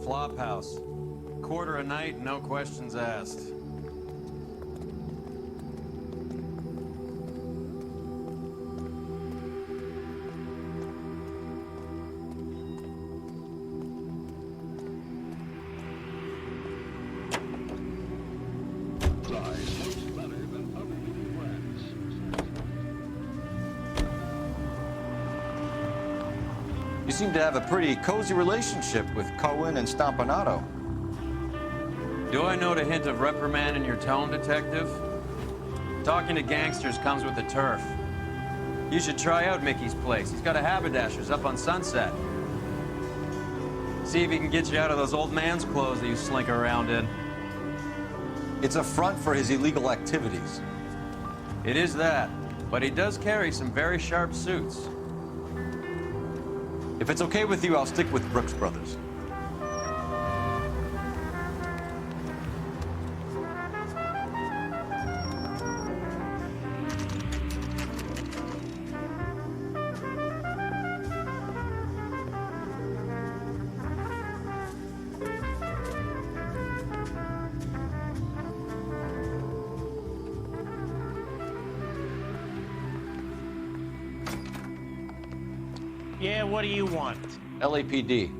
Flophouse. Quarter a night, no questions asked. You seem to have a pretty cozy relationship with Cohen and Stompanato. Do I note a hint of reprimand in your tone, Detective? Talking to gangsters comes with the turf. You should try out Mickey's place. He's got a haberdasher's up on Sunset. See if he can get you out of those old man's clothes that you slink around in. It's a front for his illegal activities. It is that, but he does carry some very sharp suits. If it's okay with you, I'll stick with Brooks Brothers. Yeah, what do you want? LAPD.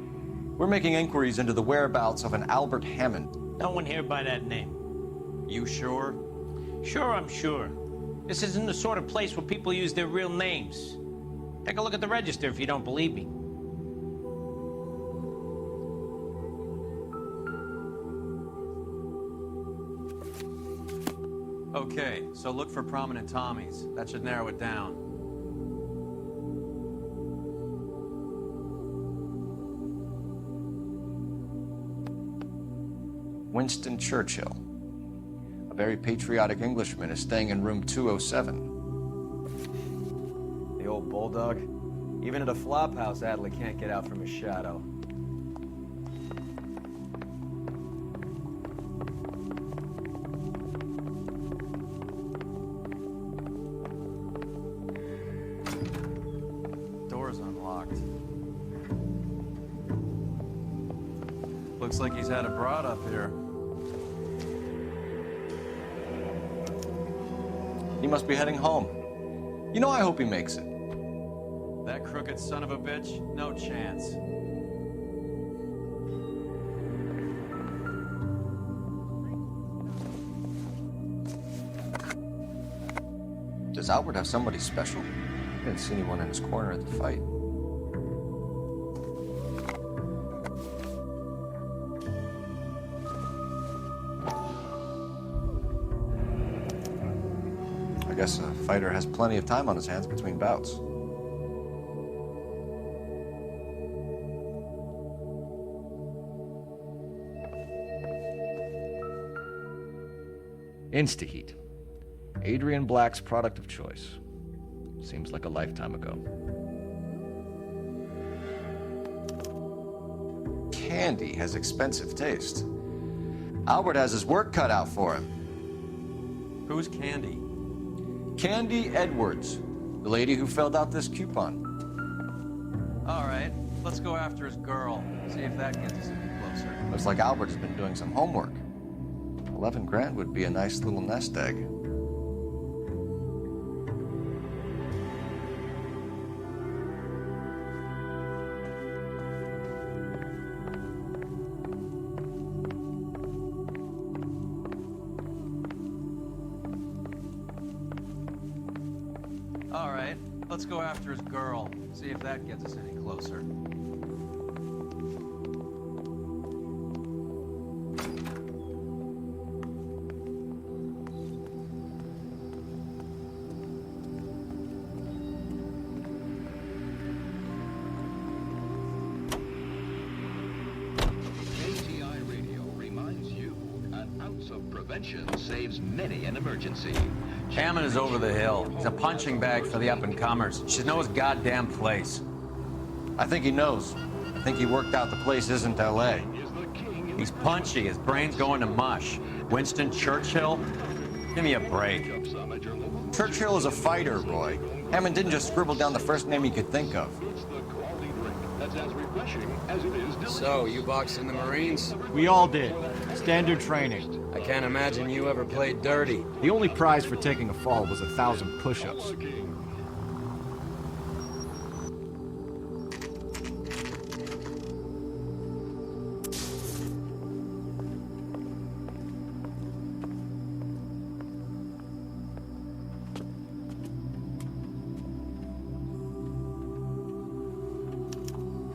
We're making inquiries into the whereabouts of an Albert Hammond. No one here by that name. You sure? Sure, I'm sure. This isn't the sort of place where people use their real names. Take a look at the register if you don't believe me. Okay, so look for prominent Tommies. That should narrow it down. Winston Churchill. A very patriotic Englishman is staying in room 207. The old bulldog? Even at a flop house, Adley can't get out from his shadow. Door's unlocked. Looks like he's had a broad up here. He must be heading home. You know, I hope he makes it. That crooked son of a bitch? No chance. Does Albert have somebody special? I didn't see anyone in his corner at the fight. I guess a fighter has plenty of time on his hands between bouts. Instaheat. Adrian Black's product of choice. Seems like a lifetime ago. Candy has expensive taste. Albert has his work cut out for him. Who's Candy? Candy Edwards, the lady who filled out this coupon. All right, let's go after his girl. See if that gets us any closer. Looks like Albert has been doing some homework. 11 grand would be a nice little nest egg. All right, let's go after his girl. See if that gets us any closer. Saves many an emergency. Hammond is over the hill. He's a punching bag for the up-and-comers. Should know his goddamn place. I think he knows. I think he worked out the place isn't L.A. He's punchy. His brain's going to mush. Winston Churchill? Give me a break. Churchill is a fighter, Roy. Hammond didn't just scribble down the first name he could think of. So, you boxed in the Marines? We all did. Standard training. I can't imagine you ever played dirty. The only prize for taking a fall was 1,000 push-ups.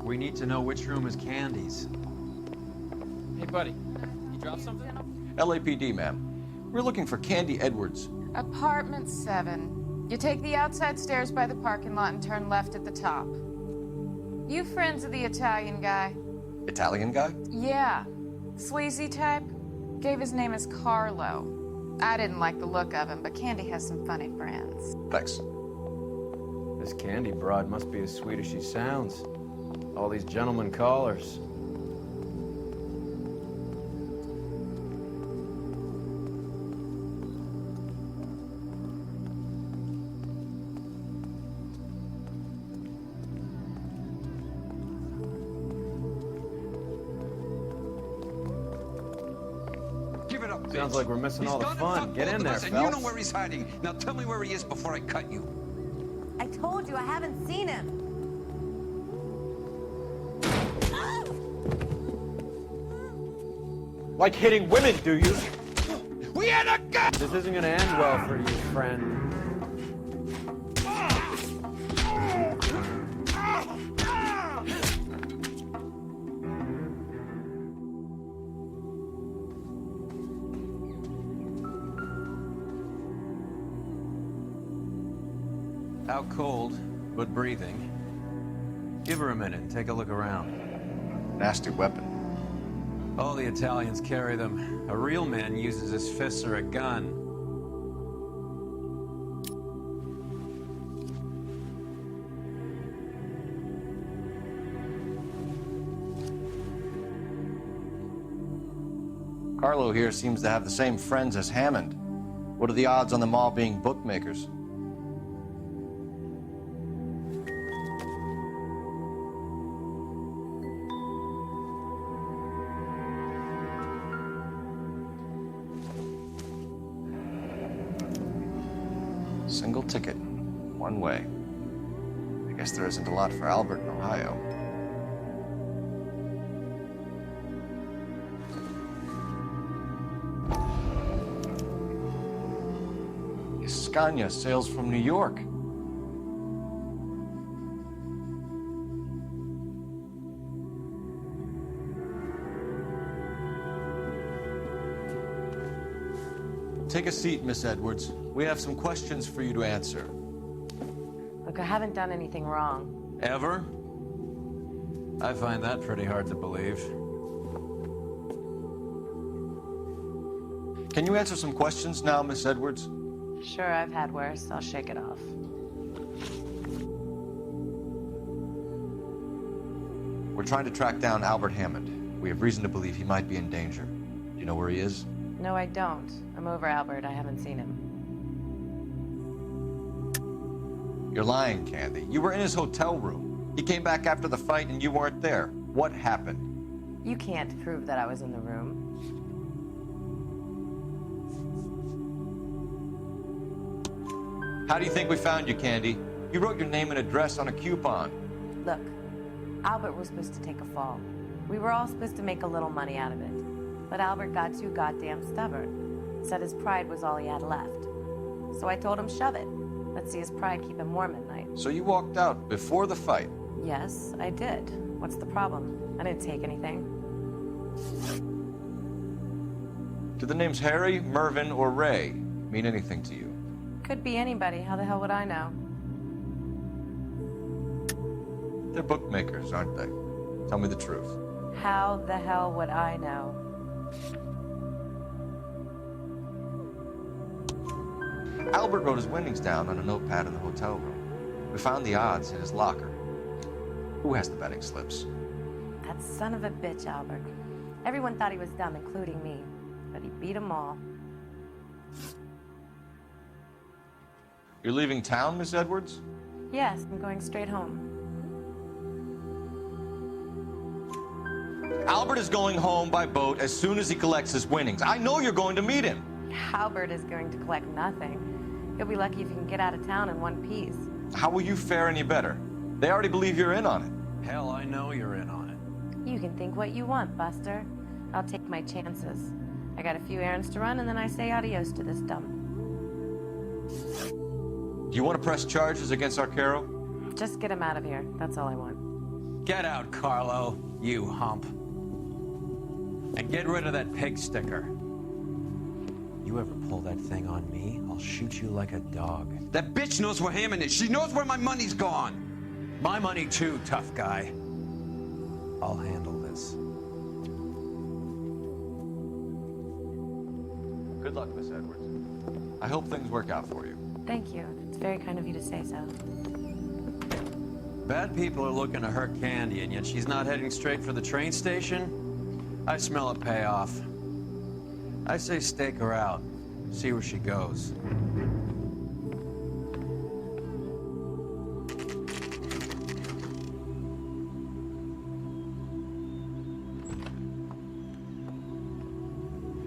We need to know which room is Candy's. Hey, buddy. You dropped something? LAPD, ma'am. We're looking for Candy Edwards. Apartment 7. You take the outside stairs by the parking lot and turn left at the top. You friends of the Italian guy? Italian guy? Yeah. Sleazy type? Gave his name as Carlo. I didn't like the look of him, but Candy has some funny friends. Thanks. This Candy broad must be as sweet as she sounds. All these gentlemen callers. Give it up, bitch. Sounds like we're missing all the fun. Get in there, Phelps. You know where he's hiding. Now tell me where he is before I cut you. I told you I haven't seen him. Like hitting women, do you? We had a gun! This isn't gonna end well for you, friend. Out cold, but breathing. Give her a minute and take a look around. Nasty weapon. All the Italians carry them. A real man uses his fists or a gun. Carlo here seems to have the same friends as Hammond. What are the odds on them all being bookmakers? Single ticket, one way. I guess there isn't a lot for Albert in Ohio. Scania sails from New York. Take a seat, Miss Edwards. We have some questions for you to answer. Look, I haven't done anything wrong. Ever? I find that pretty hard to believe. Can you answer some questions now, Miss Edwards? Sure, I've had worse. I'll shake it off. We're trying to track down Albert Hammond. We have reason to believe he might be in danger. Do you know where he is? No, I don't. I'm over Albert. I haven't seen him. You're lying, Candy. You were in his hotel room. He came back after the fight and you weren't there. What happened? You can't prove that I was in the room. How do you think we found you, Candy? You wrote your name and address on a coupon. Look, Albert was supposed to take a fall. We were all supposed to make a little money out of it. But Albert got too goddamn stubborn. Said his pride was all he had left. So I told him, shove it. Let's see his pride keep him warm at night. So you walked out before the fight? Yes, I did. What's the problem? I didn't take anything. Do the names Harry, Mervyn, or Ray mean anything to you? Could be anybody. How the hell would I know? They're bookmakers, aren't they? Tell me the truth. How the hell would I know? Albert wrote his winnings down on a notepad in the hotel room. We found the odds in his locker. Who has the betting slips? That son of a bitch, Albert. Everyone thought he was dumb, including me. But he beat them all. You're leaving town, Miss Edwards? Yes, I'm going straight home. Albert is going home by boat as soon as he collects his winnings. I know you're going to meet him. Albert is going to collect nothing. He'll be lucky if he can get out of town in one piece. How will you fare any better? They already believe you're in on it. Hell, I know you're in on it. You can think what you want, Buster. I'll take my chances. I got a few errands to run, and then I say adios to this dump. Do you want to press charges against Arcaro? Just get him out of here. That's all I want. Get out, Carlo, you hump. And get rid of that pig sticker. You ever pull that thing on me, I'll shoot you like a dog. That bitch knows where Hammond is. She knows where my money's gone. My money too, tough guy. I'll handle this. Good luck, Miss Edwards. I hope things work out for you. Thank you. It's very kind of you to say so. Bad people are looking to hurt Candy, and yet she's not heading straight for the train station? I smell a payoff. I say stake her out. See where she goes.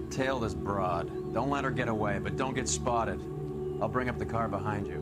Tail this broad. Don't let her get away, but don't get spotted. I'll bring up the car behind you.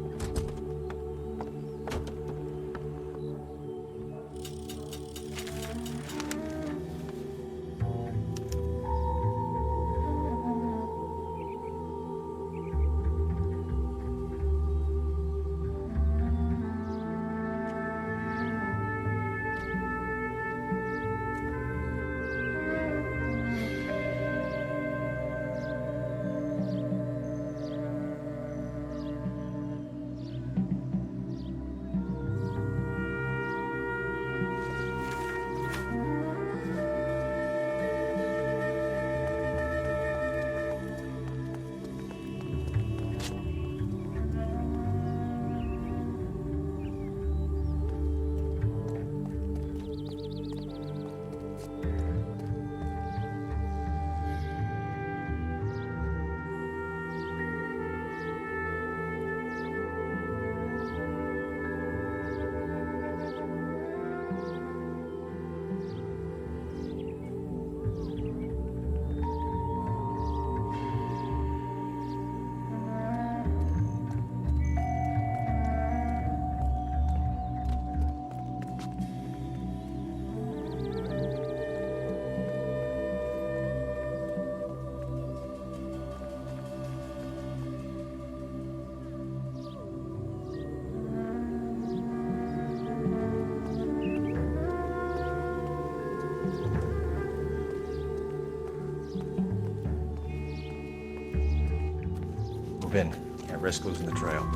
Move in. Can't risk losing the trail.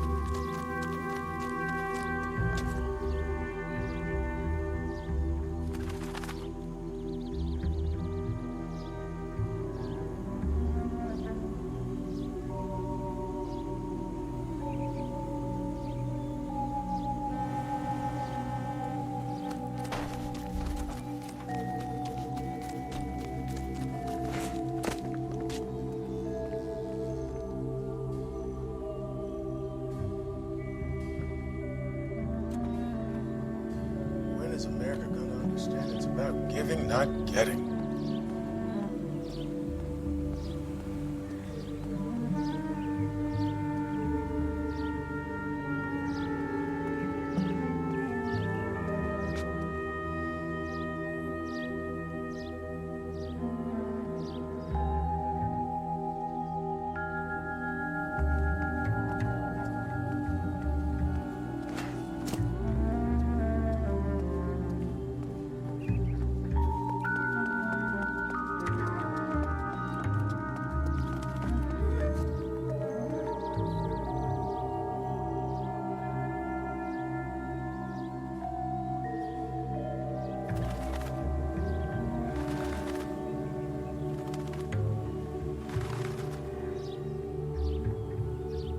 When is America gonna understand it's about giving, not getting?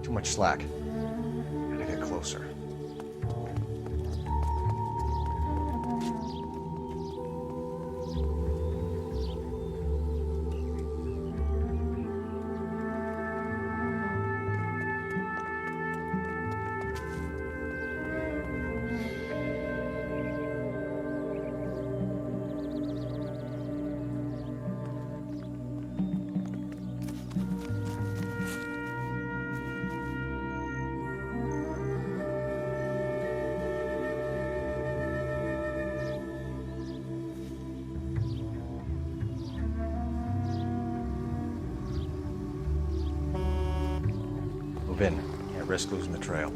Too much slack. Gotta get closer. Move in. Can't risk losing the trail.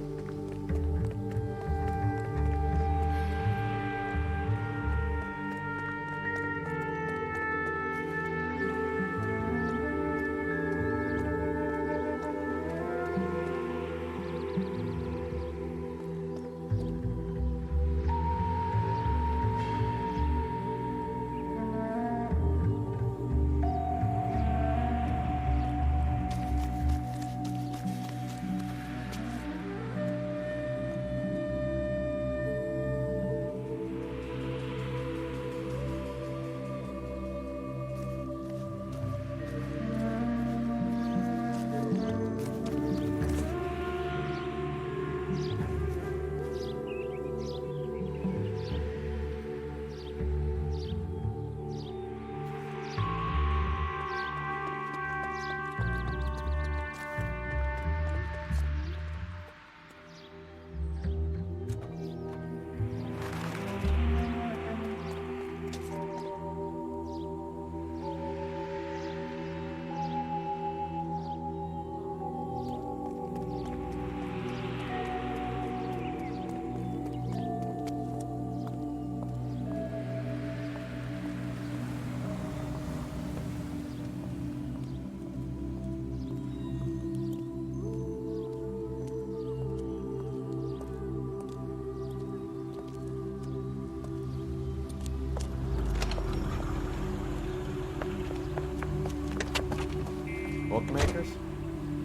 Bookmakers?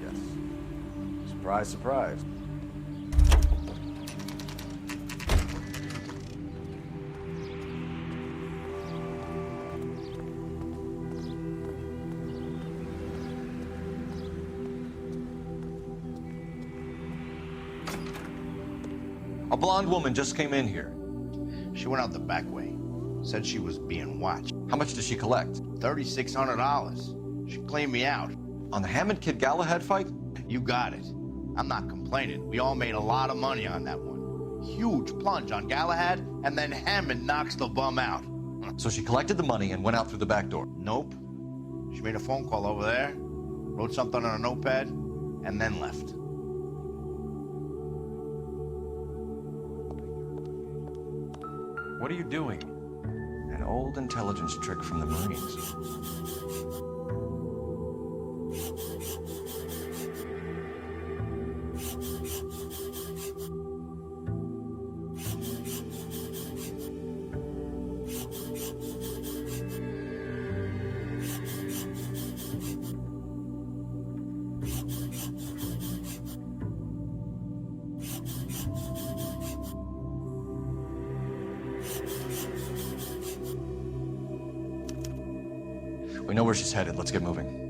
Yes. Surprise, surprise. A blonde woman just came in here. She went out the back way. Said she was being watched. How much did she collect? $3,600. She cleaned me out. On the Hammond Kid Galahad fight? You got it. I'm not complaining. We all made a lot of money on that one. Huge plunge on Galahad, and then Hammond knocks the bum out. So she collected the money and went out through the back door? Nope. She made a phone call over there, wrote something on a notepad, and then left. What are you doing? An old intelligence trick from the Marines. We know where she's headed. Let's get moving.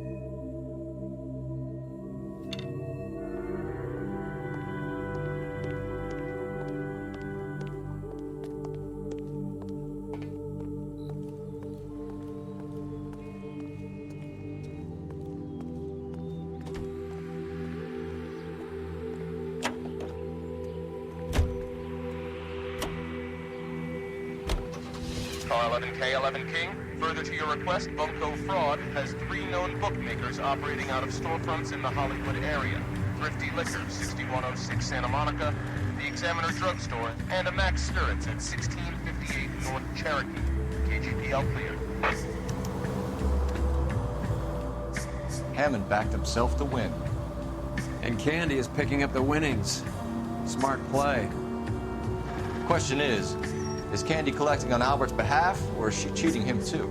Car 11K, 11 King. Further to your request, Bunko Fraud has 3 known bookmakers operating out of storefronts in the Hollywood area. Thrifty Liquor, 6106 Santa Monica, the Examiner Drugstore, and a Max Spirits at 1658 North Cherokee. KGPL clear. Hammond backed himself to win. And Candy is picking up the winnings. Smart play. Question is Candy collecting on Albert's behalf, or is she cheating him too?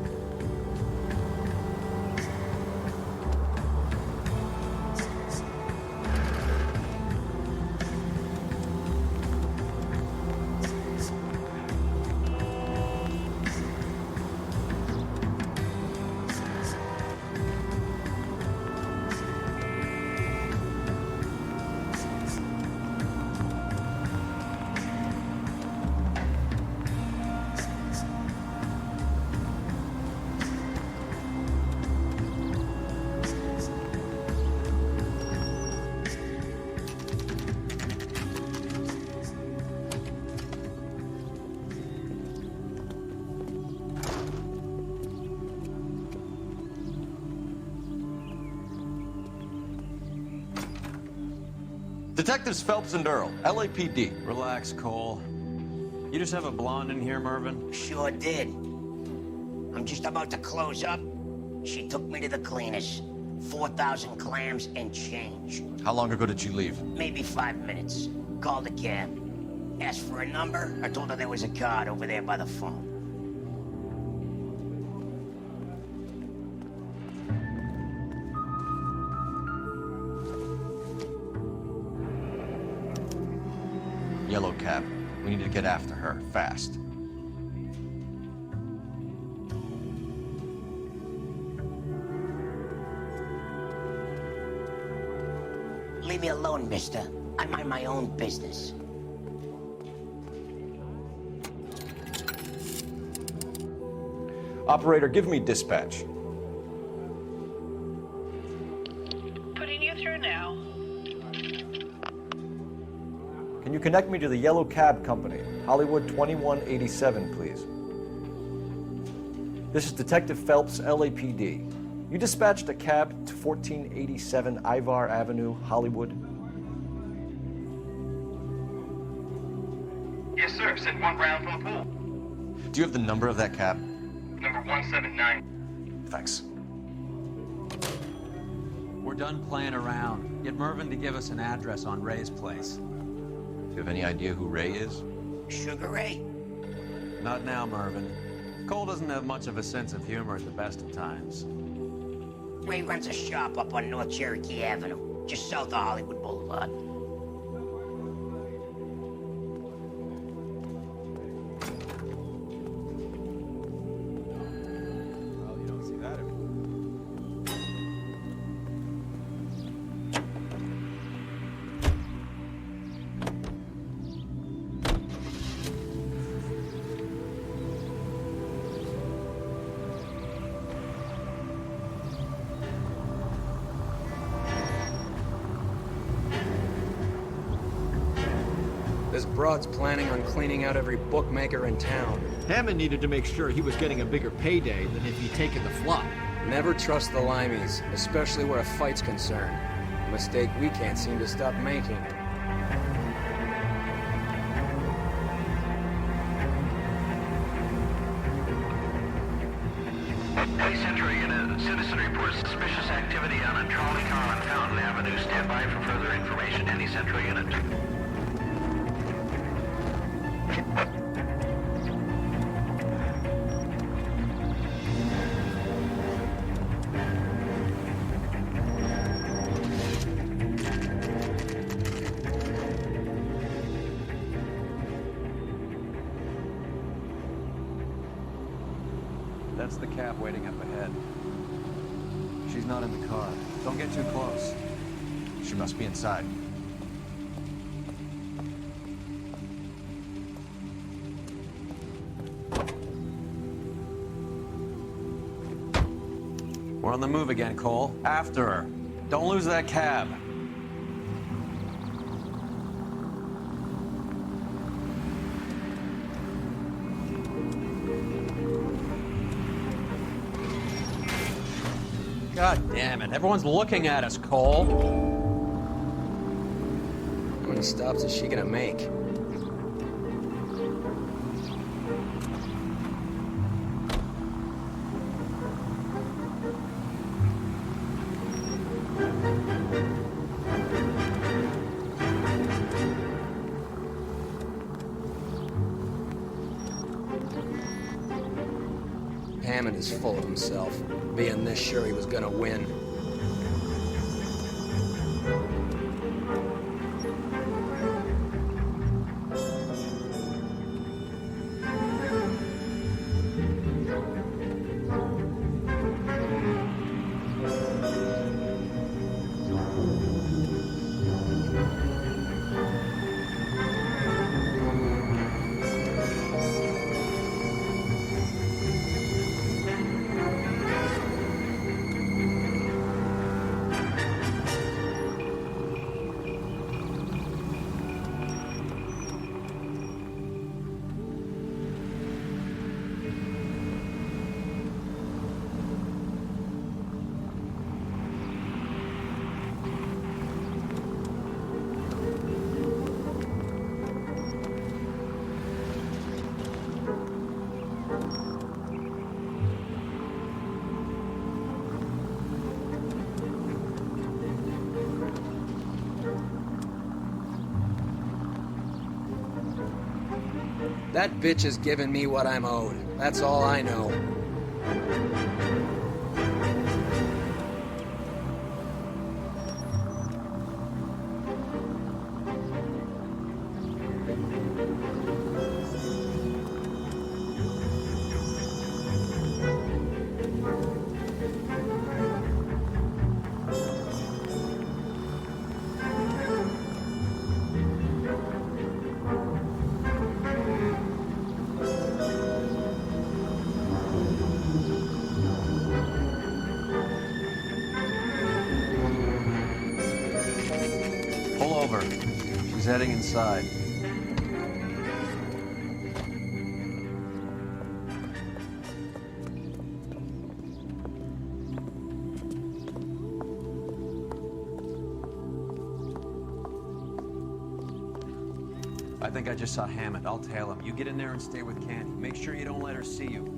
Detectives Phelps and Earl, LAPD. Relax, Cole. You just have a blonde in here, Mervyn? Sure did. I'm just about to close up. She took me to the cleaners. 4,000 clams and change. How long ago did she leave? Maybe 5 minutes. Called a cab. Asked for a number. I told her there was a card over there by the phone. Yellow cab. We need to get after her, fast. Leave me alone, mister. I mind my own business. Operator, give me dispatch. Putting you through now. Can you connect me to the Yellow Cab Company, Hollywood 2187, please? This is Detective Phelps, LAPD. You dispatched a cab to 1487 Ivar Avenue, Hollywood? Yes, sir. Sent one round from the pool. Do you have the number of that cab? Number 179. Thanks. We're done playing around. Get Mervyn to give us an address on Ray's place. Do you have any idea who Ray is? Sugar Ray? Not now, Mervyn. Cole doesn't have much of a sense of humor at the best of times. Ray runs a shop up on North Cherokee Avenue, just south of Hollywood Boulevard. This broad's planning on cleaning out every bookmaker in town. Hammond needed to make sure he was getting a bigger payday than if he'd taken the flop. Never trust the limeys, especially where a fight's concerned. A mistake we can't seem to stop making. Hey, Sentry, in a Citizen reports suspicious activity on a trolley car on Fountain Avenue. Stand by for further information. Any Central unit. That's the cab waiting up ahead. She's not in the car. Don't get too close. She must be inside. We're on the move again, Cole. After her. Don't lose that cab. God damn it. Everyone's looking at us, Cole. How many stops is she gonna make? Hammond is full of himself, being this sure he was gonna win. That bitch is giving me what I'm owed. That's all I know. Pull over. She's heading inside. I think I just saw Hammond. I'll tail him. You get in there and stay with Candy. Make sure you don't let her see you.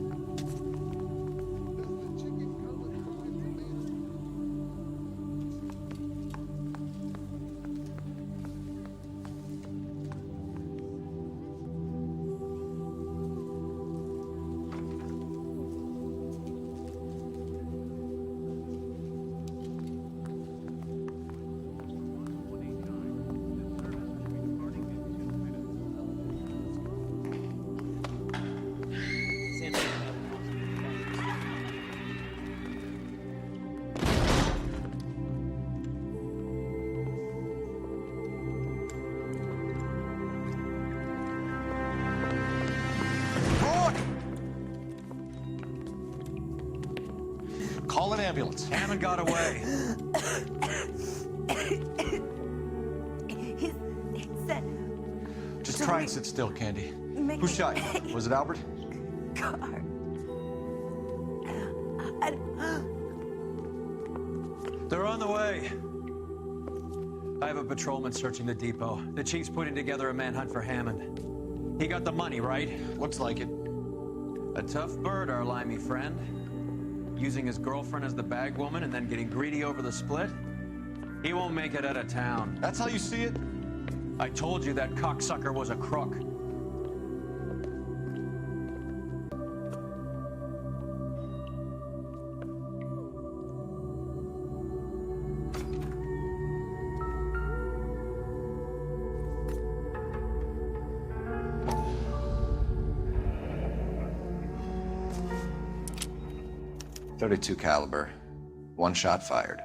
Call an ambulance. Hammond got away. He said... Just try and sit still, Candy. Who shot you? Was it Albert? Car. They're on the way. I have a patrolman searching the depot. The chief's putting together a manhunt for Hammond. He got the money, right? Looks like it. A tough bird, our limey friend. Using his girlfriend as the bag woman and then getting greedy over the split? He won't make it out of town. That's how you see it? I told you that cocksucker was a crook. .32 caliber. One shot fired.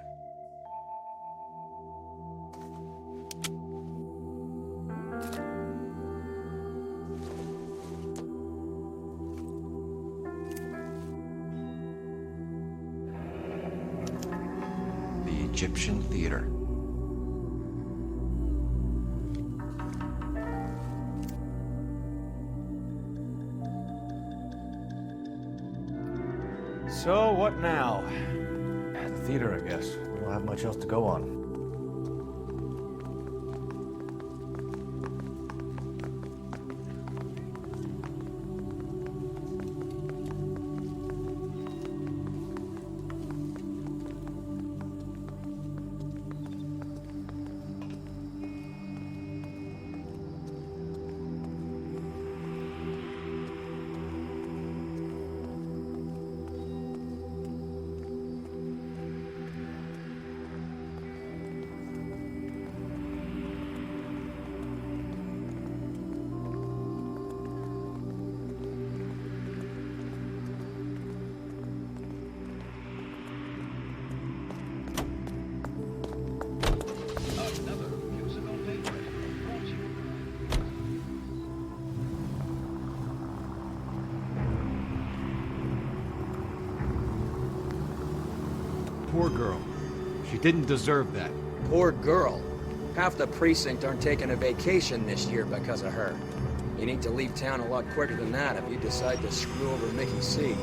The Egyptian Theater. So, what now? The theater, I guess. We don't have much else to go on. Poor girl. She didn't deserve that. Poor girl. Half the precinct aren't taking a vacation this year because of her. You need to leave town a lot quicker than that if you decide to screw over Mickey C.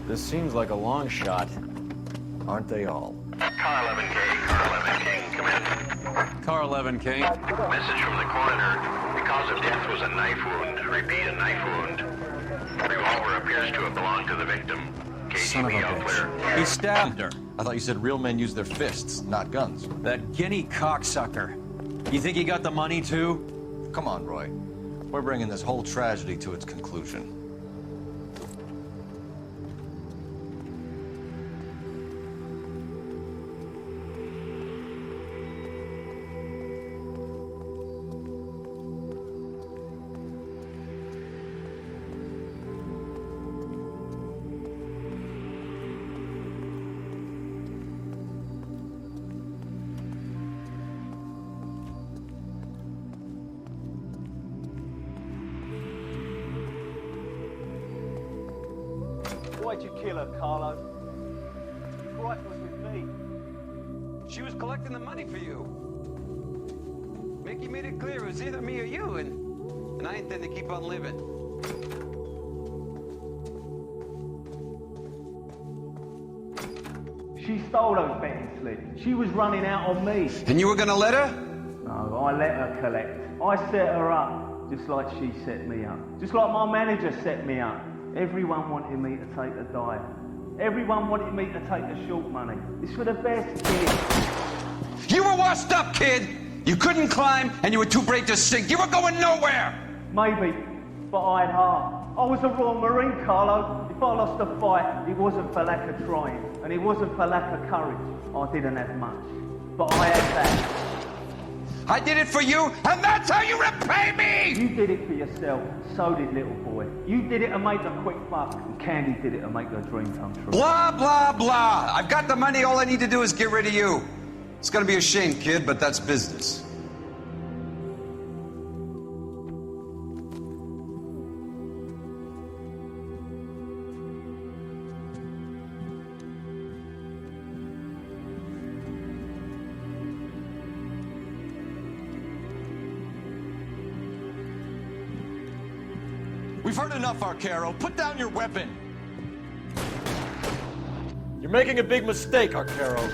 This seems like a long shot. Aren't they all? Car 11K, Car 11K, come in. Car 11K. Message from the coroner. The cause of death was a knife wound. Repeat, a knife wound. Revolver appears to have belonged to the victim. Son of a KGB all clear. He stabbed her. I thought you said real men use their fists, not guns. That guinea cocksucker. You think he got the money too? Come on, Roy. We're bringing this whole tragedy to its conclusion. Why'd you kill her, Carlo? Bright was with me. She was collecting the money for you. Mickey made it clear it was either me or you, and I intend to keep on living. She stole those betting slips. She was running out on me. And you were gonna let her? No, I let her collect. I set her up, just like she set me up. Just like my manager set me up. Everyone wanted me to take the dive. Everyone wanted me to take the short money. It's for the best, kid. You were washed up, kid! You couldn't climb, and you were too brave to sink. You were going nowhere! Maybe, but I had heart. I was a Royal Marine, Carlo. If I lost a fight, it wasn't for lack of trying, and it wasn't for lack of courage. I didn't have much, but I had that. I did it for you, and that's how you repay me! You did it for yourself, so did little boy. You did it to make a quick buck, and Candy did it to make her dream come true. Blah, blah, blah. I've got the money, all I need to do is get rid of you. It's gonna be a shame, kid, but that's business. We've heard enough, Arcaro. Put down your weapon. You're making a big mistake, Arcaro.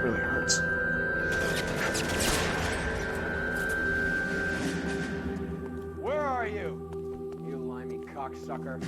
Really hurts. Where are you? You limey cocksucker.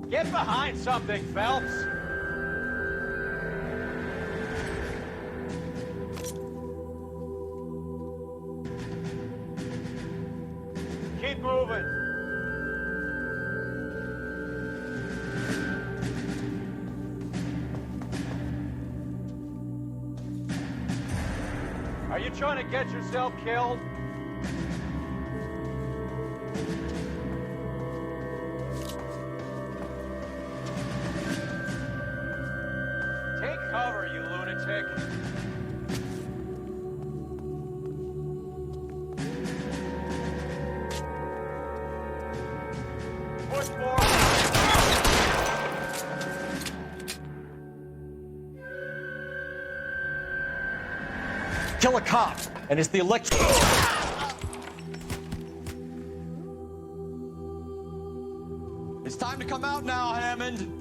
Get behind something, Phelps! Keep moving! Are you trying to get yourself killed? Take cover, you lunatic. Push forward. Kill a cop, and it's the electric. It's time to come out now, Hammond.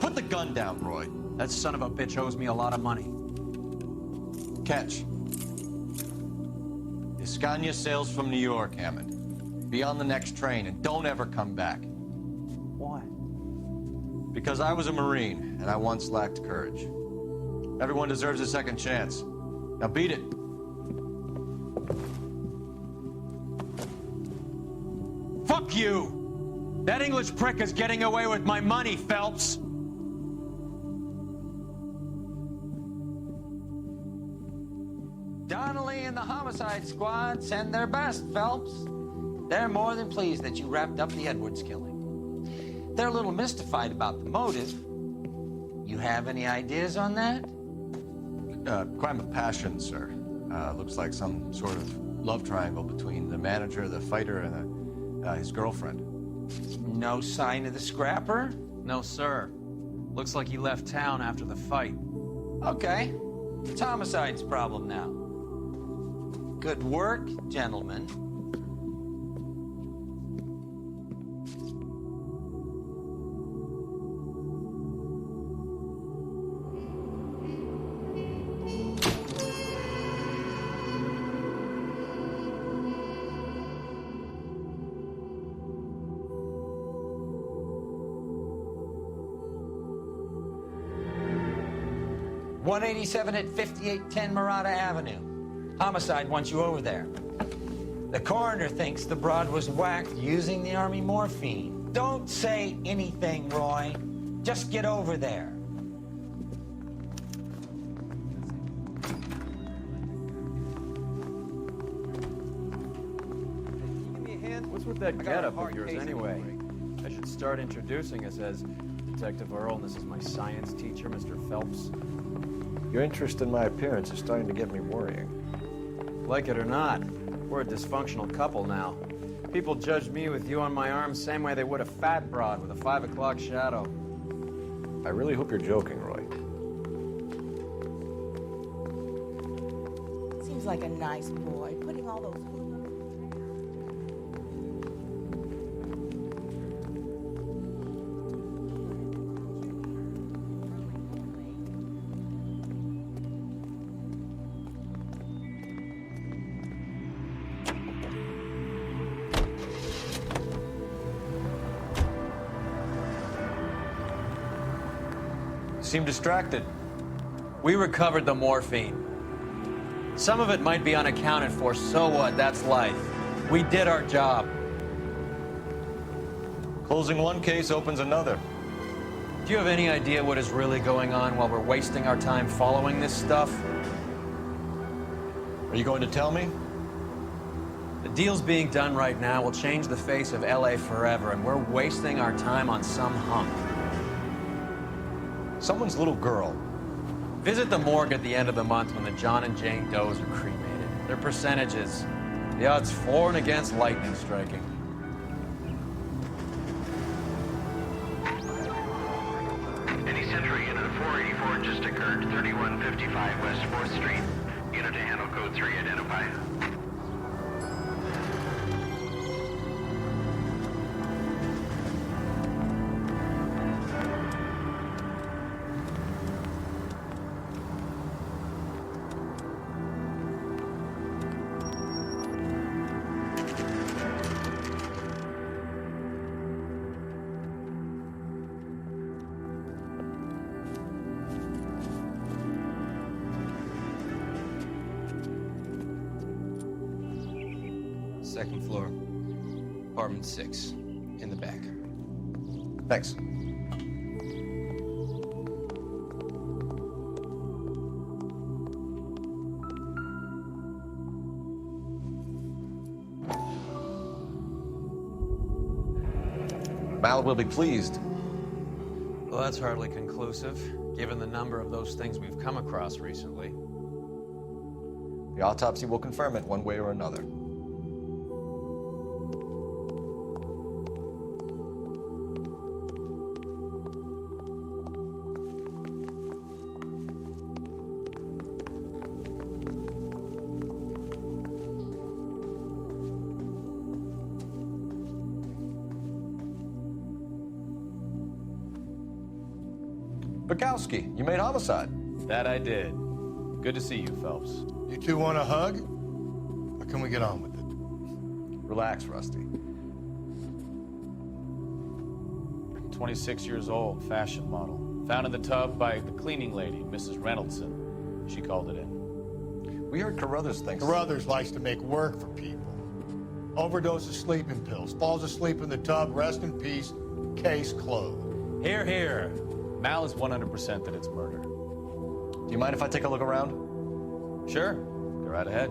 Put the gun down, Roy. That son of a bitch owes me a lot of money. Catch. Escania sails from New York, Hammond. Be on the next train and don't ever come back. Why? Because I was a Marine and I once lacked courage. Everyone deserves a second chance. Now beat it. Fuck you! That English prick is getting away with my money, Phelps! Donnelly and the homicide squad send their best, Phelps. They're more than pleased that you wrapped up the Edwards killing. They're a little mystified about the motive. You have any ideas on that? Crime of passion, sir. Looks like some sort of love triangle between the manager, the fighter, and his girlfriend. No sign of the scrapper? No, sir. Looks like he left town after the fight. Okay. It's homicide's problem now. Good work, gentlemen. .187 at 5810 Murata Avenue. Homicide wants you over there. The coroner thinks the broad was whacked using the Army morphine. Don't say anything, Roy. Just get over there. What's with that getup of yours anyway? I should start introducing us as Detective Earl, and this is my science teacher, Mr. Phelps. Your interest in my appearance is starting to get me worrying. Like it or not, we're a dysfunctional couple now. People judged me with you on my arm same way they would a fat broad with a 5 o'clock shadow. I really hope you're joking, Roy. Seems like a nice boy, putting all those... seem distracted. We recovered the morphine. Some of it might be unaccounted for, so what? That's life. We did our job. Closing one case opens another. Do you have any idea what is really going on while we're wasting our time following this stuff? Are you going to tell me? The deals being done right now will change the face of L.A. forever, and we're wasting our time on some hunk. Someone's little girl. Visit the morgue at the end of the month when the John and Jane Does are cremated. Their percentages. The odds for and against lightning striking. Any Century unit of 484 just occurred, 3155 West 4th Street. Unit to handle code 3, identify. Second floor. Apartment 6. In the back. Thanks. Mal will be pleased. Well, that's hardly conclusive, given the number of those things we've come across recently. The autopsy will confirm it one way or another. Bukowski, you made homicide. That I did. Good to see you, Phelps. You two want a hug? Or can we get on with it? Relax, Rusty. 26 years old, fashion model. Found in the tub by the cleaning lady, Mrs. Reynoldson. She called it in. We heard Carruthers thinks... Carruthers likes to make work for people. Overdose of sleeping pills. Falls asleep in the tub. Rest in peace. Case closed. Here, here. Mal is 100% that it's murder. Do you mind if I take a look around? Sure. Go right ahead.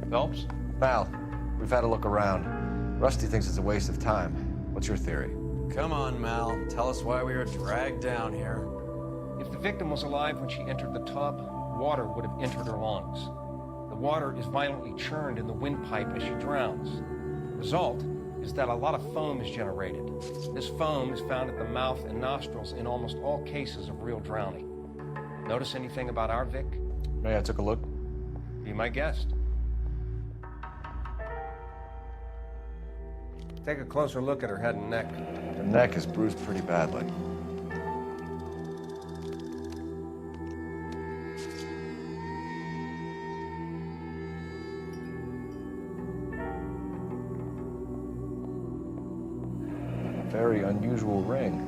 Phelps? Mal, we've had a look around. Rusty thinks it's a waste of time. What's your theory? Come on, Mal. Tell us why we were dragged down here. If the victim was alive when she entered the tub, water would have entered her lungs. The water is violently churned in the windpipe as she drowns. The result is that a lot of foam is generated. This foam is found at the mouth and nostrils in almost all cases of real drowning. Notice anything about our Vic? Yeah, I took a look. Be my guest. Take a closer look at her head and neck. Her neck is bruised pretty badly. Very unusual ring.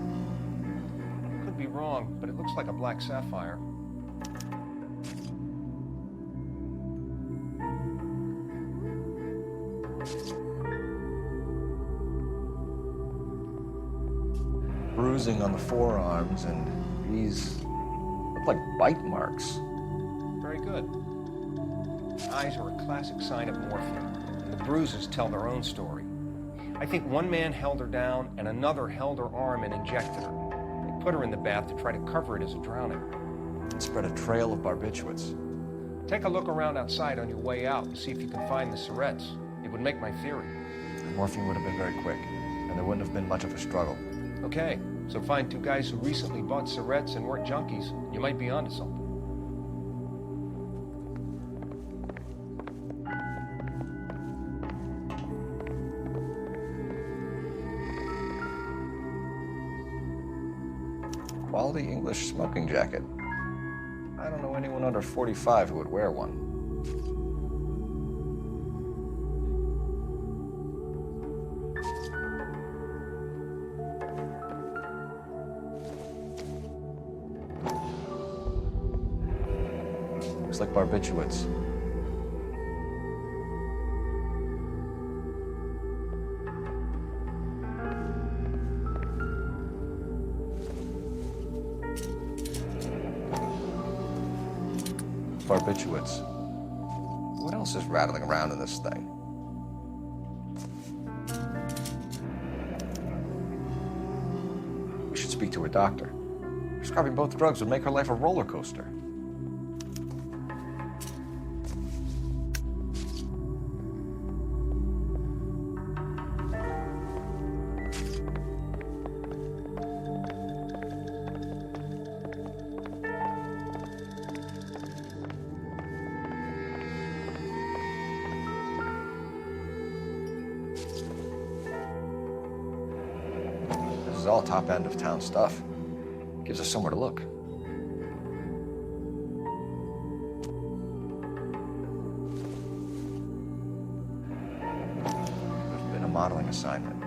Could be wrong, but it looks like a black sapphire. Bruising on the forearms, and these look like bite marks. Very good. Eyes are a classic sign of morphine, and the bruises tell their own story. I think one man held her down and another held her arm and injected her. They put her in the bath to try to cover it as a drowning. And spread a trail of barbiturates. Take a look around outside on your way out and see if you can find the syrettes. It would make my theory. The morphine would have been very quick, and there wouldn't have been much of a struggle. Okay, so find two guys who recently bought syrettes and weren't junkies. You might be onto something. Quality English smoking jacket. I don't know anyone under 45 who would wear one. Looks like barbiturates. Barbiturates. What else is rattling around in this thing? We should speak to a doctor. Prescribing both drugs would make her life a roller coaster. This is all top end of town stuff. Gives us somewhere to look. There's been a modeling assignment.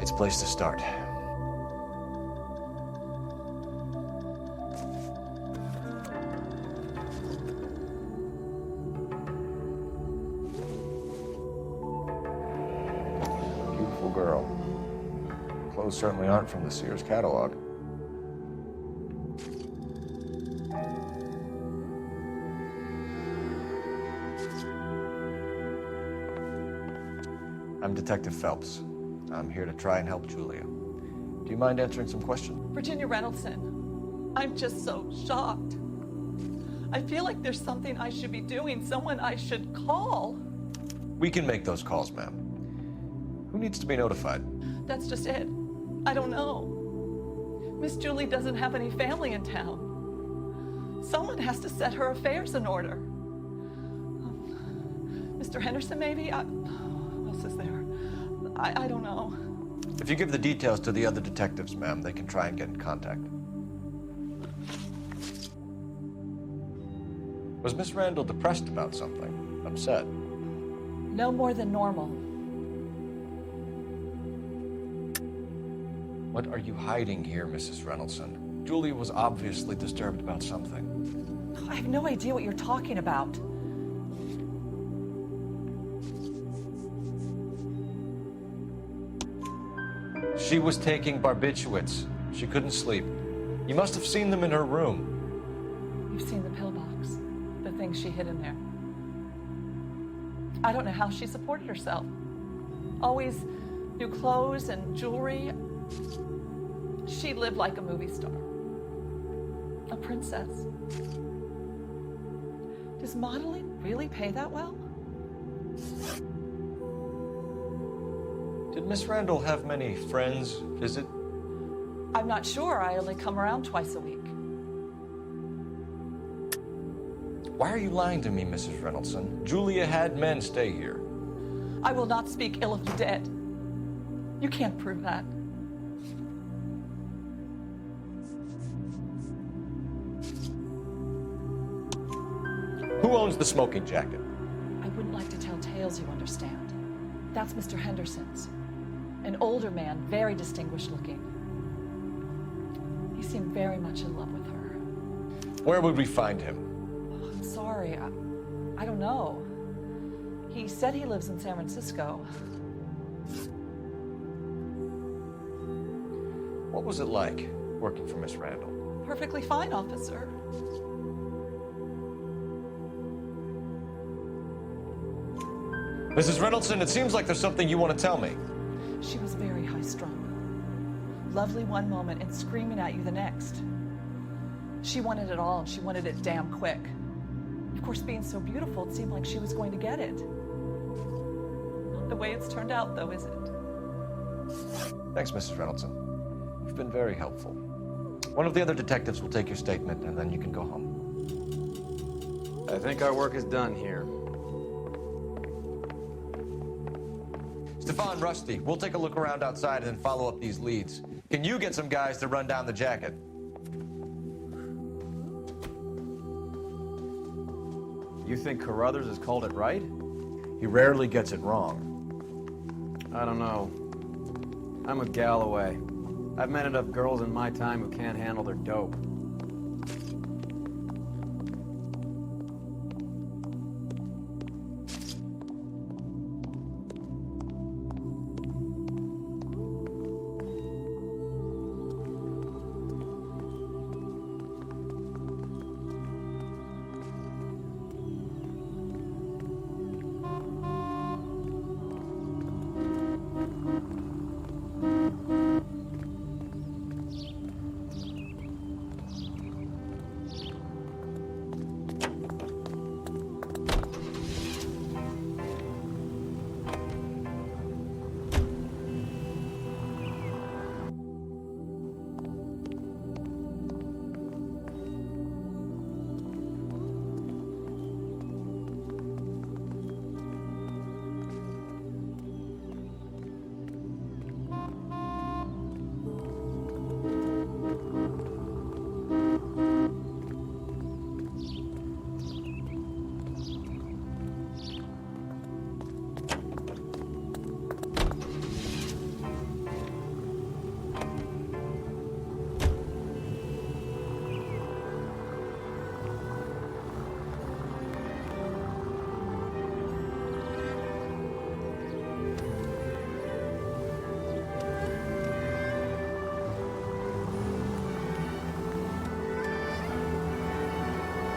It's a place to start. Girl. Clothes certainly aren't from the Sears catalog. I'm Detective Phelps. I'm here to try and help Julia. Do you mind answering some questions? Virginia Reynoldson, I'm just so shocked. I feel like there's something I should be doing, someone I should call. We can make those calls, ma'am. Who needs to be notified? That's just it. I don't know. Miss Julie doesn't have any family in town. Someone has to set her affairs in order. Mr. Henderson, maybe? Who else is there? I don't know. If you give the details to the other detectives, ma'am, they can try and get in contact. Was Miss Randall depressed about something? Upset? No more than normal. What are you hiding here, Mrs. Reynoldson? Julia was obviously disturbed about something. I have no idea what you're talking about. She was taking barbiturates. She couldn't sleep. You must have seen them in her room. You've seen the pillbox, the things she hid in there. I don't know how she supported herself. Always new clothes and jewelry. She lived like a movie star. A princess. Does modeling really pay that well? Did Miss Randall have many friends visit? I'm not sure. I only come around twice a week. Why are you lying to me, Mrs. Reynoldson? Julia had men stay here. I will not speak ill of the dead. You can't prove that. Who owns the smoking jacket? I wouldn't like to tell tales, you understand. That's Mr. Henderson's. An older man, very distinguished looking. He seemed very much in love with her. Where would we find him? Oh, I'm sorry. I don't know. He said he lives in San Francisco. What was it like working for Miss Randall? Perfectly fine, officer. Mrs. Reynoldson, it seems like there's something you want to tell me. She was very high-strung. Lovely one moment and screaming at you the next. She wanted it all, and she wanted it damn quick. Of course, being so beautiful, it seemed like she was going to get it. Not the way it's turned out, though, is it? Thanks, Mrs. Reynoldson. You've been very helpful. One of the other detectives will take your statement, and then you can go home. I think our work is done here. Stefan, Rusty, we'll take a look around outside and then follow up these leads. Can you get some guys to run down the jacket? You think Carruthers has called it right? He rarely gets it wrong. I don't know. I'm with Galloway. I've met enough girls in my time who can't handle their dope.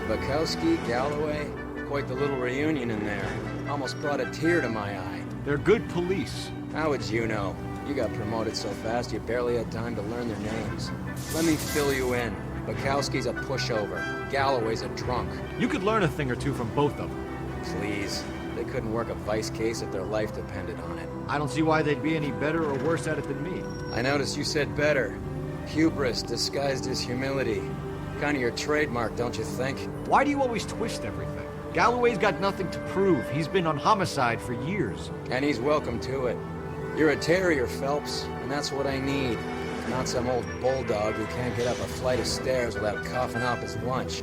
Bukowski, Galloway, quite the little reunion in there. Almost brought a tear to my eye. They're good police. How would you know? You got promoted so fast you barely had time to learn their names. Let me fill you in. Bukowski's a pushover. Galloway's a drunk. You could learn a thing or two from both of them. Please. They couldn't work a vice case if their life depended on it. I don't see why they'd be any better or worse at it than me. I noticed you said better. Hubris disguised as humility. Kind of your trademark, don't you think? Why do you always twist everything? Galloway's got nothing to prove. He's been on homicide for years. And he's welcome to it. You're a terrier, Phelps, and that's what I need. Not some old bulldog who can't get up a flight of stairs without coughing up his lunch.